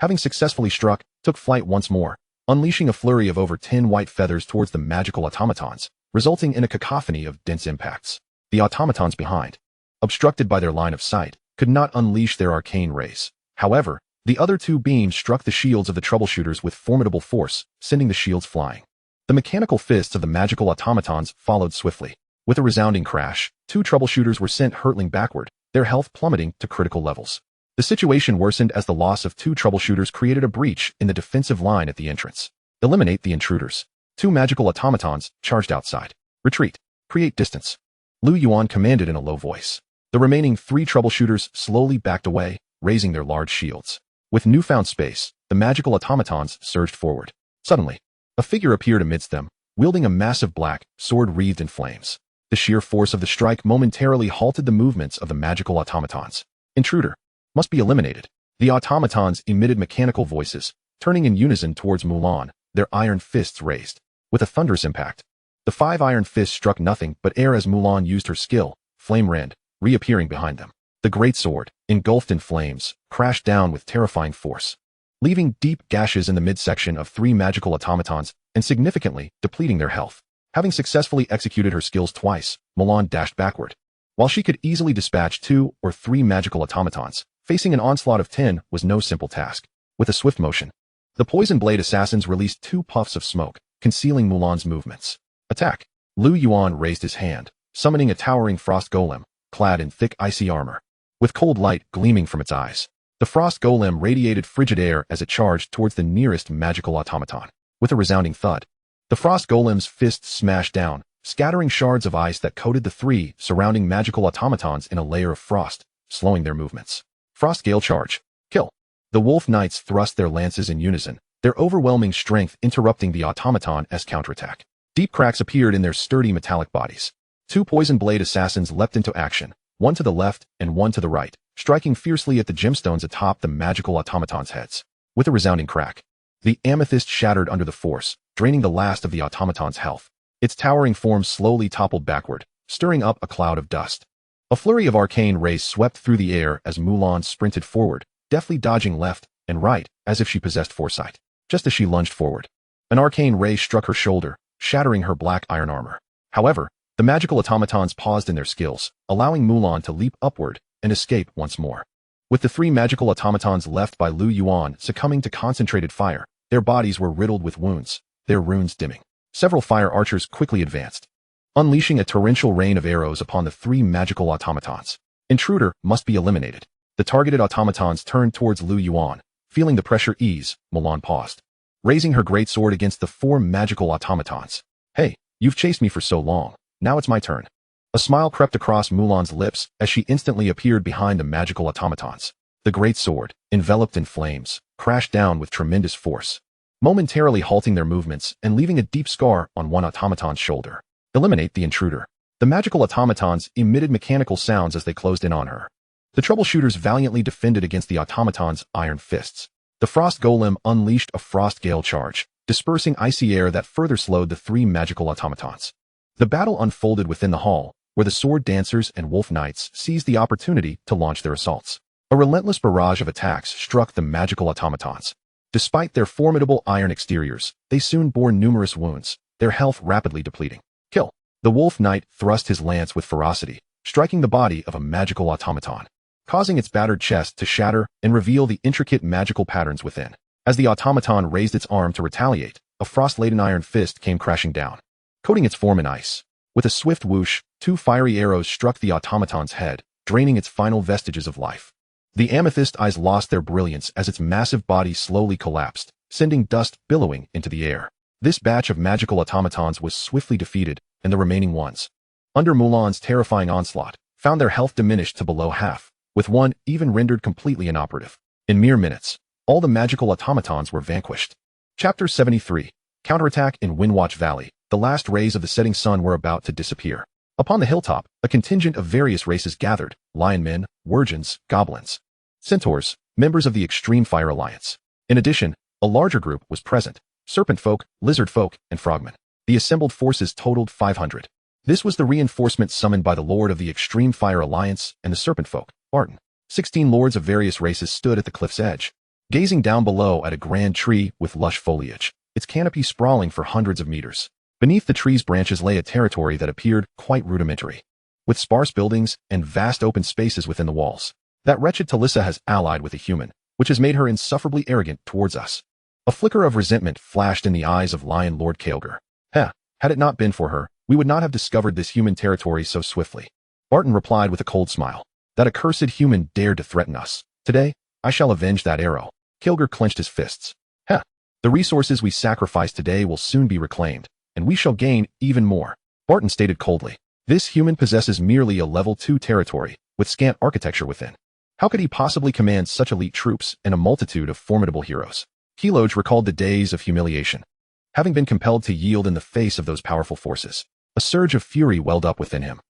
having successfully struck, took flight once more, unleashing a flurry of over 10 white feathers towards the magical automatons, resulting in a cacophony of dense impacts. The automatons behind, obstructed by their line of sight, could not unleash their arcane rays. However, the other 2 beams struck the shields of the troubleshooters with formidable force, sending the shields flying. The mechanical fists of the magical automatons followed swiftly. With a resounding crash, 2 troubleshooters were sent hurtling backward, their health plummeting to critical levels. The situation worsened as the loss of 2 troubleshooters created a breach in the defensive line at the entrance. Eliminate the intruders. 2 magical automatons charged outside. Retreat. Create distance. Yuan commanded in a low voice. The remaining 3 troubleshooters slowly backed away, raising their large shields. With newfound space, the magical automatons surged forward. Suddenly, a figure appeared amidst them, wielding a massive black sword wreathed in flames. The sheer force of the strike momentarily halted the movements of the magical automatons. Intruder must be eliminated. The automatons emitted mechanical voices, turning in unison towards Mulan, their iron fists raised. With a thunderous impact, the 5 iron fists struck nothing but air as Mulan used her skill, Flame Rend, reappearing behind them. The great sword, engulfed in flames, crashed down with terrifying force, leaving deep gashes in the midsection of 3 magical automatons and significantly depleting their health. Having successfully executed her skills twice, Mulan dashed backward. While she could easily dispatch 2 or 3 magical automatons, facing an onslaught of 10 was no simple task. With a swift motion, the poison blade assassins released 2 puffs of smoke, concealing Mulan's movements. Attack! Yuan raised his hand, summoning a towering frost golem, clad in thick icy armor, with cold light gleaming from its eyes. The frost golem radiated frigid air as it charged towards the nearest magical automaton. With a resounding thud, the frost golem's fists smashed down, scattering shards of ice that coated the 3 surrounding magical automatons in a layer of frost, slowing their movements. Frost gale charge. Kill. The wolf knights thrust their lances in unison, their overwhelming strength interrupting the automaton's counterattack. Deep cracks appeared in their sturdy metallic bodies. 2 poison blade assassins leapt into action, one to the left and one to the right, striking fiercely at the gemstones atop the magical automatons' heads. With a resounding crack, the amethyst shattered under the force, draining the last of the automaton's health. Its towering form slowly toppled backward, stirring up a cloud of dust. A flurry of arcane rays swept through the air as Mulan sprinted forward, deftly dodging left and right as if she possessed foresight. Just as she lunged forward, an arcane ray struck her shoulder, shattering her black iron armor. However, the magical automatons paused in their skills, allowing Mulan to leap upward and escape once more. With the 3 magical automatons left by Yuan succumbing to concentrated fire, their bodies were riddled with wounds, their runes dimming. Several fire archers quickly advanced, unleashing a torrential rain of arrows upon the three magical automatons. Intruder must be eliminated. The targeted automatons turned towards Lu Yuan. Feeling the pressure ease, Mulan paused, raising her great sword against the four magical automatons. Hey, you've chased me for so long. Now it's my turn. A smile crept across Mulan's lips as she instantly appeared behind the magical automatons. The great sword, enveloped in flames, crashed down with tremendous force, momentarily halting their movements and leaving a deep scar on one automaton's shoulder. Eliminate the intruder. The magical automatons emitted mechanical sounds as they closed in on her. The troubleshooters valiantly defended against the automaton's iron fists. The frost golem unleashed a frost gale charge, dispersing icy air that further slowed the three magical automatons. The battle unfolded within the hall, where the sword dancers and wolf knights seized the opportunity to launch their assaults. A relentless barrage of attacks struck the magical automatons. Despite their formidable iron exteriors, they soon bore numerous wounds, their health rapidly depleting. Kill. The wolf knight thrust his lance with ferocity, striking the body of a magical automaton, causing its battered chest to shatter and reveal the intricate magical patterns within. As the automaton raised its arm to retaliate, a frost-laden iron fist came crashing down, coating its form in ice. With a swift whoosh, two fiery arrows struck the automaton's head, draining its final vestiges of life. The amethyst eyes lost their brilliance as its massive body slowly collapsed, sending dust billowing into the air. This batch of magical automatons was swiftly defeated, and the remaining ones, under Mulan's terrifying onslaught, found their health diminished to below half, with one even rendered completely inoperative. In mere minutes, all the magical automatons were vanquished. Chapter 73. Counterattack in Windwatch Valley. The last rays of the setting sun were about to disappear. Upon the hilltop, a contingent of various races gathered: lionmen, wurgens, goblins, centaurs, members of the Extreme Fire Alliance. In addition, a larger group was present: serpent folk, lizard folk, and frogmen. The assembled forces totaled 500. This was the reinforcement summoned by the Lord of the Extreme Fire Alliance and the serpent folk, Barton. 16 lords of various races stood at the cliff's edge, gazing down below at a grand tree with lush foliage, its canopy sprawling for hundreds of meters. Beneath the tree's branches lay a territory that appeared quite rudimentary, with sparse buildings and vast open spaces within the walls. That wretched Talissa has allied with a human, which has made her insufferably arrogant towards us. A flicker of resentment flashed in the eyes of Lion Lord Kaelger. Had it not been for her, we would not have discovered this human territory so swiftly. Barton replied with a cold smile. That accursed human dared to threaten us. Today, I shall avenge that arrow. Kaelger clenched his fists. The resources we sacrifice today will soon be reclaimed, and we shall gain even more. Barton stated coldly. This human possesses merely a level 2 territory, with scant architecture within. How could he possibly command such elite troops and a multitude of formidable heroes? Keloge recalled the days of humiliation, having been compelled to yield in the face of those powerful forces. A surge of fury welled up within him.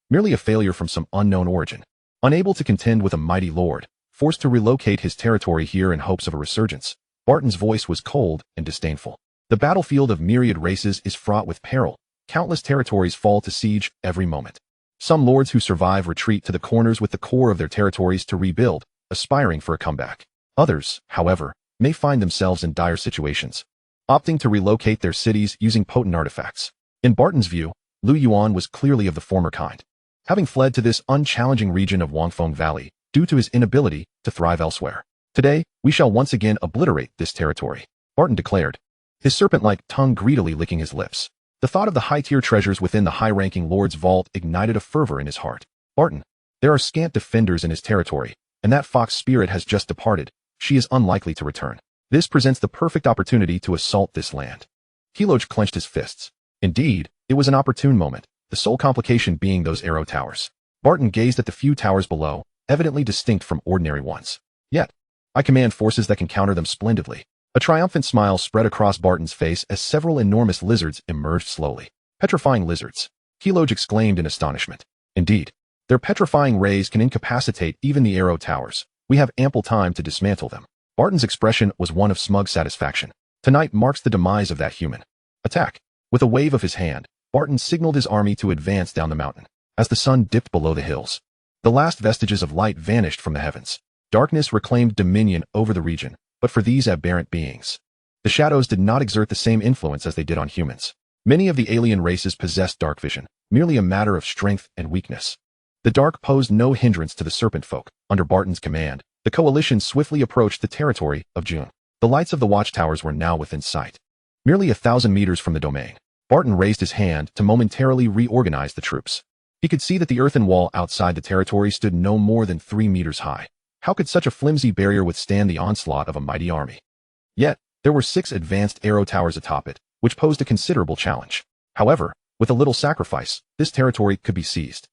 Merely a failure from some unknown origin. Unable to contend with a mighty lord, forced to relocate his territory here in hopes of a resurgence. Barton's voice was cold and disdainful. The battlefield of myriad races is fraught with peril. Countless territories fall to siege every moment. Some lords who survive retreat to the corners with the core of their territories to rebuild, aspiring for a comeback. Others, however, may find themselves in dire situations, opting to relocate their cities using potent artifacts. In Barton's view, Lu Yuan was clearly of the former kind, having fled to this unchallenging region of Wangfeng Valley due to his inability to thrive elsewhere. Today, we shall once again obliterate this territory, Barton declared, his serpent-like tongue greedily licking his lips. The thought of the high-tier treasures within the high-ranking lord's vault ignited a fervor in his heart. Barton, there are scant defenders in his territory, and that fox spirit has just departed. She is unlikely to return. This presents the perfect opportunity to assault this land. Keloge clenched his fists. Indeed, it was an opportune moment, the sole complication being those arrow towers. Barton gazed at the few towers below, evidently distinct from ordinary ones. Yet, I command forces that can counter them splendidly. A triumphant smile spread across Barton's face as several enormous lizards emerged slowly. Petrifying lizards, Keloge exclaimed in astonishment. Indeed, their petrifying rays can incapacitate even the arrow towers. We have ample time to dismantle them. Barton's expression was one of smug satisfaction. Tonight marks the demise of that human. Attack. With a wave of his hand, Barton signaled his army to advance down the mountain. As the sun dipped below the hills, the last vestiges of light vanished from the heavens. Darkness reclaimed dominion over the region, but for these aberrant beings, the shadows did not exert the same influence as they did on humans. Many of the alien races possessed dark vision, merely a matter of strength and weakness. The dark posed no hindrance to the serpent folk. Under Barton's command, the coalition swiftly approached the territory of June. The lights of the watchtowers were now within sight. Merely 1,000 meters from the domain, Barton raised his hand to momentarily reorganize the troops. He could see that the earthen wall outside the territory stood no more than 3 meters high. How could such a flimsy barrier withstand the onslaught of a mighty army? Yet, there were 6 advanced arrow towers atop it, which posed a considerable challenge. However, with a little sacrifice, this territory could be seized.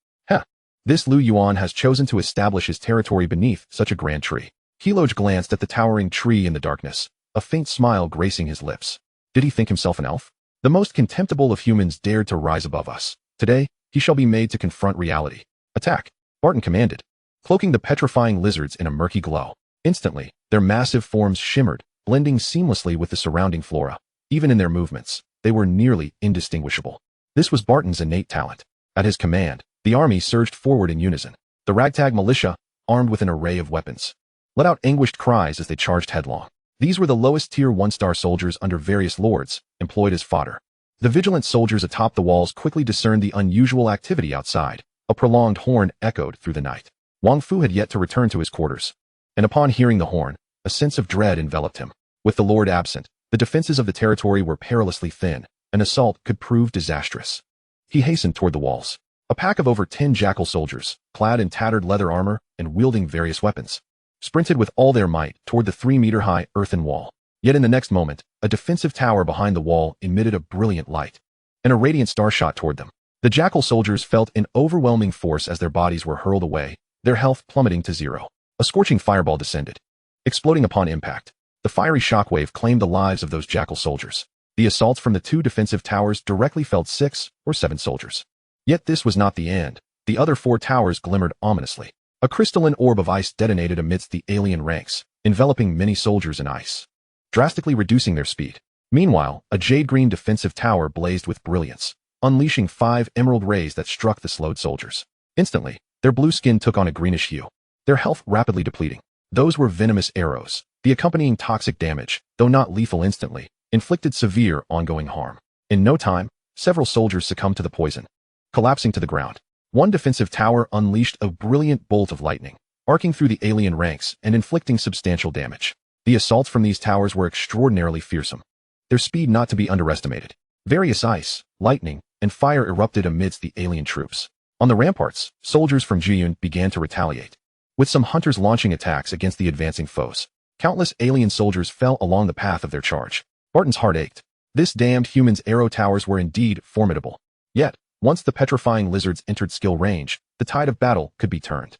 This Yuan has chosen to establish his territory beneath such a grand tree. Heloge glanced at the towering tree in the darkness, a faint smile gracing his lips. Did he think himself an elf? The most contemptible of humans dared to rise above us. Today, he shall be made to confront reality. Attack! Barton commanded, cloaking the petrifying lizards in a murky glow. Instantly, their massive forms shimmered, blending seamlessly with the surrounding flora. Even in their movements, they were nearly indistinguishable. This was Barton's innate talent. At his command, the army surged forward in unison. The ragtag militia, armed with an array of weapons, let out anguished cries as they charged headlong. These were the lowest tier 1-star soldiers under various lords, employed as fodder. The vigilant soldiers atop the walls quickly discerned the unusual activity outside. A prolonged horn echoed through the night. Wang Fu had yet to return to his quarters, and upon hearing the horn, a sense of dread enveloped him. With the lord absent, the defenses of the territory were perilously thin. An assault could prove disastrous. He hastened toward the walls. A pack of over 10 jackal soldiers, clad in tattered leather armor and wielding various weapons, sprinted with all their might toward the 3-meter-high earthen wall. Yet in the next moment, a defensive tower behind the wall emitted a brilliant light, and a radiant star shot toward them. The jackal soldiers felt an overwhelming force as their bodies were hurled away, their health plummeting to 0. A scorching fireball descended, exploding upon impact. The fiery shockwave claimed the lives of those jackal soldiers. The assaults from the 2 defensive towers directly felled 6 or 7 soldiers. Yet this was not the end. The other 4 towers glimmered ominously. A crystalline orb of ice detonated amidst the alien ranks, enveloping many soldiers in ice, drastically reducing their speed. Meanwhile, a jade-green defensive tower blazed with brilliance, unleashing 5 emerald rays that struck the slowed soldiers. Instantly, their blue skin took on a greenish hue, their health rapidly depleting. Those were venomous arrows. The accompanying toxic damage, though not lethal instantly, inflicted severe ongoing harm. In no time, several soldiers succumbed to the poison, collapsing to the ground. One defensive tower unleashed a brilliant bolt of lightning, arcing through the alien ranks and inflicting substantial damage. The assaults from these towers were extraordinarily fearsome, their speed not to be underestimated. Various ice, lightning, and fire erupted amidst the alien troops. On the ramparts, soldiers from Yuan began to retaliate, with some hunters launching attacks against the advancing foes. Countless alien soldiers fell along the path of their charge. Barton's heart ached. This damned human's arrow towers were indeed formidable. Yet, once the petrifying lizards entered skill range, the tide of battle could be turned.